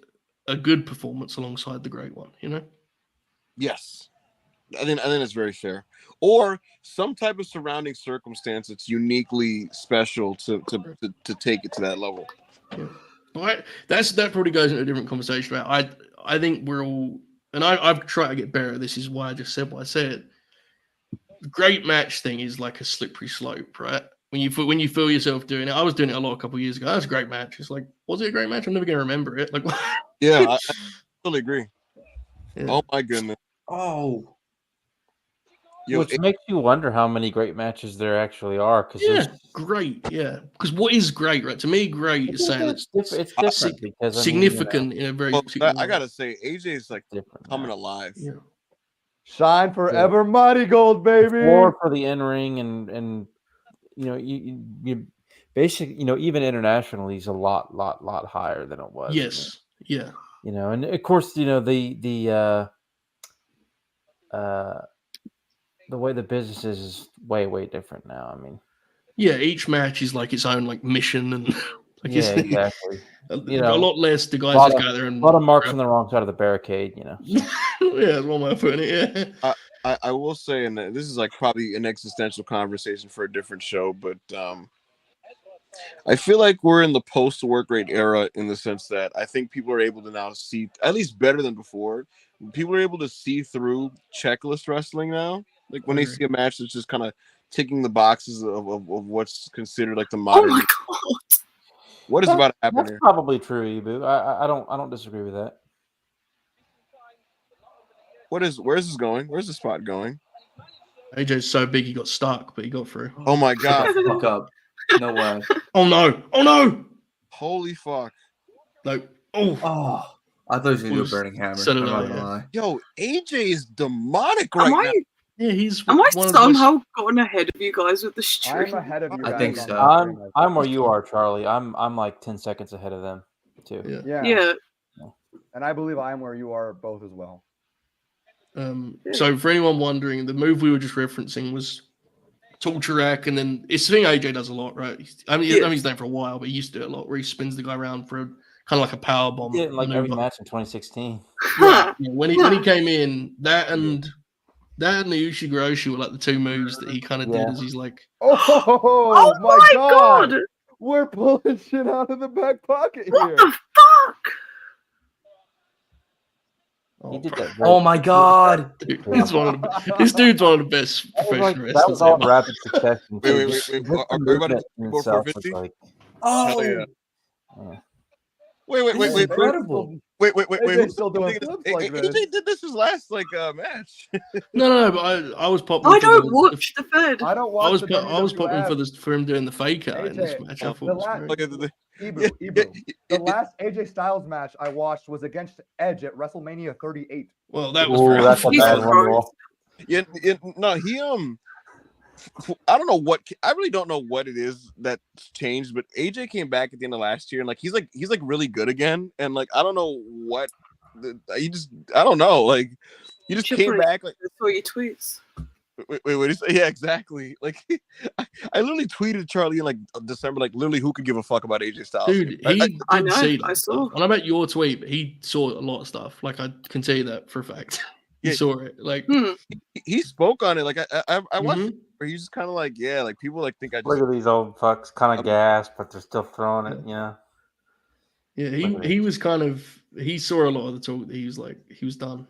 a good performance alongside the great one, you know? Yes. I think it's very fair. Or some type of surrounding circumstance that's uniquely special to take it to that level. Yeah. But that probably goes into a different conversation. I think we're all, and I've tried to get better at this. Is why I just said what I said. Great match thing is like a slippery slope, right? When you feel yourself doing it, I was doing it a lot a couple of years ago. That's a great match. It's like, was it a great match? I'm never going to remember it. Like, yeah, I totally agree. Yeah. Oh my goodness. Oh. Which makes you wonder how many great matches there actually are. Yeah, great. Yeah, because what is great, right? To me, great is saying it's different because significant in a very. I gotta say, AJ's like coming alive. Yeah. Shine forever, Marigold, baby. More for the in ring and you basically even internationally he's a lot higher than it was. Yes. Yeah. And of course the way the business is way different now. I mean, yeah, each match is like its own like mission and like exactly. a lot less the guys that go there and a lot of marks on the wrong side of the barricade. Yeah, that's one way of putting it. Yeah. I will say, and this is like probably an existential conversation for a different show, but I feel like we're in the post-work rate era in the sense that I think people are able to now see, at least better than before, people are able to see through checklist wrestling now. Like when they see a match that's just kind of ticking the boxes of what's considered like the modern. Oh my god! What is about to happen that's here? Probably true, Ibou. I don't disagree with that. Where's this going? Where's the spot going? AJ's so big he got stuck, but he got through. Oh my god! Fuck up. No way. Oh no! Oh no! Holy fuck! Like I thought he was gonna do a burning hammer. I'm not gonna lie. Yo, AJ is demonic right now. Yeah, he's. Am I somehow gotten ahead of you guys with the stream? I'm ahead of you. I think so. I'm where you are, Charlie. I'm like 10 seconds ahead of them too. Yeah. And I believe I'm where you are both as well. So for anyone wondering, the move we were just referencing was torture rack, and then it's the thing AJ does a lot, right? I mean he's done it for a while, but he used to do it a lot where he spins the guy around for kind of like a power bomb. Yeah, like every match in 2016. Yeah, when he came in, that and the Ushigoroshi were like the two moves that he kind of did as he's like, oh my god! We're pulling shit out of the back pocket here. What the fuck? Oh my god! Dude, this dude's one of the best professional wrestlers. That was all ever. rapid succession. Wait. Are we about to go 450? Like, Hell yeah. Wait. Incredible. Wait. AJ's still doing flips like this. AJ did this his last match. No, but I was popping. I for don't watch the Fed. I don't I watch was the popping for WWF. this for him doing the fake out in this AJ, match. I thought the it was last, great. Ibou. The last AJ Styles match I watched was against Edge at WrestleMania 38. Well, that was Ooh, that's a bad one, Will. Yeah, no, he I don't know what I really don't know what it is that's changed, but AJ came back at the end of last year and he's really good again, and I don't know what I don't know, he just came back I saw your tweets. Wait, yeah, exactly. I literally tweeted Charlie in December, literally who could give a fuck about AJ Styles? Dude, he I did know, see that I saw. stuff. And I bet your tweet, he saw a lot of stuff. I can tell you that for a fact. He saw it. He spoke on it. I watched it where he's just kind of people think I just Look at these old fucks, kind of gassed, but they're still throwing it. Yeah. Yeah, he was he saw a lot of the talk that he was done.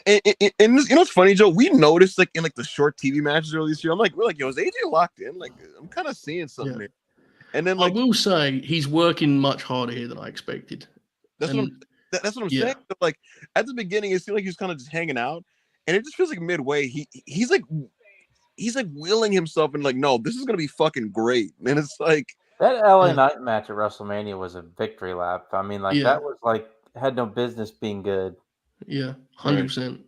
And it's funny, Joe. We noticed in the short TV matches earlier this year. We're like, yo, is AJ locked in? I'm kind of seeing something here. And then I will say he's working much harder here than I expected. That's what I'm saying. At the beginning, it seemed like he was kind of just hanging out, and it just feels like midway he's willing himself and no, this is gonna be fucking great. And it's that LA Knight match at WrestleMania was a victory lap. I mean, that was had no business being good. Yeah, 100%.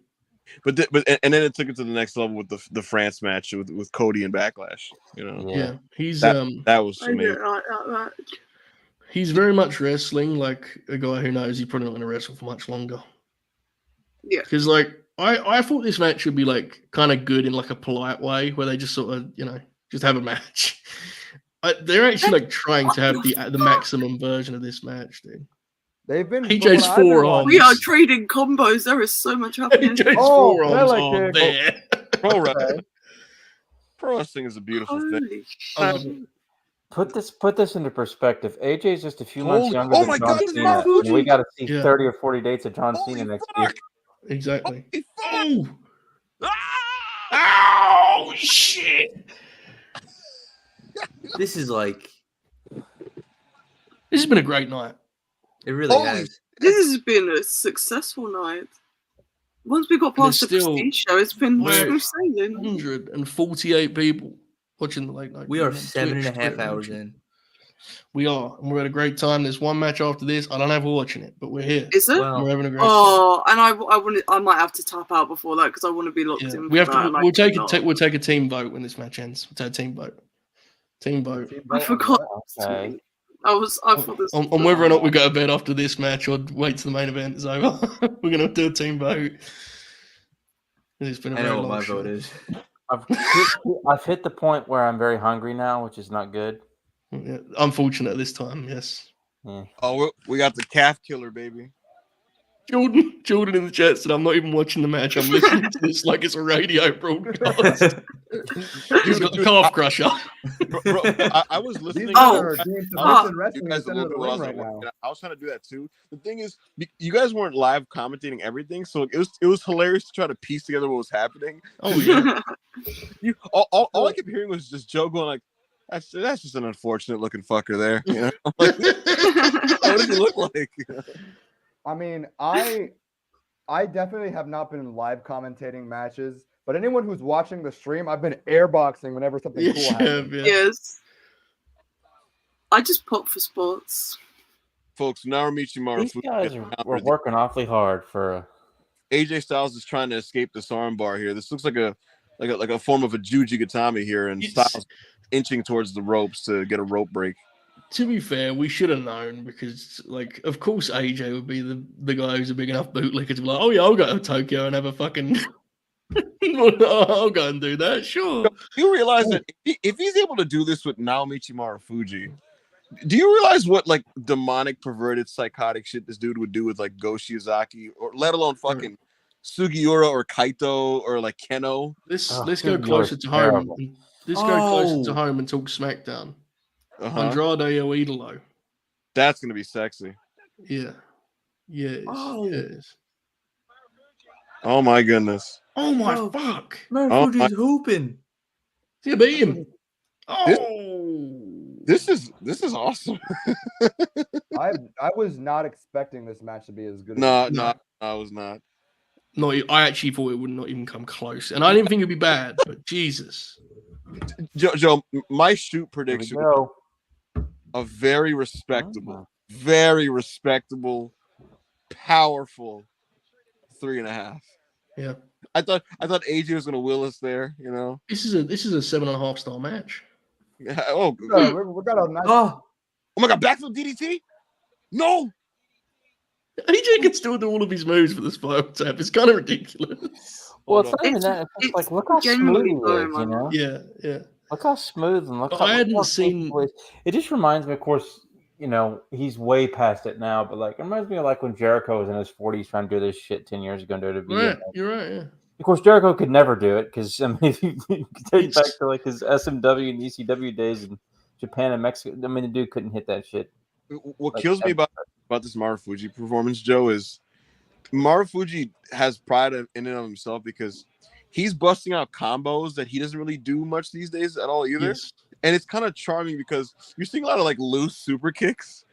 But then it took it to the next level with the France match with Cody and Backlash. Yeah, he's that was amazing. He's very much wrestling like a guy who knows he's probably not going to wrestle for much longer. Yeah, because I thought this match should be kind of good in a polite way where they just sort of just have a match. They're actually trying to have the maximum version of this match, dude. They've been AJ's forearms. We are trading combos. There is so much happening. AJ's forearms are there. Pro wrestling is a beautiful thing. Put this into perspective. AJ's just a few months younger than John God, Cena, and we got to see 30 or 40 dates of John Cena next year. Exactly. Oh shit! This is this has been a great night. It really has. This has been a successful night. Once we got past the prestige show, it's been smooth sailing. 148 people watching the late night. We are 7.5 hours in. We are, and we're at a great time. There's one match after this. I don't know if we're watching it, but we're here. Is it? We're having a great time. And I might have to tap out before that because I want to be locked in. We have to. We'll take a team vote when this match ends. We'll take a team vote. Team vote. I forgot. Okay. I thought this on whether or not we go to bed after this match or wait till the main event is over. We're gonna do a team vote. It's been a very long my show. vote is. I've hit the point where I'm very hungry now, which is not good. Yeah, unfortunate this time, yes. Yeah. Oh, we got the calf killer, baby. Jordan in the chat said, "I'm not even watching the match. I'm listening to this like it's a radio broadcast." He's got the calf crusher. Bro, I was listening. I was trying to do that too. The thing is, you guys weren't live commentating everything, so it was hilarious to try to piece together what was happening. Oh yeah. All I kept hearing was just Joe going that's just an unfortunate looking fucker there. What does he look like? I mean, I definitely have not been live commentating matches, but anyone who's watching the stream, I've been airboxing whenever something cool happens. Yeah. Yes. I just pop for sports. Folks, Narumichi These guys were working awfully hard for AJ Styles is trying to escape this armbar here. This looks like a form of a Juji Gatami here, and Styles inching towards the ropes to get a rope break. To be fair, we should have known because, of course, AJ would be the guy who's a big enough bootlicker to be like, "Oh yeah, I'll go to Tokyo and have a fucking, I'll go and do that." Sure. You realize that if he's able to do this with Naomichi Marufuji, do you realize what demonic, perverted, psychotic shit this dude would do with Go Shiozaki, or let alone fucking Sugiura or Kaito or Keno? Let's go closer to home. Let's go closer to home and talk SmackDown. Andrade El Idolo. That's gonna be sexy. Yeah. Yes. Yes. Oh my goodness. Oh my fuck. Marufuji's hooping. See, beat him. Oh. This is awesome. I was not expecting this match to be as good. No, as I was not. No, I actually thought it would not even come close, and I didn't think it'd be bad. But Jesus, Joe, my shoot prediction: go. a very respectable, powerful 3.5. Yeah. I thought AJ was gonna will us there. You know, this is a 7.5 star match. Yeah, oh, we got a nice. Oh my God! Backflip DDT? No. AJ can still do all of his moves for the spiral tap. It's kind of ridiculous. Well, it's not even that. It's just like, look how smooth he is, you know? Yeah. Look how smooth and look how. I hadn't seen. It just reminds me, of course, you know, he's way past it now, but like, it reminds me of like when Jericho was in his 40s trying to do this shit 10 years ago in WWE. Right, you're right, yeah. Of course, Jericho could never do it because, I mean, if you take back to like his SMW and ECW days in Japan and Mexico, I mean, the dude couldn't hit that shit. What kills me about this Marufuji performance, Joe, is Marufuji has pride in and of himself because he's busting out combos that he doesn't really do much these days at all either. Yes. And it's kind of charming because you're seeing a lot of like loose super kicks.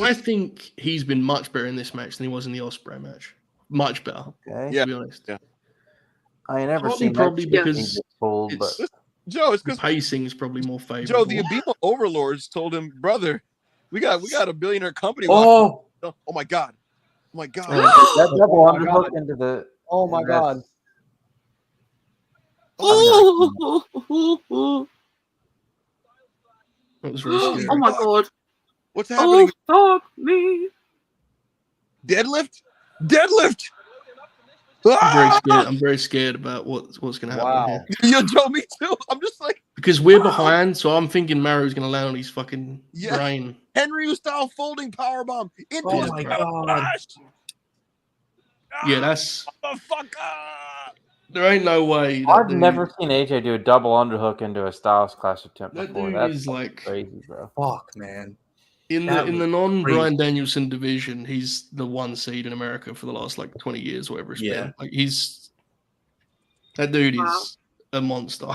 I think he's been much better in this match than he was in the Ospreay match. Much better. Okay. To be honest. Yeah. I ain't never Probably seen probably that because pulled, it's, but Joe, it's because pacing is probably more favorable. Joe, the Ibou overlords told him, brother, we got a billionaire company. Oh my God. Oh my God. that double underhook into the. Oh my God. That was really scary. Oh my God. What's happening? Oh, fuck me. Deadlift? I'm very scared about what's going to happen here. Yo, Joe, me too. I'm just like, because we're behind, so I'm thinking Maru's going to land on his fucking brain. Henry style folding powerbomb into Oh his my God. Yeah, that's. Motherfucker. There ain't no way. I've never seen AJ do a double underhook into a Styles Clash attempt That before. dude That's is like crazy, bro. Fuck, man. In That the was non crazy. Bryan Danielson division, he's the 1 seed in America for the last like 20 years, whatever it's been. Like that dude is a monster.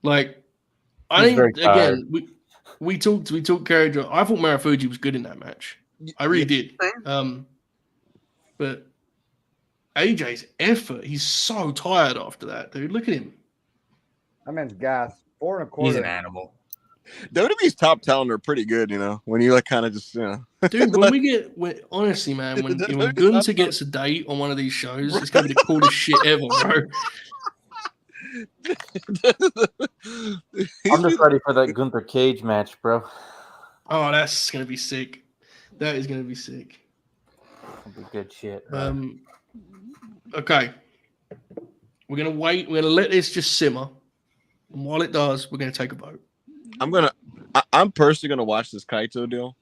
Like I He's think very tired. again we talked character. I thought Marufuji was good in that match. I really did. But AJ's effort, he's so tired after that, dude. Look at him. That man's gas. 4.25. He's an animal. WWE's top talent are pretty good, you know, when you like kind of just, you know. Dude, honestly, man, when Gunther gets a date on one of these shows, it's going to be the coolest shit ever, bro. I'm just ready for that Gunther Cage match, bro. Oh, that's going to be sick. That is going to be sick. That'll be good shit. Okay. We're going to wait. We're going to let this just simmer. And while it does, we're going to take a vote. I'm personally gonna watch this Kaito deal.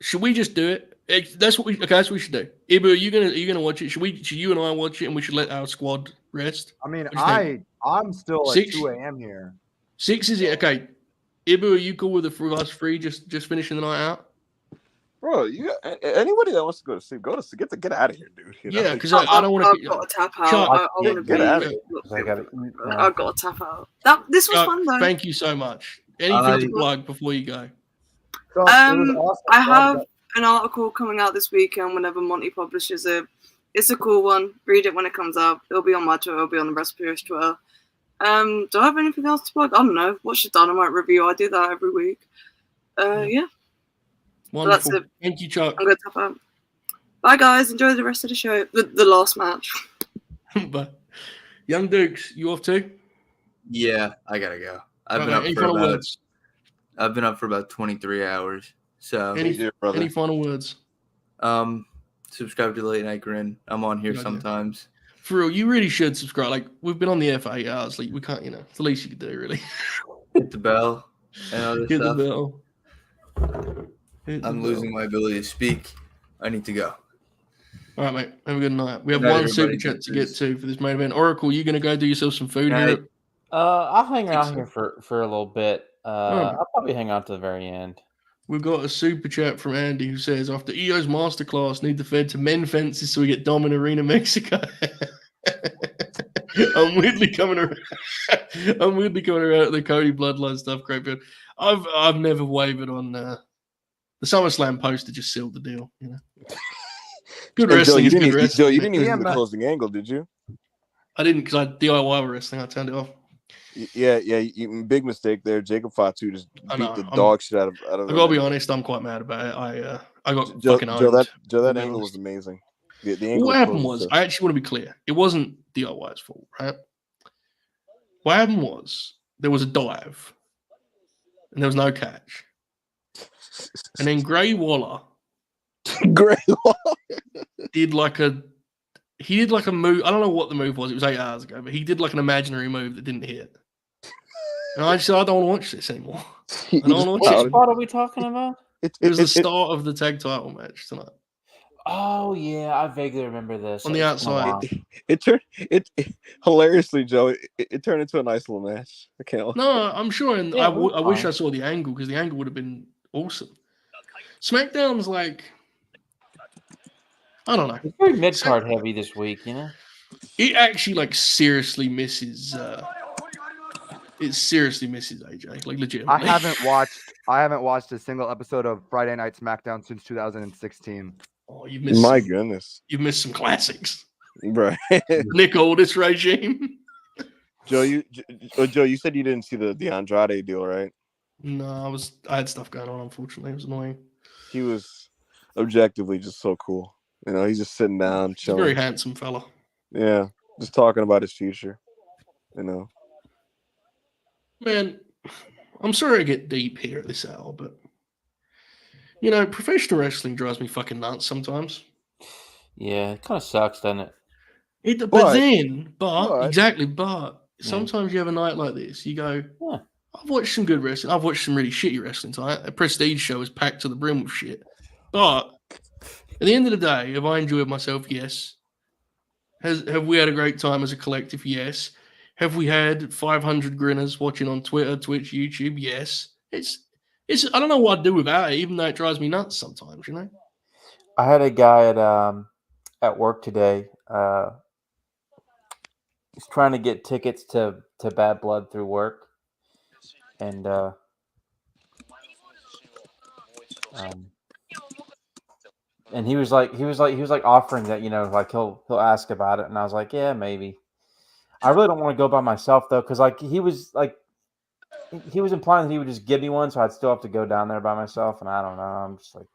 Should we just do it? That's what we should do. Ibou, are you gonna watch it? Should you and I watch it and we should let our squad rest? I mean, I'm still at 2 a.m. here. 6 is it? Okay. Ibou, are you cool with us three just finishing the night out? Bro, anybody that wants to go to sleep, get out of here, dude. You know? Yeah, because I don't want to. I've got to tap out. I want to get out of here. I've got to tap out. This was fun though. Thank you so much. Anything to plug before you go? I have an article coming out this weekend whenever Monty publishes it. It's a cool one. Read it when it comes out. It'll be on my Twitter. It'll be on the Recipeers Twitter. Do I have anything else to plug? I don't know. Watch the Dynamite review. I do that every week. Yeah. Wonderful. That's it. Thank you, Chuck. I'm going to tap out. Bye, guys. Enjoy the rest of the show. The last match. Bye. Young Dukes, you off too? Yeah, I gotta go. I've been up for about 23 hours. So any final words? Subscribe to Late Night Grin. I'm on here sometimes. For real, you really should subscribe. Like we've been on the air for 8 hours. Like we can't, it's the least you could do, really. Hit the bell and other Hit stuff. the bell. I'm losing my ability to speak. I need to go. All right, mate. Have a good night. We have Good night, one super everybody. chat to get to for this main event. Oracle, you gonna go do yourself some food here? I'll hang out here for a little bit. I'll probably hang out to the very end. We've got a super chat from Andy who says, after EO's masterclass, need the Fed to mend fences so we get Dom in Arena Mexico. I'm weirdly coming around. I'm weirdly coming around at the Cody Bloodline stuff, great bit. I've never wavered on the SummerSlam poster. Just sealed the deal, you know. Good And wrestling is good wrestling. Joe, you didn't even see the Yeah, closing angle, did you? I didn't because I DIY wrestling. I turned it off. Yeah, big mistake there. Jacob Fatu just beat the dog shit out of. I gotta be honest. I'm quite mad about it. I got Joe, fucking owned. that angle was amazing. The angle. What happened was, I actually want to be clear. It wasn't DIY's fault, right? What happened was there was a dive, and there was no catch, and then Gray Waller did like a move. I don't know what the move was. It was 8 hours ago, but he did like an imaginary move that didn't hit. And I said, I don't want to watch this anymore. I don't want to watch What it. spot are we talking about? It was the start of the tag title match tonight. Oh yeah, I vaguely remember this. On the outside. It hilariously, Joe. It turned into a nice little match. I can't. No, I'm sure, and I wish I saw the angle because the angle would have been awesome. SmackDown's like, I don't know. It's very mid card heavy this week, you know. It actually like seriously misses. It seriously misses AJ, like legitimately. I haven't watched a single episode of Friday Night SmackDown since 2016. Oh, you've missed. My goodness, you've missed some classics, right? Nick Aldis regime. Joe, you said you didn't see the Andrade deal, right? No, I had stuff going on. Unfortunately, it was annoying. He was objectively just so cool. You know, he's just sitting down, chilling. Very handsome fella. Yeah, just talking about his future. You know, man, I'm sorry I get deep here at this hour, but you know, professional wrestling drives me fucking nuts sometimes. Yeah, it kind of sucks, doesn't it? But sometimes you have a night like this. You go, I've watched some good wrestling. I've watched some really shitty wrestling tonight. A Prestige show is packed to the brim with shit. But at the end of the day, have I enjoyed myself? Yes. Have we had a great time as a collective? Yes. Have we had 500 grinners watching on Twitter, Twitch, YouTube? Yes. It's I don't know what I'd do without it, even though it drives me nuts sometimes, you know? I had a guy at work today. He's trying to get tickets to Bad Blood through work, and he was like offering that, you know, like he'll ask about it, and I was like, yeah, maybe. I really don't want to go by myself though, because like he was implying that he would just give me one, so I'd still have to go down there by myself, and I don't know. I'm just like,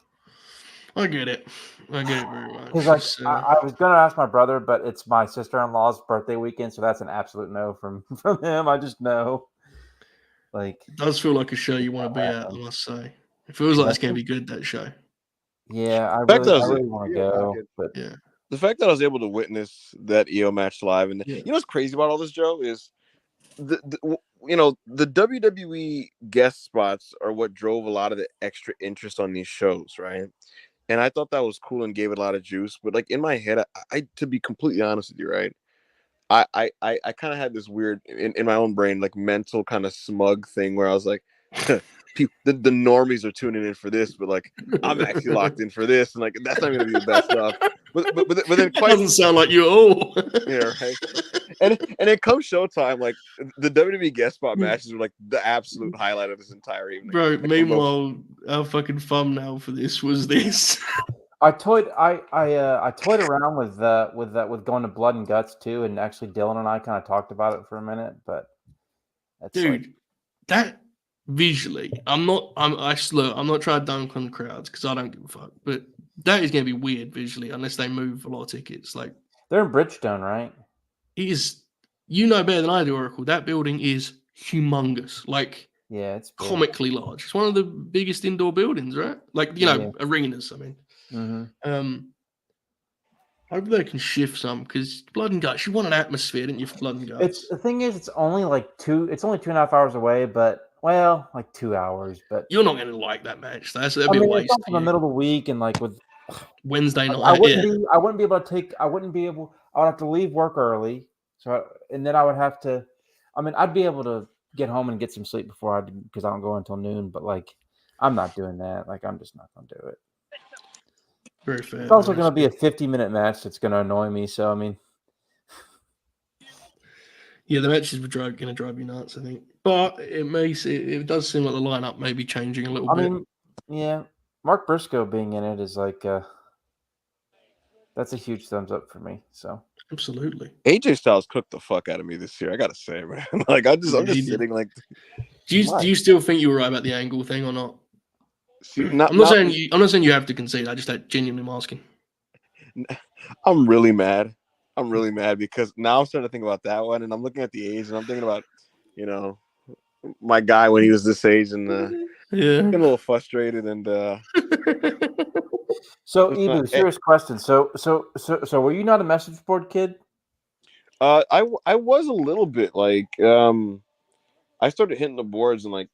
I get it very much. Because like I was gonna ask my brother, but it's my sister-in-law's birthday weekend, so that's an absolute no from him. I just know. Like, it does feel like a show you want to be at, I must say. It feels like it's gonna be good, that show. Yeah, I really want to go. But yeah. The fact that I was able to witness that EO match live, and you know what's crazy about all this, Joe, is the WWE guest spots are what drove a lot of the extra interest on these shows, right? And I thought that was cool and gave it a lot of juice. But like in my head, I to be completely honest with you, right? I kind of had this weird in my own brain, like mental kind of smug thing where I was like, the normies are tuning in for this, but like I'm actually locked in for this, and like that's not gonna be the best stuff. But then quite doesn't sound like you at all. Yeah, right. And it comes showtime, like the WWE guest spot matches are like the absolute highlight of this entire evening. Bro, Like, meanwhile, our fucking thumbnail for this was this. I toyed around with going to Blood and Guts too, and actually Dylan and I kind of talked about it for a minute, but dude, that visually, I'm not trying to dunk on the crowds because I don't give a fuck, but that is going to be weird visually unless they move a lot of tickets. Like, they're in Bridgestone, right? It is, you know better than I do, Oracle. That building is humongous. Like, yeah, it's big. Comically large. It's one of the biggest indoor buildings, right? Like, you know, arenas. I mean, hopefully they can shift some because Blood and Guts. You want an atmosphere, didn't you, for Blood and Guts? The thing is, it's only 2.5 hours away, but like 2 hours. But you're not going to like that match. That'd be a waste. It's in the middle of the week, and like with Wednesday night, I wouldn't be able to take. I would have to leave work early, and then I would have to. I mean, I'd be able to get home and get some sleep because I don't go until noon. But like, I'm not doing that. Like, I'm just not going to do it. Very fair. It's also going to be a 50-minute match that's going to annoy me. So I mean, Yeah, the matches were going to drive you nuts, I think. But it does seem like the lineup may be changing a little bit. I mean, yeah, Mark Briscoe being in it is like that's a huge thumbs up for me. So absolutely, AJ Styles cooked the fuck out of me this year. I gotta say, man. Like I'm just sitting like. Do you still think you were right about the angle thing or not? See, I'm not saying you have to concede. I just genuinely am asking. I'm really mad. I'm really mad because now I'm starting to think about that one, and I'm looking at the age, and I'm thinking about, my guy when he was this age, and getting a little frustrated, and So Ibou, serious question. So were you not a message board kid? I was a little bit like I started hitting the boards in like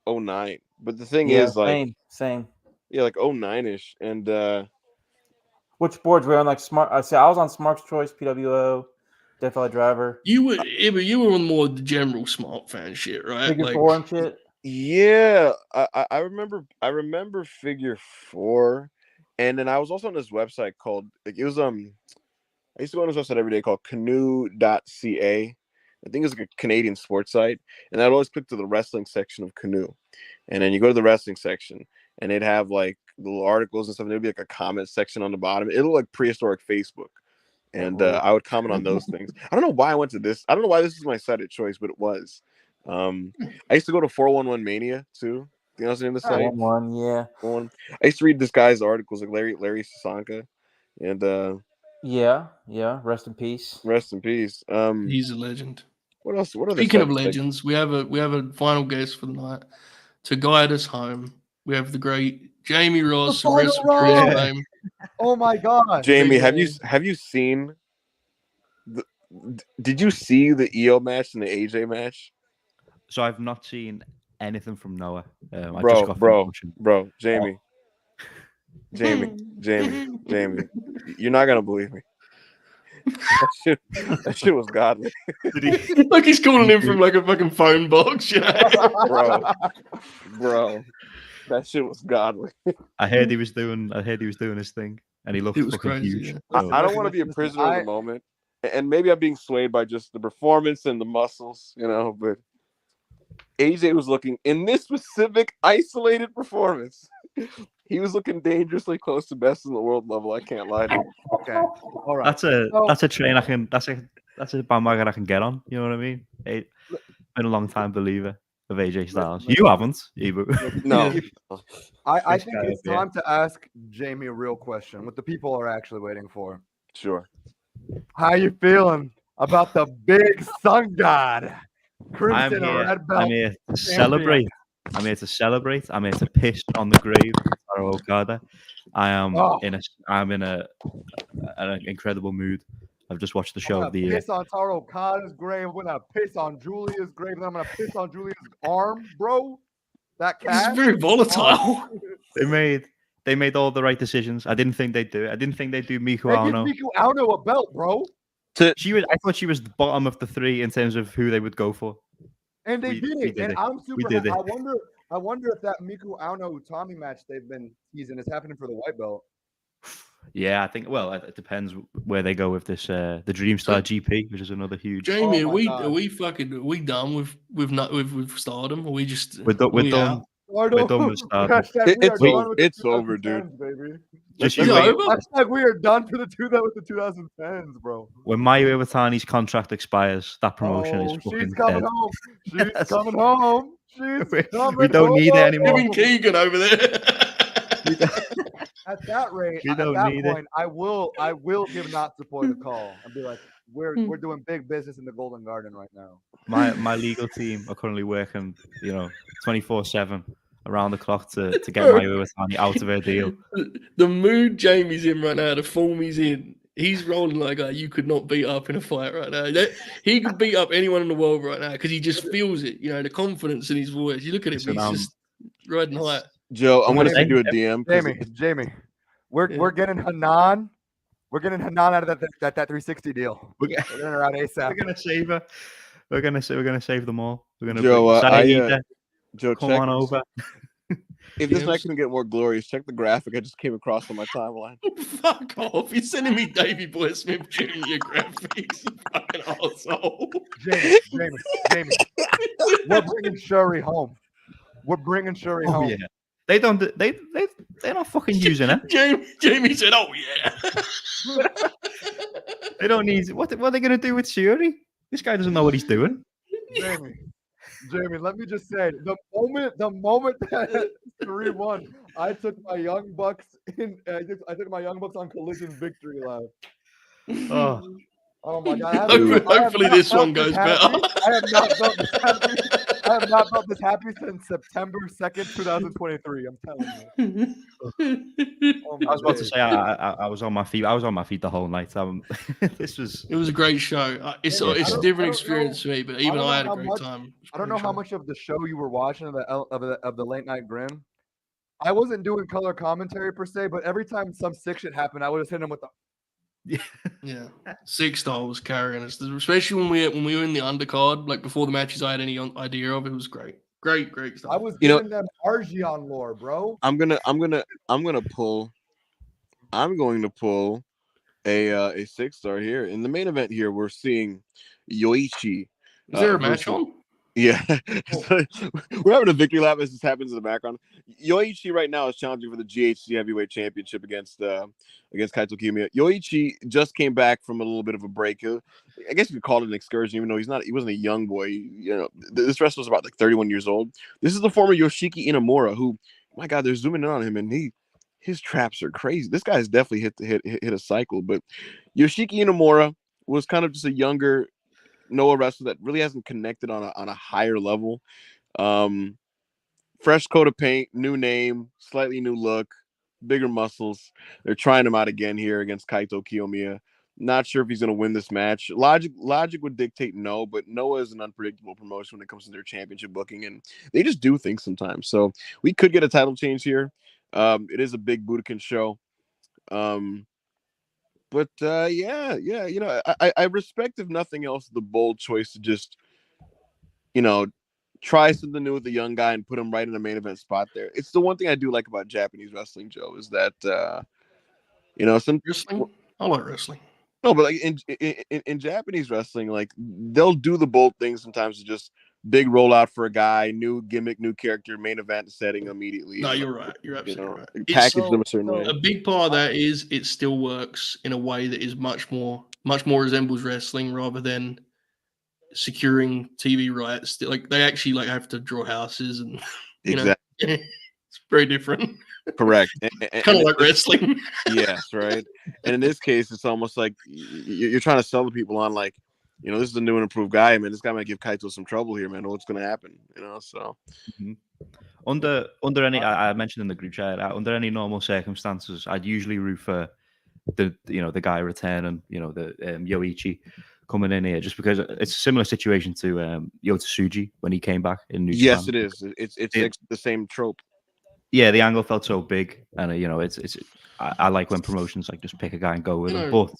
2009, but the thing is like same. Yeah, like 2009-ish, and which boards were on? Like Smart? I was on Smart's Choice, PWO, Deathfly Driver. You were on more the general Smart fan shit, right? Figure 4 and shit. Yeah, I remember Figure 4, and then I was also on this website called I used to go on this website every day called canoe.ca. I think it's like a Canadian sports site, and I'd always click to the wrestling section of Canoe, and then you go to the wrestling section, and they'd have like little articles and stuff. And there'd be like a comment section on the bottom. It looked like prehistoric Facebook, and I would comment on those things. I don't know why I went to this. I don't know why this is my site of choice, but it was. I used to go to 411 Mania too. You know what's the name of the site? 411, yeah. 411. I used to read this guy's articles, like Larry Sasanka, and yeah. Rest in peace. Rest in peace. He's a legend. What else? What are Speaking of legends, we have a final guest for the night to guide us home. We have the great Jamie Ross from Wrestle Crew. Oh my God, Jamie, have you seen? Did you see the EO match and the AJ match? So I've not seen anything from Noah. Bro, Jamie, Jamie, you're not gonna believe me. That shit was godly. Like he's calling in from like a fucking phone box, you know? bro, that shit was godly. I heard he was doing his thing, and he looked fucking crazy, huge. yeah. I don't want to be a prisoner of the moment, and maybe I'm being swayed by just the performance and the muscles, but AJ was looking in this specific isolated performance. He was looking dangerously close to best in the world level. I can't lie to you. Okay, all right. That's a train that's a bandwagon I can get on. You know what I mean? I've been a long time believer of AJ Styles. You haven't, Ibou. No. I think it's time to ask Jamie a real question. What the people are actually waiting for. Sure. How you feeling about the big sun god? Crimson Red Belt. I'm here to celebrate. I'm here to celebrate. I'm here to piss on the grave of Taro Okada. I'm in an incredible mood. I've just watched the show of the year. Piss on Taro Okada's grave. I'm gonna piss on Julia's grave. And I'm gonna piss on Julia's arm, bro. That cat. It's very volatile. They made all the right decisions. I didn't think they'd do it. I didn't think they'd do Miku They Ano. give Miku Ano a belt, bro. I thought she was the bottom of the three in terms of who they would go for. And they did it. And I'm super did happy. it. I wonder if that Miku Ano Utami match they've been teasing is happening for the white belt. Yeah, I think. Well, it depends where they go with this. The Dreamstar GP, which is another huge. Jamie, are we done with Stardom? Are we just we're done with Stardom. It's over, dude. Baby. Just Hashtag we are done with the 2010s, bro. When Mayu Iwatani's contract expires, that promotion is fucking she's coming dead. home. She's coming home. We don't need it anymore. Kevin Keegan over there. At that rate, We at don't that need point, I will give not support a call and be like, we're doing big business in the Golden Garden right now. My legal team are currently working, 24/7 around the clock to get Mayu Iwatani out of her deal. The mood Jamie's in right now, the form he's in, he's rolling like you could not beat up in a fight right now. He could beat up anyone in the world right now because he just feels it. The confidence in his voice. You look at him, he's just riding high. Joe, I'm going to send you a DM. Jamie, we're getting Hanan. We're getting Hanan out of that 360 deal. We're getting her out ASAP. We're gonna save her. We're gonna save them all. We're gonna Joe, Joe, come on over. If this night couldn't get more glorious, check the graphic I just came across on my timeline. Fuck off. You're sending me Davey Boy Smith Jr. graphics, you fucking asshole. Jamie. We're bringing Shuri home. We're bringing Shuri home. Yeah. They're not fucking using it. Jamie said, "Oh yeah." They don't need. What are they going to do with Shuri? This guy doesn't know what he's doing. Jamie, let me just say, the moment that Shuri won, I took my Young Bucks on Collision victory lap. Oh my God! Hopefully this one goes better. I have not felt this happy since September 2nd, 2023. I'm telling you. I was about to say I was on my feet. I was on my feet the whole night. It was a great show. It's a different experience for me, but even I had a great time. I don't know how much of the show you were watching of the late night Grin. I wasn't doing color commentary per se, but every time some sick shit happened, I would just hit him with the. Yeah, Six Star was carrying us, especially when we were in the undercard, like before the matches I had any idea of. It was great stuff. I was giving them Argion lore, bro. I'm going to pull a 6-star here. In the main event here, we're seeing Yoichi. Is there a match on? Yeah. So, we're having a victory lap as this happens in the background. Yoichi right now is challenging for the GHC Heavyweight Championship against Kaito Kiyomiya. Yoichi just came back from a little bit of a break. I guess you could call it an excursion, even though he wasn't a young boy. You know, this wrestler was about like 31 years old. This is the former Yoshiki Inamura, who, my God, they're zooming in on him, and his traps are crazy. This guy's definitely hit a cycle. But Yoshiki Inamura was kind of just a younger Noah wrestler that really hasn't connected on a higher level. Fresh coat of paint, new name, slightly new look, bigger muscles. They're trying him out again here against Kaito Kiyomiya. Not sure if he's going to win this match. Logic would dictate no, but Noah is an unpredictable promotion when it comes to their championship booking, and they just do things sometimes. So we could get a title change here. It is a big Budokan show. But yeah, you know, I respect, if nothing else, the bold choice to just, you know, try something new with the young guy and put him right in the main event spot there. It's the one thing I do like about Japanese wrestling, Joe, is that you know, some wrestling. I like wrestling. No, but like in Japanese wrestling, like they'll do the bold things sometimes to just big rollout for a guy, new gimmick, new character, main event setting immediately. No, you're right. You're absolutely right. Package them a certain way. A big part of that is it still works in a way that is much more resembles wrestling rather than securing TV rights. Like they actually like have to draw houses and you know, it's very different. Correct. Kind of like wrestling. Yes, right. And in this case, it's almost like you're trying to sell the people on like, you know, this is a new and improved guy, man. This guy might give Kaito some trouble here, man. What's going to happen? You know, so. Under any, I mentioned in the group chat, under any normal circumstances, I'd usually root for the guy returning, you know, the Yoichi coming in here, just because it's a similar situation to Yota Tsuji when he came back in New Japan. Yes, it is. It's the same trope. Yeah, the angle felt so big, and you know, I like when promotions like just pick a guy and go with him. But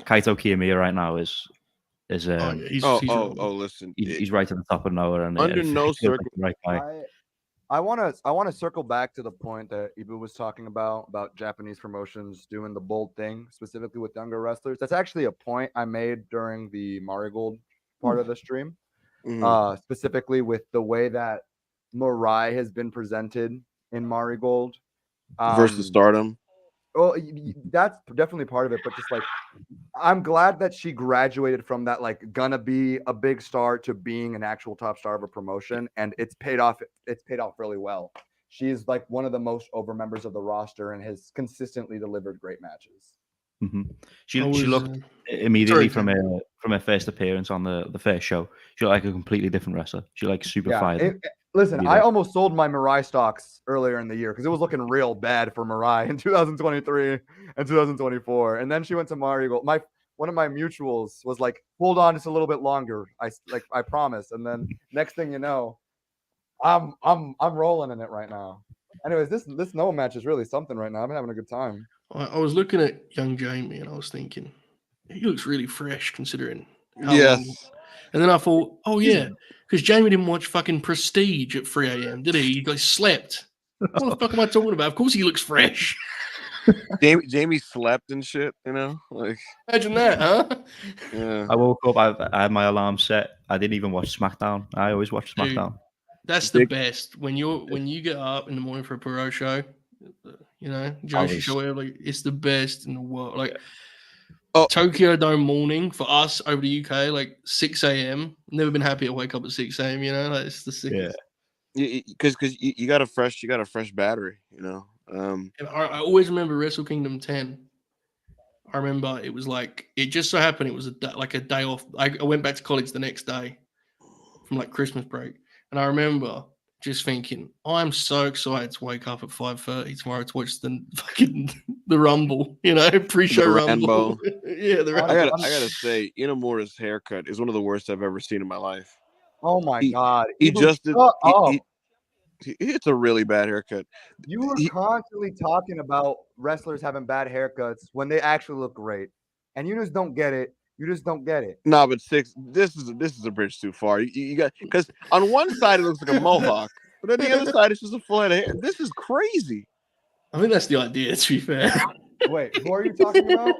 Kaito Kiyomiya right now is listen, he's right at the top of nowhere, and under no circumstances. I want to circle back to the point that Ibou was talking about Japanese promotions doing the bold thing, specifically with younger wrestlers. That's actually a point I made during the Marigold part of the stream, specifically with the way that Mirai has been presented in Marigold versus Stardom. Well, that's definitely part of it, but just like I'm glad that she graduated from that like gonna be a big star to being an actual top star of a promotion, and it's paid off. It's paid off really well. She's like one of the most over members of the roster and has consistently delivered great matches. She looked immediately from her first appearance on the first show. She looked like a completely different wrestler. She like super fired. Listen, I almost sold my Mirai stocks earlier in the year because it was looking real bad for Mirai in 2023 and 2024. And then she went to Marigold. One of my mutuals was like, "Hold on just a little bit longer. I promise." And then next thing you know, I'm rolling in it right now. Anyways, this Noah match is really something right now. I've been having a good time. I was looking at young Jamie and I was thinking, he looks really fresh considering how long. And then I thought, oh yeah, because Jamie didn't watch fucking Prestige at 3 a.m., did he? He slept. What the fuck am I talking about? Of course he looks fresh. Jamie slept and shit, you know? Like, imagine that, huh? Yeah. I woke up, I had my alarm set. I didn't even watch SmackDown. I always watch SmackDown. Dude, that's the best. When you get up in the morning for a Perot show, you know, Joshi show, whatever, like, it's the best in the world. Like Tokyo Dome morning for us over the UK, like 6 a.m. Never been happy to wake up at 6 a.m. You know, like it's the sickest. Because you got a fresh battery, you know. And I always remember Wrestle Kingdom 10. I remember it was like, it just so happened it was a day off. I went back to college the next day from like Christmas break, and I remember just thinking, I'm so excited to wake up at 5:30 tomorrow to watch the Rumble, you know, pre-show The Rumble. Rambo. Yeah, the I Rambo. gotta say, Inamura's haircut is one of the worst I've ever seen in my life. Oh my god! He Ibou, just did. shut up. It's a really bad haircut. You were constantly talking about wrestlers having bad haircuts when they actually look great, and you just don't get it. You just don't get it. No, but Six, this is a bridge too far. You got, because on one side it looks like a mohawk, but on the other side it's just a full head of hair. This is crazy. I think that's the idea, to be fair. Wait, who are you talking about?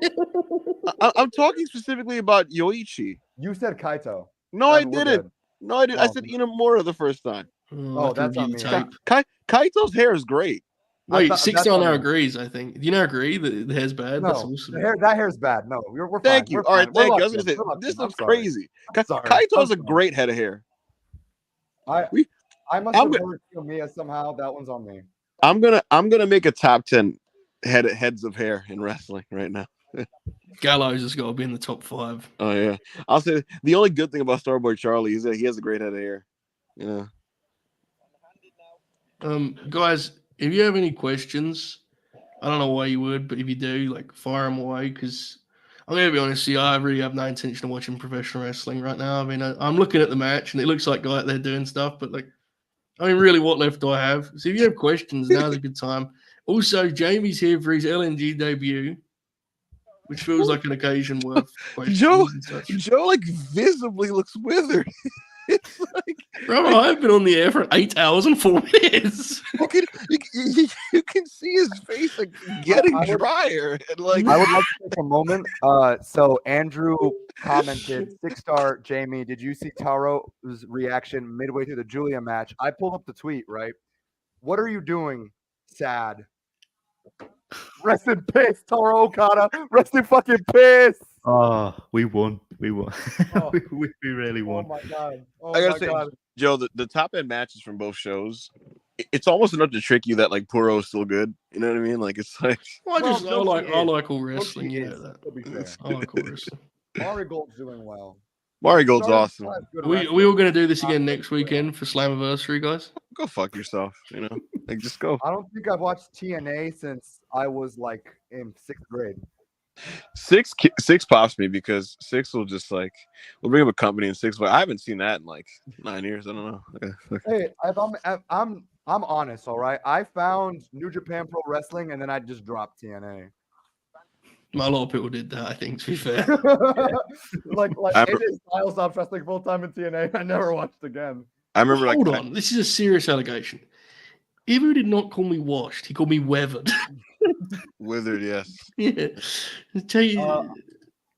I'm talking specifically about Yoichi. You said Kaito. No, I didn't. No, I didn't. I Oh. said Inamura the first time. Oh, that's on me. Kaito's hair is great. Wait, 60 now agrees, I think. Do you now agree that the hair's bad? No, That's awesome. that hair's bad. No, we're fine. Thank you. We're All right, fine. thank We're you. I was locked gonna in. say We're locked this in. I'm looks sorry. crazy. I'm sorry. Kaito's I'm a great head of hair. I must have heard Kiyomiya somehow. That one's on me. I'm gonna make a top 10 heads of hair in wrestling right now. Gallows has got to be in the top 5. Oh yeah, I'll say the only good thing about Starboy Charlie is that he has a great head of hair. You know. Guys, if you have any questions, I don't know why you would, but if you do, like, fire them away, because I'm going to be honest with you, I really have no intention of watching professional wrestling right now. I mean, I'm looking at the match, and it looks like guy out there doing stuff, but, like, I mean, really, what left do I have? So if you have questions, now's a good time. Also, Jamie's here for his LNG debut, which feels like an occasion worth questions. Joe, like, visibly looks withered. It's like, bro, I've been on the air for 8 hours and 4 minutes. You can see his face like getting drier. And like, I would like to take a moment. So Andrew commented, 6-star Jamie, did you see Taro's reaction midway through the Julia match? I pulled up the tweet, right? What are you doing? Sad. Rest in piss, Taro Okada. Rest in fucking piss. Oh, we won. Oh. we really won. Oh my god. Oh I gotta my say, god. Joe, the top end matches from both shows, it's almost enough to trick you that like Puro is still good. You know what I mean? Like it's like I like all wrestling. You know that. To be fair. I like all wrestling. Marigold's doing well. Marigold's awesome. We all going to do this again next weekend for Slammiversary, guys? Go fuck yourself. You know, like just go. I don't think I've watched TNA since I was like in 6th grade. Six pops me because Six will just like we'll bring up a company and Six. But I haven't seen that in like 9 years. I don't know. Hey, I'm honest, all right. I found New Japan Pro Wrestling and then I just dropped TNA. A lot of people did that, I think, to be fair. like AJ Styles stopped wrestling full time in TNA. I never watched again. I remember Hold on, this is a serious allegation. Ibou did not call me washed; he called me weathered. Withered, yes. Yeah. Tell you.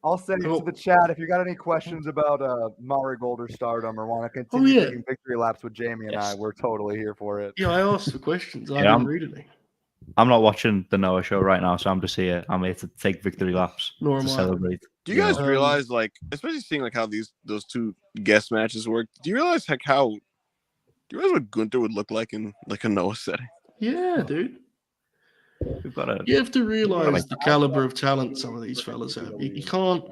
I'll send you to the chat if you got any questions about Marigold or Stardom or want to continue taking victory laps with Jamie and I. We're totally here for it. Yeah, I asked for questions. I didn't read any. I'm not watching the Noah show right now, so I'm just here. I'm here to take victory laps Nor to am I. celebrate. Do you guys realize, like, especially seeing like how those two guest matches work? Do you realize like how? Do you realize what Gunther would look like in like a Noah setting? Yeah, dude. We've got You have to realize the caliber of talent some of these fellas have. You can't.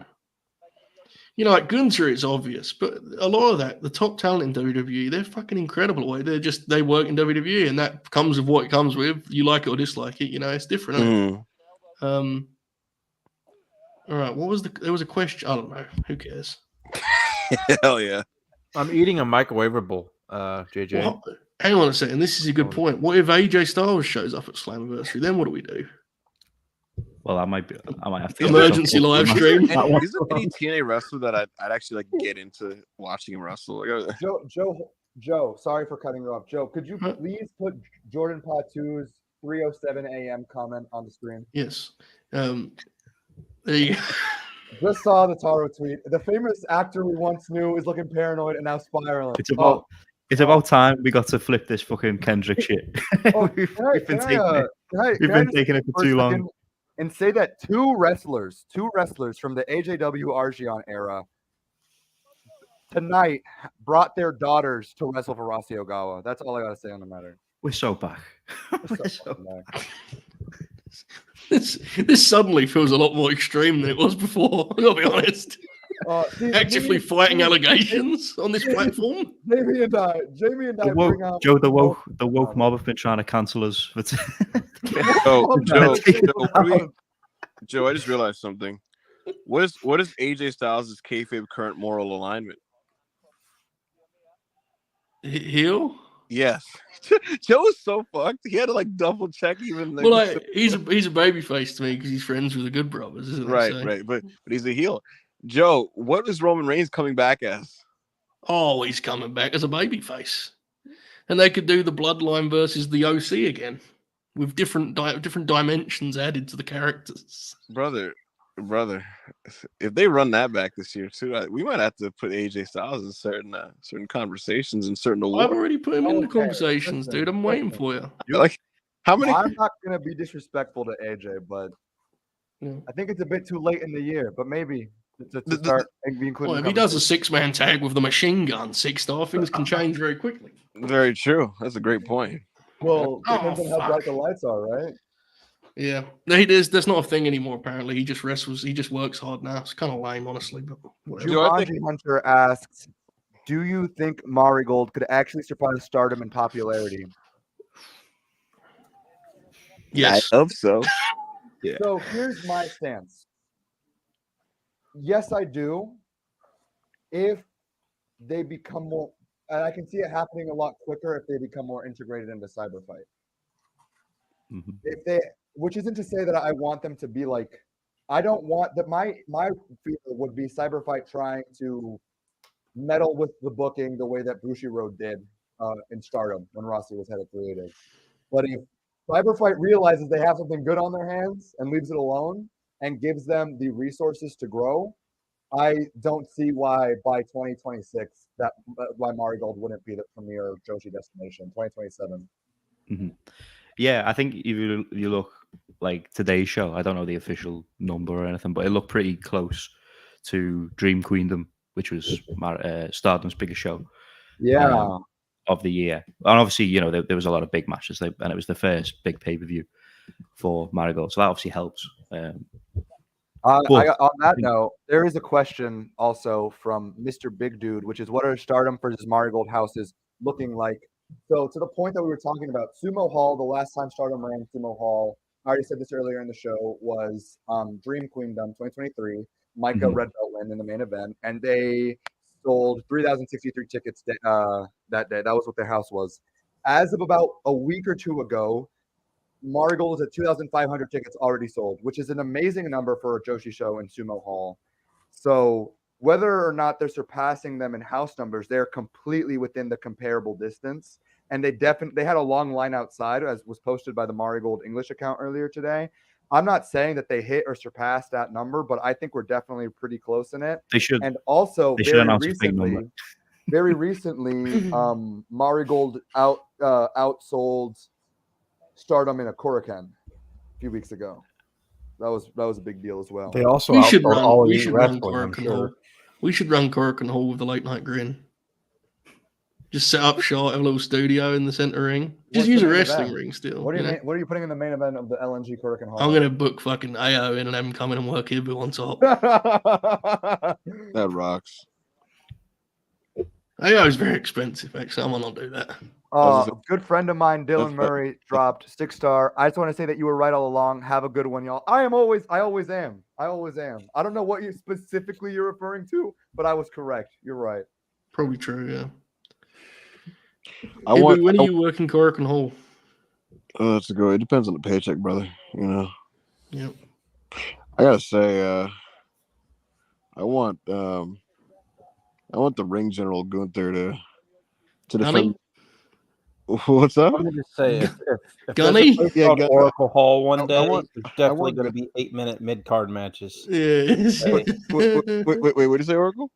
You know, like Gunther, it's obvious, but a lot of that, the top talent in WWE, they're fucking incredible. They work in WWE, and that comes with what it comes with. You like it or dislike it, you know, it's different. Isn't it? All right, there was a question. I don't know. Who cares? Hell yeah. I'm eating a microwavable, JJ. Well, hang on a second. This is a good point. What if AJ Styles shows up at Slammiversary? Then what do we do? Well, I might have to emergency live stream. Is there any TNA wrestler that I'd actually like get into watching him wrestle? Like, Joe, Joe, sorry for cutting you off. Joe, could you please put Jordan Patu's 3:07 a.m. comment on the screen? Yes. There you go. Just saw the Taro tweet. The famous actor we once knew is looking paranoid and now spiraling. It's about time we got to flip this fucking Kendrick shit. We've been taking it for too long. And say that two wrestlers from the AJW Argion era tonight brought their daughters to wrestle for Rossi Ogawa. That's all I gotta say on the matter. We're so back. We're so back. This suddenly feels a lot more extreme than it was before. I'll be honest. Actively fighting allegations on this platform. Jamie and I bring out Joe, the woke mob have been trying to cancel us. For Joe, I just realized something. What is AJ Styles' kayfabe current moral alignment? Heel? Yes. Joe is so fucked. He had to like double check even. He's a baby face to me because he's friends with the Good Brothers, isn't he? Right. But he's a heel. Joe, what is Roman Reigns coming back as? Oh, he's coming back as a baby face, and they could do the Bloodline versus the OC again, with different dimensions added to the characters. Brother, if they run that back this year too, we might have to put AJ Styles in certain conversations and certain awards. I've already put him in the conversations, dude. I'm waiting for you. Like, how many? I'm not gonna be disrespectful to AJ, but I think it's a bit too late in the year. But maybe to start including. Well, if he does a 6-man tag with the machine gun, 6-star, things can change very quickly. Very true. That's a great point. Well, depends on how bright the lights are, right? Yeah, there's not a thing anymore. Apparently, he just wrestles. He just works hard now. It's kind of lame, honestly. But whatever. Jumanji Hunter asks, "Do you think Marigold could actually surpass Stardom in popularity?" Yes, I hope so. Yeah. So here's my stance. Yes, I do. If they become more, and I can see it happening a lot quicker if they become more integrated into Cyberfight. Mm-hmm. If they, which isn't to say that I want them to be like, I don't want that. My fear would be Cyberfight trying to meddle with the booking the way that Bushiroad did in Stardom when Rossi was head of creative. But if Cyberfight realizes they have something good on their hands and leaves it alone and gives them the resources to grow, I don't see why by 2026 why Marigold wouldn't be the premier Joshi destination. 2027. Mm-hmm. Yeah, I think if you look like today's show, I don't know the official number or anything, but it looked pretty close to Dream Queendom, which was Stardom's biggest show. Yeah. Of the year. And obviously, there was a lot of big matches, and it was the first big pay-per-view for Marigold, so that obviously helps. On that note, there is a question also from Mr. Big Dude, which is, what are Stardom versus Marigold houses looking like? So to the point that we were talking about, Sumo Hall, the last time Stardom ran Sumo Hall, I already said this earlier in the show, was Dream Queendom 2023. Micah Red Belt win in the main event, and they sold 3,063 tickets that day. That was what their house was. As of about a week or two ago, Marigold is at 2,500 tickets already sold, which is an amazing number for a Joshi show in Sumo Hall. So whether or not they're surpassing them in house numbers, they're completely within the comparable distance. And they had a long line outside, as was posted by the Marigold English account earlier today. I'm not saying that they hit or surpassed that number, but I think we're definitely pretty close in it. They should. And also, very recently, Marigold outsold Stardom in a Korakuen a few weeks ago. That was a big deal as well. They also we should run Korakuen Hall. We should run Korakuen Hall with the late night Grin. Just set up shot, have a little studio in the center ring. Just use a wrestling ring still. What are you putting in the main event of the LNG Korakuen Hall? I'm gonna book fucking AO in and have him come in and work Ibou on top. That rocks. AO is very expensive, actually. I might not do that. A good friend of mine, Dylan Murray, dropped 6-star. I just want to say that you were right all along. Have a good one, y'all. I always am. I don't know what you specifically you're referring to, but I was correct. You're right. Probably true, yeah. When are you working Korakuen Hall? Oh, that's a good. It depends on the paycheck, brother. Yep. I gotta say, I want the ring general Gunther to defend. Gunny? What's up? I'm just say if Gunny? there's a place called Gun- Oracle Hall one day, want- there's I definitely want going to Gun- be 8-minute mid card matches. Yeah. Hey, Wait, what did you say, Oracle?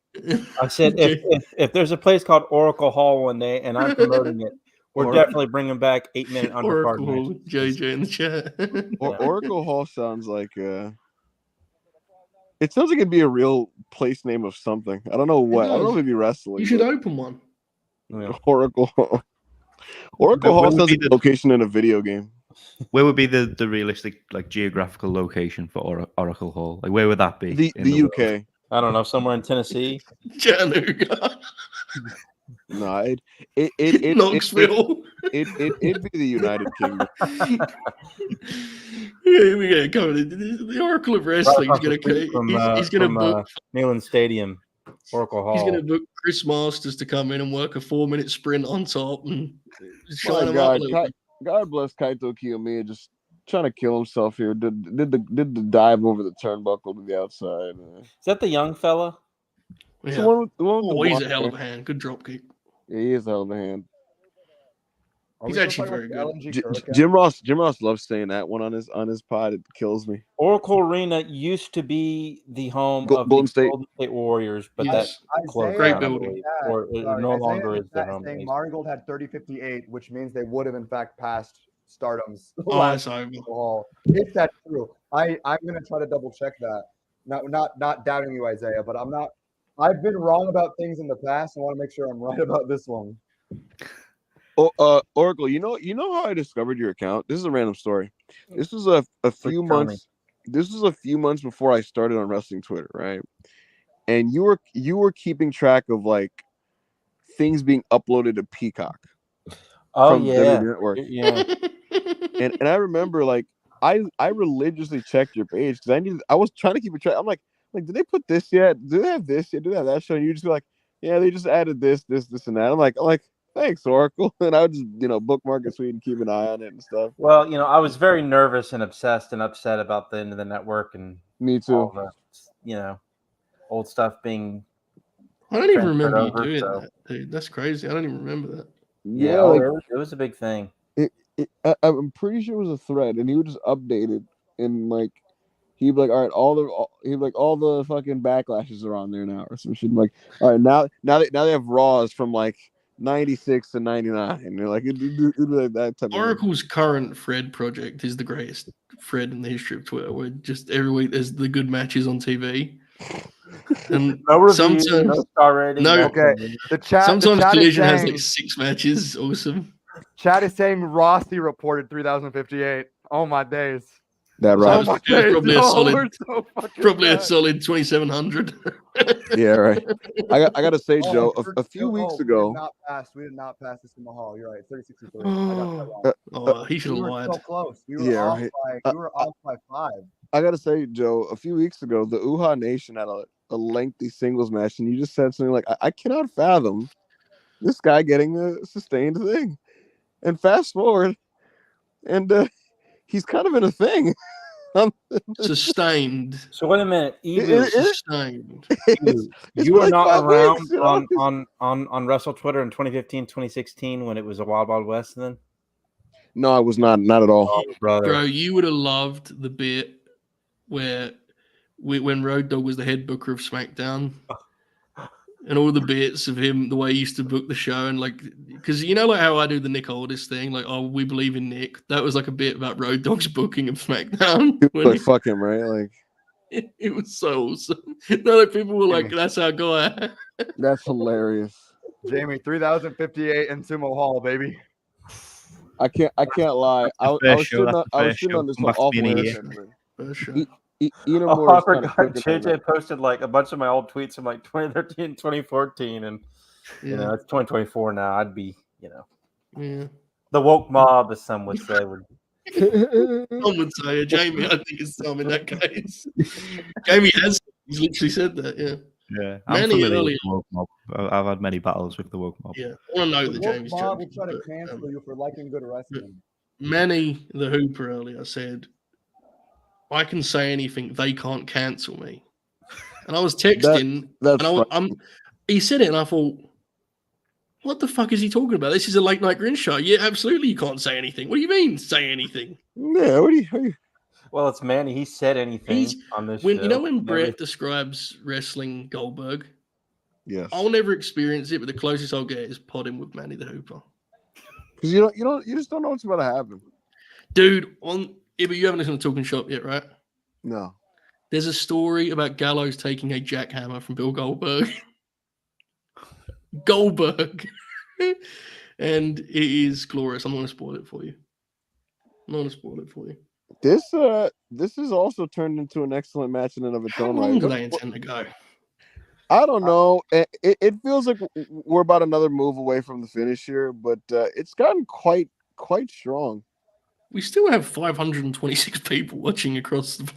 I said if there's a place called Oracle Hall one day and I'm promoting it, we're Oracle. definitely bringing back 8-minute undercard Oracle matches. JJ in the chat. Oracle Hall sounds like it sounds like it'd be a real place name of something. I don't know what. I don't know if it'd be wrestling. You should but- open one. Oracle Hall. Oracle Hall sounds like a location in a video game. Where would be the realistic like geographical location for Oracle Hall? Like where would that be? The UK. world? I don't know, somewhere in Tennessee. Chattanooga. No, it Knoxville. It'd be the United Kingdom. Yeah, we gotta cover the Oracle of Wrestling. He's gonna book Neyland Stadium, Oracle Hall. He's gonna book Chris Masters to come in and work a 4-minute sprint on top and shine My him up. God, God bless Kaito Kiyomiya, just trying to kill himself here. Did the dive over the turnbuckle to the outside. Is that the young fella? It's Yeah. the one with the He's a blonde hell of a hair. hand. Good drop kick. Yeah, he is a hell of a hand. He's actually very good. Jim Ross loves saying that one on his pod. It kills me. Oracle Arena used to be the home of Golden the State. Golden State Warriors, but Yes. that closed Great down, I building. believe, or it no longer is their home saying base. Marigold had 30-58, which means they would have in fact passed Stardom's Oh, last that's over. Hall. If that's true, I'm gonna try to double check that. Not doubting you, Isaiah, but I'm not. I've been wrong about things in the past. I want to make sure I'm right about this one. Oh, Oracle, you know how I discovered your account? This is a random story. This was a few months. This was a few months before I started on wrestling Twitter, right? And you were keeping track of like things being uploaded to Peacock. Oh from yeah, WWE Network. yeah. And I remember like I religiously checked your page because I was trying to keep a track. I'm like, did they put this yet? Do they have this yet? Do they have that show? And you just be like, yeah, they just added this, and that. I'm like, thanks, Oracle. And I would just bookmark it so you can keep an eye on it and stuff. Well, I was very nervous and obsessed and upset about the end of the network and me too. All the, old stuff being. I don't even remember you over, doing so. that, dude. That's crazy. I don't even remember that. Yeah, like, it was a big thing. I'm pretty sure it was a thread, and he would just update it, and like he'd be like, all right, all the fucking backlashes are on there now, or some shit. I'm like, all right, now they have Raws from like 96 to 99, and they're like, it'd be like that type Oracle's current Fred project is the greatest Fred in the history of Twitter, where just every week there's the good matches on TV. And no review, sometimes no star rating. no, Okay, the chat. sometimes the chat Collision is has saying, like 6 matches. Awesome. Chat is saying Rossi reported 3058. Oh my days. That Oh right. my Yeah, days. probably a No, solid, we're so fucking probably a bad. solid 2700. Yeah, right. I gotta say, Oh, Joe, we're a few still- weeks we ago. did not pass this in the hall. You're right. 3063. I got that wrong. Oh, he should We have were lied. so close. We were Yeah, off right. by we were off by 5. I gotta say, Joe, a few weeks ago, the Uha Nation had a lengthy singles match, and you just said something like, I cannot fathom this guy getting a sustained thing. And fast forward, and he's kind of in a thing. Sustained. So wait a minute, Sustained. It's you were like not 5 around weeks, you know? on Wrestle Twitter in 2015, 2016 when it was a Wild Wild West. Then No, I was not at all. brother. Bro, you would have loved the bit where when Road Dogg was the head booker of SmackDown, and all the bits of him, the way he used to book the show, and like, because like how I do the Nick Aldis thing, like, oh, we believe in Nick. That was like a bit about Road Dogg's booking of SmackDown. Like, fuck him, right? Like, it was so awesome. No, like, people were like, "That's our guy." that's hilarious. Jamie, 3058 in Sumo Hall, baby. I can't lie. I was sitting on this Come back to awful me in a haircut. year. Ian Oh, Moore I is kinda forgot. cooking on JJ that. posted like a bunch of my old tweets from like 2013, 2014, and Yeah. it's 2024 now. I'd be, Yeah. the woke mob, as some would say, would. Some would say Jamie. I think it's some in that case. Jamie has. He's literally said that. Yeah. Yeah, I'm Manny familiar earlier. with the woke mob. I've had many battles with the woke mob. Yeah. I want to know The that woke Jamie's mob will joking, try to but, cancel you for liking good wrestling. Manny the Hooper earlier said, "I can say anything. They can't cancel me." And I was texting, That's and he said it, and I thought, What the fuck is he talking about? This is a late night Grin show. Yeah, absolutely. You can't say anything. What do you mean, say anything? Yeah, what do you? Well, it's Manny. He said anything on this When show. you know when Brett describes wrestling Goldberg, Yes. I'll never experience it, but the closest I'll get is podding with Manny the Hooper. Because you just don't know what's about to happen. Dude, Ibou, you haven't listened to Talking Shop yet, right? No. There's a story about Gallows taking a jackhammer from Bill Goldberg. And it is glorious. I'm not going to spoil it for you. This is also turned into an excellent match in and of its How own long right. do they intend to go? I don't know. It feels like we're about another move away from the finish here, but it's gotten quite strong. We still have 526 people watching across the.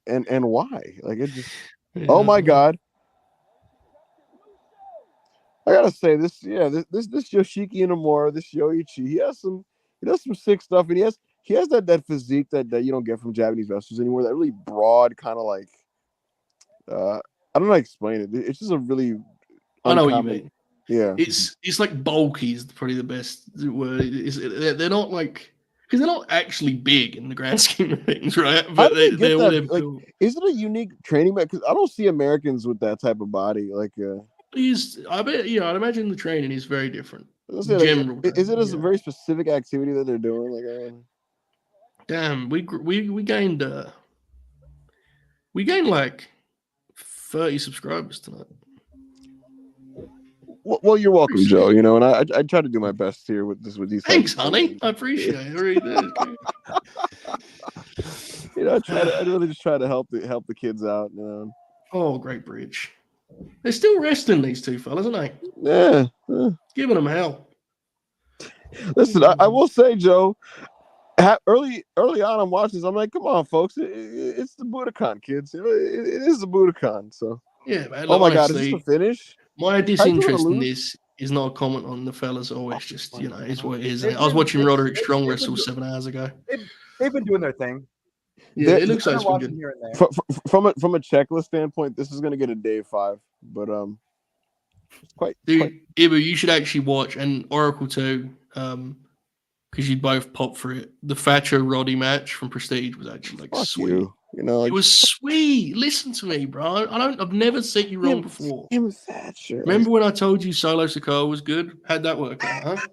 And why? Like it just. Yeah. Oh my God! I gotta say this. Yeah, this Yoshiki Inamura, this Yoichi, he does some sick stuff, and he has that physique that you don't get from Japanese wrestlers anymore. That really broad kind of like. I don't know how to explain it. It's just a really. I know what you mean. Yeah, it's like bulky is probably the best word. They're not like because they're not actually big in the grand scheme of things, right? But they're all like, is it a unique training? Because I don't see Americans with that type of body. Like, I bet I'd imagine the training is very different. Is it a very specific activity that they're doing? Like, damn, we gained like 30 subscribers tonight. Well, you're welcome, Joe. You know, and I try to do my best here with these. Thanks, honey. I appreciate it. I really do. I really just try to help the kids out. You know. Oh, great bridge. They're still wrestling these two fellas, aren't they? Yeah. Giving them hell. Listen, I will say, Joe. Early on, I'm watching this. I'm like, come on, folks. It's the Budokan, kids. It is the Budokan. So. Yeah, man. Oh my God, is this the finish? My disinterest in this is not a comment on the fellas. Always just is what it is. I was watching Roderick Strong wrestle 7 hours ago. They've been doing their thing. Yeah, it looks like it's been good. From a checklist standpoint, this is going to get a day 5, but it's quite. Dude, Ibou, you should actually watch, and Oracle too, because you'd both pop for it. The Thatcher Roddy match from Prestige was actually like sweet. You know, it was sweet. Listen to me, bro. I've never said you wrong before. Him Thatcher. Remember when I told you Solo Sikoa was good? How'd that work out, huh?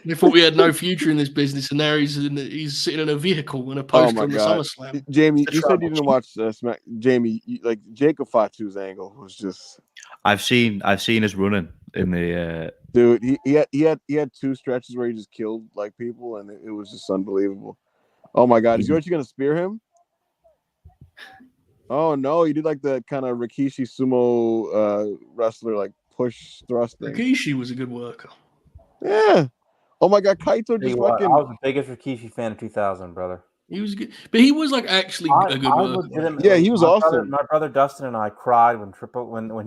They thought we had no future in this business, and now he's sitting in a vehicle in a poster on the SummerSlam. Jamie, you said you didn't watch Smack. Jamie, like Jacob Fatu's angle was just. I've seen his running in the. Dude, he had 2 stretches where he just killed like people, and it was just unbelievable. Oh my God, is Yoichi gonna spear him? Oh no, he did like the kind of Rikishi sumo wrestler like push thrust thing. Rikishi was a good worker. Yeah. Oh my God, Kaito just fucking. I was the biggest Rikishi fan of 2000, brother. He was good, but he was like actually a good worker. Yeah, he was awesome. My brother Dustin and I cried when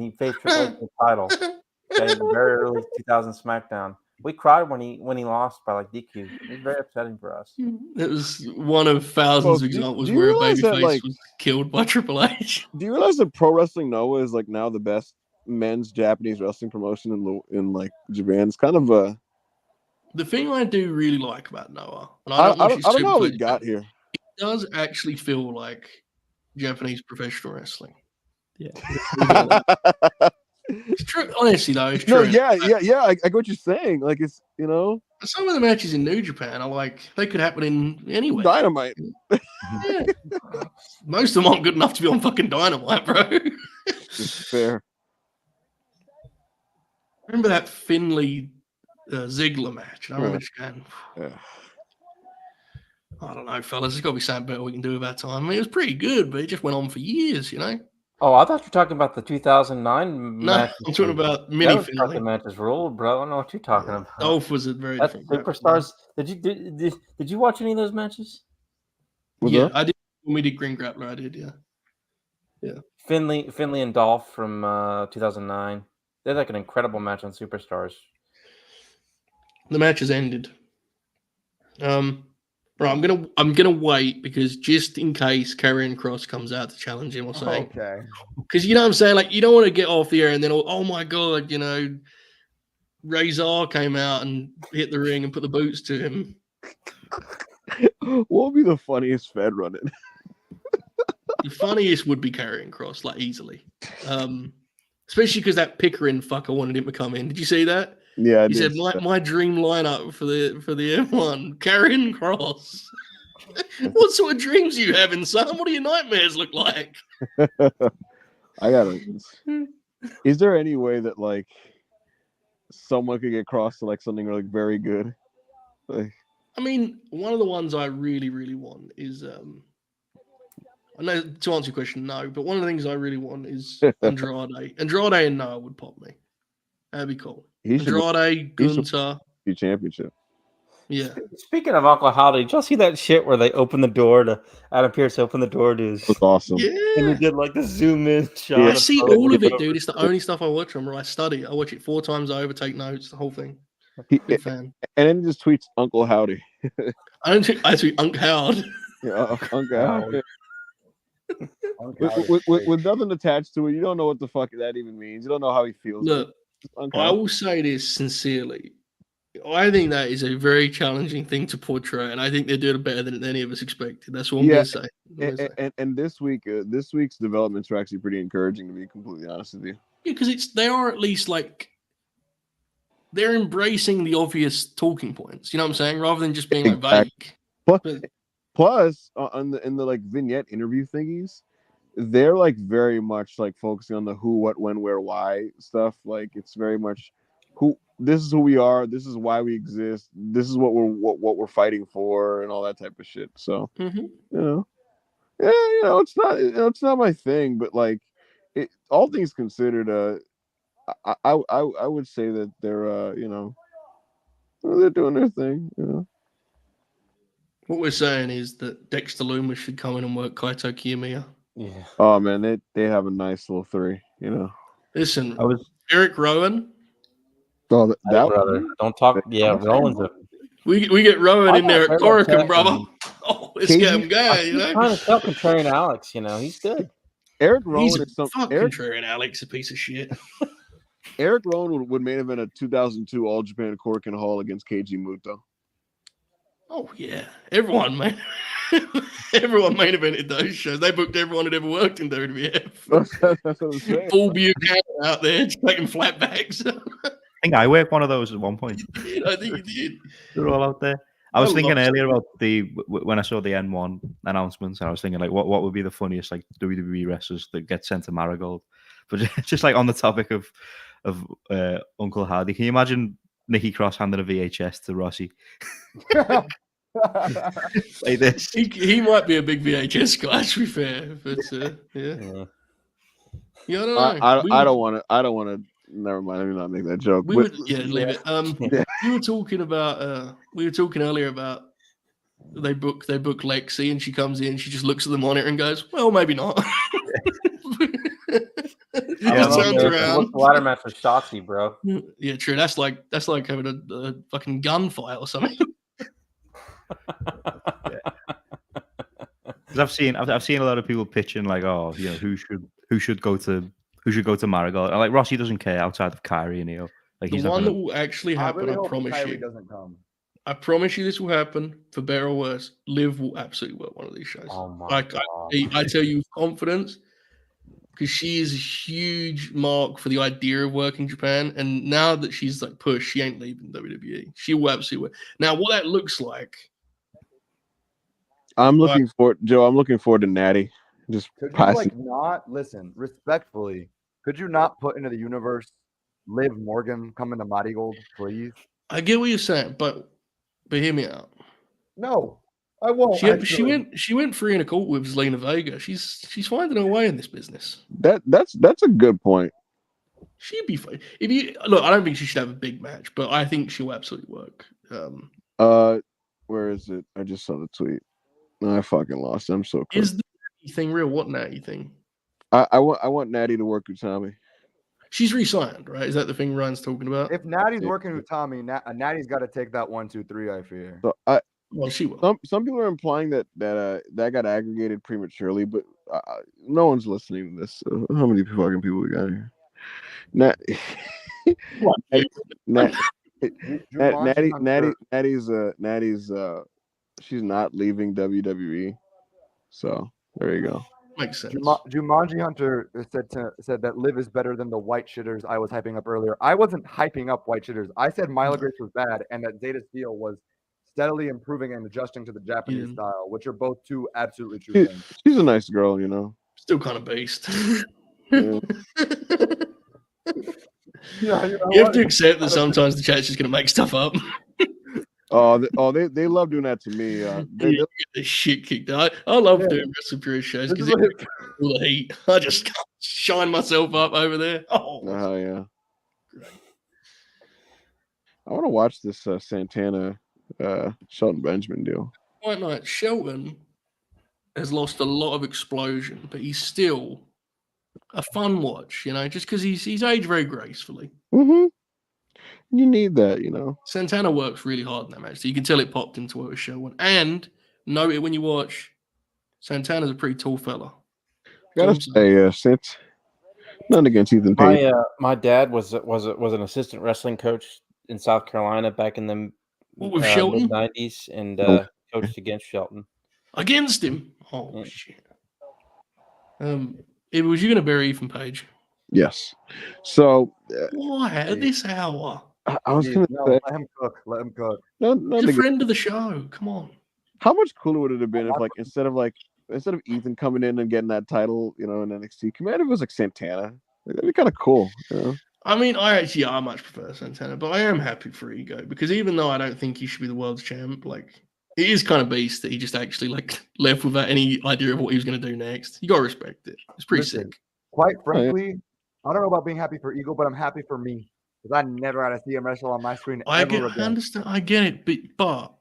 he faced Triple H in the title. Okay, in the very early 2000 SmackDown. We cried when he lost by like DQ. It was very upsetting for us. It was one of thousands of examples where a babyface was killed by Triple H. Do you realize that Pro Wrestling Noah is like now the best men's Japanese wrestling promotion in like Japan? It's kind of a. The thing I do really like about Noah, and I don't know how we got here. It does actually feel like Japanese professional wrestling. Yeah. It's true. Honestly, though, it's true. No, yeah. I get what you're saying. Like it's some of the matches in New Japan are like they could happen in anywhere. Dynamite. Yeah. Most of them aren't good enough to be on fucking Dynamite, bro. Fair. Remember that Finley Ziggler match? I remember just going. I don't know, fellas. There's got to be something better we can do about time. I mean, it was pretty good, but it just went on for years, Oh, I thought you were talking about the 2009 match. I'm talking about mini Finley matches ruled, bro. I don't know what you're talking about. Dolph was a very different Superstars. Did you watch any of those matches? Yeah, I did. When we did Green Grappler, I did. Yeah. Finley and Dolph from 2009. They had like an incredible match on Superstars. The match has ended. Right, I'm gonna wait because just in case Karrion Kross comes out to challenge him or something. Okay. Because you know what I'm saying, like you don't want to get off the air and then oh my god, you know, Razor came out and hit the ring and put the boots to him. What would be the funniest Fed running? The funniest would be Karrion Kross, like easily. Especially because that Pickering fucker wanted him to come in. Did you see that? Yeah, he said my dream lineup for the M1, Karrion Kross. What sort of dreams are you having, son? What do your nightmares look like? I gotta. Is there any way that like someone could get Cross to like something like very good? Like, I mean, one of the ones I really, really want is I know to answer your question, no, but one of the things I really want is Andrade. Andrade and Noah would pop me. That'd be cool. Andrade, Gunther. Be championship. Yeah. Speaking of Uncle Howdy, did y'all see that shit where they opened the door to Adam Pearce opened the door to his That's awesome. Yeah. And he did like the zoom in shot. I see all of it, dude. It's the only stuff I watch from where I study. I watch it 4 times over, take notes, the whole thing. Big fan. And then he just tweets Uncle Howdy. I tweet Uncle Howd. Yeah, Uncle Howd. With nothing attached to it, you don't know what the fuck that even means. You don't know how he feels. Look, I will say this sincerely. I think that is a very challenging thing to portray, and I think they're doing it better than any of us expected. That's what I'm going to say. And this week's developments are actually pretty encouraging, to be completely honest with you. Yeah, because they are at least like they're embracing the obvious talking points. You know what I'm saying? Rather than just being like vague. Plus, in the like vignette interview thingies, they're like very much like focusing on the who, what, when, where, why stuff. Like it's very much this is who we are, this is why we exist, this is what we're fighting for, and all that type of shit. So it's not my thing, but like all things considered, I would say that they're they're doing their thing. What we're saying is that Dexter Loomis should come in and work Kaito Kiyomiya. Yeah. Oh man, they have a nice little 3. Listen, Eric Rowan. Oh, that brother. Don't talk. Yeah, Rowan's a. We get Rowan in there at Corrigan, brother. Oh, let's get him going. He's trying to sell Contrarian Alex. He's good. Eric Rowan He's is some Contrarian Alex, a piece of shit. Eric Rowan would main event a 2002 All Japan Corrigan Hall against Keiji Muto. Oh yeah, everyone main evented those shows. They booked everyone who'd ever worked in WWF. That's what I'm saying. Full Buchanan out there just taking flatbacks. I think I worked one of those at one point. I think you did. They're all out there. I was thinking earlier about when I saw the N1 announcements, I was thinking like, what would be the funniest like WWE wrestlers that get sent to Marigold? But just like on the topic of Uncle Hardy, can you imagine Nikki Cross handing a VHS to Rossi? Like this. He might be a big VHS guy, to be fair. But yeah. Yeah, I don't want to. Never mind. Let me not make that joke. Leave it. We were talking earlier about they book Lexi, and she comes in, she just looks at the monitor and goes, "Well, maybe not." Just turns around. Ladder match for Shotzi, bro. Yeah, true. That's like having a fucking gunfight or something. Because I've seen a lot of people pitching like, oh, who should go to Marigold? And like Rossi doesn't care outside of Kyrie and Io. Like the one that will actually happen, I promise you. Doesn't come. I promise you this will happen, for better or worse. Liv will absolutely work one of these shows. Oh my God. I tell you with confidence, because she is a huge mark for the idea of working Japan. And now that she's like pushed, she ain't leaving WWE. She will absolutely work. Now, what that looks like. I'm looking forward to Natty. Just could you like not listen respectfully? Could you not put into the universe Liv Morgan coming to Marigold, please? I get what you're saying, but hear me out. No, I won't. She went 3.25 with Zelina Vega. She's finding her way in this business. That's a good point. She'd be fine. Look, I don't think she should have a big match, but I think she'll absolutely work. Where is it? I just saw the tweet. No, I fucking lost. I'm so close. Is the Natty thing real? What Natty thing? I want Natty to work with Tommy. She's re-signed, right? Is that the thing Ryan's talking about? If Natty's working with Tommy, Natty's got to take that 1, 2, 3. I fear. So Well, she will. Some people are implying that got aggregated prematurely, but no one's listening to this. So how many fucking people we got here? Natty's she's not leaving WWE, so there you go. Makes sense. Jumanji Hunter said that Liv is better than the white shitters I was hyping up earlier. I wasn't hyping up white shitters. I said Myla Grace was bad and that Zeta Steel was steadily improving and adjusting to the Japanese style, which are both two absolutely true things. She's a nice girl, you know. Still kind of based. Yeah. You have to accept that sometimes the chat's just going to make stuff up. They love doing that to me. They get the shit kicked out. I love doing Wrestling Purist shows because it makes all the heat. I just can't shine myself up over there. Oh yeah. I want to watch this Santana Shelton Benjamin deal. White Knight Shelton has lost a lot of explosion, but he's still a fun watch, you know, just because he's aged very gracefully. Mm-hmm. You need that, you know. Santana works really hard in that match. So you can tell it popped into what was showing. And note it when you watch, Santana's a pretty tall fella. Gotta say, nothing against Ethan Page. My dad was an assistant wrestling coach in South Carolina back in the mid-90s and coached against Shelton. Against him? Oh, shit. Was you going to bury Ethan Page? Yes. So why at this hour? I was going to say, let him cook. Let him cook. He's a friend of the show. Come on. How much cooler would it have been if, like, instead of Ethan coming in and getting that title, you know, in NXT, Commander was like Santana. That'd be kind of cool, you know. I mean, I much prefer Santana, but I am happy for Ego because even though I don't think he should be the world's champ, like, it is kind of beast that he just actually like left without any idea of what he was going to do next. You gotta respect it. It's pretty sick. Quite frankly, I don't know about being happy for Eagle, but I'm happy for me because I never had to see him wrestle on my screen. I understand. I get it, but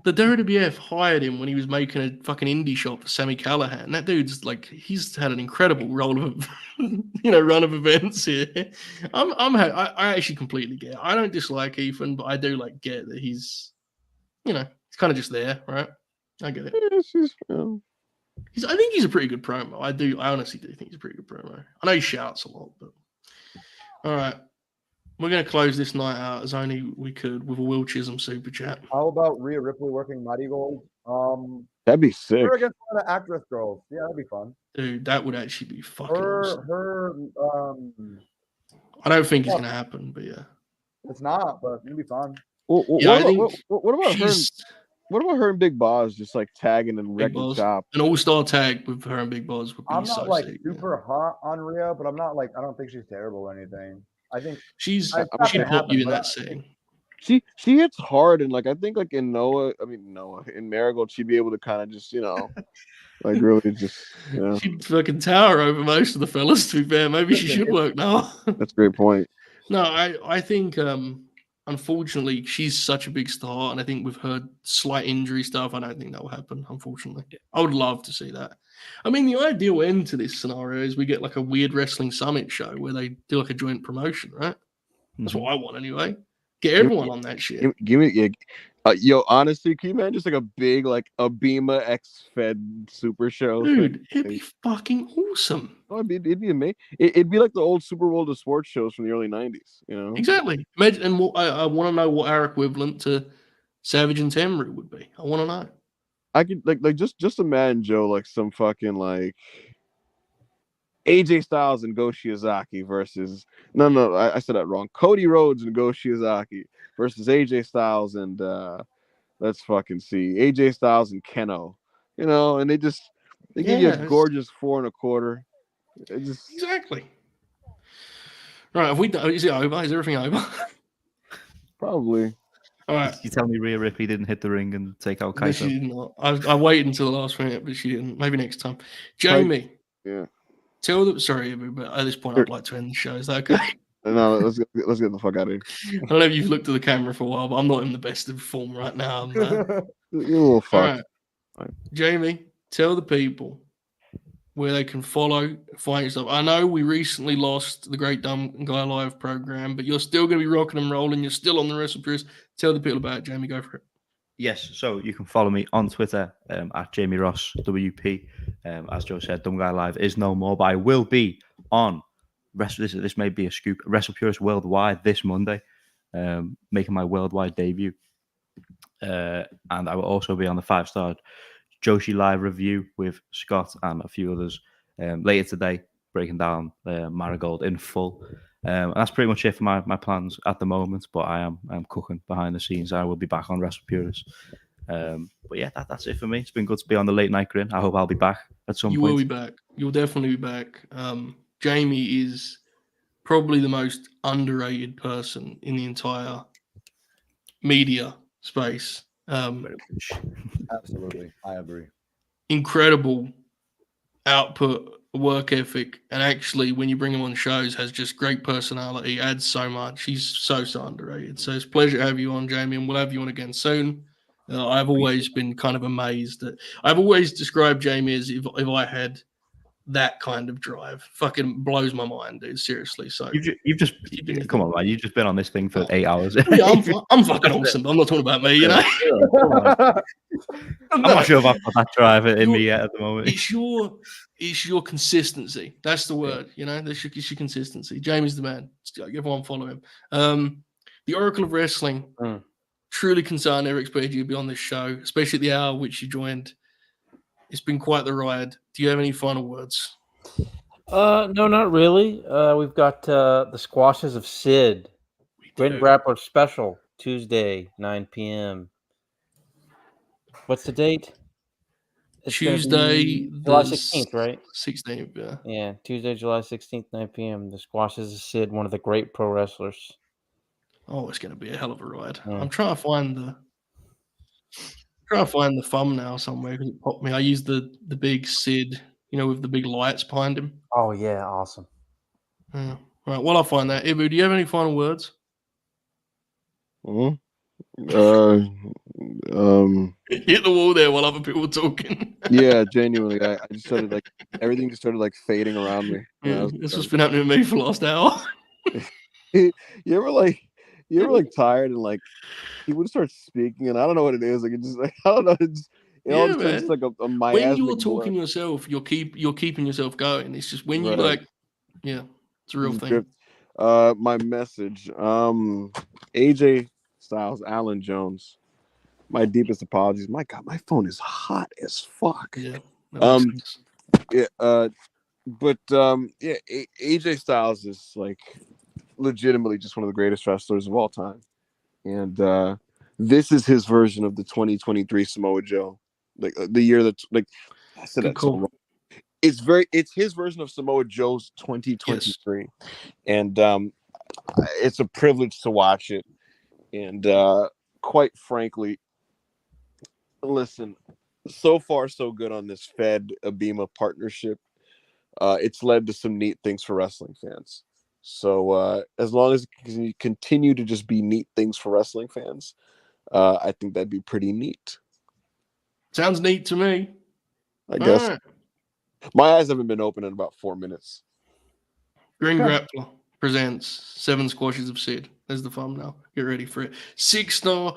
the WWF hired him when he was making a fucking indie shot for Sami Callihan. That dude's like, he's had an incredible role of, run of events here. I actually completely get it. I don't dislike Ethan, but I do like get that he's, he's kind of just there, right? I get it. I think he's a pretty good promo. I honestly do think he's a pretty good promo. I know he shouts a lot, but all right. We're going to close this night out as only we could with a Will Chisholm super chat. How about Rhea Ripley working Marigold? That'd be sick. Her against one of the actress girls. Yeah, that'd be fun. Dude, that would actually be fucking awesome. I don't think it's going to happen, but yeah. It's not, but it'd be fun. What about her? What about her and Big Boz just like tagging and wrecking shop? An all-star tag with her and Big Boz would be I'm so not like sick. super hot on Rhea, but I'm not like I don't think she's terrible or anything. I think she'd put you in that setting. She hits hard, and like I think like in in Marigold, she'd be able to kind of just like really just she'd fucking tower over most of the fellas. To be fair, maybe she should work now. That's a great point. No, I think unfortunately she's such a big star, and I think with her slight injury stuff, I don't think that will happen. Unfortunately, I would love to see that. I mean, the ideal end to this scenario is we get like a weird wrestling summit show where they do like a joint promotion, right? That's what I want anyway. Get everyone on that shit. Give me, honestly, can you imagine just like a big, like a Bema X-Fed super show? Dude, it'd be fucking awesome. Oh, it'd be amazing. It'd be like the old Super Bowl of sports shows from the early 90s, you know? Exactly. Imagine, and I want to know what our equivalent to Savage and Temru would be. I want to know. I could like just imagine Joe like some fucking like AJ Styles and Go Shiozaki versus I said that wrong. Cody Rhodes and Go Shiozaki versus AJ Styles and let's fucking see AJ Styles and Keno, and they give you a gorgeous 4 1/4. Exactly. Right, have we done? Is it over? Is everything over? Probably. All right. You tell me Rhea Ripley didn't hit the ring and take out Kaito? No, she did not. I waited until the last minute, but she didn't. Maybe next time. Jamie. Yeah. Tell them. Sorry, but at this point, I'd like to end the show. Is that okay? No, let's get the fuck out of here. I don't know if you've looked at the camera for a while, but I'm not in the best of form right now. You're a little fuck. All right. Jamie, tell the people where they can find yourself. I know we recently lost the Great Dumb Guy Live program, but you're still going to be rocking and rolling. You're still on the WrestlePurist. Tell the people about it, Jamie. Go for it. Yes, so you can follow me on Twitter at Jamie Ross WP. As Joe said, Dumb Guy Live is no more, but I will be on this may be a scoop. Wrestle Purist Worldwide this Monday, making my worldwide debut, and I will also be on the 5-star Joshi Live review with Scott and a few others later today, breaking down Marigold in full. And that's pretty much it for my plans at the moment. But I'm cooking behind the scenes. I will be back on Wrestle Purist. But yeah, that's it for me. It's been good to be on the Late Night Grin. I hope I'll be back at some point. You will be back. You'll definitely be back. Jamie is probably the most underrated person in the entire media space. Absolutely, I agree. Incredible output, work ethic, and actually, when you bring him on shows, has just great personality. Adds so much. He's so underrated. So it's a pleasure to have you on, Jamie, and we'll have you on again soon. I've always been kind of amazed that I've always described Jamie as if I had that kind of drive. Fucking blows my mind, dude. Seriously. So you've just come on, man. You've just been on this thing for 8 hours. Yeah, I'm fucking awesome. But I'm not talking about me, you know. I'm not sure if I've got that drive in me yet at the moment. It's your consistency. That's the word. You know, it's your consistency. Jamie's the man. Everyone follow him. The Oracle of Wrestling. Truly concerned. Never expected you to be on this show, especially at the hour which you joined. It's been quite the ride. Do you have any final words? No, not really. We've got the Squashes of Sid. Grin Grappler special, Tuesday, 9 p.m. What's the date? It's Tuesday, July 16th, right? 16th, yeah. Yeah, Tuesday, July 16th, 9 p.m. The Squashes of Sid, one of the great pro wrestlers. Oh, it's going to be a hell of a ride. I'm trying to find the thumbnail somewhere because it popped me. I used the big Sid, with the big lights behind him. Oh yeah, awesome. Yeah. All right, well, I'll find that. Ibou, do you have any final words? Mm-hmm. Hit the wall there while other people were talking. Yeah, genuinely, I just started everything just started fading around me. Yeah, this has been happening to me for the last hour. You ever tired and he would start speaking and I don't know what it is. It just I don't know. It's like a miasmic when you're talking yourself, you're keeping yourself going. It's just when you it's a real thing. My message, AJ Styles, Alan Jones. My deepest apologies. My God, my phone is hot as fuck. Yeah. AJ Styles is legitimately just one of the greatest wrestlers of all time, and this is his version of the 2023 Samoa Joe, the year that I said that so wrong. It's his version of Samoa Joe's 2023, and it's a privilege to watch it, and quite frankly, listen, so far so good on this Fed Abima partnership. It's led to some neat things for wrestling fans. So as long as it can continue to just be neat things for wrestling fans, I think that'd be pretty neat. Sounds neat to me. I guess. Right. My eyes haven't been open in about 4 minutes. Grin Grappler presents 7 Squashes of Sid. There's the thumbnail. Get ready for it. 6-star.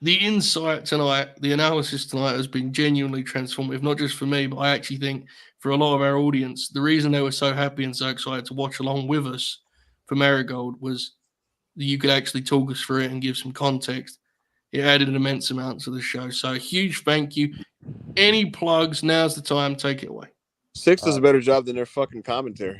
The insight tonight, the analysis tonight has been genuinely transformative, not just for me, but I actually think for a lot of our audience. The reason they were so happy and so excited to watch along with us for Marigold was that you could actually talk us through it and give some context. It added an immense amount to the show. So a huge thank you. Any plugs, now's the time. Take it away. Six does a better job than their fucking commentary.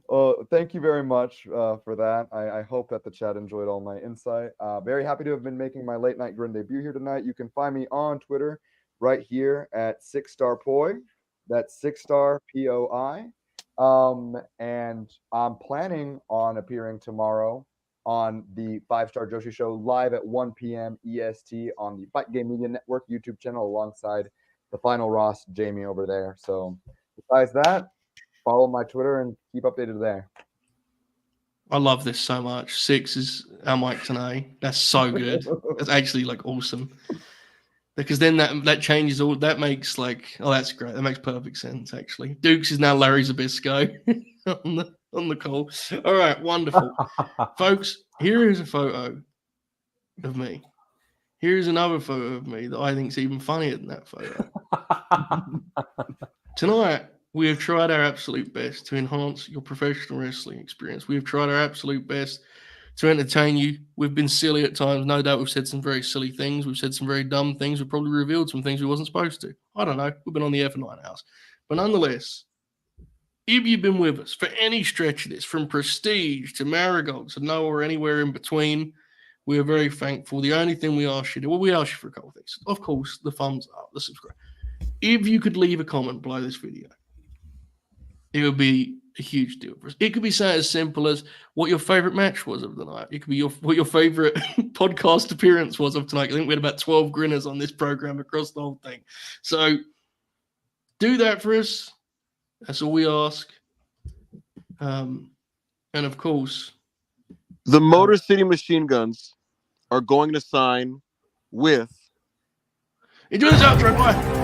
Well, thank you very much for that. I hope that the chat enjoyed all my insight. Very happy to have been making my Late Night Grin debut here tonight. You can find me on Twitter right here at 6starpoi. That's 6starpoi. And I'm planning on appearing tomorrow on the 5-Star Joshi Show live at 1 p.m. EST on the Fight Game Media Network YouTube channel alongside the final Ross, Jamie over there. So besides that, follow my Twitter and keep updated there. I love this so much. 6 is our mic tonight. That's so good. That's actually awesome. Because then that changes all. That makes that's great. That makes perfect sense actually. Dukes is now Larry Zbysko on the call. All right, wonderful, folks. Here is a photo of me Here's another photo of me that I think is even funnier than that photo. Tonight, we have tried our absolute best to enhance your professional wrestling experience. We have tried our absolute best to entertain you. We've been silly at times. No doubt we've said some very silly things. We've said some very dumb things. We've probably revealed some things we wasn't supposed to. I don't know. We've been on the air for 9 hours. But nonetheless, if you've been with us for any stretch of this, from Prestige to Marigold to Noah or anywhere in between, we are very thankful. The only thing we ask you to do, well, we ask you for a couple of things. Of course, the thumbs up, the subscribe. If you could leave a comment below this video, it would be a huge deal for us. It could be something as simple as what your favorite match was of the night. It could be what your favorite podcast appearance was of tonight. I think we had about 12 grinners on this program across the whole thing. So do that for us. That's all we ask. And of course, the Motor City Machine Guns are going to sign with. Enjoy this outro. Bye.